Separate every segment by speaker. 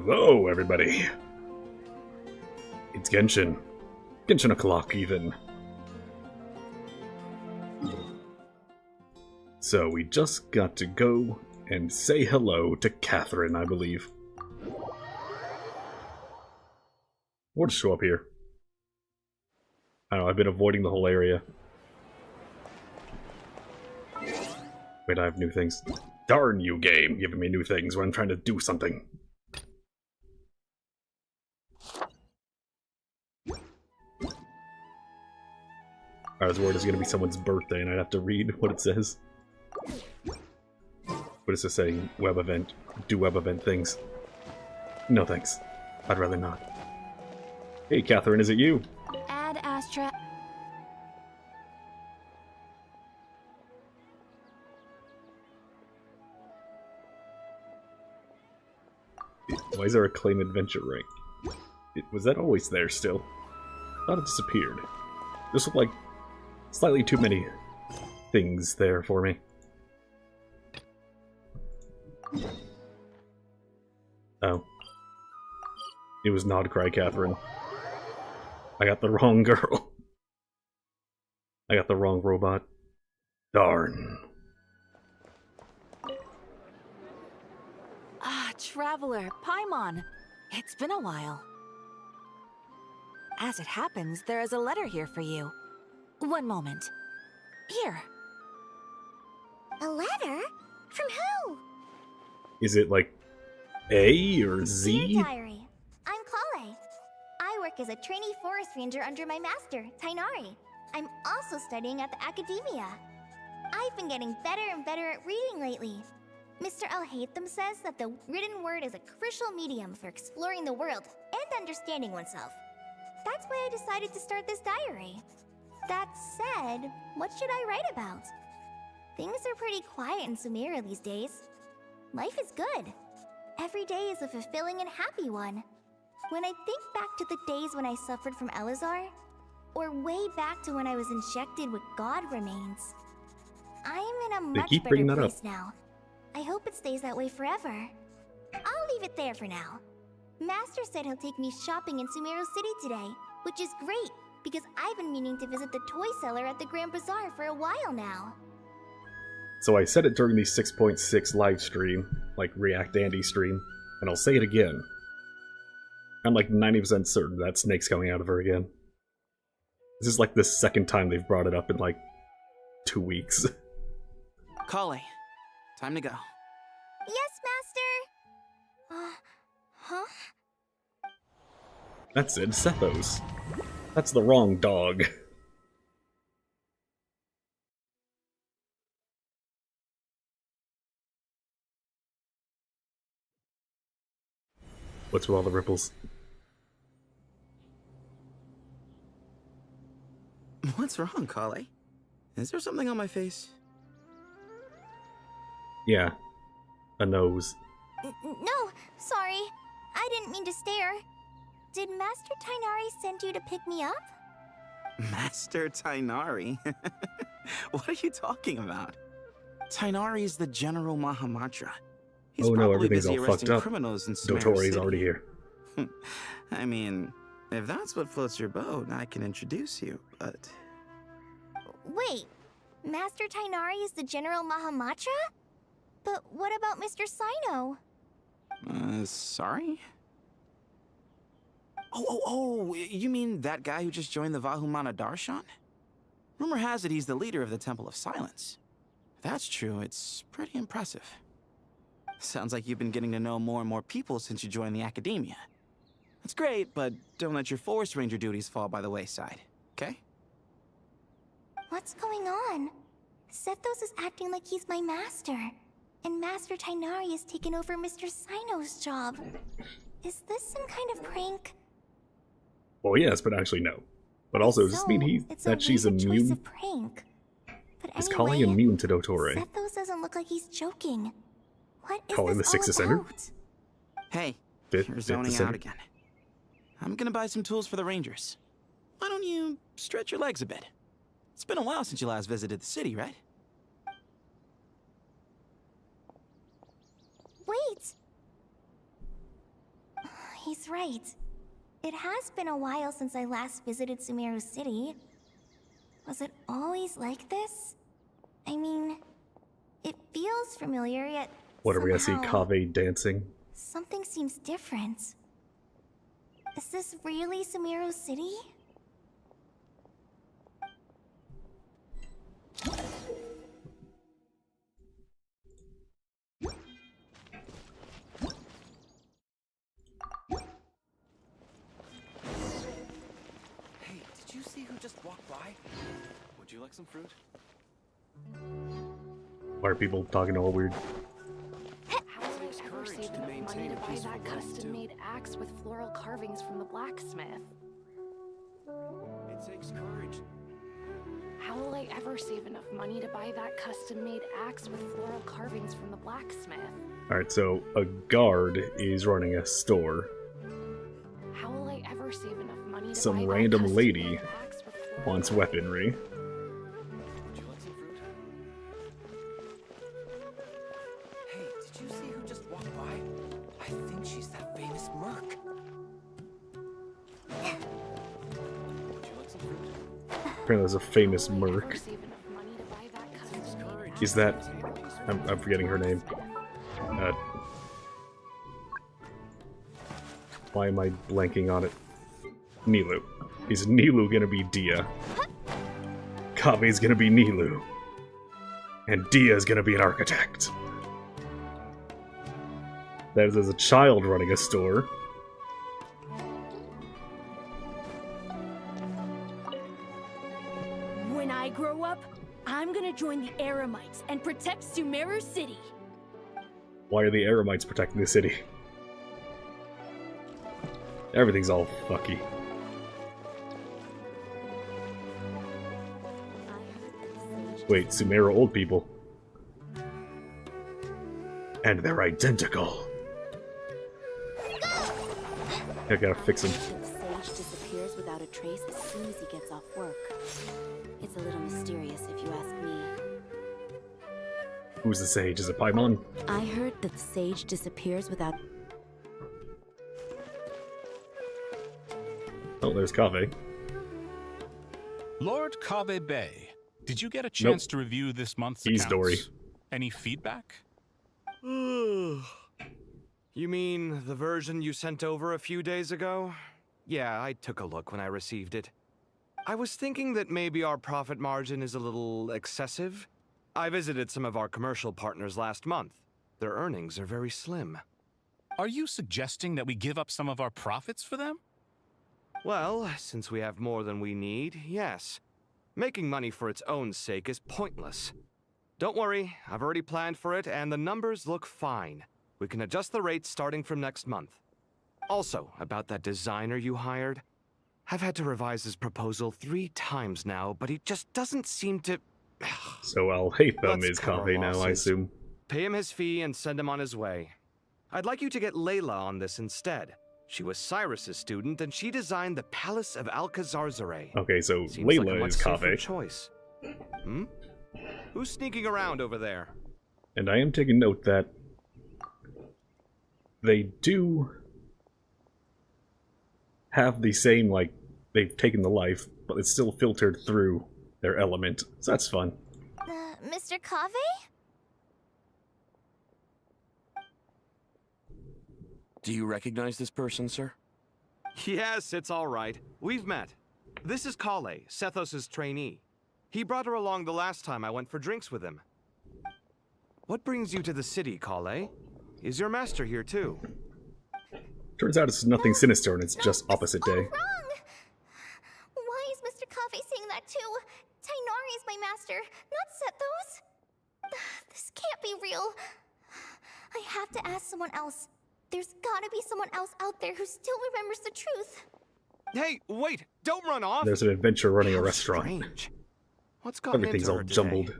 Speaker 1: Hello, everybody. It's Genshin. Genshin o'clock, even. So we just got to go and say hello to Catherine, I believe. Or to show up here. I don't know, I've been avoiding the whole area. Wait, I have new things. Darn you, game, giving me new things when I'm trying to do something. I was worried it was going to be someone's birthday and I'd have to read what it says. What is it saying? Web event. Do web event things. No thanks. I'd rather not. Hey, Catherine, is it you?
Speaker 2: Ad Astra.
Speaker 1: Why is there a claim adventure rank? Was that always there still? I thought it disappeared. This looked like slightly too many things there for me. Oh. It was Nod Cry Catherine. I got the wrong girl. I got the wrong robot. Darn.
Speaker 2: Ah, Traveler, Paimon. It's been a while. As it happens, there is a letter here for you. One moment. Here.
Speaker 3: A letter? From who?
Speaker 1: Is it like A or Z?
Speaker 3: Dear Diary, I'm Kale. I work as a trainee forest ranger under my master, Tainari. I'm also studying at the academia. I've been getting better and better at reading lately. Mr. Alhaitham says that the written word is a crucial medium for exploring the world and understanding oneself. That's why I decided to start this diary. That said, what should I write about? Things are pretty quiet in Sumeria these days. Life is good. Every day is a fulfilling and happy one. When I think back to the days when I suffered from Elazar, or way back to when I was injected with god remains, I'm in a much better place now. I hope it stays that way forever. I'll leave it there for now. Master said he'll take me shopping in Sumeru City today, which is great, because I've been meaning to visit the toy seller at the Grand Bazaar for a while now.
Speaker 1: So I said it during the 6.6 live stream, like React Andy stream, and I'll say it again. I'm like 90% certain that snake's coming out of her again. This is like the second time they've brought it up in like 2 weeks.
Speaker 4: Kale, time to go.
Speaker 3: Yes, Master! Huh?
Speaker 1: That's it, Sethos. That's the wrong dog. What's with all the ripples?
Speaker 4: What's wrong, Kale? Is there something on my face?
Speaker 1: Yeah. A nose.
Speaker 3: No, sorry. I didn't mean to stare. Did Master Tainari send you to pick me up?
Speaker 4: Master Tainari? What are you talking about? Tainari is the General Mahamatra. He's
Speaker 1: oh no,
Speaker 4: probably
Speaker 1: everything's
Speaker 4: busy
Speaker 1: all
Speaker 4: arresting
Speaker 1: fucked up.
Speaker 4: criminals in Sumeru
Speaker 1: Dottore's
Speaker 4: City.
Speaker 1: already here.
Speaker 4: I mean, if that's what floats your boat, I can introduce you, but...
Speaker 3: Wait, Master Tainari is the General Mahamatra? But what about Mr. Sino?
Speaker 4: Sorry? Oh, you mean that guy who just joined the Vahumana Darshan? Rumor has it he's the leader of the Temple of Silence. If that's true, it's pretty impressive. Sounds like you've been getting to know more and more people since you joined the academia. That's great, but don't let your forest ranger duties fall by the wayside, okay?
Speaker 3: What's going on? Sethos is acting like he's my master, and Master Tainari has taken over Mr. Sino's job. Is this some kind of prank?
Speaker 1: Well, yes, but actually no. But also, does this mean that she's immune?
Speaker 3: Prank. But
Speaker 1: Is
Speaker 3: anyway,
Speaker 1: Kale immune to Dottore?
Speaker 3: Sethos doesn't look like he's joking. What is
Speaker 1: Calling the
Speaker 3: this
Speaker 1: Sixth
Speaker 3: all
Speaker 1: Center?
Speaker 3: about?
Speaker 4: Hey,
Speaker 1: Fifth
Speaker 4: you're zoning
Speaker 1: Center?
Speaker 4: out again. I'm gonna buy some tools for the Rangers. Why don't you stretch your legs a bit? It's been a while since you last visited the city, right?
Speaker 3: Wait! right. It has been a while since I last visited Sumeru City. Was it always like this? I mean, it feels familiar, yet
Speaker 1: What, are we gonna see
Speaker 3: somehow
Speaker 1: Kaveh dancing?
Speaker 3: something seems different. Is this really Sumeru City?
Speaker 4: Hey, did you see who just walked by? Would you like some fruit?
Speaker 1: Why are people talking all weird?
Speaker 5: How will I ever save enough money to buy that custom-made axe with floral carvings from the blacksmith?
Speaker 4: It takes courage.
Speaker 5: How will I ever save enough money to buy that custom-made axe with floral carvings from the blacksmith?
Speaker 1: Alright, so a guard is running a store.
Speaker 5: How will I ever save enough money to
Speaker 1: Some
Speaker 5: buy that
Speaker 1: random
Speaker 5: custom-made
Speaker 1: lady
Speaker 5: axe with floral
Speaker 1: wants
Speaker 5: carvings?
Speaker 1: weaponry.
Speaker 4: Would you like some fruit? Hey, did you see who just walked by? I think she's that famous merc. Would you like some fruit?
Speaker 1: Apparently there's a famous
Speaker 5: How will I ever
Speaker 1: merc.
Speaker 5: save enough money to buy that custom-made
Speaker 1: Is
Speaker 5: axe
Speaker 1: that...
Speaker 5: with floral carvings?
Speaker 1: I'm forgetting her name. Why am I blanking on it? Nilu. Is Nilu gonna be Dia? Kaveh's gonna be Nilu. And Dia's gonna be an architect. There's a child running a store.
Speaker 6: When I grow up, I'm gonna join the Eremites and protect Sumeru City.
Speaker 1: Why are the Eremites protecting the city? Everything's all fucky. Wait, Sumeru old people. And they're identical. I gotta fix them.
Speaker 7: The sage disappears without a trace as soon as he gets off work. It's a little mysterious if you ask me.
Speaker 1: Who's the sage? Is it Paimon?
Speaker 7: I heard that the sage disappears without...
Speaker 1: Oh, there's Kaveh.
Speaker 8: Lord Kaveh Bey, did you get a chance to review this month's
Speaker 1: He's
Speaker 8: accounts?
Speaker 1: Dory.
Speaker 8: Any feedback?
Speaker 9: You mean the version you sent over a few days ago? Yeah, I took a look when I received it. I was thinking that maybe our profit margin is a little excessive. I visited some of our commercial partners last month. Their earnings are very slim.
Speaker 8: Are you suggesting that we give up some of our profits for them?
Speaker 9: Well, since we have more than we need, yes. Making money for its own sake is pointless. Don't worry, I've already planned for it, and the numbers look fine. We can adjust the rates starting from next month. Also, about that designer you hired, I've had to revise his proposal 3 times now, but he just doesn't seem to...
Speaker 1: So I'll hate them
Speaker 9: Let's
Speaker 1: is
Speaker 9: cover
Speaker 1: Kaveh now, I
Speaker 9: losses.
Speaker 1: assume.
Speaker 9: Pay him his fee and send him on his way. I'd like you to get Layla on this instead. She was Cyrus's student, and she designed the Palace of Alcazarzare.
Speaker 1: Okay, so
Speaker 9: Seems like a
Speaker 1: Layla
Speaker 9: much
Speaker 1: is
Speaker 9: safer
Speaker 1: Kaveh.
Speaker 9: choice. Hmm? Who's sneaking around over there?
Speaker 1: And I am taking note that they do have the same, like, they've taken the life, but it's still filtered through their element. So that's fun.
Speaker 3: Mr. Kaveh?
Speaker 10: Do you recognize this person, sir?
Speaker 9: Yes, it's all right. We've met. This is Kale, Sethos' trainee. He brought her along the last time I went for drinks with him. What brings you to the city, Kale? Is your master here too?
Speaker 1: Turns out it's nothing sinister and it's just opposite
Speaker 3: All
Speaker 1: day.
Speaker 3: wrong! Why is Mr. Kaveh saying that too? Tainari is my master, not Sethos. This can't be real. I have to ask someone else. There's gotta be someone else out there who still remembers the truth.
Speaker 9: Hey, wait! Don't run off!
Speaker 1: There's an adventure running a
Speaker 9: How
Speaker 1: restaurant.
Speaker 9: strange. What's gotten
Speaker 1: Everything's
Speaker 9: into
Speaker 1: all
Speaker 9: her today?
Speaker 1: jumbled.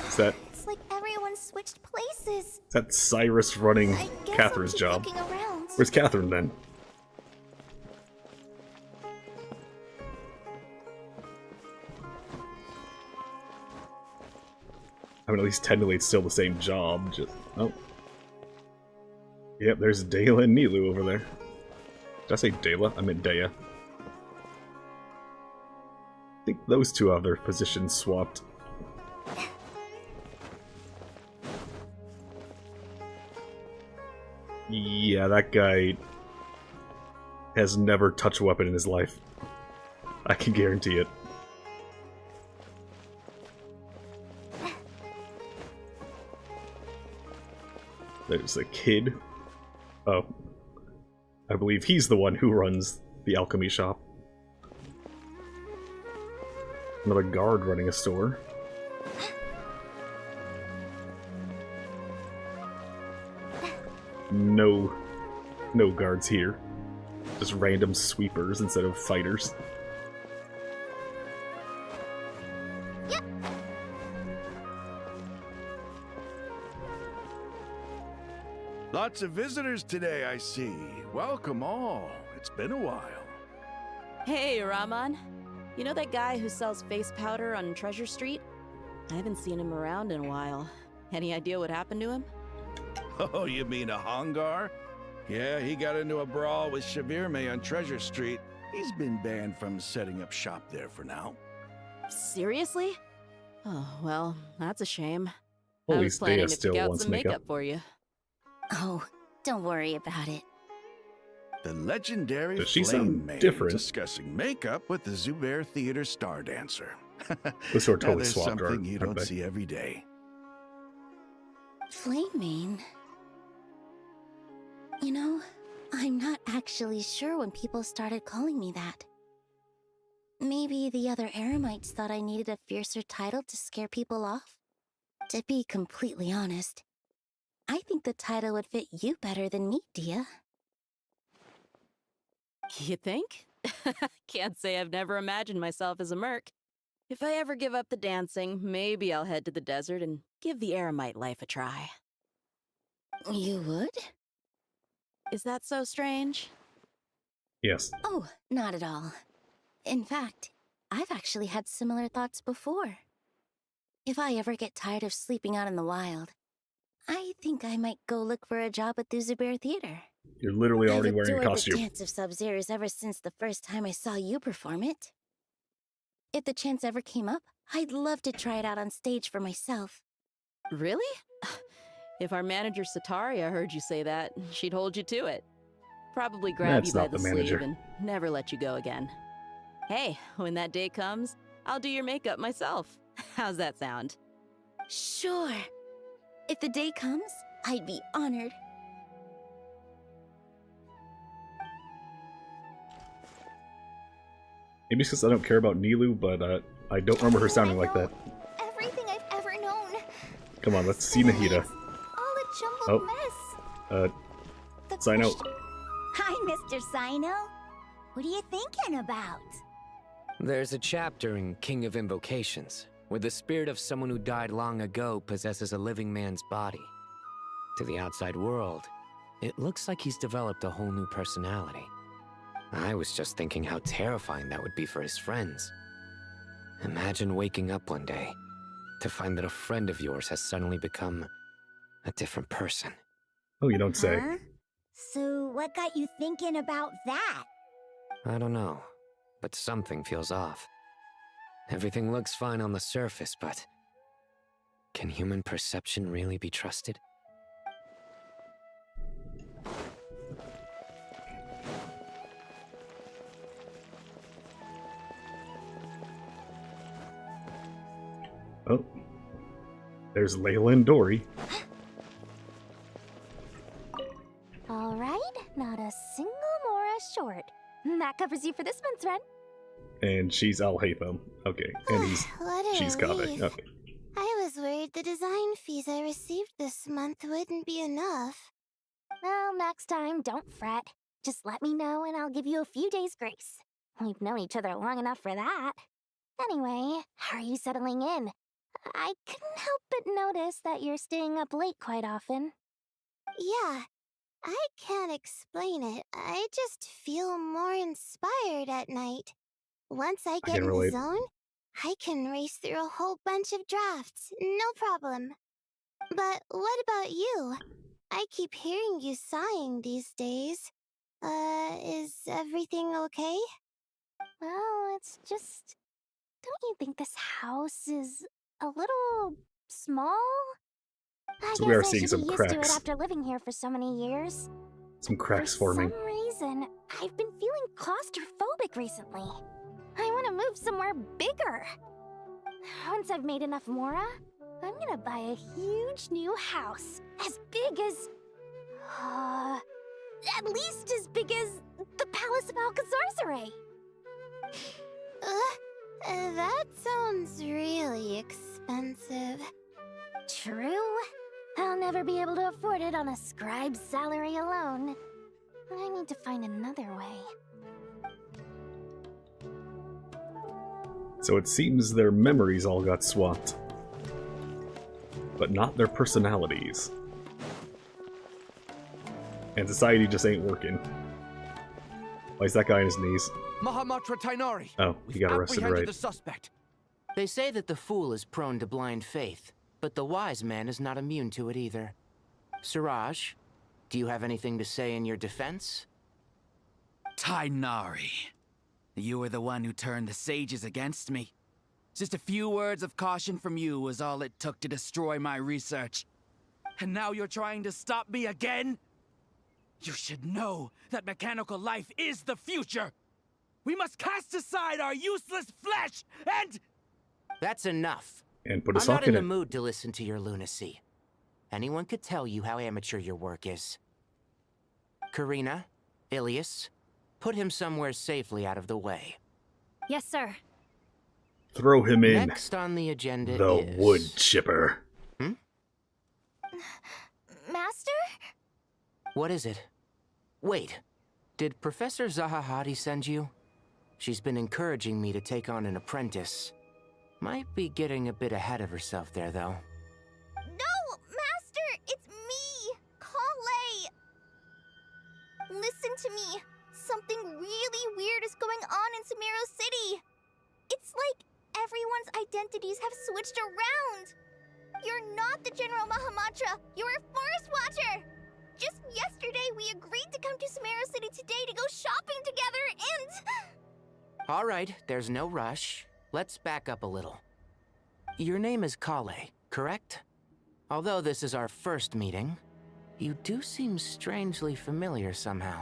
Speaker 1: Is
Speaker 3: It's like everyone switched places.
Speaker 1: that Cyrus running
Speaker 3: I guess
Speaker 1: Catherine's
Speaker 3: I'll keep
Speaker 1: job?
Speaker 3: looking around.
Speaker 1: Where's Catherine then? I mean, at least technically it's still the same job, just... Oh. Yep, there's Dela and Nilu over there. Did I say Dela? I meant Dea. I think those two have their positions swapped. Yeah, that guy has never touched a weapon in his life. I can guarantee it. There's a kid. Oh. I believe he's the one who runs the alchemy shop. Another guard running a store. No guards here. Just random sweepers instead of fighters.
Speaker 3: Yep.
Speaker 11: Lots of visitors today, I see. Welcome all. It's been a while.
Speaker 7: Hey, Rahman. You know that guy who sells face powder on Treasure Street? I haven't seen him around in a while. Any idea what happened to him?
Speaker 11: Oh, you mean a Hongar? Yeah, he got into a brawl with Shavirme on Treasure Street. He's been banned from setting up shop there for now.
Speaker 7: Seriously? Oh, well, that's a shame. I
Speaker 1: Holy
Speaker 7: was planning
Speaker 1: Dea
Speaker 7: to
Speaker 1: still
Speaker 7: pick out
Speaker 1: wants
Speaker 7: some makeup
Speaker 1: makeup
Speaker 7: for you.
Speaker 3: Oh, don't worry about it.
Speaker 11: The legendary
Speaker 1: Does she
Speaker 11: Flame
Speaker 1: sound
Speaker 11: Maid
Speaker 1: different?
Speaker 11: discussing makeup with the Zubair Theater star dancer.
Speaker 1: Those are
Speaker 11: Now,
Speaker 1: totally
Speaker 11: there's
Speaker 1: swapped,
Speaker 11: something
Speaker 1: aren't
Speaker 11: you
Speaker 1: they?
Speaker 11: don't see every day.
Speaker 3: Flame Mane? You know, I'm not actually sure when people started calling me that. Maybe the other Eremites thought I needed a fiercer title to scare people off? To be completely honest, I think the title would fit you better than me, Dia.
Speaker 7: You think? Can't say I've never imagined myself as a merc. If I ever give up the dancing, maybe I'll head to the desert and give the Eremite life a try.
Speaker 3: You would?
Speaker 7: Is that so strange?
Speaker 1: Yes.
Speaker 3: Oh, not at all. In fact, I've actually had similar thoughts before. If I ever get tired of sleeping out in the wild, I think I might go look for a job at the Zubair Theater.
Speaker 1: You're literally already
Speaker 3: I've
Speaker 1: wearing a
Speaker 3: adored
Speaker 1: costume.
Speaker 3: the dance of Sub-Zero's ever since the first time I saw you perform it. If the chance ever came up, I'd love to try it out on stage for myself.
Speaker 7: Really? If our manager Sataria heard you say that, she'd hold you to it. Probably grab
Speaker 1: That's
Speaker 7: you by
Speaker 1: not
Speaker 7: the
Speaker 1: the
Speaker 7: sleeve
Speaker 1: manager.
Speaker 7: and never let you go again. Hey, when that day comes, I'll do your makeup myself. How's that sound?
Speaker 3: Sure. If the day comes, I'd be honored.
Speaker 1: Maybe it's because I don't care about Nilu, but I don't remember her sounding like that.
Speaker 3: Everything I've ever known.
Speaker 1: Come on, let's see Nahida.
Speaker 3: All a jumbled mess. The
Speaker 1: Sino.
Speaker 3: question- Hi, Mr. Sino. What are you thinking about?
Speaker 12: There's a chapter in King of Invocations where the spirit of someone who died long ago possesses a living man's body. To the outside world, it looks like he's developed a whole new personality. I was just thinking how terrifying that would be for his friends. Imagine waking up one day to find that a friend of yours has suddenly become a different person.
Speaker 1: Oh, you don't say.
Speaker 3: Huh? So, what got you thinking about that?
Speaker 12: I don't know, but something feels off. Everything looks fine on the surface, but can human perception really be trusted?
Speaker 1: Oh. There's Layla and Dory.
Speaker 3: All right, not a single Mora short. That covers you for this month's rent.
Speaker 1: And she's Al Haytham. Okay. And she's Kaveh. Okay.
Speaker 3: I was worried the design fees I received this month wouldn't be enough. Well, next time, don't fret. Just let me know and I'll give you a few days' grace. We've known each other long enough for that. Anyway, how are you settling in? I couldn't help but notice that you're staying up late quite often. Yeah, I can't explain it. I just feel more inspired at night. Once I get in the
Speaker 1: relate.
Speaker 3: zone, I can race through a whole bunch of drafts, no problem. But what about you? I keep hearing you sighing these days. Is everything okay? Well, it's just... Don't you think this house is a little small? I
Speaker 1: So we are
Speaker 3: guess I
Speaker 1: seeing
Speaker 3: should
Speaker 1: some
Speaker 3: be used to it
Speaker 1: cracks.
Speaker 3: after living here for so many years.
Speaker 1: Some cracks
Speaker 3: For
Speaker 1: forming.
Speaker 3: some reason, I've been feeling claustrophobic recently. I want to move somewhere bigger. Once I've made enough Mora, I'm gonna buy a huge new house. As big as... at least as big as the Palace of Alcazarzaray. That sounds really expensive. True. I'll never be able to afford it on a scribe's salary alone. I need to find another way.
Speaker 1: So it seems their memories all got swapped. But not their personalities. And society just ain't working. Why is that guy on his knees?
Speaker 13: Mahamatra Tainari.
Speaker 1: Oh, he got arrested, right?
Speaker 13: The suspect.
Speaker 12: They say that the fool is prone to blind faith, but the wise man is not immune to it either. Siraj, do you have anything to say in your defense?
Speaker 14: Tainari, you were the one who turned the sages against me. Just a few words of caution from you was all it took to destroy my research. And now you're trying to stop me again? You should know that mechanical life is the future! We must cast aside our useless flesh and...
Speaker 12: That's enough.
Speaker 1: And put a
Speaker 12: I'm
Speaker 1: sock
Speaker 12: not in
Speaker 1: in
Speaker 12: the
Speaker 1: it.
Speaker 12: mood to listen to your lunacy. Anyone could tell you how amateur your work is. Karina, Ilias, put him somewhere safely out of the way.
Speaker 6: Yes, sir.
Speaker 1: Throw him in.
Speaker 12: Next on the agenda
Speaker 1: the
Speaker 12: is...
Speaker 1: wood chipper.
Speaker 3: Master?
Speaker 12: What is it? Wait, did Professor Zahahati send you? She's been encouraging me to take on an apprentice. Might be getting a bit ahead of herself there, though.
Speaker 3: No, Master! It's me, Kale! Listen to me. Something really weird is going on in Sumeru City. It's like everyone's identities have switched around. You're not the General Mahamatra. You're a Forest Watcher. Just yesterday, we agreed to come to Sumeru City today to go shopping together, and...
Speaker 12: All right, there's no rush. Let's back up a little. Your name is Kale, correct? Although this is our first meeting, you do seem strangely familiar somehow.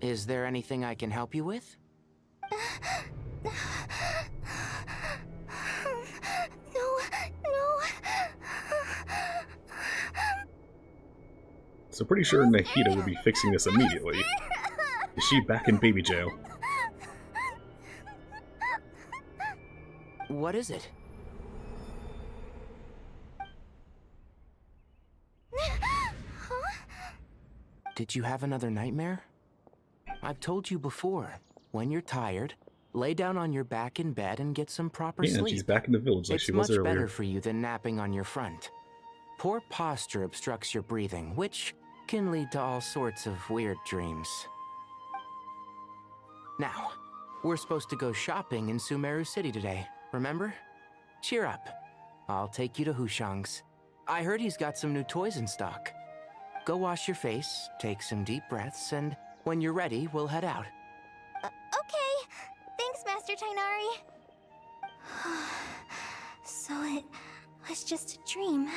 Speaker 12: Is there anything I can help you with?
Speaker 3: No.
Speaker 1: So pretty sure Nahida will be fixing this immediately. Is she back in baby jail?
Speaker 12: What is it? Did you have another nightmare? I've told you before, when you're tired, lay down on your back in bed and get some proper
Speaker 1: Yeah,
Speaker 12: sleep.
Speaker 1: she's back in the village like she was
Speaker 12: It's
Speaker 1: earlier.
Speaker 12: much better for you than napping on your front. Poor posture obstructs your breathing, which can lead to all sorts of weird dreams. Now, we're supposed to go shopping in Sumeru City today, remember? Cheer up. I'll take you to Hushang's. I heard he's got some new toys in stock. Go wash your face, take some deep breaths, and when you're ready, we'll head out.
Speaker 3: Okay. Thanks, Master Tainari. So it was just a dream.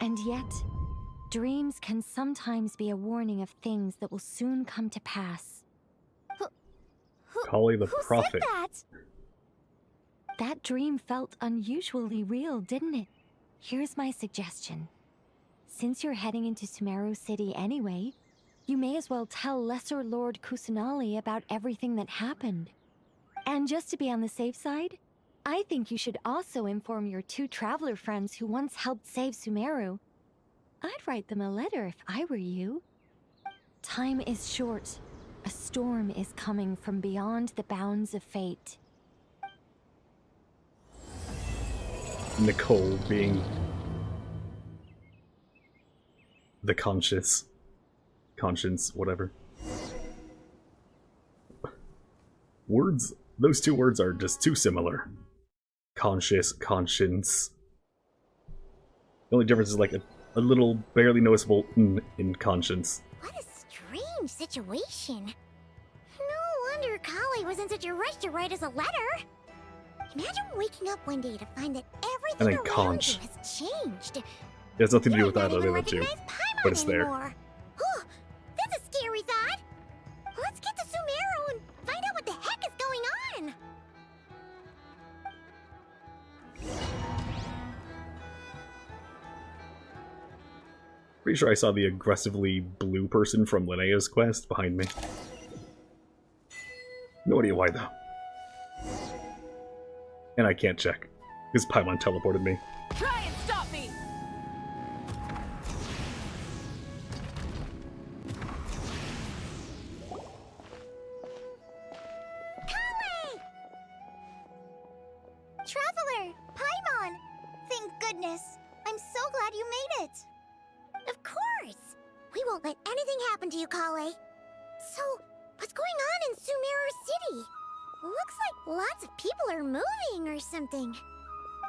Speaker 15: And yet, dreams can sometimes be a warning of things that will soon come to pass.
Speaker 1: Kali the Prophet.
Speaker 15: That dream felt unusually real, didn't it? Here's my suggestion. Since you're heading into Sumeru City anyway, you may as well tell Lesser Lord Kusanali about everything that happened. And just to be on the safe side, I think you should also inform your two traveler friends who once helped save Sumeru. I'd write them a letter if I were you. Time is short. A storm is coming from beyond the bounds of fate.
Speaker 1: Nicole being the conscience, whatever. Words, those two words are just too similar. Conscious, conscience. The only difference is like a little barely noticeable in conscience.
Speaker 3: What a strange situation. No wonder Kale was in such a rush to write us a letter. Imagine waking up one day to find that
Speaker 1: And
Speaker 3: everything
Speaker 1: then
Speaker 3: around
Speaker 1: conch.
Speaker 3: you has changed.
Speaker 1: It has nothing to do with
Speaker 3: You
Speaker 1: that
Speaker 3: don't
Speaker 1: other
Speaker 3: even
Speaker 1: than you.
Speaker 3: recognize Paimon
Speaker 1: But it's there.
Speaker 3: anymore. Oh, that's a scary thought. Let's get to Sumeru and find out what the heck is going on.
Speaker 1: Pretty sure I saw the aggressively blue person from Linnea's quest behind me. No idea why though. And I can't check, because Paimon teleported me.
Speaker 6: Try and stop me!
Speaker 3: Traveler, Paimon! Thank goodness. I'm so glad you made it. Of course. We won't let anything happen to you, Kale. So, what's going on in Sumeru City? Looks like lots of people are moving or something.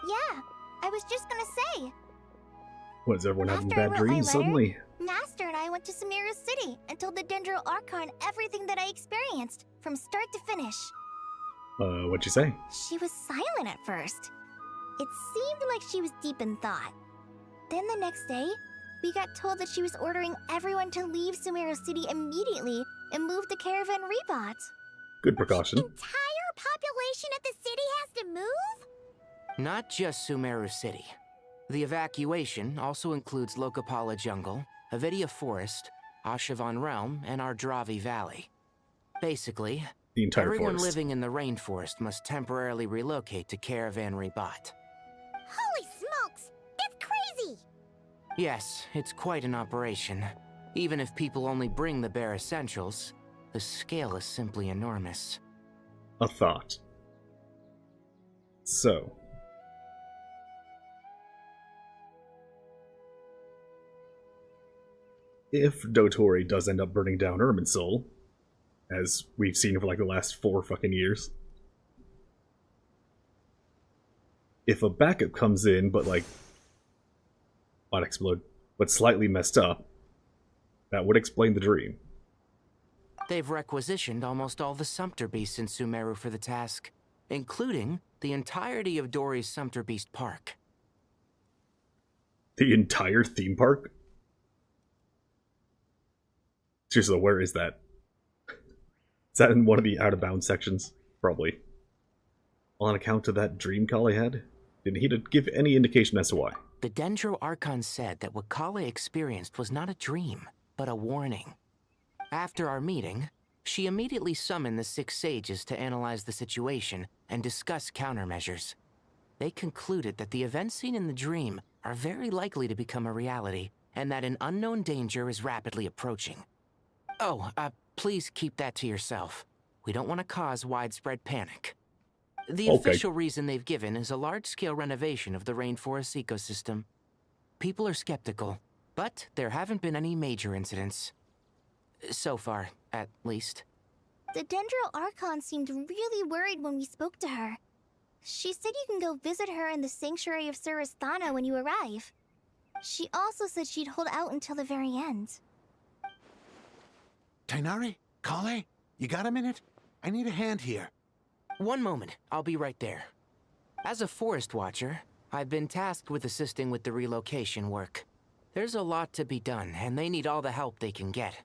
Speaker 3: Yeah, I was just gonna say.
Speaker 1: What, is everyone having
Speaker 3: After I
Speaker 1: bad
Speaker 3: wrote my
Speaker 1: dreams
Speaker 3: letter,
Speaker 1: suddenly?
Speaker 3: Master and I went to Sumeru City and told the Dendro Archon everything that I experienced, from start to finish.
Speaker 1: What'd you say?
Speaker 3: She was silent at first. It seemed like she was deep in thought. Then the next day, we got told that she was ordering everyone to leave Sumeru City immediately and move to Caravan Rebot.
Speaker 1: Good precaution.
Speaker 3: Entire population of the city has to move?
Speaker 12: Not just Sumeru City. The evacuation also includes Lokapala Jungle, Avidia Forest, Ashavan Realm, and Ardravi Valley. Basically,
Speaker 1: the entire
Speaker 12: everyone
Speaker 1: forest.
Speaker 12: living in the rainforest must temporarily relocate to Caravan Rebot.
Speaker 3: Holy smokes! That's crazy!
Speaker 12: Yes, it's quite an operation. Even if people only bring the bare essentials, the scale is simply enormous.
Speaker 1: A thought. So. If Dottore does end up burning down Irminsul, as we've seen for like the last 4 fucking years, if a backup comes in, but like, not explode, but slightly messed up, that would explain the dream.
Speaker 12: They've requisitioned almost all the Sumpter Beasts in Sumeru for the task, including the entirety of Dory's Sumpter Beast Park.
Speaker 1: The entire theme park? Seriously, where is that? Is that in one of the out-of-bounds sections? Probably. On account of that dream Kale had? Didn't he give any indication as to why?
Speaker 12: The Dendro Archon said that what Kale experienced was not a dream, but a warning. After our meeting, she immediately summoned the 6 sages to analyze the situation and discuss countermeasures. They concluded that the events seen in the dream are very likely to become a reality, and that an unknown danger is rapidly approaching. Oh, please keep that to yourself. We don't want to cause widespread panic. The official reason they've given is a large-scale renovation of the rainforest ecosystem. People are skeptical, but there haven't been any major incidents. So far, at least.
Speaker 3: The Dendro Archon seemed really worried when we spoke to her. She said you can go visit her in the Sanctuary of Surasthana when you arrive. She also said she'd hold out until the very end.
Speaker 11: Tighnari? Kale? You got a minute? I need a hand here.
Speaker 12: One moment, I'll be right there. As a forest watcher, I've been tasked with assisting with the relocation work. There's a lot to be done, and they need all the help they can get.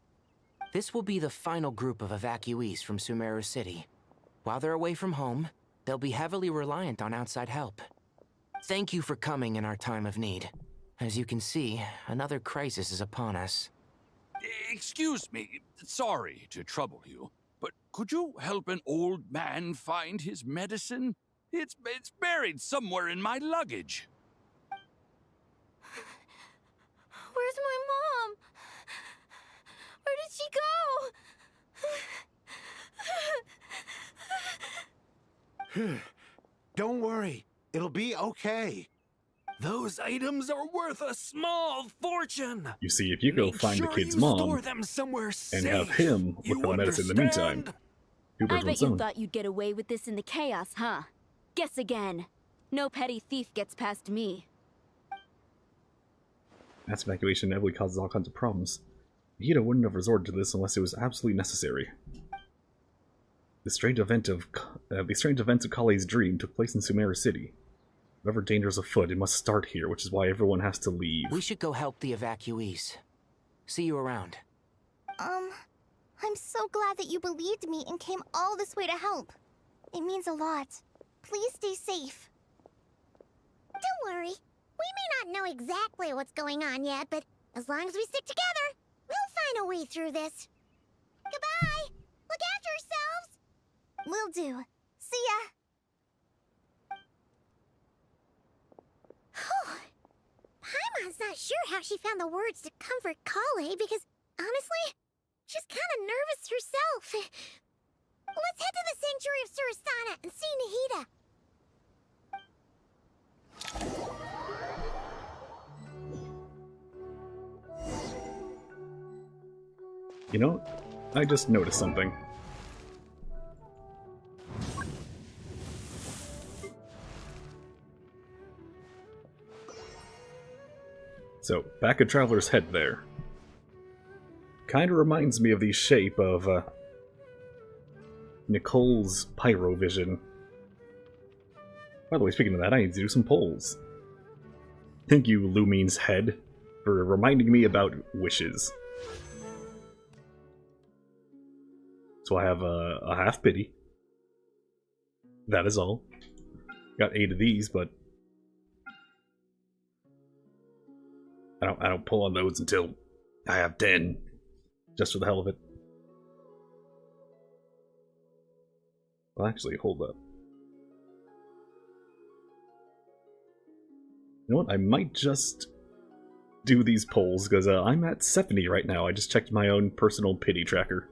Speaker 12: This will be the final group of evacuees from Sumeru City. While they're away from home, they'll be heavily reliant on outside help. Thank you for coming in our time of need. As you can see, another crisis is upon us.
Speaker 13: Excuse me, sorry to trouble you, but could you help an old man find his medicine? It's buried somewhere in my luggage.
Speaker 6: Where's my mom? Where did she go?
Speaker 11: Don't worry, it'll be okay.
Speaker 13: Those items are worth a small fortune.
Speaker 1: You see, if you go find the kid's mom and have him look for the medicine in the meantime,
Speaker 6: I bet you thought you'd get away with this in the chaos, huh? Guess again. No petty thief gets past me.
Speaker 1: Mass evacuation inevitably causes all kinds of problems. Hida wouldn't have resorted to this unless it was absolutely necessary. The strange events of Kale's dream took place in Sumeru City. Whatever danger is afoot, it must start here, which is why everyone has to leave.
Speaker 12: We should go help the evacuees. See you around.
Speaker 3: I'm so glad that you believed me and came all this way to help. It means a lot. Please stay safe.
Speaker 16: Don't worry. We may not know exactly what's going on yet, but as long as we stick together, we'll find a way through this. Goodbye! Look after yourselves!
Speaker 3: Will do. See ya!
Speaker 16: Paimon's not sure how she found the words to comfort Kale because, honestly, she's kind of nervous herself. Let's head to the Sanctuary of Surasana and see Nahida.
Speaker 1: You know, I just noticed something. So, back at Traveler's Head there. Kinda reminds me of the shape of, Nicole's Pyro Vision. By the way, speaking of that, I need to do some polls. Thank you, Lumine's Head, for reminding me about wishes. So I have a half pity. That is all. Got 8 of these, but I don't pull on those until I have 10, just for the hell of it. Well, actually, hold up. You know what? I might just do these polls because I'm at 70 right now. I just checked my own personal pity tracker.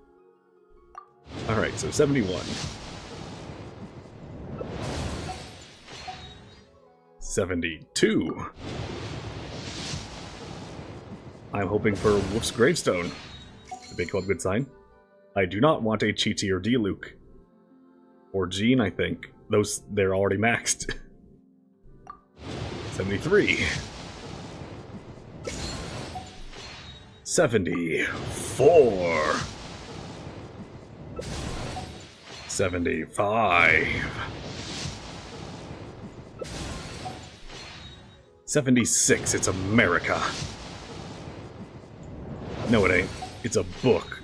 Speaker 1: Alright, so 71. 72. I'm hoping for Wolf's Gravestone. The big club good sign. I do not want a Chi-Chi or D-Luke. Or Jean, I think. They're already maxed. 73. 74. 75. 76. It's America. No, it ain't. It's a book.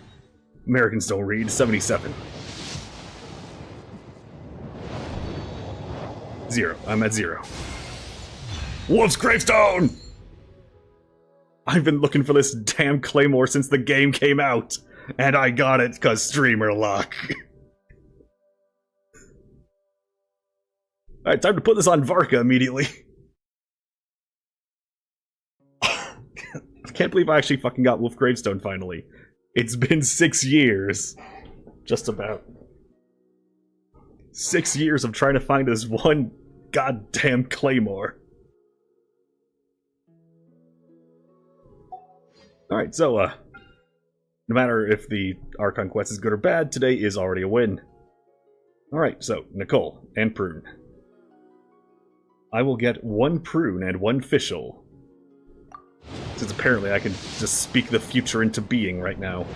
Speaker 1: Americans don't read. 77. 0. I'm at 0. Wolf's Gravestone! I've been looking for this damn claymore since the game came out, and I got it because streamer luck. Alright, time to put this on Varka immediately. I can't believe I actually fucking got Wolf Gravestone finally. It's been 6 years. Just about. 6 years of trying to find this one goddamn claymore. Alright, so, no matter if the Archon quest is good or bad, today is already a win. Alright, so, Nicole and Prune. I will get 1 Prune and 1 Fischl. Since apparently I can just speak the future into being right now.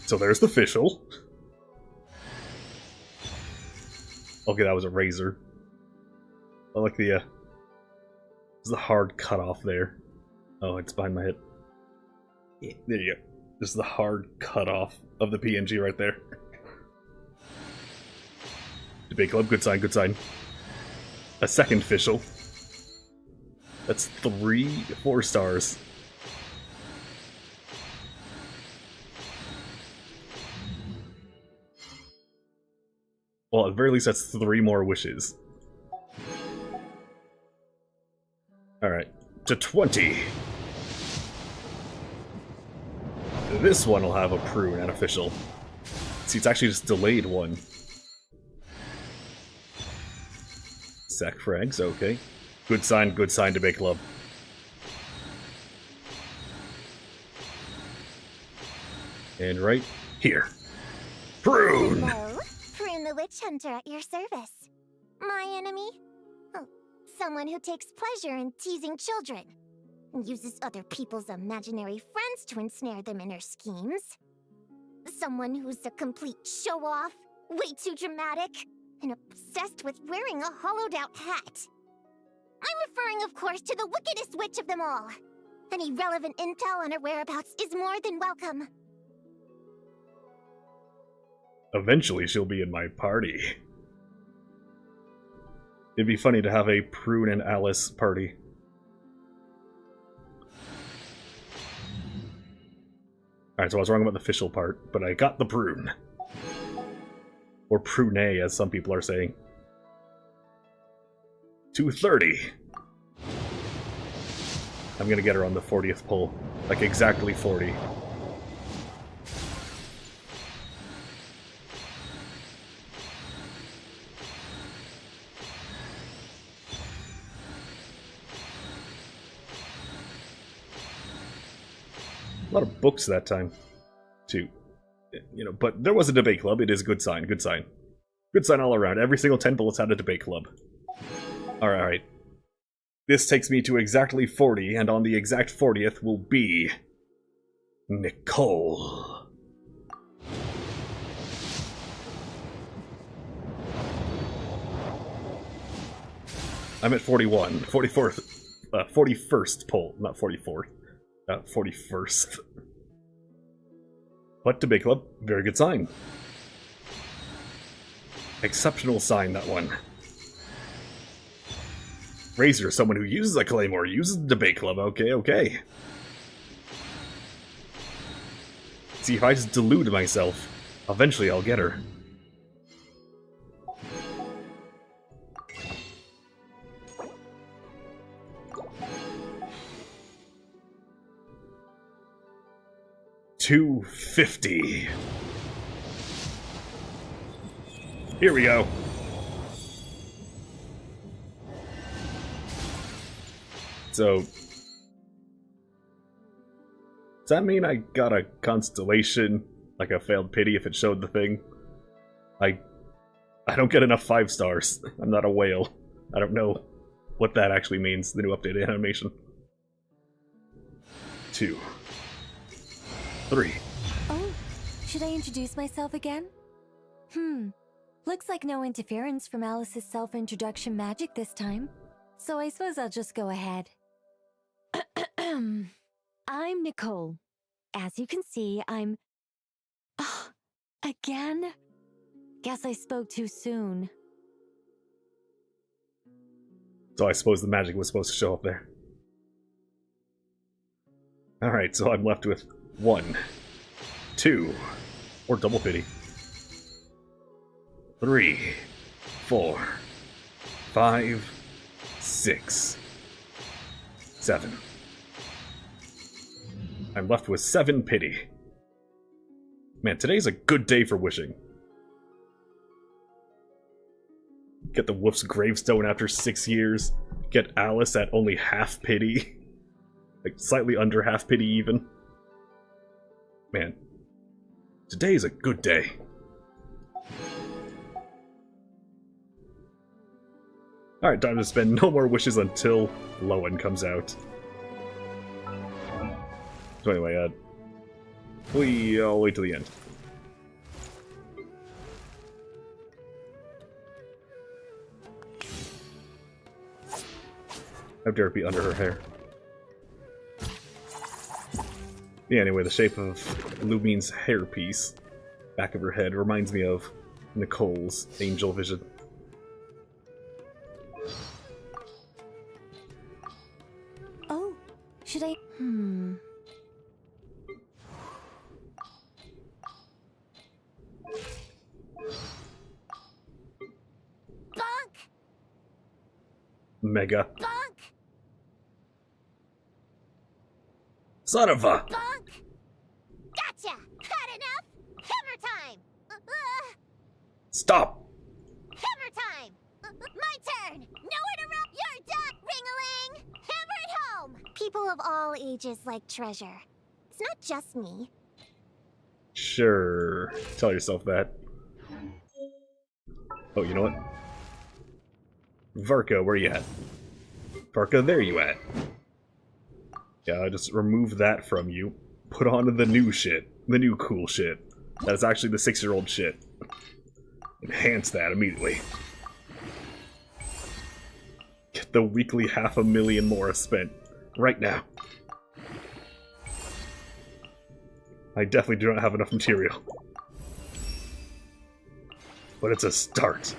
Speaker 1: So there's the Fischl. Okay, that was a razor. I like the, there's the hard cutoff there. Oh, it's behind my head. Yeah, there you go. This is the hard cutoff of the PNG right there. Debate Club, good sign, good sign. A second Fischl. That's 4 stars. Well, at the very least, that's 3 more wishes. Alright, to 20. This one will have a Prune and a Fischl. See, it's actually just delayed one. Sack frags, okay. Good sign, Debate Club. And right here. Prune!
Speaker 16: Hello, Prune the Witch Hunter at your service. My enemy? Oh, Someone who takes pleasure in teasing children. And uses other people's imaginary friends to ensnare them in her schemes. Someone who's a complete show-off, way too dramatic, and obsessed with wearing a hollowed-out hat. I'm referring, of course, to the wickedest witch of them all. Any relevant intel on her whereabouts is more than welcome.
Speaker 1: Eventually she'll be in my party. It'd be funny to have a Prune and Alice party. Alright, so I was wrong about the official part, but I got the Prune. Or Prune, as some people are saying. 230. I'm gonna get her on the 40th pull. Like, exactly 40. A lot of books that time, too. You know, but there was a debate club. It is a good sign, good sign. Good sign all around. Every single 10 bullets had a debate club. Alright. This takes me to exactly 40, and on the exact 40th will be... Nicole. I'm at 41. 44th. 41st poll, not 44th. 41st. But debate club, very good sign. Exceptional sign, that one. Razor, someone who uses a claymore, uses the debate club. Okay, okay. See, if I just delude myself, eventually I'll get her. $250. Here we go. So, does that mean I got a constellation, like a failed pity if it showed the thing? I don't get enough 5 stars. I'm not a whale. I don't know what that actually means, the new updated animation. 2. 3.
Speaker 15: Oh, should I introduce myself again? Looks like no interference from Alice's self-introduction magic this time. So I suppose I'll just go ahead. I'm Nicole. As you can see, I'm... again? Guess I spoke too soon.
Speaker 1: So I suppose the magic was supposed to show up there. Alright, so I'm left with 1, 2, or double pity. 3, 4, 5, 6, 7. I'm left with 7 pity. Man, today's a good day for wishing. Get the Wolf's Gravestone after 6 years. Get Alice at only half pity. Like, slightly under half pity even. Man, today is a good day. Alright, time to spend no more wishes until Lowen comes out. So anyway, I'll wait till the end. How dare it be under her hair. Yeah, anyway, the shape of Lumine's hairpiece, back of her head, reminds me of Nicole's angel vision.
Speaker 15: Oh, should I...
Speaker 16: Bonk!
Speaker 1: Mega.
Speaker 16: Bonk!
Speaker 1: Son of a...
Speaker 16: Bonk! Gotcha! Had enough? Hammer time!
Speaker 1: Stop!
Speaker 16: Hammer time! My turn! No interrupt! You're done, Ring-a-ling! Hammer it home! People of all ages like treasure. It's not just me.
Speaker 1: Sure. Tell yourself that. Oh, you know what? Varco, where you at? Varka, there you at. Yeah, I just remove that from you. Put on the new shit. The new cool shit. That's actually the 6-year-old shit. Enhance that immediately. Get the weekly 500,000 more spent. Right now. I definitely do not have enough material. But it's a start.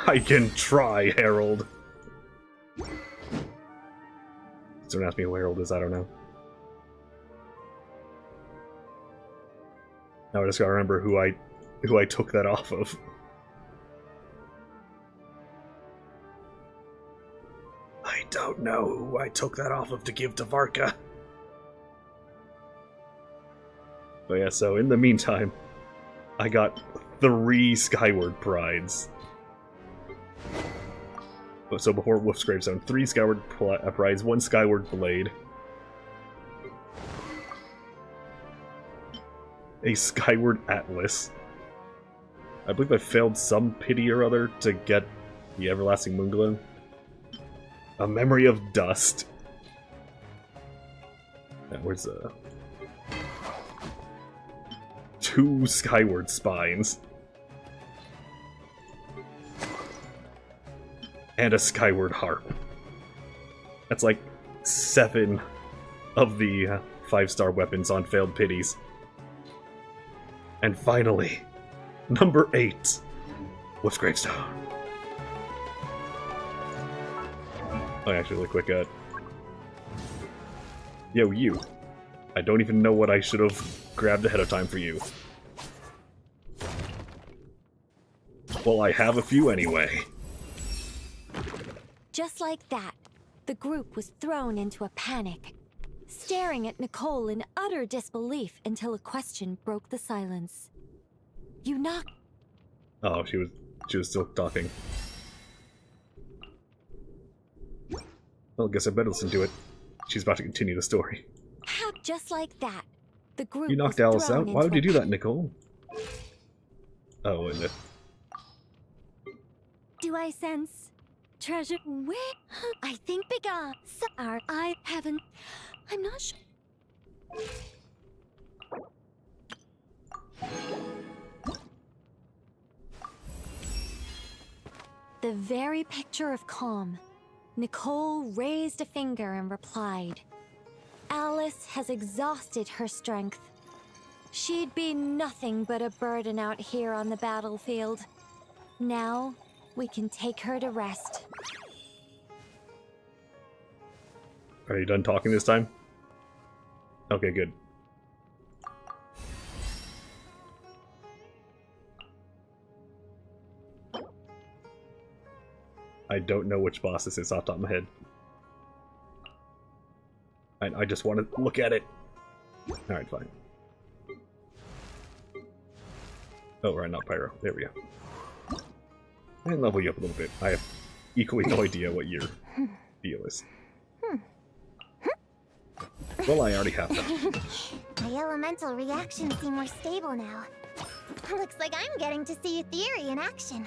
Speaker 1: I can try, Harold. Someone asked me who Harold is, I don't know. Now I just gotta remember who I took that off of. I don't know who I took that off of to give to Varka. But yeah, so in the meantime, I got 3 Skyward Prides. So before Wolf's Gravestone, 3 Skyward Prides, 1 Skyward Blade, a Skyward Atlas. I believe I failed some pity or other to get the Everlasting Moonglow. A Memory of Dust. Where's 2 Skyward Spines. And a Skyward Harp. That's like 7 of the 5-star weapons on failed pities. And finally, number 8, Wolf's Gravestone. Oh, actually, really quick, yo, you. I don't even know what I should have grabbed ahead of time for you. Well, I have a few anyway.
Speaker 15: Just like that, the group was thrown into a panic, staring at Nicole in utter disbelief until a question broke the silence. You knocked.
Speaker 1: Oh, she was still talking. Well, I guess I better listen to it. She's about to continue the story.
Speaker 15: How? Just like that, the group.
Speaker 1: You knocked
Speaker 15: was
Speaker 1: Alice
Speaker 15: thrown
Speaker 1: out? Why would you
Speaker 15: into
Speaker 1: do that, Nicole? Oh, and
Speaker 15: Do I sense treasure? Where? I think begun. Sorry, I haven't. I'm not sure. The very picture of calm. Nicole raised a finger and replied. Alice has exhausted her strength. She'd be nothing but a burden out here on the battlefield. Now, we can take her to rest.
Speaker 1: Are you done talking this time? Okay, good. I don't know which boss this is off the top of my head. I just want to look at it. Alright, fine. Oh, right, not Pyro. There we go. And level you up a little bit. I have equally no idea what your deal is. Well, I already have that.
Speaker 16: My elemental reactions seem more stable now. Looks like I'm getting to see a theory in action.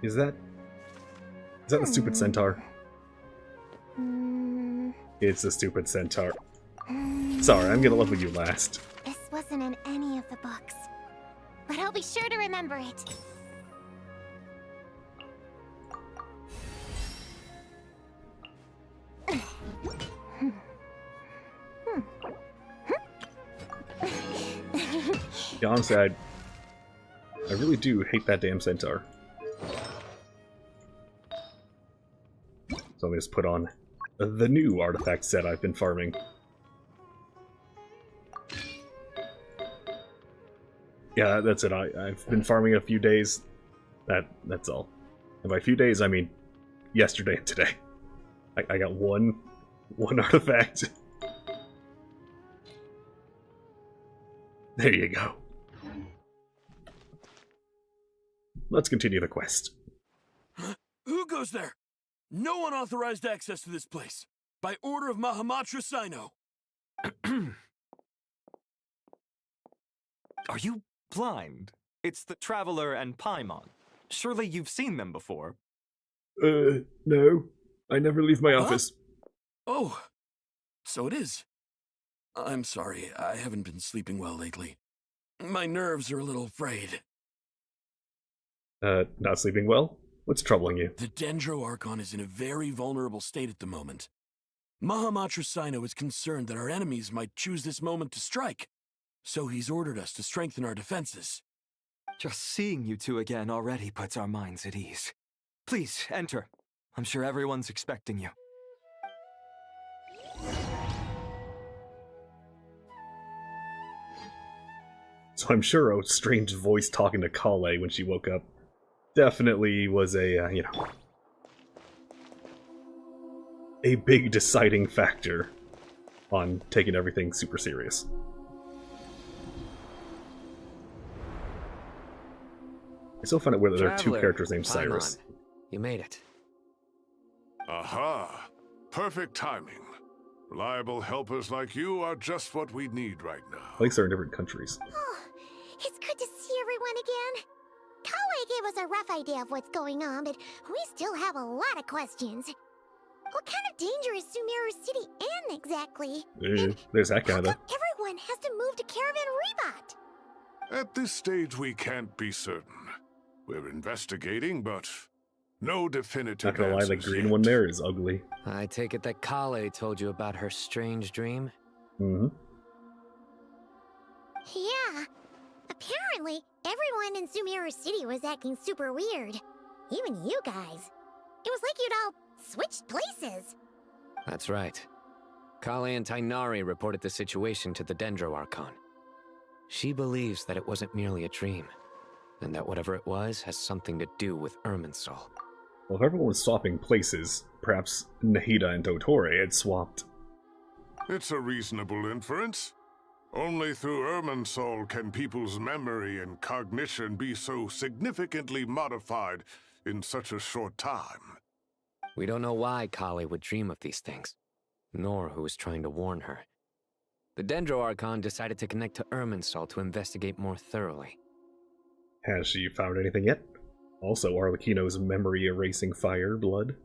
Speaker 1: Is that the stupid centaur? It's the stupid centaur. Sorry, I'm gonna level you last.
Speaker 16: This wasn't in any of the books, but I'll be sure to remember it.
Speaker 1: Yeah, honestly, I really do hate that damn centaur. So I'm gonna just put on the new artifact set I've been farming. Yeah, that's it. I've been farming a few days. That's all. And by few days, I mean yesterday and today. I got one artifact. There you go. Let's continue the quest.
Speaker 10: Who goes there? No unauthorized access to this place. By order of Mahamatra Sino.
Speaker 17: Are you blind? It's the Traveler and Paimon. Surely you've seen them before.
Speaker 1: No. I never leave my office.
Speaker 10: Oh, so it is. I'm sorry, I haven't been sleeping well lately. My nerves are a little frayed.
Speaker 1: Not sleeping well? What's troubling you?
Speaker 10: The Dendro Archon is in a very vulnerable state at the moment. Mahamatra Sino is concerned that our enemies might choose this moment to strike, so he's ordered us to strengthen our defenses.
Speaker 17: Just seeing you two again already puts our minds at ease. Please, enter. I'm sure everyone's expecting you.
Speaker 1: So I'm sure a strange voice talking to Kale when she woke up definitely was a, a big deciding factor on taking everything super serious. I still find it weird that there are two characters named Cyrus.
Speaker 12: You made it.
Speaker 18: Aha! Perfect timing. Reliable helpers like you are just what we need right now.
Speaker 1: At least they're in different countries.
Speaker 16: Oh, it's good to see everyone again. Kawaii gave us a rough idea of what's going on, but we still have a lot of questions. What kind of danger is Sumeru City in exactly?
Speaker 1: There's that kind of.
Speaker 16: Everyone has to move to Caravan Rebot.
Speaker 18: At this stage, we can't be certain. We're investigating, but no definitive
Speaker 1: Not gonna lie, the green one there is ugly.
Speaker 12: I take it that Kale told you about her strange dream?
Speaker 1: Mm-hmm.
Speaker 16: Yeah. Apparently, everyone in Sumeru City was acting super weird. Even you guys. It was like you'd all switched places.
Speaker 12: That's right. Kale and Tainari reported the situation to the Dendro Archon. She believes that it wasn't merely a dream, and that whatever it was has something to do with Irminsul.
Speaker 1: Well, if everyone was swapping places, perhaps Nahida and Dottore had swapped.
Speaker 18: It's a reasonable inference. Only through Irminsul can people's memory and cognition be so significantly modified in such a short time.
Speaker 12: We don't know why Kale would dream of these things, nor who was trying to warn her. The Dendro Archon decided to connect to Irminsul to investigate more thoroughly.
Speaker 1: Has she found anything yet? Also, Arlecchino's memory erasing fire blood.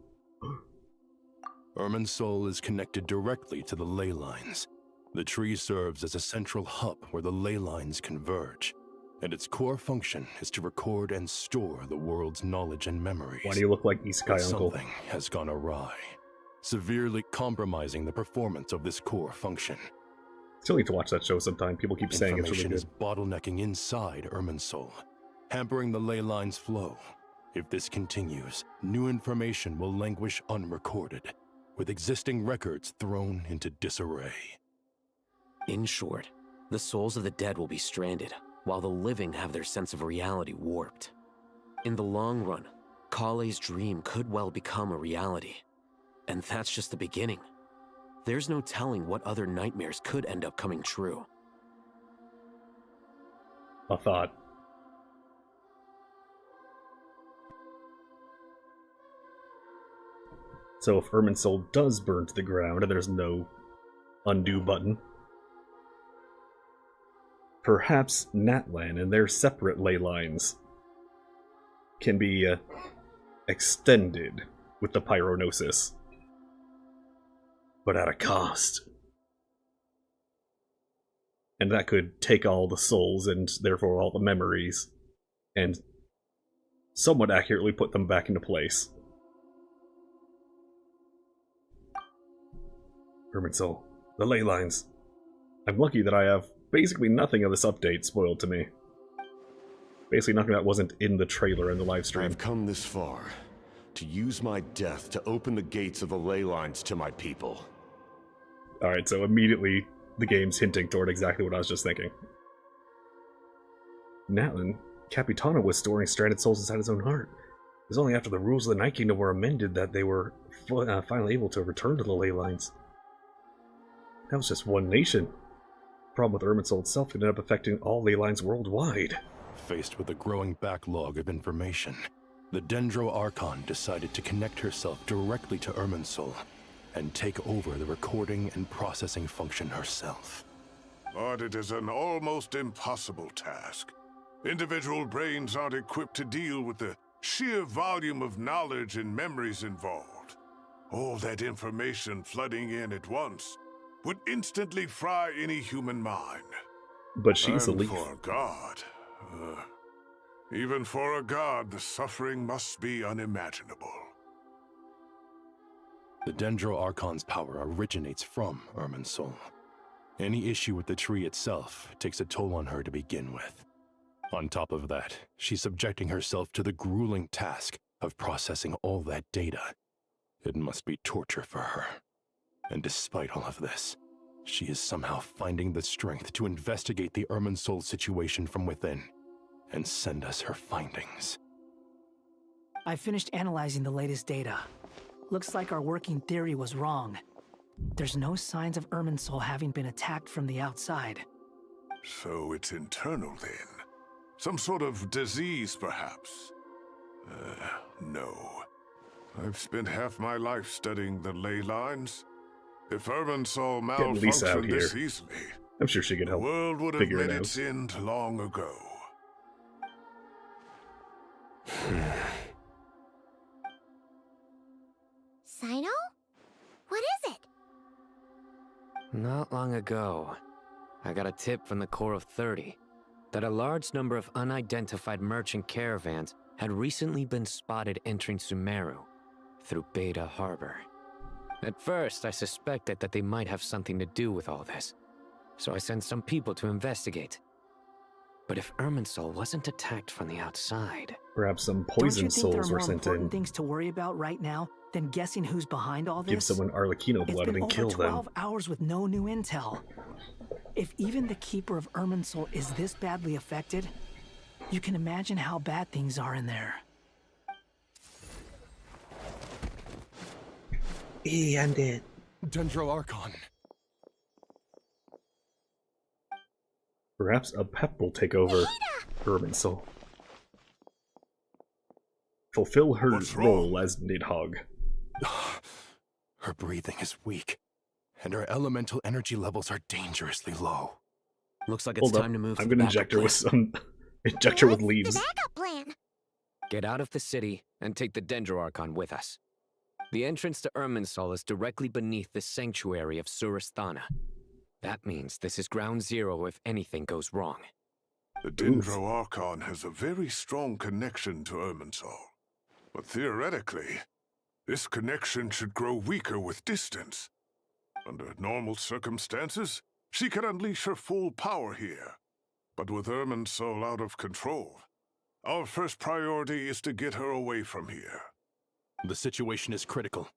Speaker 19: Irminsul is connected directly to the ley lines. The tree serves as a central hub where the ley lines converge, and its core function is to record and store the world's knowledge and memories.
Speaker 1: Why do you look like Isekai Uncle?
Speaker 19: Something has gone awry, severely compromising the performance of this core function.
Speaker 1: Still need to watch that show sometime. People keep saying it's really good.
Speaker 19: Information is bottlenecking inside Irminsul, hampering the ley line's flow. If this continues, new information will languish unrecorded, with existing records thrown into disarray.
Speaker 20: In short, the souls of the dead will be stranded, while the living have their sense of reality warped. In the long run, Kale's dream could well become a reality. And that's just the beginning. There's no telling what other nightmares could end up coming true.
Speaker 1: A thought. So if Irminsul does burn to the ground and there's no undo button, perhaps Natlan and their separate ley lines can be extended with the pyronosis, but at a cost. And that could take all the souls and therefore all the memories and somewhat accurately put them back into place. Irminsul, the ley lines. I'm lucky that I have basically nothing of this update spoiled to me. Basically nothing that wasn't in the trailer and the live stream.
Speaker 21: I've come this far to use my death to open the gates of the ley lines to my people.
Speaker 1: Alright, so immediately the game's hinting toward exactly what I was just thinking. Natlan, Capitano was storing stranded souls inside his own heart. It was only after the rules of the Night Kingdom were amended that they were finally able to return to the ley lines. That was just one nation. The problem with Irminsul itself ended up affecting all ley lines worldwide.
Speaker 19: Faced with a growing backlog of information, the Dendro Archon decided to connect herself directly to Irminsul and take over the recording and processing function herself.
Speaker 18: but it is an almost impossible task. Individual brains aren't equipped to deal with the sheer volume of knowledge and memories involved. All that information flooding in at once would instantly fry any human mind.
Speaker 1: But she's a
Speaker 18: And
Speaker 1: leaf.
Speaker 18: for a god, even for a god, the suffering must be unimaginable.
Speaker 19: The Dendro Archon's power originates from Irminsul. Any issue with the tree itself takes a toll on her to begin with. On top of that, she's subjecting herself to the grueling task of processing all that data. It must be torture for her. And despite all of this, she is somehow finding the strength to investigate the Irminsul situation from within and send us her findings.
Speaker 2: I finished analyzing the latest data. Looks like our working theory was wrong. There's no signs of Irminsul having been attacked from the outside.
Speaker 18: So it's internal then? Some sort of disease, perhaps? No. I've spent half my life studying the ley lines. If Irminsul
Speaker 1: Get Lisa out
Speaker 18: malfunctioned
Speaker 1: here.
Speaker 18: this easily,
Speaker 1: I'm sure she could
Speaker 18: the
Speaker 1: help
Speaker 18: world would have
Speaker 1: figure
Speaker 18: met
Speaker 1: it out.
Speaker 18: its end long ago.
Speaker 16: Sino? What is it?
Speaker 12: Not long ago, I got a tip from the Corps of 30 that a large number of unidentified merchant caravans had recently been spotted entering Sumeru through Beta Harbor. At first, I suspected that they might have something to do with all this, so I sent some people to investigate. But if Irminsul wasn't attacked from the outside...
Speaker 1: Perhaps some
Speaker 2: Don't
Speaker 1: poison
Speaker 2: you think there
Speaker 1: souls
Speaker 2: are
Speaker 1: were
Speaker 2: more
Speaker 1: sent
Speaker 2: important
Speaker 1: in.
Speaker 2: things to worry about right now than guessing who's behind all this?
Speaker 1: Give someone Arlecchino blood and then
Speaker 2: It's been
Speaker 1: kill
Speaker 2: over
Speaker 1: them.
Speaker 2: 12 hours with no new intel. If even the Keeper of Irminsul is this badly affected, you can imagine how bad things are in there.
Speaker 22: I'm dead.
Speaker 19: Dendro Archon.
Speaker 1: Perhaps a pep will take over Irminsul. Fulfill her role as Nidhogg.
Speaker 19: Her breathing is weak, and her elemental energy levels are dangerously low.
Speaker 20: Looks like it's
Speaker 1: Hold up,
Speaker 20: time to move
Speaker 1: I'm
Speaker 20: to the
Speaker 1: gonna
Speaker 20: backup
Speaker 1: inject her with
Speaker 20: plan.
Speaker 1: some... inject her with leaves.
Speaker 16: Backup plan.
Speaker 12: Get out of the city and take the Dendro Archon with us. The entrance to Irminsul is directly beneath the sanctuary of Surasthana. That means this is ground zero if anything goes wrong.
Speaker 18: The Dendro Archon has a very strong connection to Irminsul. But theoretically, this connection should grow weaker with distance. Under normal circumstances, she could unleash her full power here. But with Irminsul out of control, our first priority is to get her away from here.
Speaker 19: The situation is critical.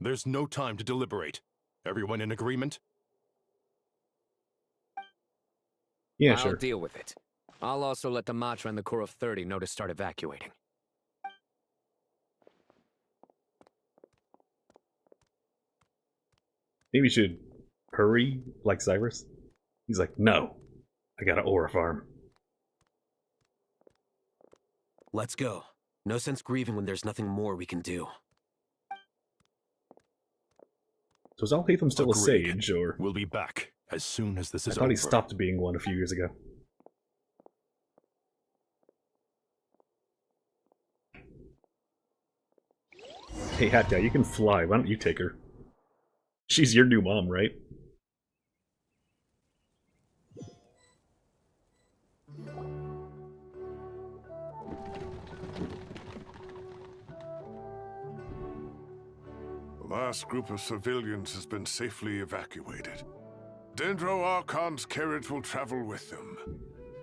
Speaker 19: There's no time to deliberate. Everyone in agreement?
Speaker 1: Yeah,
Speaker 12: I'll
Speaker 1: sure.
Speaker 12: deal with it. I'll also let the Matra and the Corps of 30 know to start evacuating.
Speaker 1: Maybe we should hurry, like Cyrus. He's like, no, I got an aura farm.
Speaker 20: Let's go. No sense grieving when there's nothing more we can do.
Speaker 1: So is Alhaitham still
Speaker 19: Agreed.
Speaker 1: a sage, or...
Speaker 19: We'll be back as soon as this
Speaker 1: I
Speaker 19: is
Speaker 1: thought
Speaker 19: over.
Speaker 1: he stopped being one a few years ago. Hey, Hat Guy, you can fly. Why don't you take her? She's your new mom, right?
Speaker 18: The last group of civilians has been safely evacuated. Dendro Archon's carriage will travel with them.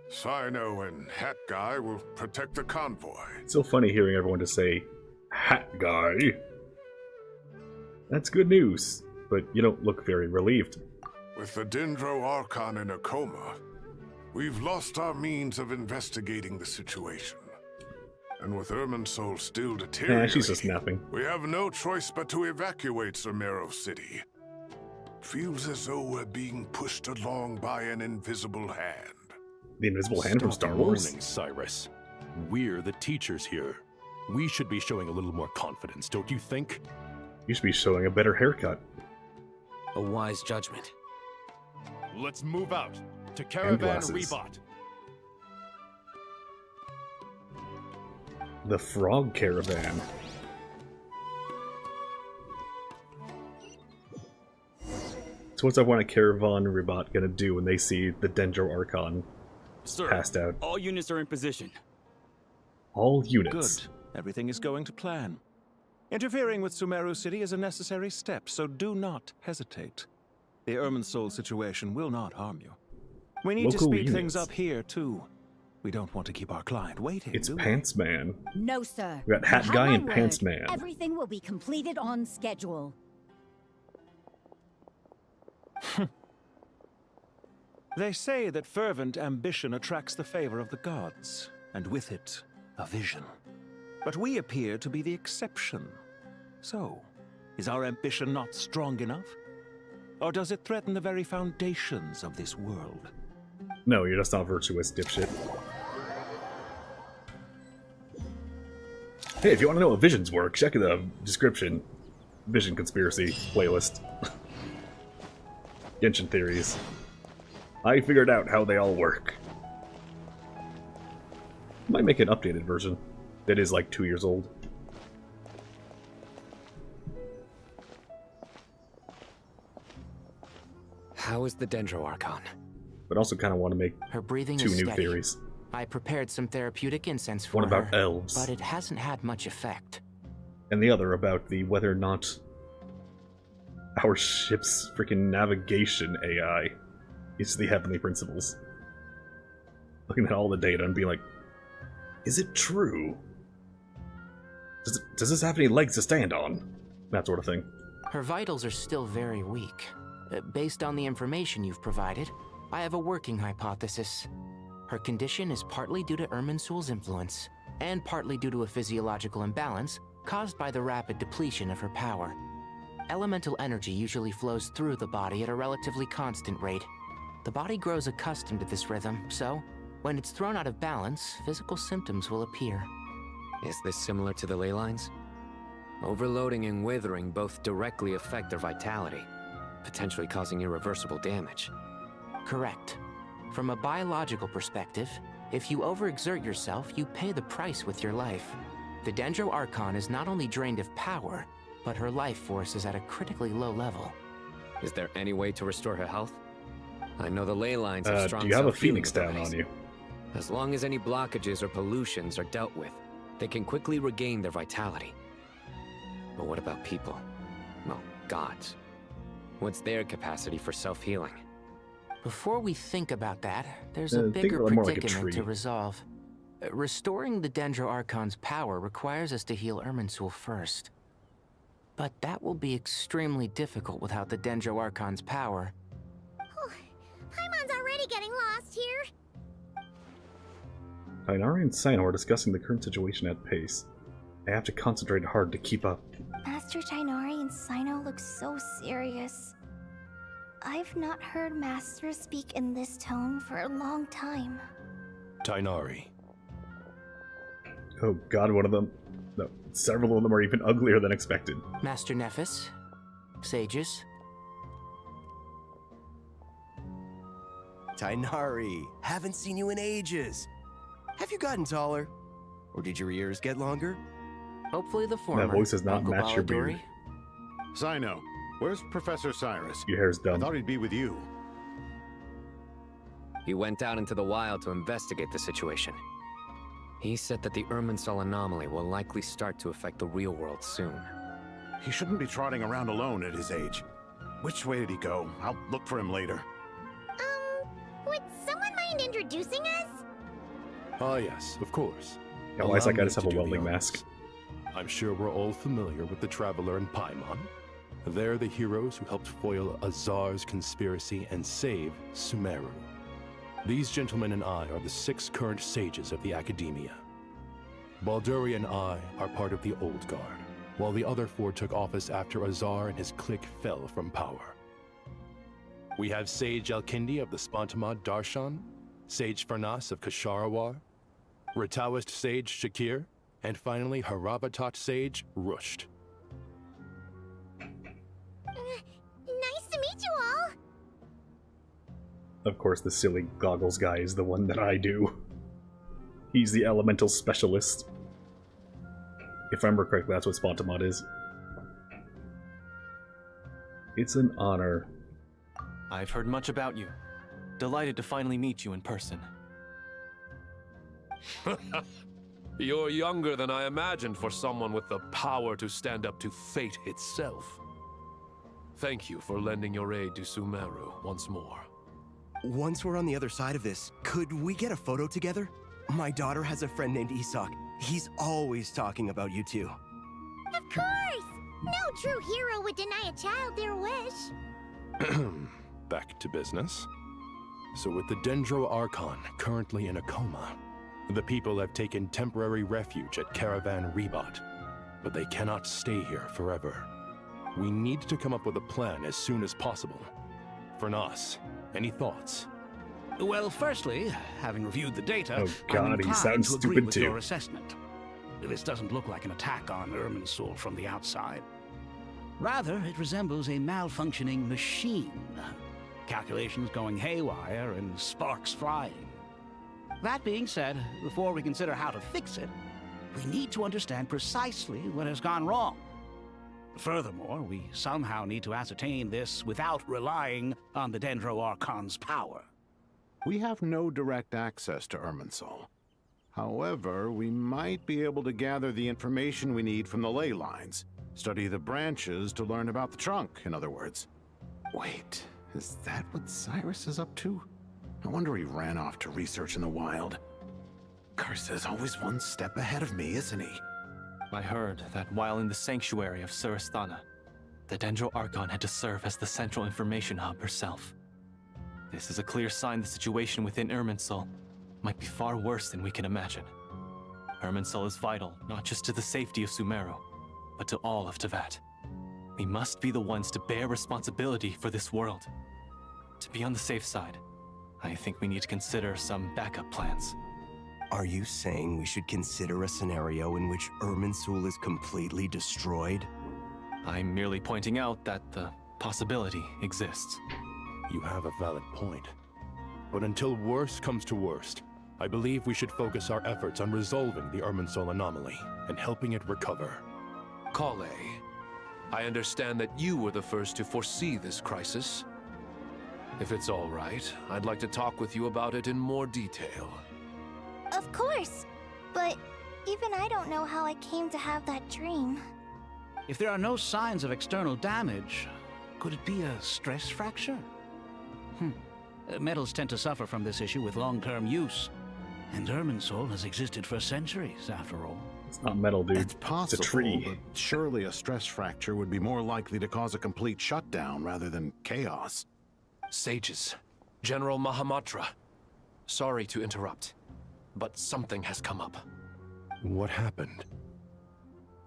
Speaker 18: Sino and Hat Guy will protect the convoy.
Speaker 1: It's so funny hearing everyone just say, Hat Guy. That's good news, but you don't look very relieved.
Speaker 18: With the Dendro Archon in a coma, we've lost our means of investigating the situation. And with Irminsul still deteriorating,
Speaker 1: she's just napping.
Speaker 18: we have no choice but to evacuate Sumeru City. Feels as though we're being pushed along by an invisible hand.
Speaker 1: The invisible hand from
Speaker 19: Stop
Speaker 1: Star Wars?
Speaker 19: moaning, Cyrus. We're the teachers here. We should be showing a little more confidence, don't you think?
Speaker 1: You should be showing a better haircut.
Speaker 20: A wise judgment.
Speaker 19: Let's move out. to Caravan
Speaker 1: glasses.
Speaker 19: Rebot.
Speaker 1: The Frog Caravan. So what's everyone at Caravan Rebot gonna do when they see the Dendro Archon passed out?
Speaker 4: All units are in position.
Speaker 1: All units.
Speaker 22: Good. Everything is going to plan. Interfering with Sumeru City is a necessary step, so do not hesitate. The Irminsul situation will not harm you. We need to
Speaker 1: Local
Speaker 22: speed things
Speaker 1: units.
Speaker 22: up here, too. We don't want to keep our client waiting,
Speaker 1: It's
Speaker 22: do we?
Speaker 1: Pants Man.
Speaker 23: No, sir.
Speaker 1: We got
Speaker 23: You
Speaker 1: Hat
Speaker 23: have
Speaker 1: Guy
Speaker 23: my
Speaker 1: and
Speaker 23: word.
Speaker 1: Pants Man.
Speaker 23: Everything will be completed on schedule.
Speaker 22: They say that fervent ambition attracts the favor of the gods, and with it, a vision. But we appear to be the exception. So, is our ambition not strong enough? Or does it threaten the very foundations of this world?
Speaker 1: No, you're just not virtuous, dipshit. Hey, if you want to know how visions work, check the description. Vision Conspiracy playlist. Genshin theories. I figured out how they all work. Might make an updated version. That is like 2 years old.
Speaker 12: How is the Dendro Archon?
Speaker 1: But also kind of want to make
Speaker 12: Her breathing
Speaker 1: 2
Speaker 12: is
Speaker 1: new
Speaker 12: steady.
Speaker 1: theories.
Speaker 12: I prepared some therapeutic incense for
Speaker 1: One about
Speaker 12: her,
Speaker 1: elves.
Speaker 12: but it hasn't had much effect.
Speaker 1: And the other about the whether or not our ship's freaking navigation AI is the heavenly principles. Looking at all the data and being like, is it true? Does this have any legs to stand on? That sort of thing.
Speaker 12: Her vitals are still very weak. Based on the information you've provided, I have a working hypothesis. Her condition is partly due to Irminsul's influence, and partly due to a physiological imbalance caused by the rapid depletion of her power. Elemental energy usually flows through the body at a relatively constant rate. The body grows accustomed to this rhythm, so when it's thrown out of balance, physical symptoms will appear. Is this similar to the ley lines? Overloading and withering both directly affect their vitality, potentially causing irreversible damage. Correct. From a biological perspective, if you overexert yourself, you pay the price with your life. The Dendro Archon is not only drained of power, but her life force is at a critically low level. Is there any way to restore her health? I know the ley lines have strong
Speaker 1: do you have a
Speaker 12: self-healing
Speaker 1: Phoenix down
Speaker 12: abilities.
Speaker 1: on you?
Speaker 12: As long as any blockages or pollutions are dealt with, they can quickly regain their vitality. But what about people? Well, gods. What's their capacity for self-healing? Before we think about that, there's a
Speaker 1: think
Speaker 12: bigger
Speaker 1: more like a
Speaker 12: predicament to
Speaker 1: tree.
Speaker 12: resolve. Restoring the Dendro Archon's power requires us to heal Irminsul first. But that will be extremely difficult without the Dendro Archon's power.
Speaker 16: Paimon's already getting lost here.
Speaker 1: Inari and Sino are discussing the current situation at pace. I have to concentrate hard to keep up.
Speaker 3: Master Tainari and Sino look so serious. I've not heard Master speak in this tone for a long time.
Speaker 19: Tainari.
Speaker 1: Oh god, one of them... No, several of them are even uglier than expected.
Speaker 12: Master Nephis? Sages?
Speaker 24: Tainari, haven't seen you in ages. Have you gotten taller? Or did your ears get longer?
Speaker 12: Hopefully the former.
Speaker 1: That voice does not
Speaker 12: Uncle
Speaker 1: match your
Speaker 12: Baladori.
Speaker 1: beard.
Speaker 25: Sino, where's Professor Cyrus?
Speaker 1: Your hair's
Speaker 25: I
Speaker 1: done.
Speaker 25: thought he'd be with you.
Speaker 12: He went out into the wild to investigate the situation. He said that the Irminsul anomaly will likely start to affect the real world soon.
Speaker 25: He shouldn't be trotting around alone at his age. Which way did he go? I'll look for him later.
Speaker 16: Would someone mind introducing us?
Speaker 19: Ah, yes, of course.
Speaker 1: Yeah, why is that
Speaker 19: Allow
Speaker 1: guy
Speaker 19: me
Speaker 1: just have
Speaker 19: to
Speaker 1: a
Speaker 19: do the
Speaker 1: welding
Speaker 19: honors.
Speaker 1: mask?
Speaker 19: I'm sure we're all familiar with the Traveler and Paimon. They're the heroes who helped foil Azar's conspiracy and save Sumeru. These gentlemen and I are the 6 current sages of the Academia. Balduri and I are part of the Old Guard, while the other 4 took office after Azar and his clique fell from power. We have Sage Alkindi of the Spontamad Darshan, Sage Farnas of Kasharawar, Rataoist Sage Shakir, and finally Haravatat Sage Rusht.
Speaker 16: Nice to meet you
Speaker 1: Of course, the silly goggles guy is the one that I do. He's the elemental specialist. If I remember correctly, that's what Spontamod is. It's an honor.
Speaker 4: I've heard much about you. Delighted to finally meet you in person.
Speaker 5: You're younger than I imagined for someone with the power to stand up to fate itself. Thank you for lending your aid to Sumeru once more.
Speaker 24: Once we're on the other side of this, could we get a photo together? My daughter has a friend named Isak. He's always talking about you two.
Speaker 16: Of course! No true hero would deny a child their wish.
Speaker 19: Back to business. So with the Dendro Archon currently in a coma, the people have taken temporary refuge at Caravan Rebot, but they cannot stay here forever. We need to come up with a plan as soon as possible. For Nas, any thoughts?
Speaker 7: Well, firstly, having reviewed the data,
Speaker 1: oh God,
Speaker 7: I'm
Speaker 1: he
Speaker 7: inclined
Speaker 1: sounds
Speaker 7: to agree
Speaker 1: stupid
Speaker 7: with
Speaker 1: too.
Speaker 7: your assessment. This doesn't look like an attack on Irminsul from the outside. Rather, it resembles a malfunctioning machine. Calculations going haywire and sparks flying. That being said, before we consider how to fix it, we need to understand precisely what has gone wrong. Furthermore, we somehow need to ascertain this without relying on the Dendro Archon's power.
Speaker 25: We have no direct access to Irminsul. However, we might be able to gather the information we need from the ley lines. Study the branches to learn about the trunk, in other words. Wait, is that what Cyrus is up to? No wonder he ran off to research in the wild. Curse's always one step ahead of me, isn't he?
Speaker 4: I heard that while in the sanctuary of Surasthana, the Dendro Archon had to serve as the central information hub herself. This is a clear sign the situation within Irminsul might be far worse than we can imagine. Irminsul is vital not just to the safety of Sumeru, but to all of Teyvat. We must be the ones to bear responsibility for this world. To be on the safe side, I think we need to consider some backup plans.
Speaker 24: Are you saying we should consider a scenario in which Irminsul is completely destroyed?
Speaker 4: I'm merely pointing out that the possibility exists.
Speaker 19: You have a valid point. But until worst comes to worst, I believe we should focus our efforts on resolving the Irminsul anomaly and helping it recover.
Speaker 5: Kale, I understand that you were the first to foresee this crisis. If it's all right, I'd like to talk with you about it in more detail.
Speaker 3: Of course, but even I don't know how I came to have that dream.
Speaker 7: If there are no signs of external damage, could it be a stress fracture? Metals tend to suffer from this issue with long-term use. And Irminsul has existed for centuries, after all.
Speaker 1: It's not metal, dude.
Speaker 25: It's possible,
Speaker 1: it's a tree.
Speaker 25: But surely a stress fracture would be more likely to cause a complete shutdown rather than chaos.
Speaker 5: Sages, General Mahamatra, sorry to interrupt, but something has come up.
Speaker 19: What happened?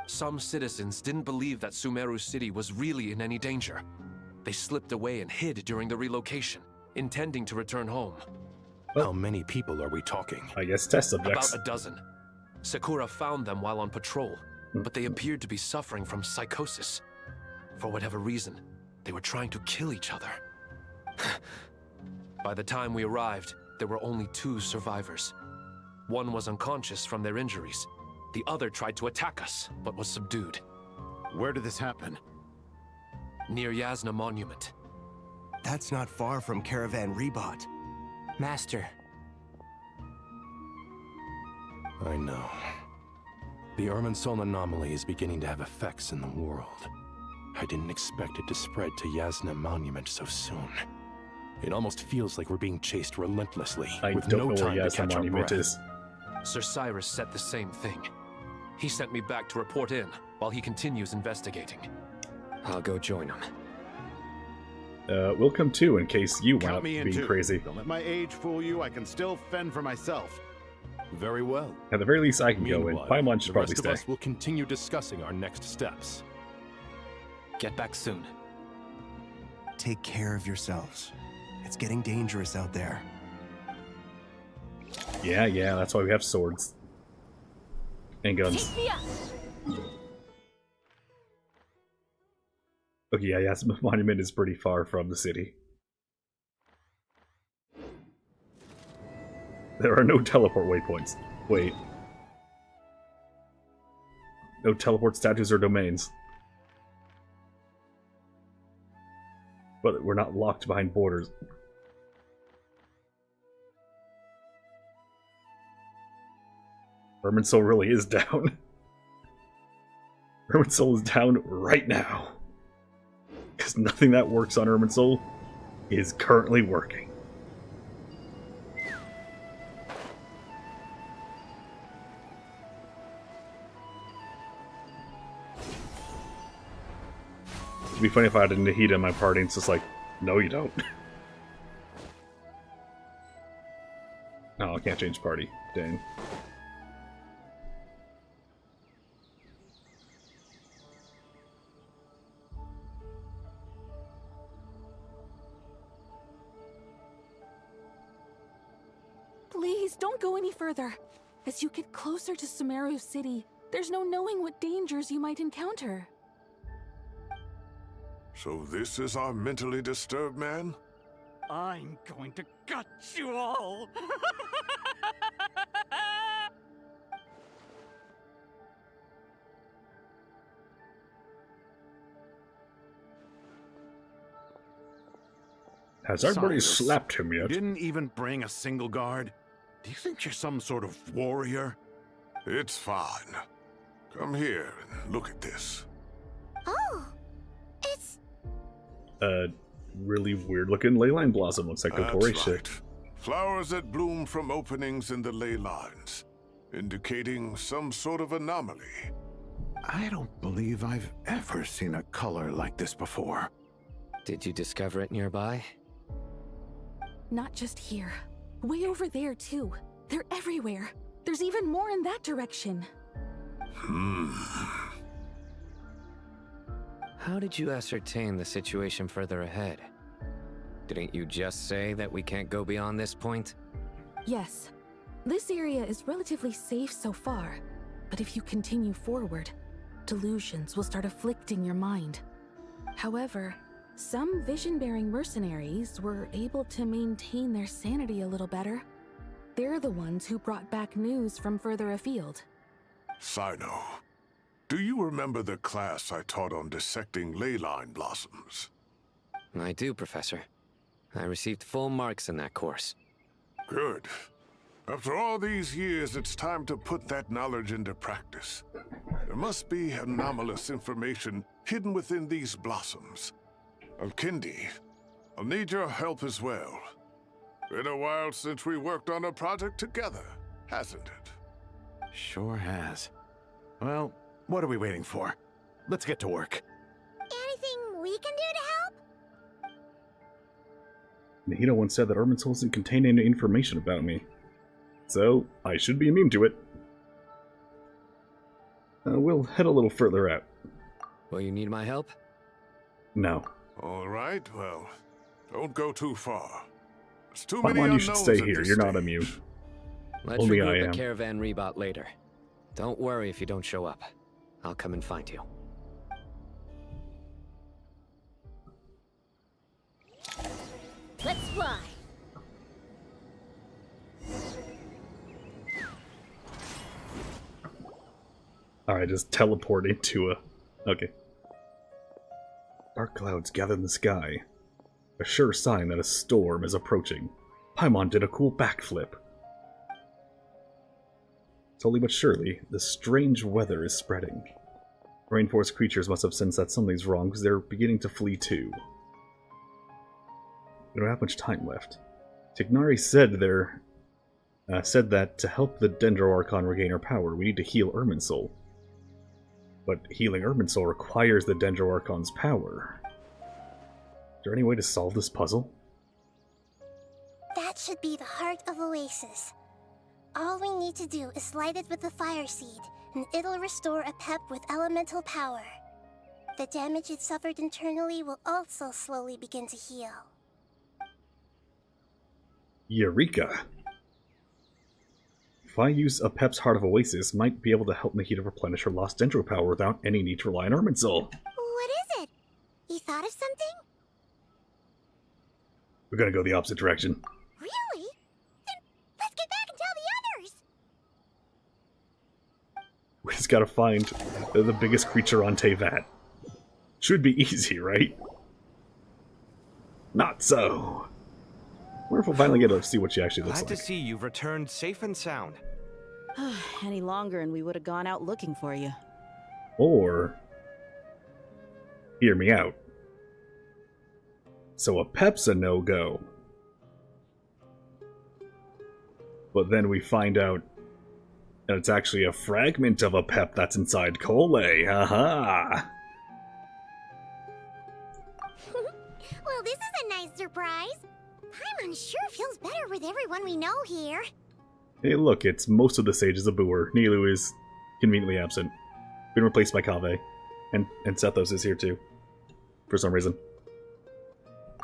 Speaker 5: Some citizens didn't believe that Sumeru City was really in any danger. They slipped away and hid during the relocation, intending to return home.
Speaker 19: How many people are we talking?
Speaker 1: I guess test subjects.
Speaker 5: About a dozen. Sakura found them while on patrol, but they appeared to be suffering from psychosis. For whatever reason, they were trying to kill each other. By the time we arrived, there were only 2 survivors. One was unconscious from their injuries. The other tried to attack us, but was subdued.
Speaker 25: Where did this happen?
Speaker 5: Near Yasna Monument.
Speaker 24: That's not far from Caravan Rebot.
Speaker 12: Master.
Speaker 19: I know. The Irminsul anomaly is beginning to have effects in the world. I didn't expect it to spread to Yasna Monument so soon. It almost feels like we're being chased relentlessly, with no time to catch our breath.
Speaker 5: Sir Cyrus said the same thing. He sent me back to report in, while he continues investigating.
Speaker 12: I'll go join him.
Speaker 1: We'll come too in case you wind up
Speaker 25: me in
Speaker 1: being
Speaker 25: too.
Speaker 1: crazy.
Speaker 25: Don't let my age fool you. I can still fend for myself.
Speaker 19: Very well.
Speaker 1: At the very least, I can go in.
Speaker 19: Meanwhile,
Speaker 1: Paimon should
Speaker 19: the
Speaker 1: probably
Speaker 19: rest
Speaker 1: stay.
Speaker 19: of us will continue discussing our next steps.
Speaker 4: Get back soon.
Speaker 24: Take care of yourselves. It's getting dangerous out there.
Speaker 1: Yeah, that's why we have swords. And guns. Okay, yeah, Yasna Monument is pretty far from the city. There are no teleport waypoints. Wait. No teleport statues or domains. But we're not locked behind borders. Irminsul really is down. Irminsul is down right now. Because nothing that works on Irminsul is currently working. It'd be funny if I had a Nahida in my party and it's just like, no you don't. No, I can't change party. Dang.
Speaker 8: Please, don't go any further. As you get closer to Sumeru City, there's no knowing what dangers you might encounter.
Speaker 18: So this is our mentally disturbed man?
Speaker 9: I'm going to gut you all!
Speaker 1: Has everybody
Speaker 25: Cyrus,
Speaker 1: slapped him
Speaker 25: you
Speaker 1: yet?
Speaker 25: didn't even bring a single guard? Do you think you're some sort of warrior?
Speaker 18: It's fine. Come here and look at this.
Speaker 16: Oh, it's...
Speaker 1: Really weird looking ley line blossom. Looks like Dottore
Speaker 18: That's
Speaker 1: shit.
Speaker 18: right. Flowers that bloom from openings in the ley lines, indicating some sort of anomaly.
Speaker 25: I don't believe I've ever seen a color like this before.
Speaker 12: Did you discover it nearby?
Speaker 8: Not just here. Way over there, too. They're everywhere. There's even more in that direction.
Speaker 12: How did you ascertain the situation further ahead? Didn't you just say that we can't go beyond this point?
Speaker 8: Yes. This area is relatively safe so far, but if you continue forward, delusions will start afflicting your mind. However, some vision-bearing mercenaries were able to maintain their sanity a little better. They're the ones who brought back news from further afield.
Speaker 18: Sino, do you remember the class I taught on dissecting ley line blossoms?
Speaker 12: I do, Professor. I received full marks in that course.
Speaker 18: Good. After all these years, it's time to put that knowledge into practice. There must be anomalous information hidden within these blossoms. Alkindi, I'll need your help as well. Been a while since we worked on a project together, hasn't it?
Speaker 25: Sure has. Well, what are we waiting for? Let's get to work.
Speaker 16: Anything we can do to help?
Speaker 1: Nahida once said that Irminsul doesn't contain any information about me. So, I should be immune to it. We'll head a little further out.
Speaker 12: Will you need my help?
Speaker 1: No.
Speaker 18: All right, well, don't go too far. There's too
Speaker 1: Come
Speaker 18: many
Speaker 1: on, you
Speaker 18: unknowns
Speaker 1: should stay
Speaker 18: at
Speaker 1: here.
Speaker 18: this
Speaker 1: You're not
Speaker 18: stage.
Speaker 1: immune.
Speaker 12: Let's
Speaker 1: Only I
Speaker 12: regroup
Speaker 1: am.
Speaker 12: at Caravan Rebot later. Don't worry if you don't show up. I'll come and find you.
Speaker 6: Let's fly.
Speaker 1: Alright, just teleport into a... Okay. Dark clouds gather in the sky. A sure sign that a storm is approaching. Paimon did a cool backflip. Slowly but surely, the strange weather is spreading. Rainforest creatures must have sensed that something's wrong because they're beginning to flee too. We don't have much time left. Tignari said that to help the Dendro Archon regain her power, we need to heal Irminsul. But healing Irminsul requires the Dendro Archon's power. Is there any way to solve this puzzle?
Speaker 16: That should be the heart of Oasis. All we need to do is light it with the fire seed, and it'll restore a pep with elemental power. The damage it suffered internally will also slowly begin to heal.
Speaker 1: Eureka! If I use a Pep's Heart of Oasis, might be able to help Nahida replenish her lost Dendro power without any need to rely on Irminsul.
Speaker 16: What is it? You thought of something?
Speaker 1: We're gonna go the opposite direction.
Speaker 16: Really? Then let's get back and
Speaker 1: gotta find the biggest creature on Tevat. Should be easy, right? Not so. Wonder if we'll finally get to see what she actually looks
Speaker 10: Glad
Speaker 1: like.
Speaker 10: to see you've returned safe and sound.
Speaker 11: Any longer and we would have gone out looking for you.
Speaker 1: Or, hear me out. So a pep's a no-go. But then we find out that it's actually a fragment of a pep that's inside Cole. Haha!
Speaker 16: Well, this is a nice surprise. Paimon sure feels better with everyone we know here.
Speaker 1: Hey look, it's most of the sages of Booer. Nilu is conveniently absent. Been replaced by Kaveh. And Sethos is here too. For some reason.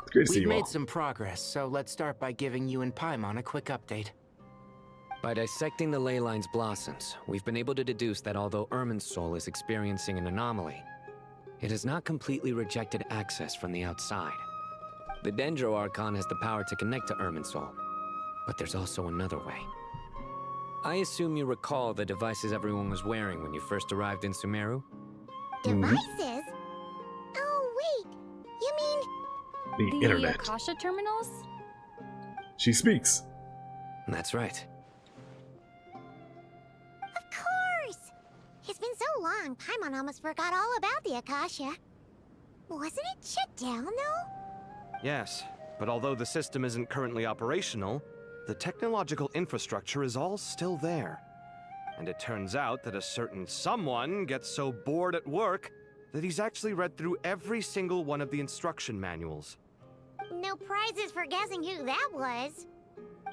Speaker 1: It's great to see
Speaker 13: We've
Speaker 1: you all.
Speaker 13: made some progress, so let's start by giving you and Paimon a quick update.
Speaker 12: By dissecting the ley line's blossoms, we've been able to deduce that although Irminsul is experiencing an anomaly, it has not completely rejected access from the outside. The Dendro Archon has the power to connect to Irminsul, but there's also another way. I assume you recall the devices everyone was wearing when you first arrived in Sumeru?
Speaker 16: Devices? Oh, wait. You mean...
Speaker 1: The internet.
Speaker 6: Akasha terminals?
Speaker 1: She speaks.
Speaker 12: That's right.
Speaker 16: Of course! It's been so long, Paimon almost forgot all about the Akasha. Wasn't it shut down, though?
Speaker 10: Yes, but although the system isn't currently operational, the technological infrastructure is all still there. And it turns out that a certain someone gets so bored at work that he's actually read through every single one of the instruction manuals.
Speaker 16: No prizes for guessing who that was.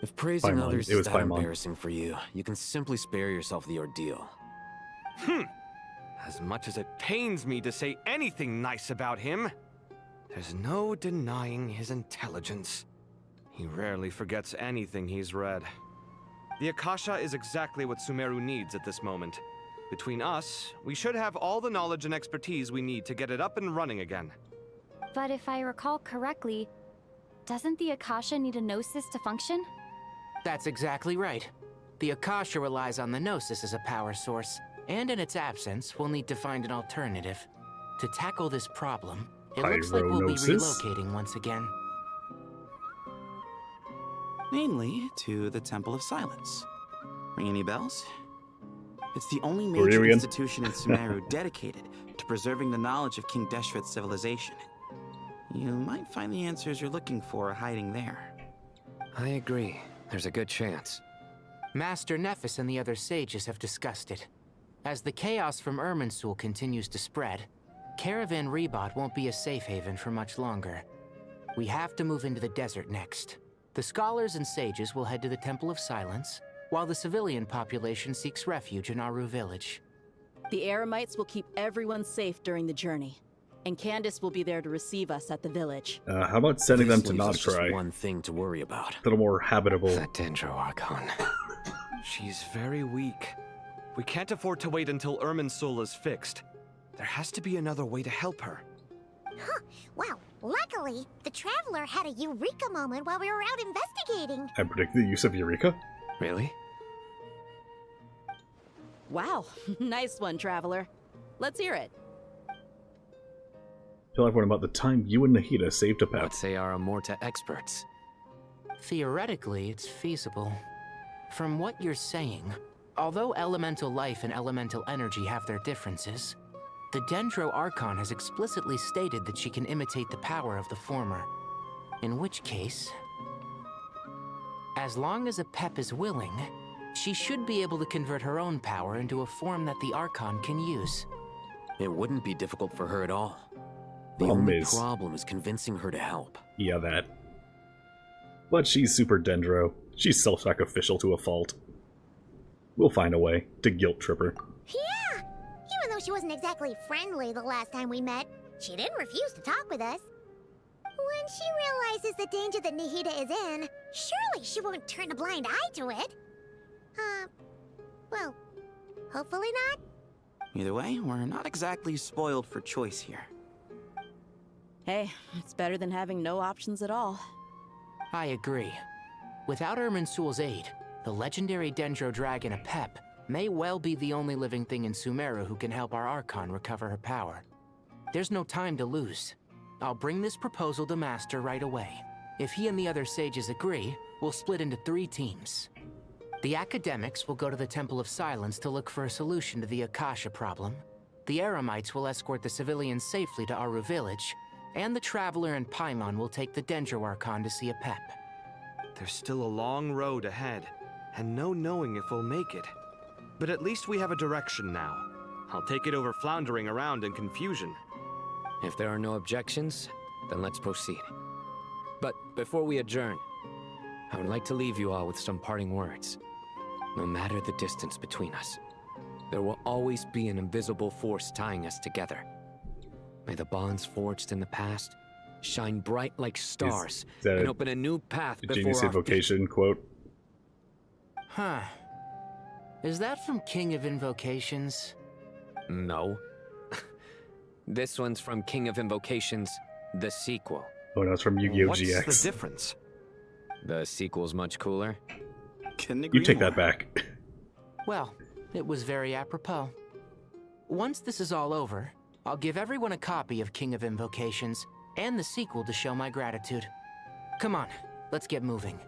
Speaker 20: If praising
Speaker 1: Paimon.
Speaker 20: others
Speaker 1: It was
Speaker 20: is that
Speaker 1: Paimon.
Speaker 20: embarrassing for you, you can simply spare yourself the ordeal.
Speaker 10: As much as it pains me to say anything nice about him, there's no denying his intelligence. He rarely forgets anything he's read. The Akasha is exactly what Sumeru needs at this moment. Between us, we should have all the knowledge and expertise we need to get it up and running again.
Speaker 6: But if I recall correctly, doesn't the Akasha need a Gnosis to function?
Speaker 13: That's exactly right. The Akasha relies on the Gnosis as a power source, and in its absence, we'll need to find an alternative. To tackle this problem, it looks like we'll be
Speaker 1: Pyronosis?
Speaker 13: relocating once again.
Speaker 14: Namely, to the Temple of Silence. Ring any bells? It's the only
Speaker 1: Where are
Speaker 14: major
Speaker 1: you again?
Speaker 14: institution in Sumeru dedicated to preserving the knowledge of King Deshret's civilization. You might find the answers you're looking for hiding there.
Speaker 12: I agree. There's a good chance.
Speaker 13: Master Nephis and the other sages have discussed it. As the chaos from Irminsul continues to spread, Caravan Rebot won't be a safe haven for much longer. We have to move into the desert next. The scholars and sages will head to the Temple of Silence, while the civilian population seeks refuge in Aru village.
Speaker 11: The Eremites will keep everyone safe during the journey, and Candace will be there to receive us at the village.
Speaker 1: How about sending them
Speaker 20: This
Speaker 1: to
Speaker 20: leaves us just
Speaker 1: Nodtrai?
Speaker 20: one thing to worry about.
Speaker 1: A little more habitable.
Speaker 12: That Dendro Archon.
Speaker 10: She's very weak. We can't afford to wait until Irminsul is fixed. There has to be another way to help her.
Speaker 16: Huh. Wow. Luckily, the Traveler had a eureka moment while we were out investigating.
Speaker 1: I predict the use of Eureka.
Speaker 12: Really?
Speaker 11: Wow, nice one, Traveler. Let's hear it.
Speaker 1: Tell everyone about the time you and Nahida saved a pet.
Speaker 12: What say our Amorta experts?
Speaker 13: Theoretically, it's feasible. From what you're saying, although elemental life and elemental energy have their differences, the Dendro Archon has explicitly stated that she can imitate the power of the former. In which case, as long as a Pep is willing, she should be able to convert her own power into a form that the Archon can use.
Speaker 20: It wouldn't be difficult for her at all. The
Speaker 1: Problem
Speaker 20: only
Speaker 1: is-
Speaker 20: problem is convincing her to help.
Speaker 1: Yeah, that. But she's super Dendro. She's self-sacrificial to a fault. We'll find a way to guilt trip her.
Speaker 16: Yeah! Even though she wasn't exactly friendly the last time we met, she didn't refuse to talk with us. When she realizes the danger that Nahida is in, surely she won't turn a blind eye to it. Well, hopefully not.
Speaker 14: Either way, we're not exactly spoiled for choice here.
Speaker 11: Hey, it's better than having no options at all.
Speaker 13: I agree. Without Irminsul's aid, the legendary Dendro Dragon Apep may well be the only living thing in Sumeru who can help our Archon recover her power. There's no time to lose. I'll bring this proposal to Master right away. If he and the other sages agree, we'll split into 3 teams. The academics will go to the Temple of Silence to look for a solution to the Akasha problem. The Eremites will escort the civilians safely to Aru Village, and the Traveler and Paimon will take the Dendro Archon to see a pep.
Speaker 10: There's still a long road ahead, and no knowing if we'll make it. But at least we have a direction now. I'll take it over floundering around in confusion.
Speaker 12: If there are no objections, then let's proceed. But before we adjourn, I would like to leave you all with some parting words. No matter the distance between us, there will always be an invisible force tying us together. May the bonds forged in the past shine bright like stars and open a new path before
Speaker 1: Genius
Speaker 12: our
Speaker 1: Invocation quote.
Speaker 13: Huh. Is that from King of Invocations?
Speaker 12: No. This one's from King of Invocations, the sequel.
Speaker 1: Oh, no, it's from Yu-Gi-Oh!
Speaker 10: What's
Speaker 1: GX.
Speaker 10: the difference?
Speaker 12: The sequel's much cooler.
Speaker 1: You take that back.
Speaker 13: Well, it was very apropos. Once this is all over, I'll give everyone a copy of King of Invocations and the sequel to show my gratitude. Come on, let's get moving.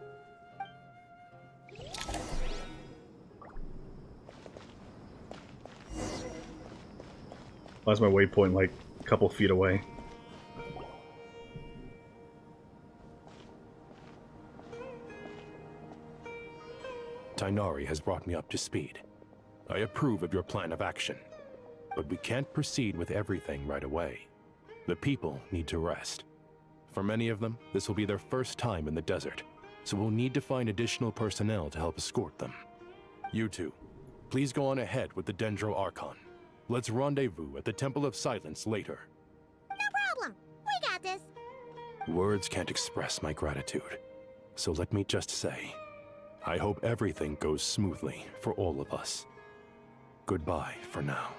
Speaker 1: Why's my waypoint like a couple feet away?
Speaker 19: Tighnari has brought me up to speed. I approve of your plan of action, but we can't proceed with everything right away. The people need to rest. For many of them, this will be their first time in the desert, so we'll need to find additional personnel to help escort them. You two, please go on ahead with the Dendro Archon. Let's rendezvous at the Temple of Silence later.
Speaker 16: No problem. We got this.
Speaker 19: Words can't express my gratitude, so let me just say, I hope everything goes smoothly for all of us. Goodbye for now.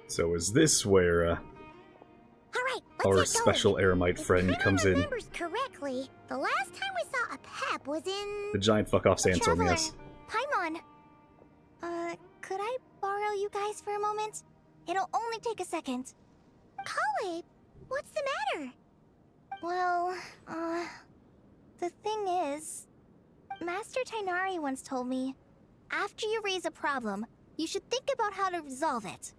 Speaker 1: So is this where our special Eremite friend comes in?
Speaker 16: Remembers correctly, the last time we saw a pep was in
Speaker 1: The giant fuck-off sandstorm,
Speaker 3: Traveler,
Speaker 1: yes.
Speaker 3: Paimon. Could I borrow you guys for a moment? It'll only take a second.
Speaker 16: Kale, what's the matter?
Speaker 3: Well, the thing is, Master Tighnari once told me, after you raise a problem, you should think about how to resolve it.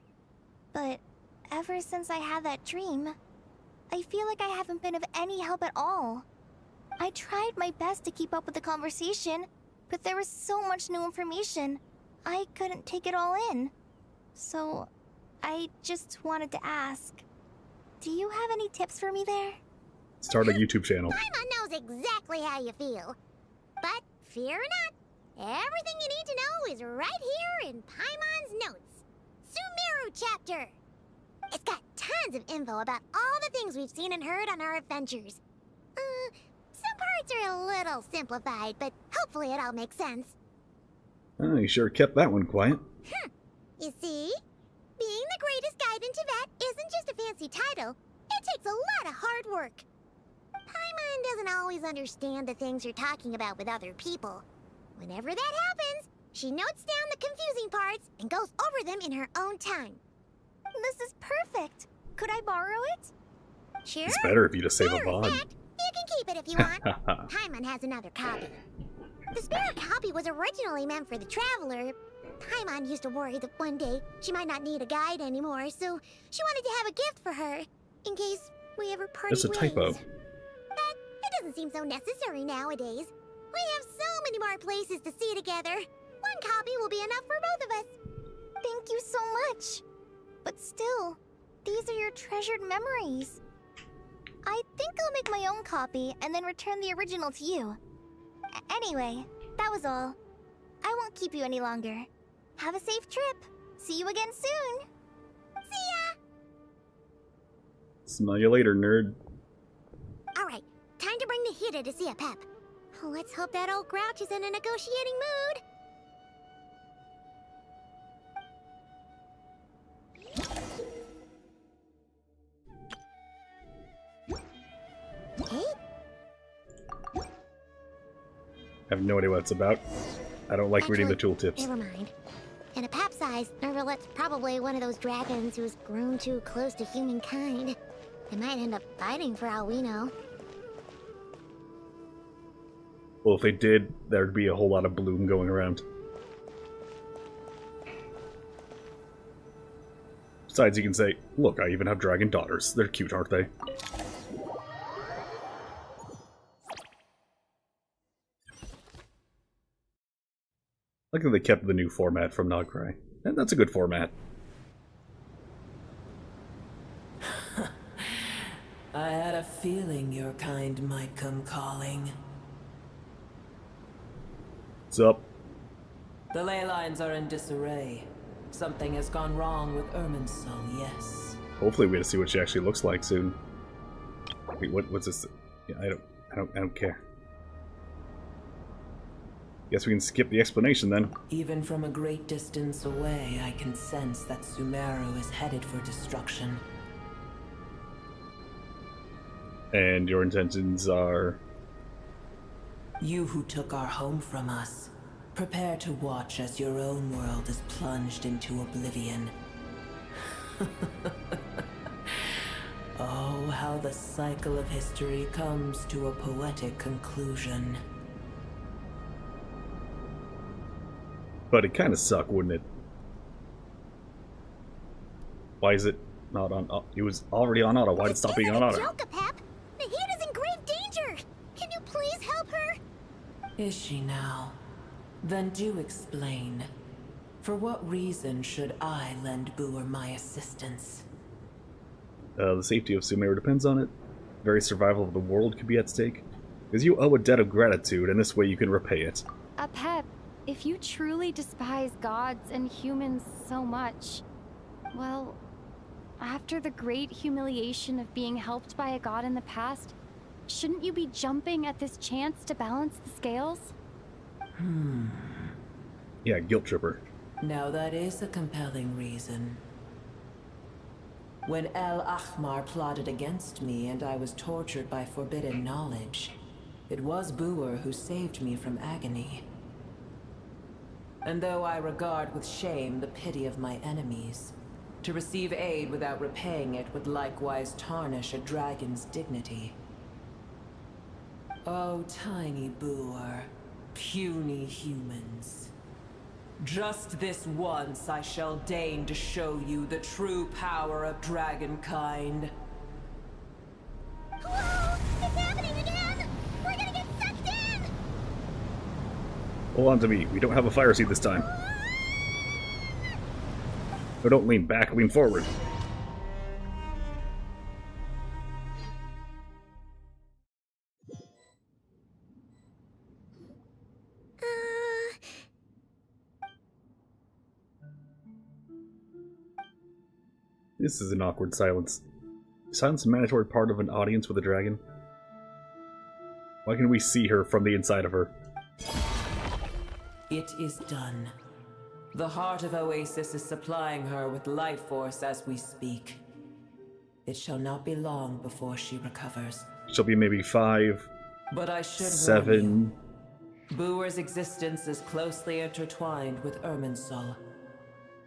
Speaker 3: But ever since I had that dream, I feel like I haven't been of any help at all. I tried my best to keep up with the conversation, but there was so much new information, I couldn't take it all in. So, I just wanted to ask, do you have any tips for me there?
Speaker 1: Start a YouTube channel.
Speaker 16: Paimon knows exactly how you feel. But fear not, everything you need to know is right here in Paimon's notes. Sumeru chapter. It's got tons of info about all the things we've seen and heard on our adventures. Some parts are a little simplified, but hopefully it all makes sense.
Speaker 1: Oh, you sure kept that one quiet.
Speaker 16: You see? Being the greatest guide in Tibet isn't just a fancy title. It takes a lot of hard work. Paimon doesn't always understand the things you're talking about with other people. Whenever that happens, she notes down the confusing parts and goes over them in her own time.
Speaker 3: This is perfect. Could I borrow it?
Speaker 16: Sure.
Speaker 1: It's better if you just save a bond.
Speaker 16: You can keep it if you want. Paimon has another copy. The spare copy was originally meant for the Traveler. Paimon used to worry that one day she might not need a guide anymore, so she wanted to have a gift for her, in case we ever parted ways.
Speaker 1: That's a typo.
Speaker 16: But it doesn't seem so necessary nowadays. We have so many more places to see together. One copy will be enough for both of us.
Speaker 3: Thank you so much. But still, these are your treasured memories. I think I'll make my own copy and then return the original to you. Anyway, that was all. I won't keep you any longer. Have a safe trip. See you again soon.
Speaker 16: See ya!
Speaker 1: Smell you later, nerd.
Speaker 16: Alright, time to bring the Hida to see a pep. Let's hope that old grouch is in a negotiating mood. Hey?
Speaker 1: I have no idea what it's about. I don't like reading the tooltips.
Speaker 16: Never mind. size, or well, it's probably one of those dragons who's grown too close to humankind. They might end up fighting for all we know.
Speaker 1: Well, if they did, there'd be a whole lot of bloom going around. Besides, you can say, look, I even have dragon daughters. They're cute, aren't they? I like that they kept the new format from Nogcry. And that's a good format.
Speaker 2: I had a feeling your kind might come calling.
Speaker 1: What's up?
Speaker 2: The ley lines are in disarray. Something has gone wrong with Irminsul, yes.
Speaker 1: Hopefully we get to see what she actually looks like soon. Wait, what's this? Yeah, I don't care. Guess we can skip the explanation then.
Speaker 2: Even from a great distance away, I can sense that Sumeru is headed for destruction.
Speaker 1: And your intentions are?
Speaker 2: You who took our home from us, prepare to watch as your own world is plunged into oblivion. Oh, how the cycle of history comes to a poetic conclusion.
Speaker 1: But it kind of suck, wouldn't it? Why is it not on? It was already on auto. Why did it stop being on auto?
Speaker 16: Nahida's in grave danger! Can you please help her?
Speaker 2: Is she now? Then do explain. For what reason should I lend Booer my assistance?
Speaker 1: The safety of Sumeru depends on it. The very survival of the world could be at stake. Because you owe a debt of gratitude, and this way you can repay it.
Speaker 6: Pep, if you truly despise gods and humans so much, well, after the great humiliation of being helped by a god in the past, shouldn't you be jumping at this chance to balance the scales?
Speaker 1: Yeah, guilt tripper.
Speaker 2: Now that is a compelling reason. When El Ahmar plotted against me and I was tortured by forbidden knowledge, it was Booer who saved me from agony. And though I regard with shame the pity of my enemies, to receive aid without repaying it would likewise tarnish a dragon's dignity. Oh, tiny Booer, puny humans. Just this once I shall deign to show you the true power of dragonkind.
Speaker 16: Whoa! It's happening again! We're gonna get sucked in!
Speaker 1: Hold on to me. We don't have a fire seat this time. So don't lean back, lean forward. This is an awkward silence. Is silence a mandatory part of an audience with a dragon? Why can we see her from the inside of her?
Speaker 2: It is done. The heart of Oasis is supplying her with life force as we speak. It shall not be long before she recovers.
Speaker 1: She'll be maybe 5,
Speaker 2: but I should
Speaker 1: 7.
Speaker 2: Booer's existence is closely intertwined with Irminsul.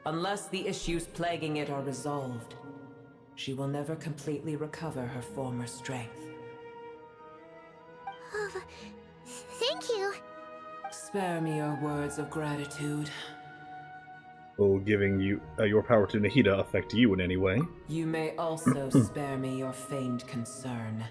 Speaker 2: Unless the issues plaguing it are resolved, she will never completely recover her former strength.
Speaker 16: Oh, thank you.
Speaker 2: Spare me your words of gratitude.
Speaker 1: Will giving you your power to Nahida affect you in any way?
Speaker 2: You may also spare me your feigned concern.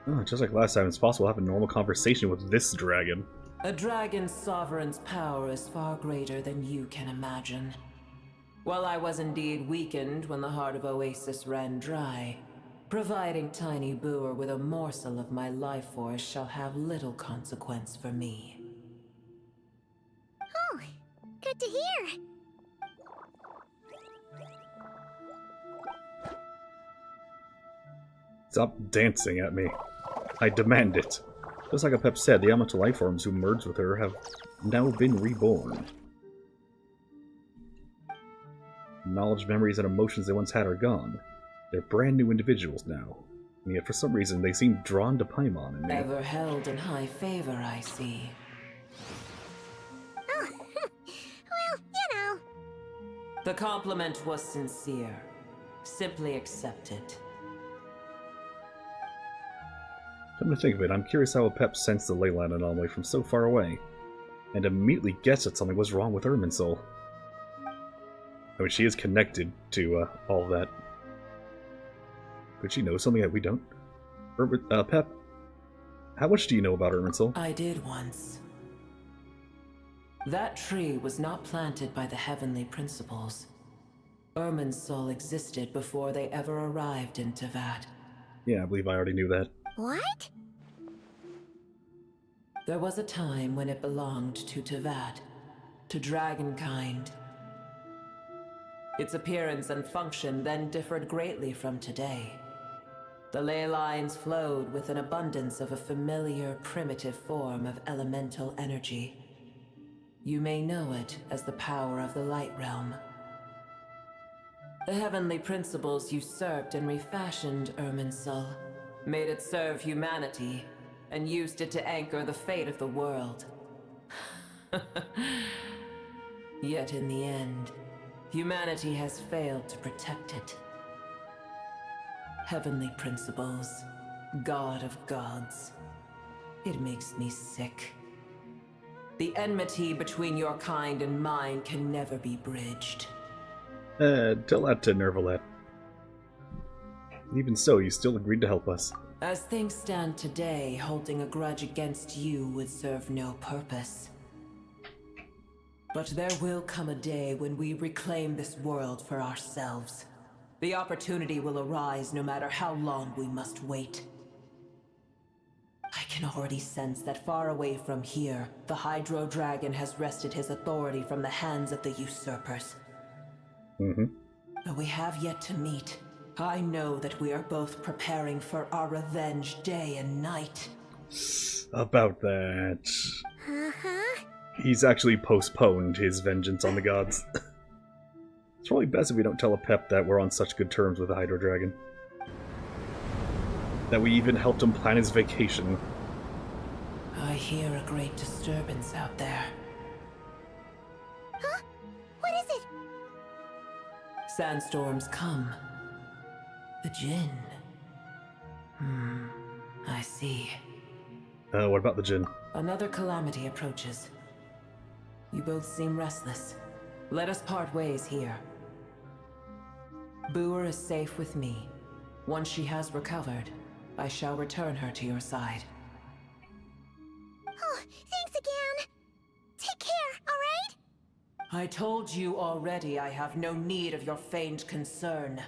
Speaker 1: Oh, just like last time, it's possible to have a normal conversation with this dragon.
Speaker 2: A dragon's sovereign's power is far greater than you can imagine. While I was indeed weakened when the heart of Oasis ran dry, providing tiny Booer with a morsel of my life force shall have little consequence for me.
Speaker 16: Oh, good to hear.
Speaker 1: Stop dancing at me. I demand it. Just like Pep said, the elemental life forms who merged with her have now been reborn. Knowledge, memories, and emotions they once had are gone. They're brand new individuals now. And yet for some reason they seem drawn to Paimon and me.
Speaker 2: Ever held in high favor, I see. The compliment was sincere. Simply accept it.
Speaker 1: Come to think of it, I'm curious how Pep sensed the leyline anomaly from so far away, and immediately guessed that something was wrong with Irminsul. I mean, she is connected to all of that. Could she know something that we don't? Pep, how much do you know about Irminsul?
Speaker 2: I did once. That tree was not planted by the heavenly principles. Irminsul existed before they ever arrived in Tevat.
Speaker 1: Yeah, I believe I already knew that.
Speaker 16: What?
Speaker 2: There was a time when it belonged to Tevat, to dragonkind. Its appearance and function then differed greatly from today. The ley lines flowed with an abundance of a familiar, primitive form of elemental energy. You may know it as the power of the Light Realm. The heavenly principles usurped and refashioned Irminsul, made it serve humanity, and used it to anchor the fate of the world. Yet in the end, humanity has failed to protect it. Heavenly principles, God of gods. It makes me sick. The enmity between your kind and mine can never be bridged.
Speaker 1: Tell that to Nervalet. Even so, you still agreed to help us.
Speaker 2: As things stand today, holding a grudge against you would serve no purpose. But there will come a day when we reclaim this world for ourselves. The opportunity will arise no matter how long we must wait. I can already sense that far away from here, the Hydro Dragon has wrested his authority from the hands of the usurpers. Though we have yet to meet, I know that we are both preparing for our revenge day and night.
Speaker 1: About that.
Speaker 16: Uh-huh.
Speaker 1: He's actually postponed his vengeance on the gods. It's probably best if we don't tell a Pep that we're on such good terms with the Hydro Dragon. That we even helped him plan his vacation.
Speaker 2: I hear a great disturbance out there.
Speaker 16: Huh? What is it?
Speaker 2: Sandstorms come. The Jinn. I see.
Speaker 1: What about the Jinn?
Speaker 2: Another calamity approaches. You both seem restless. Let us part ways here. Booer is safe with me. Once she has recovered, I shall return her to your side.
Speaker 16: Oh, thanks again. Take care, alright?
Speaker 2: I told you already I have no need of your feigned concern.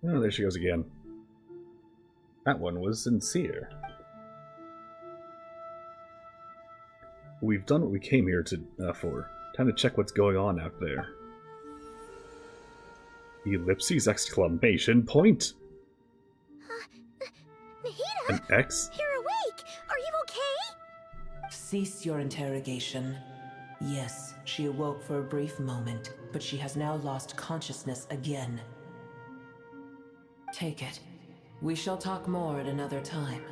Speaker 1: Oh, there she goes again. That one was sincere. We've done what we came here for. Time to check what's going on out there. Ellipses! Exclamation point!
Speaker 16: Nahida!
Speaker 1: An X?
Speaker 16: You're awake! Are you okay?
Speaker 2: Cease your interrogation. Yes, she awoke for a brief moment, but she has now lost consciousness again. Take it. We shall talk more at another time.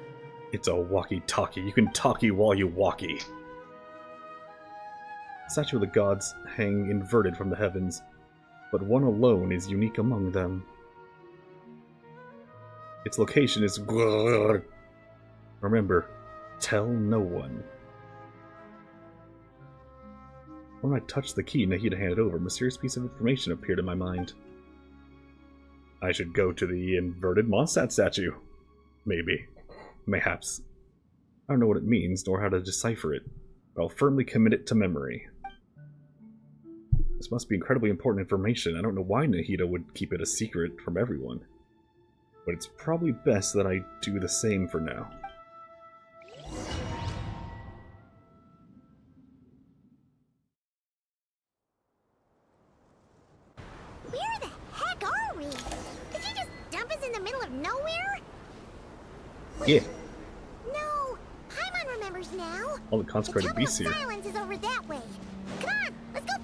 Speaker 1: It's a walkie-talkie. You can talkie while you walkie. Statue of the gods hang inverted from the heavens, but one alone is unique among them. Its location is... Remember, tell no one. When I touched the key Nahida handed over, a mysterious piece of information appeared in my mind. I should go to the inverted Mondstadt statue. Maybe. Mayhaps. I don't know what it means, nor how to decipher it, but I'll firmly commit it to memory. This must be incredibly important information. I don't know why Nahida would keep it a secret from everyone. But it's probably best that I do the same for now.
Speaker 16: Where the heck are we? Did you just dump us in the middle of nowhere?
Speaker 1: Yeah.
Speaker 16: No, Paimon remembers now.
Speaker 1: All the consecrated beasts
Speaker 16: The
Speaker 1: here.
Speaker 16: Temple of Silence is over that way. Come on, let's go.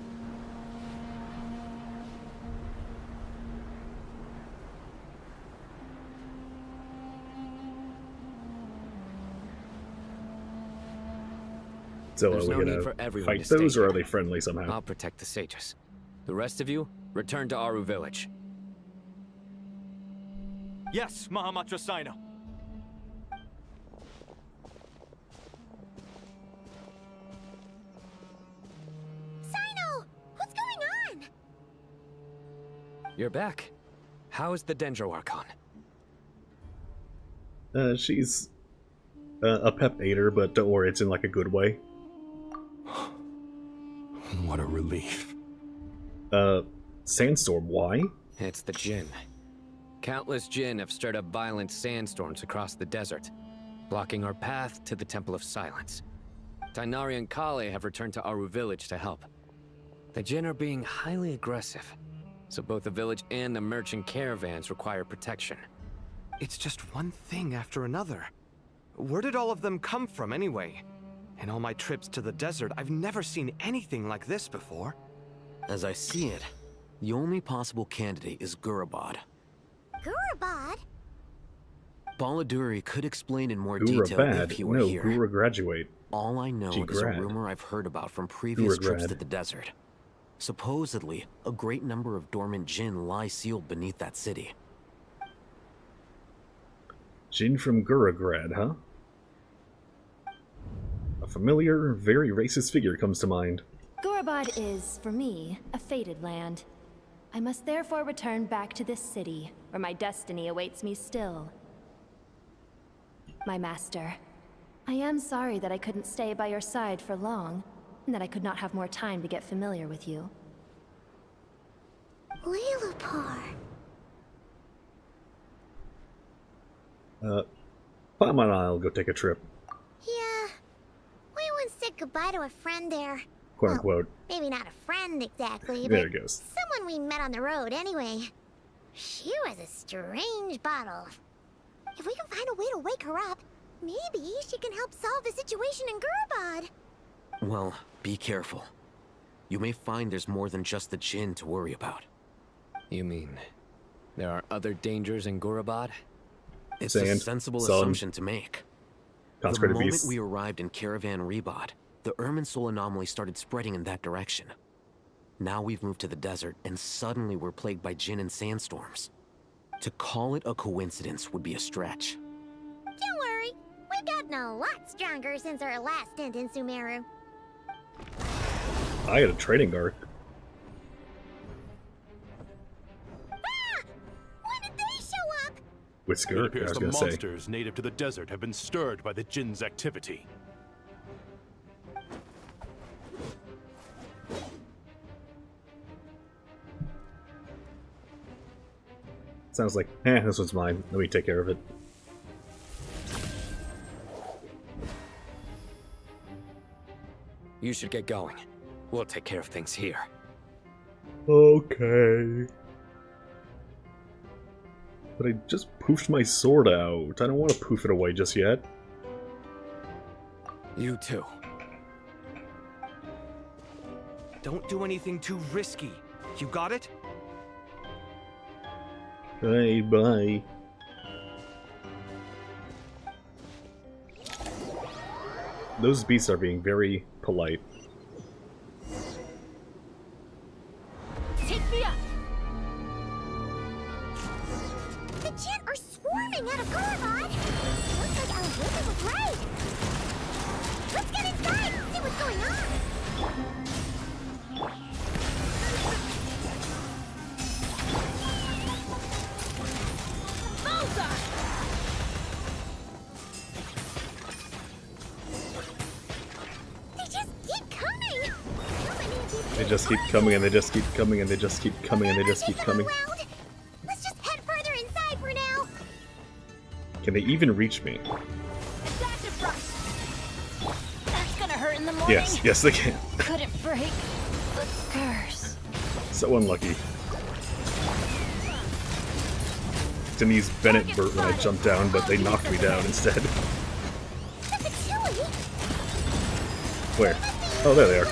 Speaker 1: So
Speaker 12: There's
Speaker 1: are
Speaker 12: no
Speaker 1: we
Speaker 12: need
Speaker 1: gonna
Speaker 12: for everyone
Speaker 1: fight
Speaker 12: to stay
Speaker 1: those, or are
Speaker 12: here.
Speaker 1: they friendly somehow?
Speaker 12: I'll protect the sages. The rest of you, return to Aru village.
Speaker 9: Yes, Mahamatra Sino.
Speaker 16: Sino! What's going on?
Speaker 12: You're back. How's the Dendro Archon?
Speaker 1: She's a pep hater, but don't worry, it's in like a good way.
Speaker 19: What a relief.
Speaker 1: Sandstorm, why?
Speaker 12: It's the Jinn. Countless Jinn have stirred up violent sandstorms across the desert, blocking our path to the Temple of Silence. Tainari and Kale have returned to Aru village to help. The Jinn are being highly aggressive, so both the village and the merchant caravans require protection.
Speaker 10: It's just one thing after another. Where did all of them come from anyway? In all my trips to the desert, I've never seen anything like this before.
Speaker 20: As I see it, the only possible candidate is Gurabad.
Speaker 16: Gurabad?
Speaker 20: Baladuri could explain in more detail if he were
Speaker 1: no,
Speaker 20: here.
Speaker 1: Gura graduate.
Speaker 20: All I know is a
Speaker 1: G-grad.
Speaker 20: rumor I've heard about from previous trips
Speaker 1: Gura-grad.
Speaker 20: to the desert. Supposedly, a great number of dormant Jinn lie sealed beneath that city.
Speaker 1: Jin from Guragrad, huh? A familiar, very racist figure comes to mind.
Speaker 15: Gurabad is, for me, a fated land. I must therefore return back to this city, where my destiny awaits me still. My master, I am sorry that I couldn't stay by your side for long, and that I could not have more time to get familiar with you.
Speaker 16: Lilipar.
Speaker 1: Palm and I'll go take a trip,
Speaker 16: Yeah. We once said goodbye to a friend there.
Speaker 1: quote unquote.
Speaker 16: Maybe not a friend exactly,
Speaker 1: There
Speaker 16: but
Speaker 1: it goes.
Speaker 16: someone we met on the road anyway. She was a strange bottle. If we can find a way to wake her up, maybe she can help solve the situation in Gurabad.
Speaker 20: Well, be careful. You may find there's more than just the Jinn to worry about.
Speaker 12: You mean, there are other dangers in Gurabad?
Speaker 20: It's a sensible assumption to make. The
Speaker 1: Consecrated
Speaker 20: moment
Speaker 1: beasts.
Speaker 20: we arrived in Caravan Rebod, the Irminsul anomaly started spreading in that direction. Now we've moved to the desert, and suddenly we're plagued by Jinn and sandstorms. To call it a coincidence would be a stretch.
Speaker 16: Don't worry, we've gotten a lot stronger since our last stint in Sumeru.
Speaker 1: I had a training arc.
Speaker 16: When did they show up?
Speaker 1: With
Speaker 19: It
Speaker 1: Skirt, I
Speaker 19: appears
Speaker 1: was
Speaker 19: the
Speaker 1: gonna say.
Speaker 19: monsters native to the desert have been stirred by the Jinn's activity.
Speaker 1: Sounds like, this one's mine. Let me take care of it.
Speaker 12: You should get going. We'll take care of things here.
Speaker 1: Okay. But I just poofed my sword out. I don't want to poof it away just yet.
Speaker 12: You too.
Speaker 10: Don't do anything too risky. You got it?
Speaker 1: Bye bye. Those beasts are being very polite.
Speaker 16: Take me up! The Jinn are swarming out of Gurabad! Looks like our wizard was right! Let's get inside and see what's going on! They just keep coming! How many of these
Speaker 1: They just keep coming and they just keep coming and they just keep coming and they just keep coming.
Speaker 16: around? Let's just head further inside for now!
Speaker 1: Can they even reach me?
Speaker 15: That's gonna hurt in the morning.
Speaker 1: Yes, they can.
Speaker 15: Couldn't break the curse.
Speaker 1: So unlucky. Denise Bennett burnt when I jumped down, but they knocked me down instead. Where? Oh, there they are.
Speaker 16: Are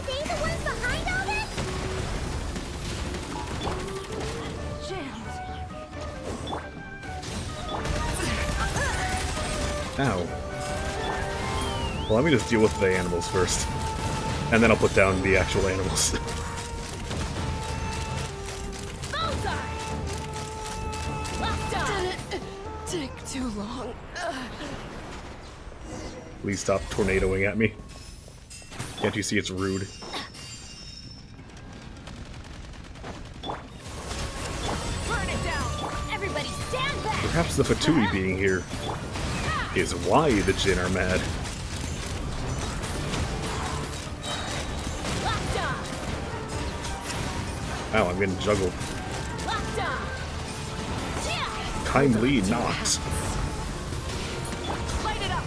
Speaker 16: they the ones behind all this?
Speaker 1: Ow. Well, let me just deal with the animals first. And then I'll put down the actual animals.
Speaker 7: Did it take too long?
Speaker 1: Please stop tornadoing at me. Can't you see it's rude?
Speaker 7: Burn it down! Everybody stand back!
Speaker 1: Perhaps the Fatui being here is why the Jinn are mad. Ow, I'm getting juggled. Kindly not.
Speaker 7: Light it up!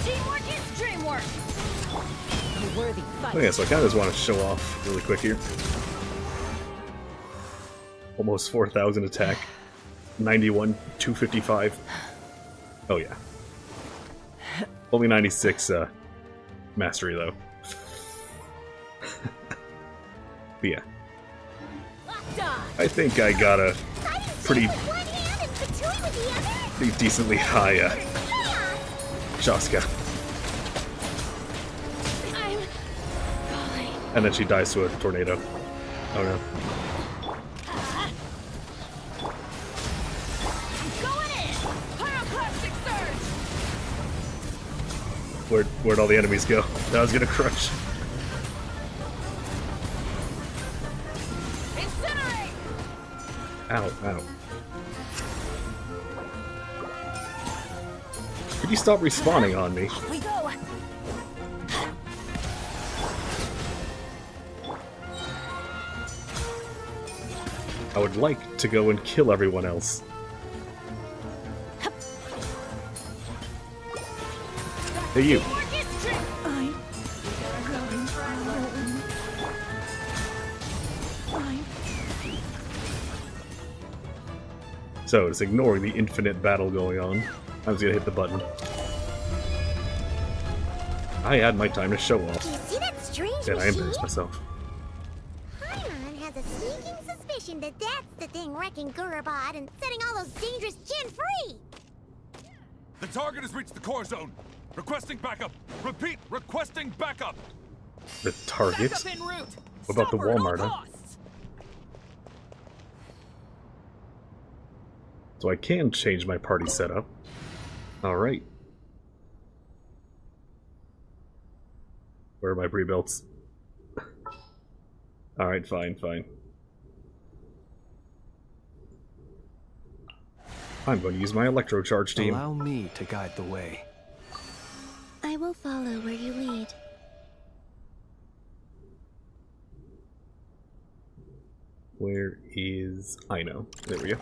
Speaker 7: Teamwork is dreamwork!
Speaker 11: A worthy fight.
Speaker 1: Okay, so I kind of just want to show off really quick here. Almost 4,000 attack. 91, 255. Oh yeah. Only 96 mastery though. But yeah. I think I got a pretty decently high Shaska. And then she dies to a tornado. Oh no. Where'd all the enemies go? That was gonna crush. Ow, ow. Could you stop respawning on me?
Speaker 7: We go.
Speaker 1: I would like to go and kill everyone else. Hey, you. So, it's ignoring the infinite battle going on. I was gonna hit the button. I had my time to show off.
Speaker 16: Do you see that strange
Speaker 1: And I
Speaker 16: machine?
Speaker 1: embarrassed myself.
Speaker 16: Paimon has a sneaking suspicion that that's the thing wrecking Gurabad and setting all those dangerous Jinn free!
Speaker 17: The target has reached the core zone. Requesting backup. Repeat, requesting backup.
Speaker 1: The target?
Speaker 7: Backup en route.
Speaker 1: What about the
Speaker 7: Stop her at all
Speaker 1: Walmart, huh?
Speaker 7: costs.
Speaker 1: So I can change my party setup. Alright. Where are my pre-builts? Alright, fine, fine. I'm going to use my electro charge team.
Speaker 21: Allow me to guide the way.
Speaker 16: I will follow where you lead.
Speaker 1: Where is... I know. There we go.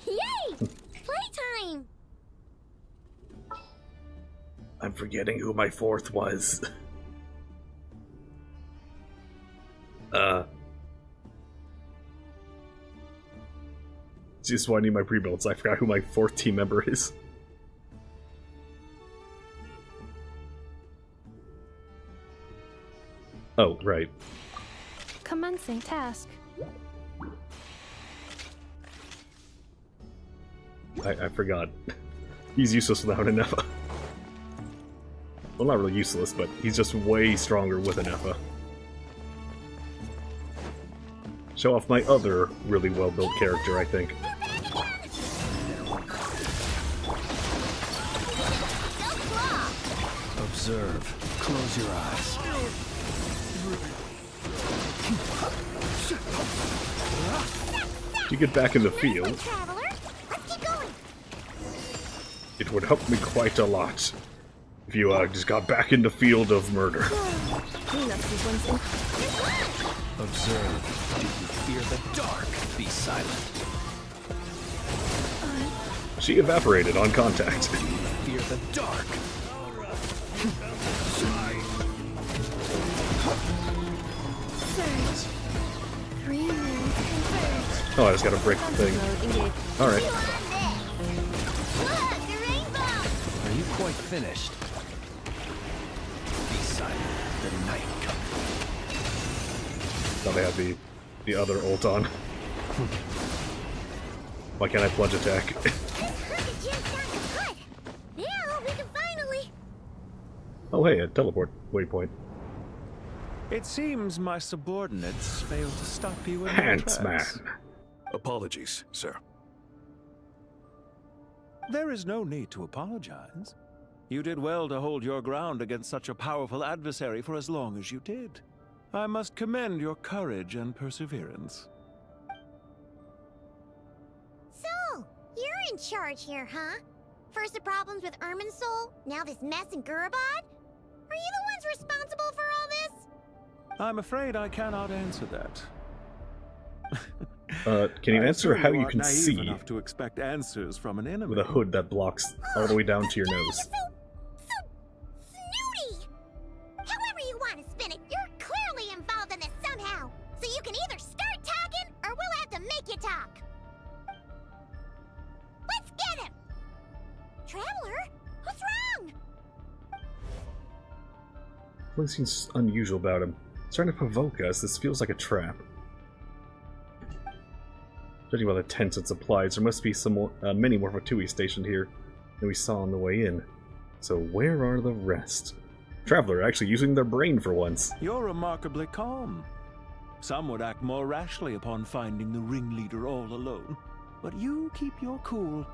Speaker 16: Yay! Playtime!
Speaker 1: I'm forgetting who my fourth was. Just winding my pre-builds. I forgot who my fourth team member is. Oh, right.
Speaker 6: Commencing task.
Speaker 1: I forgot. He's useless without an Effa. Well, not really useless, but he's just way stronger with an Effa. Show off my other really well-built character, I think.
Speaker 21: Observe. Close your eyes.
Speaker 1: To get back in the field, it would help me quite a lot if you just got back in the field of murder.
Speaker 21: Observe. Do you fear the dark? Be silent.
Speaker 1: She evaporated on contact.
Speaker 21: Fear the dark.
Speaker 7: Surge. Greenland converge.
Speaker 1: Oh, I just gotta break the thing. Alright.
Speaker 21: Are you quite finished? Be silent. The night comes.
Speaker 1: Thought they had the other ult on. Why can't I plunge attack?
Speaker 16: Now we can finally...
Speaker 1: Oh hey, a teleport waypoint.
Speaker 4: It seems my subordinates failed to stop you in your
Speaker 1: Hands,
Speaker 4: tracks.
Speaker 1: man.
Speaker 21: Apologies, sir.
Speaker 4: There is no need to apologize. You did well to hold your ground against such a powerful adversary for as long as you did. I must commend your courage and perseverance.
Speaker 16: So, you're in charge here, huh? First the problems with Irminsul, now this mess in Gurabad? Are you the ones responsible for all this?
Speaker 4: I'm afraid I cannot answer that.
Speaker 1: Can you answer how you
Speaker 4: are
Speaker 1: can
Speaker 4: naive
Speaker 1: see
Speaker 4: enough to expect answers from an enemy?
Speaker 1: with a hood that blocks all the way down to your nose?
Speaker 16: Snooty! However you want to spin it, you're clearly involved in this somehow. So you can either start talking, or we'll have to make you talk. Let's get him! Traveler? What's wrong?
Speaker 1: Something seems unusual about him. He's trying to provoke us. This feels like a trap. Judging by the tents and supplies, there must be some more, many more Fatui stationed here than we saw on the way in. So where are the rest? Traveler, actually using their brain for once.
Speaker 4: You're remarkably calm. Some would act more rashly upon finding the ringleader all alone. But you keep your cool.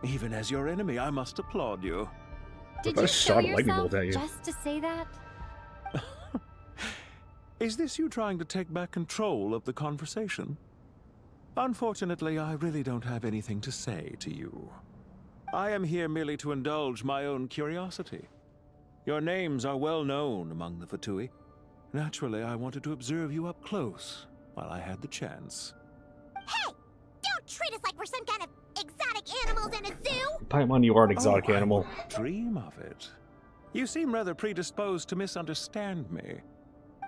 Speaker 4: Even as your enemy, I must applaud you.
Speaker 6: Did you show yourself just to say that?
Speaker 4: Is this you trying to take back control of the conversation? Unfortunately, I really don't have anything to say to you. I am here merely to indulge my own curiosity. Your names are well known among the Fatui. Naturally, I wanted to observe you up close while I had the chance.
Speaker 16: Hey! Don't treat us like we're some kind of exotic animals in a zoo!
Speaker 1: Paimon, you are an exotic animal.
Speaker 4: Dream of it. You seem rather predisposed to misunderstand me.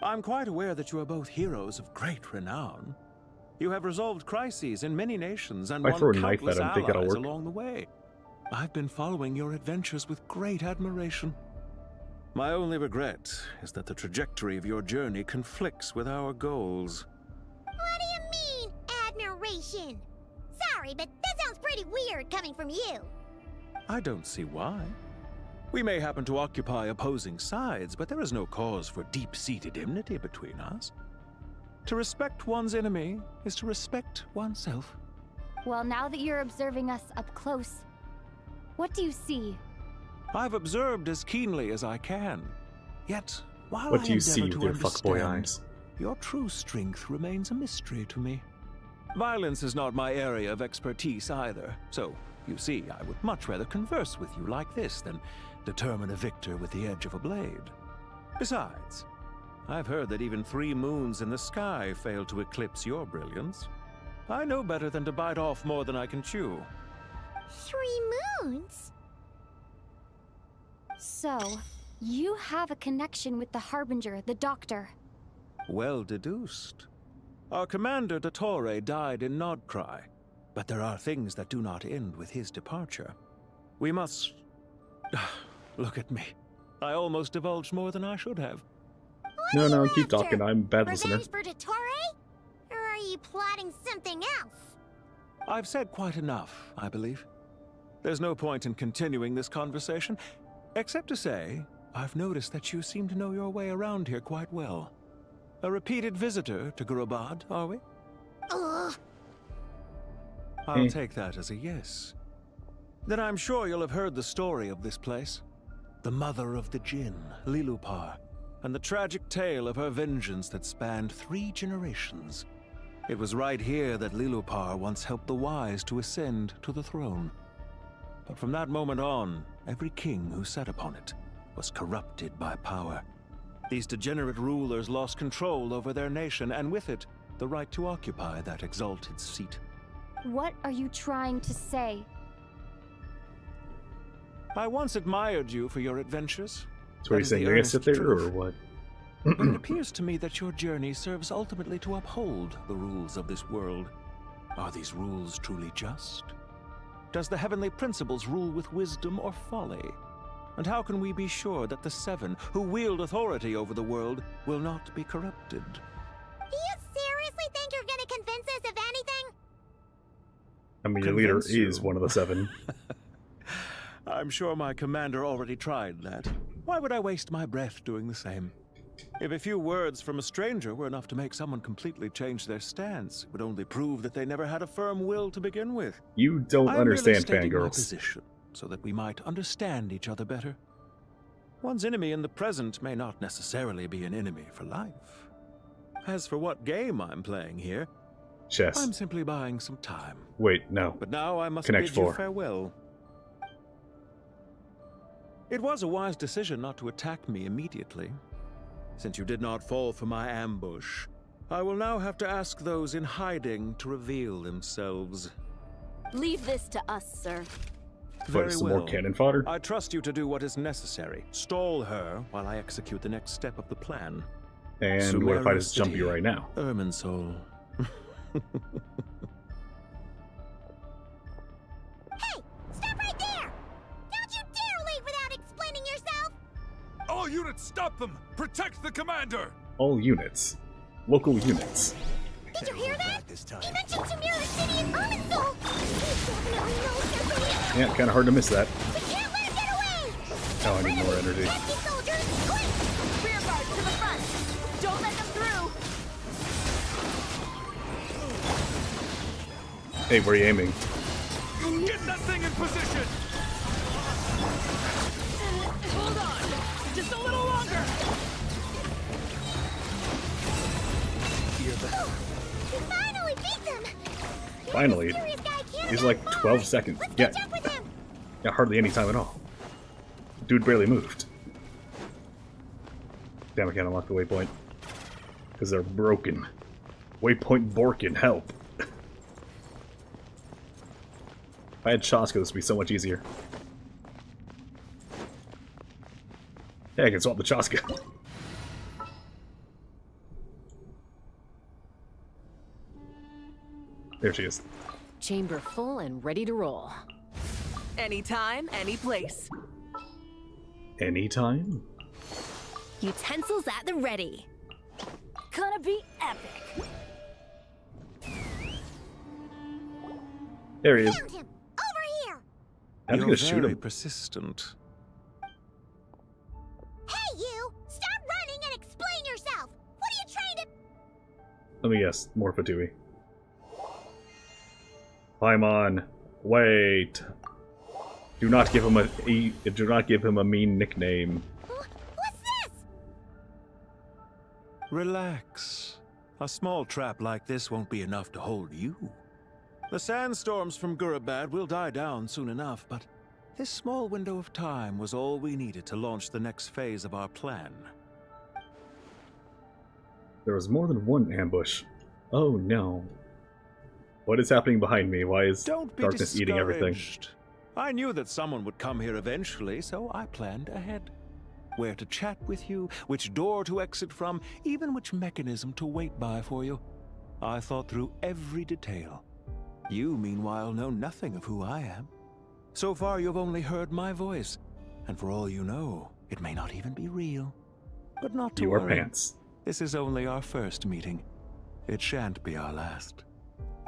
Speaker 4: I'm quite aware that you are both heroes of great renown. You have resolved crises in many nations and
Speaker 1: I
Speaker 4: won
Speaker 1: throw a knife
Speaker 4: countless
Speaker 1: at him, think that'll
Speaker 4: allies
Speaker 1: work.
Speaker 4: along the way. I've been following your adventures with great admiration. My only regret is that the trajectory of your journey conflicts with our goals.
Speaker 16: What do you mean, admiration? Sorry, but that sounds pretty weird coming from you.
Speaker 4: I don't see why. We may happen to occupy opposing sides, but there is no cause for deep-seated enmity between us. To respect one's enemy is to respect oneself.
Speaker 6: Well, now that you're observing us up close, what do you see?
Speaker 4: I've observed as keenly as I can. Yet, while
Speaker 1: What
Speaker 4: I
Speaker 1: do you see
Speaker 4: endeavor
Speaker 1: with
Speaker 4: to
Speaker 1: your fuckboy
Speaker 4: understand,
Speaker 1: eyes?
Speaker 4: your true strength remains a mystery to me. Violence is not my area of expertise either, so, you see, I would much rather converse with you like this than determine a victor with the edge of a blade. Besides, I've heard that even 3 moons in the sky fail to eclipse your brilliance. I know better than to bite off more than I can chew.
Speaker 16: 3 moons?
Speaker 6: So, you have a connection with the Harbinger, the Doctor.
Speaker 4: Well deduced. Our commander, Dottore, died in Nodcry, but there are things that do not end with his departure. We must... Look at me. I almost divulged more than I should have.
Speaker 1: No, keep talking. I'm a bad listener.
Speaker 16: Revenge for Dottore? Or are you plotting something else?
Speaker 4: I've said quite enough, I believe. There's no point in continuing this conversation, except to say, I've noticed that you seem to know your way around here quite well. A repeated visitor to Gurabad, are we?
Speaker 16: Ugh.
Speaker 4: I'll take that as a yes. Then I'm sure you'll have heard the story of this place. The mother of the Jinn, Lilupar, and the tragic tale of her vengeance that spanned 3 generations. It was right here that Lilupar once helped the wise to ascend to the throne. But from that moment on, every king who sat upon it was corrupted by power. These degenerate rulers lost control over their nation, and with it, the right to occupy that exalted seat.
Speaker 6: What are you trying to say?
Speaker 4: I once admired you for your adventures.
Speaker 1: So are you saying you're gonna sit there, or what?
Speaker 4: But it appears to me that your journey serves ultimately to uphold the rules of this world. Are these rules truly just? Does the heavenly principles rule with wisdom or folly? And how can we be sure that the 7 who wield authority over the world will not be corrupted?
Speaker 16: Do you seriously think you're gonna convince us of anything?
Speaker 1: I mean, your leader is one of the 7.
Speaker 4: I'm sure my commander already tried that. Why would I waste my breath doing the same? If a few words from a stranger were enough to make someone completely change their stance, it would only prove that they never had a firm will to begin with.
Speaker 1: You don't understand,
Speaker 4: I'm merely stating my
Speaker 1: fangirls.
Speaker 4: position, so that we might understand each other better. One's enemy in the present may not necessarily be an enemy for life. As for what game I'm playing here,
Speaker 1: chess.
Speaker 4: I'm simply buying some time.
Speaker 1: Wait, no.
Speaker 4: But now I must
Speaker 1: Connect
Speaker 4: bid
Speaker 1: 4.
Speaker 4: you farewell. It was a wise decision not to attack me immediately. Since you did not fall for my ambush, I will now have to ask those in hiding to reveal themselves.
Speaker 11: Leave this to us, sir.
Speaker 4: Very
Speaker 1: some
Speaker 4: well.
Speaker 1: more cannon fodder?
Speaker 4: I trust you to do what is necessary. Stall her while I execute the next step of the plan.
Speaker 1: And what if I just jump you right now?
Speaker 4: Irminsul.
Speaker 16: Hey! Stop right there! Don't you dare leave without explaining yourself!
Speaker 17: All units, stop them! Protect the commander!
Speaker 1: All units. Local units.
Speaker 16: Did you hear that? He mentioned Sumira City and Irminsul! He definitely knows they're beneath.
Speaker 1: Yeah, kind of hard to miss that.
Speaker 16: We can't let him get away!
Speaker 1: Oh, I need more energy.
Speaker 16: Rescue soldiers, quick!
Speaker 11: Rear guard to the front! Don't let them through!
Speaker 1: Hey, where are you aiming?
Speaker 17: Get that thing in position!
Speaker 7: Hold on! Just a little longer!
Speaker 16: We finally beat them!
Speaker 1: Finally. He's like 12 seconds. Yeah. Yeah, hardly any time at all. Dude barely moved. Damn, I can't unlock the waypoint. Because they're broken. Waypoint Borkin, help. If I had Chaska, this would be so much easier. Yeah, I can swap the Chaska. There she is.
Speaker 5: Chamber full and ready to roll. Anytime, any place.
Speaker 1: Anytime?
Speaker 5: Utensils at the ready. Gonna be epic.
Speaker 1: There he is.
Speaker 16: Found him! Over here!
Speaker 1: I'm
Speaker 4: You're
Speaker 1: gonna shoot
Speaker 4: very
Speaker 1: him.
Speaker 4: persistent.
Speaker 16: Hey, you! Stop running and explain yourself! What are you trying to...
Speaker 1: Let me guess. More Fatui. Paimon, wait. Do not give him a mean nickname.
Speaker 16: What's this?
Speaker 4: Relax. A small trap like this won't be enough to hold you. The sandstorms from Gurabad will die down soon enough, but this small window of time was all we needed to launch the next phase of our plan.
Speaker 1: There was more than one ambush. Oh no. What is happening behind me? Why is
Speaker 4: Don't be
Speaker 1: darkness eating everything?
Speaker 4: discouraged. I knew that someone would come here eventually, so I planned ahead. Where to chat with you, which door to exit from, even which mechanism to wait by for you. I thought through every detail. You, meanwhile, know nothing of who I am. So far, you've only heard my voice, and for all you know, it may not even be real. But not to
Speaker 1: You are
Speaker 4: worry.
Speaker 1: pants.
Speaker 4: This is only our first meeting. It shan't be our last.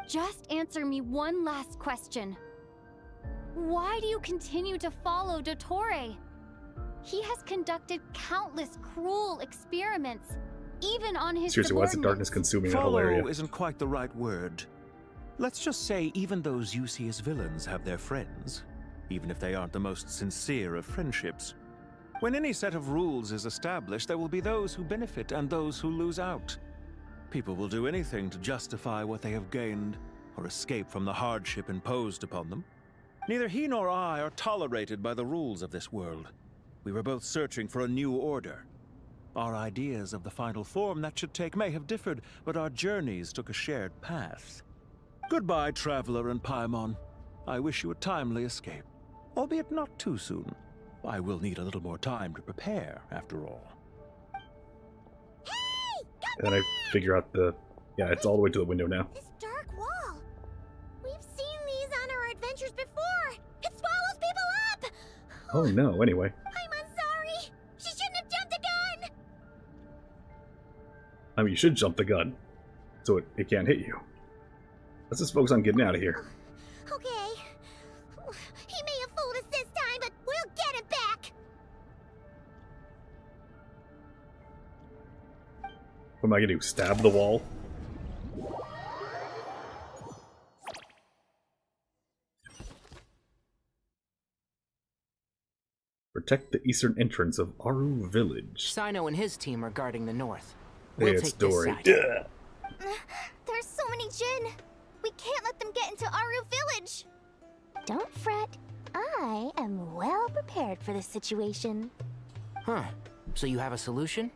Speaker 6: Just answer me one last question. Why do you continue to follow Dottore? He has conducted countless cruel experiments, even on his
Speaker 1: Seriously, why is the
Speaker 6: subordinates.
Speaker 1: darkness consuming that whole area?
Speaker 4: Follow isn't quite the right word. Let's just say even those you see as villains have their friends, even if they aren't the most sincere of friendships. When any set of rules is established, there will be those who benefit and those who lose out. People will do anything to justify what they have gained or escape from the hardship imposed upon them. Neither he nor I are tolerated by the rules of this world. We were both searching for a new order. Our ideas of the final form that should take may have differed, but our journeys took a shared path. Goodbye, Traveler and Paimon. I wish you a timely escape, albeit not too soon. I will need a little more time to prepare, after all.
Speaker 1: And then I figure out the... Yeah, it's all the way to the window now.
Speaker 16: This dark wall. We've seen these on our adventures before. It swallows people up.
Speaker 1: Oh no, anyway.
Speaker 16: I'm sorry. She shouldn't have jumped the gun.
Speaker 1: I mean, you should jump the gun, so it can't hit you. Let's just focus on getting out of here.
Speaker 16: Okay. He may have fooled us this time, but we'll get it back.
Speaker 1: am I gonna do? Stab the wall? Protect the eastern entrance of Aru Village.
Speaker 13: Sino and his team are guarding the north.
Speaker 1: Hey,
Speaker 13: We'll
Speaker 1: it's
Speaker 13: take this
Speaker 1: Dory.
Speaker 13: side.
Speaker 16: There's so many Jin. We can't let them get into Aru Village.
Speaker 3: Don't fret. I am well prepared for this situation.
Speaker 13: Huh. So you have a solution?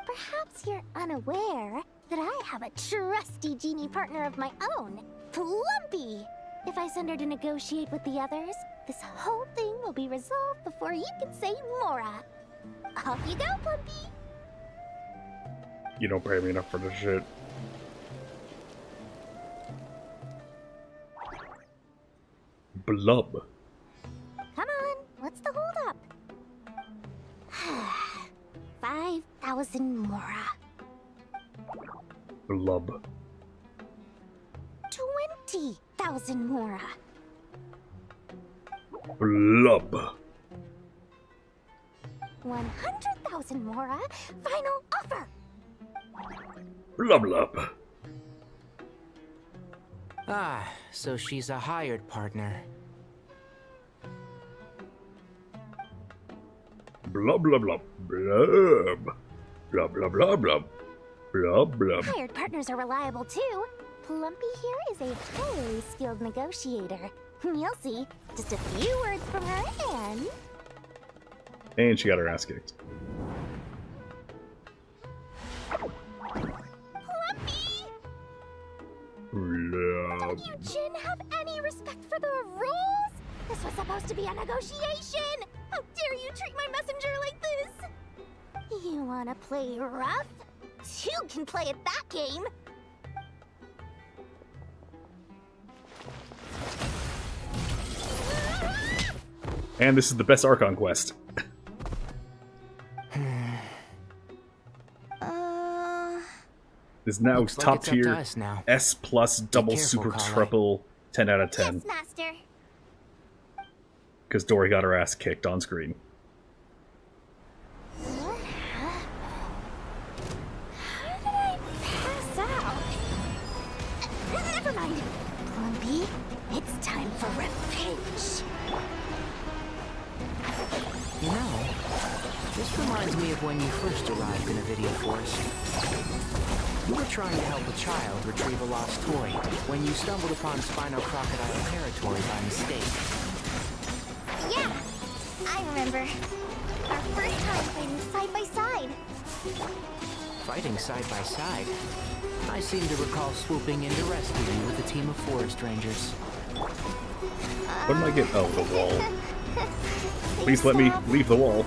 Speaker 3: Perhaps you're unaware that I have a trusty genie partner of my own, Plumpy. If I send her to negotiate with the others, this whole thing will be resolved before you can say Mora. Off you go, Plumpy.
Speaker 1: You don't pay me enough for this shit. Blub.
Speaker 3: Come on, what's the holdup? 5,000 Mora.
Speaker 1: Blub.
Speaker 3: 20,000 Mora.
Speaker 1: Blub.
Speaker 3: 100,000 Mora. Final offer.
Speaker 1: Blub blub.
Speaker 13: Ah, so she's a hired partner.
Speaker 1: Blub blub blub. Blub. Blub blub blub blub. Blub blub.
Speaker 3: Hired partners are reliable too. Plumpy here is a highly skilled negotiator. You'll see. Just a few words from her and...
Speaker 1: And she got her ass kicked.
Speaker 3: Plumpy!
Speaker 1: Blub.
Speaker 3: Don't you Jin have any respect for the rules? This was supposed to be a negotiation! How dare you treat my messenger like this? You wanna play rough? You can play at that game!
Speaker 1: And this is the best Archon quest. Is now
Speaker 13: Looks like
Speaker 1: top
Speaker 13: it's up to
Speaker 1: tier
Speaker 13: us now.
Speaker 1: S plus double
Speaker 13: careful,
Speaker 1: super
Speaker 13: Kale.
Speaker 1: triple 10 out of 10.
Speaker 16: Yes, Master.
Speaker 1: Because Dory got her ass kicked on screen.
Speaker 3: How did I pass out? Never mind. Plumpy, it's time for revenge.
Speaker 13: You know, this reminds me of when you first arrived in a video forest. You were trying to help a child retrieve a lost toy when you stumbled upon Spino Crocodile territory by mistake.
Speaker 16: Yeah, I remember. Our first time fighting side by side.
Speaker 13: Fighting side by side? I seem to recall swooping in to rescue you with a team of forest rangers.
Speaker 1: What did I get? Oh, the wall. Please let me leave the wall.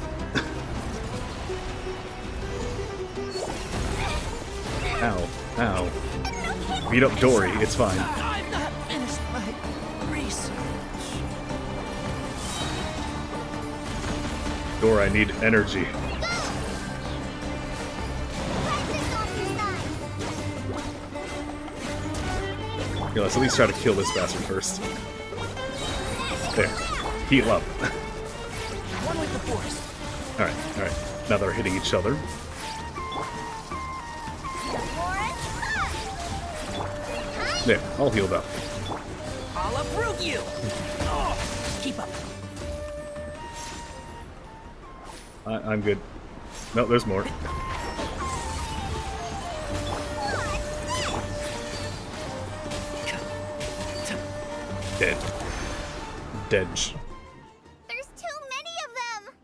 Speaker 1: Ow. Ow. Beat up Dory, it's fine.
Speaker 9: I've not finished my research.
Speaker 1: Dory, I need energy. Okay, let's at least try to kill this bastard first. There. Heal up.
Speaker 13: One with the force.
Speaker 1: Alright. Now they're hitting each other. There, all healed up.
Speaker 9: I'll uproot you. Oh, keep up.
Speaker 1: I'm good. No, there's more. Dead. Dead.
Speaker 16: There's too many of them.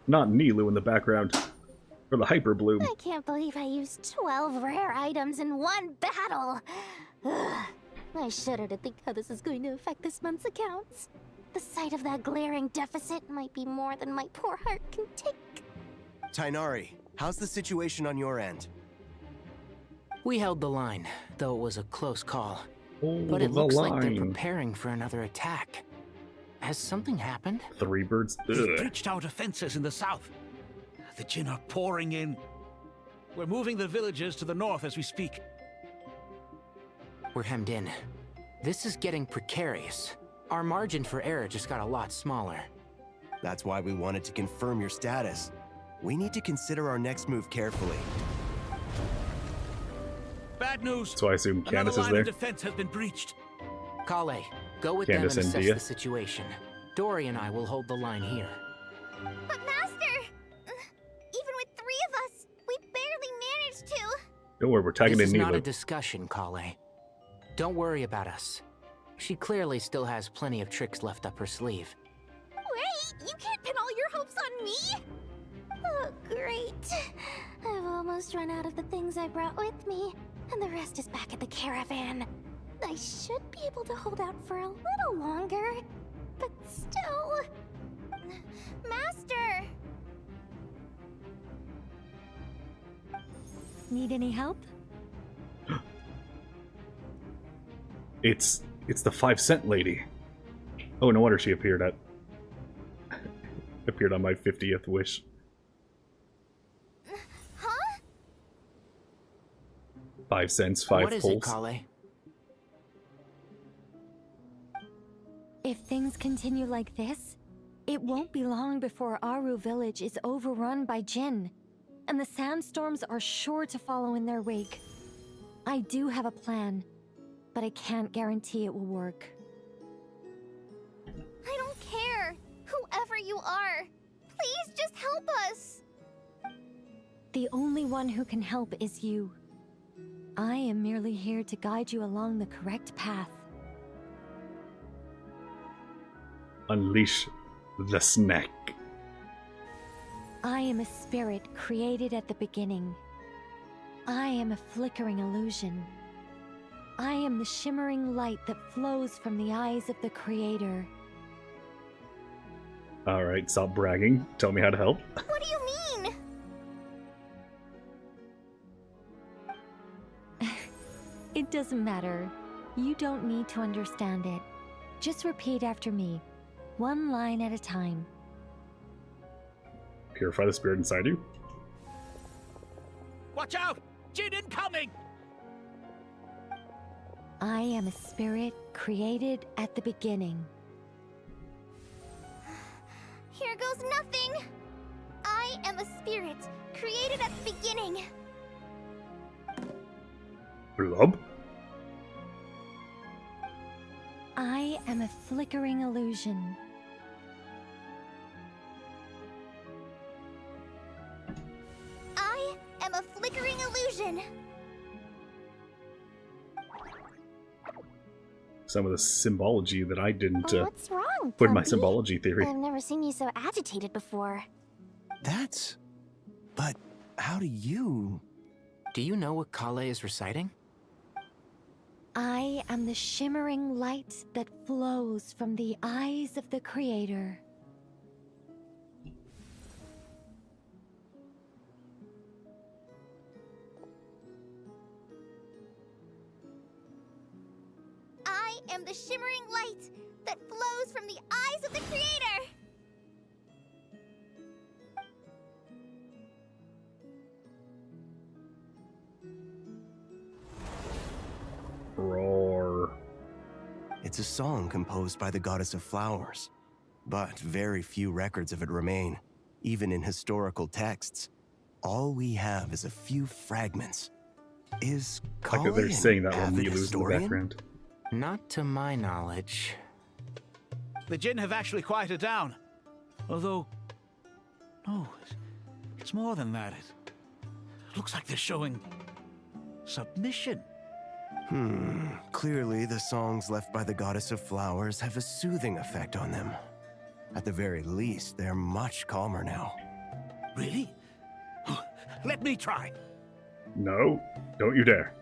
Speaker 1: Not Nilu in the background. For the Hyper Bloom.
Speaker 3: I can't believe I used 12 rare items in one battle. Ugh. I shudder to think how this is going to affect this month's accounts. The sight of that glaring deficit might be more than my poor heart can take.
Speaker 8: Tainari, how's the situation on your end?
Speaker 13: We held the line, though it was a close call.
Speaker 1: Oh,
Speaker 13: but it
Speaker 1: the
Speaker 13: looks like they're
Speaker 1: line.
Speaker 13: preparing for another attack. Has something happened?
Speaker 1: Three birds.
Speaker 9: We've
Speaker 1: Ugh.
Speaker 9: breached our defenses in the south. The Jin are pouring in. We're moving the villagers to the north as we speak.
Speaker 13: We're hemmed in. This is getting precarious. Our margin for error just got a lot smaller.
Speaker 8: That's why we wanted to confirm your status. We need to consider our next move carefully.
Speaker 9: bad news.
Speaker 1: So I assume
Speaker 9: Another
Speaker 1: Candace is
Speaker 9: line
Speaker 1: there.
Speaker 9: of defense has been breached.
Speaker 13: Kale, go with
Speaker 1: Candace
Speaker 13: them
Speaker 1: and
Speaker 13: and assess
Speaker 1: Dia.
Speaker 13: the situation. Dory and I will hold the line here.
Speaker 16: But Master! Even with 3 of us, we barely managed to.
Speaker 1: Don't worry, we're tagging
Speaker 13: This
Speaker 1: in
Speaker 13: is not a
Speaker 1: Neela.
Speaker 13: discussion, Kale. Don't worry about us. She clearly still has plenty of tricks left up her sleeve.
Speaker 16: Wait, you can't pin all your hopes on me? Oh, great. I've almost run out of the things I brought with me, and the rest is back at the caravan. I should be able to hold out for a little longer, but still... Master!
Speaker 15: Need any help?
Speaker 1: It's the 5-cent lady. Oh, no wonder she appeared on my 50th wish.
Speaker 16: Huh?
Speaker 1: 5 cents, 5
Speaker 13: What is it,
Speaker 1: pulls.
Speaker 13: Kale?
Speaker 15: If things continue like this, it won't be long before Aru village is overrun by Jinn, and the sandstorms are sure to follow in their wake. I do have a plan, but I can't guarantee it will work.
Speaker 16: I don't care. Whoever you are, please just help us.
Speaker 15: The only one who can help is you. I am merely here to guide you along the correct path.
Speaker 1: Unleash the snack.
Speaker 15: I am a spirit created at the beginning. I am a flickering illusion. I am the shimmering light that flows from the eyes of the Creator.
Speaker 1: Alright, stop bragging. Tell me how to help.
Speaker 16: What do you mean?
Speaker 15: It doesn't matter. You don't need to understand it. Just repeat after me, one line at a time.
Speaker 1: Purify the spirit inside you.
Speaker 9: Watch out! Jinn incoming!
Speaker 15: I am a spirit created at the beginning.
Speaker 16: Here goes nothing. I am a spirit created at the beginning.
Speaker 1: Blub?
Speaker 15: I am a flickering illusion.
Speaker 16: I am a flickering illusion.
Speaker 1: Some of the symbology that I didn't
Speaker 16: What's wrong,
Speaker 1: put in my
Speaker 16: Plumpy?
Speaker 1: symbology theory.
Speaker 16: I've never seen you so agitated before.
Speaker 8: That's... But how do you...
Speaker 13: Do you know what Kale is reciting?
Speaker 15: I am the shimmering light that flows from the eyes of the Creator.
Speaker 16: I am the shimmering light that flows from the eyes of the Creator.
Speaker 1: Roar.
Speaker 8: It's a song composed by the goddess of flowers, but very few records of it remain, even in historical texts. All we have is a few fragments. Is
Speaker 1: Like
Speaker 8: Kale
Speaker 1: they're
Speaker 8: an
Speaker 1: saying that when
Speaker 8: avid
Speaker 1: we lose in the
Speaker 8: historian?
Speaker 1: background.
Speaker 13: Not to my knowledge.
Speaker 9: The Jinn have actually quieted down. Although... No, it's more than that. It looks like they're showing... submission.
Speaker 8: Clearly the songs left by the goddess of flowers have a soothing effect on them. At the very least, they're much calmer now.
Speaker 9: Really? Let me try.
Speaker 1: No, don't you dare.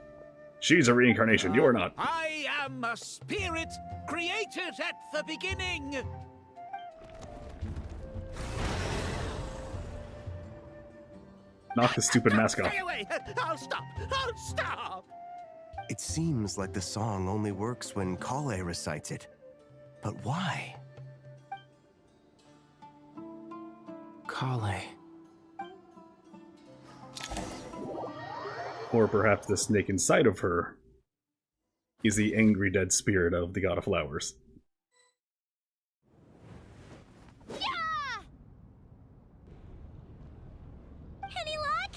Speaker 1: She's a reincarnation, you are not.
Speaker 9: I am a spirit created at the beginning.
Speaker 1: Knock the stupid mask off.
Speaker 9: Stay away! I'll stop! I'll stop!
Speaker 8: It seems like the song only works when Kale recites it. But why?
Speaker 13: Kale.
Speaker 1: Or perhaps the snake inside of her is the angry dead spirit of the god of flowers.
Speaker 16: Any luck?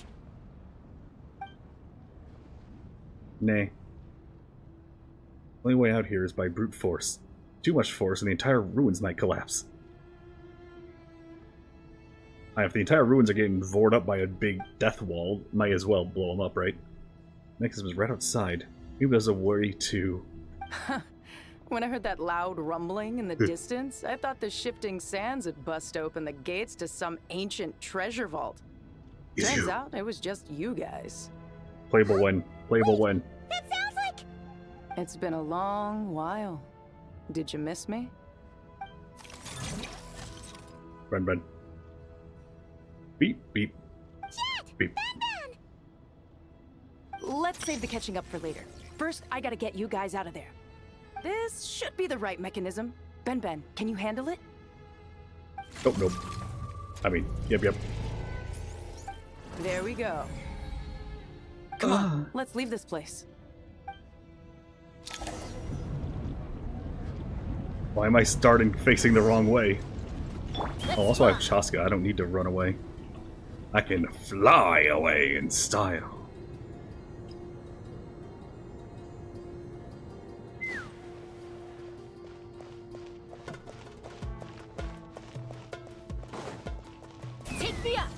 Speaker 1: Nay. Only way out here is by brute force. Too much force and the entire ruins might collapse. If the entire ruins are getting bored up by a big death wall, might as well blow them up, right? Nexus was right outside. Maybe there's a worry too.
Speaker 5: When I heard that loud rumbling in the distance, I thought the shifting sands had bust open the gates to some ancient treasure vault. Turns out it was just you guys.
Speaker 1: Playable win. Playable win.
Speaker 16: That sounds like...
Speaker 5: It's been a long while. Did you miss me?
Speaker 1: Run. Beep, beep.
Speaker 16: Jet!
Speaker 1: Beep.
Speaker 16: Ben!
Speaker 5: Let's save the catching up for later. First, I gotta get you guys out of there. This should be the right mechanism. Ben, can you handle it?
Speaker 1: Oh, nope. I mean, yep.
Speaker 5: There we go. Come on, let's leave this place.
Speaker 1: Why am I starting facing the wrong way? Oh, also I have Chaska. I don't need to run away. I can fly away in style.
Speaker 7: Take me up.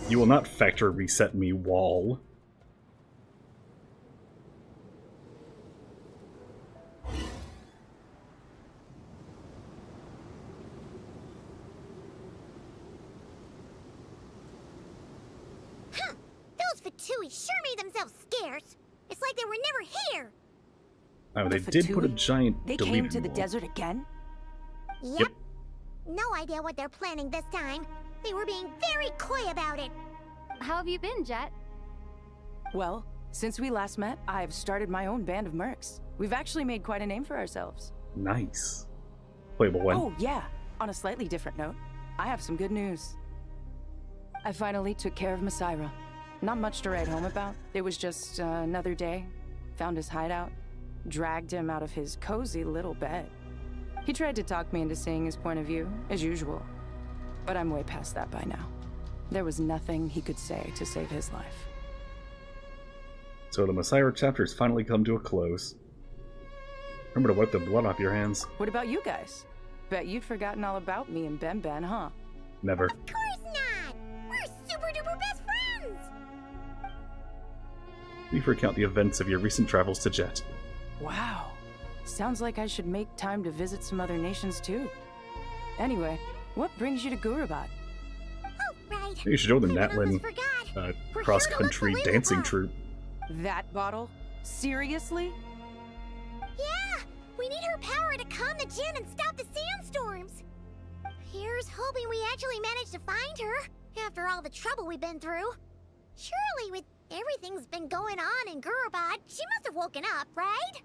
Speaker 1: You will not factor reset me, wall.
Speaker 16: Those Fatui sure made themselves scarce. It's like they were never here.
Speaker 1: Oh, they did put a giant
Speaker 5: They
Speaker 1: deleted
Speaker 5: came to the
Speaker 1: wall.
Speaker 5: desert again?
Speaker 16: Yep. No idea what they're planning this time. They were being very coy about it.
Speaker 6: How have you been, Jet?
Speaker 5: Well, since we last met, I've started my own band of mercs. We've actually made quite a name for ourselves.
Speaker 1: Nice. Playable win.
Speaker 5: Oh, yeah. On a slightly different note, I have some good news. I finally took care of Masaira. Not much to write home about. It was just another day. Found his hideout. Dragged him out of his cozy little bed. He tried to talk me into seeing his point of view, as usual. But I'm way past that by now. There was nothing he could say to save his life.
Speaker 1: So the Masaira chapter has finally come to a close. Remember to wipe the blood off your hands.
Speaker 5: What about you guys? Bet you'd forgotten all about me and Ben, huh?
Speaker 1: Never.
Speaker 16: Of course not! We're super duper best friends!
Speaker 1: Please recount the events of your recent travels to Jet.
Speaker 5: Wow. Sounds like I should make time to visit some other nations too. Anyway, what brings you to Gurabad?
Speaker 16: Oh, right.
Speaker 1: You should join the Natlin
Speaker 16: forgot.
Speaker 1: cross-country dancing troupe.
Speaker 5: That bottle? Seriously?
Speaker 16: Yeah! We need her power to calm the Jinn and stop the sandstorms. Here's hoping we actually manage to find her, after all the trouble we've been through. Surely with everything's been going on in Gurabad, she must have woken up, right?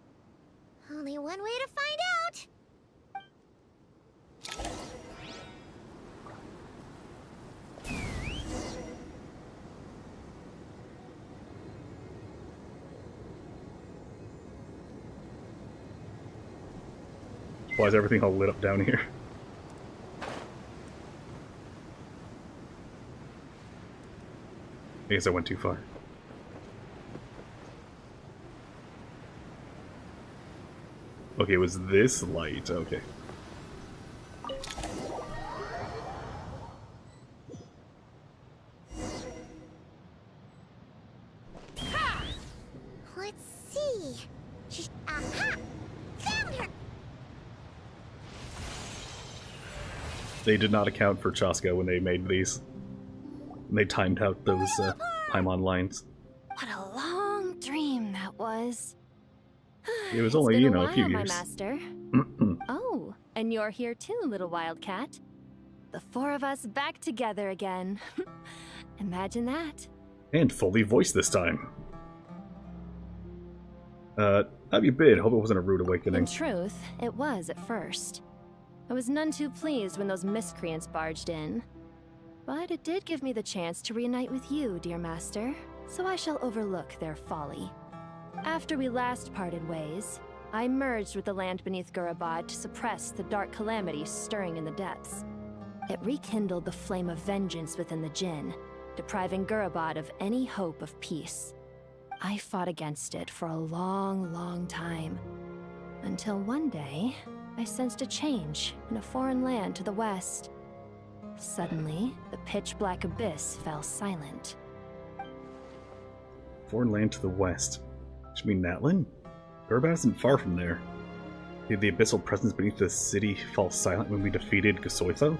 Speaker 16: Only one way to find out.
Speaker 1: Why is everything all lit up down here? I guess I went too far. Okay, it was this light. Okay.
Speaker 16: Let's see. Aha! Found her!
Speaker 1: They did not account for Chaska when they made these. When they timed out those Paimon lines.
Speaker 15: What a long dream that was.
Speaker 1: It was only,
Speaker 15: It's been
Speaker 1: you know, a few
Speaker 15: while, my
Speaker 1: years.
Speaker 15: master. Oh, and you're here too, little wildcat. The four of us back together again. Imagine that.
Speaker 1: And fully voiced this time. How have you been? Hope it wasn't a rude awakening.
Speaker 15: In truth, it was at first. I was none too pleased when those miscreants barged in. But it did give me the chance to reunite with you, dear master, so I shall overlook their folly. After we last parted ways, I merged with the land beneath Gurabad to suppress the dark calamities stirring in the depths. It rekindled the flame of vengeance within the Jinn,
Speaker 18: depriving Gurabad of any hope of peace. I fought against it for a long, long time. Until one day, I sensed a change in a foreign land to the west. Suddenly, the pitch-black abyss fell silent.
Speaker 1: Foreign land to the west. Should mean Natlin? Gurabad isn't far from there. Did the abyssal presence beneath the city fall silent when we defeated Gasoithoth?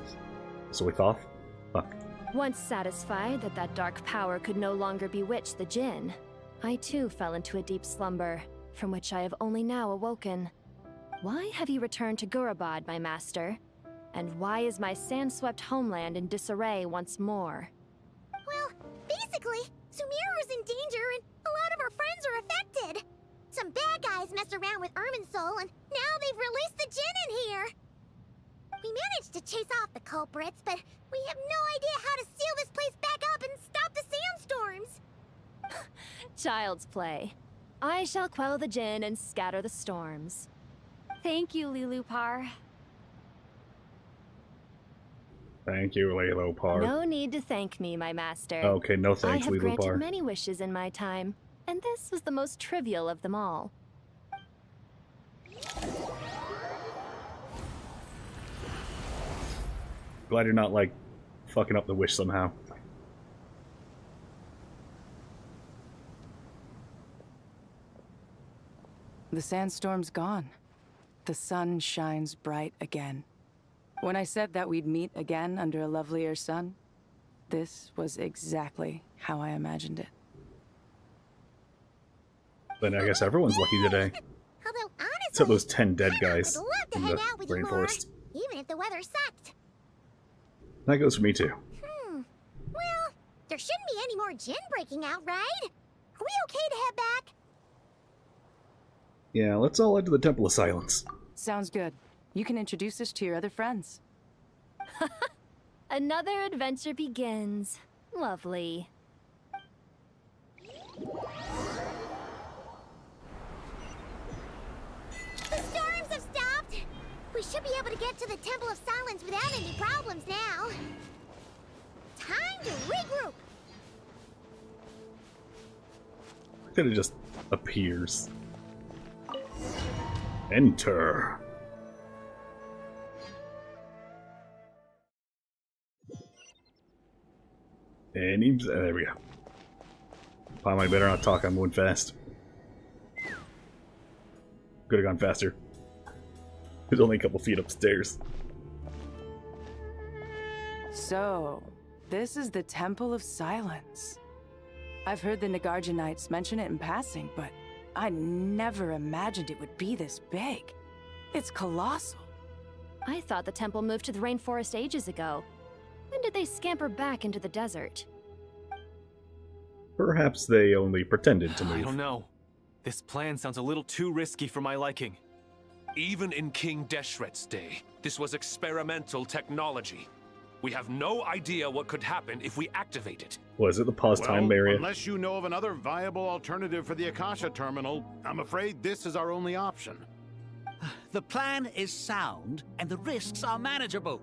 Speaker 1: Fuck.
Speaker 18: Once satisfied that that dark power could no longer bewitch the Jinn, I too fell into a deep slumber, from which I have only now awoken. Why have you returned to Gurabad, my master? And why is my sand-swept homeland in disarray once more?
Speaker 16: Well, basically, Sumeru's in danger and a lot of our friends are affected. Some bad guys messed around with Irminsul and now they've released the Jinn in here. We managed to chase off the culprits, but we have no idea how to seal this place back up and stop the sandstorms.
Speaker 18: Child's play. I shall quell the Jinn and scatter the storms. Thank you, Lilupar.
Speaker 1: Thank you, Lilupar.
Speaker 18: No need to thank me, my master.
Speaker 1: Okay, no thanks,
Speaker 18: I have
Speaker 1: Lilupar.
Speaker 18: granted many wishes in my time, and this was the most trivial of them all.
Speaker 1: Glad you're not, like, fucking up the wish somehow.
Speaker 5: The sandstorm's gone. The sun shines bright again. When I said that we'd meet again under a lovelier sun, this was exactly how I imagined it.
Speaker 1: Then I guess everyone's lucky today.
Speaker 16: Although honestly,
Speaker 1: Except those 10 dead guys
Speaker 16: I'd love to
Speaker 1: in
Speaker 16: hang
Speaker 1: the
Speaker 16: out with you more,
Speaker 1: rainforest.
Speaker 16: even if the weather sucked.
Speaker 1: That goes for me too.
Speaker 16: Well, there shouldn't be any more Jinn breaking out, right? Are we okay to head back?
Speaker 1: Yeah, let's all head to the Temple of Silence.
Speaker 5: Sounds good. You can introduce us to your other friends.
Speaker 18: Another adventure begins. Lovely.
Speaker 16: The storms have stopped. We should be able to get to the Temple of Silence without any problems now. Time to regroup.
Speaker 1: Kind of just appears. Enter. And there we go. Palm, I better not talk, I'm moving fast. Could have gone faster. There's only a couple feet upstairs.
Speaker 5: So, this is the Temple of Silence. I've heard the Nagarjanites mention it in passing, but I never imagined it would be this big. It's colossal.
Speaker 18: I thought the temple moved to the rainforest ages ago. When did they scamper back into the desert?
Speaker 1: Perhaps they only pretended to move.
Speaker 22: I don't know. This plan sounds a little too risky for my liking. Even in King Deshret's day, this was experimental technology. We have no idea what could happen if we activate it.
Speaker 1: Was it the pause time area?
Speaker 23: Unless you know of another viable alternative for the Akasha terminal, I'm afraid this is our only option.
Speaker 9: The plan is sound, and the risks are manageable.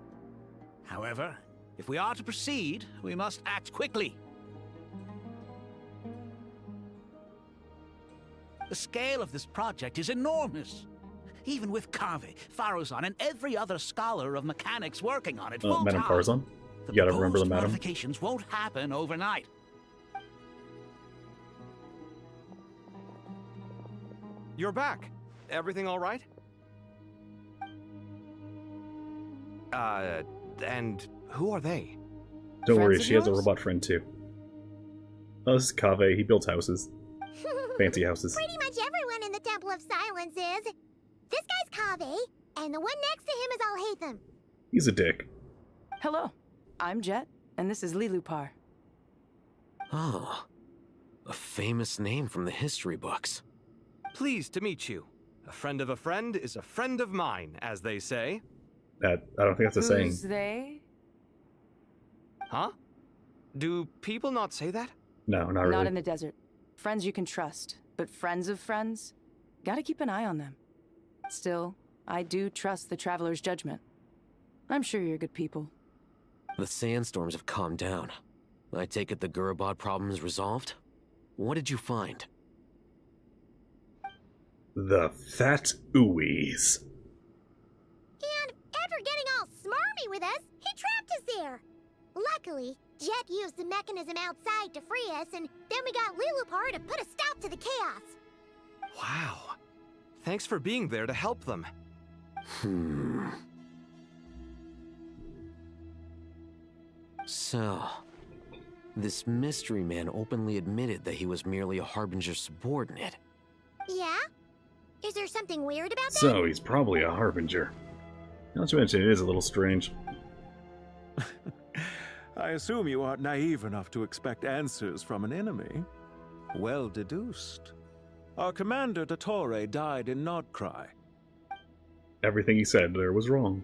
Speaker 9: However, if we are to proceed, we must act quickly. The scale of this project is enormous. Even with Kaveh, Farazan, and every other scholar of mechanics working on it full-time,
Speaker 1: Madame Farazan? You gotta remember the
Speaker 9: proposed
Speaker 1: madam.
Speaker 9: modifications won't happen overnight.
Speaker 10: You're back. Everything all right? And who are they?
Speaker 1: Don't worry,
Speaker 10: Friends of
Speaker 1: she has a
Speaker 10: yours?
Speaker 1: robot friend too. Oh, this is Kaveh. He builds houses. Fancy houses.
Speaker 16: Pretty much everyone in the Temple of Silence is. This guy's Kaveh, and the one next to him is Alhaitham.
Speaker 1: He's a dick.
Speaker 5: Hello, I'm Jet, and this is Lilupar.
Speaker 20: Oh, a famous name from the history books.
Speaker 10: Pleased to meet you. A friend of a friend is a friend of mine, as they say.
Speaker 1: I don't think that's a saying.
Speaker 5: Who's they?
Speaker 10: Huh? Do people not say that?
Speaker 1: No, not really.
Speaker 5: Not in the desert. Friends you can trust, but friends of friends? Gotta keep an eye on them. Still, I do trust the Traveler's judgment. I'm sure you're good people.
Speaker 20: The sandstorms have calmed down. I take it the Gurabod problem is resolved? What did you find?
Speaker 1: The fat ooies.
Speaker 16: And after getting all smarmy with us, he trapped us there. Luckily, Jet used the mechanism outside to free us, and then we got Lilupar to put a stop to the chaos.
Speaker 10: Wow. Thanks for being there to help them.
Speaker 20: So, this mystery man openly admitted that he was merely a Harbinger subordinate.
Speaker 16: Yeah? Is there something weird about that?
Speaker 1: So he's probably a Harbinger. Not to mention, it is a little strange.
Speaker 4: I assume you aren't naive enough to expect answers from an enemy. Well deduced. Our commander, Dottore, died in Nordcry.
Speaker 1: Everything he said there was wrong.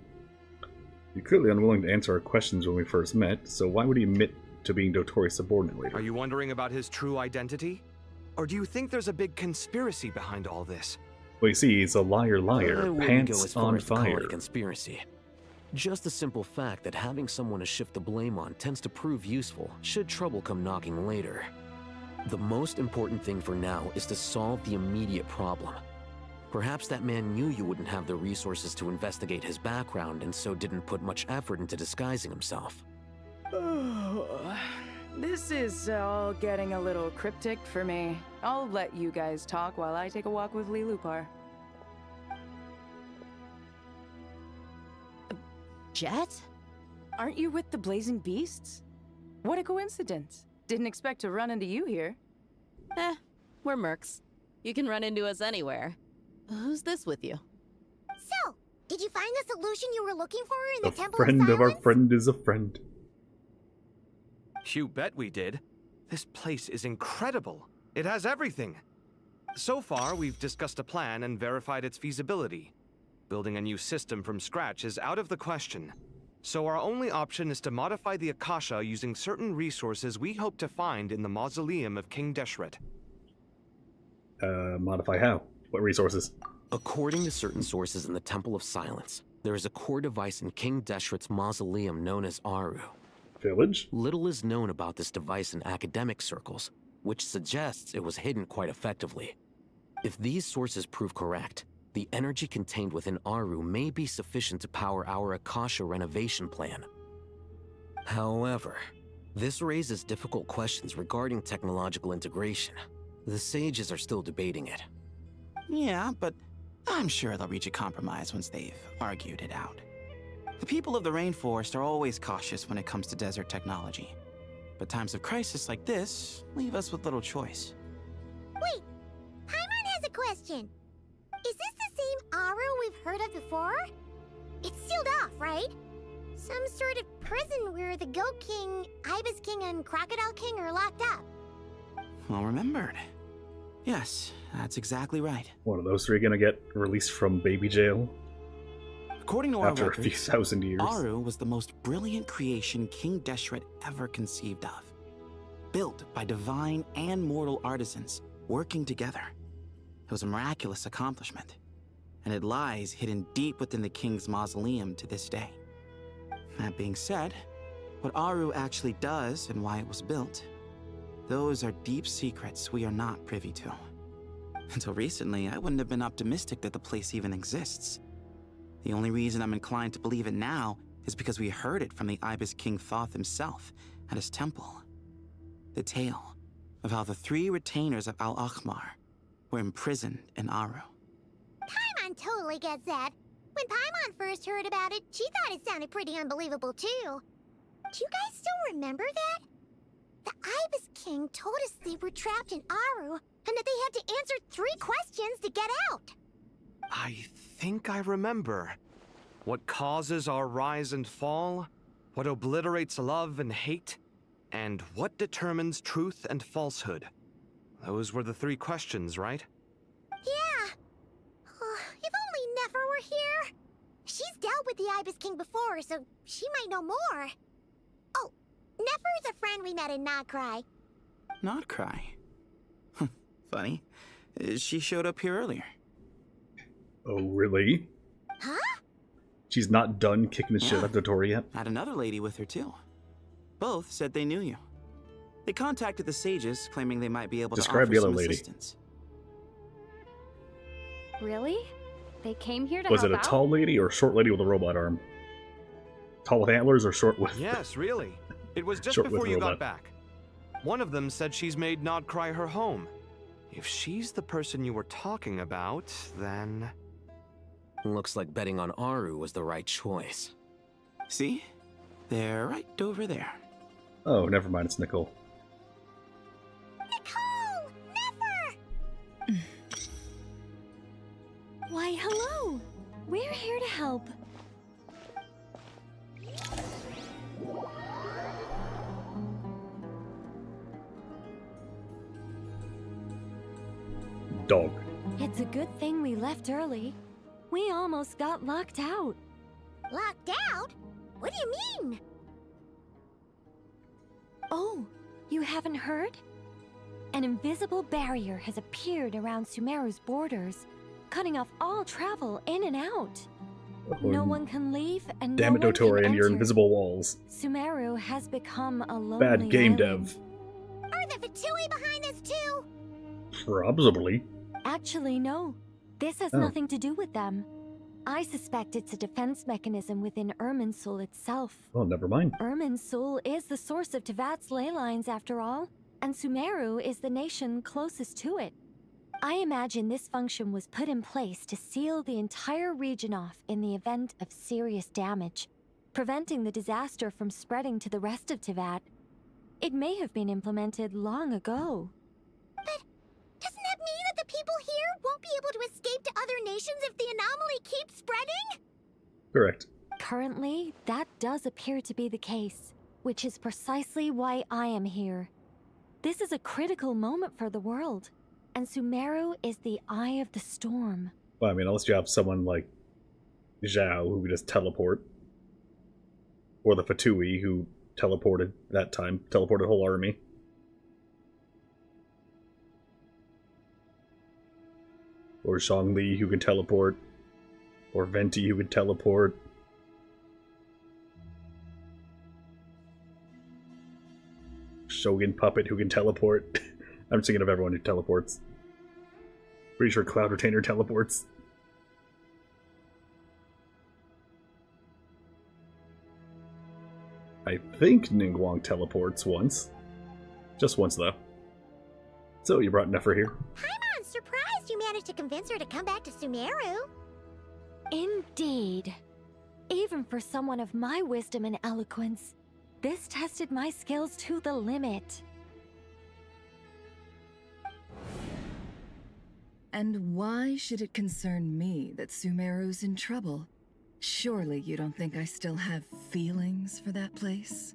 Speaker 1: You're clearly unwilling to answer our questions when we first met, so why would he admit to being Dottore's subordinate later?
Speaker 10: Are you wondering about his true identity? Or do you think there's a big conspiracy behind all this?
Speaker 1: Well, you see, he's a liar,
Speaker 20: I wouldn't go as
Speaker 1: pants
Speaker 20: far
Speaker 1: on
Speaker 20: as to call it
Speaker 1: fire.
Speaker 20: a conspiracy. Just the simple fact that having someone to shift the blame on tends to prove useful, should trouble come knocking later. The most important thing for now is to solve the immediate problem. Perhaps that man knew you wouldn't have the resources to investigate his background and so didn't put much effort into disguising himself.
Speaker 5: This is all getting a little cryptic for me. I'll let you guys talk while I take a walk with Lilupar.
Speaker 11: Jet?
Speaker 5: Aren't you with the Blazing Beasts? What a coincidence. Didn't expect to run into you here.
Speaker 11: We're mercs. You can run into us anywhere. Who's this with you?
Speaker 16: So, did you find the solution you were looking for in the
Speaker 1: A
Speaker 16: Temple
Speaker 1: friend
Speaker 16: of
Speaker 1: of our
Speaker 16: Silence?
Speaker 1: friend is a friend.
Speaker 10: You bet we did. This place is incredible. It has everything. So far, we've discussed a plan and verified its feasibility. Building a new system from scratch is out of the question. So our only option is to modify the Akasha using certain resources we hope to find in the mausoleum of King Deshret.
Speaker 1: Modify how? What resources?
Speaker 20: According to certain sources in the Temple of Silence, there is a core device in King Deshret's mausoleum known as Aru.
Speaker 1: Village?
Speaker 20: Little is known about this device in academic circles, which suggests it was hidden quite effectively. If these sources prove correct, the energy contained within Aru may be sufficient to power our Akasha renovation plan. However, this raises difficult questions regarding technological integration. The sages are still debating it.
Speaker 2: Yeah, but I'm sure they'll reach a compromise once they've argued it out. The people of the rainforest are always cautious when it comes to desert technology. But times of crisis like this leave us with little choice.
Speaker 16: Wait, Paimon has a question. Is this the same Aru we've heard of before? It's sealed off, right? Some sort of prison where the Goat King, Ibis King, and Crocodile King are locked up.
Speaker 2: Well remembered. Yes, that's exactly right.
Speaker 1: One of those three gonna get released from baby jail?
Speaker 2: According to our
Speaker 1: After a
Speaker 2: records,
Speaker 1: few thousand years.
Speaker 2: Aru was the most brilliant creation King Deshret ever conceived of. Built by divine and mortal artisans working together. It was a miraculous accomplishment, and it lies hidden deep within the king's mausoleum to this day. That being said, what Aru actually does and why it was built, those are deep secrets we are not privy to. Until recently, I wouldn't have been optimistic that the place even exists. The only reason I'm inclined to believe it now is because we heard it from the Ibis King Thoth himself at his temple. The tale of how the 3 retainers of Al-Akhmar were imprisoned in Aru.
Speaker 16: Paimon totally gets that. When Paimon first heard about it, she thought it sounded pretty unbelievable too. Do you guys still remember that? The Ibis King told us they were trapped in Aru and that they had to answer 3 questions to get out.
Speaker 10: I think I remember. What causes our rise and fall? What obliterates love and hate? And what determines truth and falsehood? Those were the 3 questions, right?
Speaker 16: Yeah. If only Nefer were here. She's dealt with the Ibis King before, so she might know more. Oh, Nefer's a friend we met in Nordcry.
Speaker 2: Nordcry? Funny. She showed up here earlier.
Speaker 1: Oh, really?
Speaker 16: Huh?
Speaker 1: She's not done kicking the shit out of Dottore yet?
Speaker 2: Had another lady with her too. Both said they knew you. They contacted the sages, claiming they might be able
Speaker 1: Describe
Speaker 2: to
Speaker 1: the
Speaker 2: offer
Speaker 1: other
Speaker 2: some
Speaker 1: lady.
Speaker 2: assistance.
Speaker 6: Really? They came here to
Speaker 1: Was
Speaker 6: help
Speaker 1: it a
Speaker 6: out?
Speaker 1: tall lady or a short lady with a robot arm? Tall with antlers or short with...
Speaker 10: Yes, really. It was just
Speaker 1: Short with
Speaker 10: before you
Speaker 1: robot.
Speaker 10: got back. One of them said she's made Nod Cry her home. If she's the person you were talking about, then...
Speaker 20: Looks like betting on Aru was the right choice.
Speaker 2: See? They're right over there.
Speaker 1: Oh, never mind, it's Nicole.
Speaker 16: Nicole! Never!
Speaker 15: Why, hello! We're here to help.
Speaker 1: Dog.
Speaker 15: It's a good thing we left early. We almost got locked out.
Speaker 16: Locked out? What do you mean?
Speaker 15: Oh, you haven't heard? An invisible barrier has appeared around Sumeru's borders, cutting off all travel in and out. No one can leave and
Speaker 1: Damn it,
Speaker 15: no one
Speaker 1: Dottore,
Speaker 15: can
Speaker 1: and your
Speaker 15: enter.
Speaker 1: invisible walls.
Speaker 15: Sumeru has become a lonely
Speaker 1: Bad game
Speaker 15: island.
Speaker 1: dev.
Speaker 16: Are the Fatui behind this too?
Speaker 1: Probably.
Speaker 15: Actually, no. This has
Speaker 1: Oh.
Speaker 15: nothing to do with them. I suspect it's a defense mechanism within Irminsul itself.
Speaker 1: Oh, never mind.
Speaker 15: Irminsul is the source of Tevat's ley lines, after all, and Sumeru is the nation closest to it. I imagine this function was put in place to seal the entire region off in the event of serious damage, preventing the disaster from spreading to the rest of Tevat. It may have been implemented long ago.
Speaker 16: But doesn't that mean that the people here won't be able to escape to other nations if the anomaly keeps spreading?
Speaker 1: Correct.
Speaker 15: Currently, that does appear to be the case, which is precisely why I am here. This is a critical moment for the world, and Sumeru is the eye of the storm.
Speaker 1: Well, I mean, unless you have someone like Zhao who could just teleport. Or the Fatui who teleported that time, teleported a whole army. Or Zhongli who can teleport. Or Venti who can teleport. Shogun Puppet who can teleport. I'm just thinking of everyone who teleports. Pretty sure Cloud Retainer teleports. I think Ningguang teleports once. Just once, though. So, you brought Nefer here.
Speaker 16: I'm surprised you managed to convince her to come back to Sumeru.
Speaker 15: Indeed. Even for someone of my wisdom and eloquence, this tested my skills to the limit.
Speaker 12: And why should it concern me that Sumeru's in trouble? Surely you don't think I still have feelings for that place?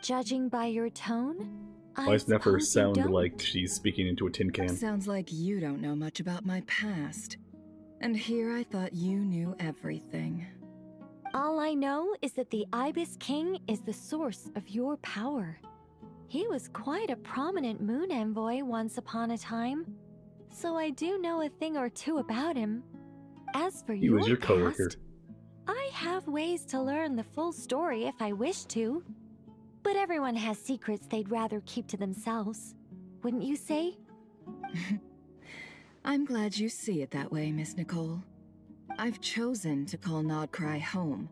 Speaker 15: Judging by your tone,
Speaker 1: Why does Nefer
Speaker 15: suppose you
Speaker 1: sound
Speaker 15: don't.
Speaker 1: like she's speaking into a tin can?
Speaker 12: Sounds like you don't know much about my past. And here I thought you knew everything.
Speaker 15: All I know is that the Ibis King is the source of your power. He was quite a prominent moon envoy once upon a time, so I do know a thing or two about him. As for
Speaker 1: He was your
Speaker 15: past,
Speaker 1: coworker.
Speaker 15: I have ways to learn the full story if I wish to. But everyone has secrets they'd rather keep to themselves. Wouldn't you say?
Speaker 12: I'm glad you see it that way, Miss Nicole. I've chosen to call Nodcry home,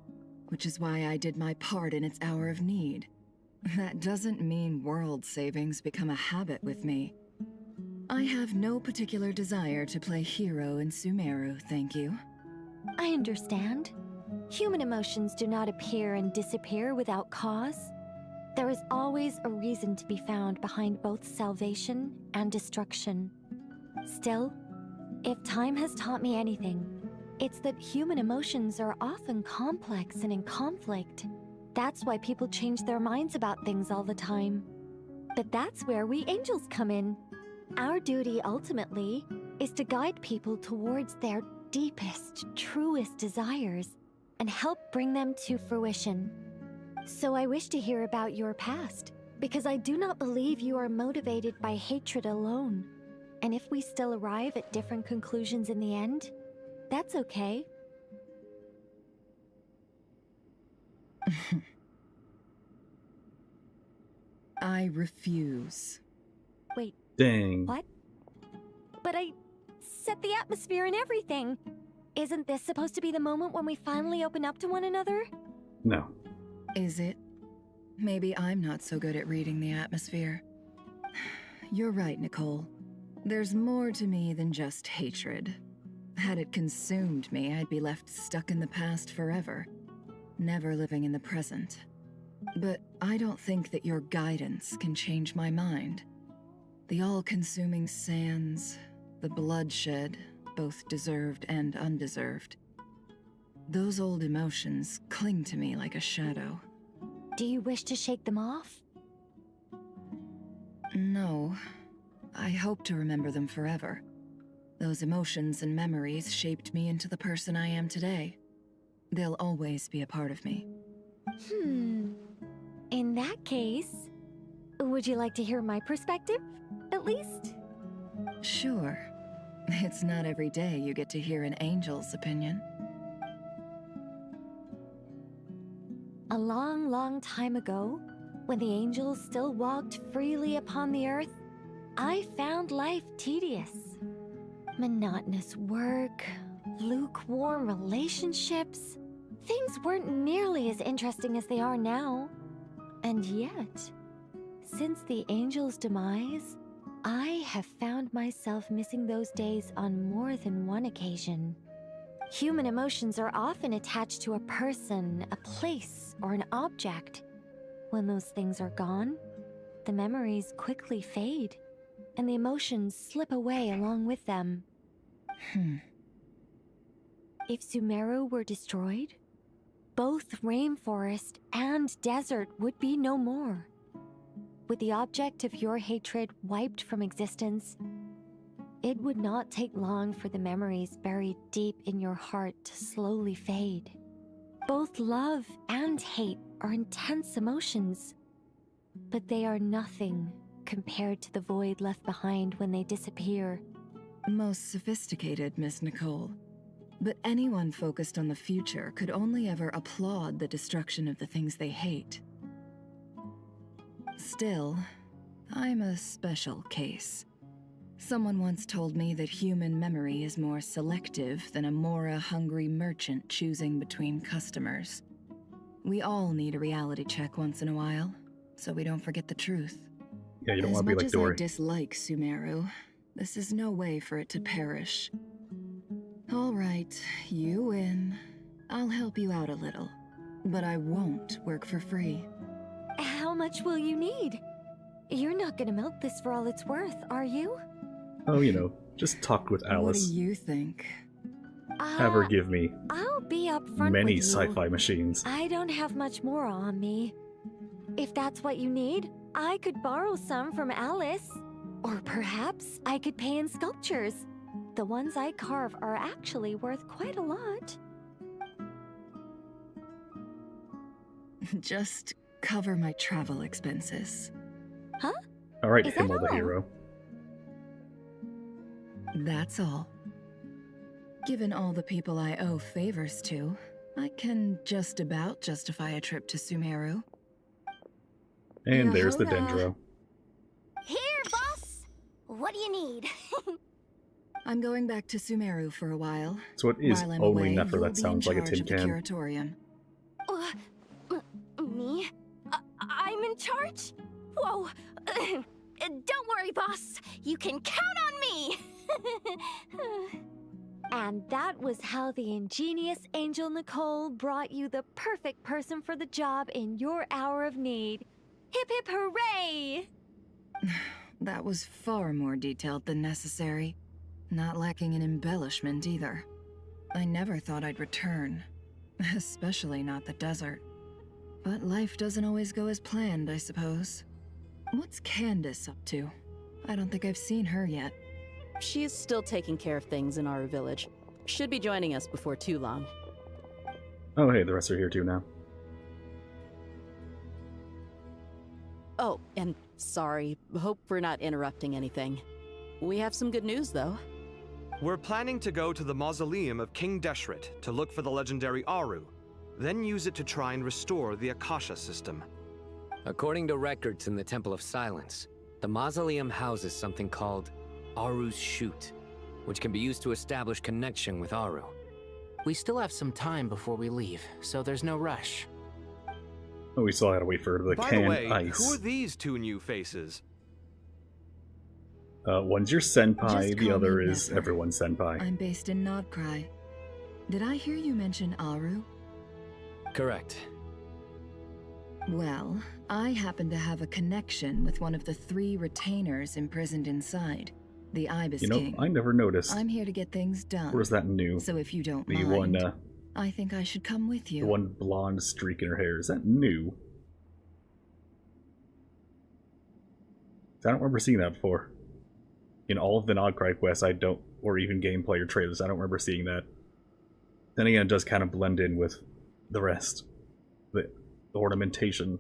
Speaker 12: which is why I did my part in its hour of need. That doesn't mean world savings become a habit with me. I have no particular desire to play hero in Sumeru, thank you.
Speaker 15: I understand. Human emotions do not appear and disappear without cause. There is always a reason to be found behind both salvation and destruction. Still, if time has taught me anything, it's that human emotions are often complex and in conflict. That's why people change their minds about things all the time. But that's where we angels come in. Our duty, ultimately, is to guide people towards their deepest, truest desires and help bring them to fruition. So I wish to hear about your past, because I do not believe you are motivated by hatred alone. And if we still arrive at different conclusions in the end, that's okay.
Speaker 12: I refuse.
Speaker 6: Wait.
Speaker 1: Dang.
Speaker 6: What? But I set the atmosphere and everything. Isn't this supposed to be the moment when we finally open up to one another?
Speaker 1: No.
Speaker 12: Is it? Maybe I'm not so good at reading the atmosphere. You're right, Nicole. There's more to me than just hatred. Had it consumed me, I'd be left stuck in the past forever, never living in the present. But I don't think that your guidance can change my mind. The all-consuming sands, the bloodshed, both deserved and undeserved. Those old emotions cling to me like a shadow.
Speaker 6: Do you wish to shake them off?
Speaker 12: No. I hope to remember them forever. Those emotions and memories shaped me into the person I am today. They'll always be a part of me.
Speaker 6: In that case, would you like to hear my perspective, at least?
Speaker 12: Sure. It's not every day you get to hear an angel's opinion.
Speaker 6: A long, long time ago, when the angels still walked freely upon the earth, I found life tedious. Monotonous work, lukewarm relationships. Things weren't nearly as interesting as they are now. And yet, since the angels' demise, I have found myself missing those days on more than one occasion. Human emotions are often attached to a person, a place, or an object. When those things are gone, the memories quickly fade, and the emotions slip away along with them. If Sumeru were destroyed, both rainforest and desert would be no more. With the object of your hatred wiped from existence, it would not take long for the memories buried deep in your heart to slowly fade. Both love and hate are intense emotions, but they are nothing compared to the void left behind when they disappear.
Speaker 12: Most sophisticated, Miss Nicole. But anyone focused on the future could only ever applaud the destruction of the things they hate. Still, I'm a special case. Someone once told me that human memory is more selective than a Mora-hungry merchant choosing between customers. We all need a reality check once in a while, so we don't forget the truth.
Speaker 1: Yeah, you don't want to be like Dottore.
Speaker 12: As much as I dislike Sumeru, this is no way for it to perish. All right, you win. I'll help you out a little, but I won't work for free.
Speaker 6: How much will you need? You're not gonna milk this for all it's worth, are you?
Speaker 1: Oh, you know, just talk with Alice.
Speaker 12: What do you think?
Speaker 1: Have her give me
Speaker 6: I'll be upfront
Speaker 1: many
Speaker 6: with you.
Speaker 1: sci-fi machines.
Speaker 6: I don't have much more on me. If that's what you need, I could borrow some from Alice. Or perhaps I could pay in sculptures. The ones I carve are actually worth quite a lot.
Speaker 12: Just cover my travel expenses.
Speaker 6: Huh?
Speaker 1: Alright,
Speaker 6: Is that
Speaker 1: Himmel the
Speaker 6: all?
Speaker 1: hero.
Speaker 12: That's all. Given all the people I owe favors to, I can just about justify a trip to Sumeru.
Speaker 1: And there's the
Speaker 16: Yahoda.
Speaker 1: Dendro.
Speaker 16: Here, boss! What do you need?
Speaker 12: I'm going back to Sumeru for a while.
Speaker 1: So it is
Speaker 12: While I'm
Speaker 1: only
Speaker 12: away,
Speaker 1: Nefer
Speaker 12: you'll
Speaker 1: that
Speaker 12: be
Speaker 1: sounds
Speaker 12: in
Speaker 1: like a
Speaker 12: charge
Speaker 1: tin
Speaker 12: of the
Speaker 1: can.
Speaker 12: curatorium.
Speaker 7: Me? I'm in charge? Whoa! Don't worry, boss. You can count on me!
Speaker 6: And that was how the ingenious Angel Nicole brought you the perfect person for the job in your hour of need. Hip hip hooray!
Speaker 12: That was far more detailed than necessary. Not lacking in embellishment either. I never thought I'd return. Especially not the desert. But life doesn't always go as planned, I suppose. What's Candace up to? I don't think I've seen her yet.
Speaker 11: She is still taking care of things in our village. Should be joining us before too long.
Speaker 1: Oh hey, the rest are here too now.
Speaker 11: Oh, and sorry. Hope we're not interrupting anything. We have some good news, though.
Speaker 10: We're planning to go to the mausoleum of King Deshret to look for the legendary Aru, then use it to try and restore the Akasha system.
Speaker 20: According to records in the Temple of Silence, the mausoleum houses something called Aru's Chute, which can be used to establish connection with Aru.
Speaker 13: We still have some time before we leave, so there's no rush.
Speaker 1: Oh, we still gotta wait for the
Speaker 10: By
Speaker 1: canned
Speaker 10: the way,
Speaker 1: ice.
Speaker 10: who are these two new faces?
Speaker 1: One's your senpai,
Speaker 12: Just
Speaker 1: the
Speaker 12: call
Speaker 1: other
Speaker 12: me
Speaker 1: is
Speaker 12: Nefer.
Speaker 1: everyone's senpai.
Speaker 12: I'm based in Nodcry. Did I hear you mention Aru?
Speaker 20: Correct.
Speaker 12: Well, I happen to have a connection with one of the 3 retainers imprisoned inside, the Ibis
Speaker 1: You know,
Speaker 12: King.
Speaker 1: I never noticed.
Speaker 12: I'm here to get things done.
Speaker 1: Or is that new?
Speaker 12: So if you don't
Speaker 1: The
Speaker 12: mind,
Speaker 1: one,
Speaker 12: I think I should come with you.
Speaker 1: the one blonde streak in her hair. Is that new? I don't remember seeing that before. In all of the Nodcry quests, I don't, or even gameplay or trailers, I don't remember seeing that. Then again, it does kind of blend in with the rest. The ornamentation.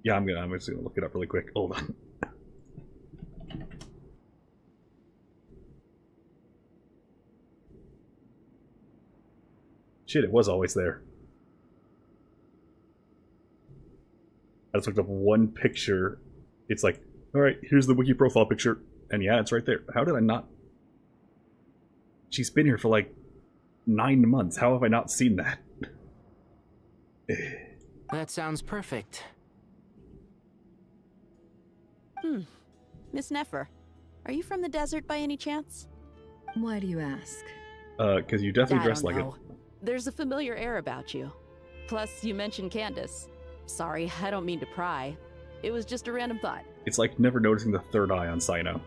Speaker 1: Yeah, I'm just gonna look it up really quick. Hold on. Shit, it was always there. I just looked up one picture. It's like, alright, here's the wiki profile picture. And yeah, it's right there. How did I not... She's been here for like 9 months. How have I not seen that?
Speaker 13: That sounds perfect.
Speaker 11: Miss Nefer, are you from the desert by any chance?
Speaker 12: Why do you ask?
Speaker 1: Because you definitely
Speaker 11: I
Speaker 1: dress
Speaker 11: don't
Speaker 1: like
Speaker 11: know.
Speaker 1: it.
Speaker 11: There's a familiar air about you. Plus, you mentioned Candace. Sorry, I don't mean to pry. It was just a random thought.
Speaker 1: It's like never noticing the third eye on Sino.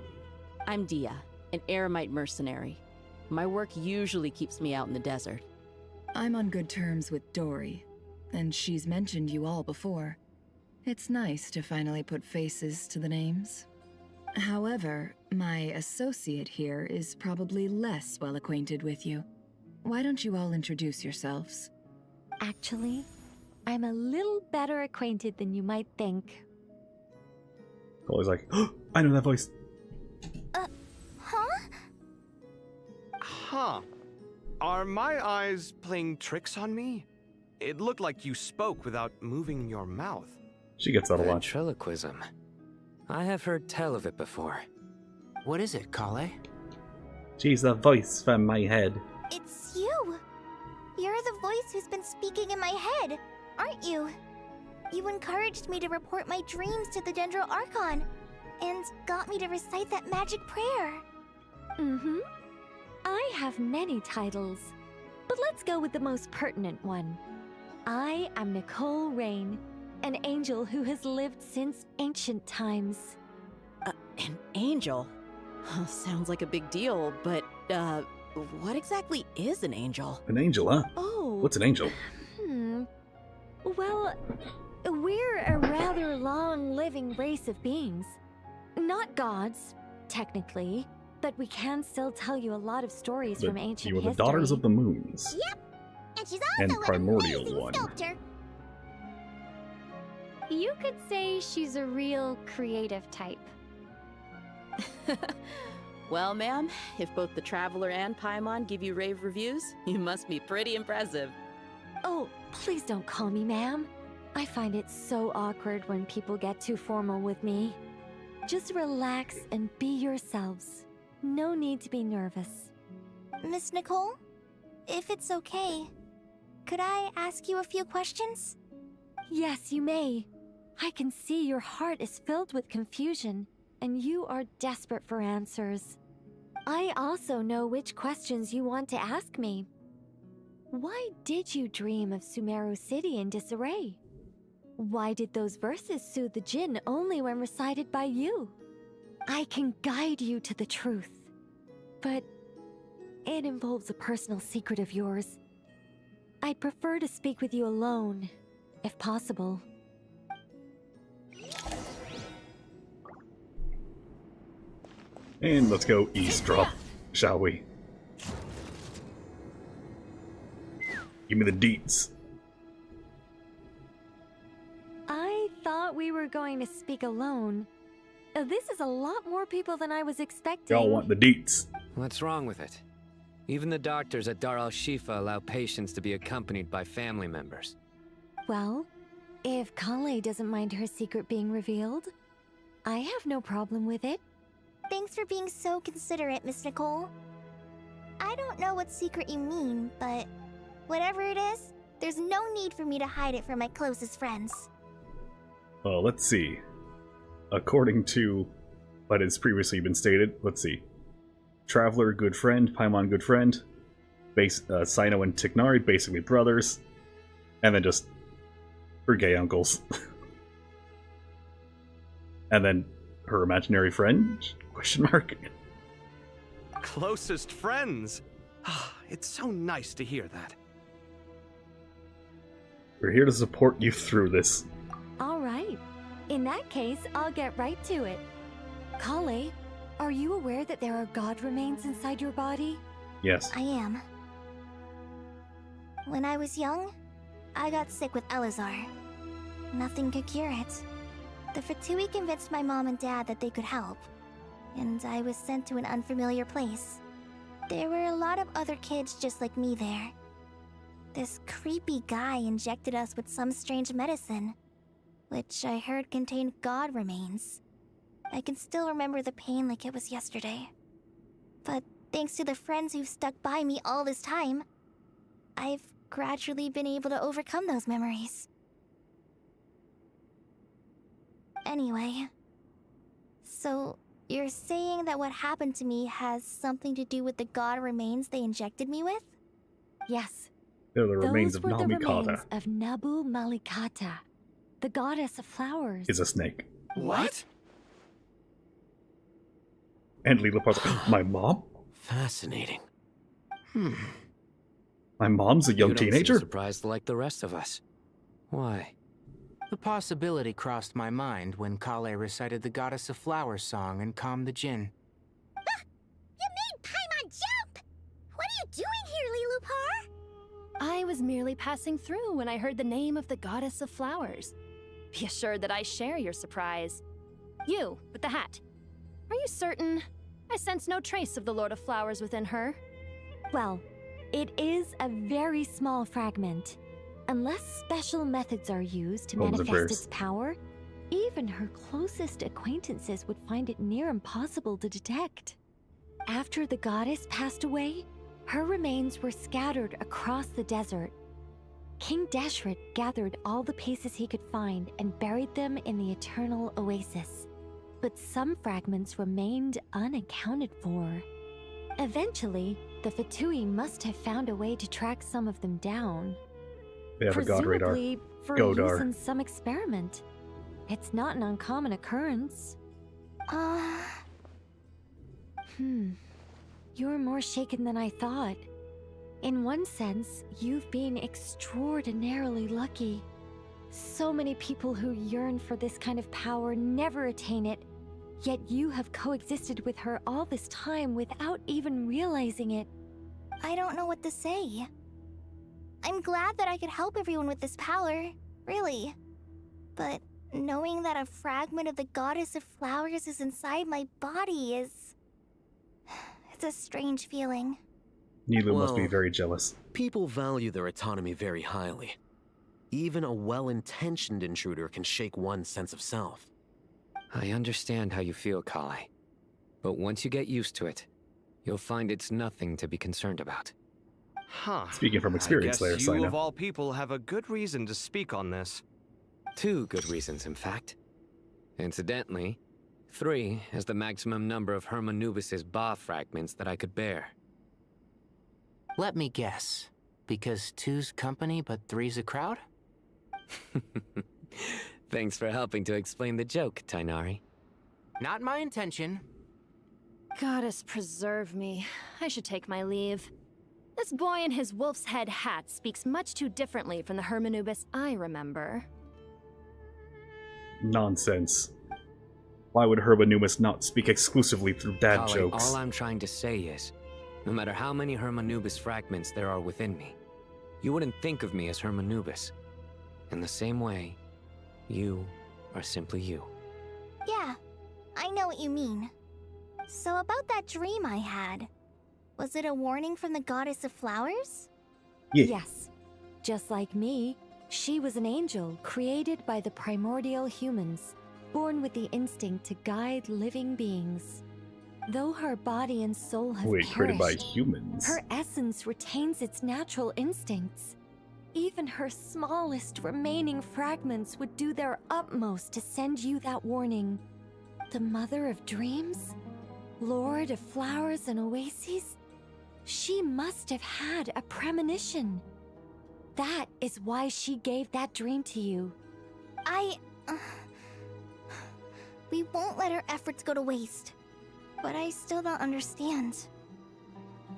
Speaker 11: I'm Dia, an Eremite mercenary. My work usually keeps me out in the desert.
Speaker 12: I'm on good terms with Dory, and she's mentioned you all before. It's nice to finally put faces to the names. However, my associate here is probably less well acquainted with you. Why don't you all introduce yourselves?
Speaker 15: Actually, I'm a little better acquainted than you might think.
Speaker 1: Always like, oh, I know that voice.
Speaker 3: Huh?
Speaker 10: Huh. Are my eyes playing tricks on me? It looked like you spoke without moving your mouth.
Speaker 1: She gets that a lot.
Speaker 20: Ventriloquism. I have heard tell of it before.
Speaker 13: What is it, Kale?
Speaker 1: She's the voice from my head.
Speaker 3: It's you! You're the voice who's been speaking in my head, aren't you? You encouraged me to report my dreams to the Dendro Archon, and got me to recite that magic prayer.
Speaker 15: Mm-hmm. I have many titles, but let's go with the most pertinent one. I am Nicole Rain, an angel who has lived since ancient times.
Speaker 11: An angel? Sounds like a big deal, but, what exactly is an angel?
Speaker 1: An angel, huh?
Speaker 15: Oh.
Speaker 1: What's an angel?
Speaker 15: Well, we're a rather long-living race of beings. Not gods, technically, but we can still tell you a lot of stories from ancient
Speaker 1: You are the
Speaker 15: history.
Speaker 1: daughters of the moons.
Speaker 3: Yep, and she's
Speaker 1: And
Speaker 3: also an
Speaker 1: primordial
Speaker 3: amazing
Speaker 1: one.
Speaker 3: sculptor.
Speaker 6: You could say she's a real creative type.
Speaker 11: Well, ma'am, if both the Traveler and Paimon give you rave reviews, you must be pretty impressive.
Speaker 15: Oh, please don't call me ma'am. I find it so awkward when people get too formal with me. Just relax and be yourselves. No need to be nervous.
Speaker 3: Miss Nicole, if it's okay, could I ask you a few questions?
Speaker 15: Yes, you may. I can see your heart is filled with confusion, and you are desperate for answers. I also know which questions you want to ask me. Why did you dream of Sumeru City in disarray? Why did those verses soothe the Jinn only when recited by you? I can guide you to the truth, but it involves a personal secret of yours. I'd prefer to speak with you alone, if possible.
Speaker 1: And let's go eavesdrop, shall we? Give me the deets.
Speaker 15: I thought we were going to speak alone. This is a lot more people than I was expecting.
Speaker 1: Y'all want the deets.
Speaker 20: What's wrong with it?
Speaker 14: Even the doctors at Dar al-Shifa allow patients to be accompanied by family members.
Speaker 15: Well, if Kale doesn't mind her secret being revealed, I have no problem with it.
Speaker 3: Thanks for being so considerate, Miss Nicole. I don't know what secret you mean, but whatever it is, there's no need for me to hide it from my closest friends.
Speaker 1: Well, let's see. According to what has previously been stated, let's see. Traveler, good friend. Paimon, good friend. Sino and Tignari, basically brothers. And then just her gay uncles. And then her imaginary friend? Question mark.
Speaker 10: Closest friends? It's so nice to hear that.
Speaker 1: We're here to support you through this.
Speaker 15: All right. In that case, I'll get right to it. Kale, are you aware that there are god remains inside your body?
Speaker 1: Yes.
Speaker 3: I am. When I was young, I got sick with Elazar. Nothing could cure it. The Fatui convinced my mom and dad that they could help, and I was sent to an unfamiliar place. There were a lot of other kids just like me there. This creepy guy injected us with some strange medicine, which I heard contained god remains. I can still remember the pain like it was yesterday. But thanks to the friends who've stuck by me all this time, I've gradually been able to overcome those memories. Anyway, so you're saying that what happened to me has something to do with the god remains they injected me with?
Speaker 15: Yes.
Speaker 1: They're the remains
Speaker 15: Those
Speaker 1: of
Speaker 15: were the
Speaker 1: Namikata.
Speaker 15: remains of Nabu Malikata, the goddess of flowers.
Speaker 1: Is a snake.
Speaker 10: What?
Speaker 1: And Lilapar's like, my mom?
Speaker 20: Fascinating.
Speaker 1: My mom's a young
Speaker 20: You don't
Speaker 1: teenager?
Speaker 20: seem surprised like the rest of us. Why?
Speaker 13: The possibility crossed my mind when Kale recited the Goddess of Flowers song and calmed the Jinn.
Speaker 16: You made Paimon jump! What are you doing here, Lilupar?
Speaker 18: I was merely passing through when I heard the name of the Goddess of Flowers. Be assured that I share your surprise. You, with the hat. Are you certain? I sense no trace of the Lord of Flowers within her.
Speaker 15: Well, it is a very small fragment. Unless special methods are used to manifest its power, even her closest acquaintances would find it near impossible to detect. After the goddess passed away, her remains were scattered across the desert. King Deshret gathered all the pieces he could find and buried them in the Eternal Oasis. But some fragments remained unaccounted for. Eventually, the Fatui must have found a way to track some of them down.
Speaker 1: They have a god radar.
Speaker 15: Presumably for
Speaker 1: Godar.
Speaker 15: use in some experiment. It's not an uncommon occurrence. You're more shaken than I thought. In one sense, you've been extraordinarily lucky. So many people who yearn for this kind of power never attain it, yet you have coexisted with her all this time without even realizing it.
Speaker 3: I don't know what to say. I'm glad that I could help everyone with this power, really. But knowing that a fragment of the Goddess of Flowers is inside my body is... it's a strange feeling.
Speaker 1: Nilu must be very jealous.
Speaker 20: People value their autonomy very highly. Even a well-intentioned intruder can shake one's sense of self.
Speaker 14: I understand how you feel, Kale. But once you get used to it, you'll find it's nothing to be concerned about.
Speaker 10: Huh.
Speaker 1: Speaking from experience
Speaker 10: I
Speaker 1: there,
Speaker 10: guess you
Speaker 1: Sino.
Speaker 10: of all people have a good reason to speak on this.
Speaker 14: 2 good reasons, in fact. Incidentally, 3 is the maximum number of Hermanubis' Ba fragments that I could bear.
Speaker 13: Let me guess. Because 2's company, but 3's a crowd?
Speaker 14: Thanks for helping to explain the joke, Tainari.
Speaker 13: Not my intention.
Speaker 18: Goddess preserve me. I should take my leave. This boy in his wolf's head hat speaks much too differently from the Hermanubis I remember.
Speaker 1: Nonsense. Why would Hermanubis not speak exclusively through dad
Speaker 14: Kale,
Speaker 1: jokes?
Speaker 14: all I'm trying to say is, no matter how many Hermanubis fragments there are within me, you wouldn't think of me as Hermanubis. In the same way, you are simply you.
Speaker 3: Yeah, I know what you mean. So about that dream I had, Was it a warning from the goddess of flowers?
Speaker 1: Yeah.
Speaker 15: Yes. Just like me, she was an angel created by the primordial humans, born with the instinct to guide living beings. Though her body and soul have
Speaker 1: Wait, created by
Speaker 15: perished,
Speaker 1: humans?
Speaker 15: her essence retains its natural instincts. Even her smallest remaining fragments would do their utmost to send you that warning. The mother of dreams? Lord of flowers and oases? She must have had a premonition. That is why she gave that dream to you.
Speaker 3: We won't let our efforts go to waste. But I still don't understand.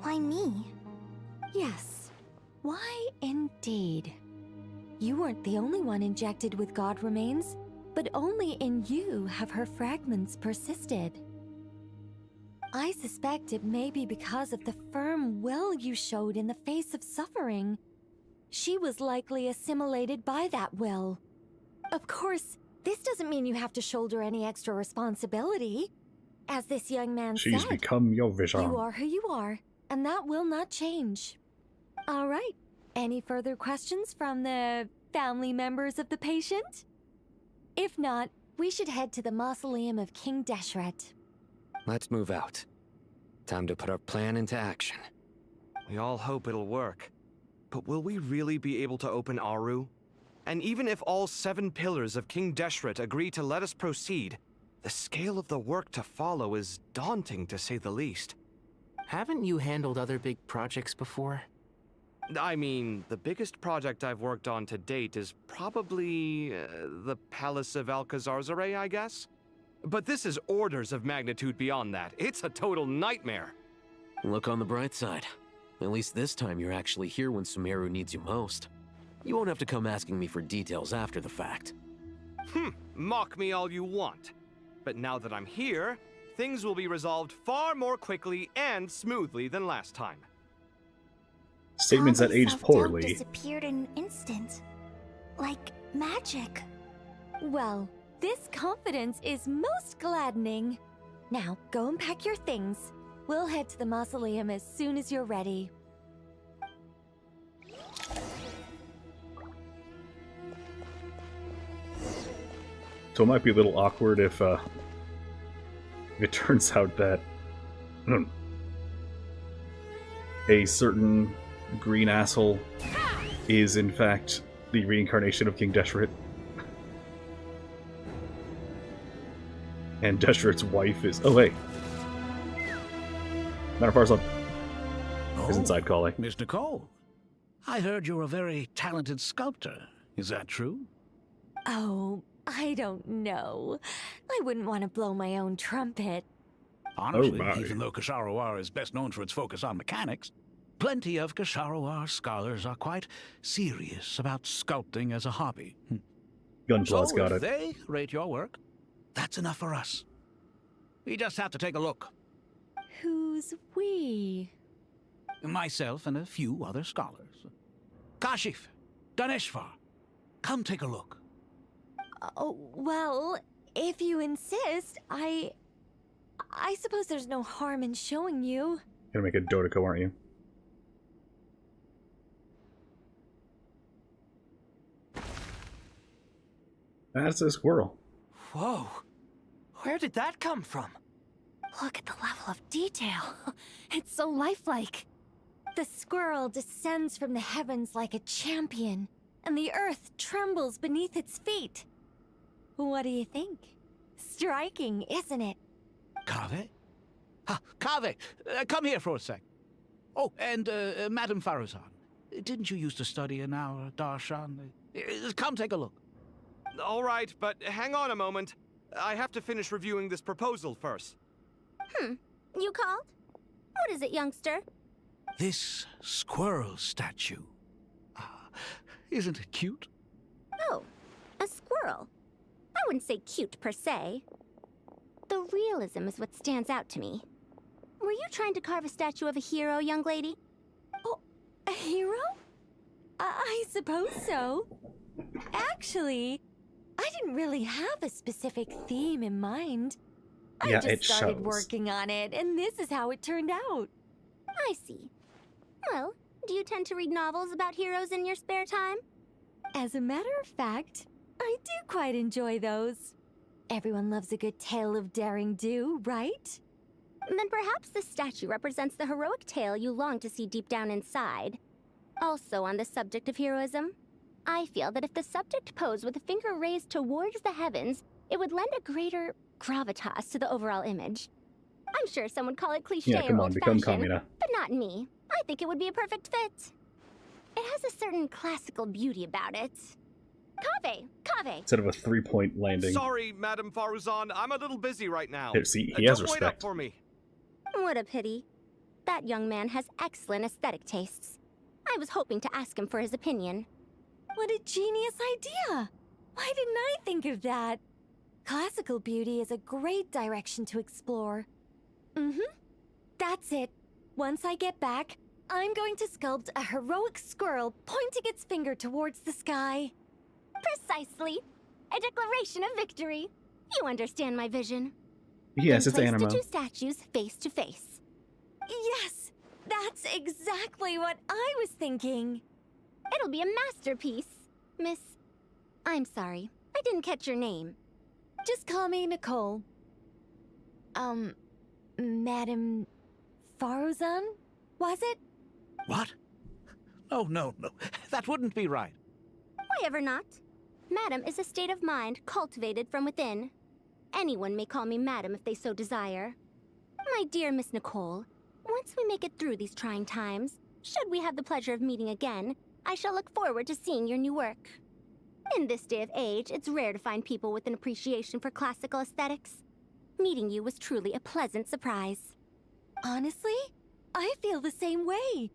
Speaker 3: Why me?
Speaker 15: Yes. Why indeed? You weren't the only one injected with god remains, but only in you have her fragments persisted. I suspect it may be because of the firm will you showed in the face of suffering. She was likely assimilated by that will. Of course, this doesn't mean you have to shoulder any extra responsibility. As this young man
Speaker 1: She's
Speaker 15: said,
Speaker 1: become your vision.
Speaker 15: you are who you are, and that will not change. All right. Any further questions from the family members of the patient? If not, we should head to the mausoleum of King Deshret.
Speaker 14: Let's move out. Time to put our plan into action.
Speaker 10: We all hope it'll work. But will we really be able to open Aru? And even if all 7 pillars of King Deshret agree to let us proceed, the scale of the work to follow is daunting, to say the least.
Speaker 13: Haven't you handled other big projects before?
Speaker 10: I mean, the biggest project I've worked on to date is probably the Palace of Alcazarzaray, I guess? But this is orders of magnitude beyond that. It's a total nightmare.
Speaker 20: Look on the bright side. At least this time you're actually here when Sumeru needs you most. You won't have to come asking me for details after the fact.
Speaker 10: Mock me all you want. But now that I'm here, things will be resolved far more quickly and smoothly than last time.
Speaker 1: Statements that age poorly.
Speaker 3: Disappeared in an instant. Like magic.
Speaker 15: Well, this confidence is most gladdening. Now, go and pack your things. We'll head to the mausoleum as soon as you're ready.
Speaker 1: So it might be a little awkward if it turns out that a certain green asshole is in fact the reincarnation of King Deshret. And Deshret's wife is... Oh, hey. Matter of Farzad is inside calling.
Speaker 9: Miss Nicole, I heard you're a very talented sculptor. Is that true?
Speaker 15: Oh, I don't know. I wouldn't want to blow my own trumpet.
Speaker 9: Honestly, even though Kasharawar is best known for its focus on mechanics, plenty of Kasharawar scholars are quite serious about sculpting as a hobby.
Speaker 1: Gunplaw's got
Speaker 9: if
Speaker 1: it.
Speaker 9: they rate your work, that's enough for us. We just have to take a look.
Speaker 15: Who's we?
Speaker 9: Myself and a few other scholars. Kashif, Daneshvar, come take a look.
Speaker 15: Oh, well, if you insist, I suppose there's no harm in showing you.
Speaker 1: Gonna make a Dotoko, aren't you? That's a squirrel.
Speaker 2: Whoa. Where did that come from?
Speaker 15: Look at the level of detail. It's so lifelike. The squirrel descends from the heavens like a champion, and the earth trembles beneath its feet. What do you think? Striking, isn't it?
Speaker 9: Kaveh? Kaveh, come here for a sec. Oh, and Madam Farazan, didn't you used to study in our darshan? Come take a look.
Speaker 10: All right, but hang on a moment. I have to finish reviewing this proposal first.
Speaker 16: You called? What is it, youngster?
Speaker 9: This squirrel statue. Isn't it cute?
Speaker 16: Oh, a squirrel. I wouldn't say cute per se. The realism is what stands out to me. Were you trying to carve a statue of a hero, young lady?
Speaker 15: Oh, a hero? I suppose so. Actually, I didn't really have a specific theme in mind. I just started working on it, and this is how it turned out.
Speaker 7: I see. Well, do you tend to read novels about heroes in your spare time?
Speaker 15: As a matter of fact, I do quite enjoy those. Everyone loves a good tale of daring do, right?
Speaker 7: Then perhaps this statue represents the heroic tale you long to see deep down inside. Also on the subject of heroism, I feel that if the subject posed with a finger raised towards the heavens, it would lend a greater gravitas to the overall image. I'm sure some would call it cliché
Speaker 1: Yeah, come
Speaker 7: or
Speaker 1: on, become
Speaker 7: old-fashioned,
Speaker 1: Kamina.
Speaker 7: but not me. I think it would be a perfect fit. It has a certain classical beauty about it. Kaveh!
Speaker 1: Instead of a 3-point landing.
Speaker 10: Sorry, Madame Faruzan, I'm a little busy right now.
Speaker 1: Here, see, he has
Speaker 10: Don't wait
Speaker 1: respect.
Speaker 10: up for me.
Speaker 7: What a pity. That young man has excellent aesthetic tastes. I was hoping to ask him for his opinion.
Speaker 15: What a genius idea! Why didn't I think of that? Classical beauty is a great direction to explore. That's it. Once I get back, I'm going to sculpt a heroic squirrel pointing its finger towards the sky.
Speaker 7: Precisely. A declaration of victory. You understand my vision.
Speaker 1: Yes,
Speaker 7: Then
Speaker 1: it's
Speaker 7: place
Speaker 1: animo.
Speaker 7: the two statues face to face.
Speaker 15: Yes! That's exactly what I was thinking.
Speaker 7: It'll be a masterpiece. Miss... I'm sorry. I didn't catch your name.
Speaker 15: Just call me Nicole. Madame Faruzan? Was it?
Speaker 9: What? Oh, no. That wouldn't be right.
Speaker 7: Why ever not? Madam is a state of mind cultivated from within. Anyone may call me Madam if they so desire. My dear Miss Nicole, once we make it through these trying times, should we have the pleasure of meeting again, I shall look forward to seeing your new work. In this day of age, it's rare to find people with an appreciation for classical aesthetics. Meeting you was truly a pleasant surprise.
Speaker 15: Honestly, I feel the same way.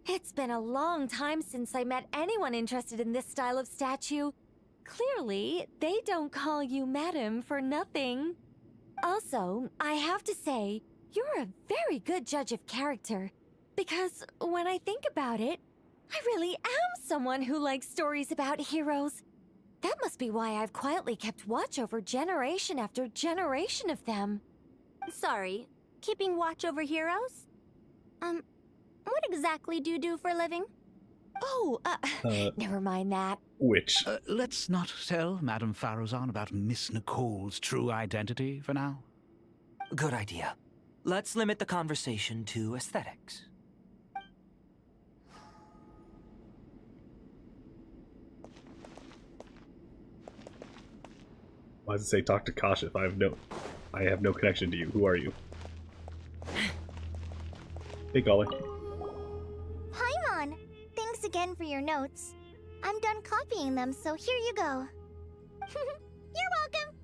Speaker 15: It's been a long time since I met anyone interested in this style of statue. Clearly, they don't call you Madam for nothing. Also, I have to say, you're a very good judge of character. Because when I think about it, I really am someone who likes stories about heroes. That must be why I've quietly kept watch over generation after generation of them.
Speaker 7: Sorry, keeping watch over heroes? What exactly do you do for a living?
Speaker 15: Oh, never mind that.
Speaker 1: Which?
Speaker 9: Let's not tell Madame Faruzan about Miss Nicole's true identity for now.
Speaker 17: Good idea. Let's limit the conversation to aesthetics.
Speaker 1: Why does it say talk to Kashif? I have no connection to you. Who are you? Hey, Golly.
Speaker 3: Paimon! Thanks again for your notes. I'm done copying them, so here you go.
Speaker 16: You're welcome.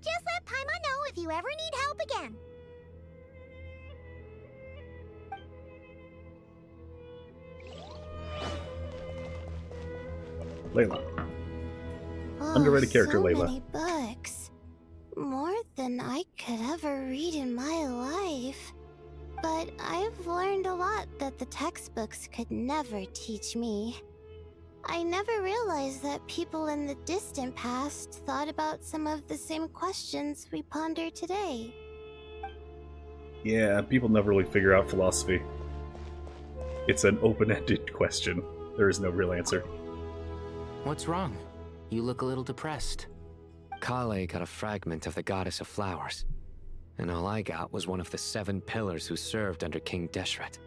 Speaker 16: Just let Paimon know if you ever need help again.
Speaker 1: Layla.
Speaker 3: Oh,
Speaker 1: Underrated character,
Speaker 3: so
Speaker 1: Layla.
Speaker 3: many books. More than I could ever read in my life. But I've learned a lot that the textbooks could never teach me. I never realized that people in the distant past thought about some of the same questions we ponder today.
Speaker 1: Yeah, people never really figure out philosophy. It's an open-ended question. There is no real answer.
Speaker 13: What's wrong? You look a little depressed.
Speaker 14: Kale got a fragment of the Goddess of Flowers, and all I got was one of the 7 pillars who served under King Deshret.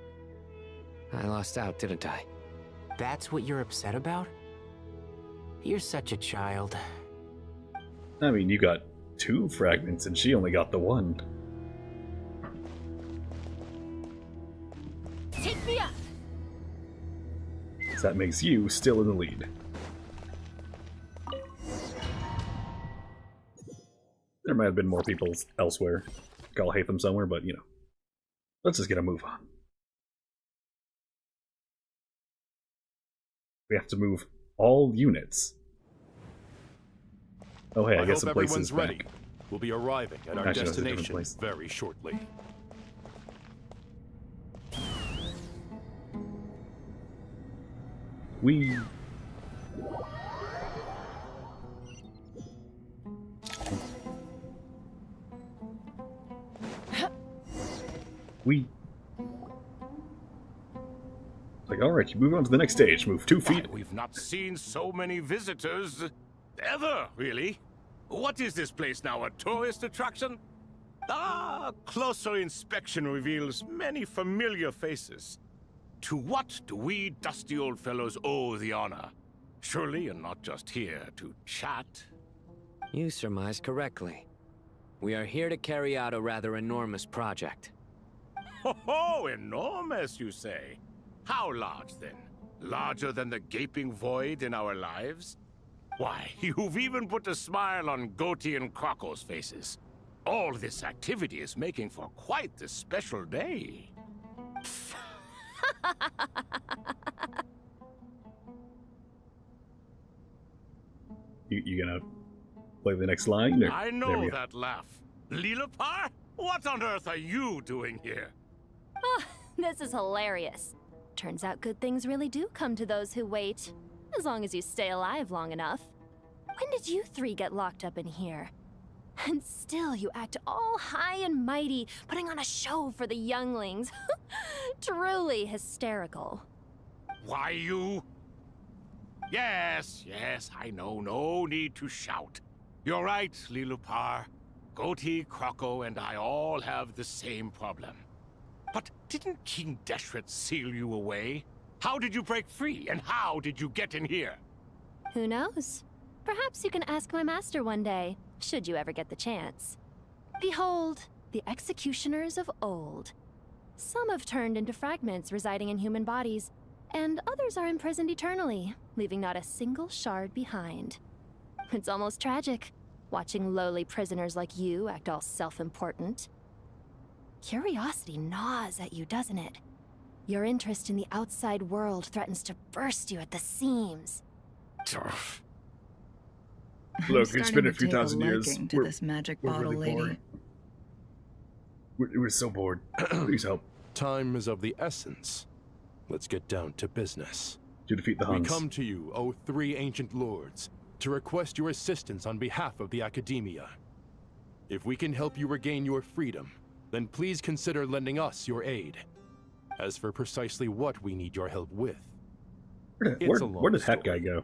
Speaker 14: I lost out, didn't I?
Speaker 13: That's what you're upset about? You're such a child.
Speaker 1: I mean, you got 2 fragments and she only got the 1.
Speaker 7: Take me up!
Speaker 1: So that makes you still in the lead. There might have been more people elsewhere. I'll hate them somewhere, but you know. Let's just get a move on. We have to move all units. Oh hey, I guess the place is
Speaker 22: ready.
Speaker 1: back.
Speaker 22: We'll be arriving at our
Speaker 1: Actually, that's a different
Speaker 22: destination
Speaker 1: place.
Speaker 22: very shortly.
Speaker 1: We... Like, alright, you move on to the next stage. Move 2 feet.
Speaker 23: Why, we've not seen so many visitors ever, really. What is this place now, a tourist attraction? Ah, closer inspection reveals many familiar faces. To what do we dusty old fellows owe the honor? Surely you're not just here to chat.
Speaker 14: You surmise correctly. We are here to carry out a rather enormous project.
Speaker 23: Ho, enormous, you say? How large, then? Larger than the gaping void in our lives? Why, you've even put a smile on Goatee and Crocco's faces. All this activity is making for quite the special day.
Speaker 1: You gonna play the next line? Or...
Speaker 23: I know that laugh. Lilipar? What on earth are you doing here?
Speaker 18: Oh, this is hilarious. Turns out good things really do come to those who wait. As long as you stay alive long enough. When did you 3 get locked up in here? And still you act all high and mighty, putting on a show for the younglings. Truly hysterical.
Speaker 23: Why, you... Yes, I know. No need to shout. You're right, Lilipar. Goatee, Crocco, and I all have the same problem. But didn't King Deshret seal you away? How did you break free, and how did you get in here?
Speaker 18: Who knows? Perhaps you can ask my master one day, should you ever get the chance. Behold, the executioners of old. Some have turned into fragments residing in human bodies, and others are imprisoned eternally, leaving not a single shard behind. It's almost tragic, watching lowly prisoners like you act all self-important. Curiosity gnaws at you, doesn't it? Your interest in the outside world threatens to burst you at the seams.
Speaker 1: Look, it's been a few thousand years.
Speaker 12: To this magic bottle
Speaker 1: really
Speaker 12: lady.
Speaker 1: We're so bored. Please help.
Speaker 8: Time is of the essence. Let's get down to business.
Speaker 1: To defeat the Huns.
Speaker 8: We come to you, O 3 ancient lords, to request your assistance on behalf of the Academia. If we can help you regain your freedom, then please consider lending us your aid. As for precisely what we need your help with,
Speaker 1: where did that guy go?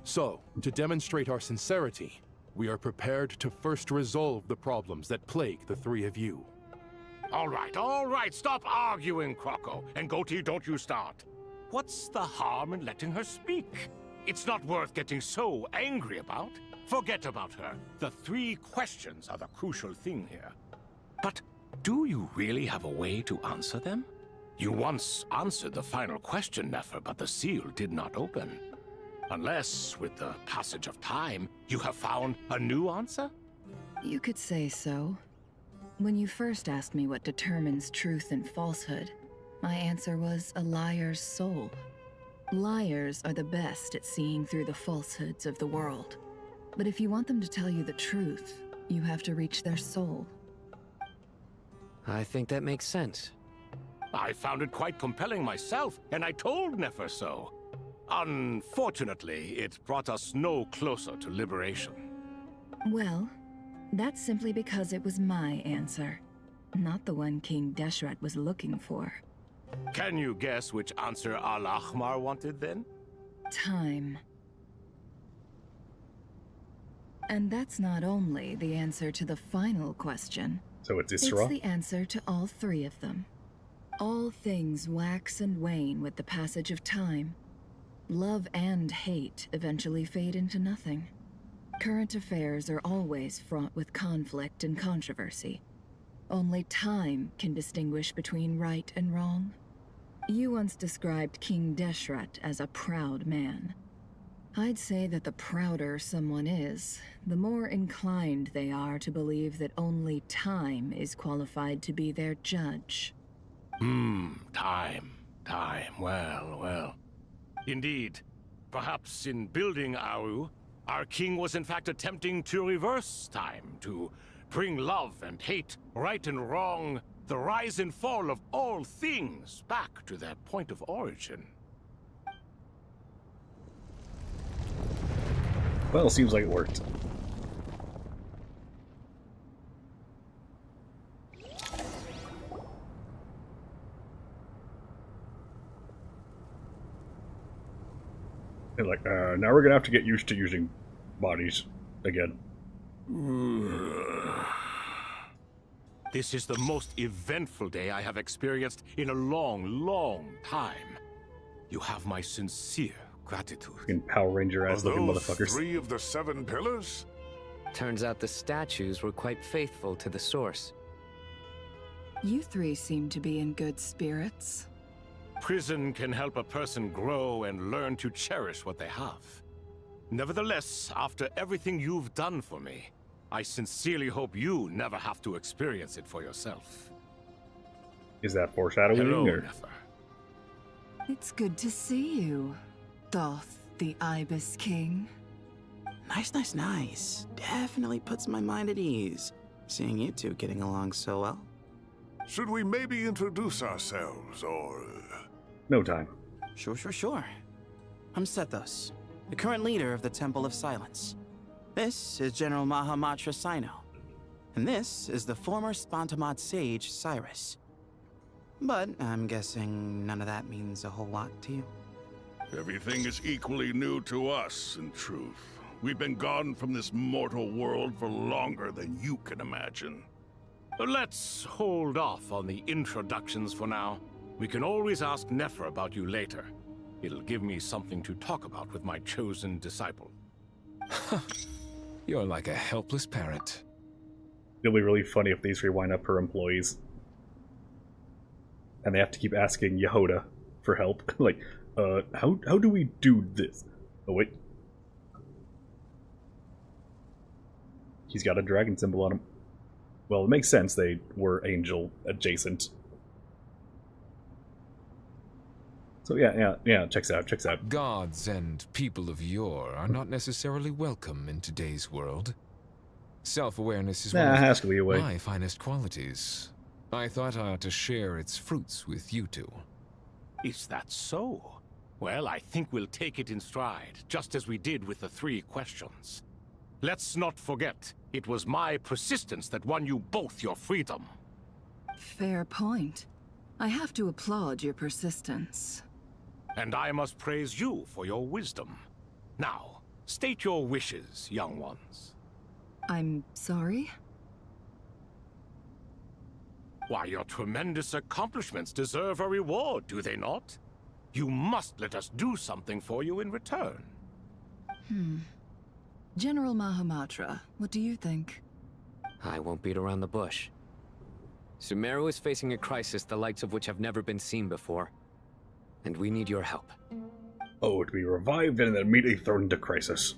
Speaker 8: So, to demonstrate our sincerity, we are prepared to first resolve the problems that plague the 3 of you.
Speaker 23: All right, stop arguing, Crocco. And Goatee, don't you start. What's the harm in letting her speak? It's not worth getting so angry about. Forget about her. The 3 questions are the crucial thing here. But do you really have a way to answer them? You once answered the final question, Nefer, but the seal did not open. Unless, with the passage of time, you have found a new answer?
Speaker 12: You could say so. When you first asked me what determines truth and falsehood, my answer was a liar's soul. Liars are the best at seeing through the falsehoods of the world. But if you want them to tell you the truth, you have to reach their soul.
Speaker 14: I think that makes sense.
Speaker 23: I found it quite compelling myself, and I told Nefer so. Unfortunately, it brought us no closer to liberation.
Speaker 12: Well, that's simply because it was my answer, not the one King Deshret was looking for.
Speaker 23: Can you guess which answer Al-Ahmar wanted then?
Speaker 12: Time. And that's not only the answer to the final question.
Speaker 1: So it's
Speaker 12: It's the answer to all 3 of them. All things wax and wane with the passage of time. Love and hate eventually fade into nothing. Current affairs are always fraught with conflict and controversy. Only time can distinguish between right and wrong. You once described King Deshret as a proud man. I'd say that the prouder someone is, the more inclined they are to believe that only time is qualified to be their judge.
Speaker 23: Time. Well. Indeed. Perhaps in building Aru, our king was in fact attempting to reverse time, to bring love and hate, right and wrong, the rise and fall of all things back to their point of origin.
Speaker 1: Well, seems like it worked. And like, now we're gonna have to get used to using bodies again.
Speaker 23: This is the most eventful day I have experienced in a long, long time. You have my sincere gratitude.
Speaker 1: Fucking Power Ranger ass looking
Speaker 23: those
Speaker 1: motherfuckers.
Speaker 23: 3 of the 7 pillars?
Speaker 14: Turns out the statues were quite faithful to the source.
Speaker 12: You 3 seem to be in good spirits.
Speaker 23: Prison can help a person grow and learn to cherish what they have. Nevertheless, after everything you've done for me, I sincerely hope you never have to experience it for yourself.
Speaker 1: Is that foreshadowing?
Speaker 23: Hello,
Speaker 1: or?
Speaker 23: Nefer.
Speaker 12: It's good to see you, Thoth the Ibis King.
Speaker 2: Nice, nice, nice. Definitely puts my mind at ease, seeing you two getting along so well.
Speaker 23: Should we maybe introduce ourselves, or...
Speaker 1: No time.
Speaker 2: Sure. I'm Sethos, the current leader of the Temple of Silence. This is General Mahamatra Sino, and this is the former Spantamad sage, Cyrus. But I'm guessing none of that means a whole lot to you.
Speaker 23: Everything is equally new to us, in truth. We've been gone from this mortal world for longer than you can imagine. Let's hold off on the introductions for now. We can always ask Nefer about you later. It'll give me something to talk about with my chosen disciple.
Speaker 4: You're like a helpless parent.
Speaker 1: It'll be really funny if these 3 wind up her employees. And they have to keep asking Yehoda for help. Like, how do we do this? Oh, wait. He's got a dragon symbol on him. Well, it makes sense they were angel adjacent. So yeah, checks out.
Speaker 4: Gods and people of yore are not necessarily welcome in today's world. Self-awareness is one
Speaker 1: has to be
Speaker 4: of
Speaker 1: away.
Speaker 4: my finest qualities. I thought I ought to share its fruits with you two.
Speaker 23: Is that so? Well, I think we'll take it in stride, just as we did with the 3 questions. Let's not forget, it was my persistence that won you both your freedom.
Speaker 12: Fair point. I have to applaud your persistence.
Speaker 23: And I must praise you for your wisdom. Now, state your wishes, young ones.
Speaker 12: I'm sorry?
Speaker 23: Why, your tremendous accomplishments deserve a reward, do they not? You must let us do something for you in return.
Speaker 12: General Mahamatra, what do you think?
Speaker 14: I won't beat around the bush. Sumeru is facing a crisis the likes of which have never been seen before. And we need your help.
Speaker 1: Oh, to be revived and then immediately thrown into crisis.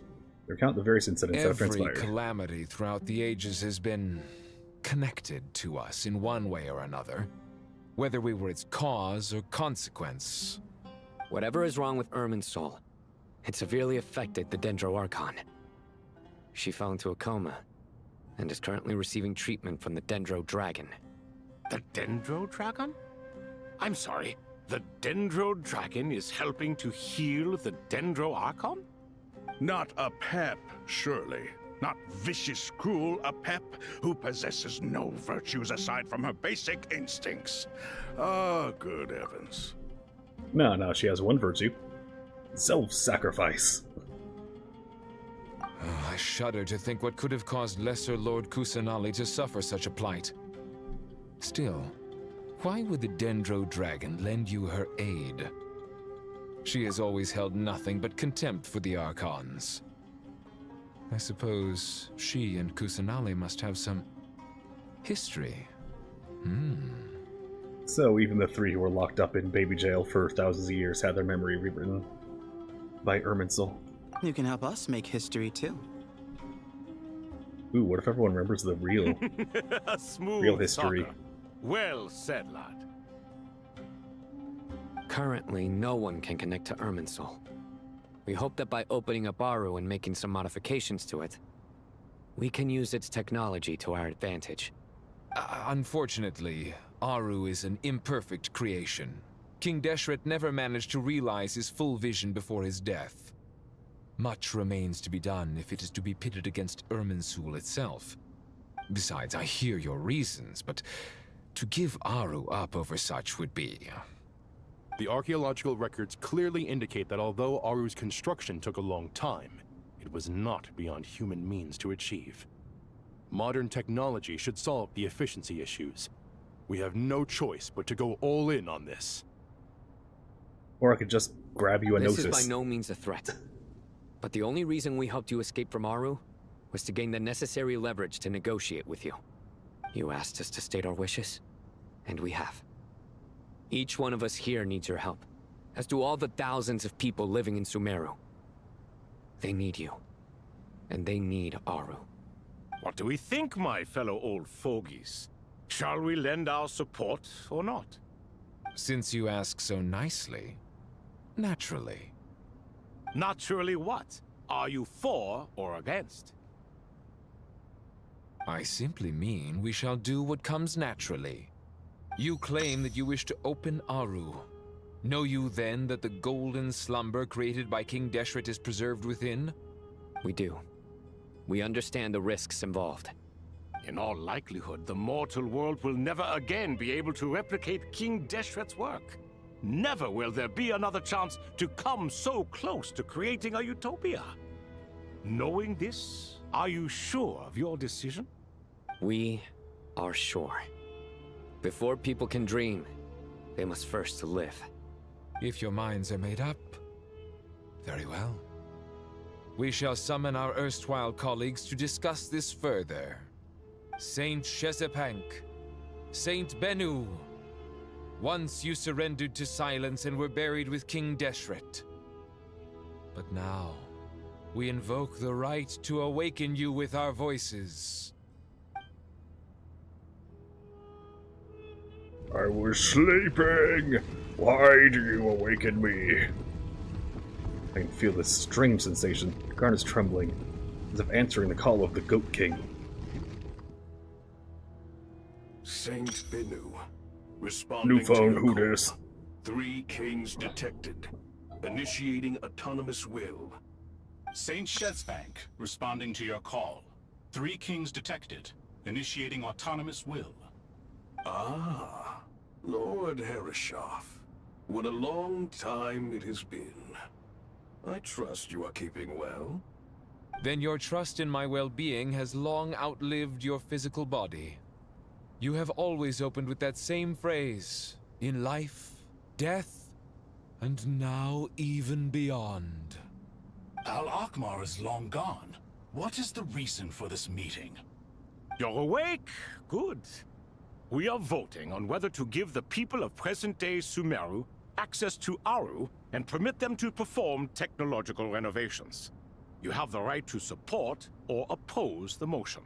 Speaker 1: Recount the various incidents that have
Speaker 4: Every
Speaker 1: transpired.
Speaker 4: calamity throughout the ages has been connected to us in one way or another, whether we were its cause or consequence.
Speaker 14: Whatever is wrong with Irminsul, it severely affected the Dendro Archon. She fell into a coma, and is currently receiving treatment from the Dendro Dragon.
Speaker 23: The Dendro Dragon? I'm sorry, the Dendro Dragon is helping to heal the Dendro Archon? Not a pep, surely. Not vicious, cruel, a pep who possesses no virtues aside from her basic instincts. Ah, good heavens.
Speaker 1: No, she has one virtue. Self-sacrifice.
Speaker 4: I shudder to think what could have caused Lesser Lord Kusanali to suffer such a plight. Still, why would the Dendro Dragon lend you her aid? She has always held nothing but contempt for the Archons. I suppose she and Kusanali must have some history.
Speaker 1: So even the 3 who were locked up in baby jail for thousands of years had their memory rewritten by Irminsul.
Speaker 2: You can help us make history too.
Speaker 1: Ooh, what if everyone remembers the real,
Speaker 23: A smooth
Speaker 1: real history?
Speaker 23: talker. Well said, lad.
Speaker 14: Currently, no one can connect to Irminsul. We hope that by opening up Aru and making some modifications to it, we can use its technology to our advantage.
Speaker 4: Unfortunately, Aru is an imperfect creation. King Deshret never managed to realize his full vision before his death. Much remains to be done if it is to be pitted against Irminsul itself. Besides, I hear your reasons, but to give Aru up over such would be
Speaker 8: The archaeological records clearly indicate that although Aru's construction took a long time, it was not beyond human means to achieve. Modern technology should solve the efficiency issues. We have no choice but to go all in on this.
Speaker 1: Or I could just grab you a
Speaker 14: This
Speaker 1: Gnosis.
Speaker 14: is by no means a threat. But the only reason we helped you escape from Aru was to gain the necessary leverage to negotiate with you. You asked us to state our wishes, and we have. Each one of us here needs your help, as do all the thousands of people living in Sumeru. They need you, and they need Aru.
Speaker 23: What do we think, my fellow old fogies? Shall we lend our support or not?
Speaker 4: Since you ask so nicely, naturally.
Speaker 23: Naturally what? Are you for or against?
Speaker 4: I simply mean we shall do what comes naturally. You claim that you wish to open Aru. Know you then that the golden slumber created by King Deshret is preserved within?
Speaker 14: We do. We understand the risks involved.
Speaker 23: In all likelihood, the mortal world will never again be able to replicate King Deshret's work. Never will there be another chance to come so close to creating a utopia. Knowing this, are you sure of your decision?
Speaker 14: We are sure. Before people can dream, they must first live.
Speaker 4: If your minds are made up, very well. We shall summon our erstwhile colleagues to discuss this further. Saint Shezepank, Saint Bennu. Once you surrendered to silence and were buried with King Deshret. But now, we invoke the right to awaken you with our voices.
Speaker 1: I was sleeping! Why do you awaken me? I can feel this strange sensation. The ground is trembling, as if answering the call of the Goat King.
Speaker 5: Saint Bennu, responding
Speaker 1: New phone,
Speaker 5: to
Speaker 1: who dis?
Speaker 5: 3 kings detected. Initiating autonomous will.
Speaker 19: Saint Shezbank, responding to your call. 3 kings detected. Initiating autonomous will.
Speaker 5: Ah, Lord Herreshoff. What a long time it has been. I trust you are keeping well.
Speaker 4: Then your trust in my well-being has long outlived your physical body. You have always opened with that same phrase, in life, death, and now even beyond.
Speaker 19: Al-Akmar is long gone. What is the reason for this meeting?
Speaker 23: You're awake? Good. We are voting on whether to give the people of present-day Sumeru access to Aru and permit them to perform technological renovations. You have the right to support or oppose the motion.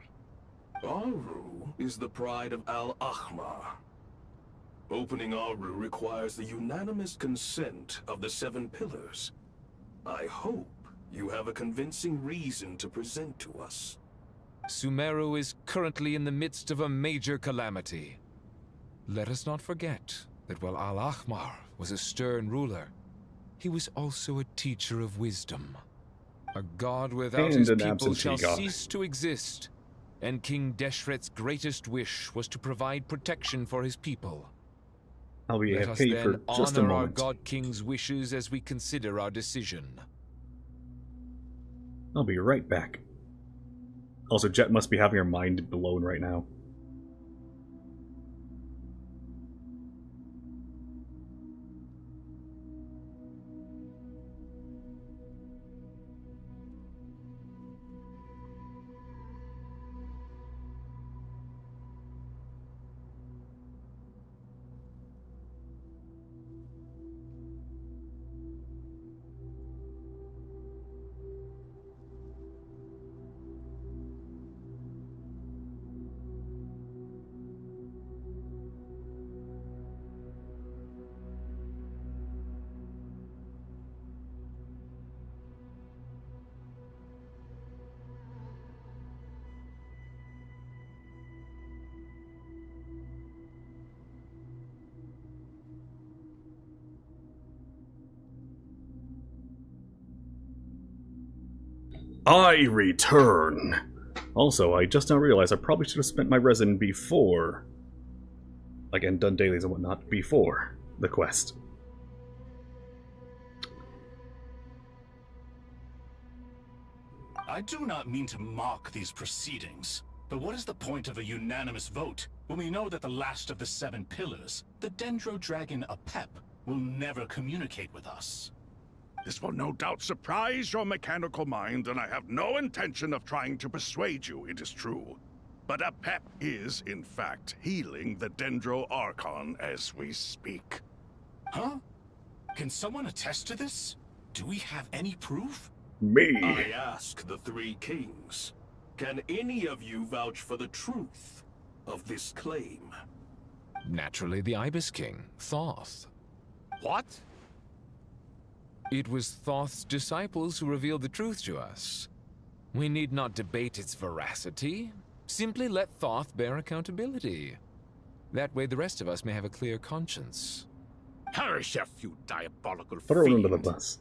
Speaker 5: Aru is the pride of Al-Ahmar. Opening Aru requires the unanimous consent of the 7 pillars. I hope you have a convincing reason to present to us.
Speaker 4: Sumeru is currently in the midst of a major calamity. Let us not forget that while Al-Ahmar was a stern ruler, he was also a teacher of wisdom. A god without
Speaker 1: And
Speaker 4: his
Speaker 1: an
Speaker 4: people
Speaker 1: absentee
Speaker 4: shall
Speaker 1: god.
Speaker 4: cease to exist, and King Deshret's greatest wish was to provide protection for his people.
Speaker 1: I'll be
Speaker 4: Let us
Speaker 1: AFK
Speaker 4: then
Speaker 1: for just a
Speaker 4: honor our
Speaker 1: moment.
Speaker 4: God King's wishes as we consider our decision.
Speaker 1: I'll be right back. Also, Jet must be having her mind blown right now. I return! Also, I just now realized I probably should have spent my resin before, like, and done dailies and whatnot before the quest.
Speaker 19: I do not mean to mock these proceedings, but what is the point of a unanimous vote when we know that the last of the 7 pillars, the Dendro Dragon Apep, will never communicate with us?
Speaker 6: This will no doubt surprise your mechanical mind, and I have no intention of trying to persuade you it is true. But Apep is, in fact, healing the Dendro Archon as we speak.
Speaker 19: Huh? Can someone attest to this? Do we have any proof?
Speaker 1: Me.
Speaker 5: I ask the 3 kings. Can any of you vouch for the truth of this claim?
Speaker 4: Naturally, the Ibis King, Thoth.
Speaker 23: What?
Speaker 4: It was Thoth's disciples who revealed the truth to us. We need not debate its veracity. Simply let Thoth bear accountability. That way the rest of us may have a clear conscience.
Speaker 6: Perish, you diabolical
Speaker 1: Throw him under the
Speaker 6: fiend.
Speaker 1: bus.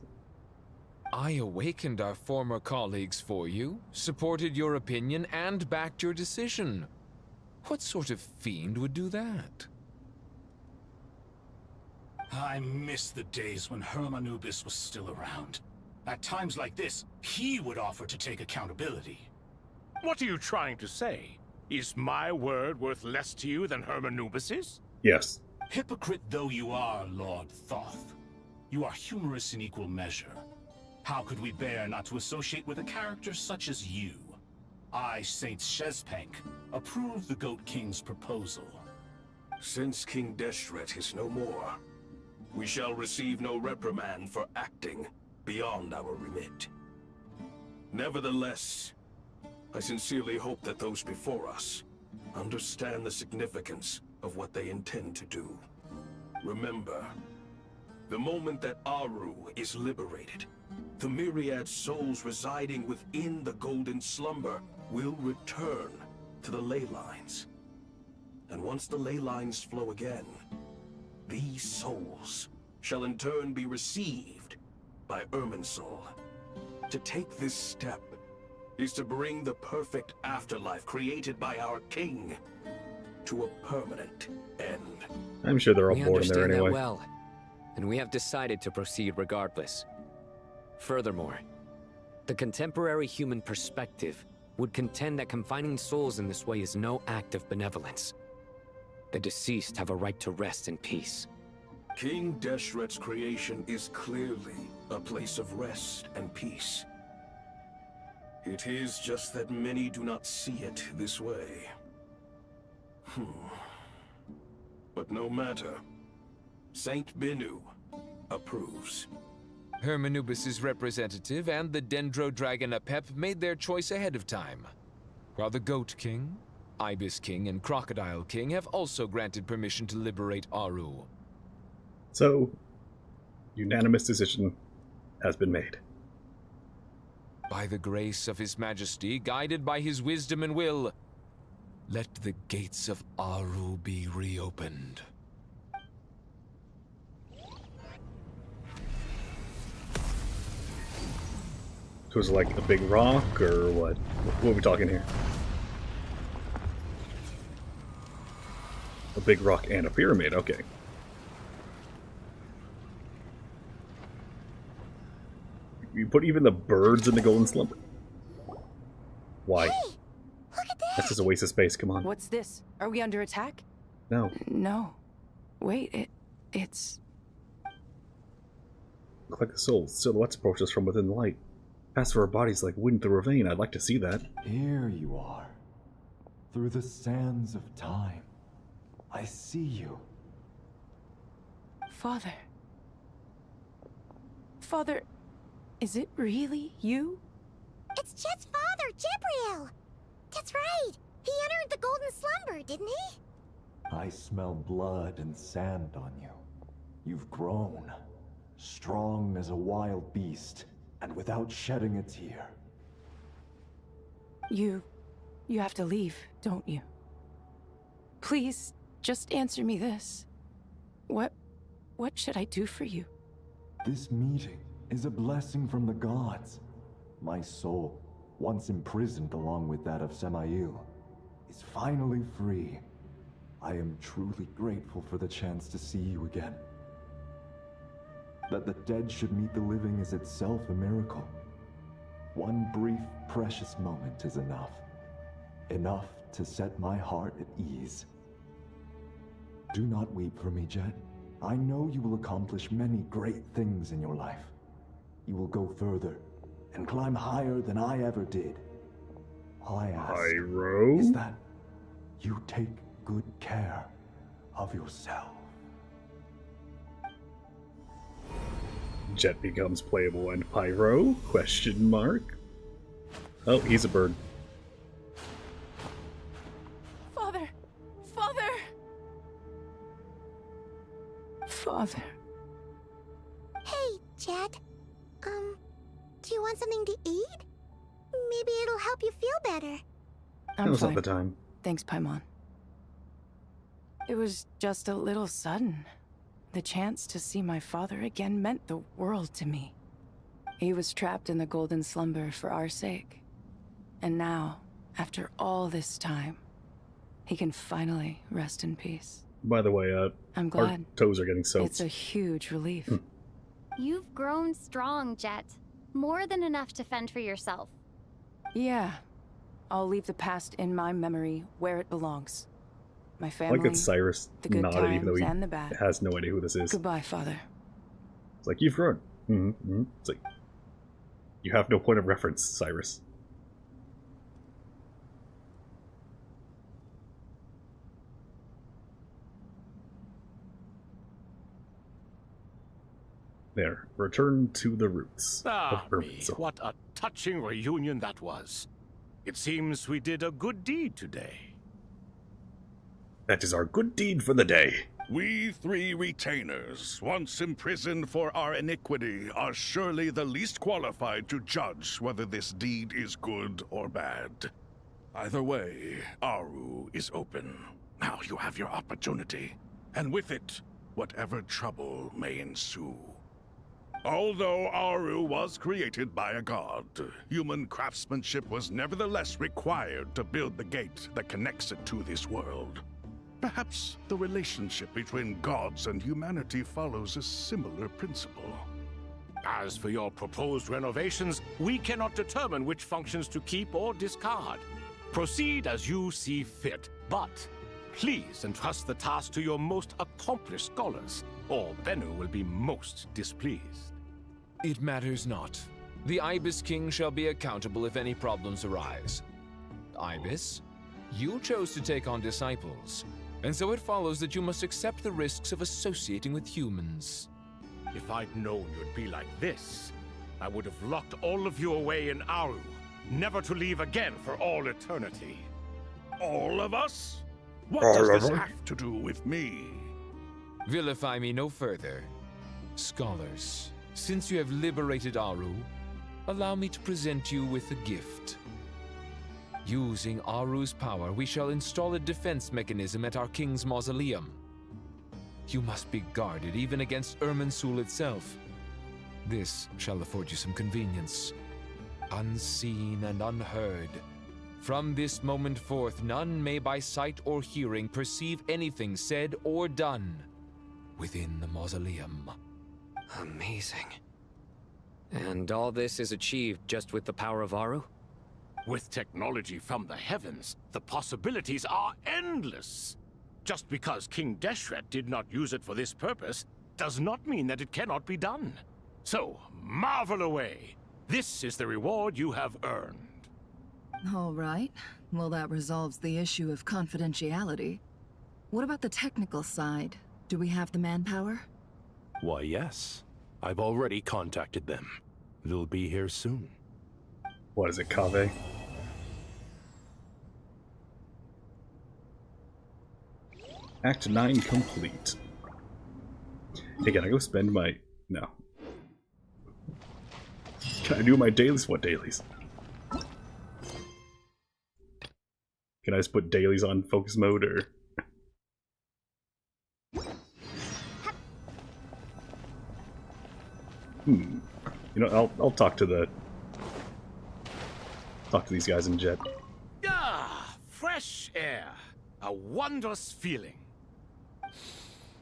Speaker 4: I awakened our former colleagues for you, supported your opinion, and backed your decision. What sort of fiend would do that?
Speaker 19: I miss the days when Hermanubis was still around. At times like this, he would offer to take accountability.
Speaker 23: What are you trying to say? Is my word worth less to you than Hermanubis's?
Speaker 1: Yes.
Speaker 19: Hypocrite though you are, Lord Thoth, you are humorous in equal measure. How could we bear not to associate with a character such as you? I, Saint Shezpank, approve the Goat King's proposal.
Speaker 5: Since King Deshret is no more, we shall receive no reprimand for acting beyond our remit. Nevertheless, I sincerely hope that those before us understand the significance of what they intend to do. Remember, the moment that Aru is liberated, the myriad souls residing within the Golden Slumber will return to the ley lines. And once the ley lines flow again, these souls shall in turn be received by Irminsul. To take this step is to bring the perfect afterlife created by our king to a permanent end.
Speaker 1: I'm sure they're all
Speaker 14: We
Speaker 1: bored in there
Speaker 14: understand
Speaker 1: anyway.
Speaker 14: that well, and we have decided to proceed regardless. Furthermore, the contemporary human perspective would contend that confining souls in this way is no act of benevolence. The deceased have a right to rest in peace.
Speaker 5: King Deshret's creation is clearly a place of rest and peace. It is just that many do not see it this way. But no matter. Saint Binu approves.
Speaker 4: Hermanubis' representative and the Dendro Dragon Apep made their choice ahead of time, while the Goat King, Ibis King, and Crocodile King have also granted permission to liberate Aru.
Speaker 1: So, unanimous decision has been made.
Speaker 4: By the grace of His Majesty, guided by his wisdom and will, let the gates of Aru be reopened.
Speaker 1: So is it like a big rock, or what? What are we talking here? A big rock and a pyramid, okay. You put even the birds in the Golden Slumber? Why?
Speaker 16: Hey, look at this!
Speaker 1: That's just a waste of space, come on.
Speaker 11: What's this? Are we under attack?
Speaker 1: No.
Speaker 11: No. Wait, it's...
Speaker 1: Look like the soul silhouettes approach us from within the light. Pass through our bodies like wind through a vein. I'd like to see that.
Speaker 21: Here you are. Through the sands of time. I see you.
Speaker 11: Father. Father, is it really you?
Speaker 16: It's Chet's father, Jibriel! That's right! He entered the Golden Slumber, didn't he?
Speaker 21: I smell blood and sand on you. You've grown. Strong as a wild beast, and without shedding a tear.
Speaker 11: You have to leave, don't you? Please, just answer me this. What should I do for you?
Speaker 21: This meeting is a blessing from the gods. My soul, once imprisoned along with that of Samael, is finally free. I am truly grateful for the chance to see you again. That the dead should meet the living is itself a miracle. One brief, precious moment is enough. Enough to set my heart at ease. Do not weep for me, Jet. I know you will accomplish many great things in your life. You will go further and climb higher than I ever did. All I ask is that you take good care of yourself.
Speaker 1: Jet becomes playable and Pyro? Question mark. Oh, he's a bird.
Speaker 11: Father! Father! Father.
Speaker 16: Hey, Jet. Do you want something to eat? Maybe it'll help you feel better.
Speaker 1: Now's not the time.
Speaker 11: Thanks, Paimon. It was just a little sudden. The chance to see my father again meant the world to me. He was trapped in the golden slumber for our sake. And now, after all this time, he can finally rest in peace.
Speaker 1: By the way,
Speaker 11: I'm
Speaker 1: our
Speaker 11: glad.
Speaker 1: toes are getting soaked.
Speaker 11: It's a huge relief.
Speaker 10: You've grown strong, Jet. More than enough to fend for yourself.
Speaker 11: Yeah. I'll leave the past in my memory where it belongs. My family,
Speaker 1: like that Cyrus
Speaker 11: the good
Speaker 1: nodded even though
Speaker 11: times
Speaker 1: he
Speaker 11: and the bad.
Speaker 1: has no idea who this is.
Speaker 11: Goodbye, Father.
Speaker 1: It's like, you've grown. It's like, you have no point of reference, Cyrus. There. Return to the roots
Speaker 23: Ah,
Speaker 1: of
Speaker 23: me,
Speaker 1: Irminsul.
Speaker 23: what a touching reunion that was. It seems we did a good deed today.
Speaker 1: That is our good deed for the day.
Speaker 6: We three retainers, once imprisoned for our iniquity, are surely the least qualified to judge whether this deed is good or bad. Either way, Aru is open. Now you have your opportunity, and with it, whatever trouble may ensue. Although Aru was created by a god, human craftsmanship was nevertheless required to build the gate that connects it to this world. Perhaps the relationship between gods and humanity follows a similar principle.
Speaker 23: As for your proposed renovations, we cannot determine which functions to keep or discard. Proceed as you see fit, but please entrust the task to your most accomplished scholars, or Bennu will be most displeased.
Speaker 4: It matters not. The Ibis King shall be accountable if any problems arise. Ibis, you chose to take on disciples, and so it follows that you must accept the risks of associating with humans.
Speaker 23: If I'd known you'd be like this, I would have locked all of you away in Aru, never to leave again for all eternity.
Speaker 6: All of us? What
Speaker 1: All
Speaker 6: does
Speaker 1: of
Speaker 6: this
Speaker 1: them?
Speaker 6: have to do with me?
Speaker 4: Vilify me no further. Scholars, since you have liberated Aru, allow me to present you with a gift. Using Aru's power, we shall install a defense mechanism at our king's mausoleum. You must be guarded even against Irminsul itself. This shall afford you some convenience. Unseen and unheard. From this moment forth, none may by sight or hearing perceive anything said or done within the mausoleum.
Speaker 14: Amazing. And all this is achieved just with the power of Aru?
Speaker 23: With technology from the heavens, the possibilities are endless. Just because King Deshret did not use it for this purpose does not mean that it cannot be done. So, marvel away. This is the reward you have earned.
Speaker 12: All right. Well, that resolves the issue of confidentiality. What about the technical side? Do we have the manpower?
Speaker 8: Why, yes. I've already contacted them. They'll be here soon.
Speaker 1: What is it, Kaveh? Act 9 complete. Hey, can I go spend my... No. Can I do my dailies? What dailies? Can I just put dailies on focus mode, or... You know, I'll talk to the... Talk to these guys in Jet.
Speaker 23: Ah, fresh air. A wondrous feeling.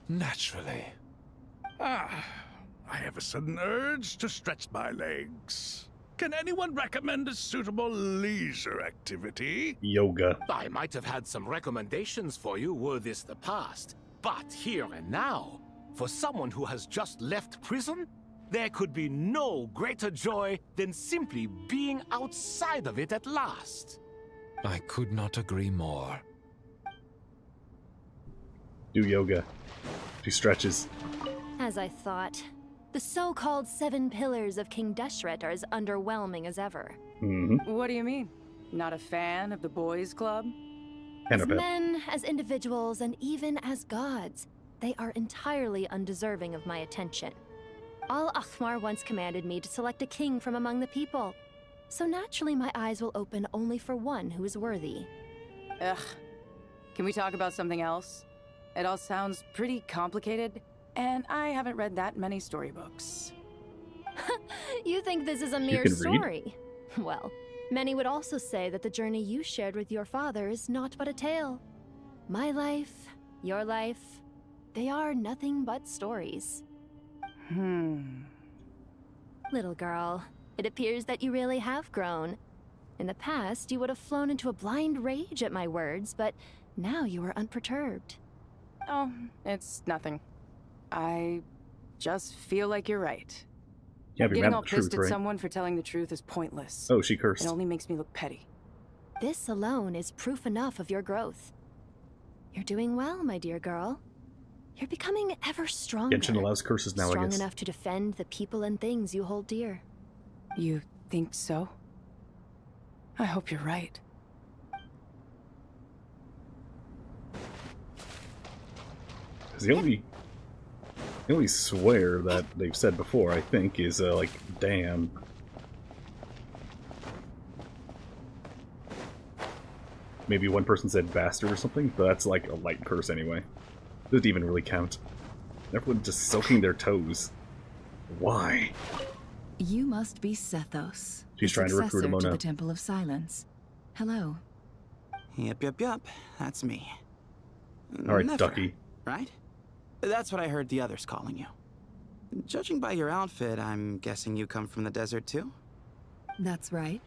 Speaker 4: Naturally.
Speaker 6: I have a sudden urge to stretch my legs. Can anyone recommend a suitable leisure activity?
Speaker 1: Yoga.
Speaker 23: I might have had some recommendations for you were this the past. But here and now, for someone who has just left prison, there could be no greater joy than simply being outside of it at last.
Speaker 4: I could not agree more.
Speaker 1: Do yoga. She stretches.
Speaker 18: As I thought. The so-called 7 pillars of King Deshret are as underwhelming as ever.
Speaker 11: What do you mean? Not a fan of the boys' club?
Speaker 18: As men, as individuals, and even as gods, they are entirely undeserving of my attention. Al-Akhmar once commanded me to select a king from among the people. So naturally my eyes will open only for one who is worthy.
Speaker 11: Ugh. Can we talk about something else? It all sounds pretty complicated. And I haven't read that many storybooks.
Speaker 18: You think this is a mere story? Well, many would also say that the journey you shared with your father is not but a tale. My life, your life, they are nothing but stories. Little girl, it appears that you really have grown. In the past, you would have flown into a blind rage at my words, but now you are unperturbed.
Speaker 11: Oh, it's nothing. I just feel like you're right.
Speaker 1: Yeah, be
Speaker 11: Getting
Speaker 1: mad
Speaker 11: all
Speaker 1: at the truth,
Speaker 11: pissed at
Speaker 1: right?
Speaker 11: someone for telling the truth is pointless.
Speaker 1: Oh, she cursed.
Speaker 11: It only makes me look petty.
Speaker 18: This alone is proof enough of your growth. You're doing well, my dear girl. You're becoming ever stronger.
Speaker 1: Genshin allows curses now, I
Speaker 18: Strong
Speaker 1: guess.
Speaker 18: enough to defend the people and things you hold dear.
Speaker 11: You think so? I hope you're right.
Speaker 1: Because the only swear that they've said before, I think, is like, damn. Maybe one person said bastard or something, but that's like a light curse anyway. Doesn't even really count. Everyone just soaking their toes. Why?
Speaker 12: You must be Sethos.
Speaker 1: She's trying to recruit him
Speaker 12: to
Speaker 1: on
Speaker 12: the Temple of Silence. Hello.
Speaker 2: Yep. That's me.
Speaker 1: Alright,
Speaker 2: Nefer,
Speaker 1: Ducky.
Speaker 2: Right? That's what I heard the others calling you. Judging by your outfit, I'm guessing you come from the desert too?
Speaker 12: That's right.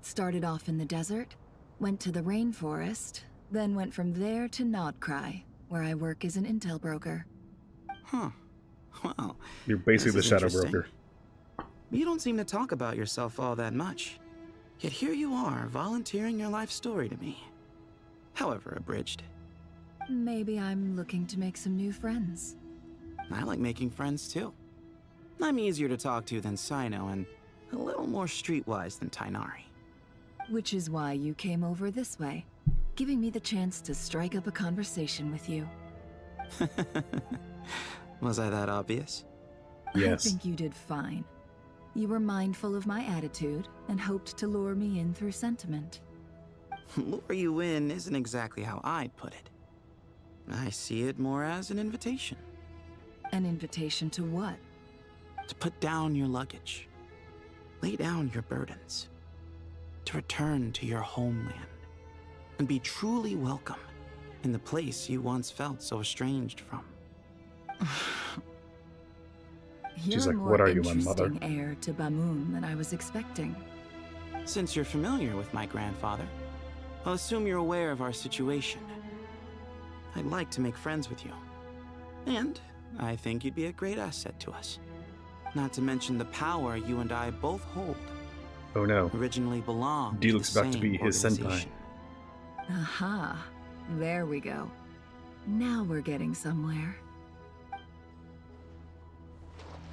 Speaker 12: Started off in the desert, went to the rainforest, then went from there to Nodcry, where I work as an intel broker.
Speaker 2: Huh. Well,
Speaker 1: You're basically the
Speaker 2: this is
Speaker 1: shadow
Speaker 2: interesting.
Speaker 1: broker.
Speaker 2: You don't seem to talk about yourself all that much. Yet here you are, volunteering your life story to me. However abridged.
Speaker 12: Maybe I'm looking to make some new friends.
Speaker 2: I like making friends too. I'm easier to talk to than Sino and a little more streetwise than Tainari.
Speaker 12: Which is why you came over this way, giving me the chance to strike up a conversation with you.
Speaker 2: Was I that obvious?
Speaker 1: Yes.
Speaker 12: I think you did fine. You were mindful of my attitude and hoped to lure me in through sentiment.
Speaker 2: Lure you in isn't exactly how I'd put it. I see it more as an invitation.
Speaker 12: An invitation to what?
Speaker 2: To put down your luggage. Lay down your burdens. To return to your homeland. And be truly welcome in the place you once felt so estranged from.
Speaker 1: She's
Speaker 12: You're
Speaker 1: like,
Speaker 12: a
Speaker 1: "What
Speaker 12: more
Speaker 1: are you, my mother?"
Speaker 12: interesting heir to Bamun than I was expecting.
Speaker 2: Since you're familiar with my grandfather, I'll assume you're aware of our situation. I'd like to make friends with you. And I think you'd be a great asset to us. Not to mention the power you and I both hold.
Speaker 1: Oh no.
Speaker 2: Originally belonged
Speaker 1: Diluc's
Speaker 2: to the
Speaker 1: about to be
Speaker 2: same
Speaker 1: his senpai.
Speaker 2: organization.
Speaker 12: Aha. There we go. Now we're getting somewhere.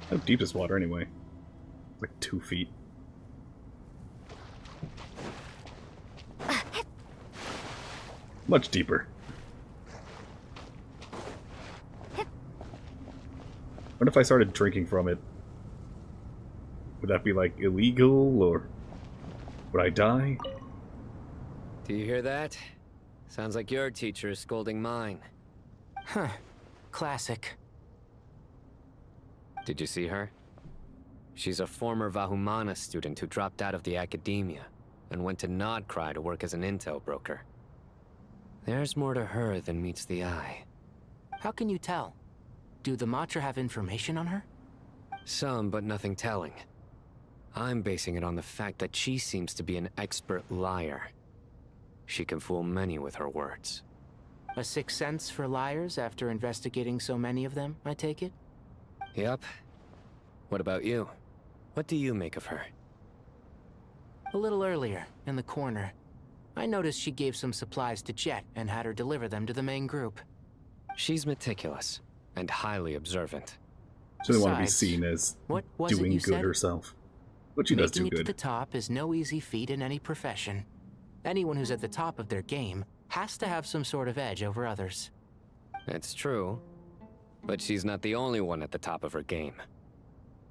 Speaker 1: How deep is water anyway? Like 2 feet. Much deeper. What if I started drinking from it? Would that be like illegal, or would I die?
Speaker 14: Do you hear that? Sounds like your teacher is scolding mine.
Speaker 13: Huh. Classic.
Speaker 14: Did you see her? She's a former Vahumana student who dropped out of the academia and went to Nodcry to work as an intel broker. There's more to her than meets the eye.
Speaker 13: How can you tell? Do the Matra have information on her?
Speaker 14: Some, but nothing telling. I'm basing it on the fact that she seems to be an expert liar. She can fool many with her words.
Speaker 13: A sixth sense for liars after investigating so many of them, I take it?
Speaker 14: Yep. What about you? What do you make of her?
Speaker 13: A little earlier, in the corner, I noticed she gave some supplies to Jet and had her deliver them to the main group.
Speaker 14: She's meticulous and highly observant.
Speaker 1: She doesn't want to be
Speaker 13: Besides,
Speaker 1: seen as
Speaker 13: what was
Speaker 1: doing
Speaker 13: it you
Speaker 1: good
Speaker 13: said?
Speaker 1: herself. But she does do
Speaker 13: Making it
Speaker 1: good.
Speaker 13: to the top is no easy feat in any profession. Anyone who's at the top of their game has to have some sort of edge over others.
Speaker 14: It's true. But she's not the only one at the top of her game.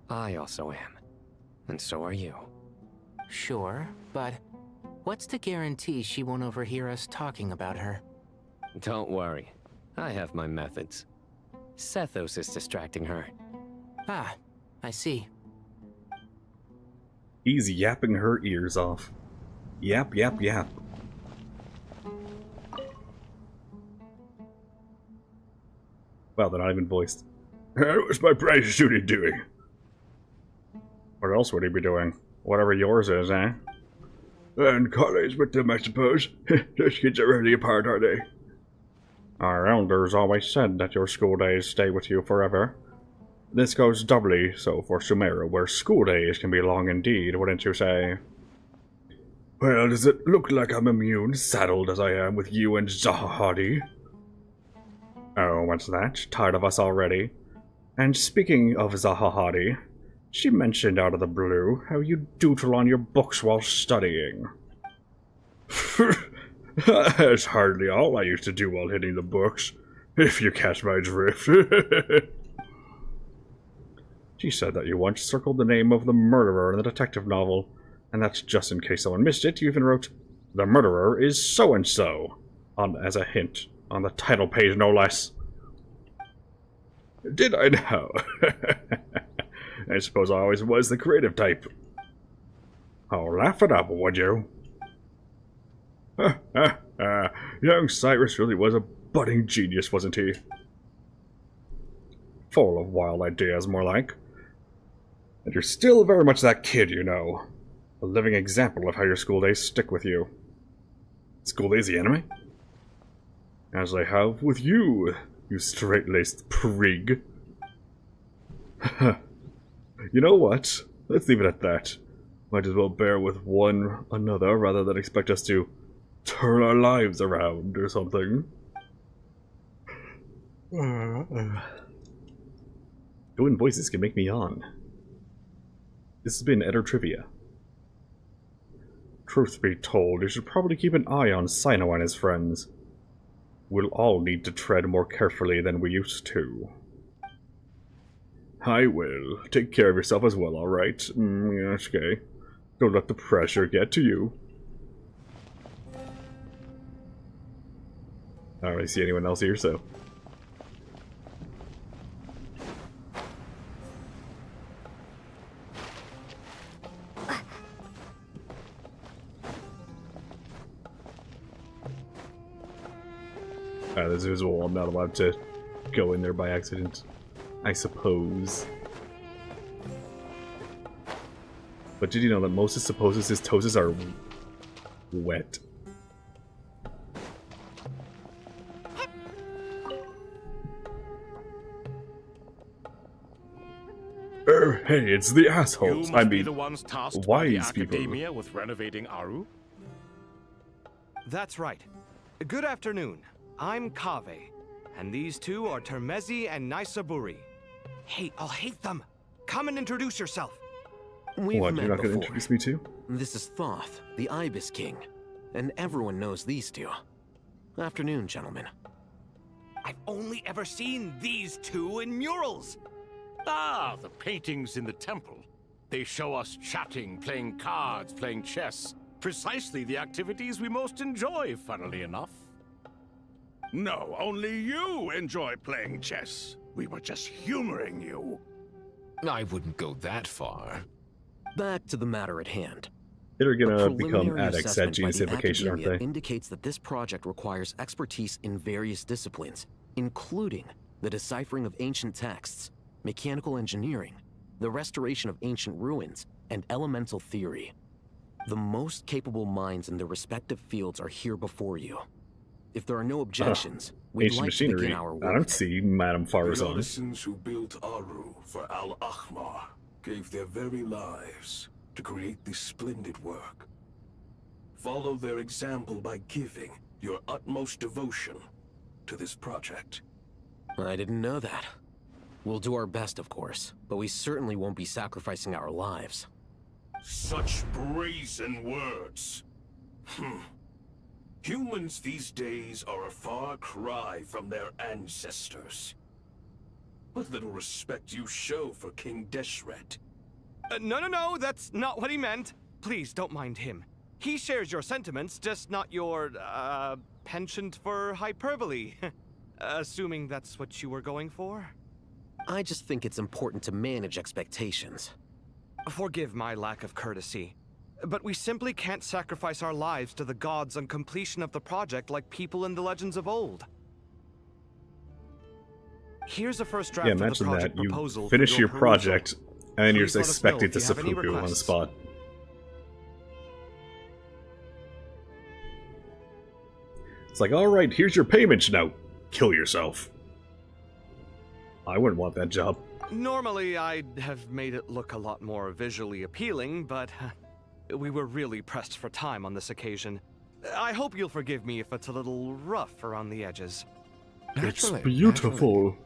Speaker 14: I also am. And so are you.
Speaker 13: Sure, but what's to guarantee she won't overhear us talking about her?
Speaker 14: Don't worry. I have my methods. Sethos is distracting her.
Speaker 13: Ah, I see.
Speaker 1: He's yapping her ears off. Yap, yap, yap. Well, they're not even voiced. What's my precious student doing? What else would he be doing? Whatever yours is, eh? And college with them, I suppose. Those kids are really apart, are they? Our elders always said that your school days stay with you forever. This goes doubly so for Sumeru, where school days can be long indeed, wouldn't you say? Well, does it look like I'm immune, saddled as I am with you and Zahahadi? Oh, what's that? Tired of us already? And speaking of Zahahadi, she mentioned out of the blue how you doodle on your books while studying. That's hardly all I used to do while hitting the books, if you catch my drift. She said that you once circled the name of the murderer in the detective novel, and that's just in case someone missed it, you even wrote, "The murderer is so-and-so," as a hint, on the title page no less. Did I know? I suppose I always was the creative type. Oh, laugh it up, would you? Young Cyrus really was a budding genius, wasn't he? Full of wild ideas, more like. And you're still very much that kid, you know. A living example of how your school days stick with you. School days the enemy? As they have with you, you straight-laced prig. You know what? Let's leave it at that. Might as well bear with one another rather than expect us to turn our lives around or something. Doing voices can make me yawn. This has been Eder Trivia. Truth be told, you should probably keep an eye on Sino and his friends. We'll all need to tread more carefully than we used to. I will. Take care of yourself as well, alright? Okay. Don't let the pressure get to you. I don't really see anyone else here, so... This is all. I'm not allowed to go in there by accident, I suppose. But did you know that Moses supposes his toes are wet? Hey, it's the assholes.
Speaker 23: You must be the ones tasked by the
Speaker 1: wise people.
Speaker 23: Academia with renovating Aru?
Speaker 9: That's right. Good afternoon. I'm Kaveh, and these two are Termezi and Naisaburi. Hey, I'll hate them. Come and introduce yourself.
Speaker 15: We've
Speaker 1: What,
Speaker 15: met
Speaker 1: you're not going to
Speaker 15: before.
Speaker 1: introduce me to?
Speaker 15: This is Thoth, the Ibis King, and everyone knows these two. Afternoon, gentlemen.
Speaker 9: I've only ever seen these two in murals.
Speaker 23: Ah, the paintings in the temple. They show us chatting, playing cards, playing chess. Precisely the activities we most enjoy, funnily enough.
Speaker 6: No, only you enjoy playing chess. We were just humoring you.
Speaker 15: I wouldn't go that far. Back to the matter at hand.
Speaker 1: They're
Speaker 15: A
Speaker 1: gonna become
Speaker 15: preliminary
Speaker 1: addicts at
Speaker 15: assessment by the
Speaker 1: genesification, aren't
Speaker 15: Academia
Speaker 1: they?
Speaker 15: indicates that this project requires expertise in various disciplines, including the deciphering of ancient texts, mechanical engineering, the restoration of ancient ruins, and elemental theory. The most capable minds in their respective fields are here before you. If there are no objections, we'd
Speaker 1: Ancient
Speaker 15: like to
Speaker 1: machinery.
Speaker 15: begin our work.
Speaker 1: I don't see Madame
Speaker 5: The
Speaker 1: Farazan.
Speaker 5: artisans who built Aru for Al-Ahmar gave their very lives to create this splendid work. Follow their example by giving your utmost devotion to this project.
Speaker 15: I didn't know that. We'll do our best, of course, but we certainly won't be sacrificing our lives.
Speaker 5: Such brazen words. Humans these days are a far cry from their ancestors. What little respect you show for King Deshret.
Speaker 9: No, that's not what he meant. Please, don't mind him. He shares your sentiments, just not your, penchant for hyperbole. Assuming that's what you were going for?
Speaker 15: I just think it's important to manage expectations.
Speaker 9: Forgive my lack of courtesy, but we simply can't sacrifice our lives to the gods on completion of the project like people in the legends of old. Here's a first draft
Speaker 1: Yeah,
Speaker 9: of the
Speaker 1: imagine
Speaker 9: project
Speaker 1: that. You
Speaker 9: proposal.
Speaker 1: finish
Speaker 9: for
Speaker 1: your
Speaker 9: perusal.
Speaker 1: project, and then you're
Speaker 9: Please let
Speaker 1: just
Speaker 9: us know
Speaker 1: expected
Speaker 9: if
Speaker 1: to
Speaker 9: you have any
Speaker 1: seppuku on the
Speaker 9: requests.
Speaker 1: spot. It's like, alright, here's your payment now. Kill yourself. I wouldn't want that job.
Speaker 9: Normally, I'd have made it look a lot more visually appealing, but we were really pressed for time on this occasion. I hope you'll forgive me if it's a little rough around the edges.
Speaker 1: It's beautiful.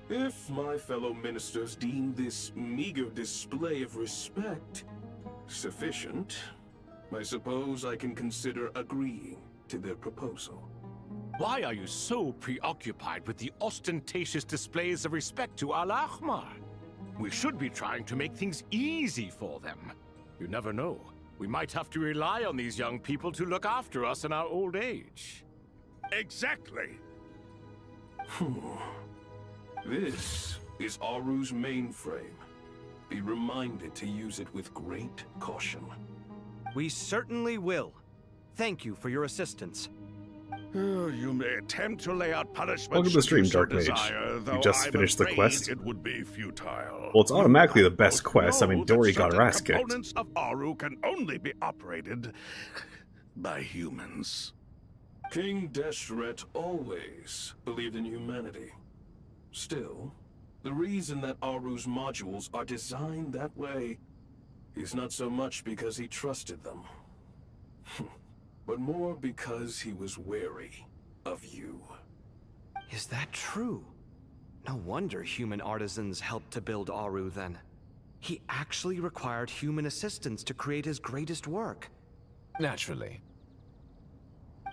Speaker 5: If my fellow ministers deem this meager display of respect sufficient, I suppose I can consider agreeing to their proposal.
Speaker 23: Why are you so preoccupied with the ostentatious displays of respect to Al-Ahmar? We should be trying to make things easy for them. You never know. We might have to rely on these young people to look after us in our old age.
Speaker 6: Exactly.
Speaker 5: This is Aru's mainframe. Be reminded to use it with great caution.
Speaker 9: We certainly will. Thank you for your assistance.
Speaker 6: You may attempt to lay out punishments
Speaker 1: Welcome to the stream,
Speaker 6: should you so
Speaker 1: Dark Mage.
Speaker 6: desire,
Speaker 1: You
Speaker 6: though
Speaker 1: just
Speaker 6: I'm
Speaker 1: finished the
Speaker 6: afraid
Speaker 1: quest?
Speaker 6: It would be futile.
Speaker 1: Well, it's automatically the best quest. I mean,
Speaker 6: Know that
Speaker 1: Dory got her
Speaker 6: certain
Speaker 1: ass kicked.
Speaker 6: components of Aru can only be operated by humans.
Speaker 5: King Deshret always believed in humanity. Still, the reason that Aru's modules are designed that way is not so much because he trusted them, but more because he was wary of you.
Speaker 9: Is that true? No wonder human artisans helped to build Aru then. He actually required human assistance to create his greatest work.
Speaker 4: Naturally.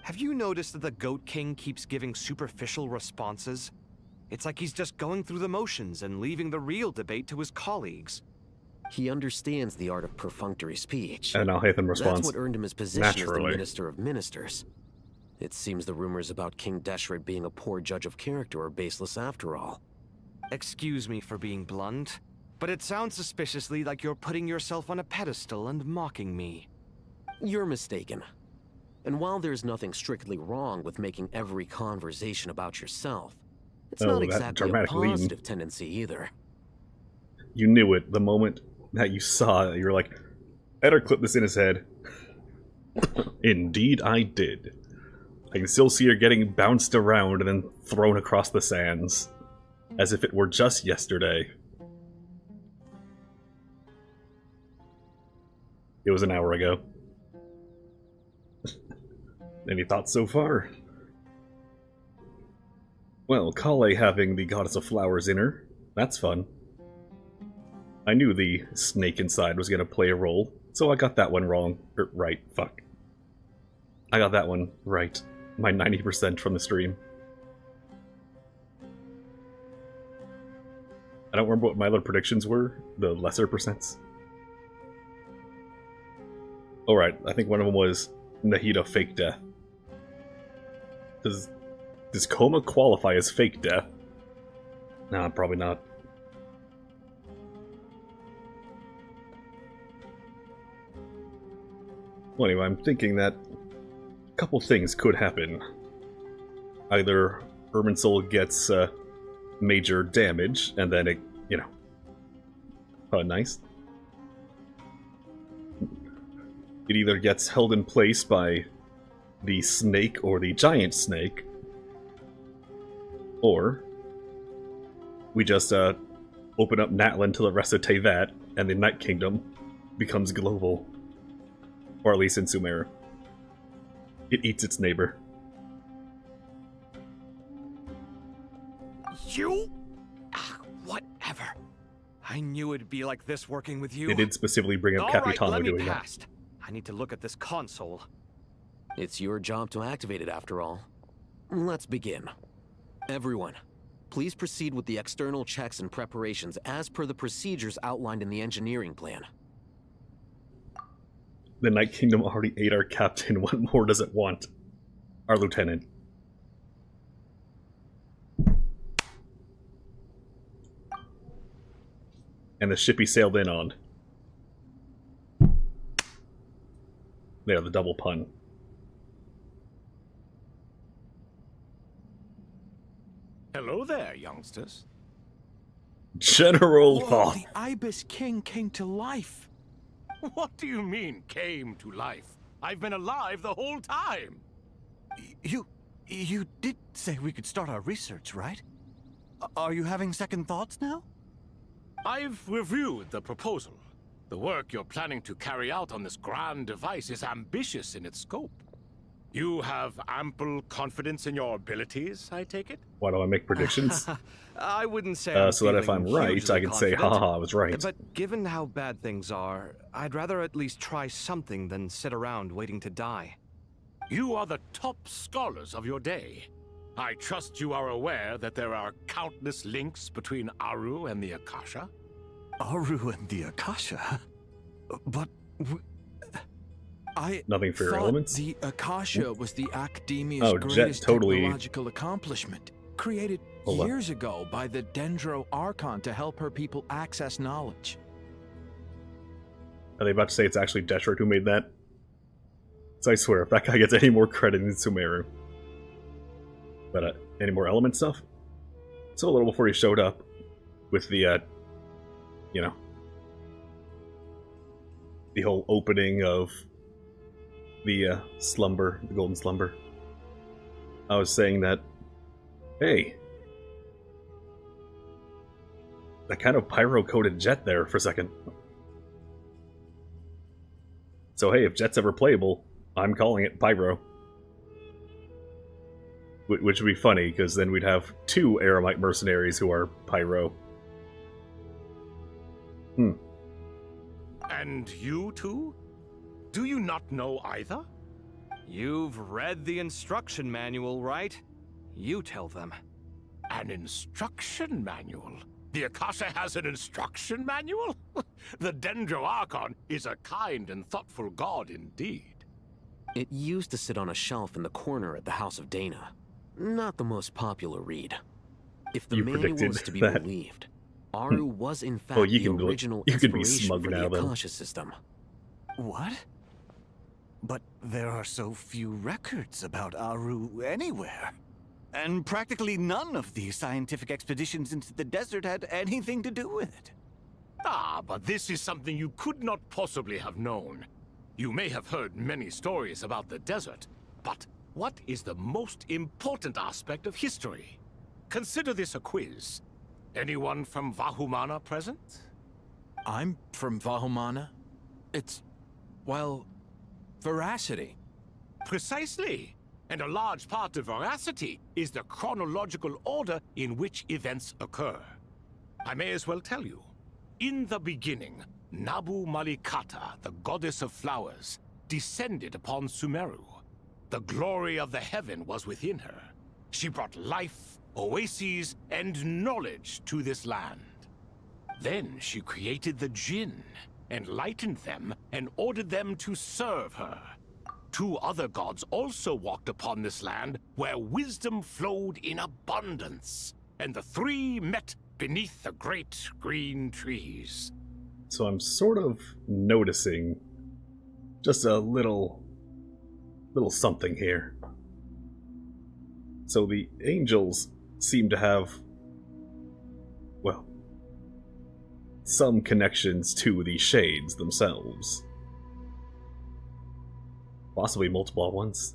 Speaker 9: Have you noticed that the Goat King keeps giving superficial responses? It's like he's just going through the motions and leaving the real debate to his colleagues.
Speaker 15: He understands the art of perfunctory speech.
Speaker 1: And Al-Haitham responds,
Speaker 15: That's what earned him his position as the
Speaker 1: naturally.
Speaker 15: Minister of Ministers. It seems the rumors about King Deshret being a poor judge of character are baseless after all.
Speaker 9: Excuse me for being blunt, but it sounds suspiciously like you're putting yourself on a pedestal and mocking me.
Speaker 15: You're mistaken. And while there's nothing strictly wrong with making every conversation about yourself, it's
Speaker 1: Oh,
Speaker 15: not
Speaker 1: that
Speaker 15: exactly a
Speaker 1: dramatic lean.
Speaker 15: positive tendency either.
Speaker 1: You knew it the moment that you saw it. You were like, better clip this in his head. Indeed I did. I can still see her getting bounced around and then thrown across the sands. As if it were just yesterday. It was an hour ago. Any thoughts so far? Well, Kale having the Goddess of Flowers in her. That's fun. I knew the snake inside was gonna play a role, so I got that one wrong. Right, fuck. I got that one right. My 90% from the stream. I don't remember what my other predictions were, the lesser percents. Alright, I think one of them was Nahida fake death. Does coma qualify as fake death? Nah, probably not. Well, anyway, I'm thinking that a couple things could happen. Either Irminsul gets major damage, and then it, you know, Oh, nice. It either gets held in place by the snake or the giant snake, or we just open up Natlan to the rest of Teyvat, and the Night Kingdom becomes global. Or at least in Sumeru. It eats its neighbor.
Speaker 9: You? Whatever. I knew it'd be like this working with you.
Speaker 1: They did specifically bring up Capitano doing that.
Speaker 9: I need to look at this console.
Speaker 15: It's your job to activate it after all. Let's begin. Everyone, please proceed with the external checks and preparations as per the procedures outlined in the engineering plan.
Speaker 1: The Night Kingdom already ate our captain. What more does it want? Our lieutenant. And the ship he sailed in on. There, the double pun.
Speaker 23: Hello there, youngsters.
Speaker 1: General
Speaker 23: Whoa,
Speaker 1: Thoth.
Speaker 23: the Ibis King came to life. What do you mean, came to life? I've been alive the whole time.
Speaker 3: You did say we could start our research, right? Are you having second thoughts now?
Speaker 23: I've reviewed the proposal. The work you're planning to carry out on this grand device is ambitious in its scope. You have ample confidence in your abilities, I take it?
Speaker 1: Why do I make predictions?
Speaker 9: I wouldn't say
Speaker 1: so that if I'm right, I can say, haha, I was right.
Speaker 9: But given how bad things are, I'd rather at least try something than sit around waiting to die.
Speaker 23: You are the top scholars of your day. I trust you are aware that there are countless links between Aru and the Akasha?
Speaker 3: Aru and the Akasha? But...
Speaker 1: Nothing for your elements?
Speaker 17: The Akasha was the Academia's greatest technological accomplishment, created years ago by the Dendro Archon to help her people access knowledge.
Speaker 1: Are they about to say it's actually Deshret who made that? So I swear, if that guy gets any more credit in Sumeru. But any more element stuff? So a little before he showed up with the, you know, the whole opening of the slumber, the golden slumber. I was saying that, hey, that kind of pyro-coated Jet there for a second. So hey, if Jet's ever playable, I'm calling it Pyro. Which would be funny, because then we'd have two Eremite mercenaries who are Pyro.
Speaker 23: And you two? Do you not know either?
Speaker 9: You've read the instruction manual, right? You tell them.
Speaker 23: An instruction manual? The Akasha has an instruction manual? The Dendro Archon is a kind and thoughtful god indeed.
Speaker 15: It used to sit on a shelf in the corner at the House of Dana. Not the most popular read. If the manual is to be believed, Aru was in fact the original inspiration for the Akasha system.
Speaker 3: What? But there are so few records about Aru anywhere. And practically none of these scientific expeditions into the desert had anything to do with it.
Speaker 23: Ah, but this is something you could not possibly have known. You may have heard many stories about the desert, but what is the most important aspect of history? Consider this a quiz. Anyone from Vahumana present?
Speaker 17: I'm from Vahumana. It's, well, veracity.
Speaker 23: Precisely. And a large part of veracity is the chronological order in which events occur. I may as well tell you. In the beginning, Nabu Malikata, the goddess of flowers, descended upon Sumeru. The glory of the heaven was within her. She brought life, oases, and knowledge to this land. Then she created the Jinn, enlightened them, and ordered them to serve her. Two other gods also walked upon this land where wisdom flowed in abundance, and the three met beneath the great green trees.
Speaker 1: So I'm sort of noticing just a little something here. So the angels seem to have, well, some connections to the shades themselves. Possibly multiple at once.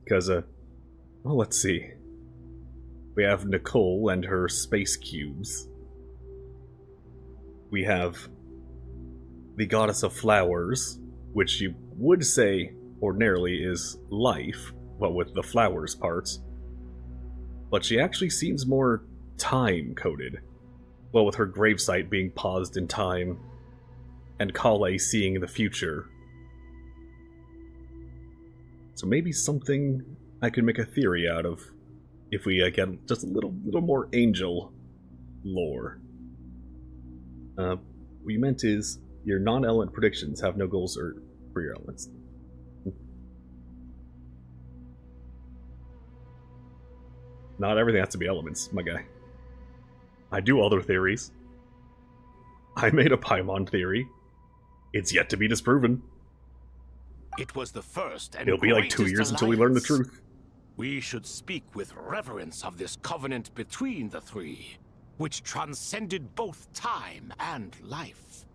Speaker 1: Because, well, let's see. We have Nicole and her space cubes. We have the goddess of flowers, which you would say ordinarily is life, but with the flowers parts. But she actually seems more time-coded. Well, with her gravesite being paused in time, and Kale seeing the future. So maybe something I could make a theory out of if we get just a little more angel lore. What you meant is your non-element predictions have no goals for your elements. Not everything has to be elements, my guy. I do other theories. I made a Paimon theory. It's yet to be disproven.
Speaker 23: It was the first and
Speaker 1: it'll be like 2 years until we learn the truth.
Speaker 23: We should speak with reverence of this covenant between the three, which transcended both time and life.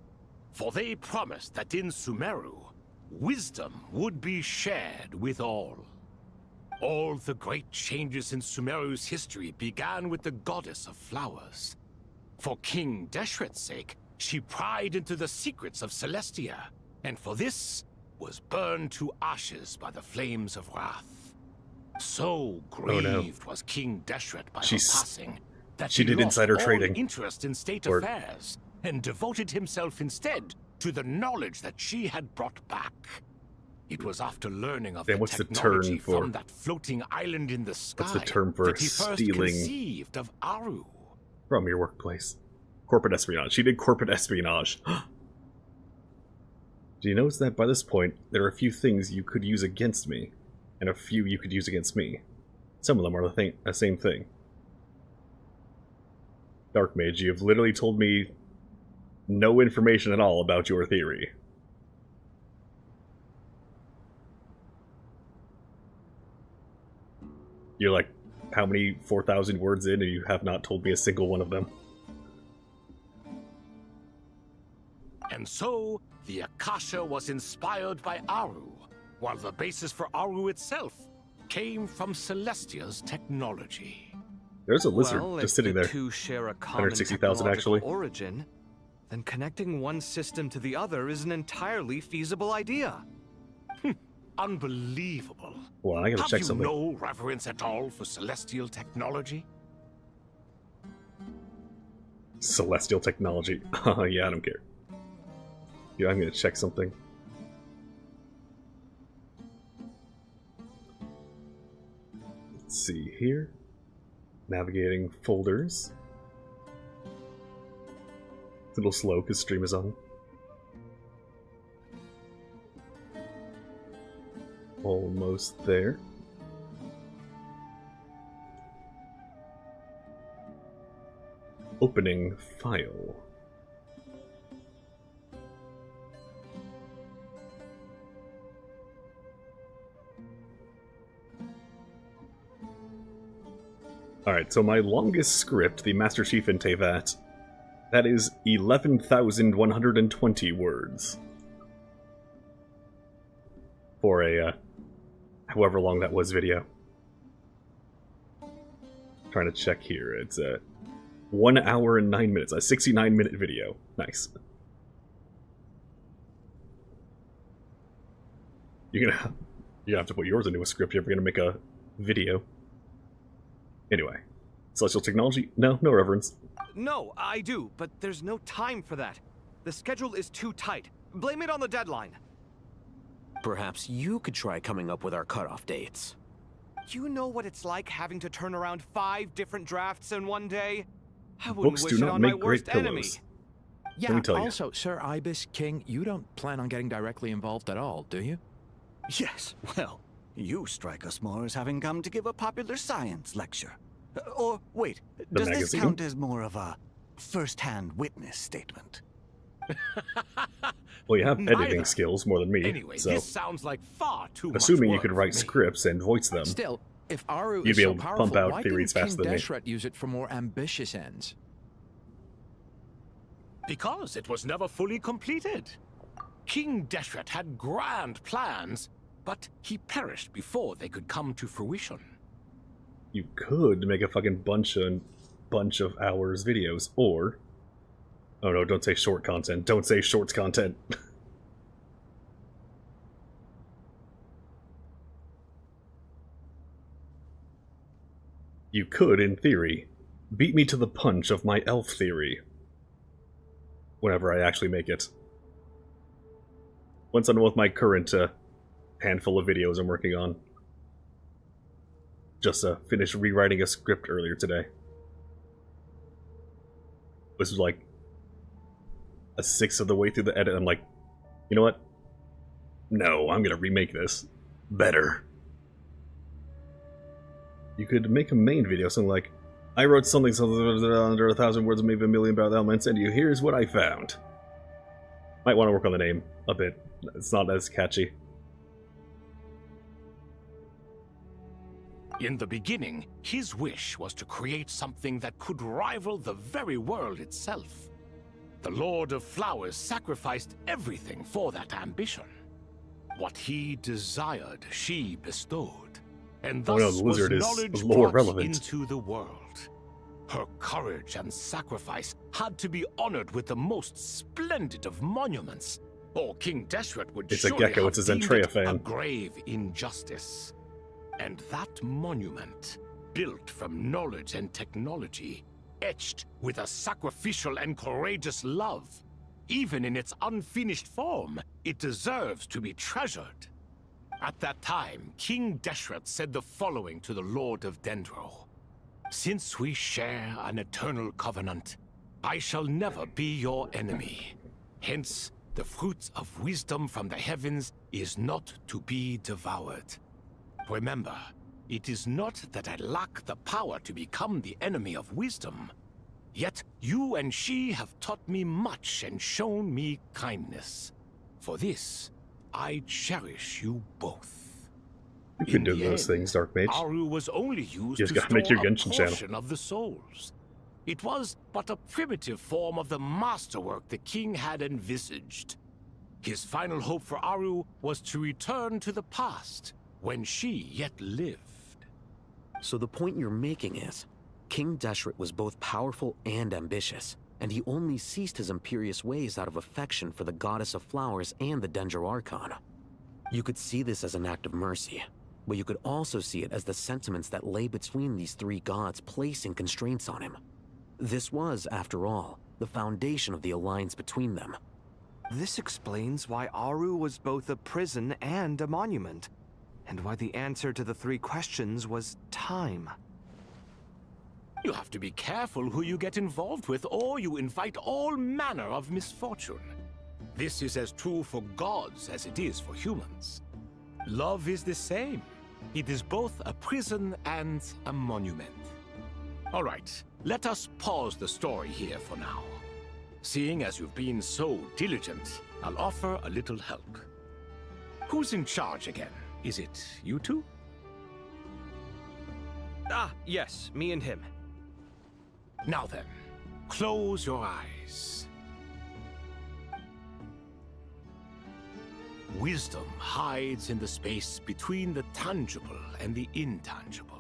Speaker 23: For they promised that in Sumeru, wisdom would be shared with all. All the great changes in Sumeru's history began with the goddess of flowers. For King Deshret's sake, she pried into the secrets of Celestia, and for this, was burned to ashes by the flames of wrath. So grieved was King Deshret by her passing that she did
Speaker 1: insider
Speaker 23: lost
Speaker 1: trading.
Speaker 23: all interest in state affairs and devoted himself instead to the knowledge that she had brought back. It was after learning of
Speaker 1: Then
Speaker 23: the
Speaker 1: what's the
Speaker 23: technology
Speaker 1: term for-
Speaker 23: from that floating island in the sky
Speaker 1: What's the term for
Speaker 23: that he first
Speaker 1: stealing
Speaker 23: conceived of Aru.
Speaker 1: from your workplace? Corporate espionage. She did corporate espionage. Do you notice that by this point, there are a few things you could use against me, and a few you could use against me? Some of them are the same thing. Dark Mage, you have literally told me no information at all about your theory. You're like, how many 4,000 words in, and you have not told me a single one of them?
Speaker 23: And so, the Akasha was inspired by Aru, while the basis for Aru itself came from Celestia's technology.
Speaker 1: There's a lizard
Speaker 9: Well,
Speaker 1: just
Speaker 9: if
Speaker 1: sitting
Speaker 9: the
Speaker 1: there.
Speaker 9: two share a common
Speaker 1: 160,000 actually.
Speaker 9: technological origin, then connecting one system to the other is an entirely feasible idea.
Speaker 23: Unbelievable.
Speaker 1: Well, I gotta
Speaker 23: Have
Speaker 1: check
Speaker 23: you
Speaker 1: something.
Speaker 23: no reverence at all for celestial technology?
Speaker 1: Celestial technology. Yeah, I don't care. Yeah, I'm gonna check something. Let's see here. Navigating folders. It's a little slow because stream is on. Almost there. Opening file. Alright, so my longest script, the Master Chief in Tevat, that is 11,120 words. For a, however long that was video. Trying to check here, it's a 1 hour and 9 minutes, a 69-minute video. Nice. You're gonna have to put yours into a script if you're gonna make a video. Anyway, celestial technology? No reverence.
Speaker 9: No, I do, but there's no time for that. The schedule is too tight. Blame it on the deadline.
Speaker 15: Perhaps you could try coming up with our cutoff dates.
Speaker 9: You know what it's like having to turn around 5 different drafts in one day? I wouldn't
Speaker 1: Books
Speaker 9: wish
Speaker 1: do
Speaker 9: it
Speaker 1: not
Speaker 9: on my
Speaker 1: make great
Speaker 9: worst enemy.
Speaker 1: pillows.
Speaker 17: Yeah,
Speaker 1: Let me tell you.
Speaker 17: also, Sir Ibis King, you don't plan on getting directly involved at all, do you?
Speaker 3: Yes, well, you strike us more as having come to give a popular science lecture. Or, wait,
Speaker 1: The
Speaker 3: does this
Speaker 1: magazine?
Speaker 3: count as more of a first-hand witness statement?
Speaker 1: Well, you have editing
Speaker 23: Neither.
Speaker 1: skills more than me,
Speaker 23: Anyway,
Speaker 1: so
Speaker 23: this sounds like far too much
Speaker 1: assuming you
Speaker 23: work
Speaker 1: could
Speaker 23: for
Speaker 1: write
Speaker 23: me.
Speaker 1: scripts and voice them,
Speaker 17: Still, if Aru
Speaker 1: you'd
Speaker 17: is
Speaker 1: be
Speaker 17: so
Speaker 1: able to
Speaker 17: powerful,
Speaker 1: pump out
Speaker 17: why
Speaker 1: theories
Speaker 17: didn't
Speaker 1: faster
Speaker 17: King
Speaker 1: than me.
Speaker 17: Deshret use it for more ambitious ends?
Speaker 23: Because it was never fully completed. King Deshret had grand plans, but he perished before they could come to fruition.
Speaker 1: You could make a fucking bunch of hours videos, or... Oh no, don't say short content. Don't say shorts content. You could, in theory, beat me to the punch of my elf theory. Whenever I actually make it. Once I'm done with my current handful of videos I'm working on. Just finished rewriting a script earlier today. This was like a sixth of the way through the edit. I'm like, you know what? No, I'm gonna remake this better. You could make a main video, something like, I wrote something under 1,000 words, maybe a million about elements, and here's what I found. Might want to work on the name a bit. It's not as catchy.
Speaker 23: In the beginning, his wish was to create something that could rival the very world itself. The Lord of Flowers sacrificed everything for that ambition. What he desired, she bestowed. And thus was knowledge brought into the world. Her courage and sacrifice had to be honored with the most splendid of monuments, or King Deshret would surely have deemed it a grave injustice. And that monument, built from knowledge and technology, etched with a sacrificial and courageous love, even in its unfinished form, it deserves to be treasured. At that time, King Deshret said the following to the Lord of Dendro. Since we share an eternal covenant, I shall never be your enemy. Hence, the fruit of wisdom from the heavens is not to be devoured. Remember, it is not that I lack the power to become the enemy of wisdom. Yet you and she have taught me much and shown me kindness. For this, I cherish you both.
Speaker 1: You can do those things, Dark Mage.
Speaker 23: Aru was only used
Speaker 1: you just gotta make your Genshin channel.
Speaker 23: Of the souls. It was but a primitive form of the masterwork the king had envisaged. His final hope for Aru was to return to the past, when she yet lived.
Speaker 15: So the point you're making is, King Deshret was both powerful and ambitious, and he only ceased his imperious ways out of affection for the Goddess of Flowers and the Dendro Archon. You could see this as an act of mercy, but you could also see it as the sentiments that lay between these three gods placing constraints on him. This was, after all, the foundation of the alliance between them.
Speaker 9: This explains why Aru was both a prison and a monument, and why the answer to the three questions was time.
Speaker 23: You have to be careful who you get involved with, or you invite all manner of misfortune. This is as true for gods as it is for humans. Love is the same. It is both a prison and a monument. All right, let us pause the story here for now. Seeing as you've been so diligent, I'll offer a little help. Who's in charge again? Is it you two?
Speaker 9: Ah, yes, me and him.
Speaker 23: Now then, close your eyes. Wisdom hides in the space between the tangible and the intangible.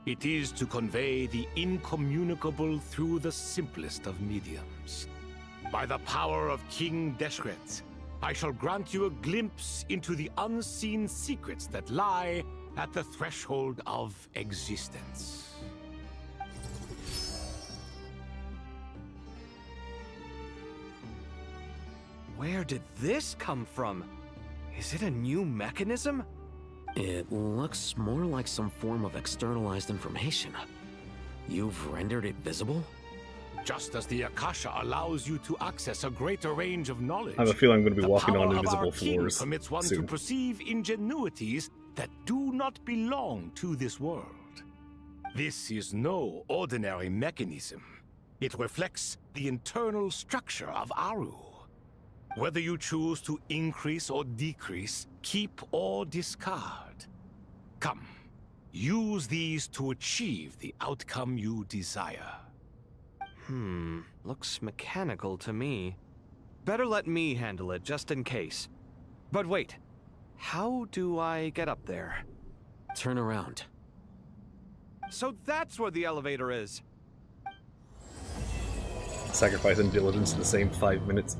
Speaker 23: It is to convey the incommunicable through the simplest of mediums. By the power of King Deshret, I shall grant you a glimpse into the unseen secrets that lie at the threshold of existence.
Speaker 9: Where did this come from? Is it a new mechanism?
Speaker 15: It looks more like some form of externalized information. You've rendered it visible?
Speaker 23: Just as the Akasha allows you to access a greater range of knowledge,
Speaker 1: I have a feeling I'm going to be walking on invisible floors
Speaker 23: permits one
Speaker 1: soon.
Speaker 23: to perceive ingenuities that do not belong to this world. This is no ordinary mechanism. It reflects the internal structure of Aru. Whether you choose to increase or decrease, keep or discard. Come, use these to achieve the outcome you desire.
Speaker 9: Looks mechanical to me. Better let me handle it, just in case. But wait, how do I get up there?
Speaker 15: Turn around.
Speaker 9: So that's where the elevator is.
Speaker 1: Sacrifice and diligence in the same 5 minutes.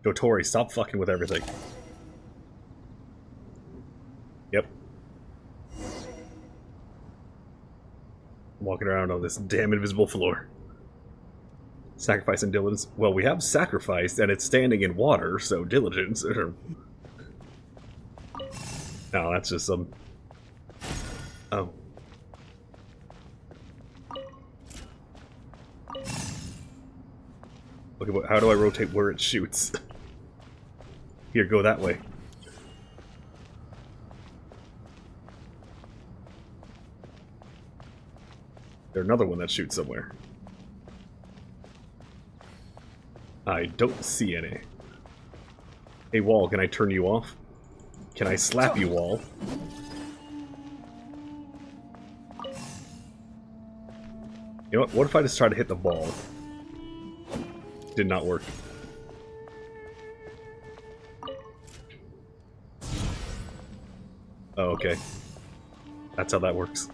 Speaker 1: Dottore, stop fucking with everything. Yep. Walking around on this damn invisible floor. Sacrifice and diligence. Well, we have sacrificed, and it's standing in water, so diligence. No, that's just some... Oh. Okay, how do I rotate where it shoots? Here, go that way. There's another one that shoots somewhere. I don't see any. Hey, wall, can I turn you off? Can I slap you, wall? You know what? What if I just try to hit the ball? Did not work. Oh, okay. That's how that works.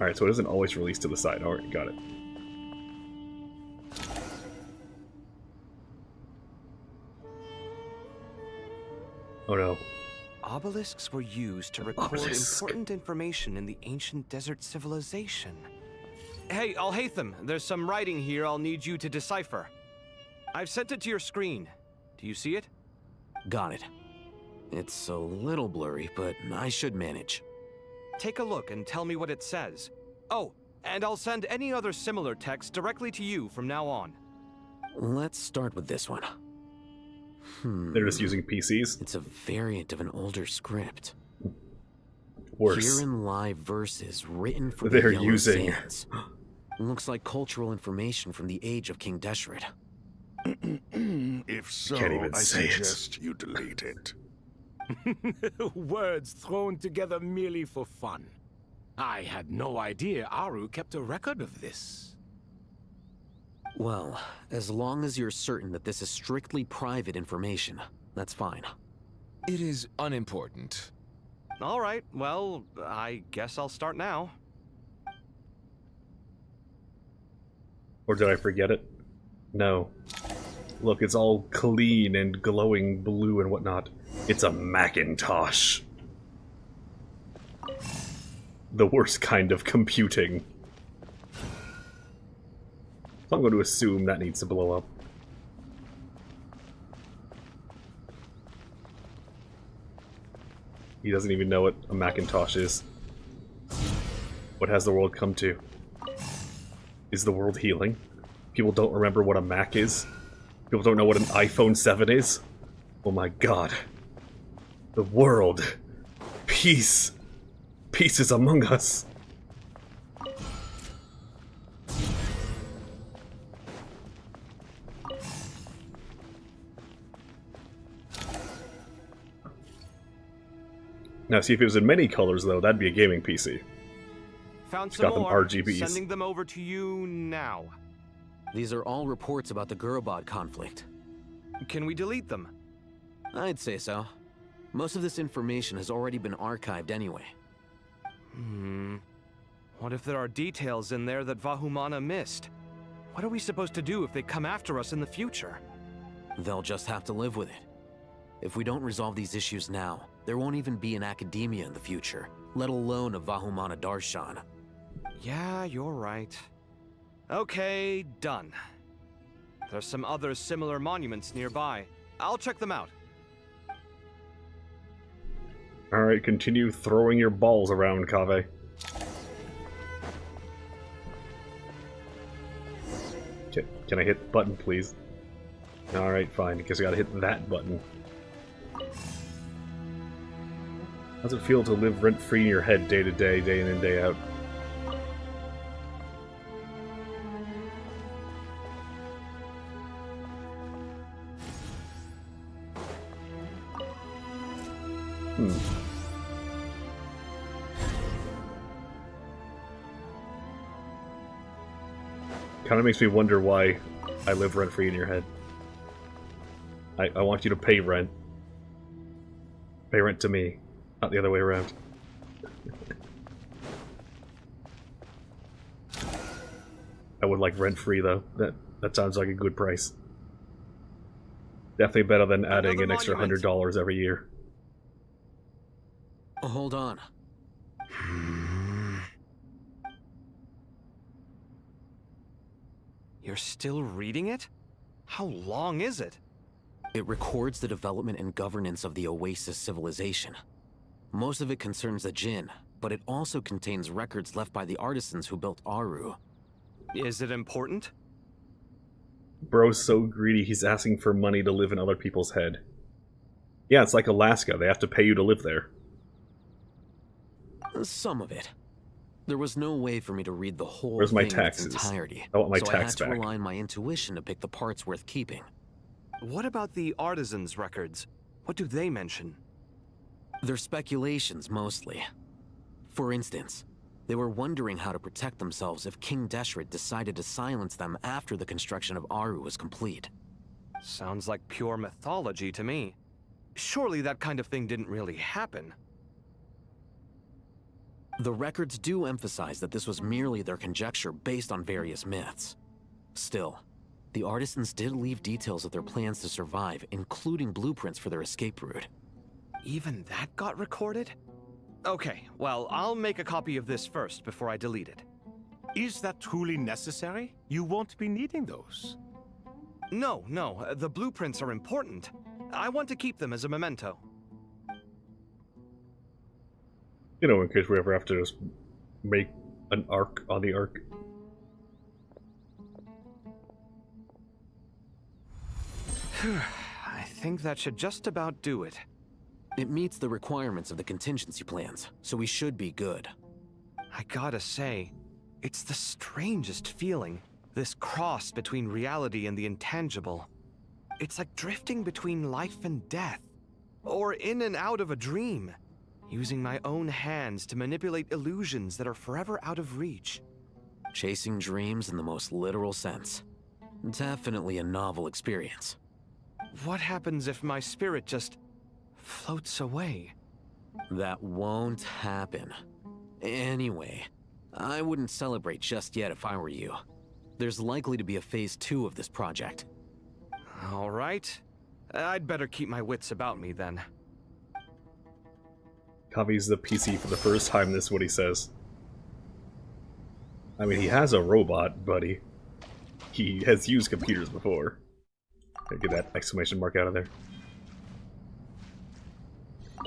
Speaker 1: Alright, so it isn't always released to the side. Alright, got it. Oh no.
Speaker 9: Obelisks were used to record important information in the ancient desert civilization. Hey, Al-Haytham, there's some writing here I'll need you to decipher. I've sent it to your screen. Do you see it?
Speaker 15: Got it. It's a little blurry, but I should manage.
Speaker 9: Take a look and tell me what it says. Oh, and I'll send any other similar text directly to you from now on.
Speaker 15: Let's start with this one.
Speaker 1: They're just using PCs?
Speaker 15: It's a variant of an older script.
Speaker 1: Worse.
Speaker 15: Herein lie verses written for
Speaker 1: They're
Speaker 15: the Yellow
Speaker 1: using...
Speaker 15: Sands. Looks like cultural information from the age of King Deshret.
Speaker 6: If so, I
Speaker 1: say
Speaker 6: suggest you delete it.
Speaker 17: Words thrown together merely for fun. I had no idea Aru kept a record of this.
Speaker 15: Well, as long as you're certain that this is strictly private information, that's fine.
Speaker 4: It is unimportant.
Speaker 9: All right, well, I guess I'll start now.
Speaker 1: Or did I forget it? No. Look, it's all clean and glowing blue and whatnot. It's a Macintosh. The worst kind of computing. So I'm going to assume that needs to blow up. He doesn't even know what a Macintosh is. What has the world come to? Is the world healing? People don't remember what a Mac is? People don't know what an iPhone 7 is? Oh my god. The world. Peace. Peace is among us. Now see, if it was in many colors though, that'd be a gaming PC.
Speaker 9: Found
Speaker 1: It's
Speaker 9: some
Speaker 1: got them
Speaker 9: more.
Speaker 1: RGBs.
Speaker 9: Sending them over to you now.
Speaker 15: These are all reports about the Gurabad conflict.
Speaker 9: Can we delete them?
Speaker 15: I'd say so. Most of this information has already been archived anyway.
Speaker 9: What if there are details in there that Vahumana missed? What are we supposed to do if they come after us in the future?
Speaker 15: They'll just have to live with it. If we don't resolve these issues now, there won't even be an academia in the future, let alone a Vahumana Darshan.
Speaker 9: Yeah, you're right. Okay, done. There's some other similar monuments nearby. I'll check them out.
Speaker 1: Alright, continue throwing your balls around, Kaveh. Can I hit the button, please? Alright, fine. I guess I gotta hit that button. How's it feel to live rent-free in your head day to day, day in and day out? kind of makes me wonder why I live rent-free in your head. I want you to pay rent. Pay rent to me, not the other way around. I would like rent-free though. That sounds like a good price. Definitely better than adding an extra $100 every year.
Speaker 15: Hold on.
Speaker 9: You're still reading it? How long is it?
Speaker 15: It records the development and governance of the Oasis civilization. Most of it concerns the Jinn, but it also contains records left by the artisans who built Aru.
Speaker 9: Is it important?
Speaker 1: Bro's so greedy he's asking for money to live in other people's head. Yeah, it's like Alaska. They have to pay you to live there.
Speaker 15: Some of it. There was no way for me to read the whole
Speaker 1: Where's my
Speaker 15: thing
Speaker 1: taxes?
Speaker 15: in its entirety.
Speaker 1: I want my
Speaker 15: so
Speaker 1: tax
Speaker 15: I had to
Speaker 1: back.
Speaker 15: rely on my intuition to pick the parts worth keeping.
Speaker 9: What about the artisans' records? What do they mention?
Speaker 15: They're speculations, mostly. For instance, they were wondering how to protect themselves if King Deshret decided to silence them after the construction of Aru was complete.
Speaker 9: Sounds like pure mythology to me. Surely that kind of thing didn't really happen.
Speaker 15: The records do emphasize that this was merely their conjecture based on various myths. Still, the artisans did leave details of their plans to survive, including blueprints for their escape route.
Speaker 9: Even that got recorded? Okay, well, I'll make a copy of this first before I delete it.
Speaker 23: Is that truly necessary? You won't be needing those.
Speaker 9: No, the blueprints are important. I want to keep them as a memento.
Speaker 1: You know, in case we ever have to just make an arc on the arc.
Speaker 9: I think that should just about do it.
Speaker 15: It meets the requirements of the contingency plans, so we should be good.
Speaker 9: I gotta say, it's the strangest feeling, this cross between reality and the intangible. It's like drifting between life and death, or in and out of a dream, using my own hands to manipulate illusions that are forever out of reach.
Speaker 15: Chasing dreams in the most literal sense. Definitely a novel experience.
Speaker 9: What happens if my spirit just floats away?
Speaker 15: That won't happen. Anyway, I wouldn't celebrate just yet if I were you. There's likely to be a phase 2 of this project.
Speaker 9: All right. I'd better keep my wits about me then.
Speaker 1: Copies the PC for the first time, this is what he says. I mean, he has a robot, but he has used computers before. Get that exclamation mark out of there.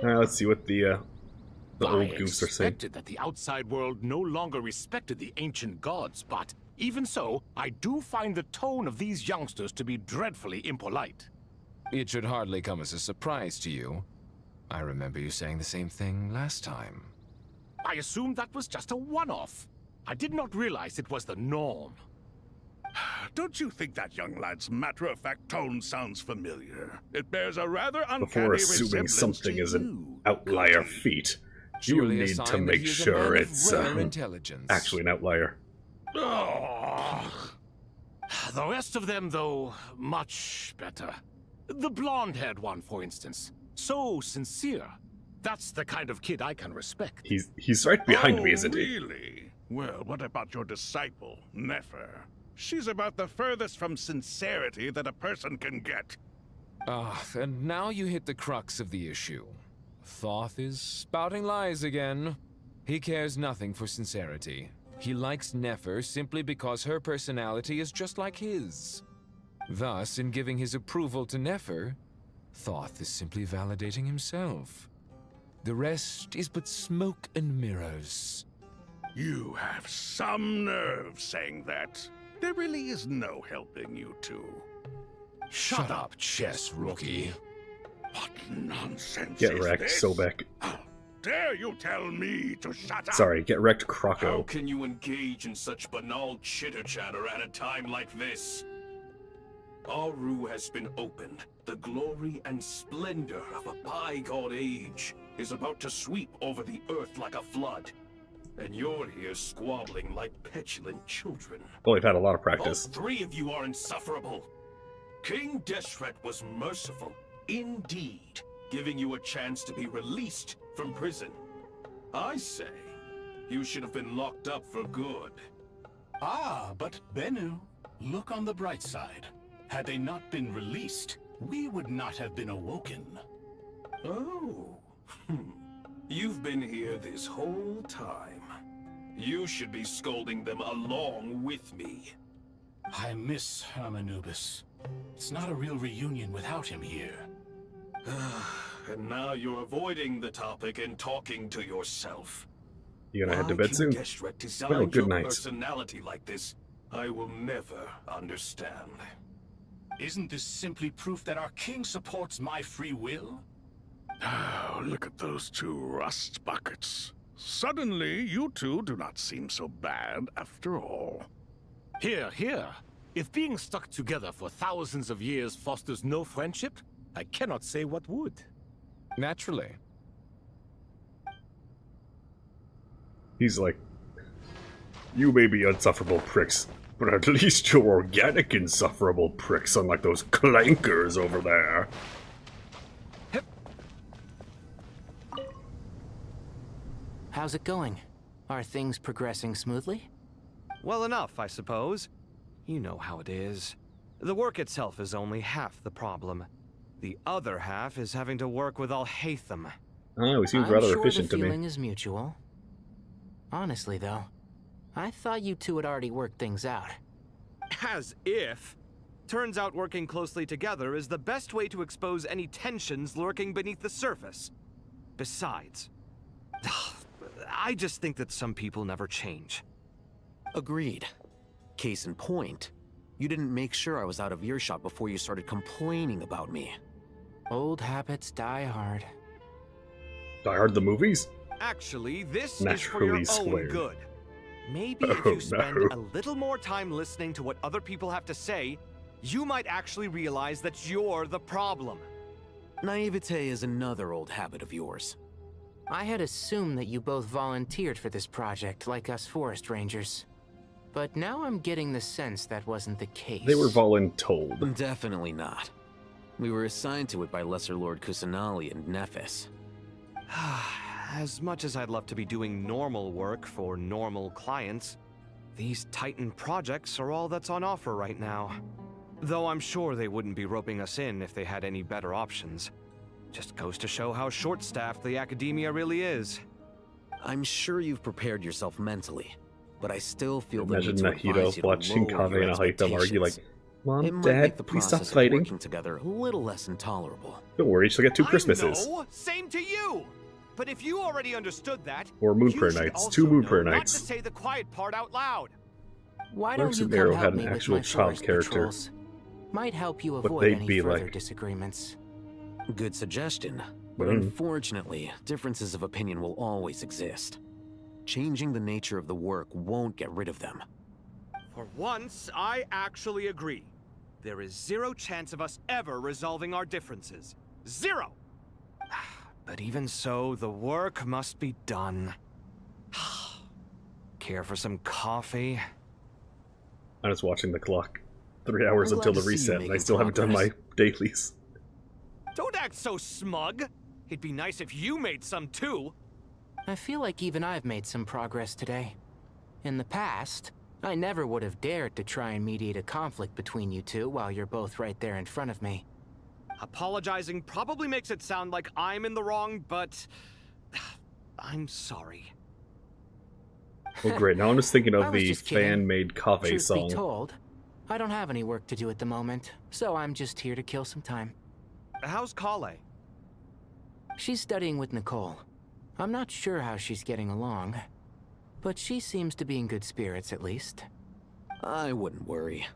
Speaker 1: Alright, let's see what the old goofs are saying.
Speaker 23: I expected that the outside world no longer respected the ancient gods, but even so, I do find the tone of these youngsters to be dreadfully impolite.
Speaker 4: It should hardly come as a surprise to you. I remember you saying the same thing last time.
Speaker 23: I assumed that was just a one-off. I did not realize it was the norm.
Speaker 6: Don't you think that young lad's matter-of-fact tone sounds familiar? It bears a rather uncanny
Speaker 1: Before assuming something is an outlier feat, you need to make sure it's actually an outlier.
Speaker 23: Oh. The rest of them, though, much better. The blonde-haired one, for instance. So sincere. That's the kind of kid I can respect.
Speaker 1: He's right behind me, isn't he?
Speaker 6: Really? Well, what about your disciple, Nefer? She's about the furthest from sincerity that a person can get.
Speaker 4: And now you hit the crux of the issue. Thoth is spouting lies again. He cares nothing for sincerity. He likes Nefer simply because her personality is just like his. Thus, in giving his approval to Nefer, Thoth is simply validating himself. The rest is but smoke and mirrors.
Speaker 6: You have some nerve saying that. There really is no helping you two.
Speaker 23: Shut up, chess rookie.
Speaker 6: What nonsense
Speaker 1: Get
Speaker 6: is
Speaker 1: wrecked,
Speaker 6: this?
Speaker 1: Sobek.
Speaker 6: How dare you tell me to shut up?
Speaker 1: Sorry, get wrecked, Croco.
Speaker 5: How can you engage in such banal chitter-chatter at a time like this? Aru has been opened. The glory and splendor of a bygone age is about to sweep over the earth like a flood. And you're here squabbling like petulant children.
Speaker 1: Well, we've had a lot of practice.
Speaker 5: All three of you are insufferable. King Deshret was merciful, indeed, giving you a chance to be released from prison. I say, you should have been locked up for good.
Speaker 19: Ah, but Bennu, look on the bright side. Had they not been released, we would not have been awoken.
Speaker 5: Oh. You've been here this whole time. You should be scolding them along with me.
Speaker 19: I miss Hermanubis. It's not a real reunion without him here.
Speaker 5: And now you're avoiding the topic and talking to yourself.
Speaker 1: You gonna head to bed soon?
Speaker 5: Well, good night. Personality like this, I will never understand.
Speaker 19: Isn't this simply proof that our king supports my free will?
Speaker 6: Oh, look at those two rust buckets. Suddenly, you two do not seem so bad after all.
Speaker 23: Here, here. If being stuck together for thousands of years fosters no friendship, I cannot say what would.
Speaker 4: Naturally.
Speaker 1: He's like, you may be insufferable pricks, but at least you're organic insufferable pricks, unlike those clankers over there.
Speaker 13: How's it going? Are things progressing smoothly?
Speaker 9: Well enough, I suppose. You know how it is. The work itself is only half the problem. The other half is having to work with Al-Haytham.
Speaker 1: Oh, he seems rather efficient to me.
Speaker 13: The feeling is mutual. Honestly, though, I thought you two had already worked things out.
Speaker 9: As if. Turns out working closely together is the best way to expose any tensions lurking beneath the surface. Besides, I just think that some people never change.
Speaker 15: Agreed. Case in point, you didn't make sure I was out of earshot before you started complaining about me.
Speaker 13: Old habits die hard.
Speaker 1: Die Hard the movies?
Speaker 9: Actually, this
Speaker 1: Naturally
Speaker 9: is for your own good. Maybe if you spend a little more time listening to what other people have to say, you might actually realize that you're the problem.
Speaker 15: Naivete is another old habit of yours.
Speaker 13: I had assumed that you both volunteered for this project, like us forest rangers. But now I'm getting the sense that wasn't the case.
Speaker 1: They were voluntold.
Speaker 15: Definitely not. We were assigned to it by Lesser Lord Kusanali and Nephis.
Speaker 9: As much as I'd love to be doing normal work for normal clients, these Titan projects are all that's on offer right now. Though I'm sure they wouldn't be roping us in if they had any better options. Just goes to show how short-staffed the academia really is.
Speaker 15: I'm sure you've prepared yourself mentally, but I still feel the
Speaker 1: Imagine
Speaker 15: need to advise you to
Speaker 1: watching
Speaker 15: lower
Speaker 1: Kaveh
Speaker 15: your
Speaker 1: and Ahaytham argue like,
Speaker 15: expectations.
Speaker 1: Mom,
Speaker 15: It might
Speaker 1: Dad,
Speaker 15: make the
Speaker 1: please stop
Speaker 15: process of
Speaker 1: fighting.
Speaker 15: working together a little less intolerable.
Speaker 1: Don't worry, she'll get 2 Christmases.
Speaker 9: No, same to you. But if you already understood that,
Speaker 1: Or Moon
Speaker 9: you
Speaker 1: Prayer
Speaker 9: should
Speaker 1: Nights.
Speaker 9: also
Speaker 1: 2 Moon
Speaker 9: know
Speaker 1: Prayer
Speaker 9: not to
Speaker 1: Nights.
Speaker 9: say the quiet part out loud.
Speaker 13: Why
Speaker 1: What
Speaker 13: don't
Speaker 1: if
Speaker 13: you
Speaker 1: Super
Speaker 13: come
Speaker 1: Arrow
Speaker 13: help
Speaker 1: had an
Speaker 13: me with
Speaker 1: actual
Speaker 13: my
Speaker 1: child
Speaker 13: forest
Speaker 1: character?
Speaker 13: patrols? Might help you
Speaker 1: But
Speaker 13: avoid
Speaker 1: they'd
Speaker 13: any
Speaker 1: be
Speaker 13: further
Speaker 1: like-
Speaker 13: disagreements.
Speaker 15: Good suggestion, but unfortunately, differences of opinion will always exist. Changing the nature of the work won't get rid of them.
Speaker 9: For once, I actually agree. There is 0 chance of us ever resolving our differences. 0! But even so, the work must be done. Care for some coffee?
Speaker 1: I'm just watching the clock. 3 hours
Speaker 9: I'm
Speaker 1: until
Speaker 9: glad
Speaker 1: the
Speaker 9: to see you
Speaker 1: reset, and I
Speaker 9: making
Speaker 1: still haven't done my dailies.
Speaker 9: Don't act so smug. It'd be nice if you made some too.
Speaker 13: I feel like even I've made some progress today. In the past, I never would have dared to try and mediate a conflict between you two while you're both right there in front of me.
Speaker 9: Apologizing probably makes it sound like I'm in the wrong, but I'm sorry.
Speaker 1: Well, great. Now I'm just thinking
Speaker 13: I
Speaker 1: of
Speaker 13: was
Speaker 1: the
Speaker 13: just kidding.
Speaker 1: fan-made Kaveh
Speaker 13: Truth
Speaker 1: song.
Speaker 13: be told, I don't have any work to do at the moment, so I'm just here to kill some time.
Speaker 9: How's Kale?
Speaker 13: She's studying with Nicole. I'm not sure how she's getting along, but she seems to be in good spirits at least.
Speaker 15: I wouldn't worry.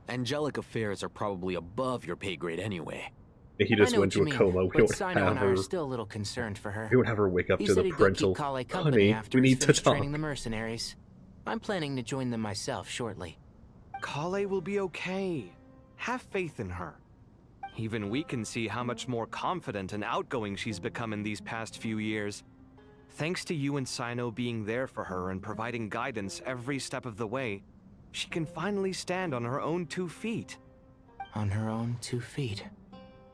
Speaker 15: Angelic affairs are probably above your pay grade anyway.
Speaker 1: He
Speaker 13: I
Speaker 1: just
Speaker 13: know
Speaker 1: went
Speaker 13: what you
Speaker 1: to a
Speaker 13: mean,
Speaker 1: coma. We
Speaker 13: but
Speaker 1: don't
Speaker 13: Sino
Speaker 1: have
Speaker 13: and I are
Speaker 1: her.
Speaker 13: still a little concerned for her.
Speaker 1: We would have her wake up
Speaker 13: He
Speaker 1: to
Speaker 13: said
Speaker 1: the
Speaker 13: he'd go
Speaker 1: parental.
Speaker 13: keep Kale company
Speaker 1: Honey,
Speaker 13: after
Speaker 1: we
Speaker 13: he's
Speaker 1: need to
Speaker 13: finished
Speaker 1: talk.
Speaker 13: training the mercenaries. I'm planning to join them myself shortly.
Speaker 9: Kale will be okay. Have faith in her. Even we can see how much more confident and outgoing she's become in these past few years. Thanks to you and Sino being there for her and providing guidance every step of the way, she can finally stand on her own 2 feet.
Speaker 13: On her own 2 feet.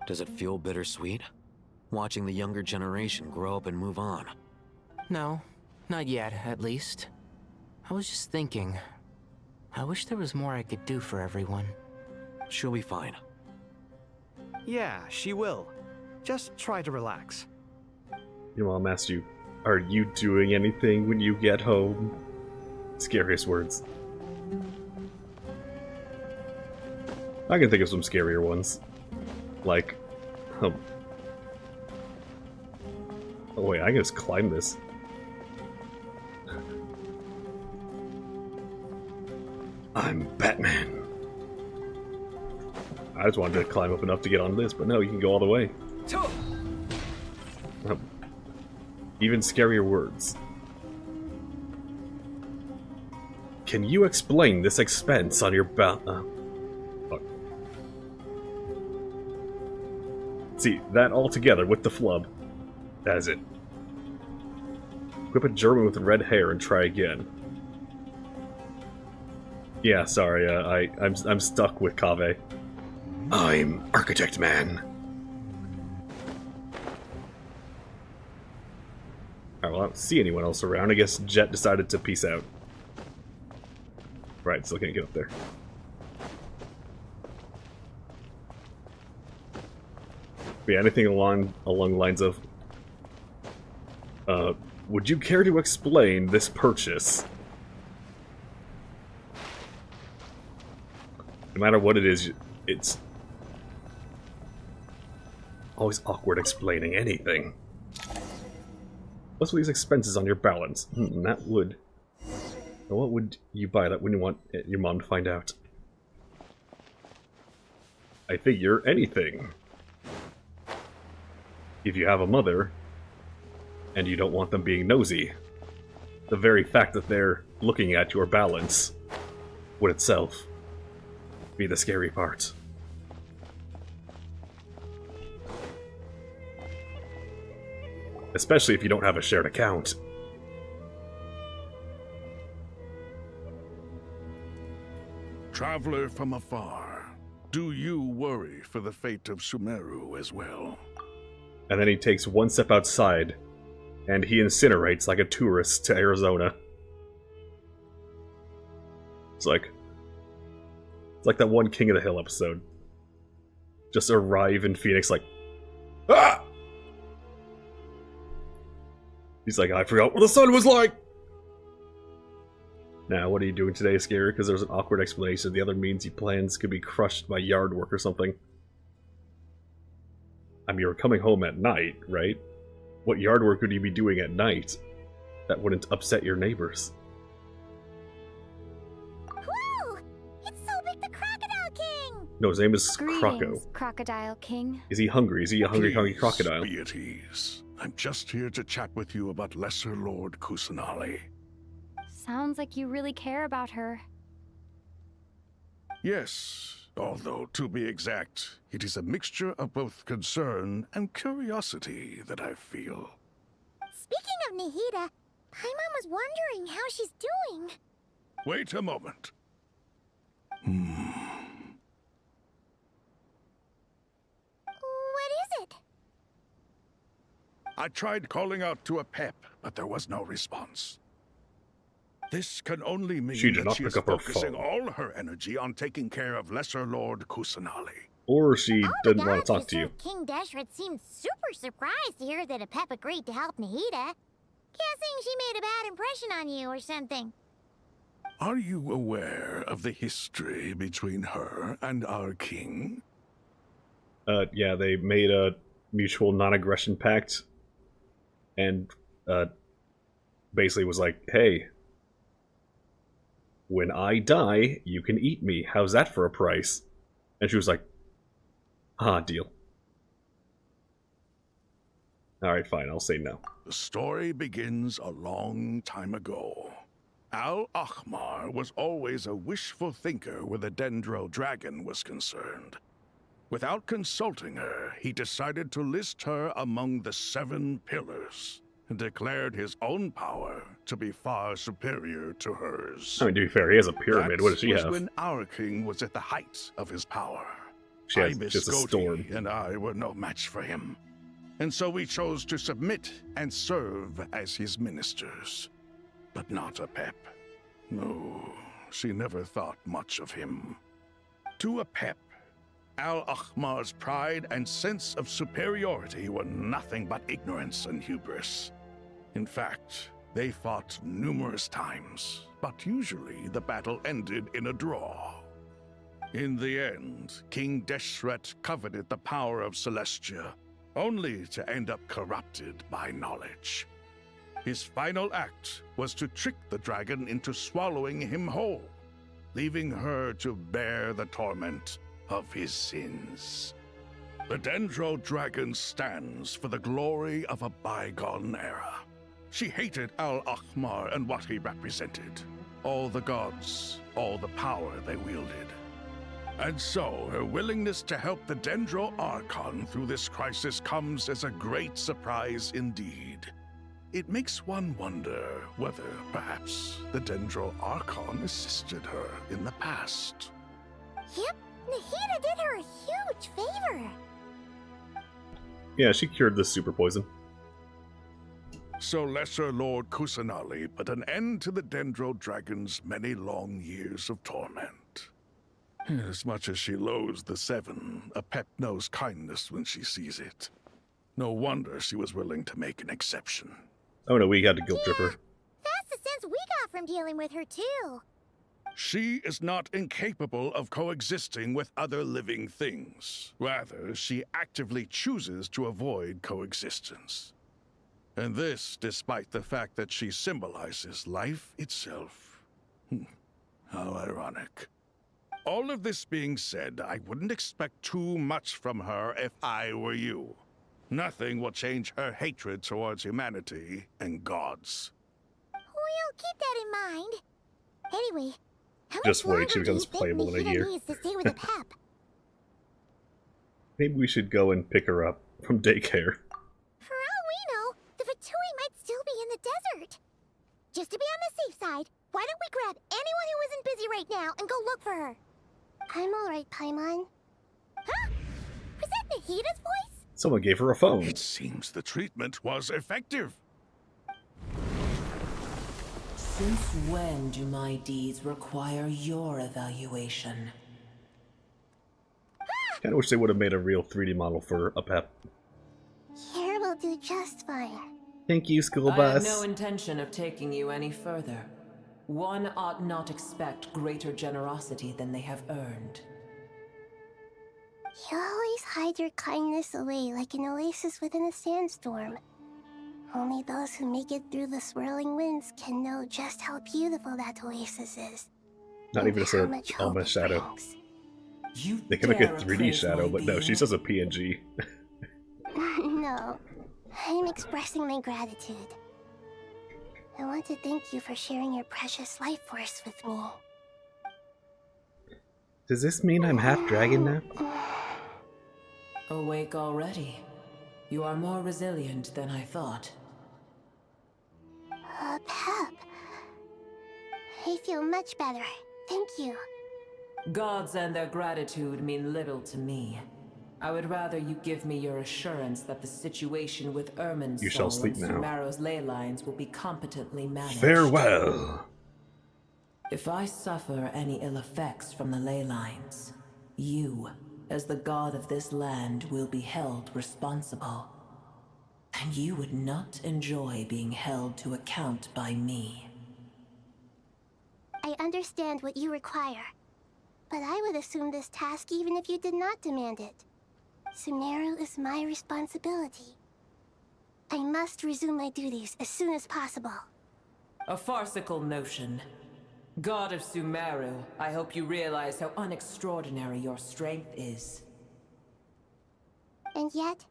Speaker 15: Does it feel bittersweet? Watching the younger generation grow up and move on?
Speaker 13: No, not yet, at least. I was just thinking, I wish there was more I could do for everyone.
Speaker 15: She'll be fine.
Speaker 9: Yeah, she will. Just try to relax.
Speaker 1: Your mom asked you, are you doing anything when you get home? Scariest words. I can think of some scarier ones. Like, oh wait, I can just climb this. I'm Batman. I just wanted to climb up enough to get on this, but no, you can go all the way. Even scarier words. Can you explain this expense on your fuck. See, that all together with the flub. That is it. Equip a German with red hair and try again. Yeah, sorry, I'm stuck with Kaveh. I'm Architect Man. Alright, well, I don't see anyone else around. I guess Jet decided to peace out. Right, still can't get up there. But yeah, anything along the lines of, would you care to explain this purchase? No matter what it is, it's always awkward explaining anything. What's with these expenses on your balance? That would... Now what would you buy that wouldn't want your mom to find out? I figure anything. If you have a mother, and you don't want them being nosy, the very fact that they're looking at your balance would itself be the scary part. Especially if you don't have a shared account.
Speaker 6: Traveler from afar, do you worry for the fate of Sumeru as well?
Speaker 1: And then he takes one step outside, and he incinerates like a tourist to Arizona. It's like that one King of the Hill episode. Just arrive in Phoenix like, ah! He's like, I forgot what the sun was like! Now, what are you doing today, Scary? Because there's an awkward explanation. The other means he plans could be crushed by yard work or something. I mean, you're coming home at night, right? What yard work would you be doing at night that wouldn't upset your neighbors?
Speaker 16: Whoa! It's Sobek the Crocodile King!
Speaker 1: No, his name is
Speaker 10: Greetings,
Speaker 1: Croco.
Speaker 10: Crocodile King.
Speaker 1: Is he hungry? Is he a hungry crocodile?
Speaker 6: Be at ease. I'm just here to chat with you about Lesser Lord Kusanali.
Speaker 10: Sounds like you really care about her.
Speaker 6: Yes, although to be exact, it is a mixture of both concern and curiosity that I feel.
Speaker 16: Speaking of Nahida, Paimon was wondering how she's doing.
Speaker 6: Wait a moment.
Speaker 16: What is it?
Speaker 6: I tried calling out to a pep, but there was no response. This can only mean
Speaker 1: She did
Speaker 6: that
Speaker 1: not
Speaker 6: she
Speaker 1: pick
Speaker 6: is
Speaker 1: up her
Speaker 6: focusing
Speaker 1: phone.
Speaker 6: all her energy on taking care of Lesser Lord Kusanali.
Speaker 1: Or she didn't want to talk to you.
Speaker 16: King Deshret seemed super surprised to hear that a pep agreed to help Nahida. Guessing she made a bad impression on you or something.
Speaker 6: Are you aware of the history between her and our king?
Speaker 1: Yeah, they made a mutual non-aggression pact. And, basically was like, hey, when I die, you can eat me. How's that for a price? And she was like, deal. Alright, fine, I'll say no.
Speaker 6: The story begins a long time ago. Al-Ahmar was always a wishful thinker where the Dendro dragon was concerned. Without consulting her, he decided to list her among the 7 pillars. and declared his own power to be far superior to hers.
Speaker 1: I mean, to be fair, he has a pyramid. What does she
Speaker 6: That was
Speaker 1: have?
Speaker 6: when our king was at the height of his power.
Speaker 1: She has
Speaker 6: Ibis
Speaker 1: just a storm.
Speaker 6: and I were no match for him. And so we chose to submit and serve as his ministers. But not Apep. No, she never thought much of him. To Apep, Al-Ahmar's pride and sense of superiority were nothing but ignorance and hubris. In fact, they fought numerous times, but usually the battle ended in a draw. In the end, King Deshret coveted the power of Celestia, only to end up corrupted by knowledge. His final act was to trick the dragon into swallowing him whole, leaving her to bear the torment of his sins. The Dendro Dragon stands for the glory of a bygone era. She hated Al-Ahmar and what he represented. All the gods, all the power they wielded. And so, her willingness to help the Dendro Archon through this crisis comes as a great surprise indeed. It makes one wonder whether, perhaps, the Dendro Archon assisted her in the past.
Speaker 16: Yep, Nahida did her a huge favor.
Speaker 1: Yeah, she cured the super poison.
Speaker 6: So Lesser Lord Kusanali put an end to the Dendro Dragon's many long years of torment. As much as she loathes the Seven, Apep knows kindness when she sees it. No wonder she was willing to make an exception.
Speaker 1: Oh no, we got to guilt trip her.
Speaker 16: That's the sense we got from dealing with her, too.
Speaker 6: She is not incapable of coexisting with other living things. Rather, she actively chooses to avoid coexistence. And this despite the fact that she symbolizes life itself. How ironic. All of this being said, I wouldn't expect too much from her if I were you. Nothing will change her hatred towards humanity and gods.
Speaker 16: We'll keep that in mind. Anyway, how
Speaker 1: Just
Speaker 16: much
Speaker 1: wait, she
Speaker 16: longer
Speaker 1: becomes
Speaker 16: do you think
Speaker 1: playable in a year.
Speaker 16: Nahida needs to stay with Apep?
Speaker 1: Maybe we should go and pick her up from daycare.
Speaker 16: For all we know, the Fatui might still be in the desert. Just to be on the safe side, why don't we grab anyone who isn't busy right now and go look for her? I'm alright, Paimon. Huh? Was that Nahida's voice?
Speaker 1: Someone gave her a phone.
Speaker 6: It seems the treatment was effective.
Speaker 7: Since when do my deeds require your evaluation?
Speaker 1: Kinda wish they would have made a real 3D model for Apep.
Speaker 16: Here will do just fine.
Speaker 1: Thank you, school
Speaker 7: I
Speaker 1: bus.
Speaker 7: have no intention of taking you any further. One ought not expect greater generosity than they have earned.
Speaker 16: You always hide your kindness away like an oasis within a sandstorm. Only those who make it through the swirling winds can know just how beautiful that oasis is.
Speaker 1: Not even just an almost shadow. They can make a 3D shadow, but no, she's just a PNG.
Speaker 16: No, I'm expressing my gratitude. I want to thank you for sharing your precious life force with me.
Speaker 1: Does this mean I'm half dragon now?
Speaker 7: Awake already. You are more resilient than I thought.
Speaker 16: Pep. I feel much better. Thank you.
Speaker 7: Gods and their gratitude mean little to me. I would rather you give me your assurance that the situation with Irmin's
Speaker 1: You shall
Speaker 7: soul
Speaker 1: sleep
Speaker 7: and
Speaker 1: now.
Speaker 7: Sumero's ley lines will be competently managed.
Speaker 1: Farewell.
Speaker 7: If I suffer any ill effects from the ley lines, you, as the god of this land, will be held responsible. And you would not enjoy being held to account by me.
Speaker 16: I understand what you require, but I would assume this task even if you did not demand it. Sumero is my responsibility. I must resume my duties as soon as possible.
Speaker 7: A farcical notion. God of Sumeru, I hope you realize how unextraordinary your strength is.
Speaker 16: And yet,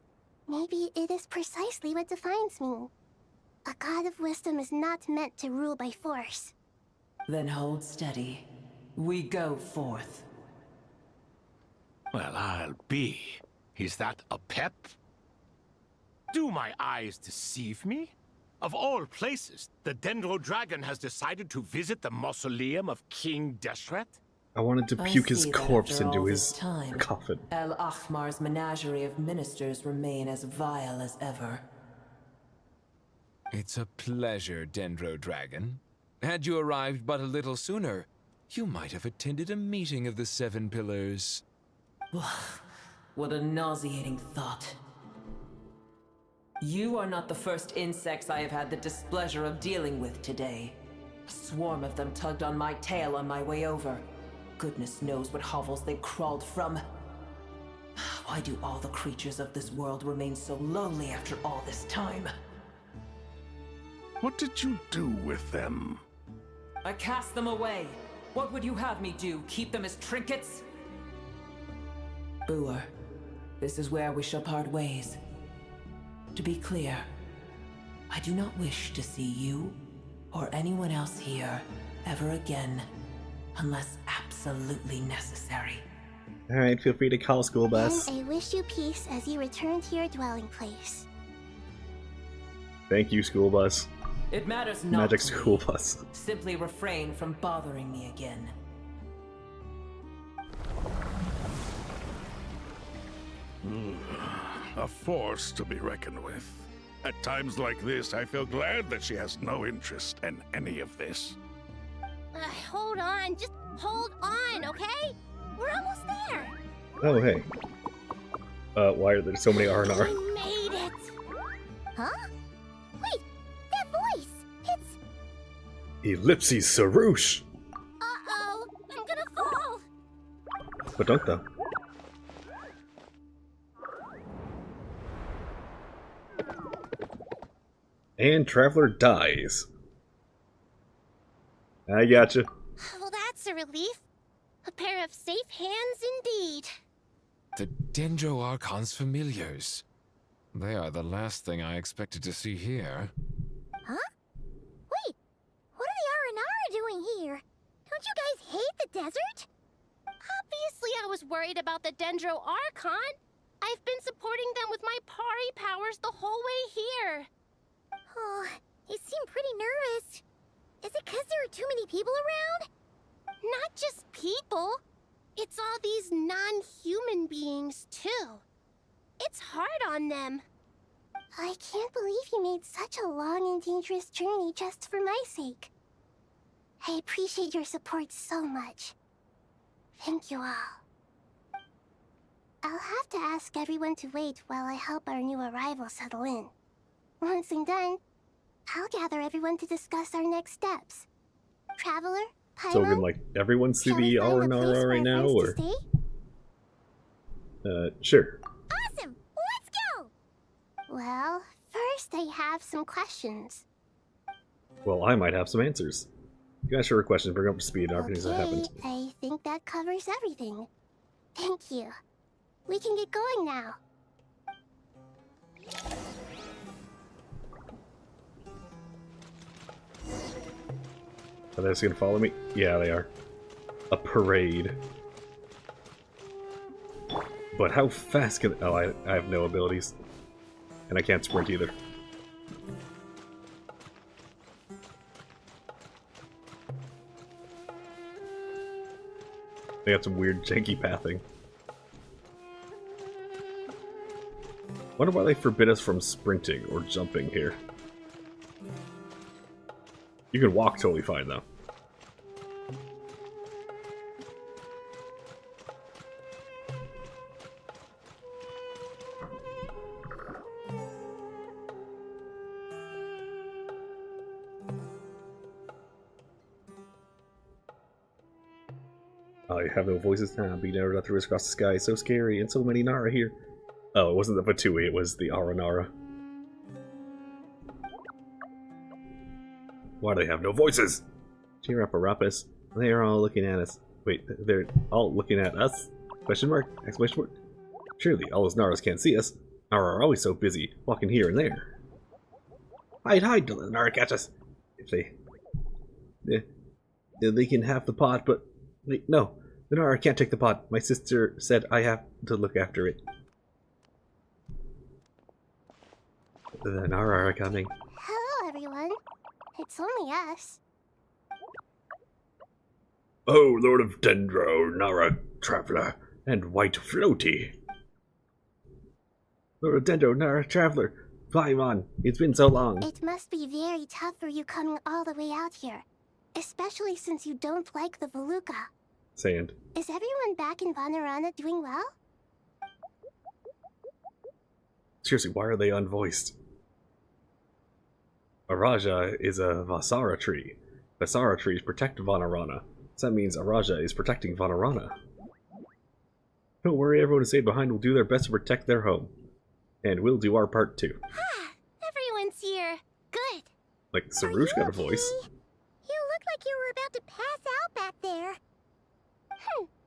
Speaker 16: maybe it is precisely what defines me. A god of wisdom is not meant to rule by force.
Speaker 7: Then hold steady. We go forth.
Speaker 23: Well, I'll be. Is that Apep? Do my eyes deceive me? Of all places, the Dendro Dragon has decided to visit the mausoleum of King Deshret?
Speaker 1: I wanted to puke his corpse into his coffin.
Speaker 7: El Ahmar's menagerie of ministers remain as vile as ever.
Speaker 4: It's a pleasure, Dendro Dragon. Had you arrived but a little sooner, you might have attended a meeting of the Seven Pillars.
Speaker 7: What a nauseating thought. You are not the first insects I have had the displeasure of dealing with today. A swarm of them tugged on my tail on my way over. Goodness knows what hovels they crawled from. Why do all the creatures of this world remain so lowly after all this time?
Speaker 6: What did you do with them?
Speaker 7: I cast them away. What would you have me do? Keep them as trinkets? Boer, this is where we shall part ways. To be clear, I do not wish to see you or anyone else here ever again, unless absolutely necessary.
Speaker 1: Alright, feel free to call school bus.
Speaker 16: And I wish you peace as you return to your dwelling place.
Speaker 1: Thank you, school bus.
Speaker 7: It matters not.
Speaker 1: Magic school bus.
Speaker 7: Simply refrain from bothering me again.
Speaker 6: A force to be reckoned with. At times like this, I feel glad that she has no interest in any of this.
Speaker 16: Hold on, just hold on, okay? We're almost there.
Speaker 1: Oh, hey. Why are there so many R&R?
Speaker 16: We made it. Huh? Wait, that voice. It's...
Speaker 1: Ellipses Sarouche!
Speaker 16: Uh-oh, I'm gonna fall.
Speaker 1: But don't though. And Traveler dies. I gotcha.
Speaker 16: Well, that's a relief. A pair of safe hands indeed.
Speaker 4: The Dendro Archon's familiars. They are the last thing I expected to see here.
Speaker 16: Huh? Wait, what are the Aranara doing here? Don't you guys hate the desert? Obviously I was worried about the Dendro Archon. I've been supporting them with my Pari powers the whole way here. Oh, you seem pretty nervous. Is it because there are too many people around? Not just people. It's all these non-human beings, too. It's hard on them. I can't believe you made such a long and dangerous journey just for my sake. I appreciate your support so much. Thank you all. I'll have to ask everyone to wait while I help our new arrival settle in. Once I'm done, I'll gather everyone to discuss our next steps. Traveler, Pyro,
Speaker 1: So can, like, everyone see the R&R right now, or? Sure.
Speaker 16: Awesome! Let's go! Well, first I have some questions.
Speaker 1: Well, I might have some answers. You guys share a question, bring up to speed, and everything that happened.
Speaker 16: I think that covers everything. Thank you. We can get going now.
Speaker 1: Are they just gonna follow me? Yeah, they are. A parade. But how fast can... Oh, I have no abilities. And I can't sprint either. They got some weird janky pathing. Wonder why they forbid us from sprinting or jumping here. You can walk totally fine though. I have no voices now, being never got through across the sky, so scary, and so many Nara here. Oh, it wasn't the Fatui, it was the Aranara. Why do they have no voices? Cheer up, Arapis. They are all looking at us. Wait, they're all looking at us? Question mark? Exclamation mark? Surely all those Naras can't see us. Nara are always so busy, walking here and there. Hide, hide, don't let the Nara catch us. If they can have the pot, but wait, no, the Nara can't take the pot. My sister said I have to look after it. The Nara are coming.
Speaker 16: Hello, It's only us.
Speaker 1: Oh, Lord of Dendro, Nara Traveler, and White Floaty. Lord of Dendro, Nara Traveler, Paimon, it's been so long.
Speaker 16: It must be very tough for you coming all the way out here. Especially since you don't like the Veluca.
Speaker 1: Sand.
Speaker 16: Is everyone back in Vanarana doing well?
Speaker 1: Seriously, why are they unvoiced? Araja is a Vasara tree. Vasara trees protect Vanarana. So that means Araja is protecting Vanarana. Don't worry, everyone who stayed behind will do their best to protect their home. And we'll do our part too.
Speaker 16: Everyone's here. Good.
Speaker 1: Like, Sarouche got a voice.
Speaker 16: You look like you were about to pass out back there.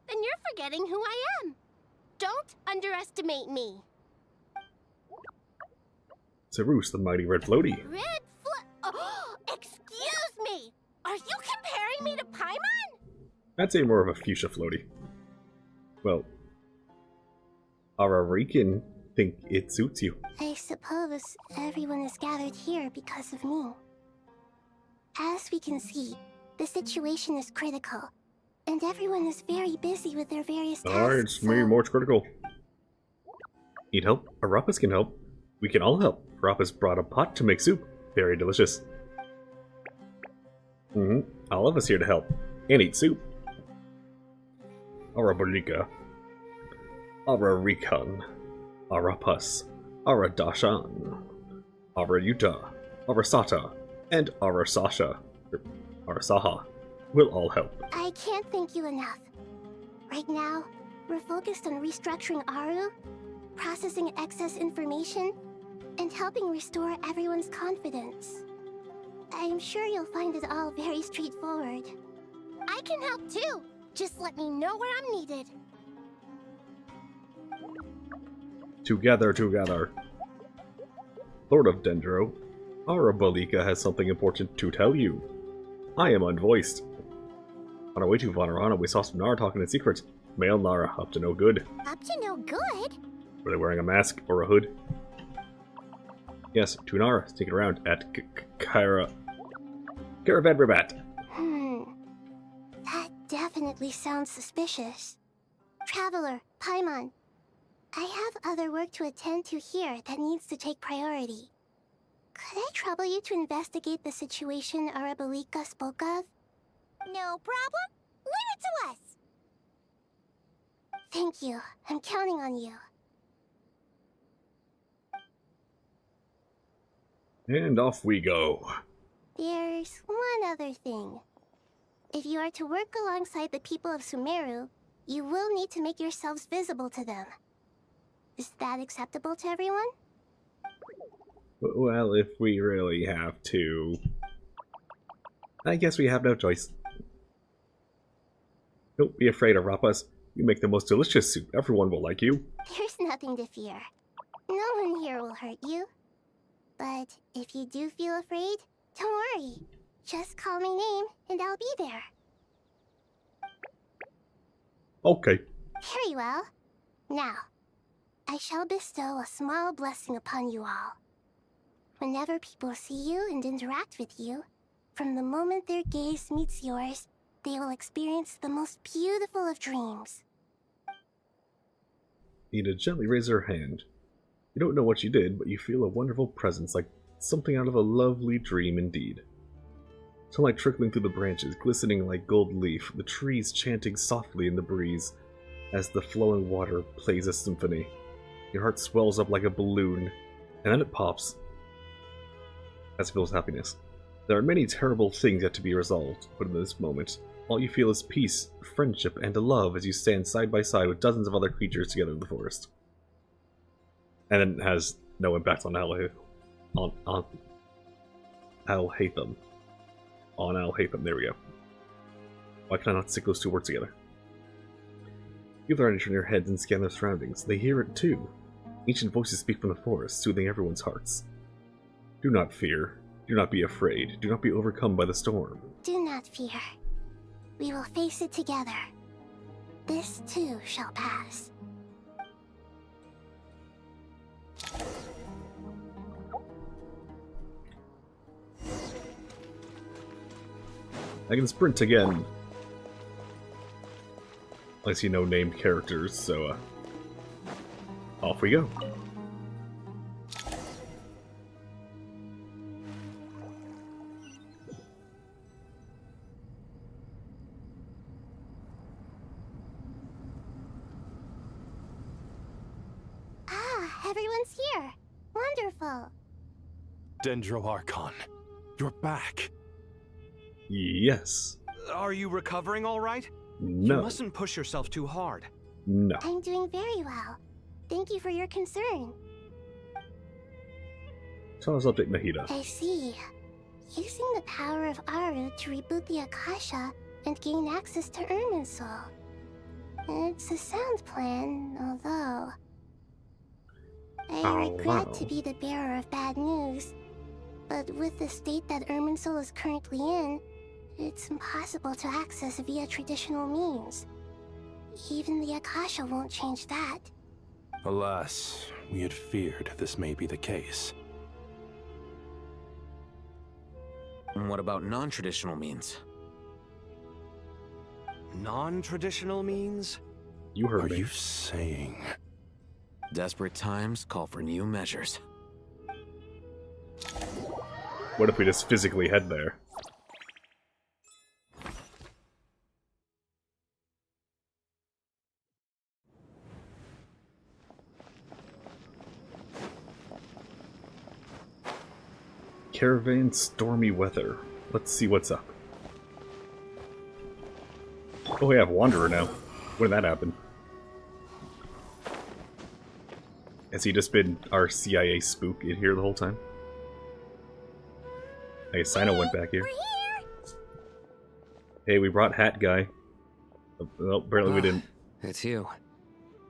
Speaker 16: Then you're forgetting who I am. Don't underestimate me.
Speaker 1: Sarouche, the mighty red floaty.
Speaker 16: Oh, excuse me! Are you comparing me to Paimon?
Speaker 1: I'd say more of a fuchsia floaty. Well, Ararikan think it suits you.
Speaker 16: I suppose everyone is gathered here because of me. As we can see, the situation is critical, and everyone is very busy with their various tasks.
Speaker 1: Alright, it's maybe more critical. Need help? Arapas can help. We can all help. Arapas brought a pot to make soup. Very delicious. All of us here to help. And eat soup. Arabalika. Ararikan. Arapas. Aradashan. Arayuta. Arasata. And Arasasha. Arasaha. Will all help.
Speaker 16: I can't thank you enough. Right now, we're focused on restructuring Aru, processing excess information, and helping restore everyone's confidence. I'm sure you'll find it all very straightforward. I can help too. Just let me know where I'm needed.
Speaker 1: Together, together. Lord of Dendro, Arabalika has something important to tell you. I am unvoiced. On our way to Vanarana, we saw some Nara talking in secret. Male Nara, up to no good.
Speaker 16: Up to no good?
Speaker 1: Were they wearing a mask or a hood? Yes, two Nara sneaking around at Caravan Rabat.
Speaker 16: That definitely sounds suspicious. Traveler, Paimon, I have other work to attend to here that needs to take priority. Could I trouble you to investigate the situation Arabalika spoke of? No problem. Leave it to us. Thank you. I'm counting on you.
Speaker 1: And off we go.
Speaker 16: There's one other thing. If you are to work alongside the people of Sumeru, you will need to make yourselves visible to them. Is that acceptable to everyone?
Speaker 1: Well, if we really have to... I guess we have no choice. Don't be afraid, Arapas. You make the most delicious soup. Everyone will like you.
Speaker 16: There's nothing to fear. No one here will hurt you. But if you do feel afraid, don't worry. Just call my name and I'll be there.
Speaker 1: Okay.
Speaker 16: Very well. Now, I shall bestow a small blessing upon you all. Whenever people see you and interact with you, from the moment their gaze meets yours, they will experience the most beautiful of dreams.
Speaker 1: Nina gently raises her hand. You don't know what you did, but you feel a wonderful presence, like something out of a lovely dream indeed. Sunlight trickling through the branches, glistening like gold leaf, the trees chanting softly in the breeze, as the flowing water plays a symphony. Your heart swells up like a balloon, and then it pops, as it feels happiness. There are many terrible things yet to be resolved, but in this moment, all you feel is peace, friendship, and love as you stand side by side with dozens of other creatures together in the forest. And then it has no impact on Al-Haytham. On Al-Haytham, there we go. Why can I not stick those two words together? You have their energy in your heads and scan their surroundings. They hear it too. Ancient voices speak from the forest, soothing everyone's hearts. Do not fear. Do not be afraid. Do not be overcome by the storm.
Speaker 16: Do not fear. We will face it together. This too shall pass.
Speaker 1: I can sprint again. I see no named characters, so off we go.
Speaker 16: Ah, everyone's here. Wonderful.
Speaker 8: Dendro Archon, you're back.
Speaker 1: Yes.
Speaker 9: Are you recovering all right?
Speaker 1: No.
Speaker 9: You mustn't push yourself too hard.
Speaker 1: No.
Speaker 16: I'm doing very well. Thank you for your concern.
Speaker 1: So let's update Nahida.
Speaker 16: I see. Using the power of Aru to reboot the Akasha and gain access to Irminsul. It's a sound plan, although... I regret to be the bearer of bad news, but with the state that Irminsul is currently in, it's impossible to access via traditional means. Even the Akasha won't change that.
Speaker 8: Alas, we had feared this may be the case.
Speaker 15: And what about non-traditional means?
Speaker 9: Non-traditional means?
Speaker 1: You heard me.
Speaker 8: Are you saying...
Speaker 15: Desperate times call for new measures.
Speaker 1: What if we just physically head there? Caravan, stormy weather. Let's see what's up. Oh, we have Wanderer now. When did that happen? Has he just been our CIA spook in here the whole time? I guess Sino went back here. Hey, we brought Hat Guy. Well, apparently we didn't.
Speaker 14: It's you.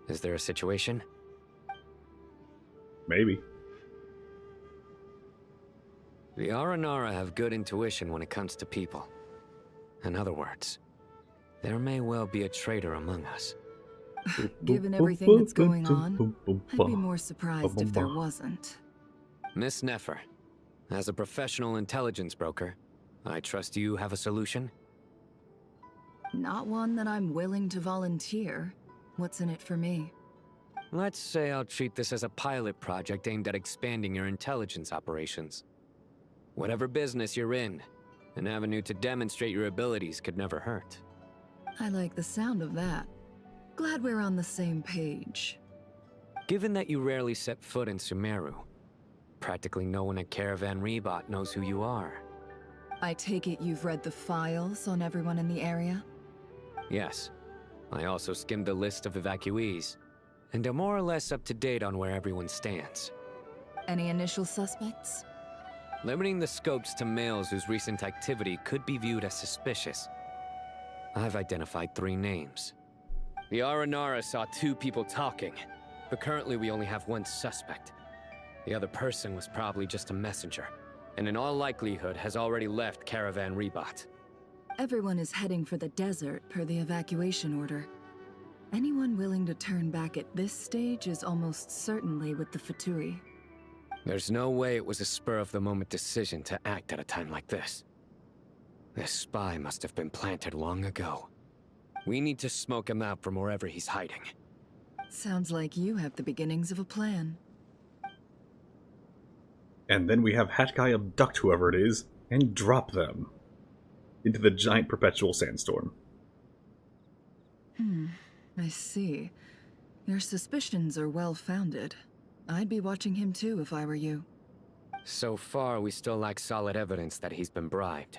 Speaker 14: Is there a situation?
Speaker 1: Maybe.
Speaker 14: The Aranara have good intuition when it comes to people. In other words, there may well be a traitor among us.
Speaker 12: Given everything that's going on, I'd be more surprised if there wasn't.
Speaker 14: Miss Nefer, as a professional intelligence broker, I trust you have a solution?
Speaker 12: Not one that I'm willing to volunteer. What's in it for me?
Speaker 14: Let's say I'll treat this as a pilot project aimed at expanding your intelligence operations. Whatever business you're in, an avenue to demonstrate your abilities could never hurt.
Speaker 12: I like the sound of that. Glad we're on the same page.
Speaker 14: Given that you rarely set foot in Sumeru, practically no one at Caravan Rebot knows who you are.
Speaker 12: I take it you've read the files on everyone in the area?
Speaker 14: Yes. I also skimmed the list of evacuees, and am more or less up to date on where everyone stands.
Speaker 12: Any initial suspects?
Speaker 14: Limiting the scopes to males whose recent activity could be viewed as suspicious. I've identified 3 names. The Aranara saw 2 people talking, but currently we only have 1 suspect. The other person was probably just a messenger, and in all likelihood has already left Caravan Rebot.
Speaker 12: Everyone is heading for the desert per the evacuation order. Anyone willing to turn back at this stage is almost certainly with the Fatui.
Speaker 14: There's no way it was a spur-of-the-moment decision to act at a time like this. This spy must have been planted long ago. We need to smoke him out from wherever he's hiding.
Speaker 12: Sounds like you have the beginnings of a plan.
Speaker 1: And then we have Hat Guy abduct whoever it is and drop them into the giant perpetual sandstorm.
Speaker 12: I see. Your suspicions are well-founded. I'd be watching him too if I were you.
Speaker 14: So far, we still lack solid evidence that he's been bribed.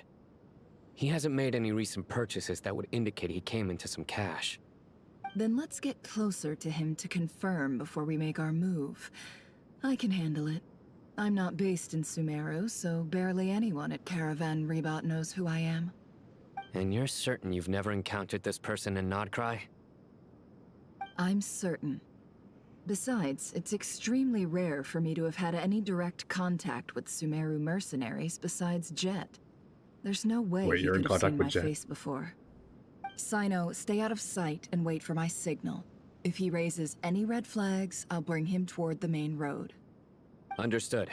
Speaker 14: He hasn't made any recent purchases that would indicate he came into some cash.
Speaker 12: Then let's get closer to him to confirm before we make our move. I can handle it. I'm not based in Sumeru, so barely anyone at Caravan Rebot knows who I am.
Speaker 14: And you're certain you've never encountered this person in Nodcry?
Speaker 12: I'm certain. Besides, it's extremely rare for me to have had any direct contact with Sumeru mercenaries besides Jet. There's no way he could have seen my face before. Sino, stay out of sight and wait for my signal. If he raises any red flags, I'll bring him toward the main road.
Speaker 14: Understood.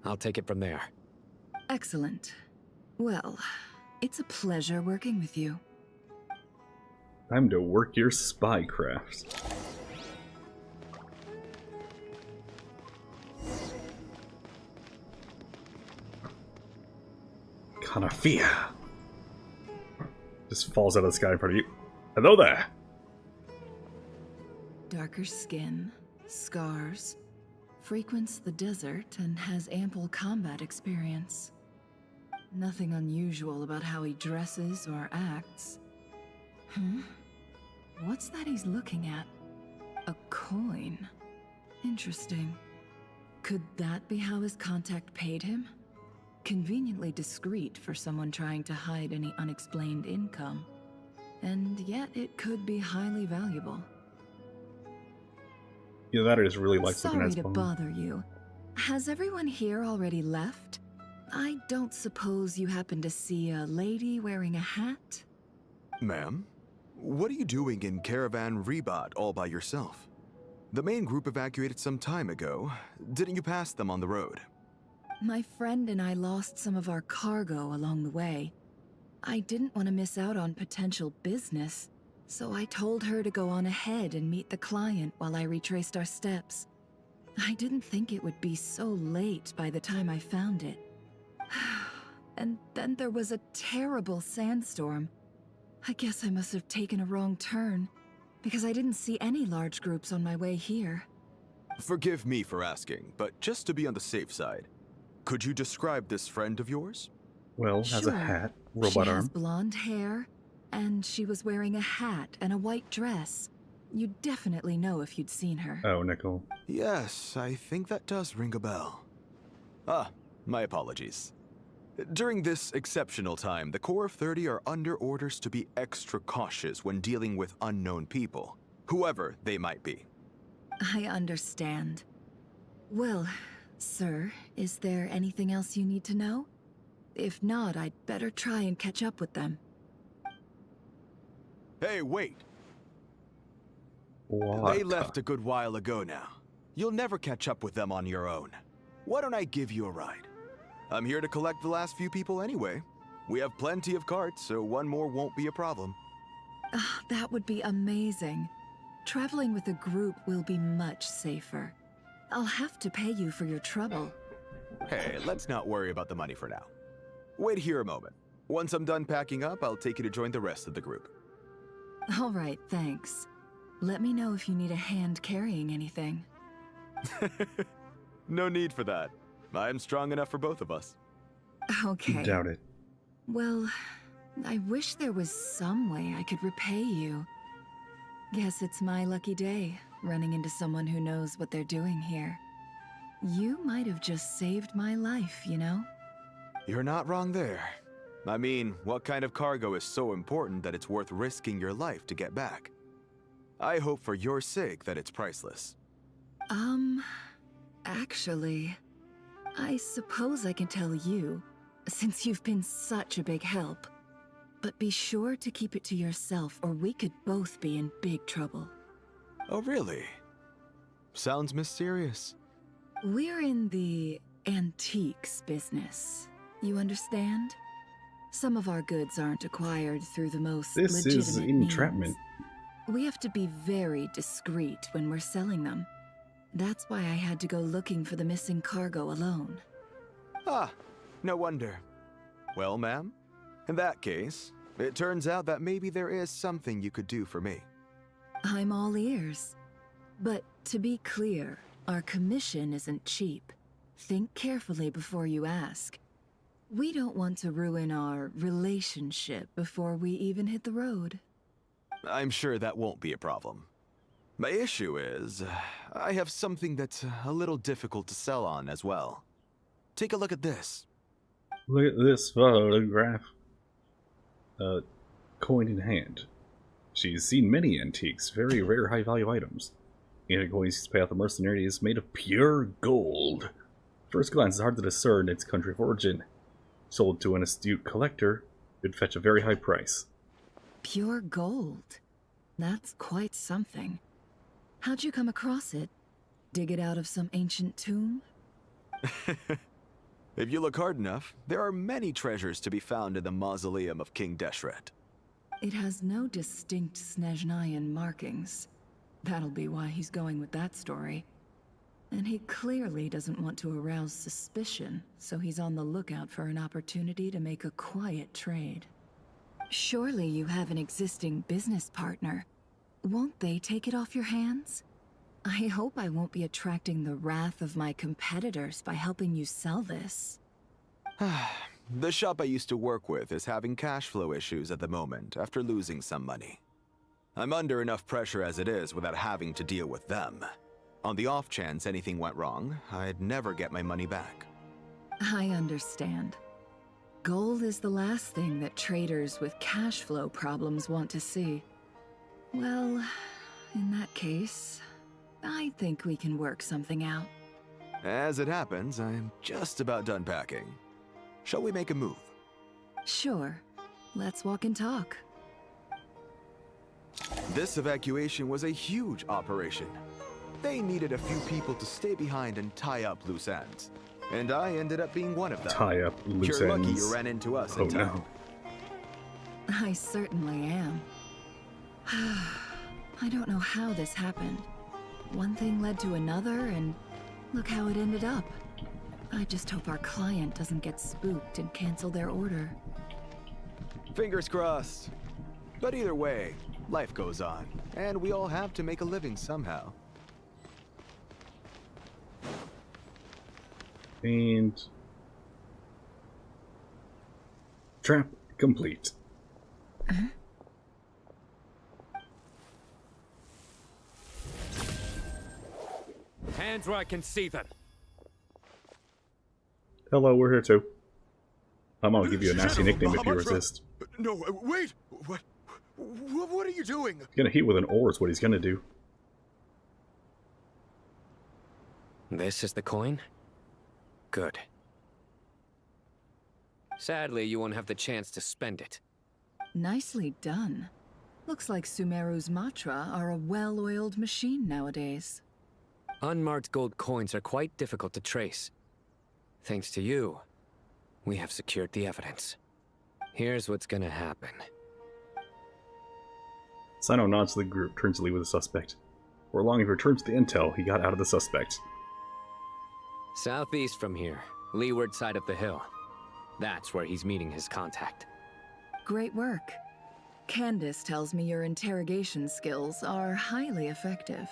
Speaker 14: I'll take it from there.
Speaker 12: Excellent. Well, It's a pleasure working with you.
Speaker 1: Time to work your spycraft. Kanafia. Just falls out of the sky in front of you. Hello there.
Speaker 12: Darker skin, scars, frequents the desert and has ample combat experience. Nothing unusual about how he dresses or acts. What's that he's looking at? A coin. Interesting. Could that be how his contact paid him? Conveniently discreet for someone trying to hide any unexplained income. And yet it could be highly valuable.
Speaker 1: Yeah, that is really like looking at
Speaker 12: Sorry to bother you. Has everyone here already left? I don't suppose you happen to see a lady wearing a hat?
Speaker 20: Ma'am, what are you doing in Caravan Rebot all by yourself? The main group evacuated some time ago. Didn't you pass them on the road?
Speaker 12: My friend and I lost some of our cargo along the way. I didn't want to miss out on potential business, so I told her to go on ahead and meet the client while I retraced our steps. I didn't think it would be so late by the time I found it. And then there was a terrible sandstorm. I guess I must have taken a wrong turn, because I didn't see any large groups on my way here.
Speaker 20: Forgive me for asking, but just to be on the safe side, could you describe this friend of yours?
Speaker 1: Well, has a hat, robot
Speaker 12: She
Speaker 1: arm.
Speaker 12: has blonde hair, and she was wearing a hat and a white dress. You'd definitely know if you'd seen her.
Speaker 1: Oh, Nicole.
Speaker 20: Yes, I think that does ring a bell. Ah, my apologies. During this exceptional time, the Corps of 30 are under orders to be extra cautious when dealing with unknown people, whoever they might be.
Speaker 12: I understand. Well, sir, is there anything else you need to know? If not, I'd better try and catch up with them.
Speaker 20: Hey, wait!
Speaker 1: What?
Speaker 20: They left a good while ago now. You'll never catch up with them on your own. Why don't I give you a ride? I'm here to collect the last few people anyway. We have plenty of carts, so one more won't be a problem.
Speaker 12: That would be amazing. Traveling with a group will be much safer. I'll have to pay you for your trouble.
Speaker 20: Hey, let's not worry about the money for now. Wait here a moment. Once I'm done packing up, I'll take you to join the rest of the group.
Speaker 12: All right, thanks. Let me know if you need a hand carrying anything.
Speaker 20: No need for that. I'm strong enough for both of us.
Speaker 12: Okay.
Speaker 1: Doubt it.
Speaker 12: Well, I wish there was some way I could repay you. Guess it's my lucky day, running into someone who knows what they're doing here. You might have just saved my life, you know?
Speaker 20: You're not wrong there. I mean, what kind of cargo is so important that it's worth risking your life to get back? I hope for your sake that it's priceless.
Speaker 12: Actually, I suppose I can tell you, since you've been such a big help. But be sure to keep it to yourself, or we could both be in big trouble.
Speaker 20: Oh, really? Sounds mysterious.
Speaker 12: We're in the antiques business. You understand? Some of our goods aren't acquired through the most
Speaker 1: This is entrapment.
Speaker 12: means. We have to be very discreet when we're selling them. That's why I had to go looking for the missing cargo alone.
Speaker 20: Ah, no wonder. Well, ma'am, in that case, it turns out that maybe there is something you could do for me.
Speaker 12: I'm all ears. But to be clear, our commission isn't cheap. Think carefully before you ask. We don't want to ruin our relationship before we even hit the road.
Speaker 20: I'm sure that won't be a problem. My issue is, I have something that's a little difficult to sell on as well. Take a look at this.
Speaker 1: Look at this photograph. Coin in hand. She's seen many antiques, very rare high-value items. Antique coins used to pay off the mercenary is made of pure gold. First glance, it's hard to discern its country of origin. Sold to an astute collector, it would fetch a very high price.
Speaker 12: Pure gold? That's quite something. How'd you come across it? Dig it out of some ancient tomb?
Speaker 20: If you look hard enough, there are many treasures to be found in the mausoleum of King Deshret.
Speaker 12: It has no distinct Snezhnayan markings. That'll be why he's going with that story. And he clearly doesn't want to arouse suspicion, so he's on the lookout for an opportunity to make a quiet trade. Surely you have an existing business partner. Won't they take it off your hands? I hope I won't be attracting the wrath of my competitors by helping you sell this.
Speaker 20: The shop I used to work with is having cash flow issues at the moment after losing some money. I'm under enough pressure as it is without having to deal with them. On the off chance anything went wrong, I'd never get my money back.
Speaker 12: I understand. Gold is the last thing that traders with cash flow problems want to see. Well, in that case, I think we can work something out.
Speaker 20: As it happens, I'm just about done packing. Shall we make a move?
Speaker 12: Sure. Let's walk and talk.
Speaker 20: This evacuation was a huge operation. They needed a few people to stay behind and tie up loose ends. And I ended up being one of them.
Speaker 1: Tie up loose ends.
Speaker 20: You're lucky you ran into us in town.
Speaker 1: No.
Speaker 12: I certainly am. I don't know how this happened. One thing led to another, and look how it ended up. I just hope our client doesn't get spooked and cancel their order.
Speaker 20: Fingers crossed. But either way, life goes on, and we all have to make a living somehow.
Speaker 1: And trap complete.
Speaker 14: Hands where I can see them.
Speaker 1: Hello, we're here too. I'm gonna give you a nasty nickname if you resist.
Speaker 20: No, wait! What are you doing?
Speaker 1: He's gonna hit with an ore is what he's gonna do.
Speaker 14: This is the coin? Good. Sadly, you won't have the chance to spend it.
Speaker 12: Nicely done. Looks like Sumeru's Matra are a well-oiled machine nowadays.
Speaker 14: Unmarked gold coins are quite difficult to trace. Thanks to you, we have secured the evidence. Here's what's gonna happen.
Speaker 1: Sino nods to the group, turns to leave with the suspect. For long, he returns the intel he got out of the suspect.
Speaker 14: Southeast from here, leeward side of the hill. That's where he's meeting his contact.
Speaker 12: Great work. Candace tells me your interrogation skills are highly effective.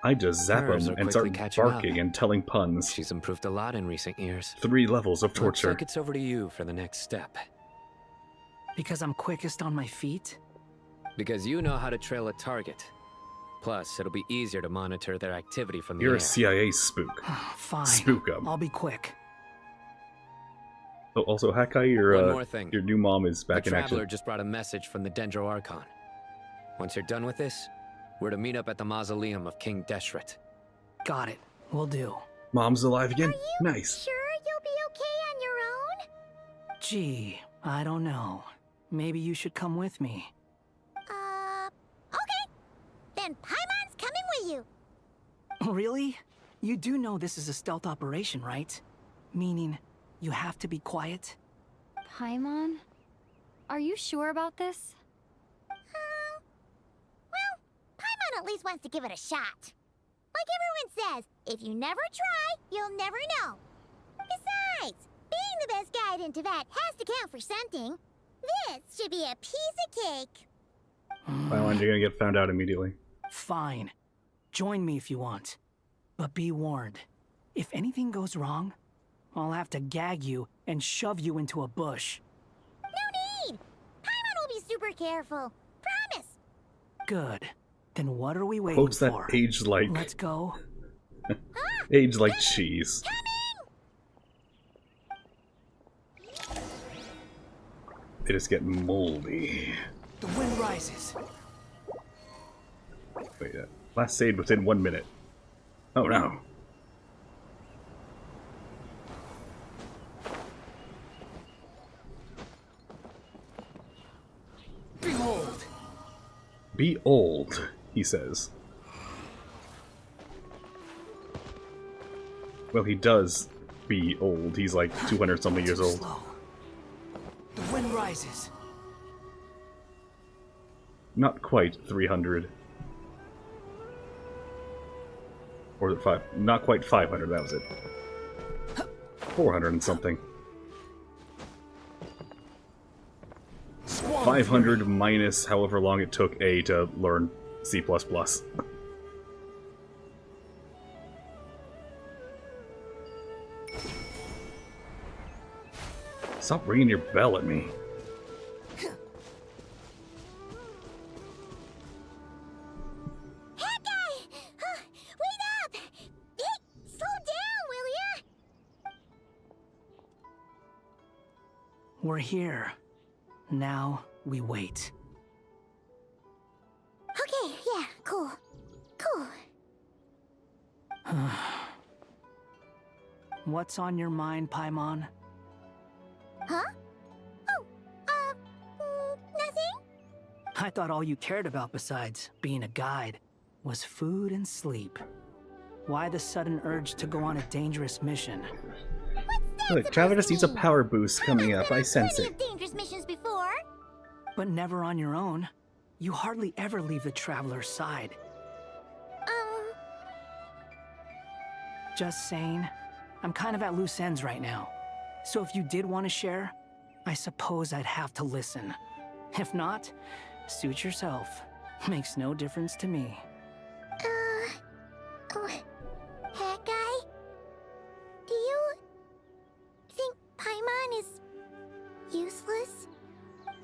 Speaker 1: I just zap him and start barking and telling puns.
Speaker 14: She's improved a lot in recent years.
Speaker 1: 3 levels of torture.
Speaker 14: Looks like it's over to you for the next step.
Speaker 18: Because I'm quickest on my feet?
Speaker 14: Because you know how to trail a target. Plus, it'll be easier to monitor their activity from the
Speaker 1: You're
Speaker 14: air.
Speaker 1: a CIA spook.
Speaker 18: Fine.
Speaker 1: Spook 'em.
Speaker 18: I'll be quick.
Speaker 1: Oh, also, Hakai,
Speaker 14: One more thing.
Speaker 1: your new mom is back in
Speaker 14: The
Speaker 1: action.
Speaker 14: Traveler just brought a message from the Dendro Archon. Once you're done with this, we're to meet up at the mausoleum of King Deshret.
Speaker 18: Got it. Will do.
Speaker 1: Mom's alive again? Nice.
Speaker 16: Sure you'll be okay on your own?
Speaker 18: Gee, I don't know. Maybe you should come with me.
Speaker 16: Okay. Then Paimon's coming with you.
Speaker 18: Really? You do know this is a stealth operation, right? Meaning, you have to be quiet?
Speaker 10: Paimon? Are you sure about this?
Speaker 16: Well, Paimon at least wants to give it a shot. Like everyone says, if you never try, you'll never know. Besides, being the best guide in Teyvat has to count for something. This should be a piece of cake.
Speaker 1: Paimon, you're gonna get found out immediately.
Speaker 18: Fine. Join me if you want. But be warned. If anything goes wrong, I'll have to gag you and shove you into a bush.
Speaker 16: No need! Paimon will be super careful. Promise!
Speaker 18: Good. Then what are we waiting
Speaker 1: Quotes that
Speaker 18: for?
Speaker 1: aged like...
Speaker 18: Let's go.
Speaker 1: aged like cheese. They just get moldy.
Speaker 18: The wind rises.
Speaker 1: Wait, last saved within 1 minute. Oh no.
Speaker 18: Behold!
Speaker 1: Be old, he says. Well, he does be old. He's like 200-something years old.
Speaker 18: Slow. The wind rises.
Speaker 1: Not quite 300. Or not quite 500, that was it. 400 and something. 500 minus however long it took A to learn C++. Stop ringing your bell at me.
Speaker 18: We're here. Now we wait.
Speaker 16: Okay, yeah, cool. Cool.
Speaker 18: What's on your mind, Paimon?
Speaker 16: Huh? Oh, nothing?
Speaker 18: I thought all you cared about besides being a guide was food and sleep. Why the sudden urge to go on a dangerous mission?
Speaker 1: Look, Travis needs a power boost coming up. I sense it.
Speaker 16: Dangerous missions before.
Speaker 18: But never on your own. You hardly ever leave the Traveler's side. Just saying. I'm kind of at loose ends right now. So if you did want to share, I suppose I'd have to listen. If not, suit yourself. Makes no difference to me.
Speaker 16: That guy? Do you think Paimon is useless?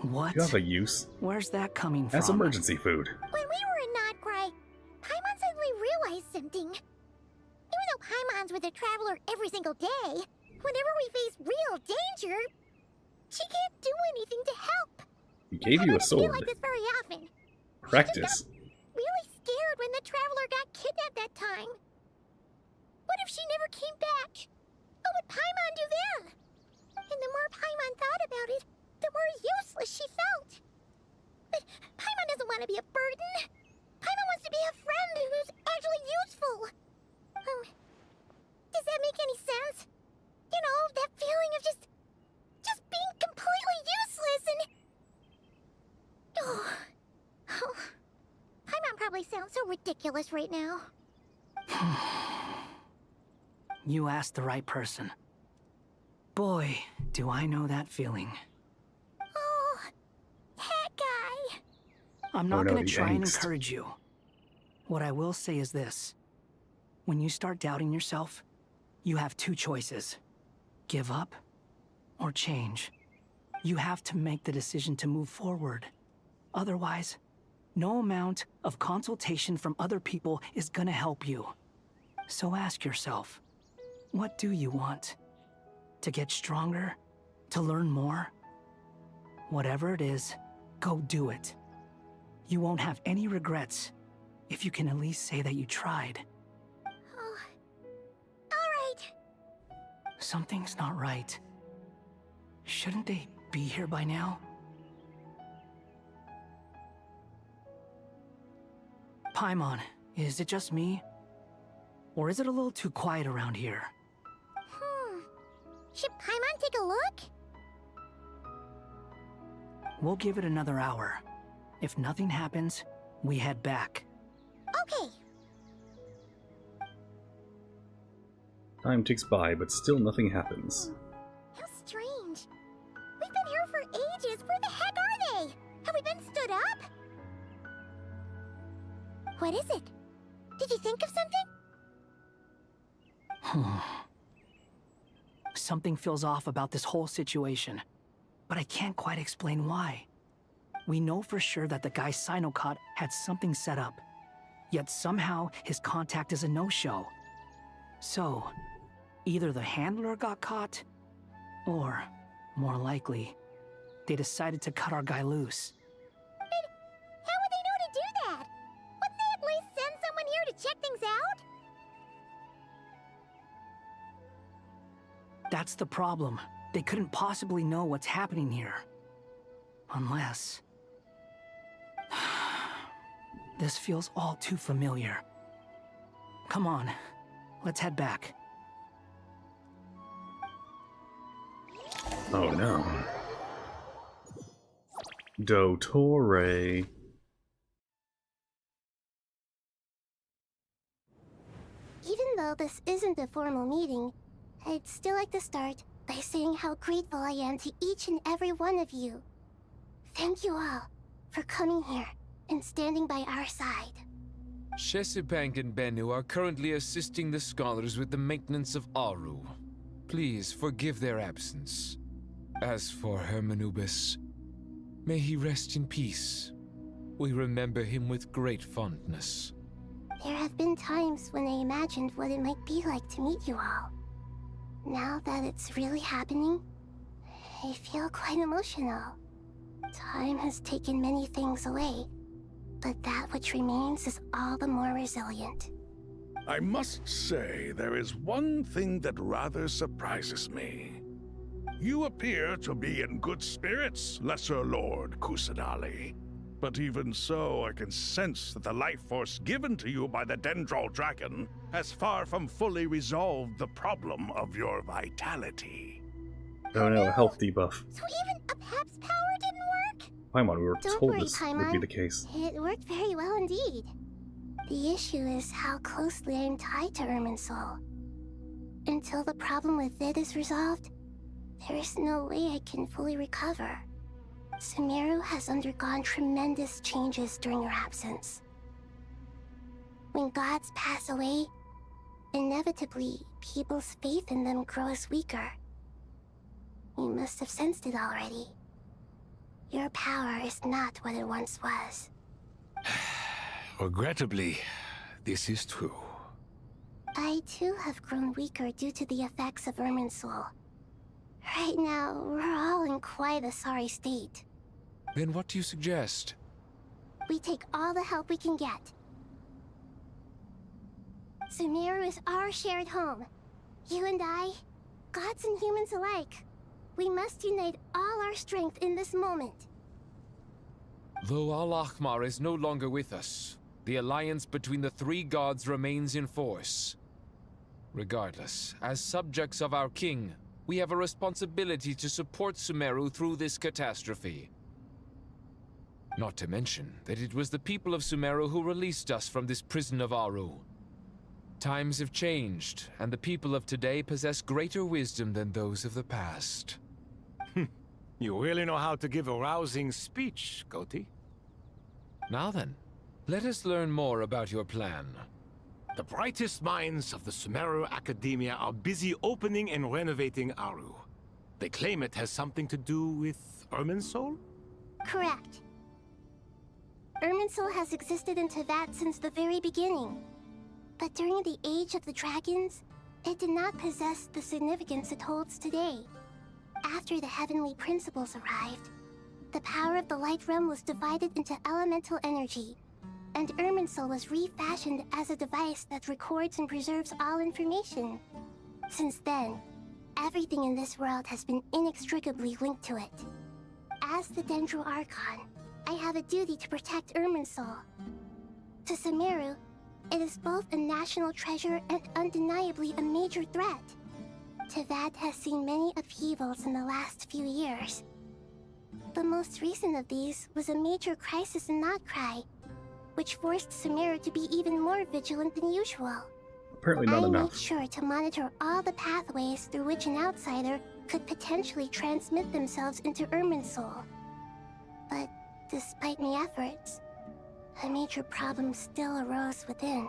Speaker 18: What?
Speaker 1: You have a use.
Speaker 18: Where's that coming from?
Speaker 1: That's emergency food.
Speaker 16: When we were in Nodcry, Paimon suddenly realized something. Even though Paimon's with a Traveler every single day, whenever we face real danger, she can't do anything to help.
Speaker 1: He gave you a sword.
Speaker 16: Feel like this very often.
Speaker 1: Practice.
Speaker 16: Really scared when the Traveler got kidnapped that time. What if she never came back? What would Paimon do then? And the more Paimon thought about it, the more useless she felt. But Paimon doesn't want to be a burden. Paimon wants to be a friend who's actually useful. Does that make any sense? You know, that feeling of just being completely useless and... Oh. Paimon probably sounds so ridiculous right now.
Speaker 18: You asked the right person. Boy, do I know that feeling.
Speaker 16: Oh, that guy.
Speaker 18: I'm not going to try and encourage you. What I will say is this. When you start doubting yourself, you have two choices. Give up or change. You have to make the decision to move forward. Otherwise, no amount of consultation from other people is going to help you. So ask yourself, what do you want? To get stronger? To learn more? Whatever it is, go do it. You won't have any regrets if you can at least say that you tried.
Speaker 16: Oh. All right.
Speaker 18: Something's not right. Shouldn't they be here by now? Paimon, is it just me? Or is it a little too quiet around here?
Speaker 16: Should Paimon take a look?
Speaker 18: We'll give it another hour. If nothing happens, we head back.
Speaker 16: Okay.
Speaker 1: Time ticks by, but still nothing happens.
Speaker 16: How strange. We've been here for ages. Where the heck are they? Have we been stood up? What is it? Did you think of something?
Speaker 18: Something feels off about this whole situation, but I can't quite explain why. We know for sure that the guy Sinocot had something set up, yet somehow his contact is a no-show. So, either the handler got caught, or, more likely, they decided to cut our guy loose.
Speaker 16: But how would they know to do that? Wouldn't they at least send someone here to check things out?
Speaker 18: That's the problem. They couldn't possibly know what's happening here. Unless... This feels all too familiar. Come on, let's head back.
Speaker 1: Oh no. Dottore.
Speaker 16: Even though this isn't a formal meeting, I'd still like to start by saying how grateful I am to each and every one of you. Thank you all for coming here and standing by our side.
Speaker 4: Chesapeake and Bennu are currently assisting the scholars with the maintenance of Aru. Please forgive their absence. As for Hermanubis, may he rest in peace. We remember him with great fondness.
Speaker 16: There have been times when I imagined what it might be like to meet you all. Now that it's really happening, I feel quite emotional. Time has taken many things away, but that which remains is all the more resilient.
Speaker 6: I must say, there is one thing that rather surprises me. You appear to be in good spirits, Lesser Lord Kusanali. But even so, I can sense that the life force given to you by the Dendro Dragon has far from fully resolved the problem of your vitality.
Speaker 1: Oh no, a health debuff.
Speaker 16: So even Apep's power didn't work?
Speaker 1: Paimon, we were
Speaker 16: Don't
Speaker 1: told
Speaker 16: worry,
Speaker 1: this
Speaker 16: Paimon.
Speaker 1: would be the case.
Speaker 16: It worked very well indeed. The issue is how closely I am tied to Irminsul. Until the problem with it is resolved, there is no way I can fully recover. Sumeru has undergone tremendous changes during your absence. When gods pass away, inevitably, people's faith in them grows weaker. You must have sensed it already. Your power is not what it once was.
Speaker 19: Regrettably, this is true.
Speaker 16: I too have grown weaker due to the effects of Irminsul. Right now, we're all in quite a sorry state.
Speaker 4: Then what do you suggest?
Speaker 16: We take all the help we can get. Sumeru is our shared home. You and I, gods and humans alike. We must unite all our strength in this moment.
Speaker 4: Though Al-Ahmar is no longer with us, the alliance between the three gods remains in force. Regardless, as subjects of our king, we have a responsibility to support Sumeru through this catastrophe. Not to mention that it was the people of Sumeru who released us from this prison of Aru. Times have changed, and the people of today possess greater wisdom than those of the past.
Speaker 19: You really know how to give a rousing speech, Goti.
Speaker 4: Now then, let us learn more about your plan.
Speaker 19: The brightest minds of the Sumeru Academia are busy opening and renovating Aru. They claim it has something to do with Irminsul?
Speaker 16: Correct. Irminsul has existed in Teyvat since the very beginning. But during the Age of the Dragons, it did not possess the significance it holds today. After the heavenly principles arrived, the power of the Light Realm was divided into elemental energy, and Irminsul was refashioned as a device that records and preserves all information. Since then, everything in this world has been inextricably linked to it. As the Dendro Archon, I have a duty to protect Irminsul. To Sumeru, it is both a national treasure and undeniably a major threat. Teyvat has seen many upheavals in the last few years. The most recent of these was a major crisis in Notcry, which forced Sumeru to be even more vigilant than usual.
Speaker 1: Apparently not enough.
Speaker 16: I made sure to monitor all the pathways through which an outsider could potentially transmit themselves into Irminsul. But despite my efforts, a major problem still arose within.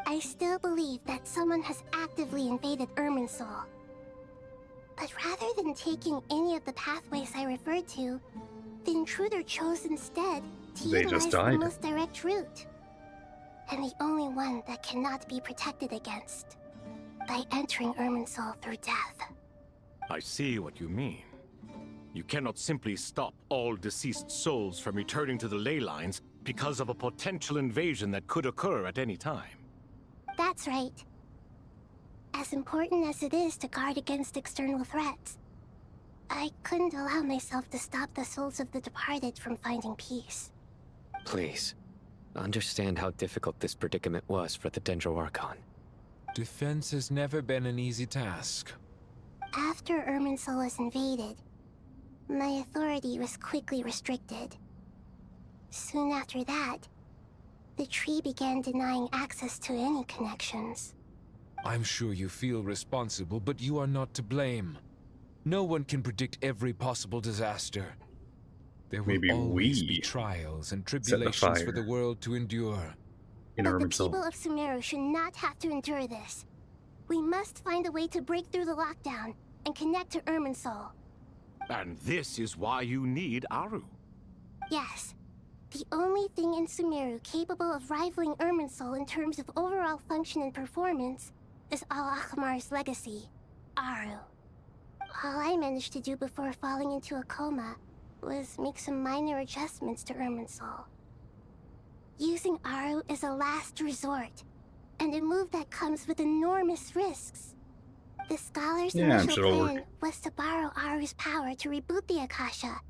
Speaker 16: I still believe that someone has actively invaded Irminsul. But rather than taking any of the pathways I referred to, the intruder chose instead to utilize the most direct route. And the only one that cannot be protected against. By entering Irminsul through death.
Speaker 19: I see what you mean. You cannot simply stop all deceased souls from returning to the ley lines because of a potential invasion that could occur at any time.
Speaker 16: That's right. As important as it is to guard against external threats, I couldn't allow myself to stop the souls of the departed from finding peace.
Speaker 14: Please, understand how difficult this predicament was for the Dendro Archon.
Speaker 4: Defense has never been an easy task.
Speaker 16: After Irminsul was invaded, my authority was quickly restricted. Soon after that, the tree began denying access to any connections.
Speaker 4: I'm sure you feel responsible, but you are not to blame. No one can predict every possible disaster. There will always be trials and tribulations for the world to endure.
Speaker 16: But the people of Sumeru should not have to endure this. We must find a way to break through the lockdown and connect to Irminsul.
Speaker 23: And this is why you need Aru.
Speaker 16: Yes. The only thing in Sumeru capable of rivaling Irminsul in terms of overall function and performance is Al-Akhmar's legacy, Aru. All I managed to do before falling into a coma was make some minor adjustments to Irminsul. Using Aru is a last resort, and a move that comes with enormous risks. The Scholar's initial plan was to borrow Aru's power to reboot the Akasha,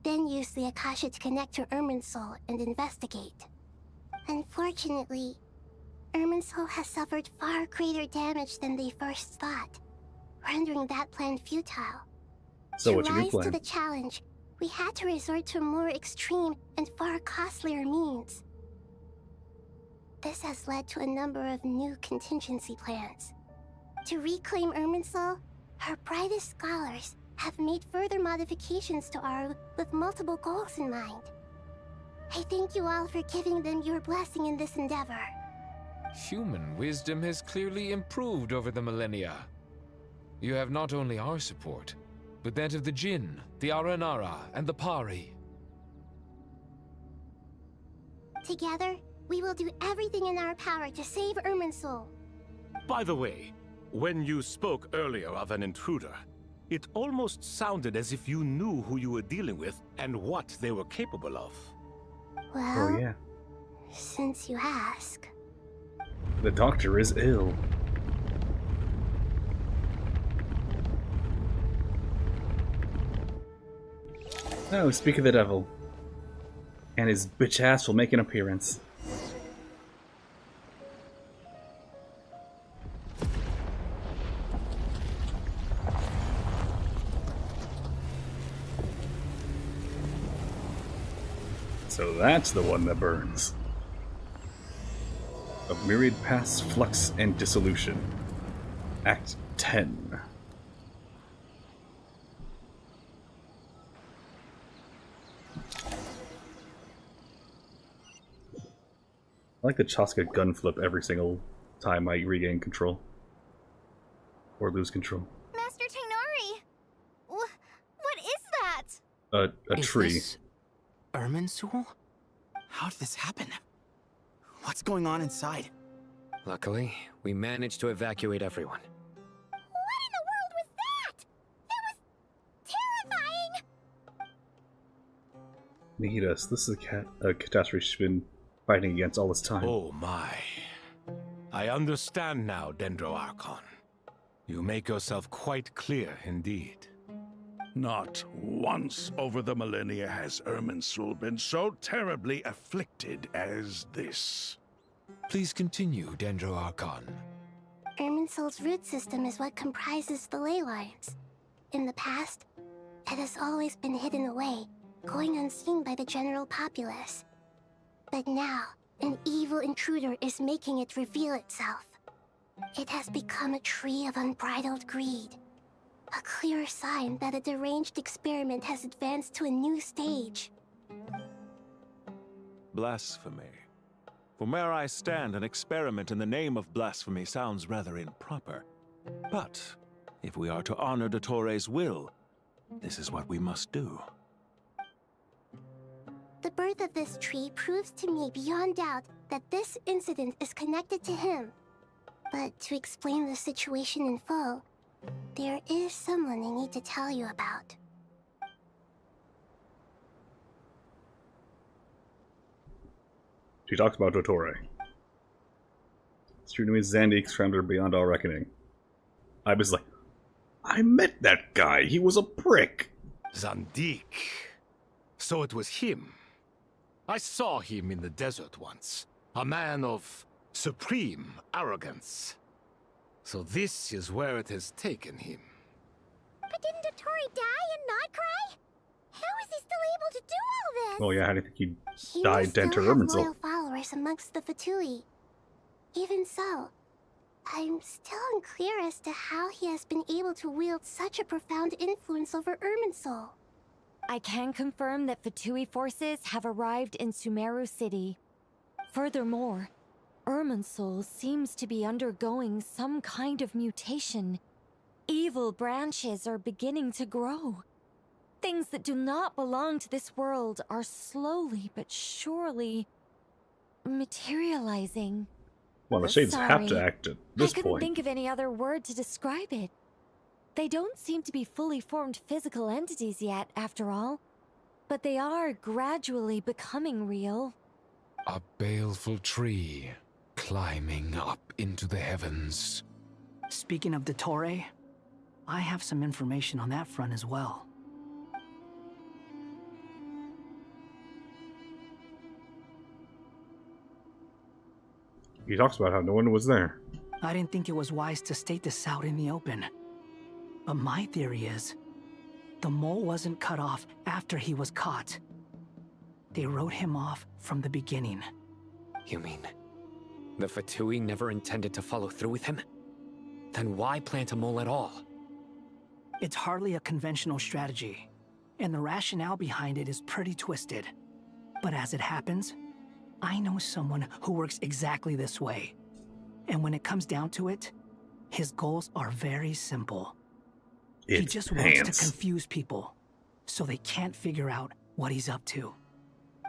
Speaker 16: then use the Akasha to connect to Irminsul and investigate. Unfortunately, Irminsul has suffered far greater damage than they first thought, rendering that plan futile.
Speaker 1: So what's
Speaker 16: your
Speaker 1: your
Speaker 16: new
Speaker 1: plan?
Speaker 16: To the challenge, we had to resort to more extreme and far costlier means. This has led to a number of new contingency plans. To reclaim Irminsul, our brightest scholars have made further modifications to Aru with multiple goals in mind. I thank you all for giving them your blessing in this endeavor.
Speaker 4: Human wisdom has clearly improved over the millennia. You have not only our support, but that of the Jinn, the Aranara, and the Pari.
Speaker 16: Together, we will do everything in our power to save Irminsul.
Speaker 23: By the way, when you spoke earlier of an intruder, it almost sounded as if you knew who you were dealing with and what they were capable of.
Speaker 16: Well, since you ask.
Speaker 1: The doctor is ill. Oh, speak of the devil. And his bitch ass will make an appearance. So that's the one that burns. Of myriad paths, flux, and dissolution. Act 10. I like the Chaska gun flip every single time I regain control. Or lose control.
Speaker 10: Master Tainari! What is that?
Speaker 1: A tree.
Speaker 2: Is this Irminsul? How did this happen? What's going on inside?
Speaker 14: Luckily, we managed to evacuate everyone.
Speaker 16: What in the world was that? That was terrifying!
Speaker 1: Nihidus, this is a catastrophe she's been fighting against all this time.
Speaker 23: Oh my. I understand now, Dendro Archon. You make yourself quite clear indeed.
Speaker 6: Not once over the millennia has Irminsul been so terribly afflicted as this.
Speaker 4: Please continue, Dendro Archon.
Speaker 16: Irminsul's root system is what comprises the ley lines. In the past, it has always been hidden away, going unseen by the general populace. But now, an evil intruder is making it reveal itself. It has become a tree of unbridled greed. A clear sign that a deranged experiment has advanced to a new stage.
Speaker 20: Blasphemy. From where I stand, an experiment in the name of blasphemy sounds rather improper. But if we are to honor Dottore's will, this is what we must do.
Speaker 16: The birth of this tree proves to me beyond doubt that this incident is connected to him. But to explain the situation in full, there is someone I need to tell you about.
Speaker 1: She talks about Dottore. Street enemies Zandik scrambled beyond all reckoning. I was like, I met that guy. He was a prick.
Speaker 23: Zandik. So it was him. I saw him in the desert once. A man of supreme arrogance. So this is where it has taken him.
Speaker 16: didn't Dottore die and not cry? How is he still able to do all this?
Speaker 1: Oh yeah, how do you think he
Speaker 16: He
Speaker 1: died
Speaker 16: must
Speaker 1: to enter
Speaker 16: still have
Speaker 1: Irminsul?
Speaker 16: loyal followers amongst the Fatui. Even so, I'm still unclear as to how he has been able to wield such a profound influence over Irminsul.
Speaker 11: I can confirm that Fatui forces have arrived in Sumeru City. Furthermore, Irminsul seems to be undergoing some kind of mutation. Evil branches are beginning to grow. Things that do not belong to this world are slowly but surely materializing.
Speaker 1: Well, the Shades have to act at this
Speaker 11: I couldn't
Speaker 1: point.
Speaker 11: think of any other word to describe it. They don't seem to be fully formed physical entities yet, after all. But they are gradually becoming real.
Speaker 4: A baleful tree climbing up into the heavens.
Speaker 18: Speaking of Dottore, I have some information on that front as well.
Speaker 1: He talks about how no one was there.
Speaker 18: I didn't think it was wise to state this out in the open. But my theory is, the mole wasn't cut off after he was caught. They wrote him off from the beginning.
Speaker 14: You mean the Fatui never intended to follow through with him? Then why plant a mole at all?
Speaker 18: It's hardly a conventional strategy, and the rationale behind it is pretty twisted. But as it happens, I know someone who works exactly this way. And when it comes down to it, his goals are very simple. He just wants to confuse people, so they can't figure out what he's up to.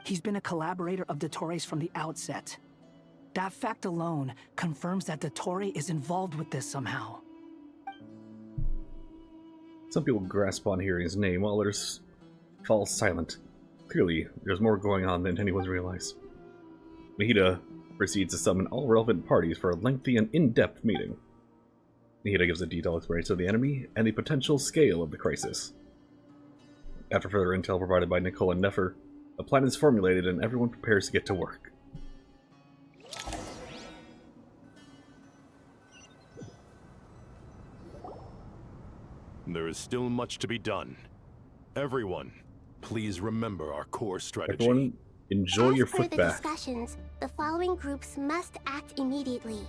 Speaker 18: He's been a collaborator of Dottore's from the outset. That fact alone confirms that Dottore is involved with this somehow.
Speaker 1: Some people grasp on hearing his name, while others fall silent. Clearly, there's more going on than anyone realized. Nahida proceeds to summon all relevant parties for a lengthy and in-depth meeting. Nahida gives a detailed explanation of the enemy and the potential scale of the crisis. After further intel provided by Nicole and Nefer, a plan is formulated and everyone prepares to get to work.
Speaker 8: There is still much to be done. Everyone, please remember our core strategy.
Speaker 1: Everyone, enjoy your foot
Speaker 16: As per the
Speaker 1: bath.
Speaker 16: discussions, the following groups must act immediately.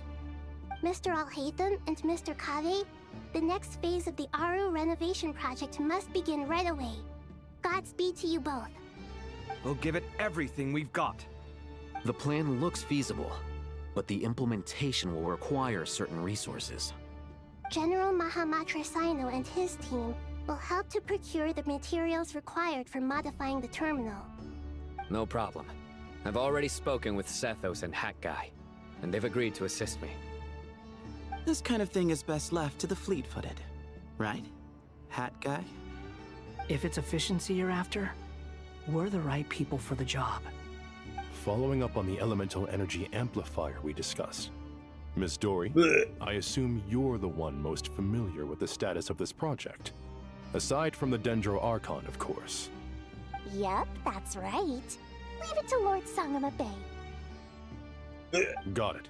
Speaker 16: Mr. Al-Haytham and Mr. Kave, the next phase of the Aru renovation project must begin right away. Godspeed to you both.
Speaker 9: We'll give it everything we've got.
Speaker 15: The plan looks feasible, but the implementation will require certain resources.
Speaker 16: General Mahamatra Sino and his team will help to procure the materials required for modifying the terminal.
Speaker 14: No problem. I've already spoken with Sethos and Hat Guy, and they've agreed to assist me.
Speaker 2: This kind of thing is best left to the fleet-footed, right, Hat Guy?
Speaker 18: If it's efficiency you're after, we're the right people for the job.
Speaker 8: Following up on the elemental energy amplifier we discussed, Ms. Dory, I assume you're the one most familiar with the status of this project. Aside from the Dendro Archon, of course.
Speaker 16: Yep, that's right. Leave it to Lord Sangama Bay.
Speaker 8: Got it.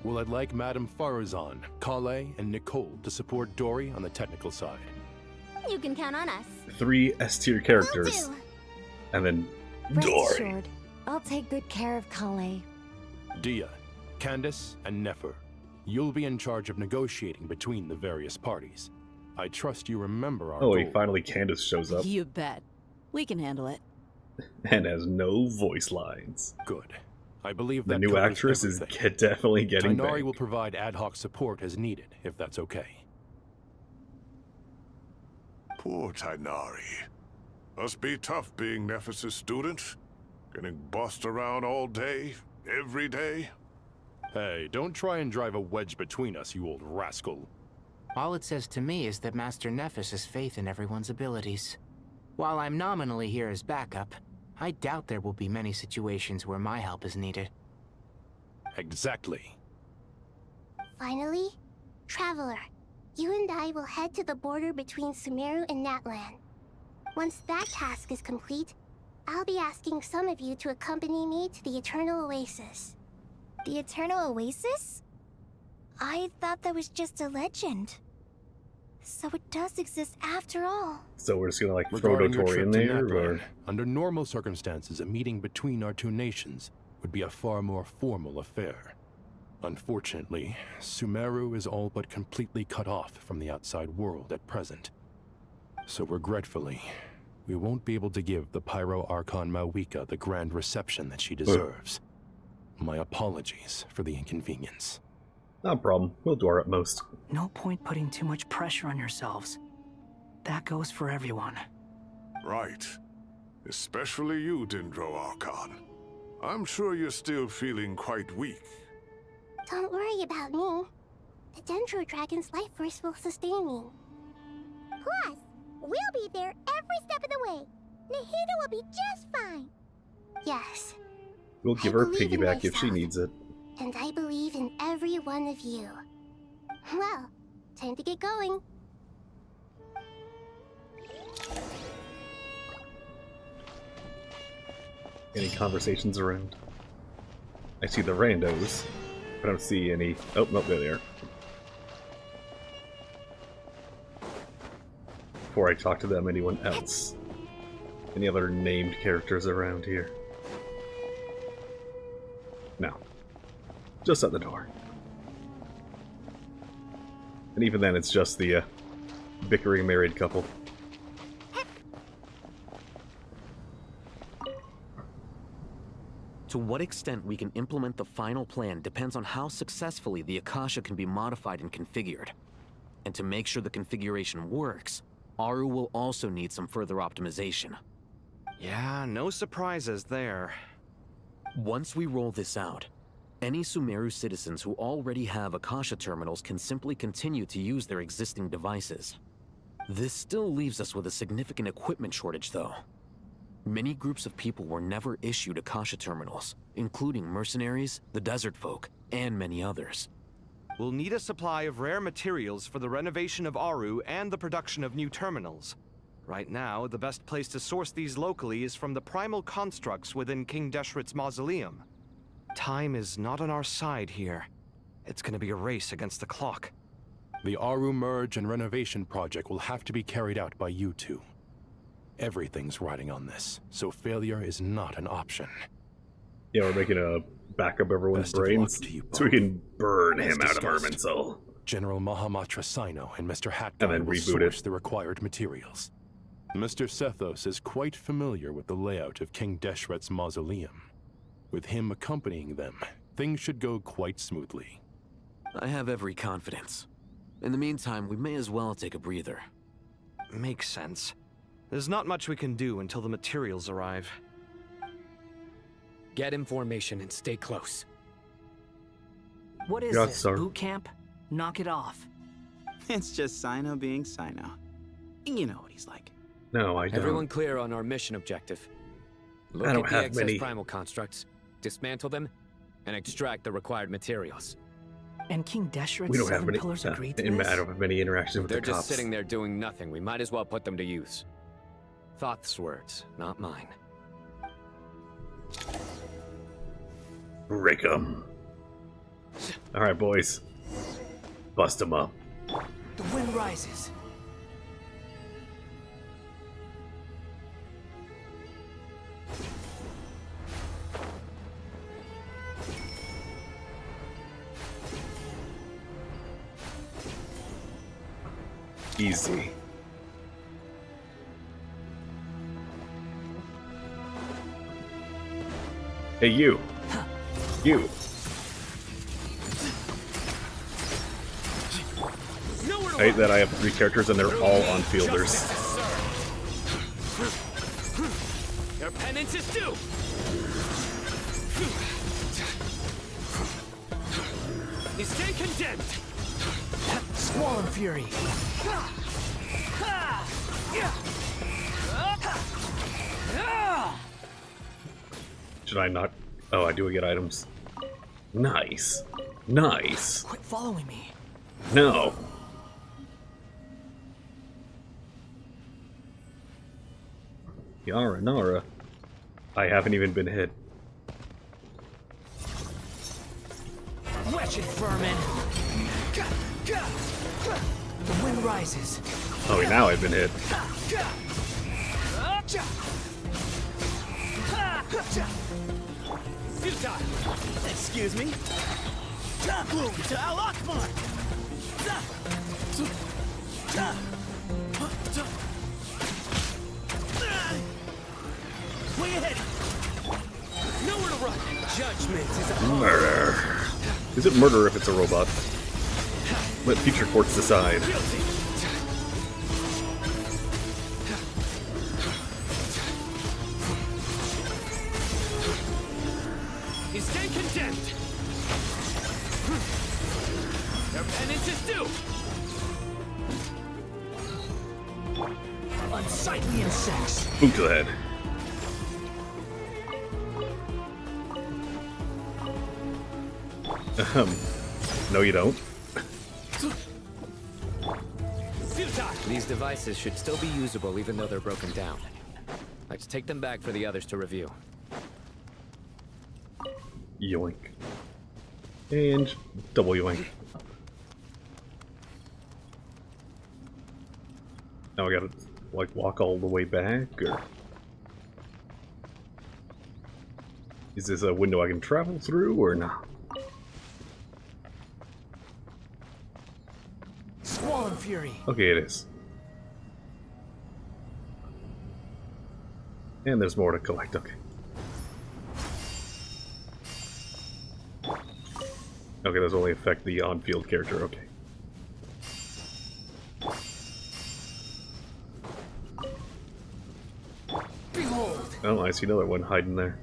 Speaker 8: Well, I'd like Madame Farazan, Kale, and Nicole to support Dory on the technical side.
Speaker 10: You can count on us.
Speaker 1: 3 S-tier characters. And then
Speaker 11: Rest
Speaker 1: Dory.
Speaker 11: assured, I'll take good care of Kale.
Speaker 8: Dia, Candace, and Nefer, you'll be in charge of negotiating between the various parties. I trust you remember our
Speaker 1: Oh,
Speaker 8: goal.
Speaker 1: finally Candace shows up.
Speaker 21: You bet. We can handle it.
Speaker 1: And has no voice lines.
Speaker 8: Good. I believe
Speaker 1: the
Speaker 8: that
Speaker 1: new
Speaker 8: covers
Speaker 1: actress
Speaker 8: everything.
Speaker 1: is definitely getting
Speaker 8: Tighnari
Speaker 1: back.
Speaker 8: will provide ad hoc support as needed, if that's okay.
Speaker 6: Poor Tighnari. Must be tough being Nephis' student. Getting bossed around all day, every day.
Speaker 8: Hey, don't try and drive a wedge between us, you old rascal.
Speaker 13: All it says to me is that Master Nephis has faith in everyone's abilities. While I'm nominally here as backup, I doubt there will be many situations where my help is needed.
Speaker 8: Exactly.
Speaker 16: Finally, Traveler, you and I will head to the border between Sumeru and Natlan. Once that task is complete, I'll be asking some of you to accompany me to the Eternal Oasis.
Speaker 10: The Eternal Oasis? I thought that was just a legend. So it does exist after all.
Speaker 1: So we're just gonna like throw
Speaker 8: Regarding your
Speaker 1: Dottore
Speaker 8: trip
Speaker 1: in
Speaker 8: to
Speaker 1: there,
Speaker 8: Natlan,
Speaker 1: or
Speaker 8: under normal circumstances, a meeting between our two nations would be a far more formal affair. Unfortunately, Sumeru is all but completely cut off from the outside world at present. So regretfully, we won't be able to give the Pyro Archon Mawika the grand reception that she deserves. My apologies for the inconvenience.
Speaker 1: No problem. We'll do our utmost.
Speaker 18: No point putting too much pressure on yourselves. That goes for everyone.
Speaker 6: Right. Especially you, Dendro Archon. I'm sure you're still feeling quite weak.
Speaker 16: Don't worry about me. The Dendro Dragon's life force will sustain me. Plus, we'll be there every step of the way. Nahida will be just fine. Yes.
Speaker 1: We'll give her a piggyback if she needs it.
Speaker 16: And I believe in every one of you. Well, time to get going.
Speaker 1: Any conversations around? I see the randos. I don't see any. Oh, no, there they are. Before I talk to them, anyone else? Any other named characters around here? No. Just at the door. And even then, it's just the bickering married couple.
Speaker 15: To what extent we can implement the final plan depends on how successfully the Akasha can be modified and configured. And to make sure the configuration works, Aru will also need some further optimization.
Speaker 9: Yeah, no surprises there.
Speaker 15: Once we roll this out, any Sumeru citizens who already have Akasha terminals can simply continue to use their existing devices. This still leaves us with a significant equipment shortage, though. Many groups of people were never issued Akasha terminals, including mercenaries, the desert folk, and many others.
Speaker 9: We'll need a supply of rare materials for the renovation of Aru and the production of new terminals. Right now, the best place to source these locally is from the primal constructs within King Deshret's mausoleum. Time is not on our side here. It's gonna be a race against the clock.
Speaker 8: The Aru merge and renovation project will have to be carried out by you two. Everything's riding on this, so failure is not an option.
Speaker 1: Yeah, we're making a backup of everyone's brains so we can burn him out of Irminsul.
Speaker 8: General Mahamatra Sino and Mr. Hatguy
Speaker 1: then
Speaker 8: will
Speaker 1: reboot
Speaker 8: source
Speaker 1: it.
Speaker 8: the required materials. Mr. Sethos is quite familiar with the layout of King Deshret's mausoleum. With him accompanying them, things should go quite smoothly.
Speaker 15: I have every confidence. In the meantime, we may as well take a breather.
Speaker 9: Makes sense. There's not much we can do until the materials arrive.
Speaker 14: Get information and stay close.
Speaker 18: What is this, boot camp? Knock it off.
Speaker 2: It's just Sino being Sino. You know what he's like.
Speaker 1: No, I don't.
Speaker 14: Everyone clear on our mission objective. Look
Speaker 1: I don't
Speaker 14: at the
Speaker 1: have
Speaker 14: excess
Speaker 1: many.
Speaker 14: primal constructs, dismantle them, and extract the required materials.
Speaker 18: And King Deshret's
Speaker 1: We don't have
Speaker 18: 7
Speaker 1: many.
Speaker 18: pillars agreed to
Speaker 1: I
Speaker 18: this?
Speaker 1: don't have many interactions with
Speaker 14: They're
Speaker 1: the
Speaker 14: just
Speaker 1: cops.
Speaker 14: sitting there doing nothing. We might as well put them to use. Thoth's words, not mine.
Speaker 1: Break 'em. All right, boys. Bust 'em up.
Speaker 18: The wind rises.
Speaker 1: Easy. Hey, you. You. I hate that I have 3 characters and they're all on fielders.
Speaker 14: Your penance is due! You stay condemned!
Speaker 18: Squall and Fury.
Speaker 1: Should I not? Oh, I do get items. Nice. Nice.
Speaker 18: Quit following me.
Speaker 1: No. Yara, Nara. I haven't even been hit.
Speaker 18: Wretched vermin. The wind rises.
Speaker 1: Oh, now I've been hit.
Speaker 18: Excuse me. Bloom to Al Akbar. Way ahead. Nowhere to run. Judgment is a
Speaker 1: Murder. Is it murder if it's a robot? Let future courts decide.
Speaker 18: Is then condemned. Their penance is due. Unsightly insects.
Speaker 1: Boot to the head. No you don't.
Speaker 14: These devices should still be usable even though they're broken down. Let's take them back for the others to review.
Speaker 1: Yoink. And double yoink. Now I gotta, like, walk all the way back, or... Is this a window I can travel through, or not?
Speaker 18: Squall Fury.
Speaker 1: Okay, it is. And there's more to collect, okay. Okay, those only affect the on-field character, okay.
Speaker 18: Behold.
Speaker 1: Oh, I see another one hiding there.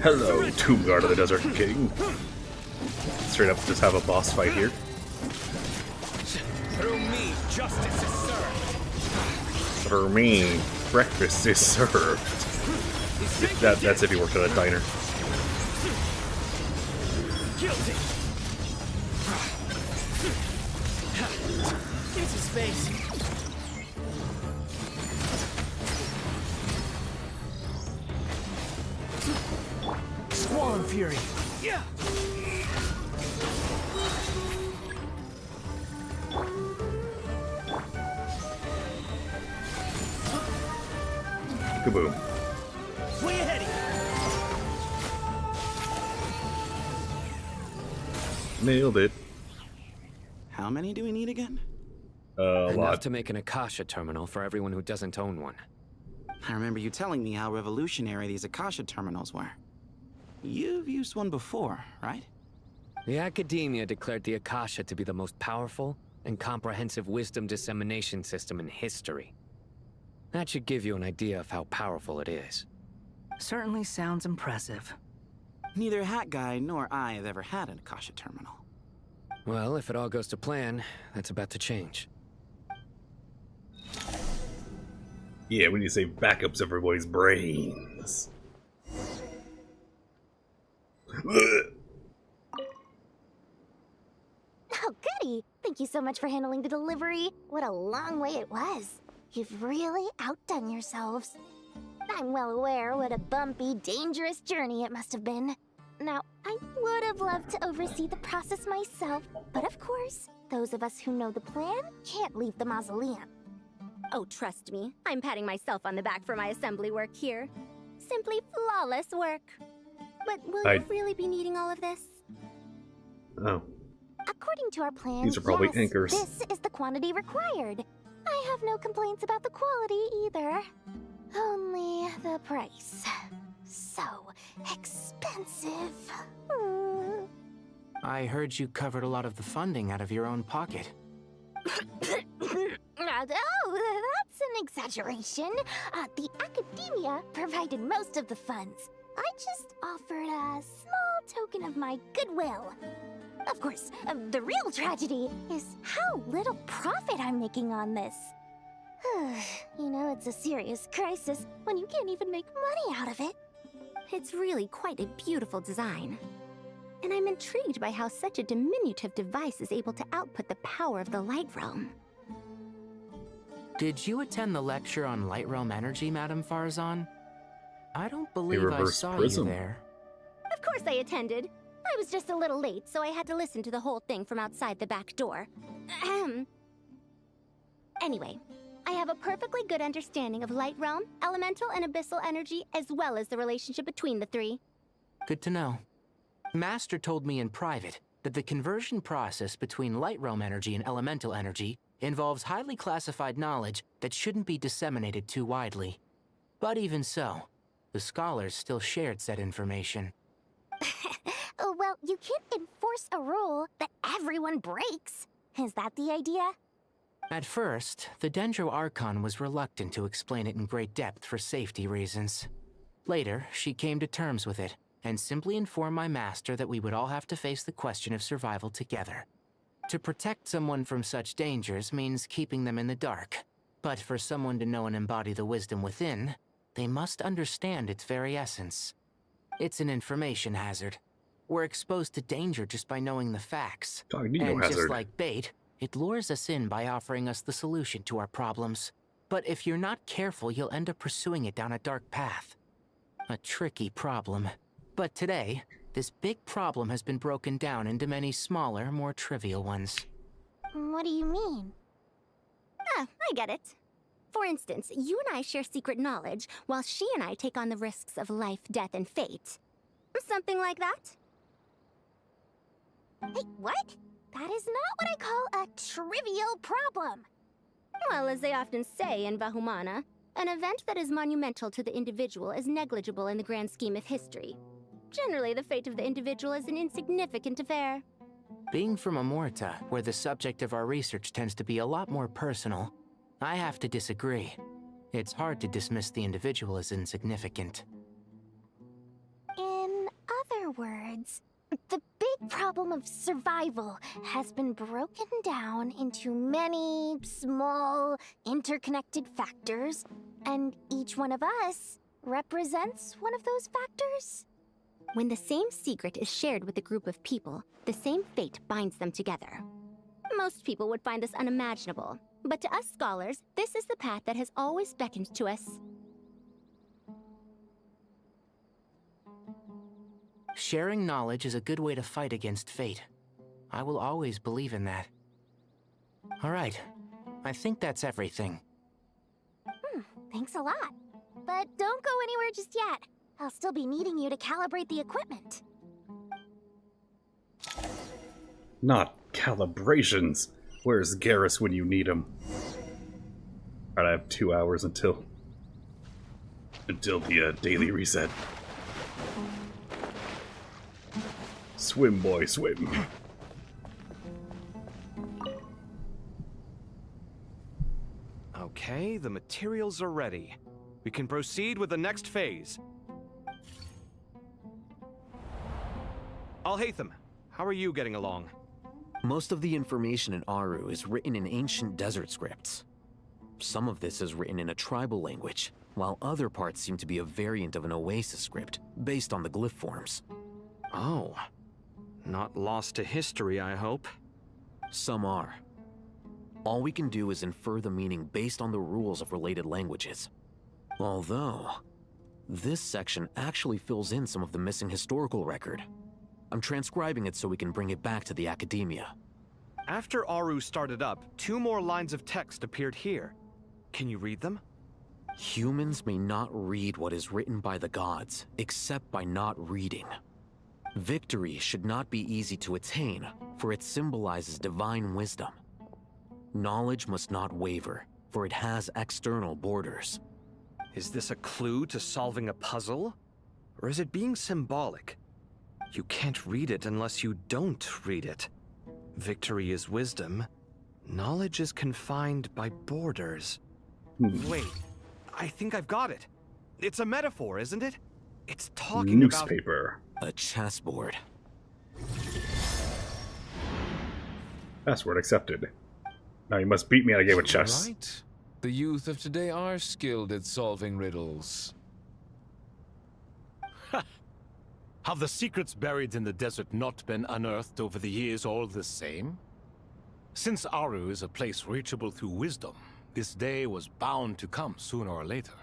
Speaker 1: Hello, Tomb Guard of the Desert King. Straight up, just have a boss fight here.
Speaker 18: Through me, justice is served.
Speaker 1: For me, breakfast is served. That's if you worked at a diner.
Speaker 18: Guilty. Give some space. Squall Fury. Yeah.
Speaker 1: Kaboom.
Speaker 18: Way ahead.
Speaker 1: Nailed it.
Speaker 2: How many do we need again?
Speaker 1: A
Speaker 14: Enough
Speaker 1: lot.
Speaker 14: to make an Akasha terminal for everyone who doesn't own one.
Speaker 2: I remember you telling me how revolutionary these Akasha terminals were. You've used one before, right?
Speaker 14: The Academia declared the Akasha to be the most powerful and comprehensive wisdom dissemination system in history. That should give you an idea of how powerful it is.
Speaker 18: Certainly sounds impressive.
Speaker 2: Neither Hat Guy nor I have ever had an Akasha terminal.
Speaker 14: Well, if it all goes to plan, that's about to change.
Speaker 1: Yeah, we need to save backups everybody's brains.
Speaker 16: Oh, goody! Thank you so much for handling the delivery. What a long way it was. You've really outdone yourselves. I'm well aware what a bumpy, dangerous journey it must have been. Now, I would have loved to oversee the process myself, but of course, those of us who know the plan can't leave the mausoleum.
Speaker 3: Oh, trust me, I'm patting myself on the back for my assembly work here. Simply flawless work. But will you really be needing all of this?
Speaker 1: Oh.
Speaker 16: According to our plan,
Speaker 1: These are probably
Speaker 16: yes,
Speaker 1: anchors.
Speaker 16: This is the quantity required. I have no complaints about the quality either. Only the price. So expensive.
Speaker 13: I heard you covered a lot of the funding out of your own pocket.
Speaker 16: Oh, that's an exaggeration. The Academia provided most of the funds. I just offered a small token of my goodwill. Of course, the real tragedy is how little profit I'm making on this. You know, it's a serious crisis when you can't even make money out of it.
Speaker 3: It's really quite a beautiful design. And I'm intrigued by how such a diminutive device is able to output the power of the Light Realm.
Speaker 13: Did you attend the lecture on Light Realm energy, Madame Farzan? I don't believe I saw
Speaker 1: prism.
Speaker 13: you there.
Speaker 3: Of course course I attended. I was just a little late, so I had to listen to the whole thing from outside the back door. Ahem. Anyway, I have a perfectly good understanding of Light Realm, Elemental, and Abyssal energy, as well as the relationship between the three.
Speaker 13: Good to know. Master told me in private that the conversion process between Light Realm energy and Elemental energy involves highly classified knowledge that shouldn't be disseminated too widely. But even so, the scholars still shared said information.
Speaker 16: Well, you can't enforce a rule that everyone breaks. Is that the idea?
Speaker 13: At first, the Dendro Archon was reluctant to explain it in great depth for safety reasons. Later, she came to terms with it, and simply informed my master that we would all have to face the question of survival together. To protect someone from such dangers means keeping them in the dark, but for someone to know and embody the wisdom within, they must understand its very essence. It's an information hazard. We're exposed to danger just by knowing the facts. And just like bait, it lures us in by offering us the solution to our problems. But if you're not careful, you'll end up pursuing it down a dark path. A tricky problem. But today, this big problem has been broken down into many smaller, more trivial ones.
Speaker 16: What do you mean?
Speaker 3: Ah, I get it. For instance, you and I share secret knowledge, while she and I take on the risks of life, death, and fate. Something like that?
Speaker 16: Hey, what? That is not what I call a trivial problem.
Speaker 3: Well, as they often say in Vahumana, an event that is monumental to the individual is negligible in the grand scheme of history. Generally, the fate of the individual is an insignificant affair.
Speaker 13: Being from Amorta, where the subject of our research tends to be a lot more personal, I have to disagree. It's hard to dismiss the individual as insignificant.
Speaker 16: In other words, the big problem of survival has been broken down into many small, interconnected factors, and each one of us represents one of those factors.
Speaker 3: When the same secret is shared with a group of people, the same fate binds them together. Most people would find this unimaginable, but to us scholars, this is the path that has always beckoned to us.
Speaker 13: Sharing knowledge is a good way to fight against fate. I will always believe in that. All right, I think that's everything.
Speaker 16: Thanks a lot. But don't go anywhere just yet. I'll still be needing you to calibrate the equipment.
Speaker 1: Not calibrations. Where's Garrus when you need him? Alright, I have 2 hours until the daily reset. Swim, boy, swim.
Speaker 9: Okay, the materials are ready. We can proceed with the next phase. Alhaitham, how are you getting along?
Speaker 15: Most of the information in Aru is written in ancient desert scripts. Some of this is written in a tribal language, while other parts seem to be a variant of an Oasis script, based on the glyph forms.
Speaker 9: Oh. Not lost to history, I hope.
Speaker 15: Some are. All we can do is infer the meaning based on the rules of related languages. Although, this section actually fills in some of the missing historical record. I'm transcribing it so we can bring it back to the academia.
Speaker 9: After Aru started up, 2 more lines of text appeared here. Can you read them?
Speaker 15: Humans may not read what is written by the gods, except by not reading. Victory should not be easy to attain, for it symbolizes divine wisdom. Knowledge must not waver, for it has external borders.
Speaker 9: Is this a clue to solving a puzzle? Or is it being symbolic? You can't read it unless you don't read it. Victory is wisdom. Knowledge is confined by borders. Wait, I think I've got it. It's a metaphor, isn't it? It's talking
Speaker 1: newspaper.
Speaker 15: A chessboard.
Speaker 1: Password accepted. Now you must beat me at a game of chess.
Speaker 4: Right. The youth of today are skilled at solving riddles.
Speaker 19: Have the secrets buried in the desert not been unearthed over the years all the same? Since Aru is a place reachable through wisdom, this day was bound to come sooner or later.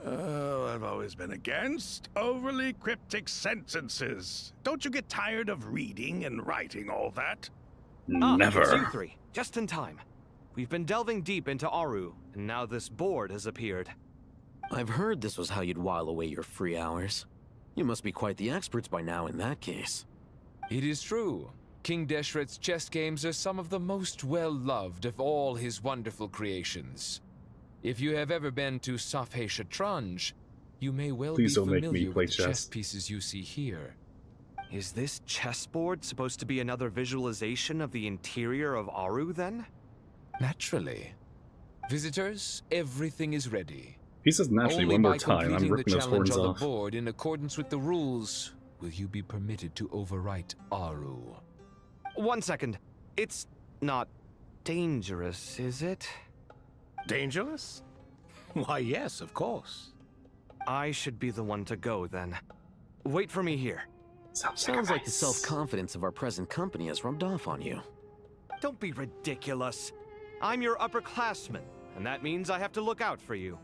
Speaker 6: Oh, I've always been against overly cryptic sentences. Don't you get tired of reading and writing all that?
Speaker 1: Never.
Speaker 9: It's you three, just in time. We've been delving deep into Aru, and now this board has appeared.
Speaker 15: I've heard this was how you'd while away your free hours. You must be quite the experts by now in that case.
Speaker 4: It is true. King Deshret's chess games are some of the most well-loved of all his wonderful creations. If you have ever been to Safhe Shatranj, you may well be familiar with the chess pieces you see here.
Speaker 9: Is this chessboard supposed to be another visualization of the interior of Aru, then?
Speaker 4: Naturally. Visitors, everything is ready.
Speaker 1: He says naturally one more time, I'm ripping those horns
Speaker 4: on
Speaker 1: off.
Speaker 4: The board in accordance with the rules, will you be permitted to overwrite Aru?
Speaker 9: 1 second. It's not dangerous, is it?
Speaker 23: Dangerous? Why, yes, of course.
Speaker 9: I should be the one to go, then. Wait for me here.
Speaker 15: Sounds like the self-confidence of our present company has rubbed off on you.
Speaker 9: Don't be ridiculous. I'm your upperclassman, and that means I have to look out for you.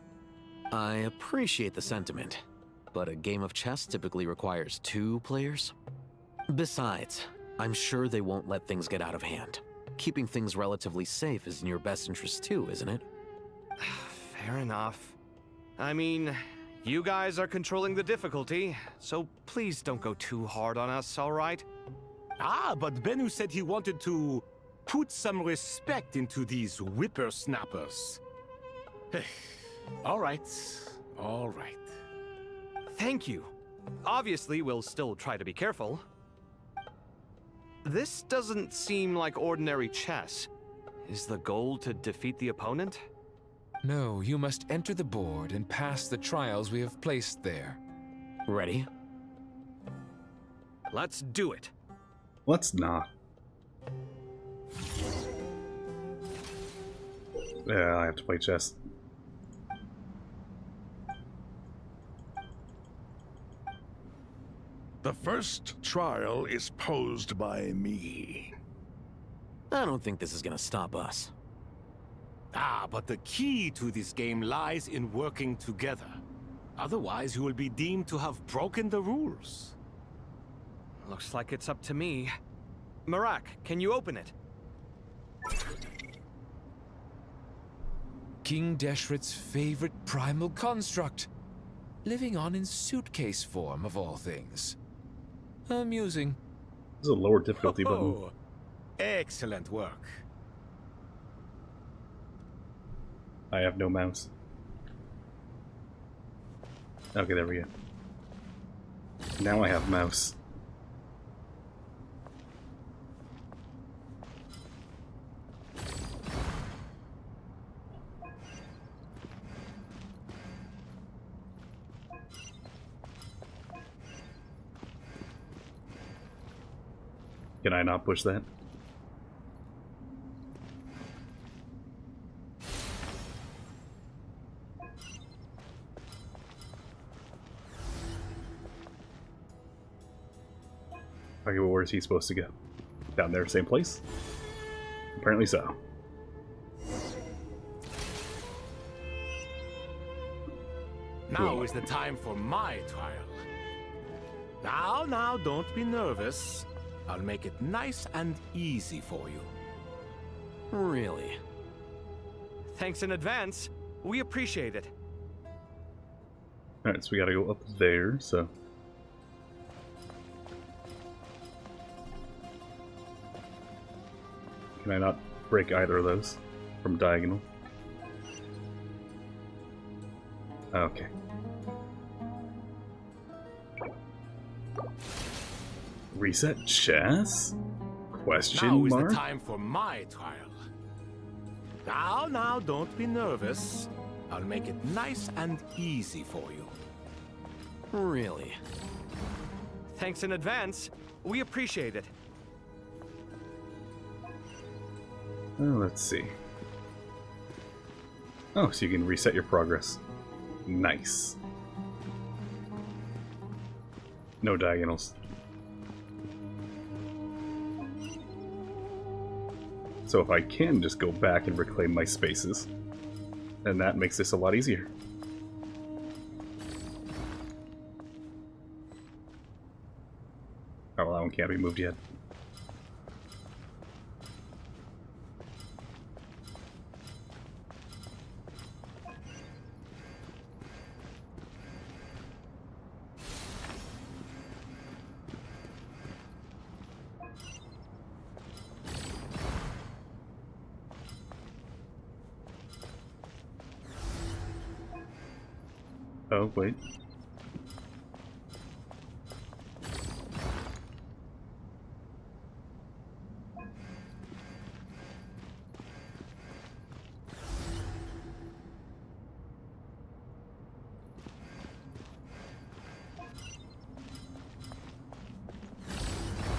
Speaker 15: I appreciate the sentiment, but a game of chess typically requires 2 players. Besides, I'm sure they won't let things get out of hand. Keeping things relatively safe is in your best interest too, isn't it?
Speaker 9: Fair enough. I mean, you guys are controlling the difficulty, so please don't go too hard on us, all right?
Speaker 23: Ah, but Bennu said he wanted to put some respect into these whippersnappers. All right, all right.
Speaker 9: Thank you. Obviously, we'll still try to be careful. This doesn't seem like ordinary chess. Is the goal to defeat the opponent?
Speaker 4: No, you must enter the board and pass the trials we have placed there.
Speaker 15: Ready?
Speaker 9: Let's do it.
Speaker 1: Let's not. Yeah, I have to play chess.
Speaker 6: The first trial is posed by me.
Speaker 15: I don't think this is gonna stop us.
Speaker 23: Ah, but the key to this game lies in working together. Otherwise, you will be deemed to have broken the rules.
Speaker 9: Looks like it's up to me. Marak, can you open it?
Speaker 4: King Deshret's favorite primal construct. Living on in suitcase form, of all things. Amusing.
Speaker 1: This is a lower difficulty button.
Speaker 23: Excellent work.
Speaker 1: I have no mouse. Okay, there we go. Now I have mouse. Can I not push that? Okay, well, where is he supposed to go? Down there, same place? Apparently so.
Speaker 23: Now is the time for my trial. Now, don't be nervous. I'll make it nice and easy for you.
Speaker 15: Really?
Speaker 9: Thanks in advance. We appreciate it.
Speaker 1: Alright, so we gotta go up there, so... Can I not break either of those from diagonal? Okay. Reset chess? Question
Speaker 23: Now is
Speaker 1: mark?
Speaker 23: the time for my trial. Now, don't be nervous. I'll make it nice and easy for you.
Speaker 15: Really?
Speaker 9: Thanks in advance. We appreciate it.
Speaker 1: Oh, let's see. Oh, so you can reset your progress. Nice. No diagonals. So if I can just go back and reclaim my spaces, then that makes this a lot easier. can't be moved yet. Oh, wait.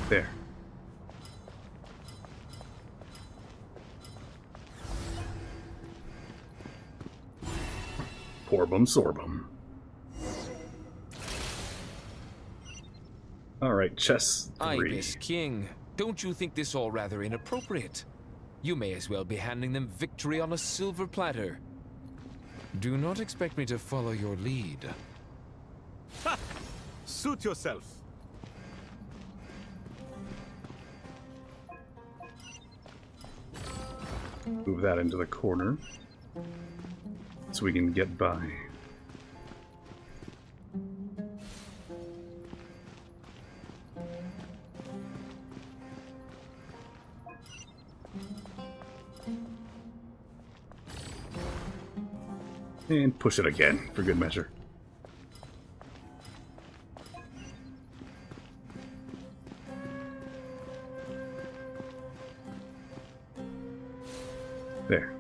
Speaker 1: There. Porbum sorbum. Alright, chess 3.
Speaker 4: Ibis King, don't you think this all rather inappropriate? You may as well be handing them victory on a silver platter. Do not expect me to follow your lead.
Speaker 9: Ha! Suit yourself.
Speaker 1: Move that into the corner so we can get by. And push it again, for good measure. There.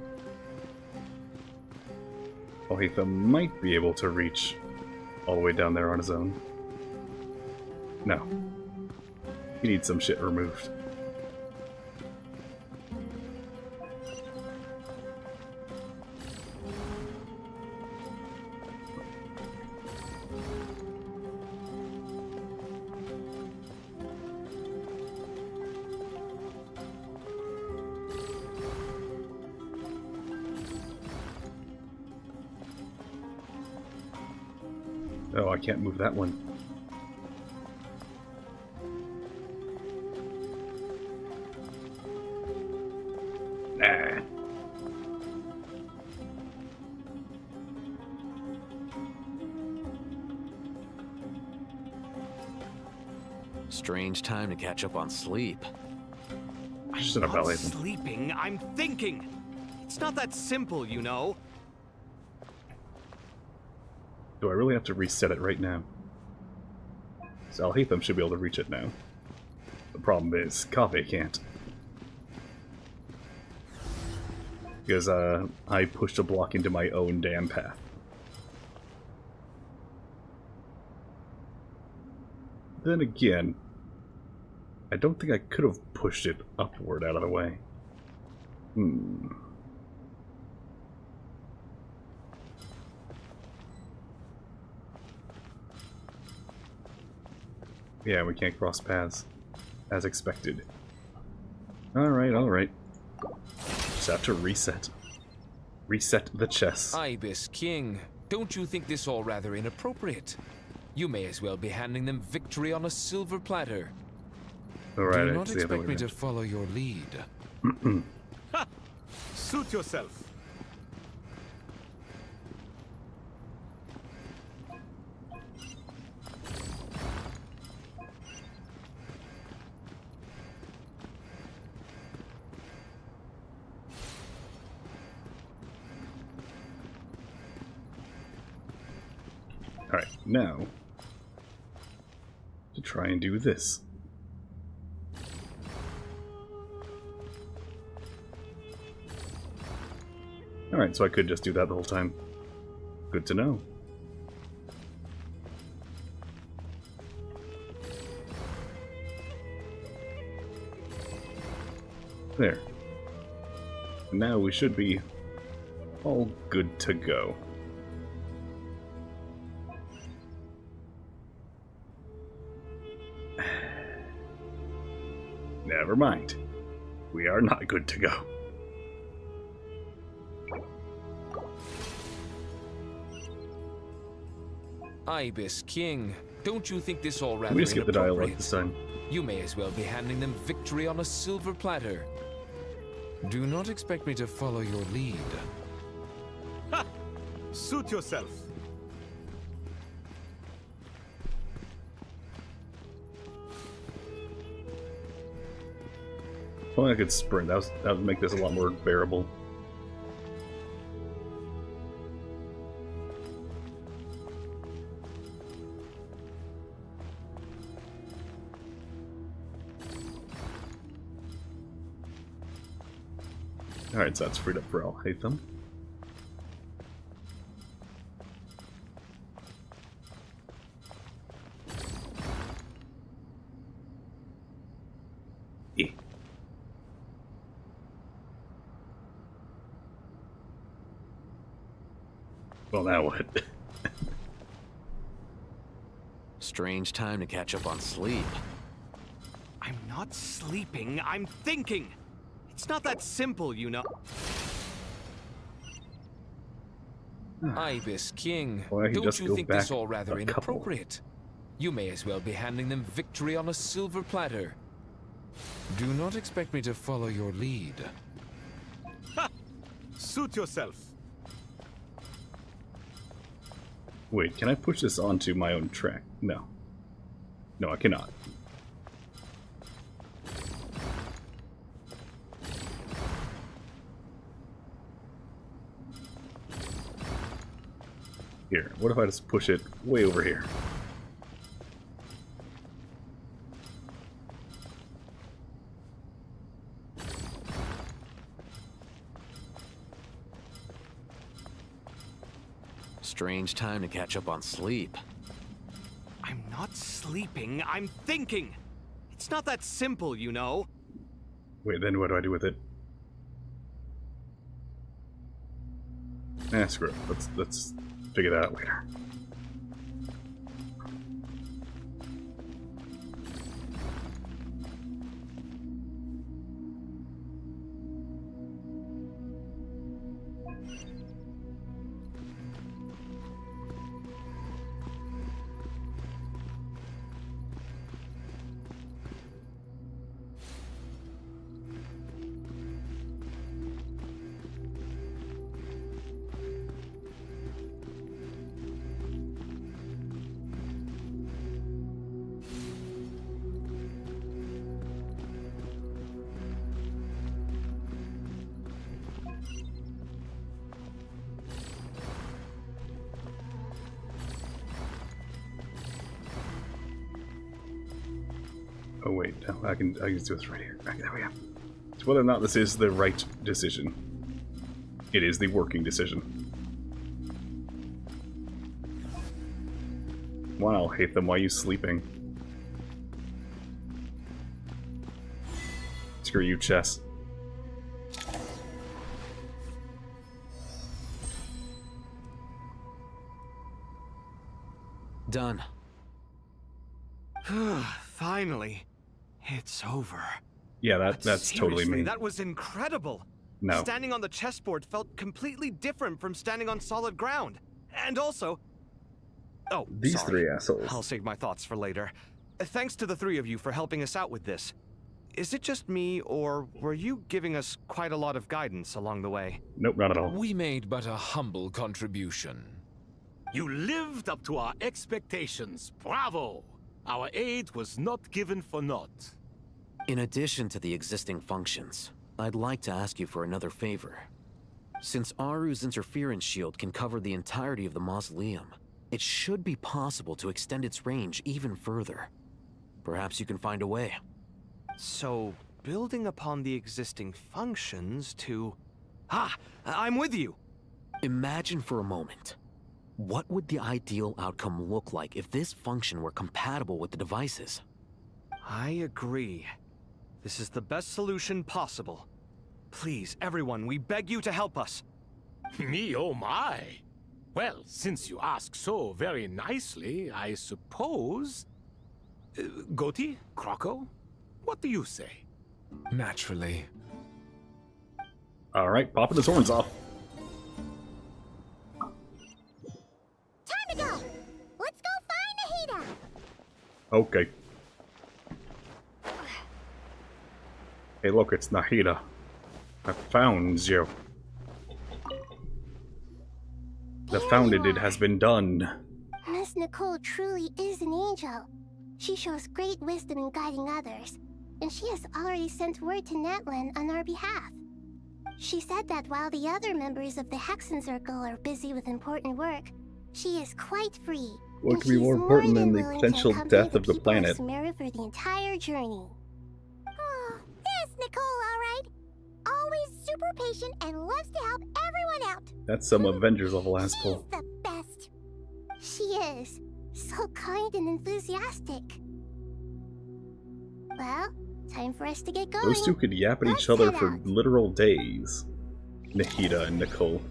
Speaker 1: Alhitha might be able to reach all the way down there on his own. No. He needs some shit removed. Oh, I can't move that one. Nah.
Speaker 15: Strange time to catch up on sleep.
Speaker 9: I'm not sleeping, I'm thinking. It's not that simple, you know.
Speaker 1: Do I really have to reset it right now? So Alhaitham should be able to reach it now. The problem is, Kaveh can't. Because I pushed a block into my own damn path. Then again, I don't think I could have pushed it upward out of the way. Yeah, we can't cross paths, as expected. Alright, alright. Just have to reset. Reset the chess.
Speaker 4: Ibis King, don't you think this all rather inappropriate? You may as well be handing them victory on a silver platter.
Speaker 1: Alright,
Speaker 4: do not expect me to follow your lead.
Speaker 9: Ha! Suit yourself.
Speaker 1: Alright, now to try and do this. Alright, so I could just do that the whole time. Good to know. There. Now we should be all good to go. Never mind. We are not good to go.
Speaker 4: Ibis King, don't you think this all rather
Speaker 1: we just get the dialogue
Speaker 4: inappropriate?
Speaker 1: this time.
Speaker 4: You may as well be handing them victory on a silver platter. Do not expect me to follow your lead.
Speaker 23: Ha! Suit yourself.
Speaker 1: Well, I could sprint. That would make this a lot more bearable. Alright, so that's freed up for Al Haytham. Yeah. Well, now what?
Speaker 15: Strange time to catch up on sleep.
Speaker 9: I'm not sleeping, I'm thinking! It's not that simple, you know.
Speaker 4: Ibis King,
Speaker 1: Well,
Speaker 4: don't you think this all rather inappropriate? You may as well be handing them victory on a silver platter. Do not expect me to follow your lead.
Speaker 23: Ha! Suit yourself.
Speaker 1: Wait, can I push this onto my own track? No. No, I cannot. Here, what if I just push it way over here?
Speaker 15: Strange time to catch up on sleep.
Speaker 9: I'm not sleeping, I'm thinking! It's not that simple, you know.
Speaker 1: Wait, then what do I do with it? Screw it. Let's figure that out later. Oh wait, no, I can do this right here. Okay, there we go. So whether or not this is the right decision, it is the working decision. Wow, hate them. Why are you sleeping? Screw you, chess.
Speaker 15: Done.
Speaker 9: Finally. It's over.
Speaker 1: Yeah, that's totally me.
Speaker 9: That was incredible.
Speaker 1: No.
Speaker 9: Standing on the chessboard felt completely different from standing on solid ground. And also... Oh,
Speaker 1: These
Speaker 9: sorry.
Speaker 1: three assholes.
Speaker 9: I'll save my thoughts for later. Thanks to the three of you for helping us out with this. Is it just me, or were you giving us quite a lot of guidance along the way?
Speaker 1: Nope, not at all.
Speaker 4: We made but a humble contribution.
Speaker 23: You lived up to our expectations. Bravo! Our aid was not given for naught.
Speaker 15: In addition to the existing functions, I'd like to ask you for another favor. Since Aru's interference shield can cover the entirety of the mausoleum, it should be possible to extend its range even further. Perhaps you can find a way.
Speaker 9: So, building upon the existing functions to... Ah! I'm with you!
Speaker 15: Imagine for a moment. What would the ideal outcome look like if this function were compatible with the devices?
Speaker 9: I agree. This is the best solution possible. Please, everyone, we beg you to help us.
Speaker 23: Me, oh my! Well, since you ask so very nicely, I suppose... Goti? Croco? What do you say?
Speaker 4: Naturally.
Speaker 1: Alright, popping his horns off.
Speaker 16: Time to go! Let's go find Nahida!
Speaker 1: Okay. Hey look, it's Nahida. I found you. The founded it has been done.
Speaker 16: Miss Nicole truly is an angel. She shows great wisdom in guiding others, and she has already sent word to Natlan on our behalf. She said that while the other members of the Hexen Circle are busy with important work, she is quite free.
Speaker 1: What could be more important than the potential death of the planet?
Speaker 16: Sumeru for the entire journey. Oh, there's Nicole, all right. Always super patient and loves to help everyone out.
Speaker 1: That's some Avengers level ass pull.
Speaker 16: She's the best. She is. So kind and enthusiastic. Well, time for us to get going.
Speaker 1: Those two could yap at each other for literal days. Nahida and Nicole.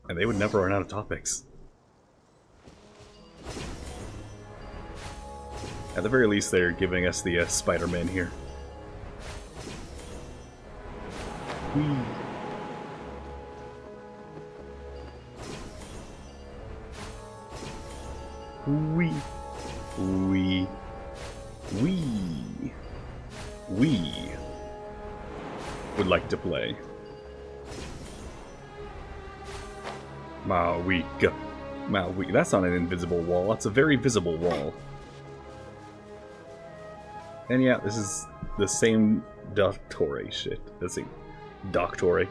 Speaker 1: And they would never run out of topics. At the very least, they're giving us the Spider-Man here. Whee. We would like to play. Mawika. That's not an invisible wall, that's a very visible wall. And yeah, this is the same Dottore shit. Let's see. Dottore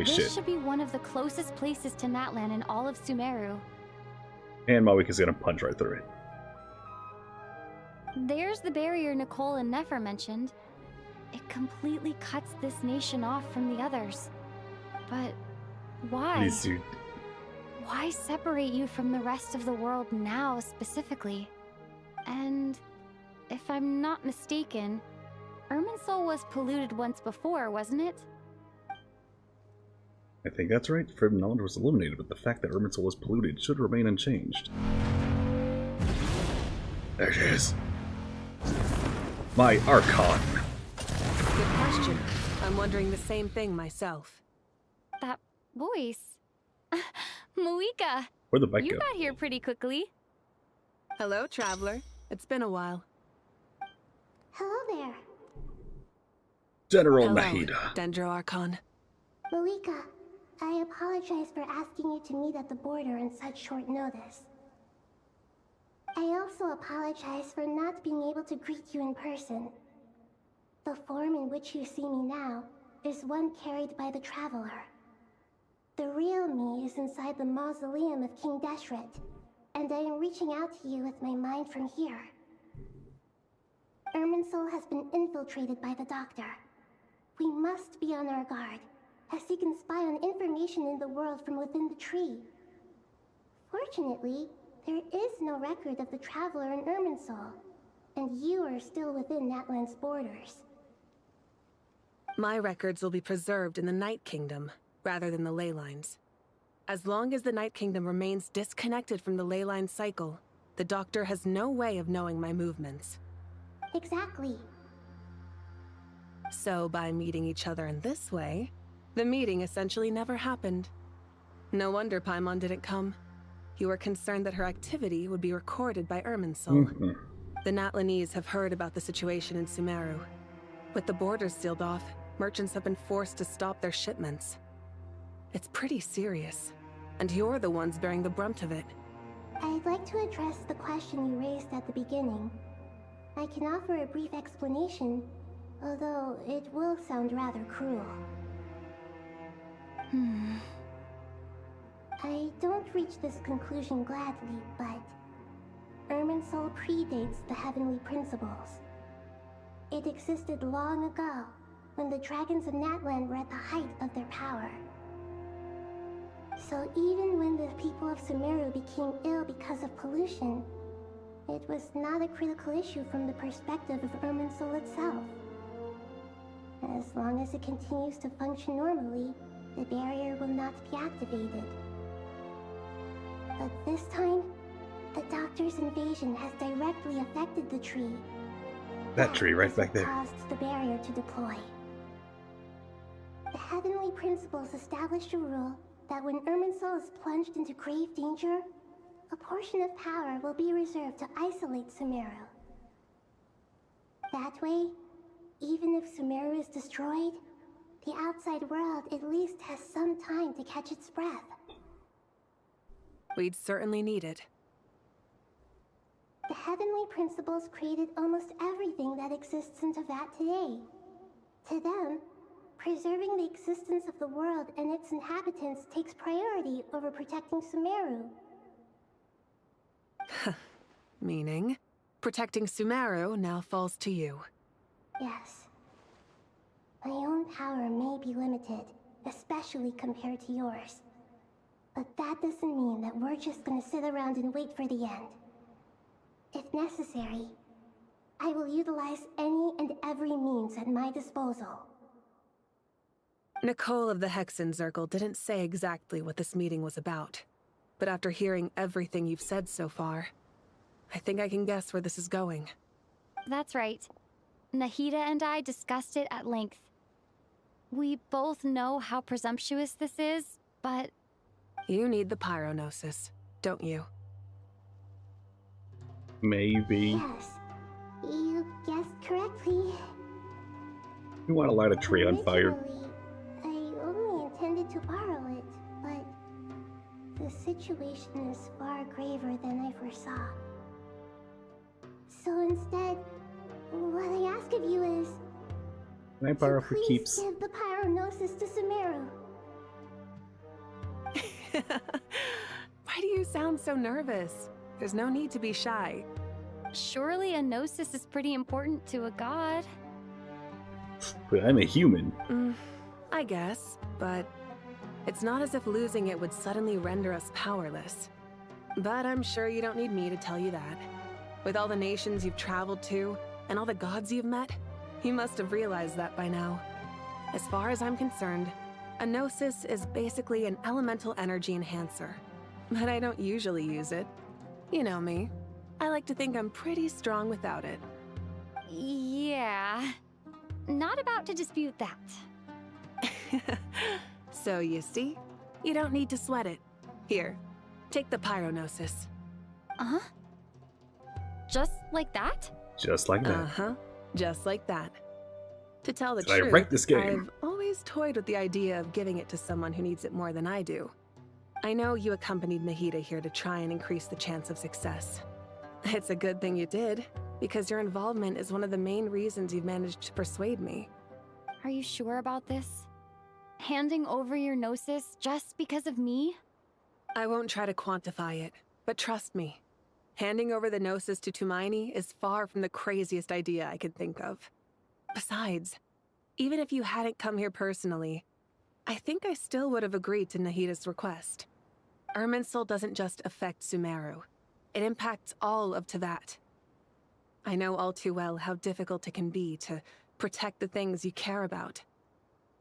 Speaker 1: shit.
Speaker 10: This should be one of the closest places to Natlan in all of Sumeru.
Speaker 1: And Mawika's gonna punch right through it.
Speaker 10: There's the barrier Nicole and Nefer mentioned. It completely cuts this nation off from the others. But why? Why separate you from the rest of the world now specifically? And if I'm not mistaken, Irminsul was polluted once before, wasn't it?
Speaker 1: I think that's right. Forbidden knowledge was eliminated, but the fact that Irminsul was polluted should remain unchanged. There it is. My Archon.
Speaker 5: Good question. I'm wondering the same thing myself.
Speaker 10: That voice. Mawika!
Speaker 1: Where'd the bike
Speaker 10: You
Speaker 1: go?
Speaker 10: got here pretty quickly.
Speaker 5: Hello, traveler. It's been a while.
Speaker 16: Hello there.
Speaker 1: General
Speaker 5: Hello,
Speaker 1: Nahida.
Speaker 5: Dendro Archon.
Speaker 16: Mawika, I apologize for asking you to meet at the border on such short notice. I also apologize for not being able to greet you in person. The form in which you see me now is one carried by the Traveler. The real me is inside the mausoleum of King Deshret, and I am reaching out to you with my mind from here. Irminsul has been infiltrated by the Doctor. We must be on our guard, as he can spy on information in the world from within the tree. Fortunately, there is no record of the Traveler in Irminsul, and you are still within Natlan's borders.
Speaker 5: My records will be preserved in the Night Kingdom, rather than the ley lines. As long as the Night Kingdom remains disconnected from the ley line cycle, the Doctor has no way of knowing my movements.
Speaker 16: Exactly.
Speaker 5: So by meeting each other in this way, the meeting essentially never happened. No wonder Paimon didn't come. You were concerned that her activity would be recorded by Irminsul. The Natlanese have heard about the situation in Sumeru. With the borders sealed off, merchants have been forced to stop their shipments. It's pretty serious, and you're the ones bearing the brunt of it.
Speaker 16: I'd like to address the question you raised at the beginning. I can offer a brief explanation, although it will sound rather cruel. I don't reach this conclusion gladly, but Irminsul predates the heavenly principles. It existed long ago, when the dragons of Natlan were at the height of their power. So even when the people of Sumeru became ill because of pollution, it was not a critical issue from the perspective of Irminsul itself. As long as it continues to function normally, the barrier will not be activated. But this time, the Doctor's invasion has directly affected the tree.
Speaker 1: That tree right back there.
Speaker 16: Caused the barrier to deploy. The heavenly principles established a rule that when Irminsul is plunged into grave danger, a portion of power will be reserved to isolate Sumeru. That way, even if Sumeru is destroyed, the outside world at least has some time to catch its breath.
Speaker 5: We'd certainly need it.
Speaker 16: The heavenly principles created almost everything that exists in Teyvat today. To them, preserving the existence of the world and its inhabitants takes priority over protecting Sumeru.
Speaker 5: Meaning, protecting Sumeru now falls to you.
Speaker 16: Yes. My own power may be limited, especially compared to yours. But that doesn't mean that we're just gonna sit around and wait for the end. If necessary, I will utilize any and every means at my disposal.
Speaker 5: Nicole of the Hexen Circle didn't say exactly what this meeting was about. But after hearing everything you've said so far, I think I can guess where this is going.
Speaker 10: That's right. Nahida and I discussed it at length. We both know how presumptuous this is, but...
Speaker 5: You need the Pyronosis, don't you?
Speaker 1: Maybe.
Speaker 16: Yes, you guessed correctly.
Speaker 1: You want to light a tree on fire.
Speaker 16: I only intended to borrow it, but the situation is far graver than I foresaw. So instead, what I ask of you is...
Speaker 1: Can I borrow for keeps?
Speaker 16: Give the Pyronosis to Sumeru.
Speaker 5: Why do you sound so nervous? There's no need to be shy.
Speaker 10: Surely a gnosis is pretty important to a god.
Speaker 1: But I'm a human.
Speaker 5: I guess, but it's not as if losing it would suddenly render us powerless. But I'm sure you don't need me to tell you that. With all the nations you've traveled to, and all the gods you've met, you must have realized that by now. As far as I'm concerned, a gnosis is basically an elemental energy enhancer. But I don't usually use it. You know me. I like to think I'm pretty strong without it.
Speaker 10: Yeah. Not about to dispute that.
Speaker 5: So you see, you don't need to sweat it. Here, take the Pyronosis.
Speaker 10: Uh-huh. Just like that?
Speaker 1: Just like that.
Speaker 5: Uh-huh. Just like that. To tell the
Speaker 1: Did
Speaker 5: truth,
Speaker 1: I write this game?
Speaker 5: I've always toyed with the idea of giving it to someone who needs it more than I do. I know you accompanied Nahida here to try and increase the chance of success. It's a good thing you did, because your involvement is one of the main reasons you've managed to persuade me.
Speaker 10: Are you sure about this? Handing over your gnosis just because of me?
Speaker 5: I won't try to quantify it, but trust me. Handing over the gnosis to Tumaini is far from the craziest idea I could think of. Besides, even if you hadn't come here personally, I think I still would have agreed to Nahida's request. Irminsul doesn't just affect Sumeru. It impacts all of Teyvat. I know all too well how difficult it can be to protect the things you care about.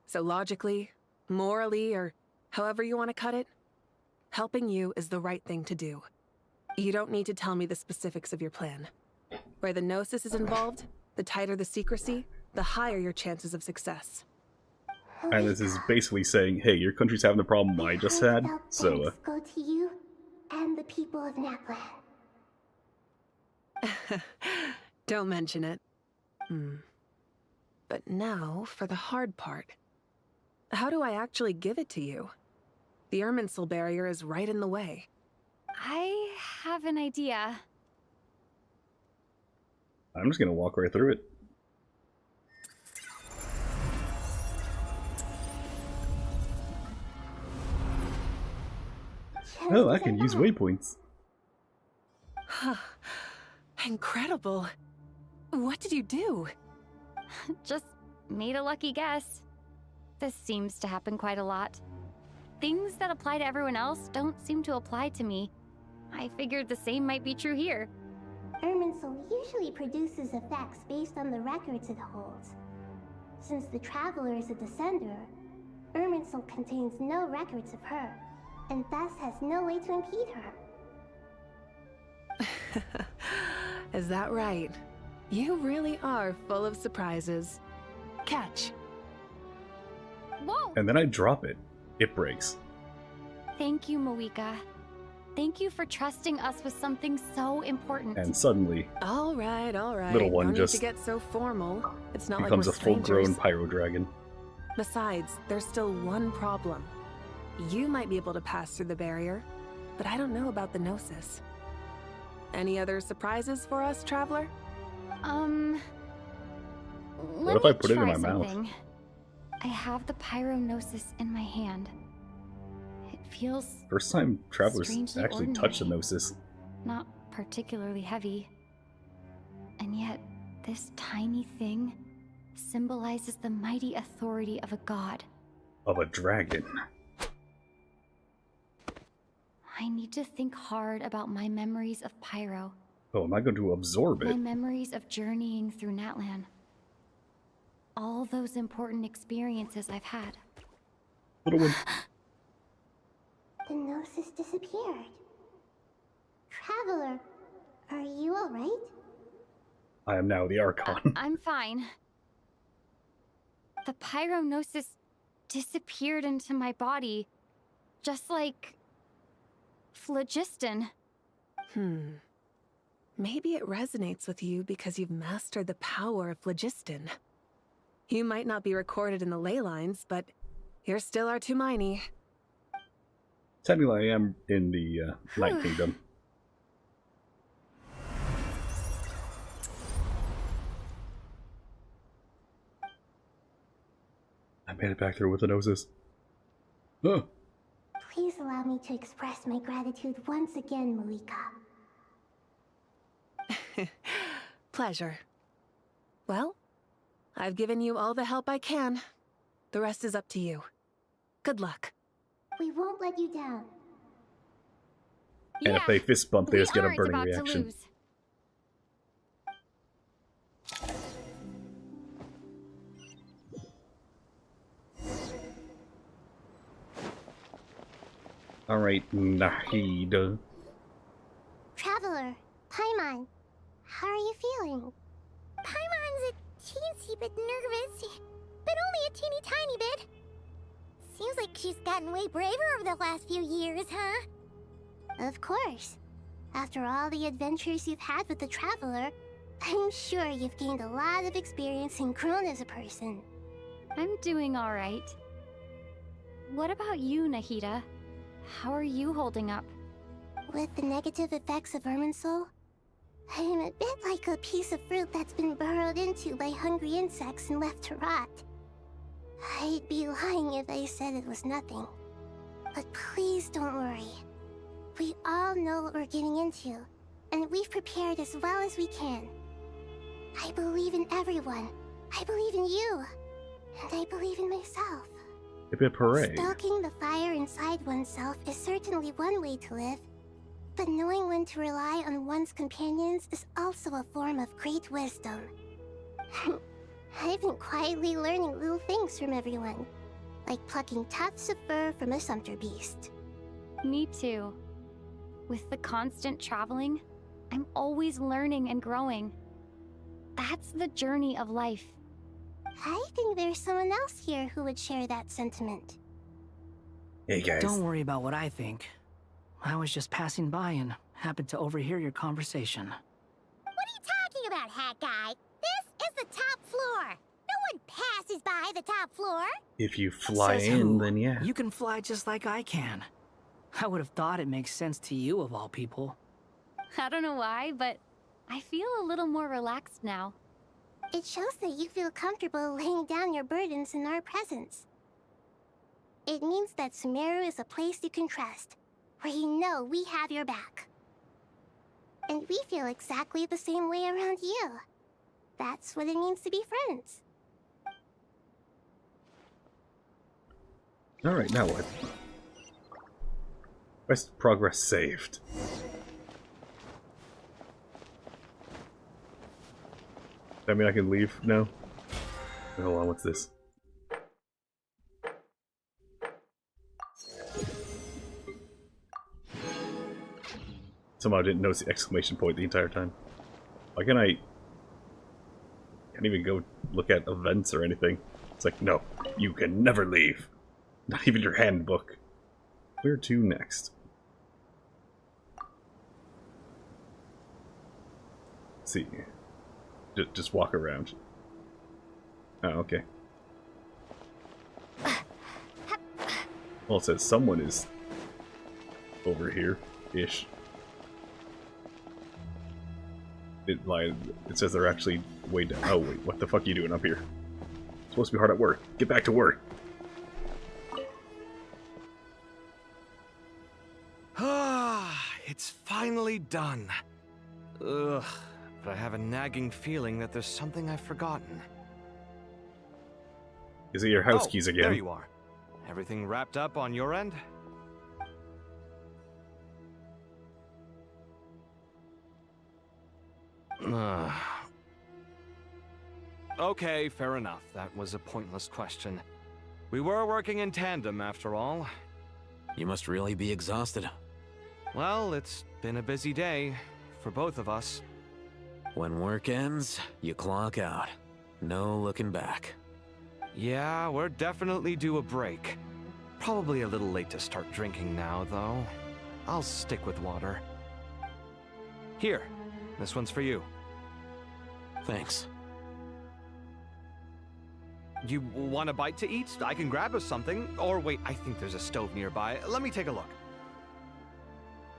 Speaker 5: So logically, morally, or however you want to cut it, helping you is the right thing to do. You don't need to tell me the specifics of your plan. Where the gnosis is involved, the tighter the secrecy, the higher your chances of success.
Speaker 1: And this is basically saying, hey, your country's having the problem I just had, so...
Speaker 16: Go to you and the people of Naplan.
Speaker 5: Don't mention it. But now, for the hard part. How do I actually give it to you? The Irminsul barrier is right in the way.
Speaker 10: I have an idea.
Speaker 1: I'm just gonna walk right through it. Oh, I can use waypoints.
Speaker 5: Incredible. What did you do?
Speaker 10: Just made a lucky guess. This seems to happen quite a lot. Things that apply to everyone else don't seem to apply to me. I figured the same might be true here.
Speaker 16: Irminsul usually produces effects based on the records it holds. Since the Traveler is a Descender, Irminsul contains no records of her, and thus has no way to impede her.
Speaker 5: Is that right? You really are full of surprises. Catch.
Speaker 10: Whoa!
Speaker 1: And then I drop it. It breaks.
Speaker 10: Thank you, Moika. Thank you for trusting us with something so important.
Speaker 1: And suddenly,
Speaker 5: all right.
Speaker 1: little one
Speaker 5: no
Speaker 1: just
Speaker 5: need to get so formal. It's not
Speaker 1: becomes
Speaker 5: like
Speaker 1: a
Speaker 5: we're
Speaker 1: full-grown
Speaker 5: strangers.
Speaker 1: pyro dragon.
Speaker 5: Besides, there's still one problem. You might be able to pass through the barrier, but I don't know about the Gnosis. Any other surprises for us, Traveler?
Speaker 1: What if I put it in my mouth?
Speaker 10: I have the Pyronosis in my hand. It feels
Speaker 1: First time Travelers
Speaker 10: strangely
Speaker 1: actually
Speaker 10: ordinary.
Speaker 1: touched the Gnosis.
Speaker 10: Not particularly heavy. And yet, this tiny thing symbolizes the mighty authority of a god.
Speaker 1: Of a dragon.
Speaker 10: I need to think hard about my memories of Pyro.
Speaker 1: Oh, am I going to absorb
Speaker 10: My
Speaker 1: it?
Speaker 10: memories of journeying through Natlan. All those important experiences I've had.
Speaker 1: Little one.
Speaker 16: The Gnosis disappeared. Traveler, are you alright?
Speaker 1: I am now the Archon.
Speaker 10: I'm fine. The Pyronosis disappeared into my body, just like phlogiston.
Speaker 5: Maybe it resonates with you because you've mastered the power of phlogiston. You might not be recorded in the ley lines, but you're still our Tumaini.
Speaker 1: Technically, I am in the Night Kingdom. I made it back there with the Gnosis. Huh.
Speaker 16: Please allow me to express my gratitude once again, Malika.
Speaker 5: Pleasure. Well, I've given you all the help I can. The rest is up to you. Good luck.
Speaker 16: We won't let you down.
Speaker 1: And if they fist bump, they just get a burning
Speaker 10: about
Speaker 1: reaction.
Speaker 10: To lose.
Speaker 1: Alright, Nahida.
Speaker 16: Traveler, Paimon, how are you feeling? Paimon's a teensy bit nervous, but only a teeny tiny bit. Seems like she's gotten way braver over the last few years, huh? Of course. After all the adventures you've had with the Traveler, I'm sure you've gained a lot of experience and grown as a person.
Speaker 10: I'm doing all right. What about you, Nahida? How are you holding up?
Speaker 16: With the negative effects of Irminsul, I'm a bit like a piece of fruit that's been burrowed into by hungry insects and left to rot. I'd be lying if I said it was nothing. But please don't worry. We all know what we're getting into, and we've prepared as well as we can. I believe in everyone. I believe in you. And I believe in myself.
Speaker 1: Hip hooray.
Speaker 16: Stoking the fire inside oneself is certainly one way to live, but knowing when to rely on one's companions is also a form of great wisdom. I've been quietly learning little things from everyone, like plucking tufts of fur from a sumpter beast.
Speaker 10: Me too. With the constant traveling, I'm always learning and growing. That's the journey of life.
Speaker 16: I think there's someone else here who would share that sentiment.
Speaker 1: Hey guys.
Speaker 18: Don't worry about what I think. I was just passing by and happened to overhear your conversation.
Speaker 16: What are you talking about, Hat Guy? This is the top floor. No one passes by the top floor.
Speaker 1: If you fly
Speaker 18: Says
Speaker 1: in,
Speaker 18: who?
Speaker 1: then yeah.
Speaker 18: You can fly just like I can. I would have thought it makes sense to you of all people.
Speaker 10: I don't know why, but I feel a little more relaxed now.
Speaker 16: It shows that you feel comfortable laying down your burdens in our presence. It means that Sumeru is a place you can trust, where you know we have your back. And we feel exactly the same way around you. That's what it means to be friends.
Speaker 1: Alright, now what? Quest progress saved. That mean I can leave now? Hold on, what's this? Somehow I didn't notice the exclamation point the entire time. Why can't I... Can't even go look at events or anything. It's like, no, you can never leave. Not even your handbook. Where to next? Let's see. Just walk around. Oh, okay. Well, it says someone is over here-ish. It says they're actually way down. Oh, wait, what the fuck are you doing up here? It's supposed to be hard at work. Get back to work.
Speaker 9: It's finally done. Ugh, but I have a nagging feeling that there's something I've forgotten.
Speaker 1: Is it your house keys again?
Speaker 9: There you are. Everything wrapped up on your end? Okay, fair enough. That was a pointless question. We were working in tandem, after all.
Speaker 15: You must really be exhausted.
Speaker 9: Well, it's been a busy day for both of us.
Speaker 15: When work ends, you clock out. No looking back.
Speaker 9: Yeah, we're definitely due a break. Probably a little late to start drinking now, though. I'll stick with water. Here, this one's for you.
Speaker 15: Thanks.
Speaker 9: You want a bite to eat? I can grab us something. Or wait, I think there's a stove nearby. Let me take a look.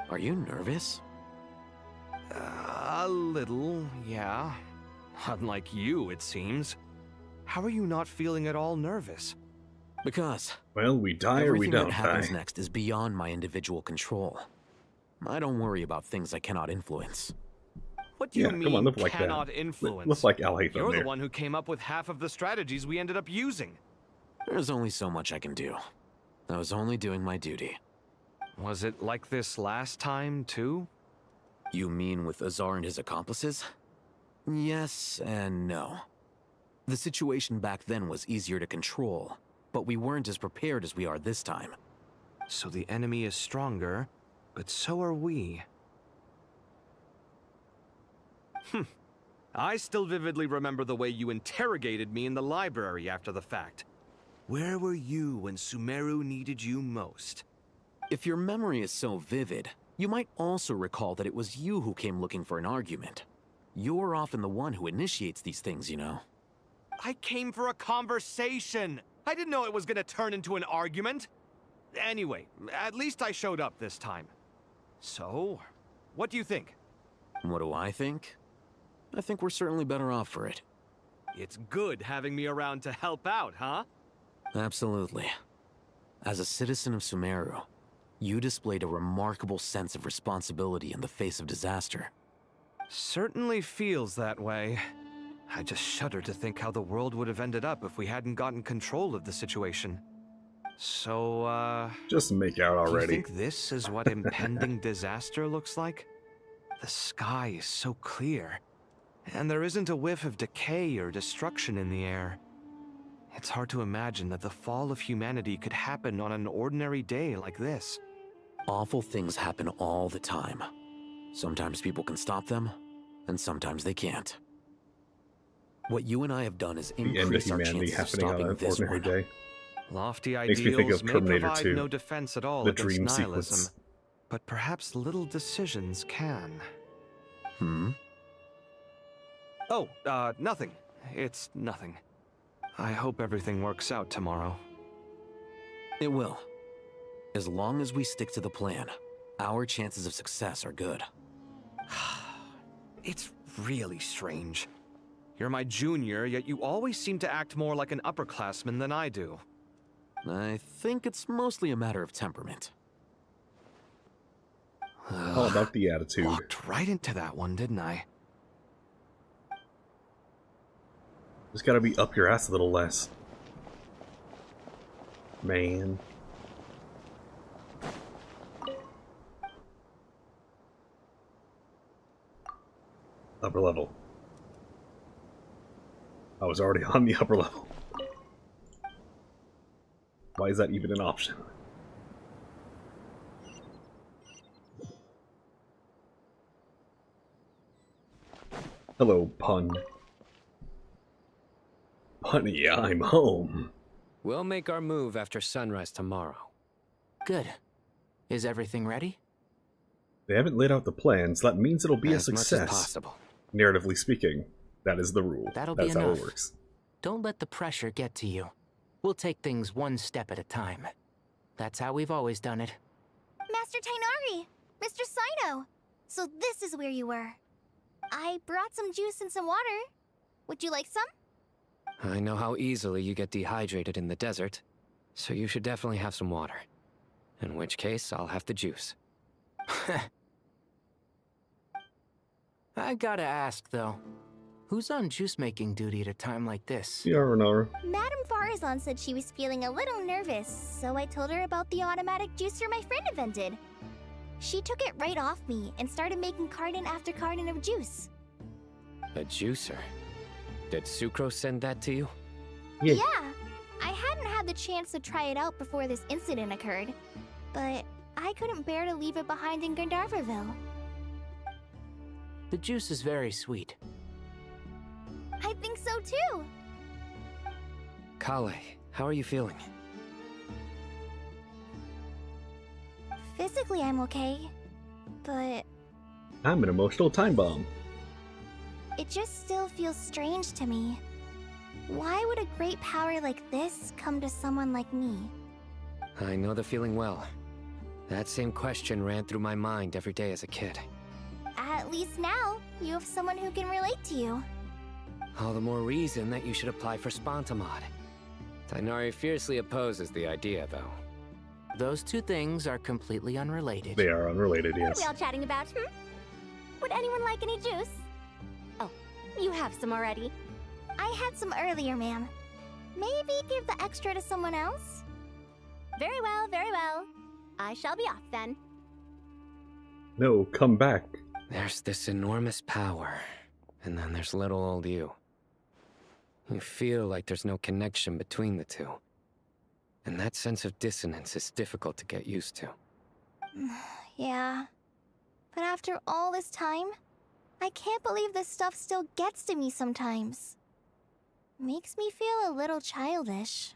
Speaker 15: Are you nervous?
Speaker 9: A little, yeah. Unlike you, it seems. How are you not feeling at all nervous?
Speaker 15: Because...
Speaker 1: well, we die or we don't die.
Speaker 15: Everything that happens next is beyond my individual control. I don't worry about things I cannot influence.
Speaker 9: What do you mean,
Speaker 1: come on, look like
Speaker 9: cannot
Speaker 1: that.
Speaker 9: influence?
Speaker 1: Look like Al-Haytham
Speaker 9: You're
Speaker 1: there.
Speaker 9: the one who came up with half of the strategies we ended up using.
Speaker 15: There's only so much I can do. I was only doing my duty.
Speaker 9: Was it like this last time, too?
Speaker 15: You mean with Azar and his accomplices? Yes and no. The situation back then was easier to control, but we weren't as prepared as we are this time.
Speaker 9: So the enemy is stronger, but so are we. I still vividly remember the way you interrogated me in the library after the fact. Where were you when Sumeru needed you most?
Speaker 15: If your memory is so vivid, you might also recall that it was you who came looking for an argument. You're often the one who initiates these things, you know.
Speaker 9: I came for a conversation. I didn't know it was gonna turn into an argument. Anyway, at least I showed up this time. So, what do you think?
Speaker 15: What do I think? I think we're certainly better off for it.
Speaker 9: It's good having me around to help out, huh?
Speaker 15: Absolutely. As a citizen of Sumeru, you displayed a remarkable sense of responsibility in the face of disaster.
Speaker 9: Certainly feels that way. I just shudder to think how the world would have ended up if we hadn't gotten control of the situation. So,
Speaker 1: just make out already.
Speaker 9: Do you think this is what impending disaster looks like? The sky is so clear, and there isn't a whiff of decay or destruction in the air. It's hard to imagine that the fall of humanity could happen on an ordinary day like this.
Speaker 15: Awful things happen all the time. Sometimes people can stop them, and sometimes they can't. What you and I have done is increase our chances of stopping this one.
Speaker 1: Day.
Speaker 9: Lofty
Speaker 1: Makes me think
Speaker 9: ideals
Speaker 1: of
Speaker 9: may
Speaker 1: Terminator
Speaker 9: provide
Speaker 1: 2,
Speaker 9: no defense at all
Speaker 1: the
Speaker 9: against
Speaker 1: dream
Speaker 9: nihilism,
Speaker 1: sequence.
Speaker 9: but perhaps little decisions can. Oh, nothing. It's nothing. I hope everything works out tomorrow.
Speaker 15: It will. As long as we stick to the plan, our chances of success are good.
Speaker 9: It's really strange. You're my junior, yet you always seem to act more like an upperclassman than I do.
Speaker 15: I think it's mostly a matter of temperament.
Speaker 1: All about the attitude.
Speaker 9: Walked right into that one, didn't I?
Speaker 1: Just gotta be up your ass a little less. Man. Upper level. I was already on the upper level. Why is that even an option? Hello, pun. Honey, I'm home.
Speaker 14: We'll make our move after sunrise tomorrow.
Speaker 13: Good. Is everything ready?
Speaker 1: They haven't laid out the plans. That means it'll be a
Speaker 14: As much
Speaker 1: success.
Speaker 14: as possible.
Speaker 1: narratively speaking, that is the rule.
Speaker 13: That'll
Speaker 1: That's
Speaker 13: be enough.
Speaker 1: how it works.
Speaker 13: Don't let the pressure get to you. We'll take things one step at a time. That's how we've always done it.
Speaker 3: Master Tainari! Mr. Sino! So this is where you were. I brought some juice and some water. Would you like some?
Speaker 14: I know how easily you get dehydrated in the desert, so you should definitely have some water. In which case, I'll have the juice.
Speaker 13: I gotta ask, though. Who's on juice-making duty at a time like this?
Speaker 1: Madame
Speaker 3: Farazan said she was feeling a little nervous, so I told her about the automatic juicer my friend invented. She took it right off me and started making carton after carton of juice.
Speaker 14: A juicer? Did Sucrose send that to you?
Speaker 3: Yeah. I hadn't had the chance to try it out before this incident occurred, but I couldn't bear to leave it behind in Gandharvaville.
Speaker 13: The juice is very sweet.
Speaker 3: I think so too.
Speaker 14: Kale, how are you feeling?
Speaker 3: Physically, I'm okay, but
Speaker 1: I'm an emotional time bomb.
Speaker 3: it just still feels strange to me. Why would a great power like this come to someone like me?
Speaker 14: I know the feeling well. That same question ran through my mind every day as a kid.
Speaker 3: At least now, you have someone who can relate to you.
Speaker 14: All the more reason that you should apply for Spontamod. Tainari fiercely opposes the idea, though.
Speaker 13: Those two things are completely unrelated.
Speaker 1: They are unrelated,
Speaker 3: What are
Speaker 1: yes.
Speaker 3: we all chatting about, Would anyone like any juice? Oh, you have some already. I had some earlier, ma'am. Maybe give the extra to someone else? Very well, very well. I shall be off then.
Speaker 1: No, come back.
Speaker 14: There's this enormous power, and then there's little old you. You feel like there's no connection between the two. And that sense of dissonance is difficult to get used to.
Speaker 3: Yeah. But after all this time, I can't believe this stuff still gets to me sometimes. Makes me feel a little childish.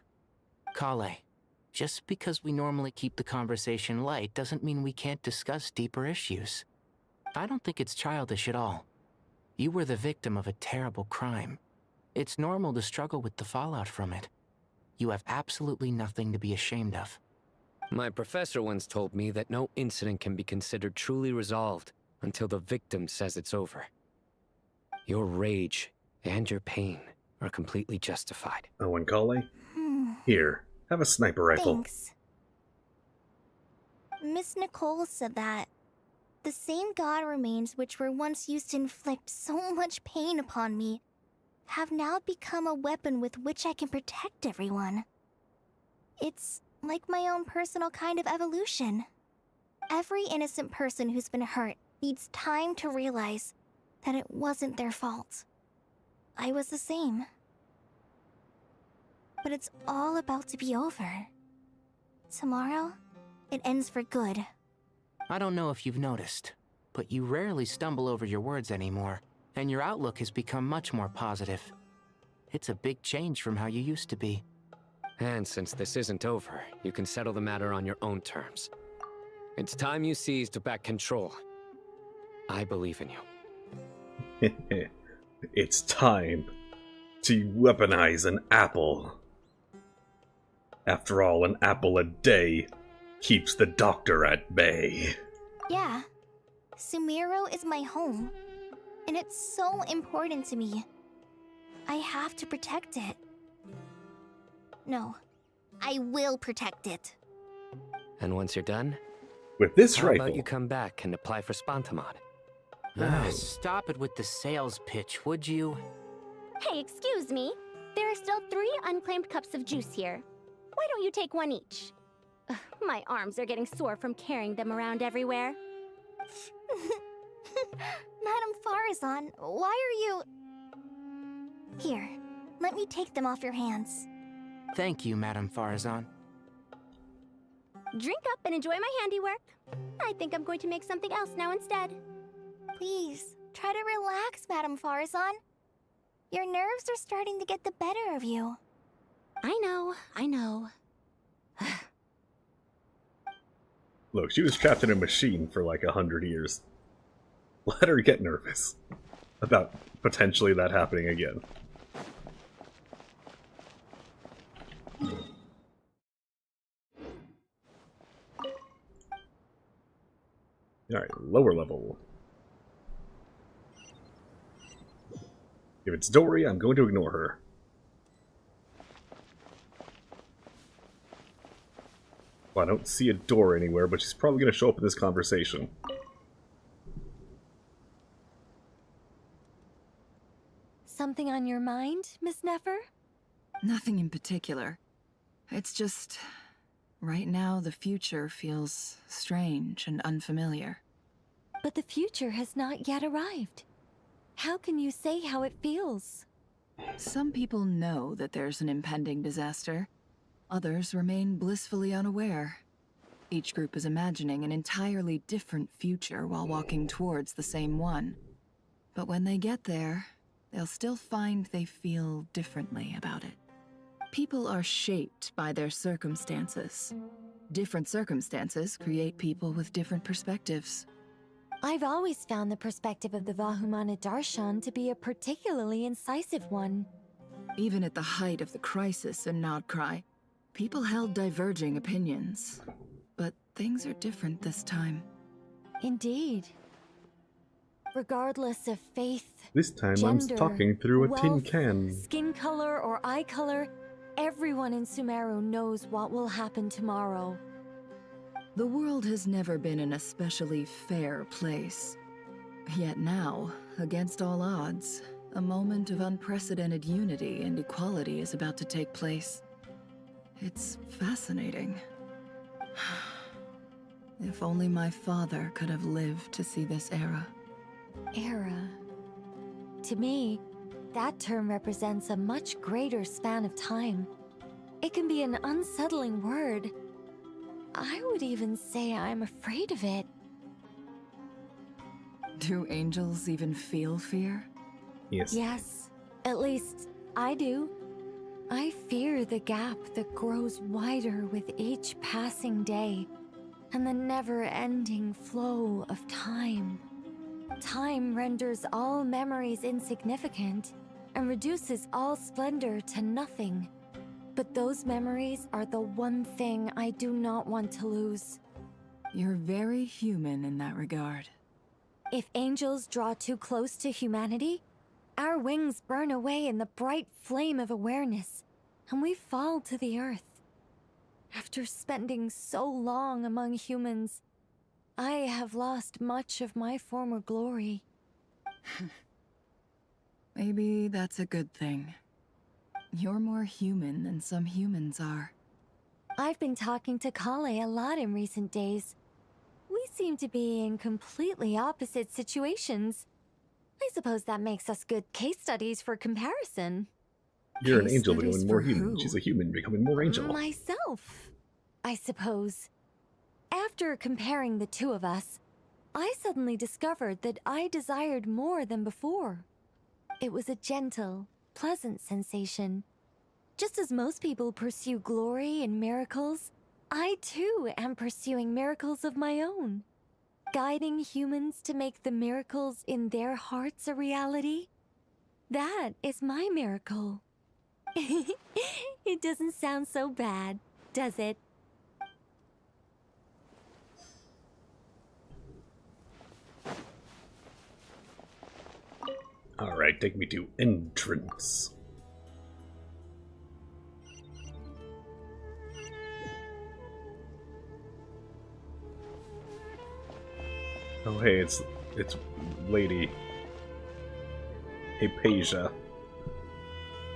Speaker 13: Kale, just because we normally keep the conversation light doesn't mean we can't discuss deeper issues. I don't think it's childish at all. You were the victim of a terrible crime. It's normal to struggle with the fallout from it. You have absolutely nothing to be ashamed of.
Speaker 14: My professor once told me that no incident can be considered truly resolved until the victim says it's over. Your rage and your pain are completely justified.
Speaker 1: Oh, and Kale? Here, have a sniper rifle.
Speaker 3: Thanks. Miss Nicole said that the same god remains which were once used to inflict so much pain upon me have now become a weapon with which I can protect everyone. It's like my own personal kind of evolution. Every innocent person who's been hurt needs time to realize that it wasn't their fault. I was the same. But it's all about to be over. Tomorrow, it ends for good.
Speaker 13: I don't know if you've noticed, but you rarely stumble over your words anymore, and your outlook has become much more positive. It's a big change from how you used to be.
Speaker 14: And since this isn't over, you can settle the matter on your own terms. It's time you seized back control. I believe in you.
Speaker 1: It's time to weaponize an apple. After all, an apple a day keeps the doctor at bay.
Speaker 3: Yeah, Sumeru is my home, and it's so important to me. I have to protect it. No, I will protect it.
Speaker 14: And once you're done,
Speaker 1: with this
Speaker 14: how
Speaker 1: rifle,
Speaker 14: about you come back and apply for Spontamod?
Speaker 13: Stop it with the sales pitch, would you?
Speaker 3: Hey, excuse me. There are still 3 unclaimed cups of juice here. Why don't you take one each? Ugh, my arms are getting sore from carrying them around everywhere. Madame Farazan, why are you... Here, let me take them off your hands.
Speaker 13: Thank you, Madame Farazan.
Speaker 3: Drink up and enjoy my handiwork. I think I'm going to make something else now instead. Please, try to relax, Madame Farazan. Your nerves are starting to get the better of you. I know.
Speaker 1: Look, she was trapped in a machine for like 100 years. Let her get nervous. about potentially that happening again. Alright, lower level. If it's Dory, I'm going to ignore her. Well, I don't see a door anywhere, but she's probably going to show up in this conversation.
Speaker 11: Something on your mind, Miss Nefer?
Speaker 12: Nothing in particular. It's just... right now, the future feels strange and unfamiliar.
Speaker 11: But the future has not yet arrived. How can you say how it feels?
Speaker 12: Some people know that there's an impending disaster. Others remain blissfully unaware. Each group is imagining an entirely different future while walking towards the same one. But when they get there, they'll still find they feel differently about it. People are shaped by their circumstances. Different circumstances create people with different perspectives.
Speaker 11: I've always found the perspective of the Vahumana Darshan to be a particularly incisive one.
Speaker 12: Even at the height of the crisis in Nodcry, people held diverging opinions. But things are different this time.
Speaker 11: Indeed. Regardless of faith,
Speaker 1: this time
Speaker 11: gender,
Speaker 1: I'm talking through a
Speaker 11: wealth,
Speaker 1: tin can.
Speaker 11: Skin color or eye color, everyone in Sumeru knows what will happen tomorrow.
Speaker 12: The world has never been an especially fair place. Yet now, against all odds, a moment of unprecedented unity and equality is about to take place. It's fascinating. If only my father could have lived to see this era.
Speaker 11: Era. To me, that term represents a much greater span of time. It can be an unsettling word. I would even say I'm afraid of it.
Speaker 12: Do angels even feel fear?
Speaker 1: Yes.
Speaker 11: Yes, at least I do. I fear the gap that grows wider with each passing day, and the never-ending flow of time. Time renders all memories insignificant, and reduces all splendor to nothing. But those memories are the one thing I do not want to lose.
Speaker 12: You're very human in that regard.
Speaker 11: If angels draw too close to humanity, our wings burn away in the bright flame of awareness, and we fall to the earth. After spending so long among humans, I have lost much of my former glory.
Speaker 12: Maybe that's a good thing. You're more human than some humans are.
Speaker 11: I've been talking to Kale a lot in recent days. We seem to be in completely opposite situations. I suppose that makes us good case studies for comparison.
Speaker 1: You're an angel becoming more human. She's a human becoming more angel.
Speaker 11: Myself, I suppose. After comparing the two of us, I suddenly discovered that I desired more than before. It was a gentle, pleasant sensation. Just as most people pursue glory and miracles, I too am pursuing miracles of my own. Guiding humans to make the miracles in their hearts a reality. That is my miracle. It doesn't sound so bad, does it?
Speaker 1: Alright, take me to entrance. Oh hey, it's Lady Hypatia.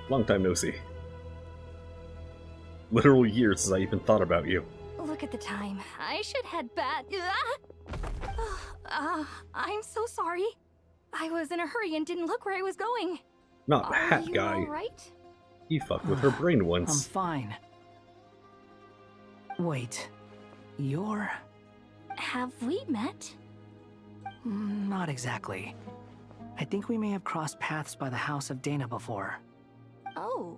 Speaker 1: Long time no see. Literal years since I even thought about you.
Speaker 10: Look at the time. I should head back. I'm so sorry. I was in a hurry and didn't look where I was going.
Speaker 1: Not that guy.
Speaker 10: All right?
Speaker 1: He fucked with her brain
Speaker 18: I'm
Speaker 1: once.
Speaker 18: fine. Wait, you're...
Speaker 10: Have we met?
Speaker 18: Not exactly. I think we may have crossed paths by the house of Dana before.
Speaker 10: Oh.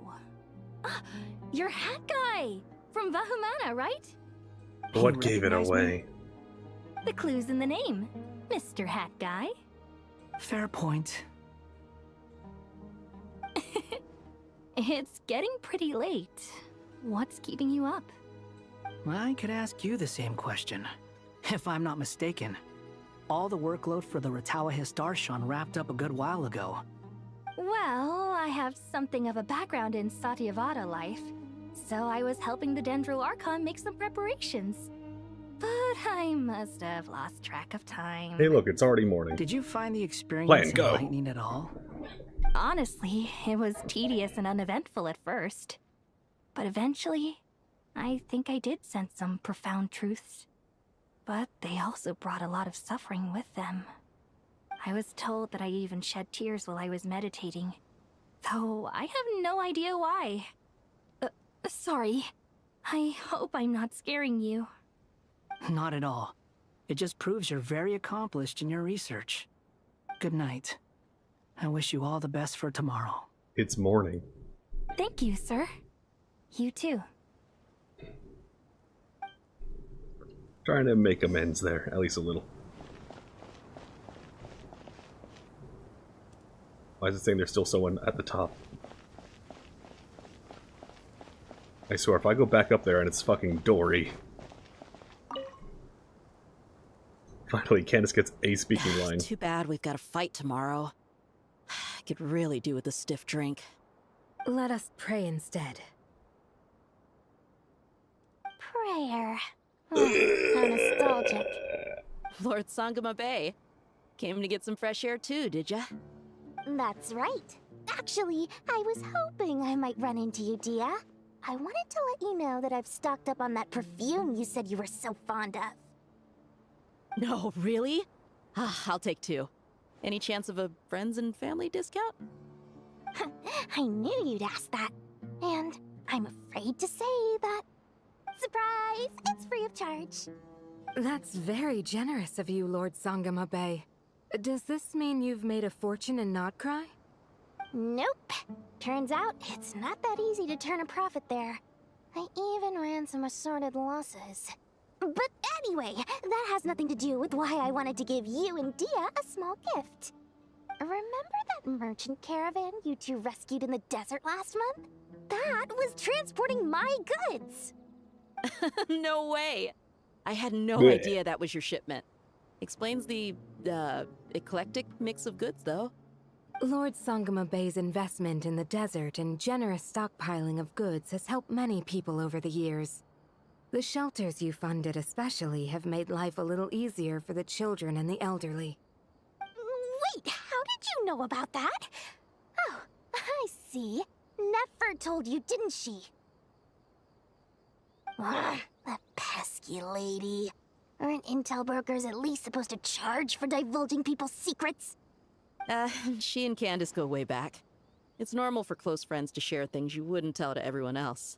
Speaker 10: You're Hat Guy! From Vahumana, right?
Speaker 1: What gave it away?
Speaker 10: The clue's in the name. Mr. Hat Guy.
Speaker 18: Fair point.
Speaker 10: It's getting pretty late. What's keeping you up?
Speaker 18: Well, I could ask you the same question. If I'm not mistaken, all the workload for the Ratawa Histarshan wrapped up a good while ago.
Speaker 10: Well, I have something of a background in Satyavada life, so I was helping the Dendro Archon make some preparations. But I must have lost track of time.
Speaker 1: Hey look, it's already morning.
Speaker 18: Did you find the experience
Speaker 1: Go.
Speaker 18: enlightening at all?
Speaker 10: Honestly, it was tedious and uneventful at first. But eventually, I think I did sense some profound truths. But they also brought a lot of suffering with them. I was told that I even shed tears while I was meditating, though I have no idea why. Sorry. I hope I'm not scaring you.
Speaker 18: Not at all. It just proves you're very accomplished in your research. Good night. I wish you all the best for tomorrow.
Speaker 1: It's morning.
Speaker 10: Thank you, sir. You too.
Speaker 1: Trying to make amends there, at least a little. Why is it saying there's still someone at the top? I swear, if I go back up there and it's fucking Dory. Finally, Candace gets a speaking line.
Speaker 21: Too bad we've got a fight tomorrow. I could really do with a stiff drink.
Speaker 11: Let us pray instead.
Speaker 3: Prayer. How nostalgic.
Speaker 21: Lord Sangama Bay. Came to get some fresh air too, did ya?
Speaker 3: That's right. Actually, I was hoping I might run into you, Dia. I wanted to let you know that I've stocked up on that perfume you said you were so fond of.
Speaker 21: No, really? I'll take 2. Any chance of a friends and family discount?
Speaker 3: I knew you'd ask that. And I'm afraid to say that... Surprise! It's free of charge.
Speaker 11: That's very generous of you, Lord Sangama Bay. Does this mean you've made a fortune in Nodcry?
Speaker 3: Nope. Turns out, it's not that easy to turn a profit there. I even ran some assorted losses. But anyway, that has nothing to do with why I wanted to give you and Dia a small gift. Remember that merchant caravan you two rescued in the desert last month? That was transporting my goods!
Speaker 21: No way! I had no idea that was your shipment. Explains the, eclectic mix of goods, though.
Speaker 11: Lord Sangama Bay's investment in the desert and generous stockpiling of goods has helped many people over the years. The shelters you funded especially have made life a little easier for the children and the elderly.
Speaker 3: Wait, how did you know about that? Oh, I see. Nefer told you, didn't she? That pesky lady. Aren't intel brokers at least supposed to charge for divulging people's secrets?
Speaker 21: She and Candace go way back. It's normal for close friends to share things you wouldn't tell to everyone else.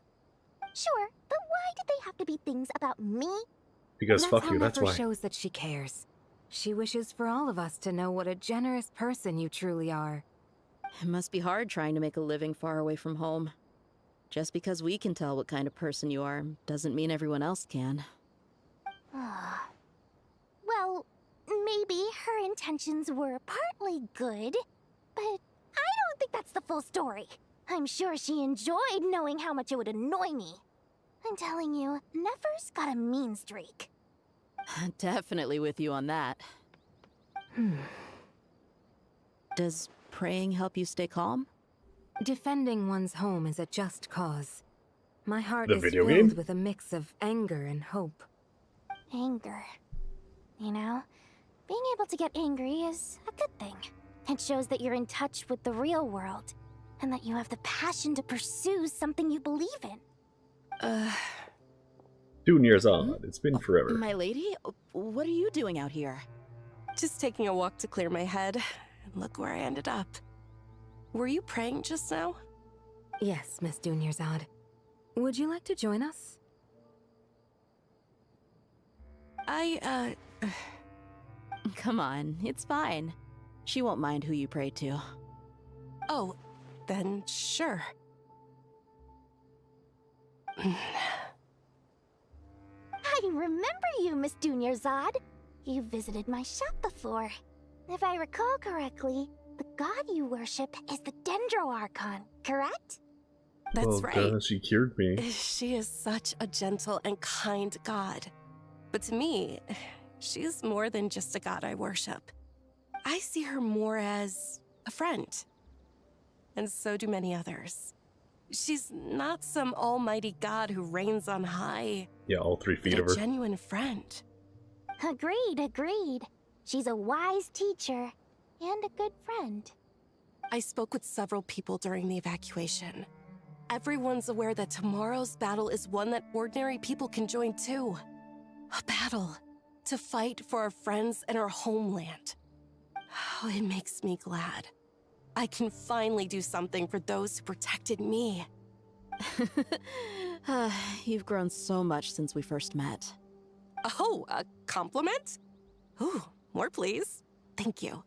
Speaker 3: Sure, but why did they have to be things about me?
Speaker 1: Because fuck you, that's why.
Speaker 11: Nefer shows that she cares. She wishes for all of us to know what a generous person you truly are.
Speaker 21: It must be hard trying to make a living far away from home. Just because we can tell what kind of person you are doesn't mean everyone else can.
Speaker 3: Well, maybe her intentions were partly good, but I don't think that's the full story. I'm sure she enjoyed knowing how much it would annoy me. I'm telling you, Nefer's got a mean streak.
Speaker 21: Definitely with you on that. Does praying help you stay calm?
Speaker 11: Defending one's home is a just cause. My heart
Speaker 1: The
Speaker 11: is
Speaker 1: video
Speaker 11: filled
Speaker 1: game?
Speaker 11: with a mix of anger and hope.
Speaker 3: Anger. You know, being able to get angry is a good thing. It shows that you're in touch with the real world, and that you have the passion to pursue something you believe in.
Speaker 1: 2 years on. It's been forever.
Speaker 21: My lady, what are you doing out here?
Speaker 7: Just taking a walk to clear my head. And look where I ended up. Were you praying just now?
Speaker 11: Yes, Miss Dunyarzad. Would you like to join us?
Speaker 21: Come on, it's fine. She won't mind who you pray to.
Speaker 7: Oh, then sure.
Speaker 3: I remember you, Miss Dunyarzad. You visited my shop before. If I recall correctly, The god you worship is the Dendro Archon, correct?
Speaker 5: That's right.
Speaker 1: She cured me.
Speaker 5: She is such a gentle and kind god. But to me, she's more than just a god I worship. I see her more as a friend. And so do many others. She's not some almighty god who reigns on high.
Speaker 1: Yeah, all 3 feet
Speaker 5: but
Speaker 1: of her.
Speaker 5: A genuine friend.
Speaker 3: Agreed. She's a wise teacher and a good friend.
Speaker 5: I spoke with several people during the evacuation. Everyone's aware that tomorrow's battle is one that ordinary people can join too. A battle to fight for our friends and our homeland. Oh, it makes me glad. I can finally do something for those who protected me.
Speaker 21: You've grown so much since we first met.
Speaker 5: Oh, a compliment? Ooh, more please. Thank you.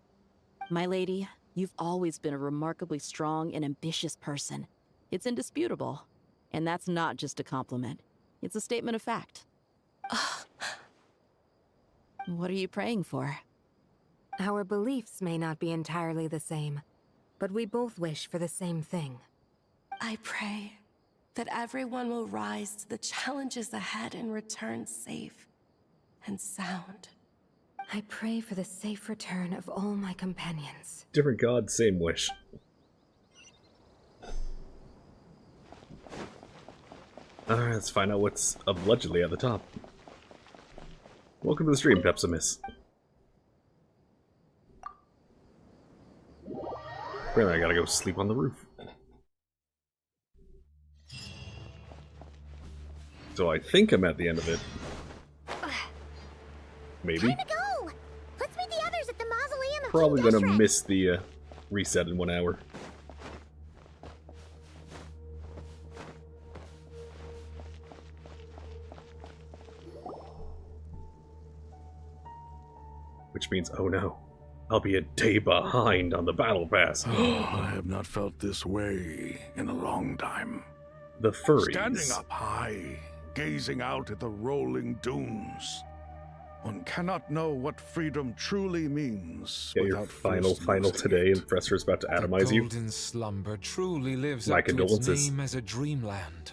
Speaker 21: My lady, you've always been a remarkably strong and ambitious person. It's indisputable. And that's not just a compliment. It's a statement of fact. What are you praying for?
Speaker 17: Our beliefs may not be entirely the same, but we both wish for the same thing.
Speaker 5: I pray that everyone will rise to the challenges ahead and return safe and sound.
Speaker 17: I pray for the safe return of all my companions.
Speaker 1: Different god, same wish. Alright, let's find out what's allegedly at the top. Welcome to the stream, Pepsimus. Apparently I gotta go sleep on the roof. So I think I'm at the end of it. Maybe.
Speaker 16: Time to go! Let's meet the others at the mausoleum of
Speaker 1: Probably
Speaker 16: King
Speaker 1: gonna
Speaker 16: Deshret.
Speaker 1: miss the reset in 1 hour. Which means, oh no, I'll be a day behind on the battle pass.
Speaker 6: I have not felt this way in a long time.
Speaker 1: The furries.
Speaker 6: Standing up high, gazing out at the rolling dunes. One cannot know what freedom truly means.
Speaker 1: Get your final today, and Fresser's about to atomize you.
Speaker 4: Golden slumber truly lives
Speaker 1: My
Speaker 4: up to its
Speaker 1: condolences.
Speaker 4: name as a dreamland.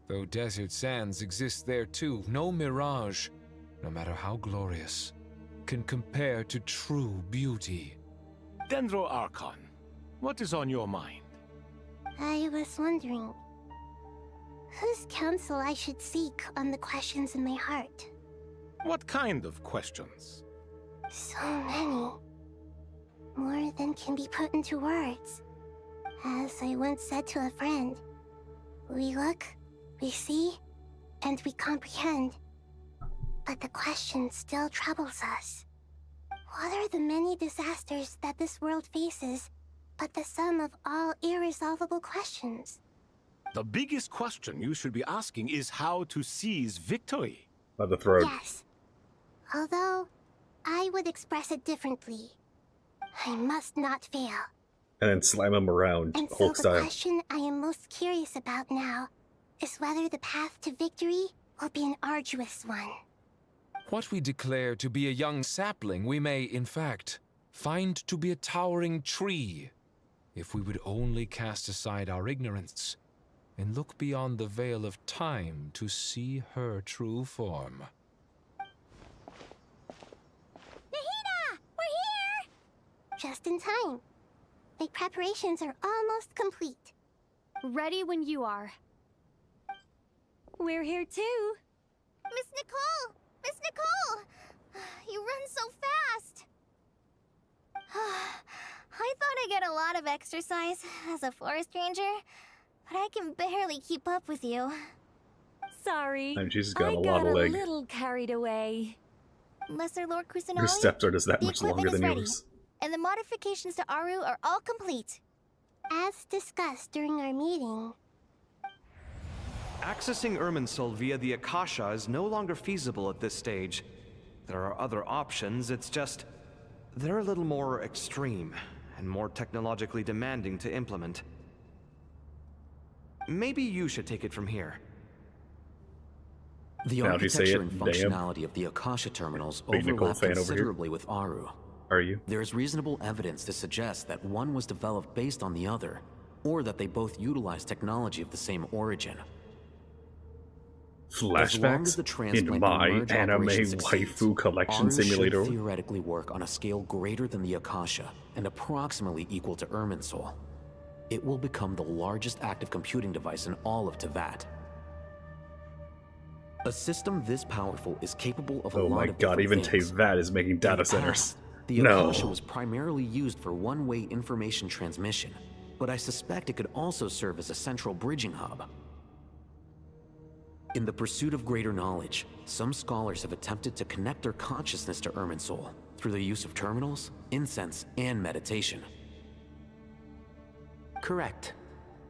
Speaker 4: Though desert sands exist there too, no mirage, no matter how glorious, can compare to true beauty.
Speaker 23: Dendro Archon, what is on your mind?
Speaker 16: I was wondering whose counsel I should seek on the questions in my heart.
Speaker 23: What kind of questions?
Speaker 16: So many. More than can be put into words. As I once said to a friend, we look, we see, and we comprehend. But the question still troubles us. What are the many disasters that this world faces, but the sum of all irresolvable questions?
Speaker 23: The biggest question you should be asking is how to seize victory.
Speaker 1: By the throat.
Speaker 16: Yes. Although, I would express it differently. I must not fail.
Speaker 1: And then slam him around,
Speaker 16: And so
Speaker 1: Hulk
Speaker 16: the
Speaker 1: style.
Speaker 16: question I am most curious about now is whether the path to victory will be an arduous one.
Speaker 4: What we declare to be a young sapling, we may, in fact, find to be a towering tree, if we would only cast aside our ignorance and look beyond the veil of time to see her true form.
Speaker 16: Nahida! We're here! Just in time. My preparations are almost complete.
Speaker 10: Ready when you are. We're here too.
Speaker 3: Miss Nicole! Miss Nicole! You run so fast! I thought I'd get a lot of exercise as a forest ranger, but I can barely keep up with you.
Speaker 10: Sorry.
Speaker 1: I mean, she's got
Speaker 10: I
Speaker 1: a lot
Speaker 10: got
Speaker 1: of leg.
Speaker 10: a little carried away.
Speaker 3: Lesser Lord Kusanali,
Speaker 1: Your steps are just that
Speaker 3: the
Speaker 1: much
Speaker 3: equipment
Speaker 1: longer
Speaker 3: is
Speaker 1: than
Speaker 3: ready,
Speaker 1: yours.
Speaker 3: and the modifications to Aru are all complete. As discussed during our meeting,
Speaker 9: Accessing Irminsul via the Akasha is no longer feasible at this stage. There are other options, it's just... they're a little more extreme, and more technologically demanding to implement. Maybe you should take it from here.
Speaker 15: The
Speaker 1: How'd you say
Speaker 15: architecture
Speaker 1: it?
Speaker 15: and
Speaker 1: Damn.
Speaker 15: functionality of the Akasha terminals
Speaker 1: Big Nicole
Speaker 15: overlap
Speaker 1: fan over here.
Speaker 15: considerably with Aru.
Speaker 1: Are you?
Speaker 15: There's reasonable evidence to suggest that one was developed based on the other, or that they both utilize technology of the same origin.
Speaker 1: Flashbacks in my anime waifu collection
Speaker 15: Aru
Speaker 1: simulator.
Speaker 15: Should theoretically work on a scale greater than the Akasha and approximately equal to Irminsul. It will become the largest active computing device in all of Teyvat. A system this powerful is capable of a lot of
Speaker 1: god, even
Speaker 15: things.
Speaker 1: Teyvat is making data centers.
Speaker 15: The Akasha was primarily used for one-way information transmission, but I suspect it could also serve as a central bridging hub. In the pursuit of greater knowledge, some scholars have attempted to connect their consciousness to Irminsul through the use of terminals, incense, and meditation.
Speaker 13: Correct.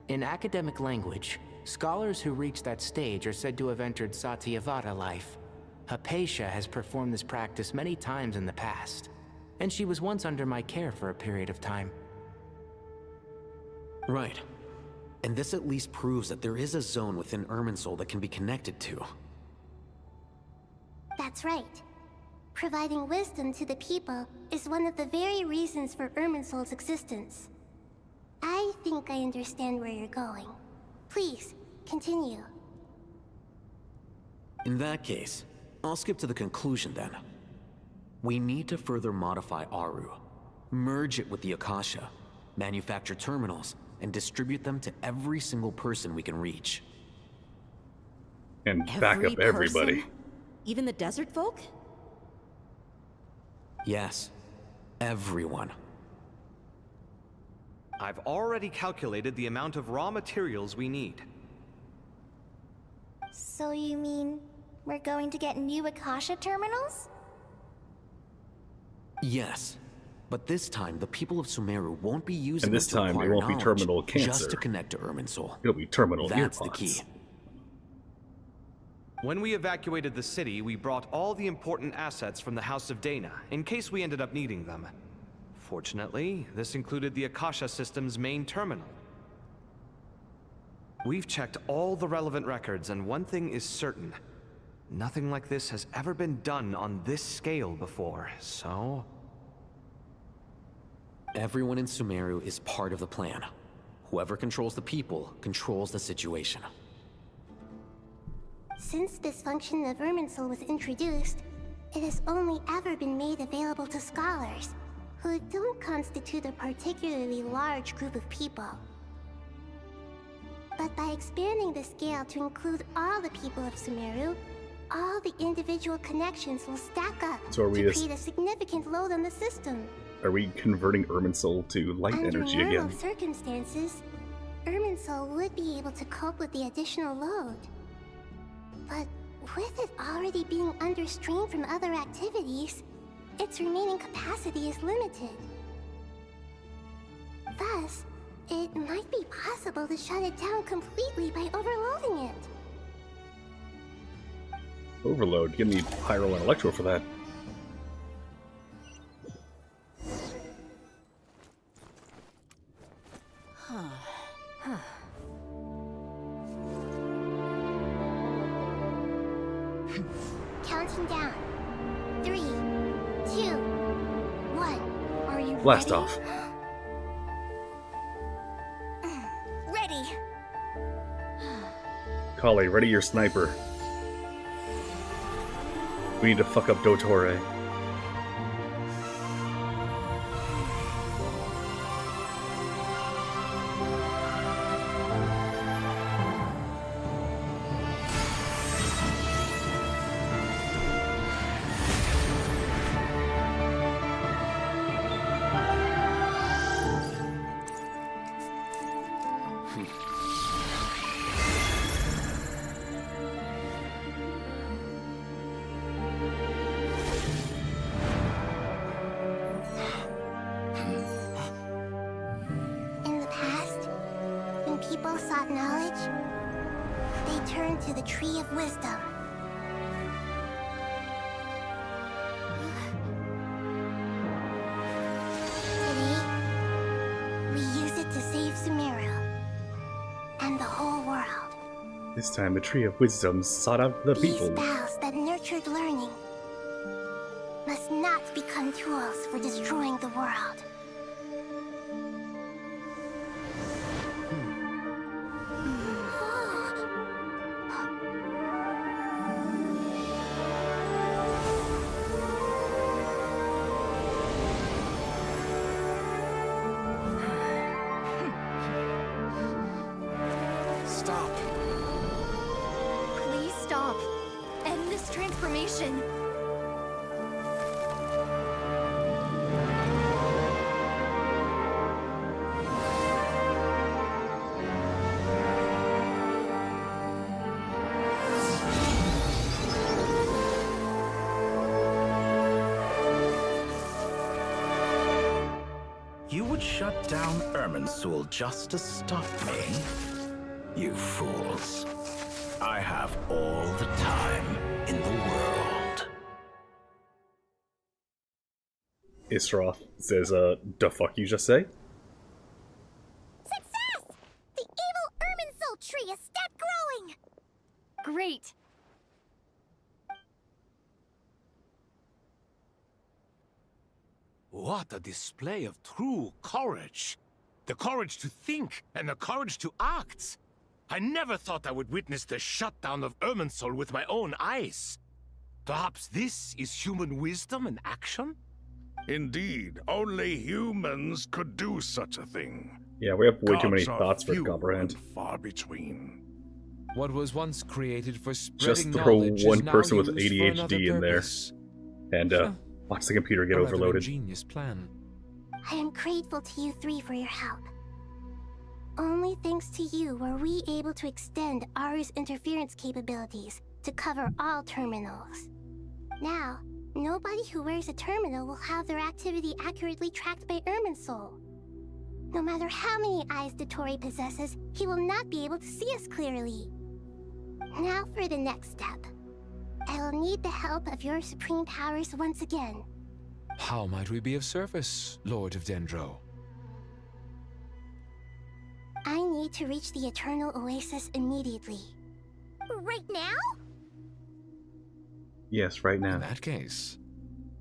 Speaker 13: In academic language, scholars who reach that stage are said to have entered Satyavata life. Hypatia has performed this practice many times in the past, and she was once under my care for a period of time.
Speaker 15: Right. And this at least proves that there is a zone within Irminsul that can be connected to.
Speaker 16: That's right. Providing wisdom to the people is one of the very reasons for Irminsul's existence. I think I understand where you're going. Please, continue.
Speaker 15: In that case, I'll skip to the conclusion then. We need to further modify Aru, merge it with the Akasha, manufacture terminals, and distribute them to every single person we can reach.
Speaker 1: And back up everybody.
Speaker 21: Even the desert folk?
Speaker 15: Yes, everyone.
Speaker 9: I've already calculated the amount of raw materials we need.
Speaker 16: So you mean we're going to get new Akasha terminals?
Speaker 15: Yes, but this time the people of Sumeru won't be using
Speaker 1: and this time it won't be terminal cancer.
Speaker 15: Just to connect to Irminsul.
Speaker 1: It'll be terminal
Speaker 15: That's
Speaker 1: earpods.
Speaker 15: the key.
Speaker 9: When we evacuated the city, we brought all the important assets from the House of Dana, in case we ended up needing them. Fortunately, this included the Akasha system's main terminal. We've checked all the relevant records, and one thing is certain. Nothing like this has ever been done on this scale before, so...
Speaker 15: Everyone in Sumeru is part of the plan. Whoever controls the people controls the situation.
Speaker 16: Since this function of Irminsul was introduced, it has only ever been made available to scholars, who don't constitute a particularly large group of people. But by expanding the scale to include all the people of Sumeru, all the individual connections will stack up
Speaker 1: So to
Speaker 16: create a significant load on the system.
Speaker 1: Are we converting Irminsul to light energy
Speaker 16: Under normal
Speaker 1: again?
Speaker 16: circumstances, Irminsul would be able to cope with the additional load. But with it already being under strain from other activities, its remaining capacity is limited. Thus, it might be possible to shut it down completely by overloading it.
Speaker 1: Overload. Give me Pyro and Electro for that.
Speaker 16: Counting down. 3, 2, 1. Are you
Speaker 1: Blast
Speaker 16: ready?
Speaker 1: off.
Speaker 16: Ready.
Speaker 1: Kali, ready your sniper. We need to fuck up Dottore.
Speaker 16: In the past, when people sought knowledge, they turned to the Tree of Wisdom. Today, we use it to save Sumeru and the whole world.
Speaker 1: This time the Tree of Wisdom sought out the
Speaker 16: These
Speaker 1: people.
Speaker 16: boughs that nurtured learning must must not become tools for destroying the world.
Speaker 10: Stop. Please stop. End this transformation.
Speaker 8: You would shut down Irminsul just to stop me? You fools. I have all the time in the world.
Speaker 1: Isroth says, the fuck you just say?
Speaker 16: Success! The evil Irminsul tree has stopped growing!
Speaker 10: Great.
Speaker 23: What a display of true courage. The courage to think and the courage to act. I never thought I would witness the shutdown of Irminsul with my own eyes. Perhaps this is human wisdom in action?
Speaker 6: Indeed, only humans could do such a thing.
Speaker 1: Yeah, we have way too many
Speaker 6: Gods are
Speaker 1: thoughts for
Speaker 6: few
Speaker 1: comprehend.
Speaker 6: and far between.
Speaker 4: What was once created for spreading
Speaker 1: Just throw
Speaker 4: knowledge
Speaker 1: one
Speaker 4: is now
Speaker 1: person with
Speaker 4: used for another
Speaker 1: ADHD in there,
Speaker 4: purpose.
Speaker 1: and watch the computer get
Speaker 4: A rather
Speaker 1: overloaded.
Speaker 4: ingenious plan.
Speaker 16: I am grateful to you three for your help. Only thanks to you were we able to extend Aru's interference capabilities to cover all terminals. Now, nobody who wears a terminal will have their activity accurately tracked by Irminsul. No matter how many eyes Dottore possesses, he will not be able to see us clearly. Now for the next step. I will need the help of your supreme powers once again.
Speaker 4: How might we be of service, Lord of Dendro?
Speaker 16: I need to reach the Eternal Oasis immediately. Right now?
Speaker 1: Yes, right now.
Speaker 4: In that case,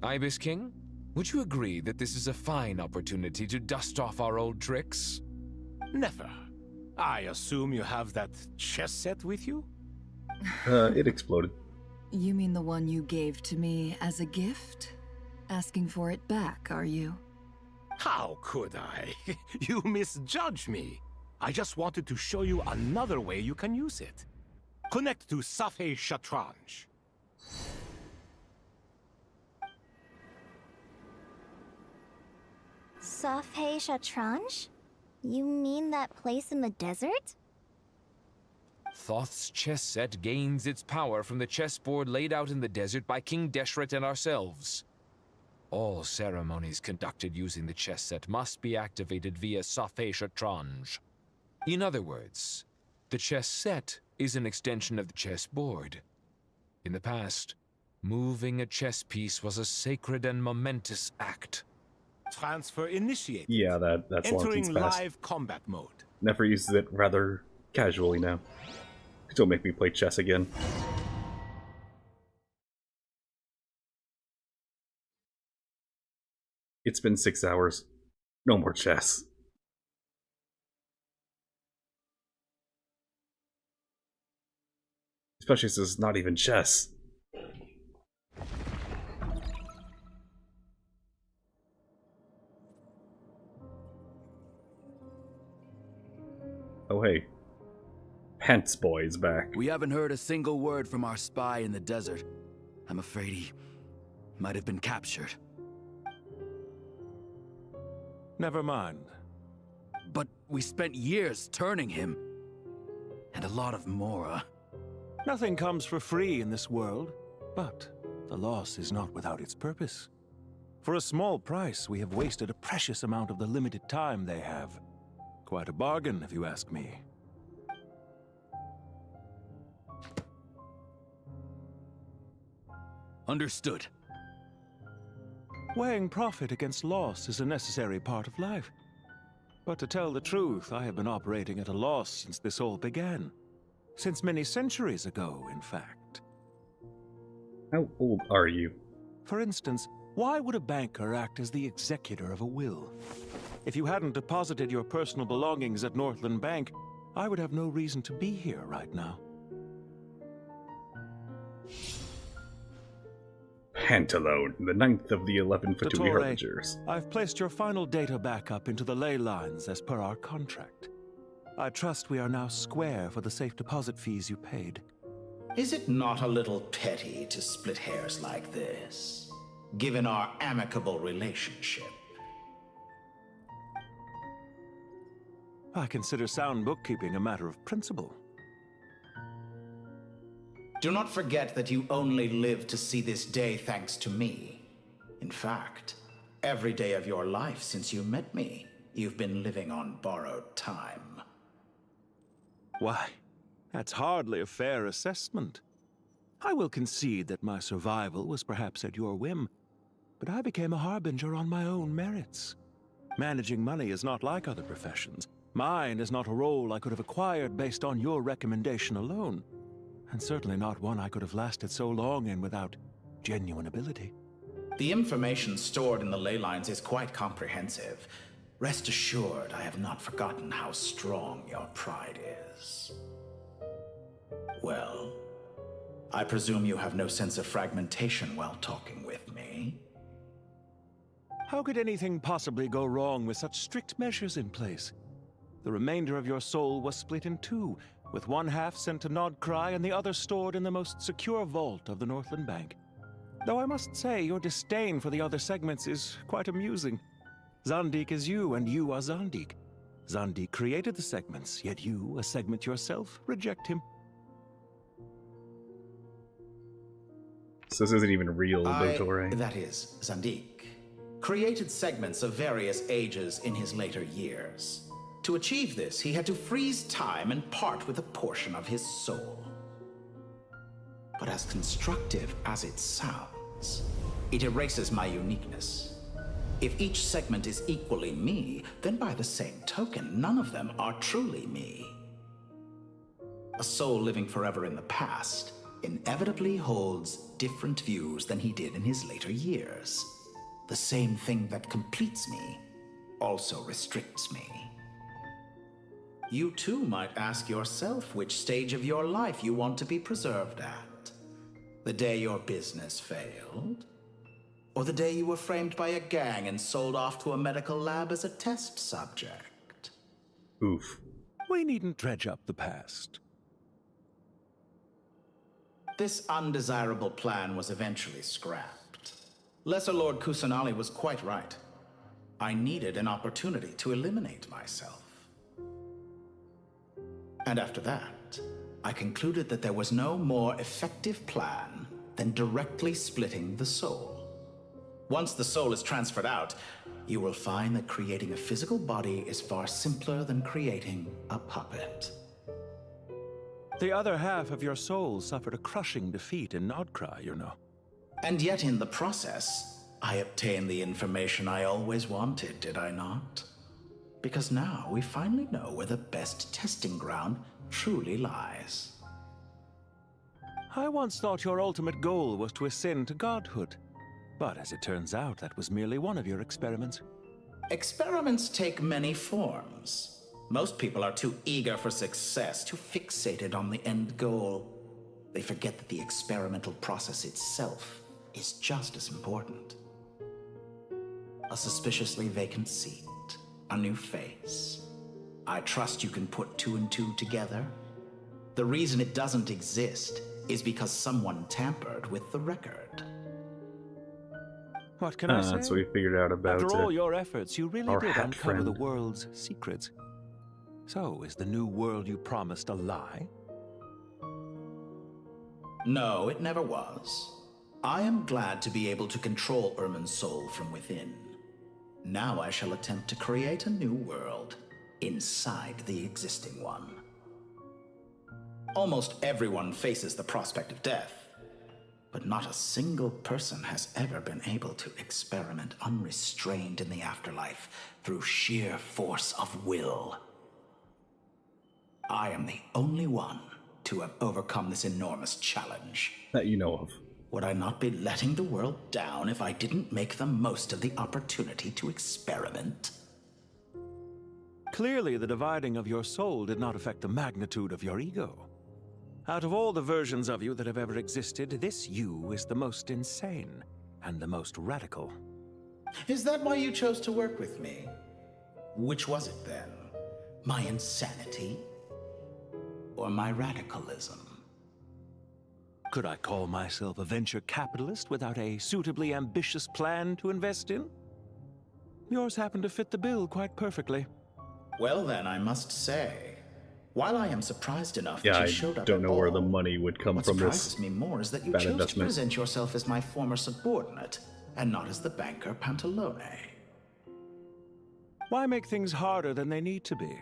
Speaker 4: Ibis King, would you agree that this is a fine opportunity to dust off our old tricks?
Speaker 23: Never. I assume you have that chess set with you?
Speaker 1: It exploded.
Speaker 12: You mean the one you gave to me as a gift? Asking for it back, are you?
Speaker 23: How could I? You misjudge me. I just wanted to show you another way you can use it. Connect to Safhe Shatranj.
Speaker 3: Safhe Shatranj? You mean that place in the desert?
Speaker 4: Thoth's chess set gains its power from the chessboard laid out in the desert by King Deshret and ourselves. All ceremonies conducted using the chess set must be activated via Safhe Shatranj. In other words, the chess set is an extension of the chessboard. In the past, moving a chess piece was a sacred and momentous act.
Speaker 23: Transfer initiated.
Speaker 1: Yeah, that's long since
Speaker 23: Entering
Speaker 1: passed.
Speaker 23: live combat mode.
Speaker 1: Never uses it rather casually now. Don't make me play chess again. It's been 6 hours. No more chess. Especially since it's not even chess. Oh hey. Pence Boy is back.
Speaker 20: We haven't heard a single word from our spy in the desert. I'm afraid he might have been captured.
Speaker 23: Never mind.
Speaker 20: But we spent years turning him. And a lot of Mora.
Speaker 23: Nothing comes for free in this world, but the loss is not without its purpose. For a small price, we have wasted a precious amount of the limited time they have. Quite a bargain, if you ask me.
Speaker 20: Understood.
Speaker 23: Weighing profit against loss is a necessary part of life. But to tell the truth, I have been operating at a loss since this all began. Since many centuries ago, in fact.
Speaker 1: How old are you?
Speaker 23: For instance,
Speaker 2: Why would a banker act as the executor of a will? If you hadn't deposited your personal belongings at Northland Bank, I would have no reason to be here right now.
Speaker 1: Pantalone, the 9th of the 11 Fatui Harbingers.
Speaker 2: I've placed your final data backup into the ley lines as per our contract. I trust we are now square for the safe deposit fees you paid.
Speaker 8: Is it not a little petty to split hairs like this, given our amicable relationship?
Speaker 2: I consider sound bookkeeping a matter of principle.
Speaker 8: Do not forget that you only live to see this day thanks to me. In fact, every day of your life since you met me, you've been living on borrowed time.
Speaker 2: Why, that's hardly a fair assessment. I will concede that my survival was perhaps at your whim, but I became a harbinger on my own merits. Managing money is not like other professions. Mine is not a role I could have acquired based on your recommendation alone, and certainly not one I could have lasted so long in without genuine ability.
Speaker 8: The information stored in the ley lines is quite comprehensive. Rest assured, I have not forgotten how strong your pride is. Well, I presume you have no sense of fragmentation while talking with me.
Speaker 2: How could anything possibly go wrong with such strict measures in place? The remainder of your soul was split in two, with one half sent to Nodcry and the other stored in the most secure vault of the Northland Bank. Though I must say, your disdain for the other segments is quite amusing. Zandik is you, and you are Zandik. Zandik created the segments, yet you, a segment yourself, reject him.
Speaker 1: So this isn't even real, Dottore.
Speaker 8: That is, Zandik, created segments of various ages in his later years. To achieve this, he had to freeze time and part with a portion of his soul. But as constructive as it sounds, it erases my uniqueness. If each segment is equally me, then by the same token, none of them are truly me. A soul living forever in the past inevitably holds different views than he did in his later years. The same thing that completes me also restricts me. You too might ask yourself which stage of your life you want to be preserved at. The day your business failed? Or the day you were framed by a gang and sold off to a medical lab as a test subject?
Speaker 1: Oof.
Speaker 2: We needn't dredge up the past.
Speaker 8: This undesirable plan was eventually scrapped. Lesser Lord Kusanali was quite right. I needed an opportunity to eliminate myself. And after that, I concluded that there was no more effective plan than directly splitting the soul. Once the soul is transferred out, you will find that creating a physical body is far simpler than creating a puppet.
Speaker 2: The other half of your soul suffered a crushing defeat in Nodcry, you know.
Speaker 8: And yet in the process, I obtained the information I always wanted, did I not? Because now we finally know where the best testing ground truly lies.
Speaker 2: I once thought your ultimate goal was to ascend to godhood. But as it turns out, that was merely one of your experiments.
Speaker 8: Experiments take many forms. Most people are too eager for success, too fixated on the end goal. They forget that the experimental process itself is just as important. A suspiciously vacant seat. A new face. I trust you can put two and two together. The reason it doesn't exist is because someone tampered with the record.
Speaker 2: What can I say?
Speaker 1: That's what we figured out about
Speaker 2: After all your efforts, you really did uncover
Speaker 1: friend.
Speaker 2: the world's secrets. So, is the new world you promised a lie?
Speaker 8: No, it never was. I am glad to be able to control Irmin's soul from within. Now I shall attempt to create a new world inside the existing one. Almost everyone faces the prospect of death, but not a single person has ever been able to experiment unrestrained in the afterlife through sheer force of will. I am the only one to have overcome this enormous challenge.
Speaker 1: That you know of.
Speaker 8: Would I not be letting the world down if I didn't make the most of the opportunity to experiment?
Speaker 2: Clearly, the dividing of your soul did not affect the magnitude of your ego. Out of all the versions of you that have ever existed, this you is the most insane and the most radical.
Speaker 8: Is that why you chose to work with me? Which was it then? My insanity? Or my radicalism?
Speaker 2: Could I call myself a venture capitalist without a suitably ambitious plan to invest in? Yours happened to fit the bill quite perfectly.
Speaker 8: Well then, I must say, while I am surprised enough that you showed up
Speaker 1: don't know
Speaker 8: at
Speaker 1: where
Speaker 8: all,
Speaker 1: the money would come
Speaker 8: what
Speaker 1: from this.
Speaker 8: surprises me more is that you
Speaker 1: bad
Speaker 8: chose
Speaker 1: investment.
Speaker 8: to present yourself as my former subordinate, and not as the banker Pantalone.
Speaker 2: Why make things harder than they need to be?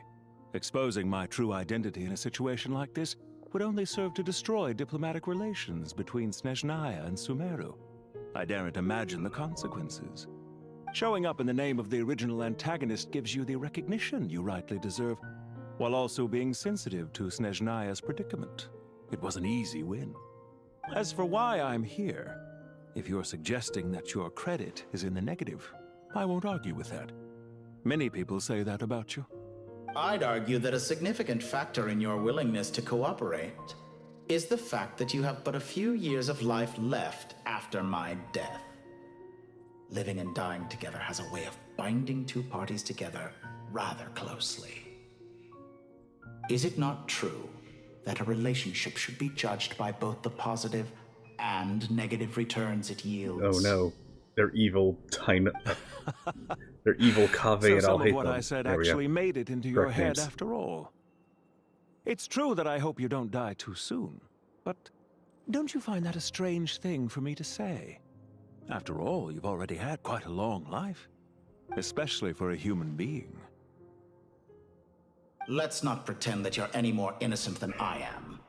Speaker 2: Exposing my true identity in a situation like this would only serve to destroy diplomatic relations between Snezhnaya and Sumeru. I daren't imagine the consequences. Showing up in the name of the original antagonist gives you the recognition you rightly deserve, while also being sensitive to Snezhnaya's predicament. It was an easy win. As for why I'm here, if you're suggesting that your credit is in the negative, I won't argue with that. Many people say that about you.
Speaker 8: I'd argue that a significant factor in your willingness to cooperate is the fact that you have but a few years of life left after my death. Living and dying together has a way of binding two parties together rather closely. Is it not true that a relationship should be judged by both the positive and negative returns it yields?
Speaker 1: Oh no, they're evil they're evil Kaveh,
Speaker 2: So
Speaker 1: and I'll
Speaker 2: some
Speaker 1: hate
Speaker 2: of what
Speaker 1: them.
Speaker 2: I said
Speaker 1: There we go.
Speaker 2: actually made it into your
Speaker 1: Correct
Speaker 2: head
Speaker 1: names.
Speaker 2: after all. It's true that I hope you don't die too soon, but don't you find that a strange thing for me to say? After all, you've already had quite a long life, especially for a human being.
Speaker 8: Let's not pretend that you're any more innocent than I am.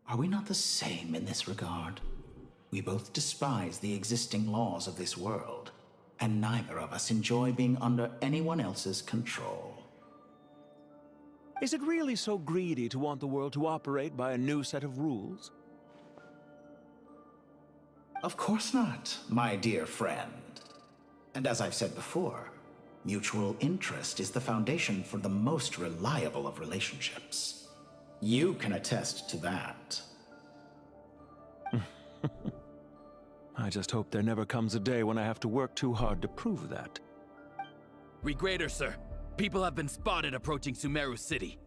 Speaker 8: Are we not the same in this regard? We both despise the existing laws of this world, and neither of us enjoy being under anyone else's control.
Speaker 2: Is it really so greedy to want the world to operate by a new set of rules?
Speaker 8: Of course not, my dear friend. And as I've said before, mutual interest is the foundation for the most reliable of relationships. You can attest to that.
Speaker 2: I just hope there never comes a day when I have to work too hard to prove that.
Speaker 14: Regrader, sir. People have been spotted approaching Sumeru City.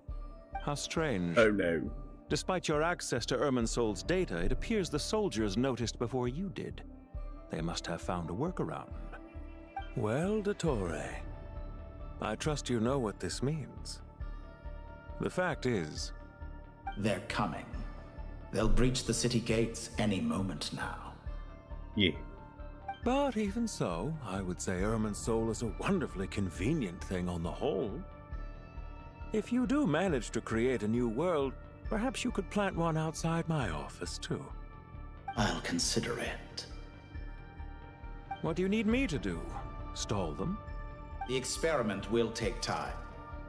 Speaker 2: How strange.
Speaker 1: Oh no.
Speaker 2: Despite your access to Irminsul's data, it appears the soldiers noticed before you did. They must have found a workaround. Well, Dottore, I trust you know what this means. The fact is...
Speaker 8: They're coming. They'll breach the city gates any moment now.
Speaker 1: Yeah.
Speaker 2: But even so, I would say Irminsul is a wonderfully convenient thing on the whole. If you do manage to create a new world, perhaps you could plant one outside my office, too.
Speaker 8: I'll consider it.
Speaker 2: What do you need me to do? Stall them?
Speaker 8: The experiment will take time.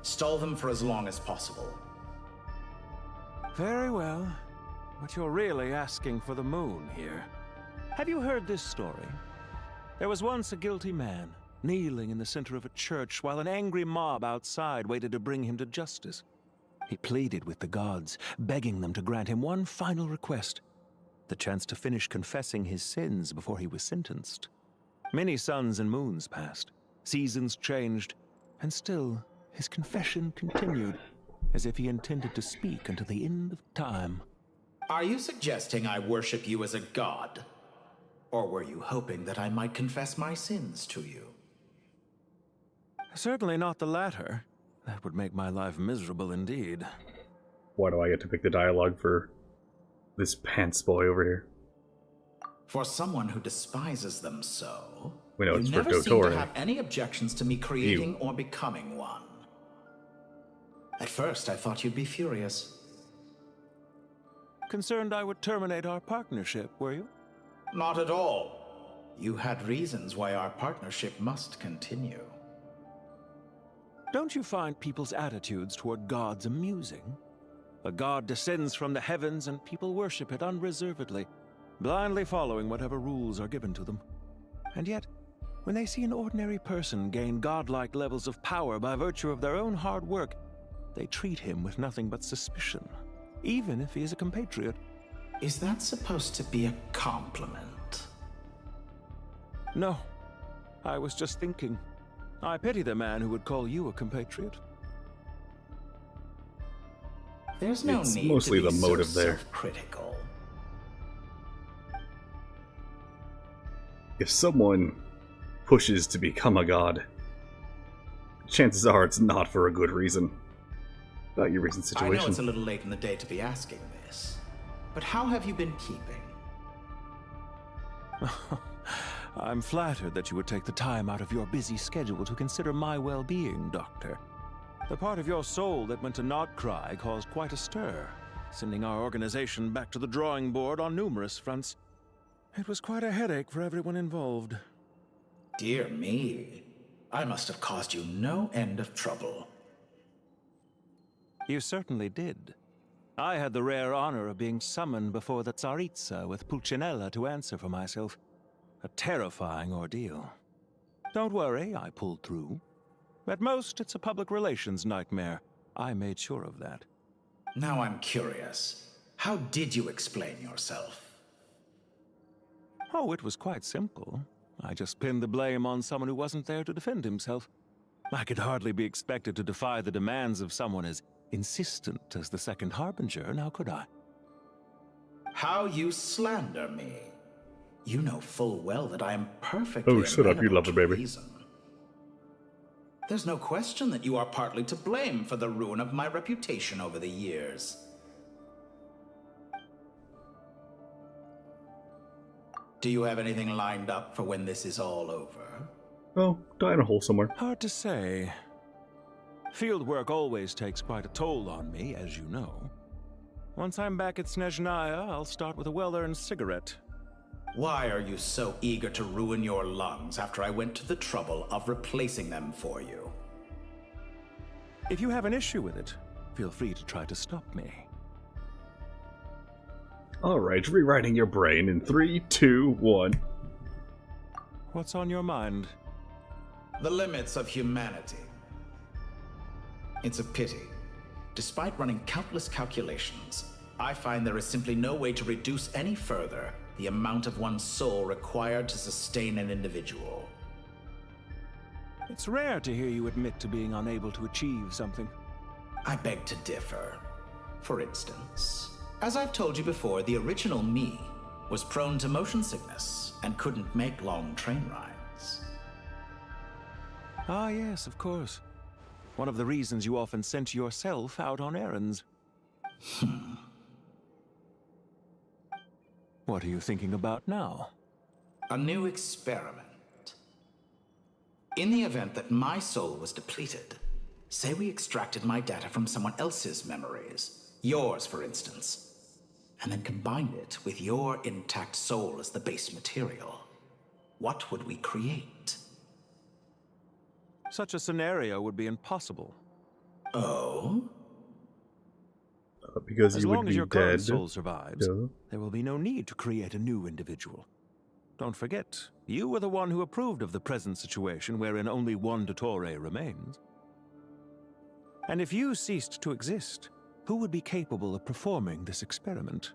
Speaker 8: Stall them for as long as possible.
Speaker 2: Very well. But you're really asking for the moon here. Have you heard this story? There was once a guilty man, kneeling in the center of a church while an angry mob outside waited to bring him to justice. He pleaded with the gods, begging them to grant him one final request, the chance to finish confessing his sins before he was sentenced. Many suns and moons passed, seasons changed, and still his confession continued, as if he intended to speak until the end of time.
Speaker 8: Are you suggesting I worship you as a god? Or were you hoping that I might confess my sins to you?
Speaker 2: Certainly not the latter. That would make my life miserable indeed.
Speaker 1: Why do I get to pick the dialogue for this pants boy over here?
Speaker 8: For someone who despises them so,
Speaker 1: We know
Speaker 8: you
Speaker 1: it's for
Speaker 8: never seem to
Speaker 1: Dottore.
Speaker 8: have any objections to me creating or becoming one. At first, I thought you'd be furious.
Speaker 2: Concerned I would terminate our partnership, were you?
Speaker 8: Not at all. You had reasons why our partnership must continue.
Speaker 2: Don't you find people's attitudes toward gods amusing? A god descends from the heavens and people worship it unreservedly, blindly following whatever rules are given to them. And yet, when they see an ordinary person gain godlike levels of power by virtue of their own hard work, they treat him with nothing but suspicion, even if he is a compatriot.
Speaker 8: Is that supposed to be a compliment?
Speaker 2: No. I was just thinking. I pity the man who would call you a compatriot.
Speaker 8: There's no
Speaker 1: it's
Speaker 8: need
Speaker 1: mostly
Speaker 8: to be
Speaker 1: the motive
Speaker 8: so
Speaker 1: there.
Speaker 8: Self-critical.
Speaker 1: If someone pushes to become a god, chances are it's not for a good reason. About your recent situation.
Speaker 8: I know it's a little late in the day to be asking this, but how have you been keeping?
Speaker 2: I'm flattered that you would take the time out of your busy schedule to consider my well-being, Doctor. The part of your soul that went to Nodcry caused quite a stir, sending our organization back to the drawing board on numerous fronts. It was quite a headache for everyone involved.
Speaker 8: Dear me, I must have caused you no end of trouble.
Speaker 2: You certainly did. I had the rare honor of being summoned before the Tsaritsa with Pulcinella to answer for myself. A terrifying ordeal. Don't worry, I pulled through. At most, it's a public relations nightmare. I made sure of that.
Speaker 8: Now I'm curious. How did you explain yourself?
Speaker 2: Oh, it was quite simple. I just pinned the blame on someone who wasn't there to defend himself. I could hardly be expected to defy the demands of someone as insistent as the Second Harbinger, now could I?
Speaker 8: How you slander me. You know full well that I am perfectly
Speaker 1: Oh, shut up, you love it, baby.
Speaker 8: reason. There's no question that you are partly to blame for the ruin of my reputation over the years. Do you have anything lined up for when this is all over?
Speaker 1: Oh, die in a hole somewhere.
Speaker 2: Hard to say. Field work always takes quite a toll on me, as you know. Once I'm back at Snezhnaya, I'll start with a well-earned cigarette.
Speaker 8: Why are you so eager to ruin your lungs after I went to the trouble of replacing them for you?
Speaker 2: If you have an issue with it, feel free to try to stop me.
Speaker 1: Alright, rewriting your brain in 3, 2, 1.
Speaker 2: What's on your mind?
Speaker 8: The limits of humanity. It's a pity. Despite running countless calculations, I find there is simply no way to reduce any further the amount of one's soul required to sustain an individual.
Speaker 2: It's rare to hear you admit to being unable to achieve something.
Speaker 8: I beg to differ. For instance, as I've told you before, the original me was prone to motion sickness and couldn't make long train rides.
Speaker 2: Ah, yes, of course. One of the reasons you often sent yourself out on errands. What are you thinking about now?
Speaker 8: A new experiment. In the event that my soul was depleted, say we extracted my data from someone else's memories, yours for instance, and then combined it with your intact soul as the base material, what would we create?
Speaker 2: Such a scenario would be impossible.
Speaker 8: Oh?
Speaker 1: Because
Speaker 2: as
Speaker 1: you
Speaker 2: long
Speaker 1: would
Speaker 2: as
Speaker 1: be
Speaker 2: your
Speaker 1: dead.
Speaker 2: current soul survives,
Speaker 1: Duh.
Speaker 2: there will be no need to create a new individual. Don't forget, you were the one who approved of the present situation wherein only one Dottore remains. And if you ceased to exist, who would be capable of performing this experiment?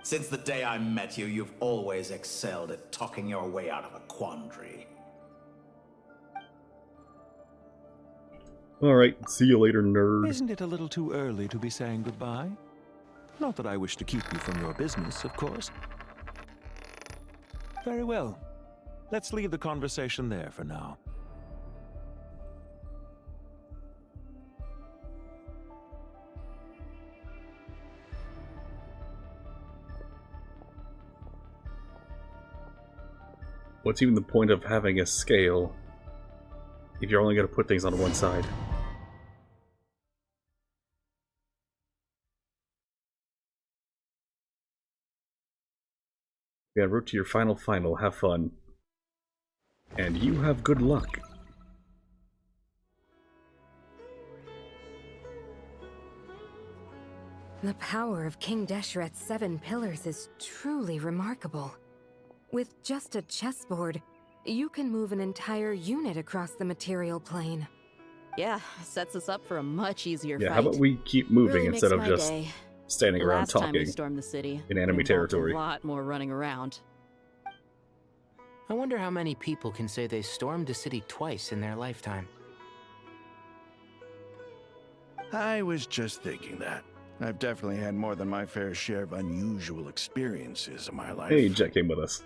Speaker 8: Since the day I met you, you've always excelled at talking your way out of a quandary.
Speaker 1: Alright, see you later, nerd.
Speaker 2: Isn't it a little too early to be saying goodbye? Not that I wish to keep you from your business, of course. Very well. Let's leave the conversation there for now.
Speaker 1: What's even the point of having a scale if you're only going to put things on one side? Yeah, route to your final. Have fun. And you have good luck.
Speaker 17: The power of King Deshret's 7 pillars is truly remarkable. With just a chessboard, you can move an entire unit across the material plane.
Speaker 21: Yeah, sets us up for a much easier
Speaker 1: Yeah,
Speaker 21: fight.
Speaker 1: how about we keep moving
Speaker 21: Really
Speaker 1: instead of
Speaker 21: makes my
Speaker 1: just
Speaker 21: day.
Speaker 1: standing around
Speaker 21: Last time we
Speaker 1: talking
Speaker 21: stormed the city,
Speaker 1: in enemy
Speaker 21: it involved
Speaker 1: territory.
Speaker 21: A lot more running around.
Speaker 13: I wonder how many people can say they stormed a city twice in their lifetime.
Speaker 6: I was just thinking that. I've definitely had more than my fair share of unusual experiences in my life.
Speaker 1: Hey, Jet came with us.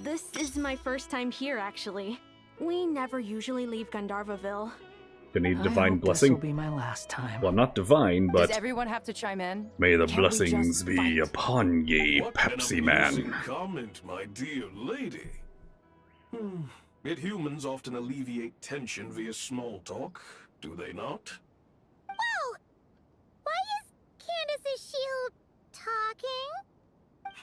Speaker 18: This is my first time here, actually. We never usually leave Gandharvaville.
Speaker 1: You need divine blessing.
Speaker 19: This will be my last time.
Speaker 1: Well, not divine, but
Speaker 22: Does everyone have to chime in?
Speaker 1: may the
Speaker 22: Can't we
Speaker 1: blessings
Speaker 22: just
Speaker 1: be
Speaker 22: fight?
Speaker 1: upon ye,
Speaker 24: What
Speaker 1: Pepsi
Speaker 24: an amusing
Speaker 1: Man.
Speaker 24: comment, my dear lady. Yet humans often alleviate tension via small talk, do they not?
Speaker 16: Whoa! Why is Candace's shield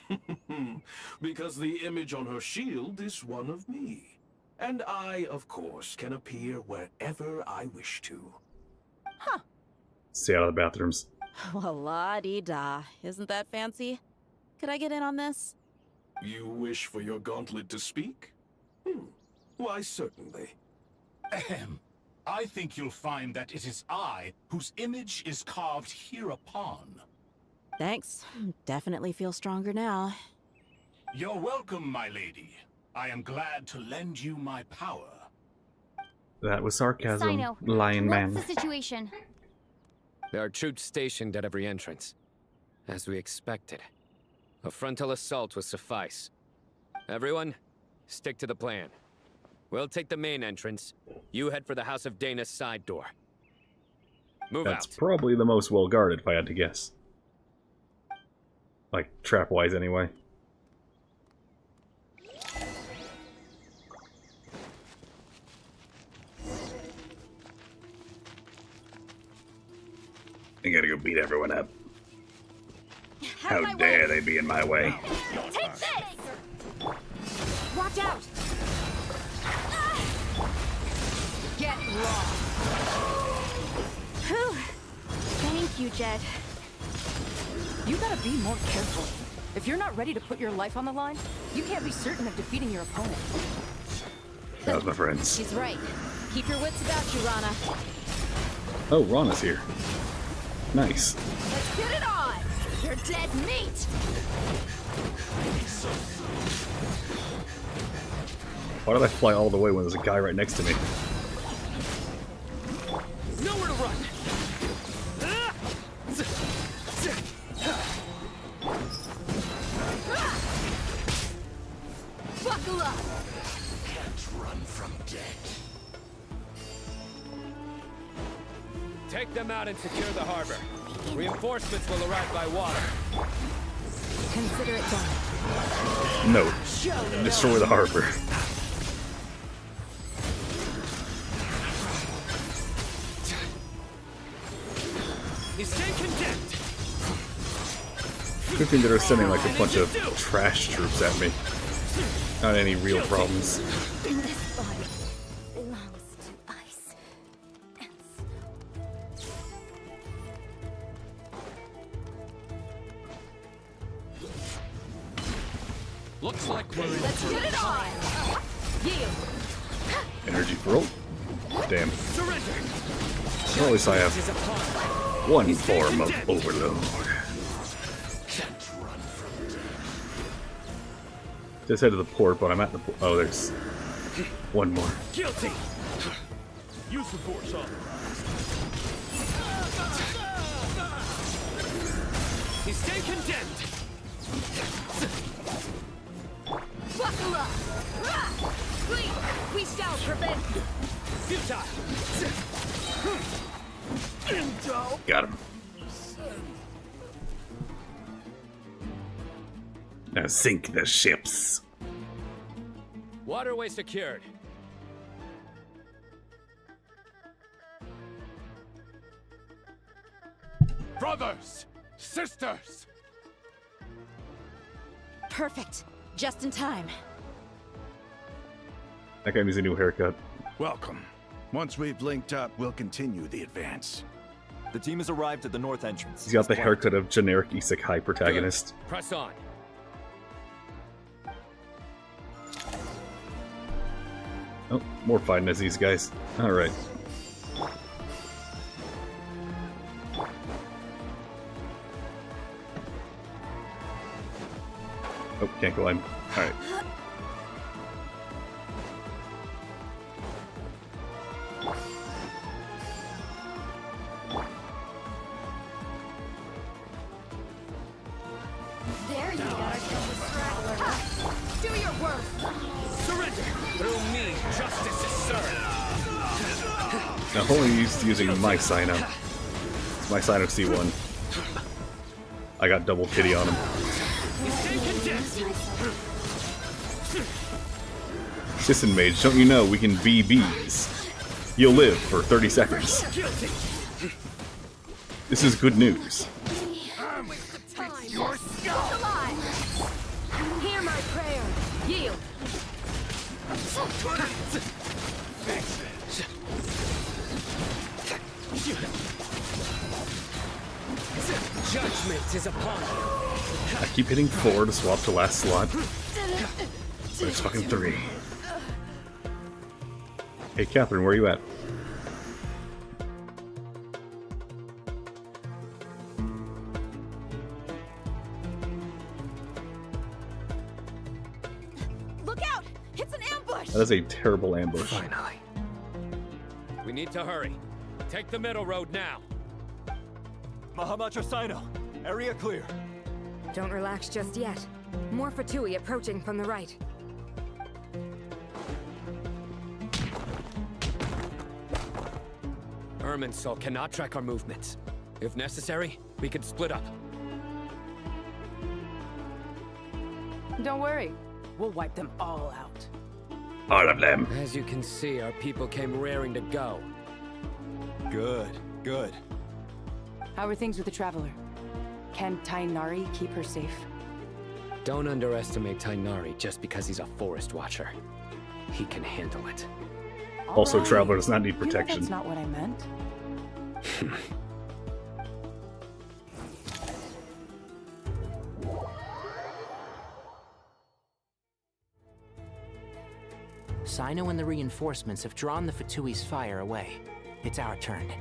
Speaker 16: talking?
Speaker 24: Because the image on her shield is one of me. And I, of course, can appear wherever I wish to.
Speaker 1: Stay out of the bathrooms.
Speaker 21: Well, la-di-da. Isn't that fancy? Could I get in on this?
Speaker 24: You wish for your gauntlet to speak? Why, certainly.
Speaker 25: Ahem. I think you'll find that it is I whose image is carved hereupon.
Speaker 21: Thanks. Definitely feel stronger now.
Speaker 25: You're welcome, my lady. I am glad to lend you my power.
Speaker 1: That was sarcasm,
Speaker 10: Sino,
Speaker 1: Lion Man.
Speaker 10: what's the situation?
Speaker 26: There are troops stationed at every entrance. As we expected. A frontal assault will suffice. Everyone, stick to the plan. We'll take the main entrance. You head for the House of Dana's side door. Move
Speaker 1: That's
Speaker 26: out.
Speaker 1: probably the most well guarded, if I had to guess. Like, trap-wise, anyway. I gotta go beat everyone up. How dare they be in my way?
Speaker 18: Take this! Watch out!
Speaker 22: Get lost.
Speaker 18: Whew. Thank you, Jed.
Speaker 22: You gotta be more careful. If you're not ready to put your life on the line, you can't be certain of defeating your opponent.
Speaker 1: That was my friends.
Speaker 21: She's right. Keep your wits about you, Rana.
Speaker 1: Oh, Rana's here. Nice.
Speaker 18: Let's get it on! You're dead meat!
Speaker 1: Why did I fly all the way when there's a guy right next to me?
Speaker 25: Nowhere to run!
Speaker 18: Buckle up!
Speaker 25: Can't run from death.
Speaker 26: Take them out and secure the harbor. Reinforcements will arrive by water.
Speaker 17: Consider it done.
Speaker 1: No. Destroy the harbor.
Speaker 25: Stay condemned.
Speaker 1: Good thing that they're sending like a bunch of trash troops at me. Not any real problems.
Speaker 18: This body belongs to ice and
Speaker 25: Looks like we're in.
Speaker 18: Let's get it on! Yield!
Speaker 1: Energy roll. Damn.
Speaker 25: Surrender.
Speaker 1: Well, at least I have one form of overload.
Speaker 25: Can't run from death.
Speaker 1: Just head to the port, but I'm at the port. Oh, there's one more.
Speaker 25: Guilty. Use the force on. Stay condemned.
Speaker 18: Buckle up! We shall prevent!
Speaker 25: Futile.
Speaker 1: Got him. Now sink the ships.
Speaker 26: Waterway secured.
Speaker 25: Brothers, sisters.
Speaker 21: Perfect. Just in time.
Speaker 1: That guy needs a new haircut.
Speaker 6: Welcome. Once we've linked up, we'll continue the advance.
Speaker 5: The team has arrived at the north entrance.
Speaker 1: He's got the haircut of generic isekai protagonist.
Speaker 26: Good. Press on.
Speaker 1: Oh, more fighting as these guys. Alright. Oh, can't climb. Alright.
Speaker 16: There you go, straggler. Do your worst.
Speaker 14: Surrender! Through me, justice is served!
Speaker 1: Now, I'm only using my Sino. My Sino C1. I got double kitty on him. Listen, mage, don't you know we can be bees? You'll live for 30 seconds. This is good news.
Speaker 16: You're still alive. Hear my prayer. Yield.
Speaker 14: Judgment is upon you.
Speaker 1: I keep hitting 4 to swap to last slot. But it's fucking 3. Hey, Catherine, where are you at?
Speaker 22: Look out! It's an ambush!
Speaker 1: That is a terrible ambush.
Speaker 26: Finally. We need to hurry. Take the middle road now.
Speaker 5: Mahamacho Sino, area clear.
Speaker 17: Don't relax just yet. More Fatui approaching from the right.
Speaker 26: Irminsul cannot track our movements. If necessary, we could split up.
Speaker 22: Don't worry. We'll wipe them all out.
Speaker 1: All of them.
Speaker 26: As you can see, our people came raring to go.
Speaker 5: Good, good.
Speaker 22: How are things with the Traveler? Can Tainari keep her safe?
Speaker 26: Don't underestimate Tainari just because he's a forest watcher. He can handle it.
Speaker 1: Also,
Speaker 22: Alright.
Speaker 1: Traveler does not need
Speaker 22: You know
Speaker 1: protection.
Speaker 22: that's not what I meant.
Speaker 13: Sino and the reinforcements have drawn the Fatui's fire away. It's our turn.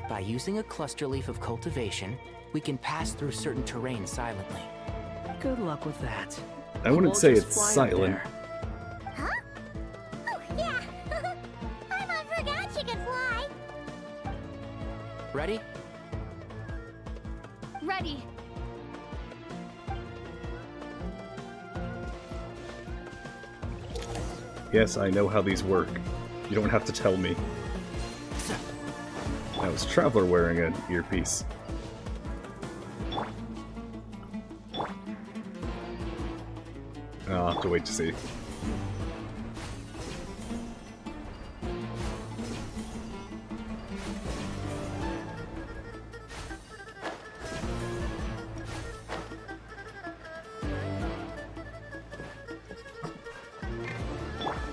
Speaker 13: By using a cluster leaf of cultivation, we can pass through certain terrain silently. Good luck with that.
Speaker 1: I wouldn't say it's silent.
Speaker 16: Huh? Oh, yeah. I forgot she could fly.
Speaker 13: Ready?
Speaker 10: Ready.
Speaker 1: Yes, I know how these work. You don't have to tell me. Now, is Traveler wearing an earpiece? I'll have to wait to see.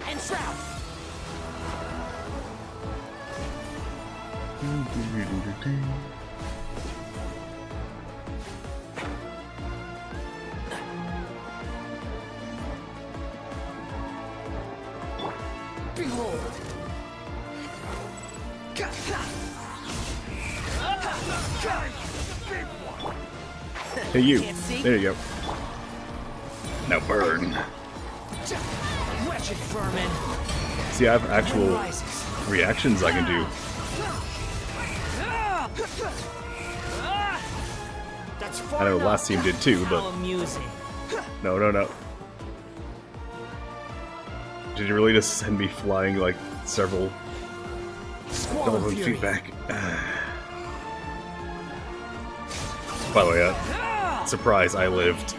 Speaker 14: And shroud! Behold!
Speaker 1: Hey, you. There you go. Now burn.
Speaker 14: Wretched vermin!
Speaker 1: See, I have actual reactions I can do.
Speaker 14: That's
Speaker 1: I know last team did too, but
Speaker 14: How amusing.
Speaker 1: no. Did you really just send me flying like several thousand feet back? By the way, surprise, I lived.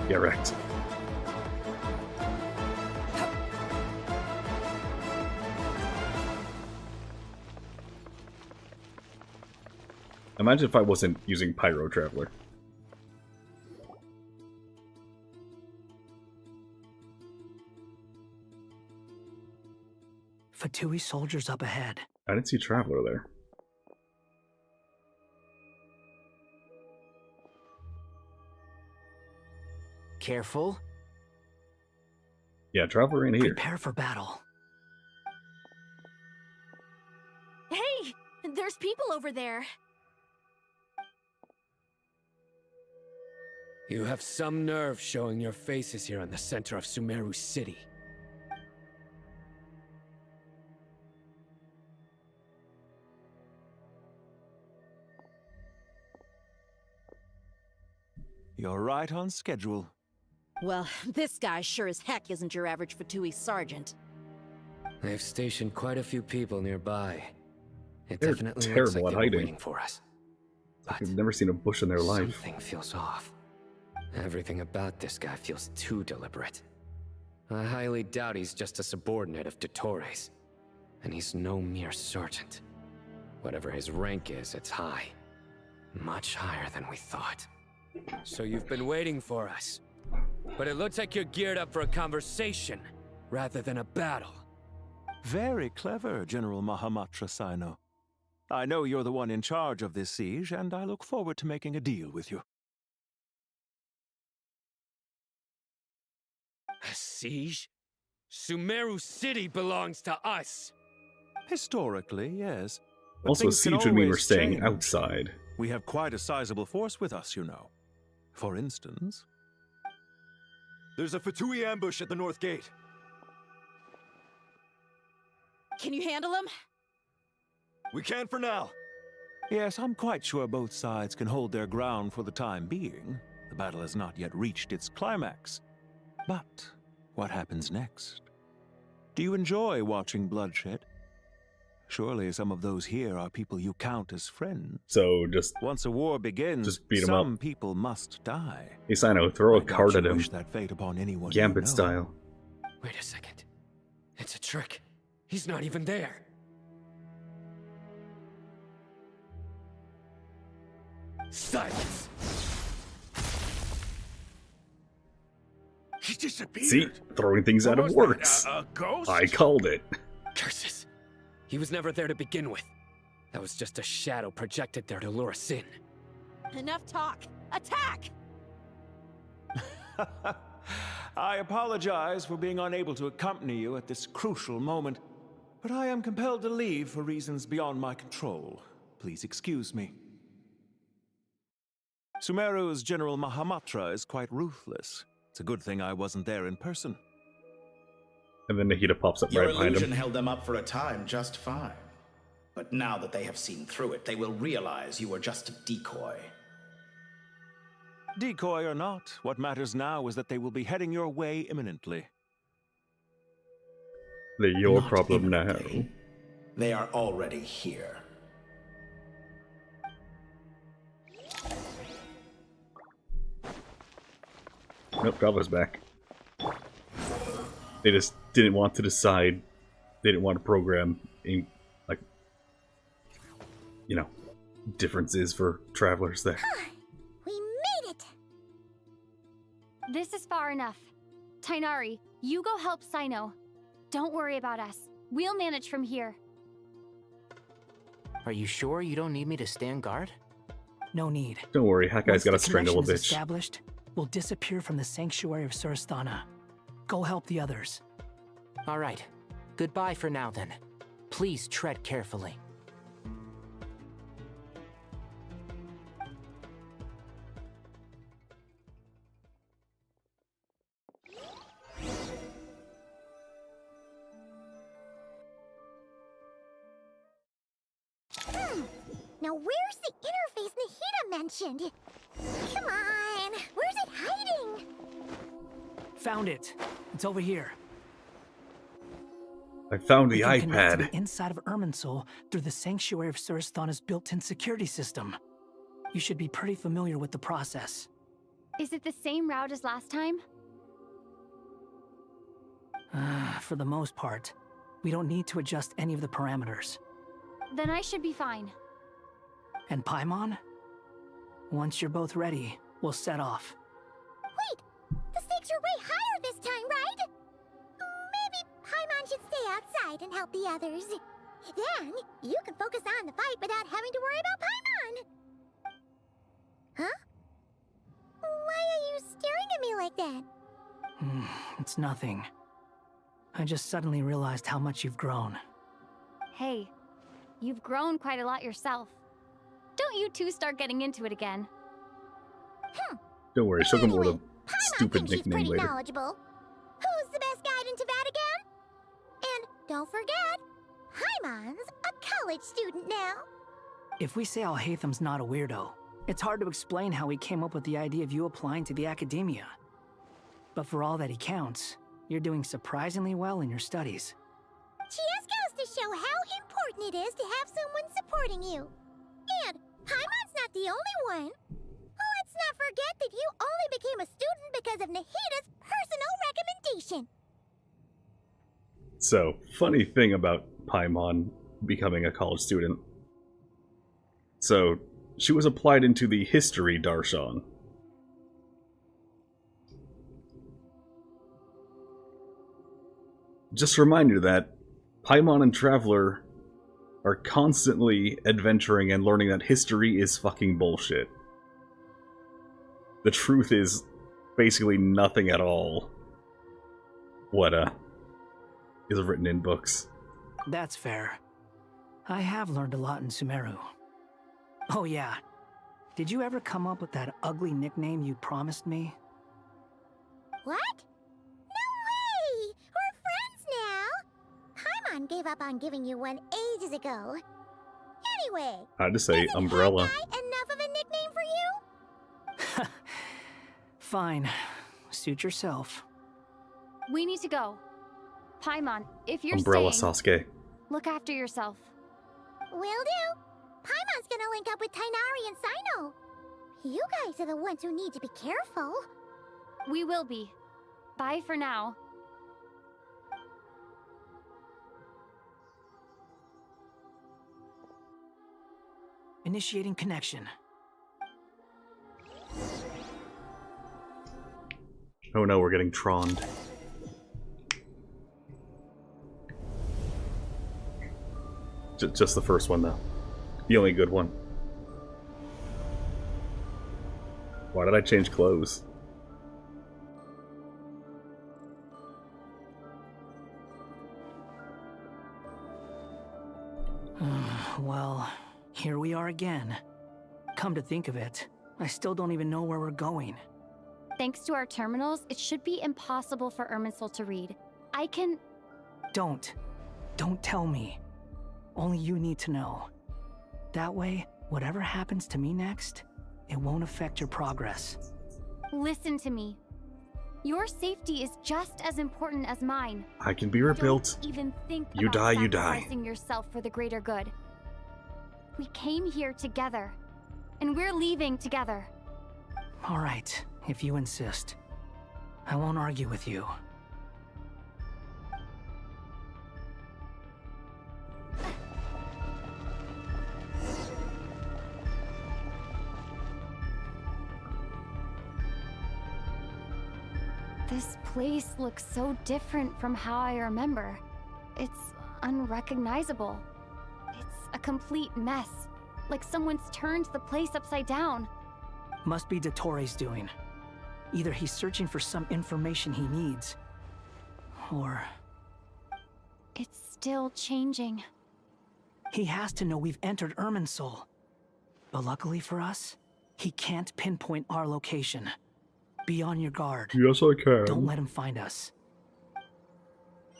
Speaker 1: Yeah, wrecked. Imagine if I wasn't using Pyro Traveler.
Speaker 7: Fatui soldiers up ahead.
Speaker 1: I didn't see Traveler there.
Speaker 13: Careful.
Speaker 1: Yeah, Traveler ain't here.
Speaker 7: Prepare for battle.
Speaker 18: Hey! There's people over there.
Speaker 26: You have some nerve showing your faces here in the center of Sumeru City.
Speaker 2: You're right on schedule.
Speaker 21: Well, this guy sure as heck isn't your average Fatui sergeant.
Speaker 26: They've stationed quite a few people nearby. It
Speaker 1: They're
Speaker 26: definitely looks
Speaker 1: terrible
Speaker 26: like
Speaker 1: at
Speaker 26: they were
Speaker 1: hiding.
Speaker 26: waiting for us.
Speaker 1: I've never seen a bush in their life.
Speaker 26: Something feels off. Everything about this guy feels too deliberate. I highly doubt he's just a subordinate of Dottore's. And he's no mere sergeant. Whatever his rank is, it's high. Much higher than we thought. So you've been waiting for us. But it looks like you're geared up for a conversation, rather than a battle.
Speaker 2: Very clever, General Mahamatra Sino. I know you're the one in charge of this siege, and I look forward to making a deal with you.
Speaker 26: A siege? Sumeru City belongs to us!
Speaker 2: Historically, yes. But
Speaker 1: Also,
Speaker 2: things can
Speaker 1: siege would mean we're
Speaker 2: always
Speaker 1: staying
Speaker 2: change.
Speaker 1: outside.
Speaker 2: We have quite a sizable force with us, you know. For instance...
Speaker 5: There's a Fatui ambush at the north gate.
Speaker 21: Can you handle him?
Speaker 5: We can for now.
Speaker 2: Yes, I'm quite sure both sides can hold their ground for the time being. The battle has not yet reached its climax. But what happens next? Do you enjoy watching bloodshed? Surely some of those here are people you count as friends.
Speaker 1: So just
Speaker 2: once a war begins,
Speaker 1: just beat 'em
Speaker 2: some
Speaker 1: up.
Speaker 2: people must die.
Speaker 1: Hey, Sino, throw a
Speaker 2: I doubt
Speaker 1: card
Speaker 2: you
Speaker 1: at him.
Speaker 2: wish that fate upon anyone
Speaker 1: Gambit
Speaker 2: you know.
Speaker 1: style.
Speaker 26: Wait a second. It's a trick. He's not even there. Silence!
Speaker 6: He disappeared.
Speaker 1: See, throwing things at him
Speaker 6: Was that
Speaker 1: works.
Speaker 6: a ghost?
Speaker 1: I called it.
Speaker 26: Curses. He was never there to begin with. That was just a shadow projected there to lure us in.
Speaker 21: Enough talk. Attack!
Speaker 2: I apologize for being unable to accompany you at this crucial moment, but I am compelled to leave for reasons beyond my control. Please excuse me. Sumeru's General Mahamatra is quite ruthless. It's a good thing I wasn't there in person.
Speaker 1: And then Nahida pops up
Speaker 8: Your
Speaker 1: right behind
Speaker 8: illusion
Speaker 1: him.
Speaker 8: held them up for a time just fine. But now that they have seen through it, they will realize you were just a decoy.
Speaker 2: Decoy or not, what matters now is that they will be heading your way imminently.
Speaker 1: They're your problem now.
Speaker 8: They are already here.
Speaker 1: Nope, Traveler's back. They just didn't want to decide. They didn't want to program in, like, you know, differences for travelers there.
Speaker 16: We made it!
Speaker 10: This is far enough. Tainari, you go help Sino. Don't worry about us. We'll manage from here.
Speaker 13: Are you sure you don't need me to stand guard?
Speaker 7: No need.
Speaker 1: Don't worry, Hakkai's got to
Speaker 7: Once the
Speaker 1: strangle a
Speaker 7: connection is
Speaker 1: bitch.
Speaker 7: established, we'll disappear from the sanctuary of Surasthana. Go help the others.
Speaker 13: All right. Goodbye for now, then. Please tread carefully.
Speaker 16: Now where's the interface Nahida mentioned? Come on, where's it hiding?
Speaker 7: Found it. It's over here.
Speaker 1: I found the
Speaker 7: We can connect to
Speaker 1: iPad.
Speaker 7: the inside of Irminsul through the Sanctuary of Surasthana's built-in security system. You should be pretty familiar with the process.
Speaker 10: Is it the same route as last time?
Speaker 7: For the most part, we don't need to adjust any of the parameters.
Speaker 10: Then I should be fine.
Speaker 7: And Paimon? Once you're both ready, we'll set off.
Speaker 16: Wait, the stakes are way higher this time, right? Maybe Paimon should stay outside. side and help the others. Then, you can focus on the fight without having to worry about Paimon. Huh? Why are you staring at me like that?
Speaker 7: It's nothing. I just suddenly realized how much you've grown.
Speaker 10: Hey, you've grown quite a lot yourself. Don't you two start getting into it again.
Speaker 1: Don't worry, she'll come up with a
Speaker 16: Paimon
Speaker 1: stupid
Speaker 16: thinks she's
Speaker 1: nickname
Speaker 16: pretty
Speaker 1: later.
Speaker 16: knowledgeable. Who's the best guide into Vatican? And don't forget, Paimon's a college student now.
Speaker 7: If we say Alhatham's not a weirdo, it's hard to explain how he came up with the idea of you applying to the academia. But for all that he counts, you're doing surprisingly well in your studies.
Speaker 16: Just goes to show how important it is to have someone supporting you. And Paimon's not the only one. Let's not forget that you only became a student because of Nahida's personal recommendation.
Speaker 1: So, funny thing about Paimon becoming a college student. So, she was applied into the History Darshan. Just a reminder that Paimon and Traveler are constantly adventuring and learning that history is fucking bullshit. The truth is basically nothing at all what is written in books.
Speaker 7: That's fair. I have learned a lot in Sumeru. Oh yeah, did you ever come up with that ugly nickname you promised me?
Speaker 16: What? No way! We're friends now! Paimon gave up on giving you one ages ago. Anyway,
Speaker 1: I just say Umbrella.
Speaker 16: enough of a nickname for you?
Speaker 7: Fine. Suit yourself.
Speaker 10: We need to go. Paimon, if you're
Speaker 1: Umbrella
Speaker 10: staying,
Speaker 1: Sasuke.
Speaker 10: look after yourself.
Speaker 16: Will do. Paimon's gonna link up with Tainari and Sino. You guys are the ones who need to be careful.
Speaker 10: We will be. Bye for now.
Speaker 7: Initiating connection.
Speaker 1: Oh no, we're getting troned. Just the first one, though. The only good one. Why did I change clothes?
Speaker 7: Well, here we are again. Come to think of it, I still don't even know where we're going.
Speaker 10: Thanks to our terminals, it should be impossible for Irminsul to read. I can...
Speaker 7: Don't tell me. Only you need to know. That way, whatever happens to me next, it won't affect your progress.
Speaker 10: Listen to me. Your safety is just as important as mine.
Speaker 1: I can be rebuilt.
Speaker 10: Don't even think
Speaker 1: You
Speaker 10: about
Speaker 1: die, you die.
Speaker 10: sacrificing yourself for the greater good. We came here together, and we're leaving together.
Speaker 7: All right, if you insist. I won't argue with you.
Speaker 10: This place looks so different from how I remember. It's unrecognizable. It's a complete mess. Like someone's turned the place upside down.
Speaker 7: Must be Dottore's doing. Either he's searching for some information he needs, or...
Speaker 10: It's still changing.
Speaker 7: He has to know we've entered Irminsul. But luckily for us, he can't pinpoint our location. Be on your guard.
Speaker 1: Yes, I can.
Speaker 7: Don't let him find us.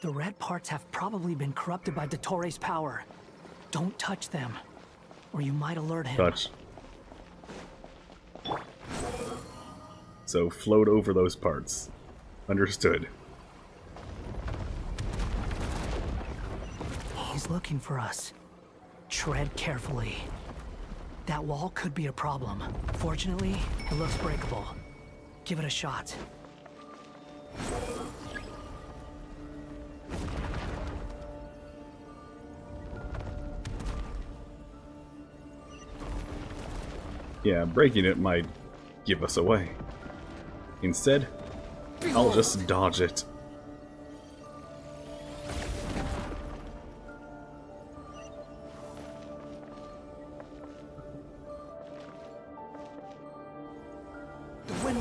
Speaker 7: The red parts have probably been corrupted by Dottore's power. Don't touch them, or you might alert him.
Speaker 1: Touch. So float over those parts. Understood.
Speaker 7: He's looking for us. Tread carefully. That wall could be a problem. Fortunately, it looks breakable. Give it a shot.
Speaker 1: Yeah, breaking it might give us away. Instead, I'll just dodge it.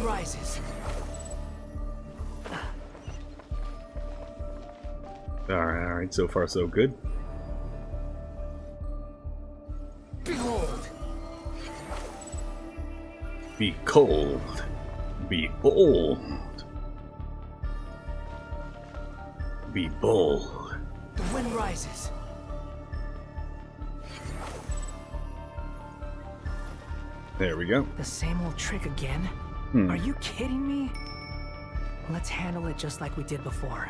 Speaker 7: wind rises.
Speaker 1: Alright, so far so good.
Speaker 7: Behold!
Speaker 1: Be cold. Be bold. Be bold.
Speaker 7: The wind rises.
Speaker 1: There we go.
Speaker 7: The same old trick again? Are you kidding me? Let's handle it just like we did before.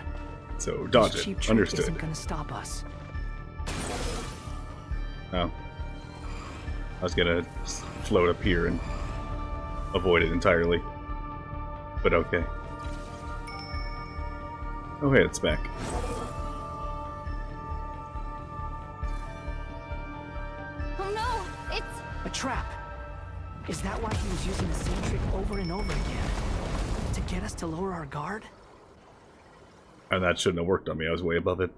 Speaker 1: So dodge
Speaker 7: This cheap
Speaker 1: it.
Speaker 7: trick
Speaker 1: Understood.
Speaker 7: isn't gonna stop us.
Speaker 1: Oh. I was gonna float up here and avoid it entirely. But okay. Oh hey, it's back.
Speaker 10: Oh no! It's
Speaker 7: a trap! Is that why he was using the same trick over and over again? To get us to lower our guard?
Speaker 1: And that shouldn't have worked on me, I was way above it.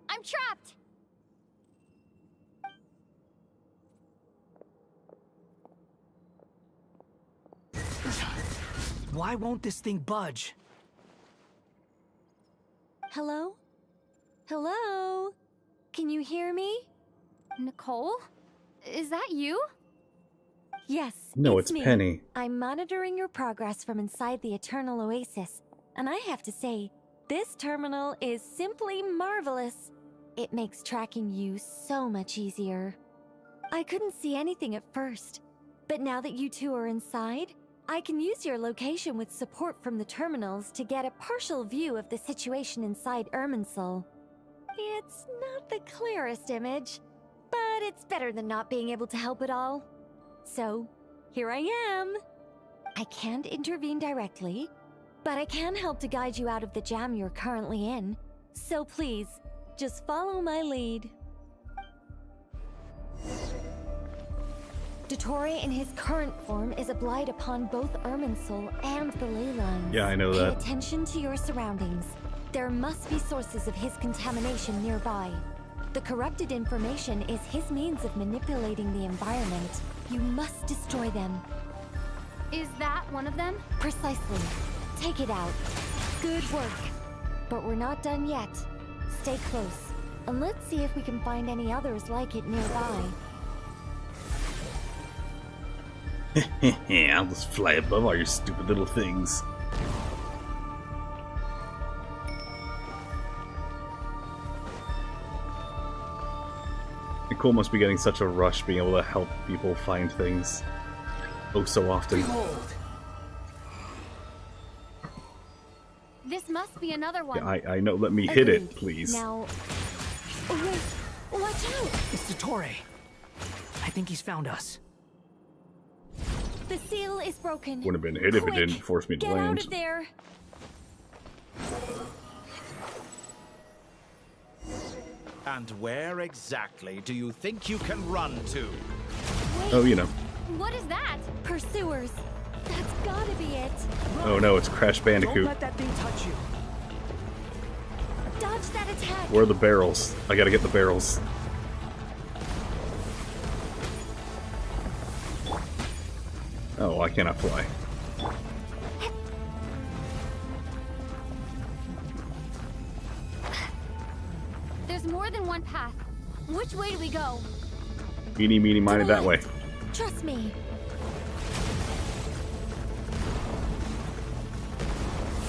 Speaker 10: I'm trapped!
Speaker 7: Why won't this thing budge?
Speaker 10: Hello? Hello? Can you hear me? Nicole? Is that you?
Speaker 3: Yes,
Speaker 1: No, it's
Speaker 3: me.
Speaker 1: Penny.
Speaker 3: I'm monitoring your progress from inside the Eternal Oasis, and I have to say, this terminal is simply marvelous. It makes tracking you so much easier. I couldn't see anything at first, but now that you two are inside, I can use your location with support from the terminals to get a partial view of the situation inside Irminsul. It's not the clearest image, but it's better than not being able to help at all. So, here I am. I can't intervene directly, but I can help to guide you out of the jam you're currently in. So please, just follow my lead. Dottore in his current form is a blight upon both Irminsul and the ley lines.
Speaker 1: Yeah, I know that.
Speaker 3: Pay attention to your surroundings. There must be sources of his contamination nearby. The corrupted information is his means of manipulating the environment. You must destroy them.
Speaker 10: Is that one of them?
Speaker 3: Precisely. Take it out. Good work. But we're not done yet. Stay close, and let's see if we can find any others like it nearby.
Speaker 1: I'll just fly above all your stupid little things. Nicole must be getting such a rush being able to help people find things oh so often.
Speaker 7: Behold.
Speaker 10: This must be another one.
Speaker 1: Yeah, I know. Let me hit it, please.
Speaker 3: Now, wait, watch out!
Speaker 7: It's Dottore. I think he's found us.
Speaker 3: The seal is broken.
Speaker 1: Wouldn't have been hit if it
Speaker 3: Quick,
Speaker 1: didn't force me to
Speaker 3: get
Speaker 1: land.
Speaker 3: out of there!
Speaker 8: And where exactly do you think you can run to?
Speaker 1: Oh, you know.
Speaker 10: What is that?
Speaker 3: Pursuers. That's gotta be it.
Speaker 1: Oh no, it's Crash
Speaker 7: Don't
Speaker 1: Bandicoot.
Speaker 7: let that thing touch you.
Speaker 3: Dodge that attack.
Speaker 1: Where are the barrels? I gotta get the barrels. Oh, I cannot fly.
Speaker 10: There's more than one path. Which way do we go?
Speaker 1: Eeny, meeny, miny, that way.
Speaker 3: Trust me.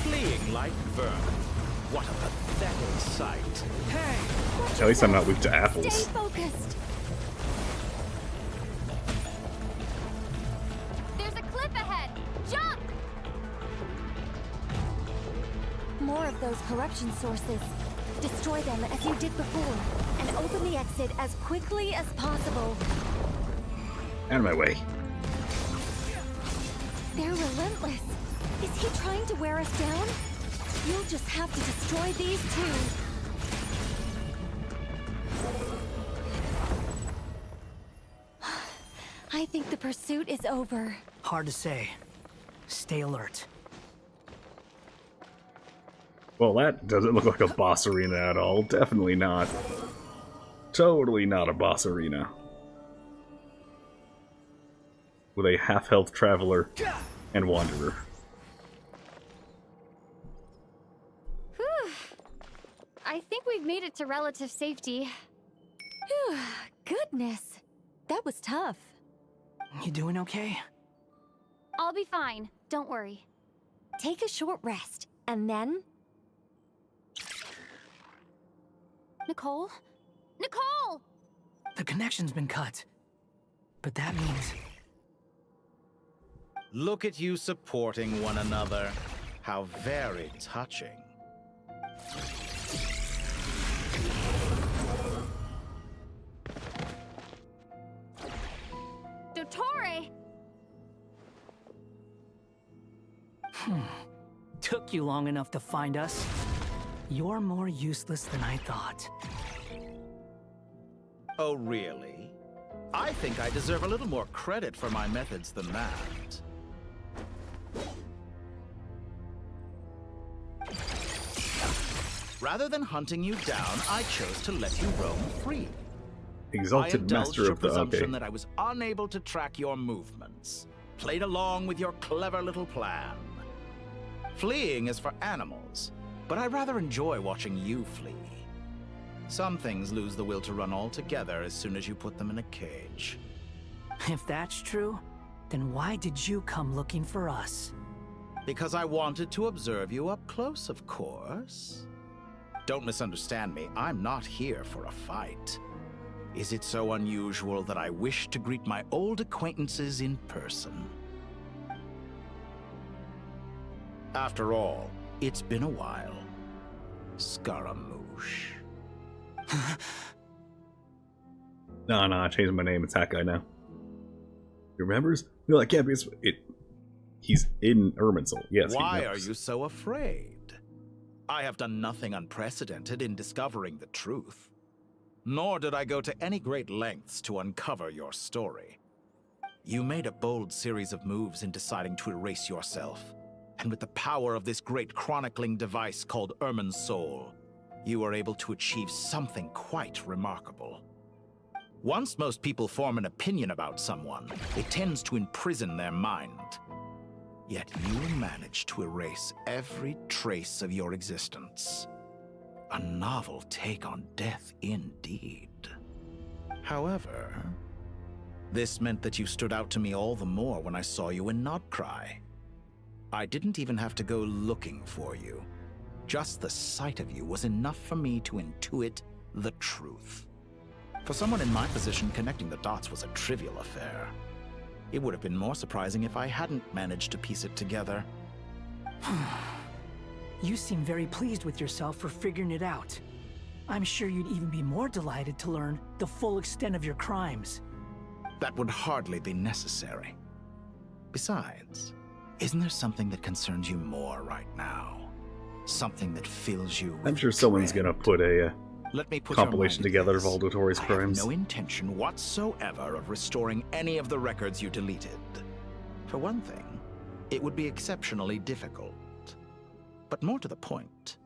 Speaker 8: Fleeing like vermin. What a pathetic sight.
Speaker 7: Hey!
Speaker 1: At least I'm not weak to
Speaker 3: Stay
Speaker 1: apples.
Speaker 3: focused.
Speaker 10: There's a cliff ahead. Jump!
Speaker 3: More of those corruption sources. Destroy them as you did before, and open the exit as quickly as possible.
Speaker 1: Out of my way.
Speaker 3: They're relentless. Is he trying to wear us down? You'll just have to destroy these two. I think the pursuit is over.
Speaker 7: Hard to say. Stay alert.
Speaker 1: Well, that doesn't look like a boss arena at all. Definitely not. totally not a boss arena. With a half-health traveler and wanderer.
Speaker 10: Whew. I think we've made it to relative safety.
Speaker 3: Phew, goodness. That was tough.
Speaker 7: You doing okay?
Speaker 10: I'll be fine. Don't worry.
Speaker 3: Take a short rest, and then...
Speaker 10: Nicole? Nicole!
Speaker 7: The connection's been cut. But that means...
Speaker 8: Look at you supporting one another. How very touching.
Speaker 10: Dottore!
Speaker 7: Took you long enough to find us. You're more useless than I thought.
Speaker 8: Oh, really? I think I deserve a little more credit for my methods than that. Rather than hunting you down, I chose to let you roam free.
Speaker 1: Exalted master
Speaker 8: your
Speaker 1: of the
Speaker 8: presumption that I was unable to track your movements. Played along with your clever little plan. Fleeing is for animals, but I rather enjoy watching you flee. Some things lose the will to run altogether as soon as you put them in a cage.
Speaker 7: If that's true, then why did you come looking for us?
Speaker 8: Because I wanted to observe you up close, of course. Don't misunderstand me, I'm not here for a fight. Is it so unusual that I wish to greet my old acquaintances in person? After all, it's been a while. Scaramouche.
Speaker 1: No, I changed my name. It's that guy now. He remembers? No, I can't be. He's in Irminsul. Yes.
Speaker 8: Why are you so afraid? I have done nothing unprecedented in discovering the truth. Nor did I go to any great lengths to uncover your story. You made a bold series of moves in deciding to erase yourself. And with the power of this great chronicling device called Irminsul, you were able to achieve something quite remarkable. Once most people form an opinion about someone, it tends to imprison their mind. Yet you managed to erase every trace of your existence. A novel take on death indeed. However, this meant that you stood out to me all the more when I saw you in Nodcry. I didn't even have to go looking for you. Just the sight of you was enough for me to intuit the truth. For someone in my position, connecting the dots was a trivial affair. It would have been more surprising if I hadn't managed to piece it together.
Speaker 7: You seem very pleased with yourself for figuring it out. I'm sure you'd even be more delighted to learn the full extent of your crimes.
Speaker 8: That would hardly be necessary. Besides, isn't there something that concerns you more right now? Something that fills you with
Speaker 1: I'm sure someone's gonna put a compilation together of all Dottore's crimes.
Speaker 8: I have no intention whatsoever of restoring any of the records you deleted. For one thing, it would be exceptionally difficult. But more to the point,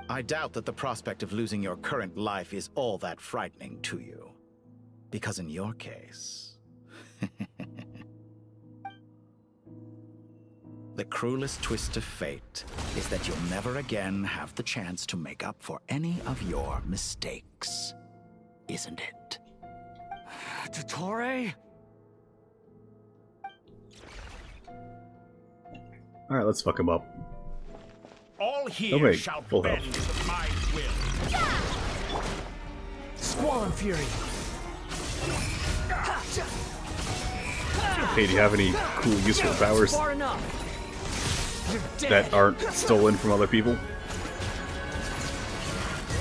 Speaker 8: I doubt that the prospect of losing your current life is all that frightening to you. Because in your case... the cruelest twist of fate is that you'll never again have the chance to make up for any of your mistakes. Isn't it?
Speaker 7: Dottore?
Speaker 1: Alright, let's fuck him up.
Speaker 25: All here
Speaker 1: wait,
Speaker 25: shall
Speaker 1: full
Speaker 25: bend
Speaker 1: health.
Speaker 25: to my will.
Speaker 7: Squall and Fury.
Speaker 1: Hey, do you have any cool, useful powers
Speaker 7: Far enough.
Speaker 1: that aren't stolen from other people?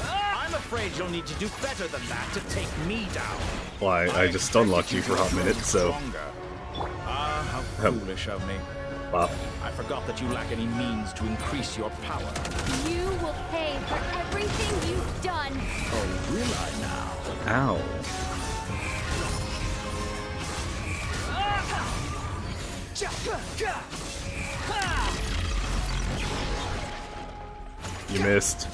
Speaker 8: I'm afraid you'll need to do better than that to take me down.
Speaker 1: Well, I just unlocked you for a hot minute, so...
Speaker 8: Ah, how foolish of me.
Speaker 1: Wow.
Speaker 8: I forgot that you lack any means to increase your power.
Speaker 10: You will pay for everything you've done.
Speaker 8: Oh, will I now?
Speaker 1: Ow. You missed.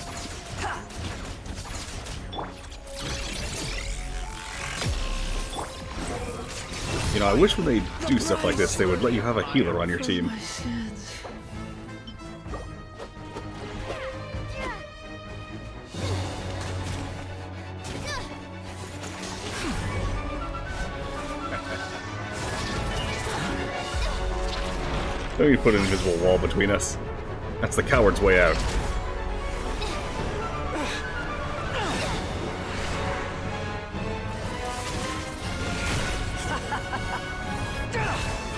Speaker 1: You know, I wish when they do stuff like this, they would let you have a healer on your team. Don't you put an invisible wall between us. That's the coward's way out.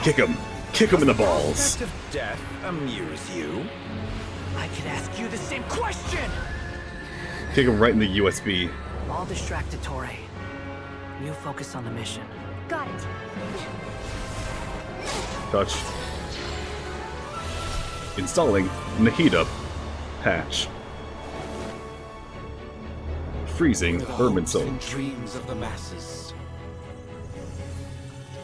Speaker 1: Kick him! Kick him in the balls!
Speaker 8: Does death amuse you?
Speaker 7: I could ask you the same question!
Speaker 1: Kick him right in the USB.
Speaker 7: I'll distract Dottore. You focus on the mission.
Speaker 18: Got it.
Speaker 1: Touch. Installing Nahida patch. Freezing Urban Soul.
Speaker 8: Dreams of the masses.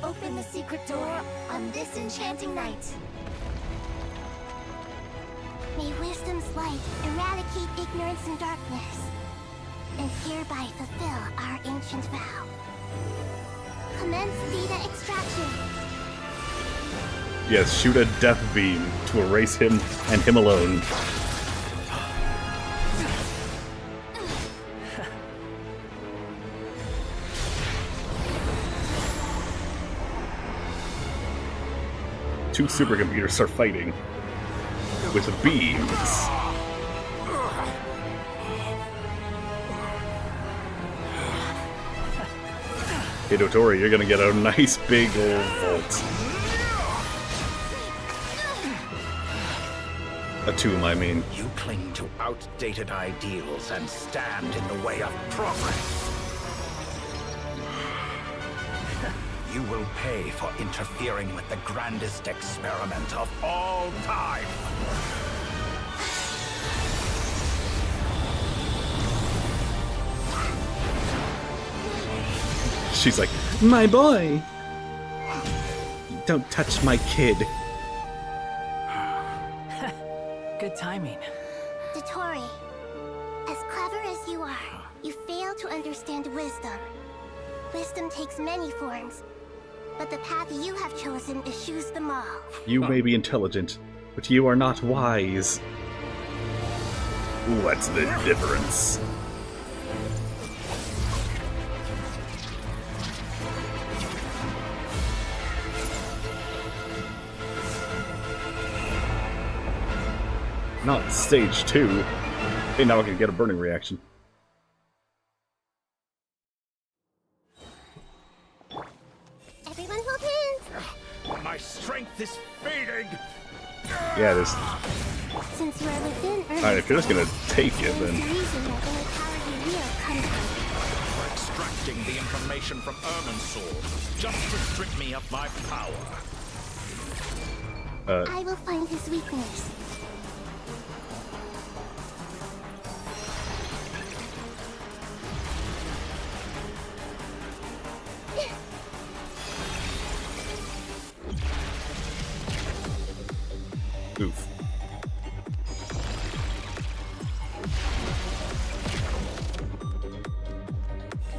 Speaker 16: Open the secret door on this enchanting night. May wisdom's light eradicate ignorance and darkness, and hereby fulfill our ancient vow. Commence data extraction.
Speaker 1: Yes, shoot a death beam to erase him and him alone. Two supercomputers are fighting with beams. Hey Dottore, you're gonna get a nice big old vault. A tomb, I mean.
Speaker 8: You cling to outdated ideals and stand in the way of progress. You will pay for interfering with the grandest experiment of all time.
Speaker 1: She's like, my boy! Don't touch my kid.
Speaker 7: Good timing.
Speaker 16: Dottore, as clever as you are, you fail to understand wisdom. Wisdom takes many forms, but the path you have chosen eschews them all.
Speaker 1: You may be intelligent, but you are not wise. What's the difference? Not stage 2. Hey, now I can get a burning reaction.
Speaker 16: Everyone hold hands!
Speaker 25: My strength is fading!
Speaker 1: Yeah, it is.
Speaker 16: Since you are within Earth,
Speaker 1: Alright, if you're just gonna take it,
Speaker 16: the
Speaker 1: then...
Speaker 16: reason that only power you wield comes from.
Speaker 8: Extracting the information from Irminsul, just to strip me of my power.
Speaker 16: I will find his weakness.
Speaker 1: Oof.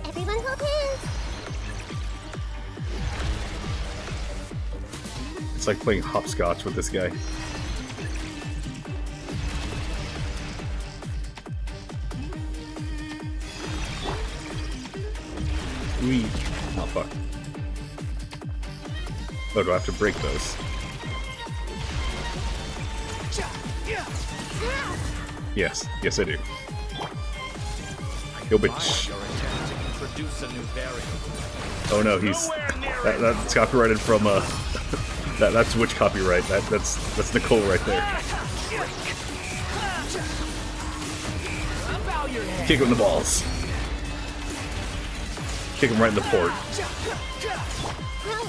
Speaker 16: Everyone hold hands!
Speaker 1: It's like playing hopscotch with this guy. Wee. Oh, fuck. Oh, do I have to break those? Yes. Yes, I do. Yo, bitch. Oh no, he's... That's copyrighted from, that's Witch copyright. That's Nicole right there. Kick him in the balls. Kick him right in the port.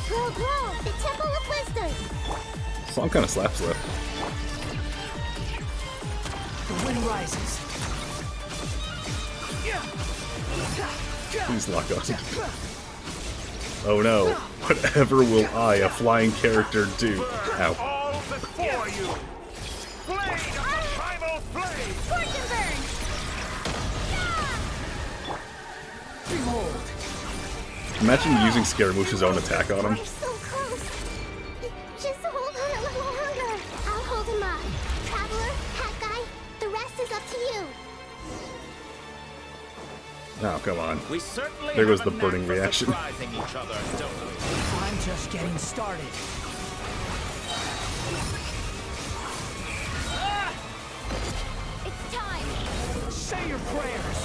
Speaker 16: Grow! The Temple of Wisdom!
Speaker 1: So I'm kind of slap.
Speaker 7: The wind rises.
Speaker 1: Please lock on. Oh no. Whatever will I, a flying character, do? Ow.
Speaker 25: All before you! Blade of the primal flame!
Speaker 16: Scorch and burn!
Speaker 7: Behold!
Speaker 1: Imagine using Scaramouche's own attack on him.
Speaker 16: We're so close. Just hold on a little longer. I'll hold him up. Traveler, Hat Guy, the rest is up to you.
Speaker 1: Oh, come on.
Speaker 4: We certainly
Speaker 1: There goes
Speaker 4: have
Speaker 1: the
Speaker 4: a
Speaker 1: burning
Speaker 4: knack for
Speaker 1: reaction.
Speaker 4: surprising each other, don't we?
Speaker 7: I'm just getting started.
Speaker 16: It's time.
Speaker 7: Say your prayers.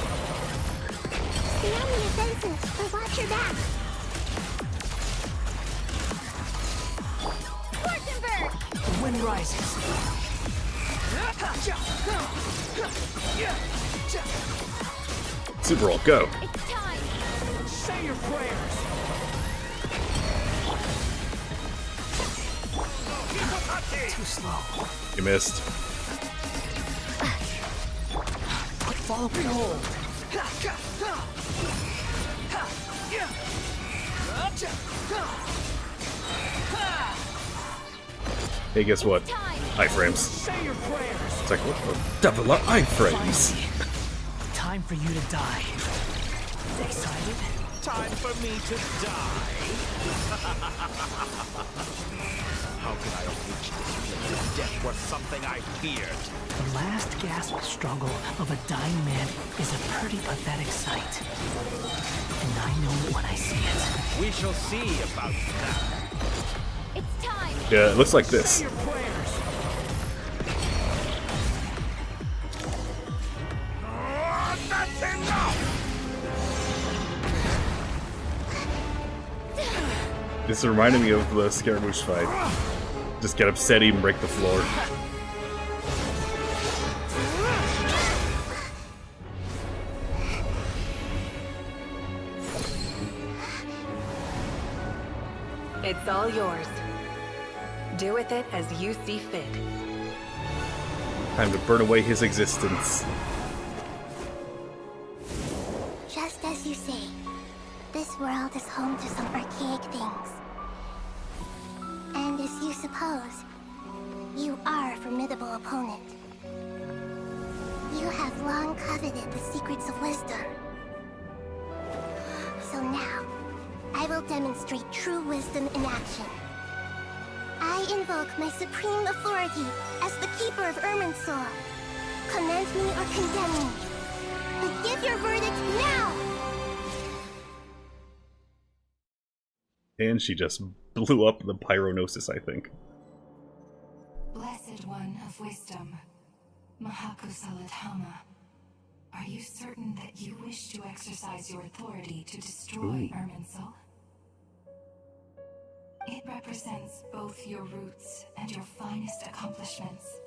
Speaker 16: Stay on the offensive, but watch your back. Schwarzenberg!
Speaker 7: The wind rises.
Speaker 1: Super Roll, go.
Speaker 16: It's time.
Speaker 7: Say your prayers. Too slow.
Speaker 1: You missed.
Speaker 7: Follow me hold.
Speaker 1: Hey, guess what? Iframes.
Speaker 7: Say your prayers.
Speaker 1: It's like, what the devil are iframes?
Speaker 7: Time for you to die. Excited?
Speaker 4: Time for me to die. How can I reach this place if death were something I feared?
Speaker 7: The last gasp struggle of a dying man is a pretty pathetic sight. And I know it when I see it.
Speaker 4: We shall see about that.
Speaker 16: It's time.
Speaker 1: Yeah, it looks like this.
Speaker 7: Say your prayers.
Speaker 4: That's enough!
Speaker 1: This reminded me of the Scaramouche fight. Just get upset, even break the floor.
Speaker 17: It's all yours. Do with it as you see fit.
Speaker 1: Time to burn away his existence.
Speaker 16: Just as you say, this world is home to some archaic things. And as you suppose, you are a formidable opponent. You have long coveted the secrets of wisdom. So now, I will demonstrate true wisdom in action. I invoke my supreme authority as the keeper of Irminsul. Commend me or condemn me. But give your verdict now!
Speaker 1: And she just blew up the Pyronosis, I think.
Speaker 9: Blessed One of Wisdom, Mahakusaladhama, are you certain that you wish to exercise your authority to destroy Irminsul? It represents both your roots and your finest accomplishments.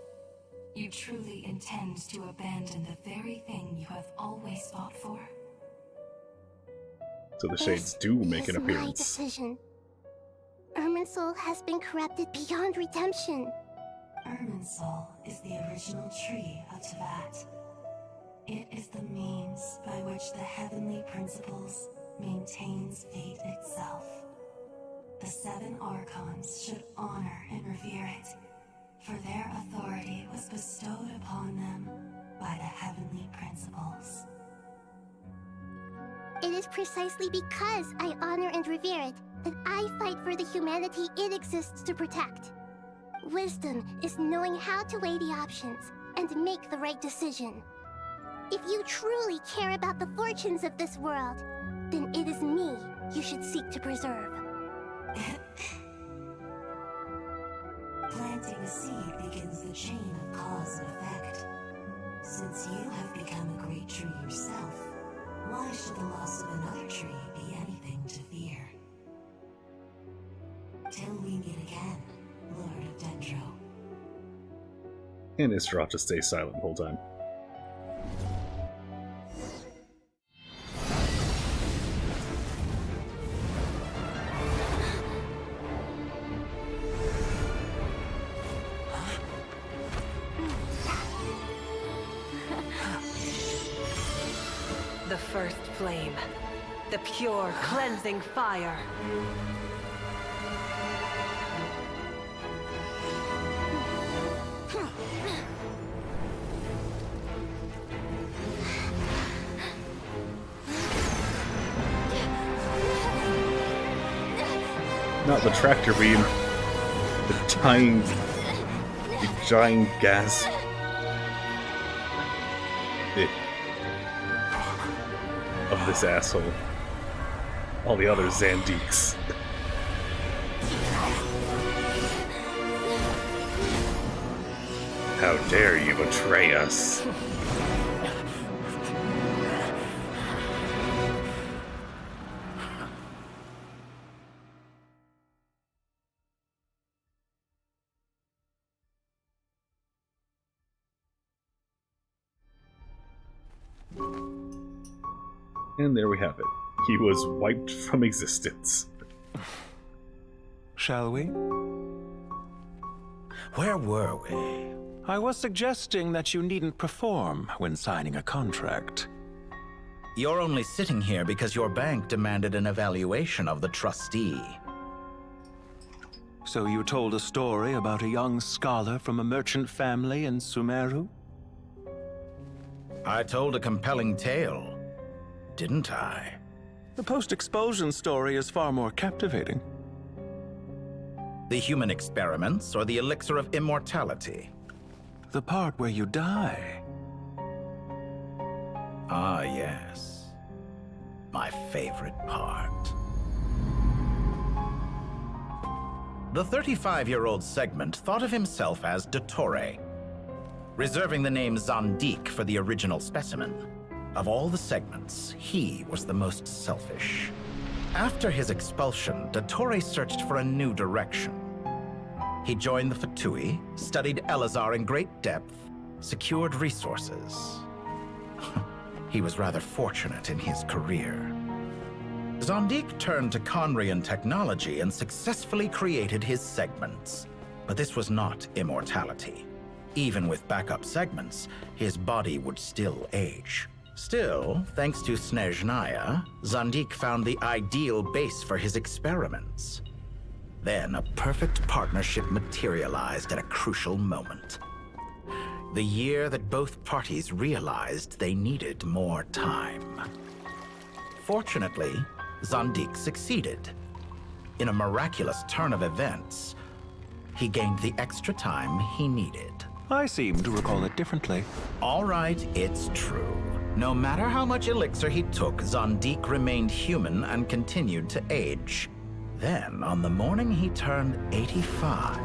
Speaker 9: You truly intend to abandon the very thing you have always fought for?
Speaker 1: So the Shades do make an
Speaker 16: My
Speaker 1: appearance.
Speaker 16: decision. Irminsul has been corrupted beyond redemption.
Speaker 9: Irminsul is the original tree of Tevat. It is the means by which the heavenly principles maintains fate itself. The 7 Archons should honor and revere it, for their authority was bestowed upon them by the heavenly principles.
Speaker 16: It is precisely because I honor and revere it that I fight for the humanity it exists to protect. Wisdom is knowing how to weigh the options and make the right decision. If you truly care about the fortunes of this world, then it is me you should seek to preserve.
Speaker 9: Planting a seed begins the chain of cause and effect. Since you have become a great tree yourself, why should the loss of another tree be anything to fear? Till we meet again, Lord of Dendro.
Speaker 1: And Isra stays silent the whole time.
Speaker 17: The first flame. The pure, cleansing fire.
Speaker 1: Not the tractor beam. The giant gas. Of this asshole. All the other Zandiques. How dare you betray us? And there we have it. He was wiped from existence.
Speaker 2: Shall we?
Speaker 8: Where were we?
Speaker 2: I was suggesting that you needn't perform when signing a contract.
Speaker 8: You're only sitting here because your bank demanded an evaluation of the trustee.
Speaker 2: So you told a story about a young scholar from a merchant family in Sumeru?
Speaker 8: I told a compelling tale, didn't I?
Speaker 2: The post-expulsion story is far more captivating.
Speaker 8: The human experiments or the elixir of immortality?
Speaker 2: The part where you die.
Speaker 8: Ah, yes. My favorite part. The 35-year-old Segment thought of himself as Dottore, reserving the name Zandique for the original specimen. Of all the Segments, he was the most selfish. After his expulsion, Dottore searched for a new direction. He joined the Fatui, studied Elazar in great depth, secured resources. He was rather fortunate in his career. Zandique turned to Conrian technology and successfully created his segments. But this was not immortality. Even with backup segments, his body would still age. Still, thanks to Snezhnaya, Zandique found the ideal base for his experiments. Then a perfect partnership materialized at a crucial moment. The year that both parties realized they needed more time. Fortunately, Zandique succeeded. In a miraculous turn of events, he gained the extra time he needed.
Speaker 2: I seem to recall it differently.
Speaker 8: All right, it's true. No matter how much elixir he took, Zandique remained human and continued to age. Then, on the morning he turned 85...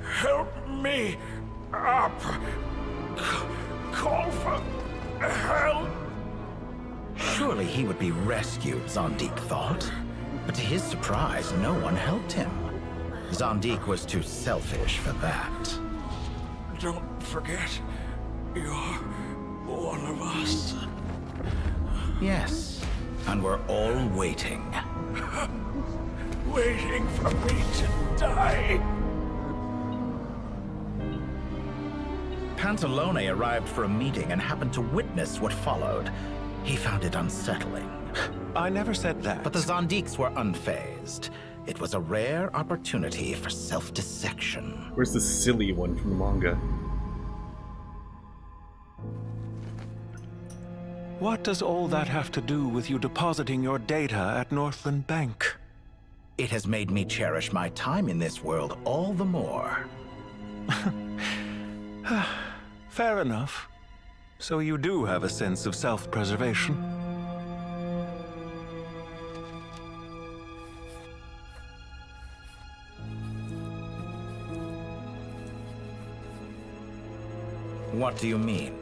Speaker 25: Help me up! Call for help!
Speaker 8: Surely he would be rescued, Zandique thought. But to his surprise, no one helped him. Zandique was too selfish for that.
Speaker 25: Don't forget, you're one of us.
Speaker 8: Yes, and we're all waiting.
Speaker 25: Waiting for me to die.
Speaker 8: Pantalone arrived for a meeting and happened to witness what followed. He found it unsettling.
Speaker 2: I never said that.
Speaker 8: But the Zandiques were unfazed. It was a rare opportunity for self-dissection.
Speaker 1: Where's the silly one from the manga?
Speaker 2: What does all that have to do with you depositing your data at Northland Bank?
Speaker 8: It has made me cherish my time in this world all the more.
Speaker 2: Fair enough. So you do have a sense of self-preservation.
Speaker 8: What do you mean?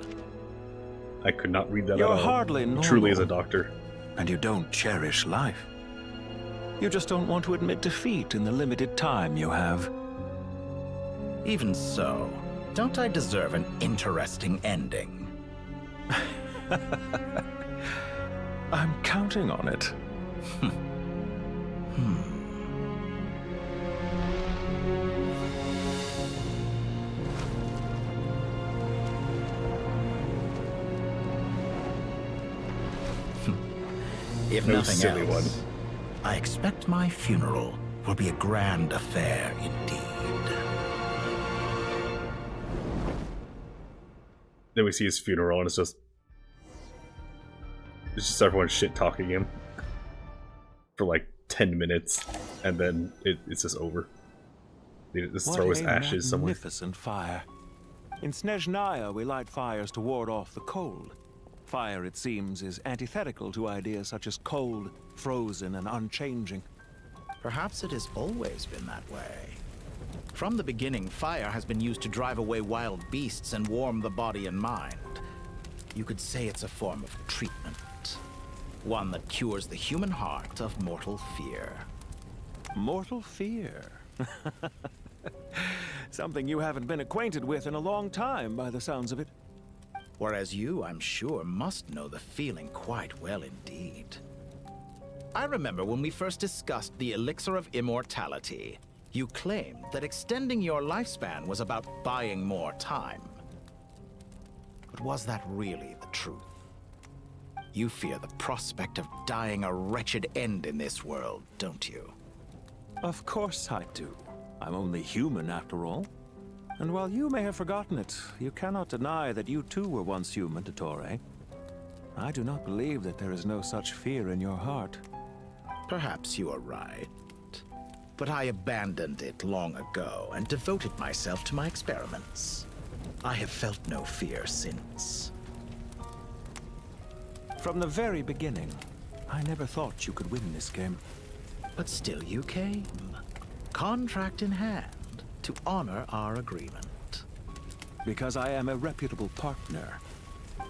Speaker 1: I could not read that
Speaker 2: You're
Speaker 1: at all.
Speaker 2: hardly normal.
Speaker 1: Truly as a doctor.
Speaker 2: And you don't cherish life. You just don't want to admit defeat in the limited time you have.
Speaker 8: Even so, don't I deserve an interesting ending?
Speaker 2: I'm counting on it.
Speaker 8: If
Speaker 1: No
Speaker 8: nothing
Speaker 1: silly
Speaker 8: else, I expect my funeral will be a grand affair indeed.
Speaker 1: Then we see his funeral and it's just everyone shit-talking him for like 10 minutes, and then it's just over. They just throw his ashes somewhere.
Speaker 2: Magnificent fire. In Snezhnaya, we light fires to ward off the cold. Fire, it seems, is antithetical to ideas such as cold, frozen, and unchanging.
Speaker 8: Perhaps it has always been that way. From the beginning, fire has been used to drive away wild beasts and warm the body and mind. You could say it's a form of treatment. One that cures the human heart of mortal fear.
Speaker 2: Mortal fear? Something you haven't been acquainted with in a long time, by the sounds of it.
Speaker 8: Whereas you, I'm sure, must know the feeling quite well indeed. I remember when we first discussed the elixir of immortality, you claimed that extending your lifespan was about buying more time. But was that really the truth? You fear the prospect of dying a wretched end in this world, don't you?
Speaker 2: Of course I do. I'm only human, after all. And while you may have forgotten it, you cannot deny that you too were once human, Dottore. I do not believe that there is no such fear in your heart.
Speaker 8: Perhaps you are right. But I abandoned it long ago and devoted myself to my experiments. I have felt no fear since.
Speaker 2: From the very beginning, I never thought you could win this game.
Speaker 8: But still you came, contract in hand, to honor our agreement.
Speaker 2: Because I am a reputable partner.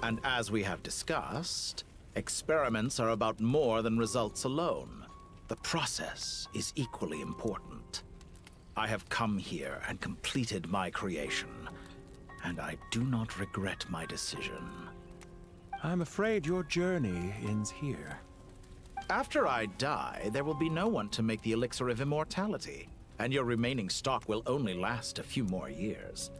Speaker 8: And as we have discussed, experiments are about more than results alone. The process is equally important. I have come here and completed my creation, and I do not regret my decision.
Speaker 2: I'm afraid your journey ends here.
Speaker 8: After I die, there will be no one to make the elixir of immortality, and your remaining stock will only last a few more years.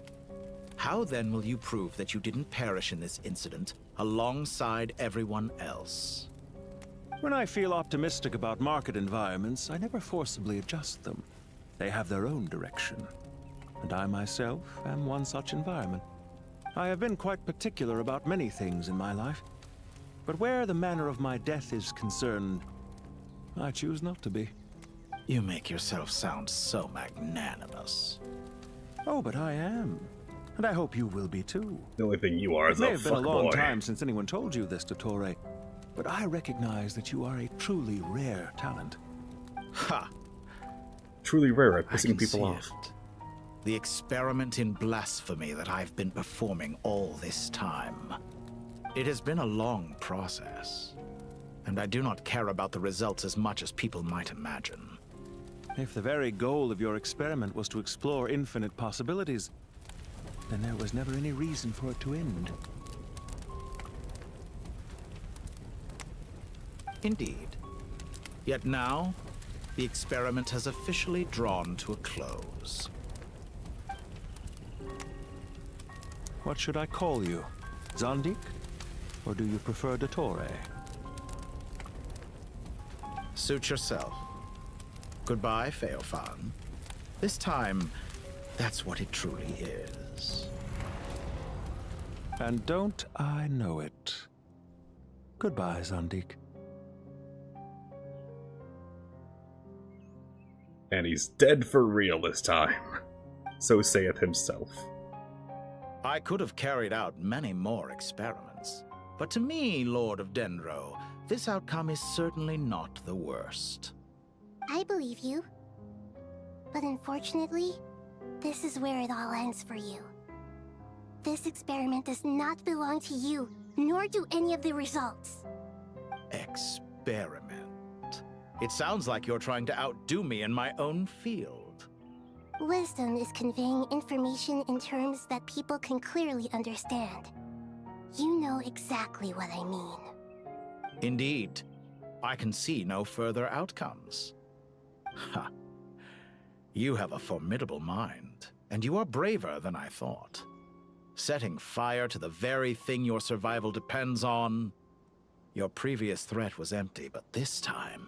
Speaker 8: How then will you prove that you didn't perish in this incident alongside everyone else?
Speaker 2: When I feel optimistic about market environments, I never forcibly adjust them. They have their own direction. And I myself am one such environment. I have been quite particular about many things in my life. But where the manner of my death is concerned, I choose not to be.
Speaker 8: You make yourself sound so magnanimous.
Speaker 2: Oh, but I am. And I hope you will be too.
Speaker 1: The only thing you are is a fuckboy.
Speaker 2: It may have been a long time since anyone told you this, Dottore, but I recognize that you are a truly rare talent.
Speaker 8: Ha!
Speaker 1: Truly rare at pissing people off.
Speaker 8: The experiment in blasphemy that I've been performing all this time. It has been a long process, and I do not care about the results as much as people might imagine.
Speaker 2: If the very goal of your experiment was to explore infinite possibilities, then there was never any reason for it to end.
Speaker 8: Indeed. Yet now, the experiment has officially drawn to a close.
Speaker 2: What should I call you? Zandik? Or do you prefer Dottore?
Speaker 8: Suit yourself. Goodbye, Feofan. This time, that's what it truly is.
Speaker 2: And don't I know it? Goodbye, Zandik.
Speaker 1: And he's dead for real this time. So saith himself.
Speaker 8: I could have carried out many more experiments, but to me, Lord of Dendro, this outcome is certainly not the worst.
Speaker 16: I believe you. But unfortunately, this is where it all ends for you. This experiment does not belong to you, nor do any of the results.
Speaker 8: Experiment? It sounds like you're trying to outdo me in my own field.
Speaker 16: Wisdom is conveying information in terms that people can clearly understand. You know exactly what I mean.
Speaker 8: Indeed. I can see no further outcomes. Ha. You have a formidable mind, and you are braver than I thought. Setting fire to the very thing your survival depends on. Your previous threat was empty, but this time,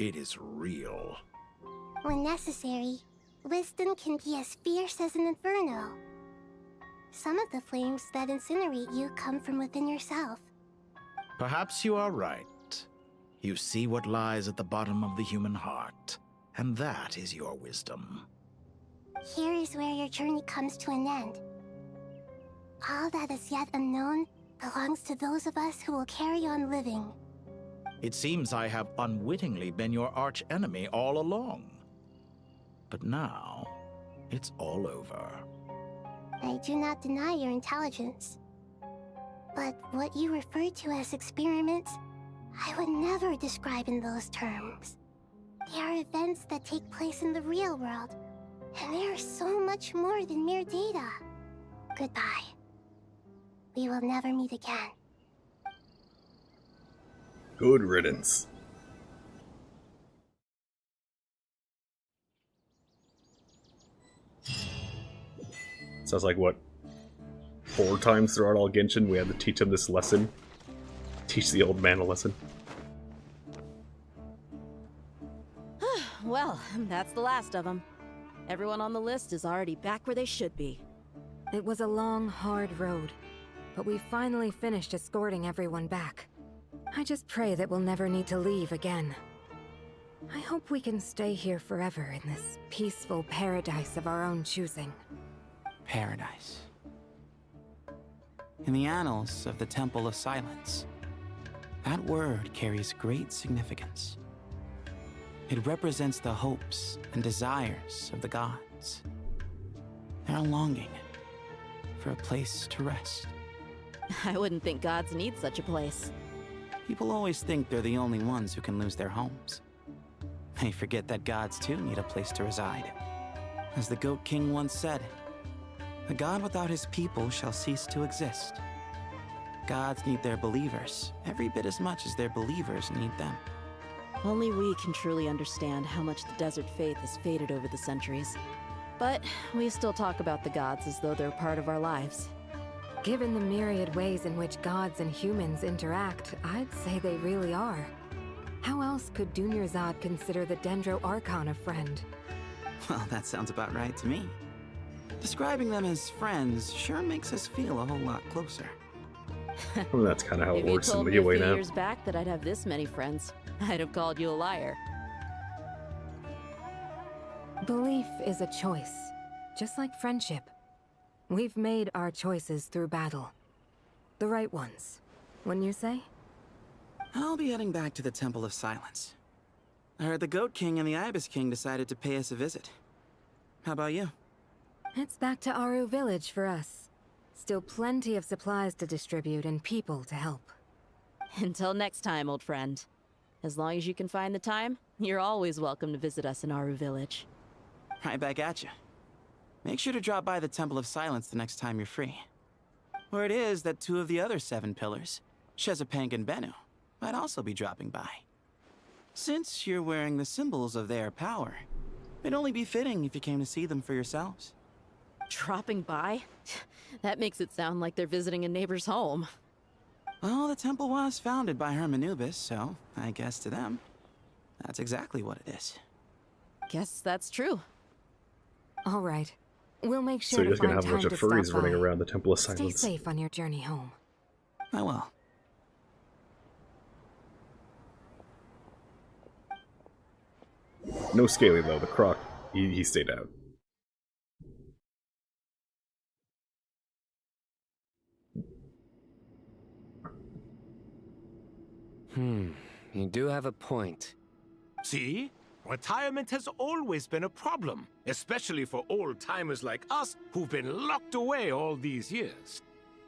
Speaker 8: it is real.
Speaker 16: When necessary, wisdom can be as fierce as an inferno. Some of the flames that incinerate you come from within yourself.
Speaker 8: Perhaps you are right. You see what lies at the bottom of the human heart, and that is your wisdom.
Speaker 16: Here is where your journey comes to an end. All that is yet unknown belongs to those of us who will carry on living.
Speaker 8: It seems I have unwittingly been your arch enemy all along. But now, it's all over.
Speaker 16: I do not deny your intelligence. But what you refer to as experiments, I would never describe in those terms. They are events that take place in the real world, and they are so much more than mere data. Goodbye. We will never meet again.
Speaker 1: Good riddance. Sounds like what? 4 times throughout all Genshin we had to teach him this lesson. Teach the old man a lesson.
Speaker 21: Well, that's the last of them. Everyone on the list is already back where they should be.
Speaker 17: It was a long, hard road, but we finally finished escorting everyone back. I just pray that we'll never need to leave again. I hope we can stay here forever in this peaceful paradise of our own choosing.
Speaker 13: Paradise. In the annals of the Temple of Silence, that word carries great significance. It represents the hopes and desires of the gods. Their longing for a place to rest.
Speaker 21: I wouldn't think gods need such a place.
Speaker 13: People always think they're the only ones who can lose their homes. They forget that gods too need a place to reside. As the Goat King once said, "A god without his people shall cease to exist." Gods need their believers every bit as much as their believers need them.
Speaker 21: Only we can truly understand how much the desert faith has faded over the centuries. But we still talk about the gods as though they're part of our lives.
Speaker 17: Given the myriad ways in which gods and humans interact, I'd say they really are. How else could Dunyarzad consider the Dendro Archon a friend?
Speaker 13: Well, that sounds about right to me. Describing them as friends sure makes us feel a whole lot closer.
Speaker 1: Well, that's kind of how it works in
Speaker 21: If you told me a
Speaker 1: Leeway
Speaker 21: few
Speaker 1: now.
Speaker 21: years back that I'd have this many friends, I'd have called you a liar.
Speaker 17: Belief is a choice, just like friendship. We've made our choices through battle. The right ones, wouldn't you say?
Speaker 13: I'll be heading back to the Temple of Silence. I heard the Goat King and the Ibis King decided to pay us a visit. How about you?
Speaker 17: It's back to Aru Village for us. Still plenty of supplies to distribute and people to help.
Speaker 21: Until next time, old friend. As long as you can find the time, you're always welcome to visit us in Aru Village.
Speaker 13: Right back at you. Make sure to drop by the Temple of Silence the next time you're free. Word is that 2 of the other 7 pillars, Shezapang and Bennu, might also be dropping by. Since you're wearing the symbols of their power, it'd only be fitting if you came to see them for yourselves.
Speaker 21: Dropping by? That makes it sound like they're visiting a neighbor's home.
Speaker 13: Well, the temple was founded by Hermanubis, so I guess to them, that's exactly what it is.
Speaker 21: Guess that's true.
Speaker 17: All right. We'll make
Speaker 1: So
Speaker 17: sure
Speaker 1: you're
Speaker 17: to
Speaker 1: just gonna
Speaker 17: find
Speaker 1: have a bunch
Speaker 17: time
Speaker 1: of
Speaker 17: to
Speaker 1: furries
Speaker 17: stop
Speaker 1: running
Speaker 17: by.
Speaker 1: around the Temple of
Speaker 17: Stay
Speaker 1: Silence.
Speaker 17: safe on your journey home.
Speaker 13: I will.
Speaker 1: No Scaly though, the Croc, he stayed out.
Speaker 26: You do have a point.
Speaker 4: See? Retirement has always been a problem, especially for old-timers like us who've been locked away all these years.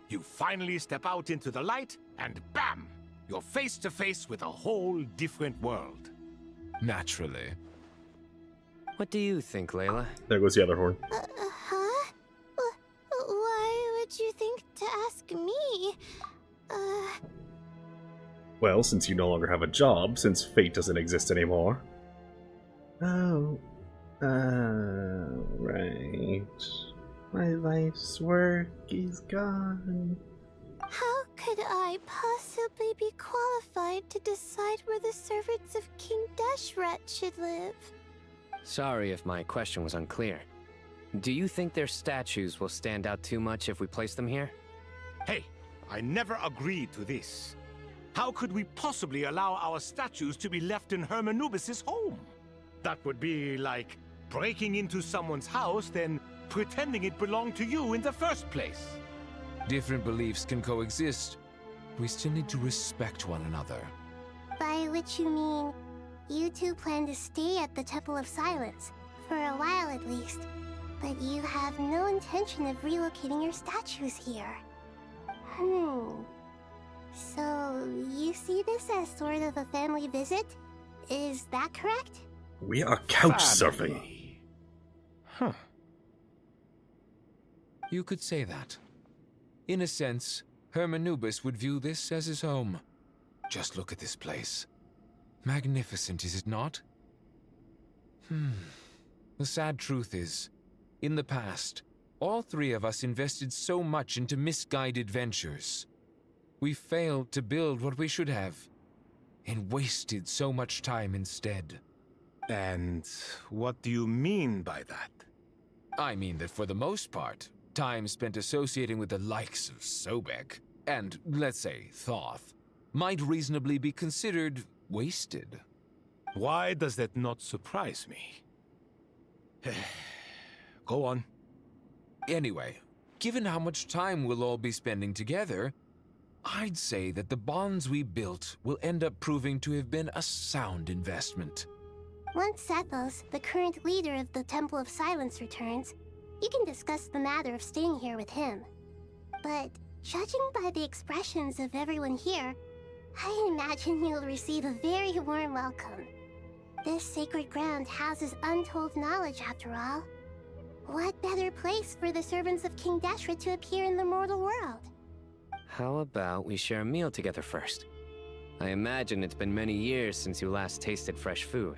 Speaker 4: You finally step out into the light, and bam! You're face to face with a whole different world.
Speaker 26: Naturally. What do you think, Layla?
Speaker 1: There goes the other horn.
Speaker 16: Huh? Why would you think to ask me?
Speaker 1: Well, since you no longer have a job, since fate doesn't exist anymore. Oh, right. My life's work is gone.
Speaker 16: How could I possibly be qualified to decide where the servants of King Deshret should live?
Speaker 26: Sorry if my question was unclear. Do you think their statues will stand out too much if we place them here?
Speaker 4: Hey, I never agreed to this. How could we possibly allow our statues to be left in Hermanubis' home? That would be like breaking into someone's house, then pretending it belonged to you in the first place.
Speaker 11: Different beliefs can coexist. We still need to respect one another.
Speaker 16: By which you mean, you two plan to stay at the Temple of Silence, for a while at least. But you have no intention of relocating your statues here. So, you see this as sort of a family visit? Is that correct?
Speaker 1: We are couch surfing.
Speaker 11: Huh. You could say that. In a sense, Hermanubis would view this as his home. Just look at this place. Magnificent, is it not? The sad truth is, in the past, all three of us invested so much into misguided ventures. We failed to build what we should have, and wasted so much time instead.
Speaker 4: And what do you mean by that?
Speaker 11: I mean that for the most part, time spent associating with the likes of Sobek, and, let's say, Thoth, might reasonably be considered wasted.
Speaker 4: Why does that not surprise me? Go on.
Speaker 11: Anyway, given how much time we'll all be spending together, I'd say that the bonds we built will end up proving to have been a sound investment.
Speaker 16: Once Sethos, the current leader of the Temple of Silence, returns, you can discuss the matter of staying here with him. But judging by the expressions of everyone here, I imagine you'll receive a very warm welcome. This sacred ground houses untold knowledge, after all. What better place for the servants of King Deshret to appear in the mortal world?
Speaker 26: How about we share a meal together first? I imagine it's been many years since you last tasted fresh food.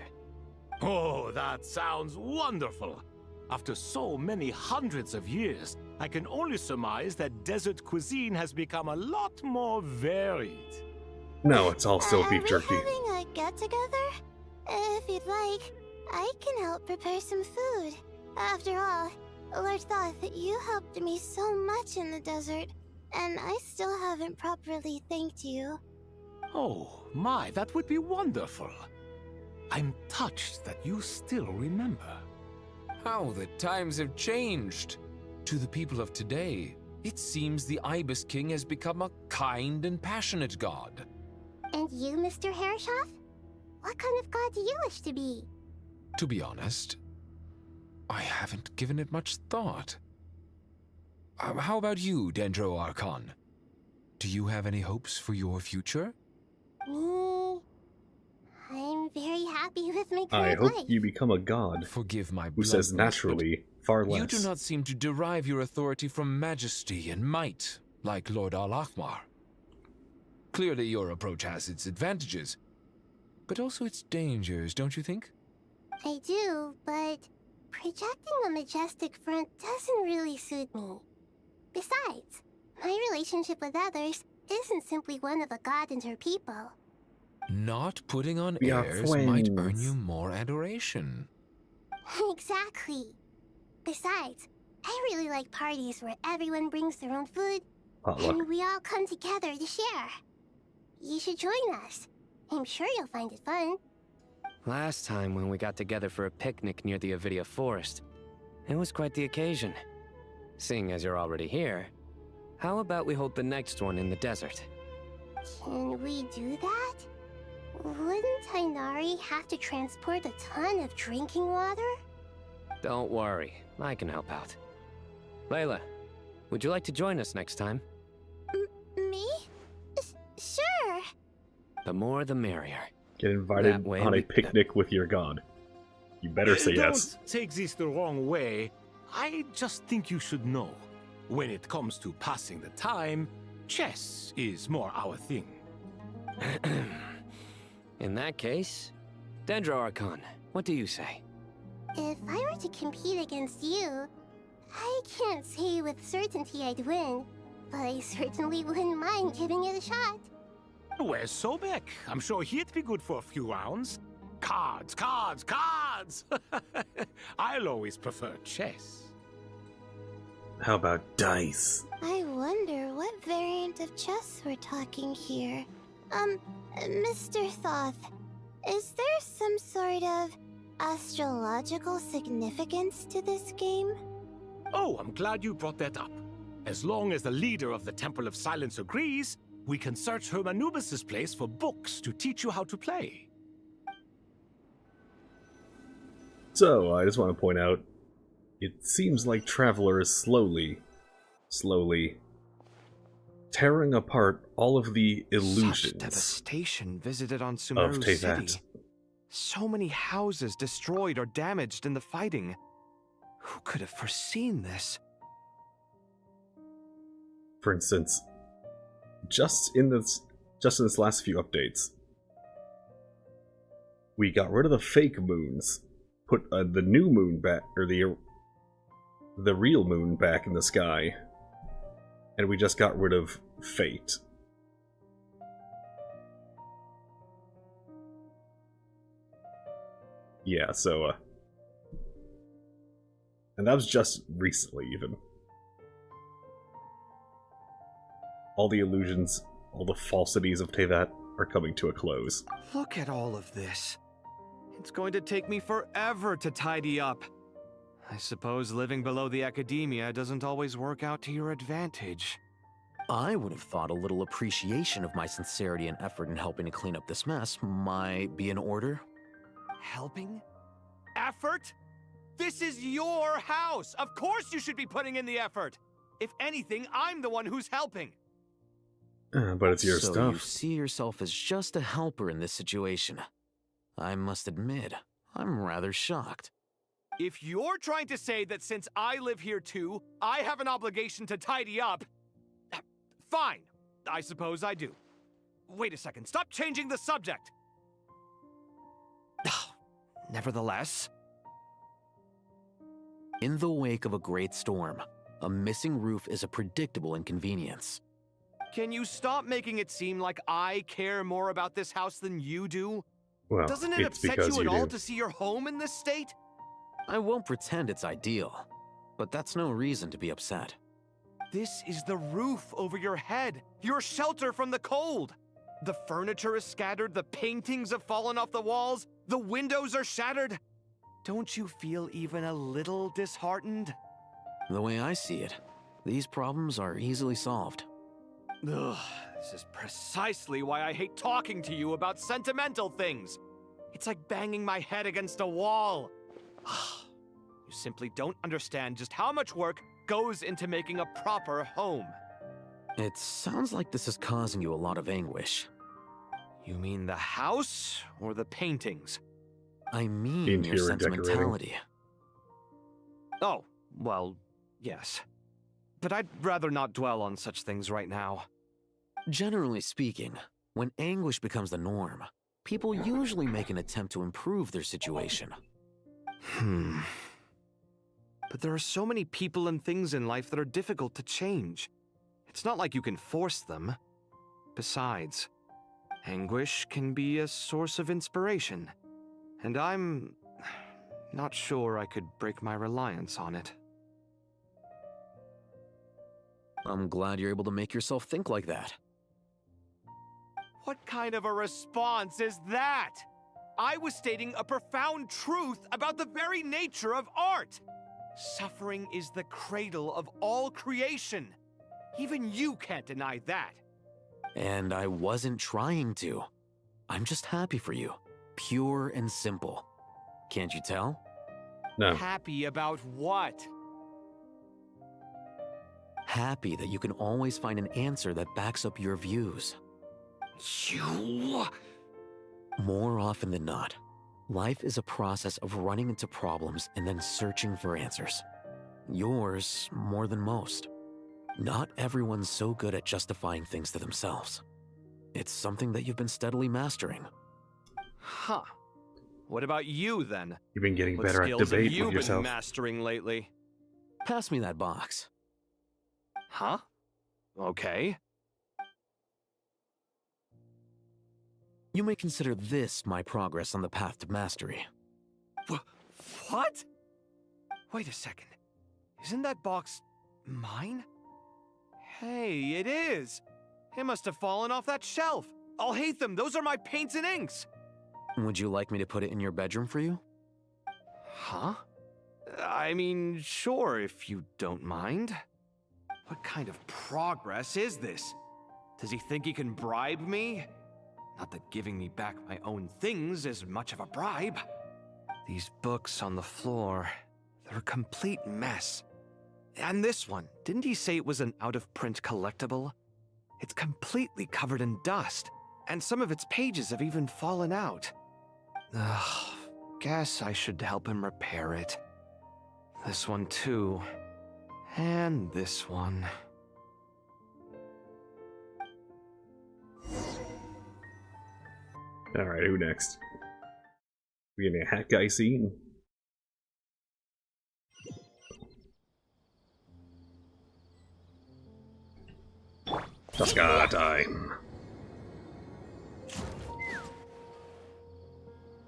Speaker 4: Oh, that sounds wonderful! After so many hundreds of years, I can only surmise that desert cuisine has become a lot more varied.
Speaker 1: No, it's all still beef jerky.
Speaker 16: Are we having a get-together? If you'd like, I can help prepare some food. After all, Lord Thoth, you helped me so much in the desert, and I still haven't properly thanked you.
Speaker 4: Oh, my, that would be wonderful. I'm touched that you still remember.
Speaker 11: How the times have changed! To the people of today, it seems the Ibis King has become a kind and passionate god.
Speaker 16: And you, Mr. Herreshoff? What kind of god do you wish to be?
Speaker 11: To be honest, I haven't given it much thought. How about you, Dendro Archon? Do you have any hopes for your future?
Speaker 16: Me? I'm very happy with my
Speaker 1: I
Speaker 16: current
Speaker 1: hope
Speaker 16: life.
Speaker 1: you become a god.
Speaker 11: Forgive my
Speaker 1: who says
Speaker 11: bluntness,
Speaker 1: naturally far less.
Speaker 11: You do not seem to derive your authority from majesty and might, like Lord Al-Akhmar. Clearly your approach has its advantages, but also its dangers, don't you think?
Speaker 16: I do, but projecting a majestic front doesn't really suit me. Besides, my relationship with others isn't simply one of a god and her people.
Speaker 11: Not putting on
Speaker 1: We are
Speaker 11: airs might earn
Speaker 1: friends.
Speaker 11: you more adoration.
Speaker 16: Exactly. Besides, I really like parties where everyone brings their own food
Speaker 1: Potluck.
Speaker 16: and we all come together to share. You should join us. I'm sure you'll find it fun.
Speaker 26: Last time when we got together for a picnic near the Avidia Forest, it was quite the occasion. Seeing as you're already here, how about we hold the next one in the desert?
Speaker 16: Can we do that? Wouldn't Tainari have to transport a ton of drinking water?
Speaker 26: Don't worry, I can help out. Layla, would you like to join us next time?
Speaker 16: Me? Sure.
Speaker 26: The more the merrier.
Speaker 1: Get invited
Speaker 26: That way
Speaker 1: on a
Speaker 26: we-
Speaker 1: picnic with your god. You better say yes.
Speaker 4: Don't take this the wrong way. I just think you should know. When it comes to passing the time, chess is more our thing.
Speaker 26: In that case, Dendro Archon, what do you say?
Speaker 16: If I were to compete against you, I can't say with certainty I'd win, but I certainly wouldn't mind giving it a shot.
Speaker 4: Where's Sobek? I'm sure he'd be good for a few rounds. Cards, cards, cards! I'll always prefer chess.
Speaker 1: How about dice?
Speaker 16: I wonder what variant of chess we're talking here. Mr. Thoth, is there some sort of astrological significance to this game?
Speaker 4: Oh, I'm glad you brought that up. As long as the leader of the Temple of Silence agrees, we can search Herm Anubis' place for books to teach you how to play.
Speaker 1: So, I just want to point out, it seems like Traveler is slowly tearing apart all of the illusions.
Speaker 12: Such devastation visited on
Speaker 1: of
Speaker 12: Sumeru
Speaker 1: Teyvat.
Speaker 12: City. So many houses destroyed or damaged in the fighting. Who could have foreseen this?
Speaker 1: For instance, just in this last few updates, we got rid of the fake moons, put the new moon back, or the real moon back in the sky, and we just got rid of Fate. Yeah, so, and that was just recently, even. All the illusions, all the falsities of Teyvat are coming to a close.
Speaker 12: Look at all of this. It's going to take me forever to tidy up. I suppose living below the academia doesn't always work out to your advantage.
Speaker 15: I would have thought a little appreciation of my sincerity and effort in helping to clean up this mess might be in order.
Speaker 12: Helping? Effort? This is your house! Of course you should be putting in the effort! If anything, I'm the one who's helping.
Speaker 1: But it's your
Speaker 15: so
Speaker 1: stuff.
Speaker 15: You see yourself as just a helper in this situation. I must admit, I'm rather shocked.
Speaker 12: If you're trying to say that since I live here too, I have an obligation to tidy up, fine. I suppose I do. Wait a second, stop changing the subject! Nevertheless...
Speaker 15: In the wake of a great storm, a missing roof is a predictable inconvenience.
Speaker 12: Can you stop making it seem like I care more about this house than you do?
Speaker 15: Well,
Speaker 12: doesn't it
Speaker 15: it's
Speaker 12: upset
Speaker 15: because
Speaker 12: you at
Speaker 15: you
Speaker 12: all
Speaker 15: do.
Speaker 12: to see your home in this state?
Speaker 15: I won't pretend it's ideal, but that's no reason to be upset.
Speaker 12: This is the roof over your head, your shelter from the cold. The furniture is scattered, the paintings have fallen off the walls, the windows are shattered. Don't you feel even a little disheartened?
Speaker 15: The way I see it, these problems are easily solved.
Speaker 12: Ugh, this is precisely why I hate talking to you about sentimental things. It's like banging my head against a wall. You simply don't understand just how much work goes into making a proper home.
Speaker 15: It sounds like this is causing you a lot of anguish.
Speaker 12: You mean the house or the paintings?
Speaker 15: I mean your
Speaker 1: Interior decorating.
Speaker 15: sentimentality.
Speaker 12: Oh, well, yes. But I'd rather not dwell on such things right now.
Speaker 15: Generally speaking, when anguish becomes the norm, people usually make an attempt to improve their situation.
Speaker 12: But there are so many people and things in life that are difficult to change. It's not like you can force them. Besides, anguish can be a source of inspiration. And I'm not sure I could break my reliance on it.
Speaker 15: I'm glad you're able to make yourself think like that.
Speaker 12: What kind of a response is that? I was stating a profound truth about the very nature of art. Suffering is the cradle of all creation. Even you can't deny that.
Speaker 15: And I wasn't trying to. I'm just happy for you. Pure and simple. Can't you tell?
Speaker 1: No.
Speaker 12: Happy about what?
Speaker 15: Happy that you can always find an answer that backs up your views.
Speaker 12: You...
Speaker 15: More often than not, life is a process of running into problems and then searching for answers. Yours more than most. Not everyone's so good at justifying things to themselves. It's something that you've been steadily mastering.
Speaker 12: Huh. What about you, then?
Speaker 1: You've been getting
Speaker 12: What
Speaker 1: better at
Speaker 12: skills have
Speaker 1: debate
Speaker 12: you
Speaker 1: with
Speaker 12: been
Speaker 1: yourself.
Speaker 12: mastering lately?
Speaker 15: Pass me that box.
Speaker 12: Huh? Okay.
Speaker 15: You may consider this my progress on the path to mastery.
Speaker 12: What? Wait a second. Isn't that box mine? Hey, it is. It must have fallen off that shelf. I'll hate them. Those are my paints and inks.
Speaker 15: Would you like me to put it in your bedroom for you?
Speaker 12: Huh? I mean, sure, if you don't mind. What kind of progress is this? Does he think he can bribe me? Not that giving me back my own things is much of a bribe. These books on the floor, they're a complete mess. And this one, didn't he say it was an out-of-print collectible? It's completely covered in dust, and some of its pages have even fallen out. Ugh, guess I should help him repair it. This one too. And this one.
Speaker 1: Alright, who next? We getting a hat guy scene? Tuska time.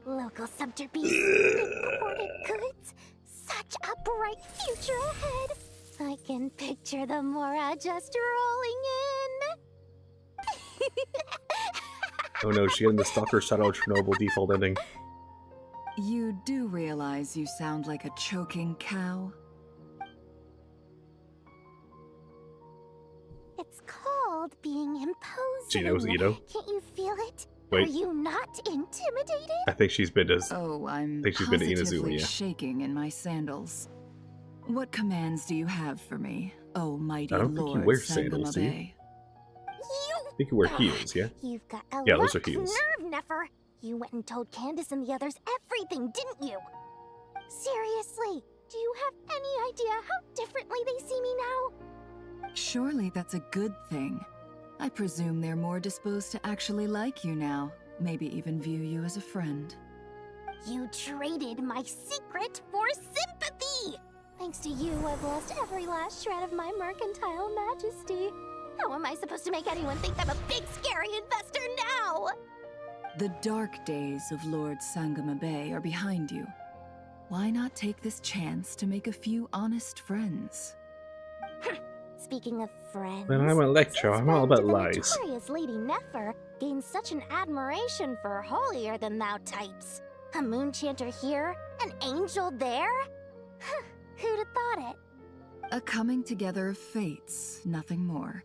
Speaker 16: Local subter beasts, imported goods. Such a bright future ahead. I can picture the Mora just rolling in.
Speaker 1: Oh no, she getting the Stalker Shadow Chernobyl default ending.
Speaker 14: You do realize you sound like a choking cow?
Speaker 16: It's called being imposing.
Speaker 1: She knows Ito.
Speaker 16: Can't you feel it?
Speaker 1: Wait.
Speaker 16: Are you not intimidated?
Speaker 1: I think she's been to.
Speaker 14: Oh, I'm
Speaker 1: I think she's been to
Speaker 14: positively
Speaker 1: Inazuma, yeah.
Speaker 14: shaking in my sandals. What commands do you have for me, oh mighty
Speaker 1: I don't think
Speaker 14: Lord
Speaker 1: you wear sandals, do you?
Speaker 14: Sangamabe?
Speaker 1: I think you wear heels, yeah?
Speaker 16: You've got a
Speaker 1: Yeah,
Speaker 16: lot
Speaker 1: those are
Speaker 16: of
Speaker 1: heels.
Speaker 16: nerve, Nefer. You went and told Candace and the others everything, didn't you? Seriously, do you have any idea how differently they see me now?
Speaker 14: Surely that's a good thing. I presume they're more disposed to actually like you now, maybe even view you as a friend.
Speaker 16: You traded my secret for sympathy! Thanks to you, I've lost every last shred of my mercantile majesty. How am I supposed to make anyone think I'm a big, scary investor now?
Speaker 14: The dark days of Lord Sangamabe are behind you. Why not take this chance to make a few honest friends?
Speaker 16: Speaking of friends...
Speaker 1: When I'm a lecturer, I'm all about
Speaker 16: the
Speaker 1: lies.
Speaker 16: notorious Lady Nefer gained such an admiration for holier-than-thou types. A moon chanter here, an angel there? Who'd have thought it?
Speaker 14: A coming together of fates, nothing more.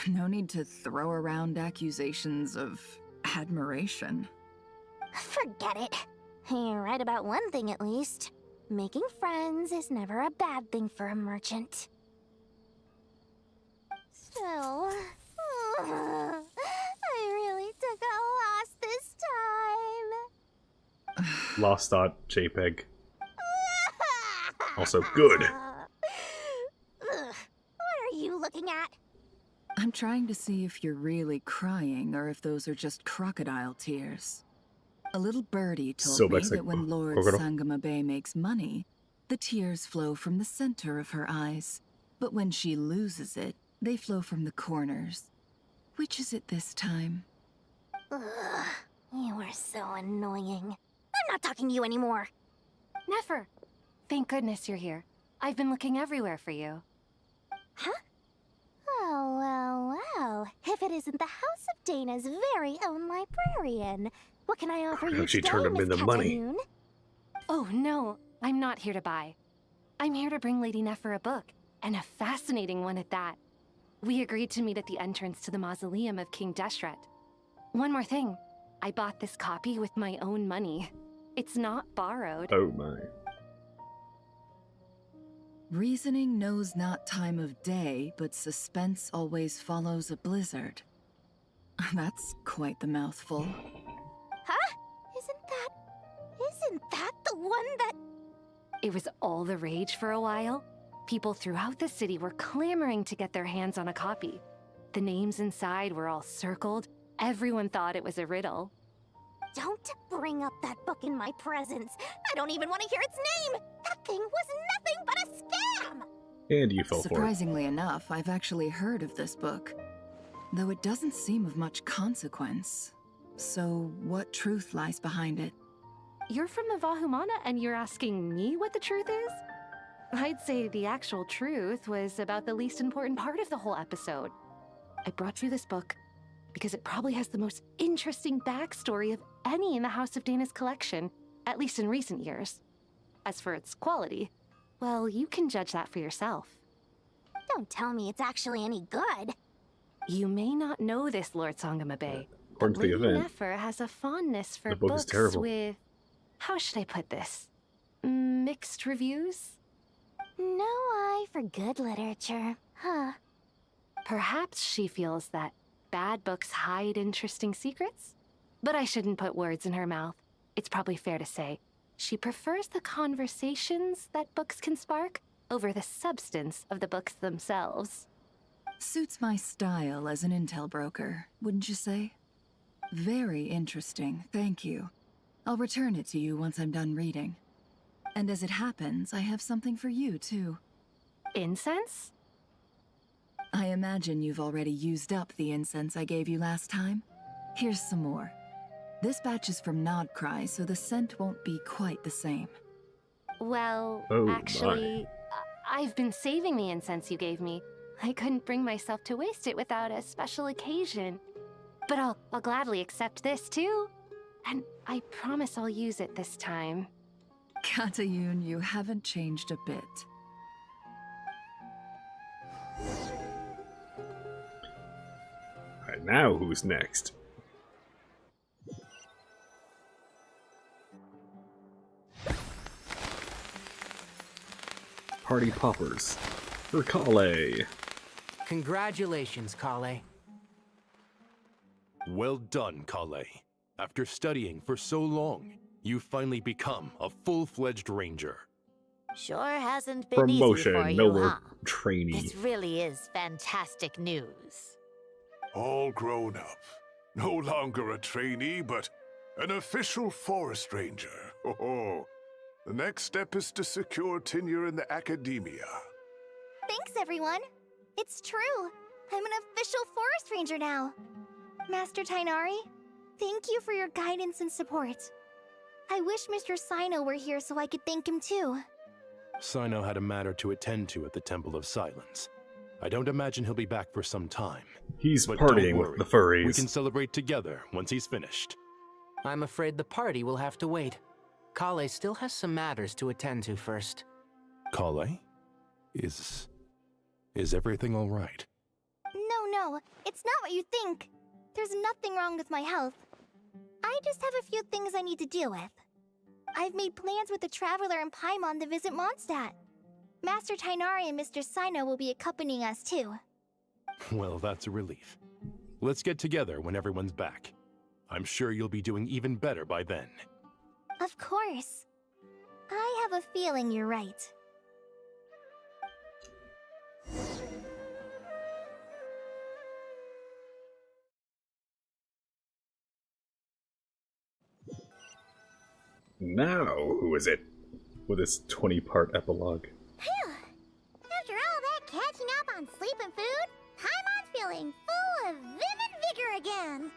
Speaker 14: No need to throw around accusations of admiration.
Speaker 16: Forget it. You're right about one thing at least. Making friends is never a bad thing for a merchant. Still, I really took a loss this time.
Speaker 1: Lost.jpg. Also good.
Speaker 16: What are you looking at?
Speaker 14: I'm trying to see if you're really crying or if those are just crocodile tears. A little birdie told me that when Lord Sangamabe makes money, the tears flow from the center of her eyes. But when she loses it, they flow from the corners. Which is it this time?
Speaker 16: Ugh, you are so annoying. I'm not talking to you anymore.
Speaker 19: Nefer, thank goodness you're here. I've been looking everywhere for you.
Speaker 16: Huh? Well. If it isn't the House of Dana's very own librarian, what can I offer you
Speaker 1: She
Speaker 16: today,
Speaker 1: turned him
Speaker 16: Miss
Speaker 1: into money.
Speaker 16: Cataloon?
Speaker 19: Oh, no. I'm not here to buy. I'm here to bring Lady Nefer a book, and a fascinating one at that. We agreed to meet at the entrance to the mausoleum of King Deshret. One more thing. I bought this copy with my own money. It's not borrowed.
Speaker 1: Oh my.
Speaker 14: Reasoning knows not time of day, but suspense always follows a blizzard. That's quite the mouthful.
Speaker 16: Huh? Isn't that the one that...
Speaker 19: It was all the rage for a while. People throughout the city were clamoring to get their hands on a copy. The names inside were all circled. Everyone thought it was a riddle.
Speaker 16: Don't bring up that book in my presence. I don't even want to hear its name. That thing was nothing but a scam.
Speaker 1: And you fell for it.
Speaker 14: Surprisingly enough, I've actually heard of this book, though it doesn't seem of much consequence. So, what truth lies behind it?
Speaker 19: You're from the Vahumana and you're asking me what the truth is? I'd say the actual truth was about the least important part of the whole episode. I brought you this book because it probably has the most interesting backstory of any in the House of Dana's collection, at least in recent years. As for its quality, well, you can judge that for yourself.
Speaker 16: Don't tell me it's actually any good.
Speaker 19: You may not know this, Lord Sangamabe,
Speaker 1: According
Speaker 19: but
Speaker 1: to the
Speaker 19: Lady
Speaker 1: event,
Speaker 19: Nefer has a fondness for
Speaker 1: the book is
Speaker 19: books
Speaker 1: terrible.
Speaker 19: with, how should I put this, mixed reviews?
Speaker 16: No eye for good literature, huh?
Speaker 19: Perhaps she feels that bad books hide interesting secrets? But I shouldn't put words in her mouth. It's probably fair to say she prefers the conversations that books can spark over the substance of the books themselves.
Speaker 14: Suits my style as an intel broker, wouldn't you say? Very interesting, thank you. I'll return it to you once I'm done reading. And as it happens, I have something for you, too.
Speaker 19: Incense?
Speaker 14: I imagine you've already used up the incense I gave you last time. Here's some more. This batch is from Nodcry, so the scent won't be quite the same.
Speaker 19: Well,
Speaker 1: Oh,
Speaker 19: actually, I've been saving the incense you gave me. I couldn't bring myself to waste it without a special occasion. But I'll gladly accept this, too. And I promise I'll use it this time.
Speaker 14: Katayun, you haven't changed a bit.
Speaker 1: Alright, now who's next? Party poppers. For Kale.
Speaker 13: Congratulations, Kale.
Speaker 5: Well done, Kale. After studying for so long, you've finally become a full-fledged ranger.
Speaker 6: Sure hasn't been easy for
Speaker 1: Promotion,
Speaker 6: you,
Speaker 1: no more
Speaker 6: huh?
Speaker 1: trainee.
Speaker 6: This really is fantastic news.
Speaker 20: All grown up. No longer a trainee, but an official forest ranger. Oh, the next step is to secure tenure in the academia.
Speaker 22: Thanks, everyone. It's true. I'm an official forest ranger now. Master Tainari, thank you for your guidance and support. I wish Mr. Sino were here so I could thank him too.
Speaker 5: Sino had a matter to attend to at the Temple of Silence. I don't imagine he'll be back for some time.
Speaker 1: He's
Speaker 5: But
Speaker 1: partying
Speaker 5: don't
Speaker 1: with
Speaker 5: worry.
Speaker 1: the furries.
Speaker 5: We can celebrate together once he's finished.
Speaker 13: I'm afraid the party will have to wait. Kale still has some matters to attend to first.
Speaker 5: Kale? Is everything all right?
Speaker 22: No, it's not what you think. There's nothing wrong with my health. I just have a few things I need to deal with. I've made plans with the Traveler and Paimon to visit Mondstadt. Master Tainari and Mr. Sino will be accompanying us too.
Speaker 5: Well, that's a relief. Let's get together when everyone's back. I'm sure you'll be doing even better by then.
Speaker 22: Of course. I have a feeling you're right.
Speaker 1: Now, who is it? With its 20-part epilogue.
Speaker 16: Phew! After all that catching up on sleep and food, Paimon's feeling full of vim and vigor again.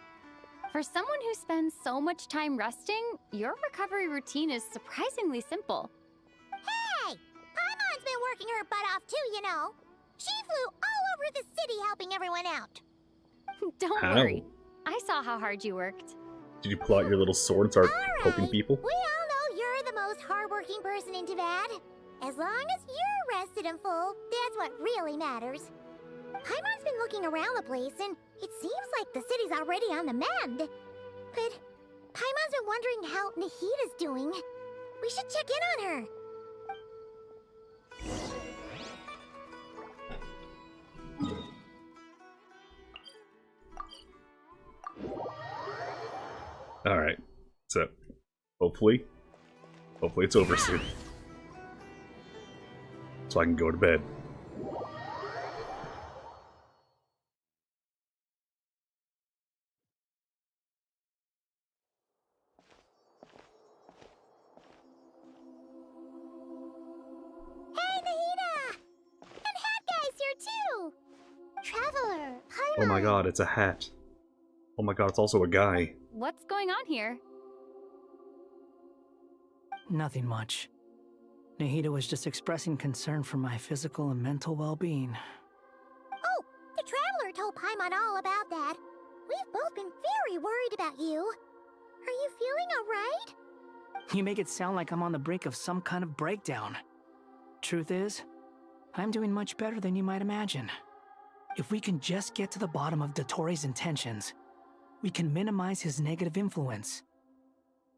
Speaker 10: For someone who spends so much time resting, your recovery routine is surprisingly simple.
Speaker 16: Hey! Paimon's been working her butt off too, you know. She flew all over the city helping everyone out.
Speaker 10: Don't
Speaker 1: How?
Speaker 10: worry. I saw how hard you worked.
Speaker 1: Did you pull out your little sword and start poking people?
Speaker 16: We all know you're the most hardworking person in Tavad. As long as you're rested and full, that's what really matters. Paimon's been looking around the place, and it seems like the city's already on the mend. But Paimon's been wondering how Nahida's doing. We should check in on her.
Speaker 1: Alright, so hopefully it's over soon. So I can go to bed.
Speaker 16: Hey, Nahida! And Hat Guy's here too! Traveler, Paimon!
Speaker 1: Oh my god, it's a hat. Oh my god, it's also a guy.
Speaker 10: What's going on here?
Speaker 7: Nothing much. Nahida was just expressing concern for my physical and mental well-being.
Speaker 16: Oh, the Traveler told Paimon all about that. We've both been very worried about you. Are you feeling alright?
Speaker 7: You make it sound like I'm on the brink of some kind of breakdown. Truth is, I'm doing much better than you might imagine. If we can just get to the bottom of Dottore's intentions, we can minimize his negative influence.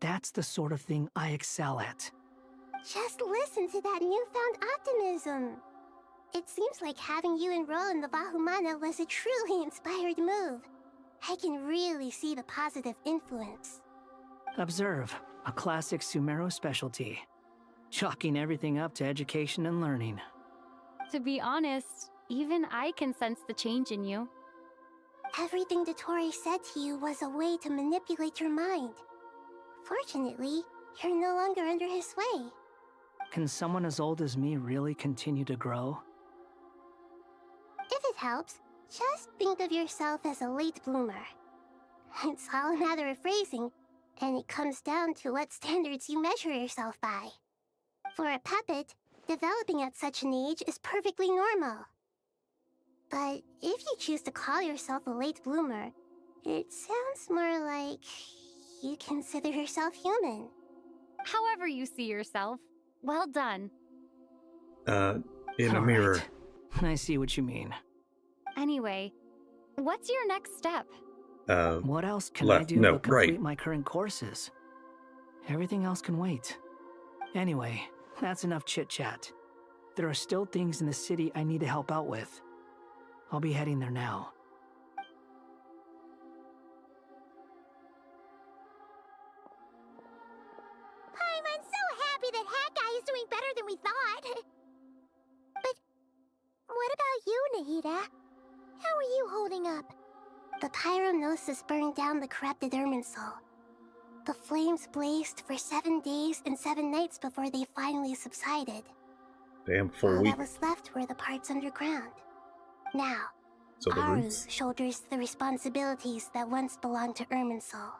Speaker 7: That's the sort of thing I excel at.
Speaker 22: Just listen to that newfound optimism. It seems like having you enroll in the Vahumana was a truly inspired move. I can really see the positive influence.
Speaker 7: Observe, a classic Sumeru specialty. Chalking everything up to education and learning.
Speaker 10: To be honest, even I can sense the change in you.
Speaker 22: Everything Dottore said to you was a way to manipulate your mind. Fortunately, you're no longer under his sway.
Speaker 7: Can someone as old as me really continue to grow?
Speaker 22: If it helps, just think of yourself as a late bloomer. It's all a matter of phrasing, and it comes down to what standards you measure yourself by. For a puppet, developing at such an age is perfectly normal. But if you choose to call yourself a late bloomer, it sounds more like you consider yourself human.
Speaker 10: However you see yourself, well done.
Speaker 1: In a mirror.
Speaker 7: I see what you mean.
Speaker 10: Anyway, what's your next step?
Speaker 7: What else can I do but complete my current courses? Everything else can wait. Anyway, that's enough chit-chat. There are still things in the city I need to help out with. I'll be heading there now.
Speaker 16: I'm so happy that Hat Guy is doing better than we thought. But what about you, Nahida? How are you holding up?
Speaker 22: The pyronosis burned down the corrupted Irminsul. The flames blazed for 7 days and 7 nights before they finally subsided.
Speaker 1: Damn, full
Speaker 22: All
Speaker 1: week.
Speaker 22: that was left were the parts underground. Now,
Speaker 1: So the
Speaker 22: Aru
Speaker 1: roots?
Speaker 22: shoulders the responsibilities that once belonged to Irminsul.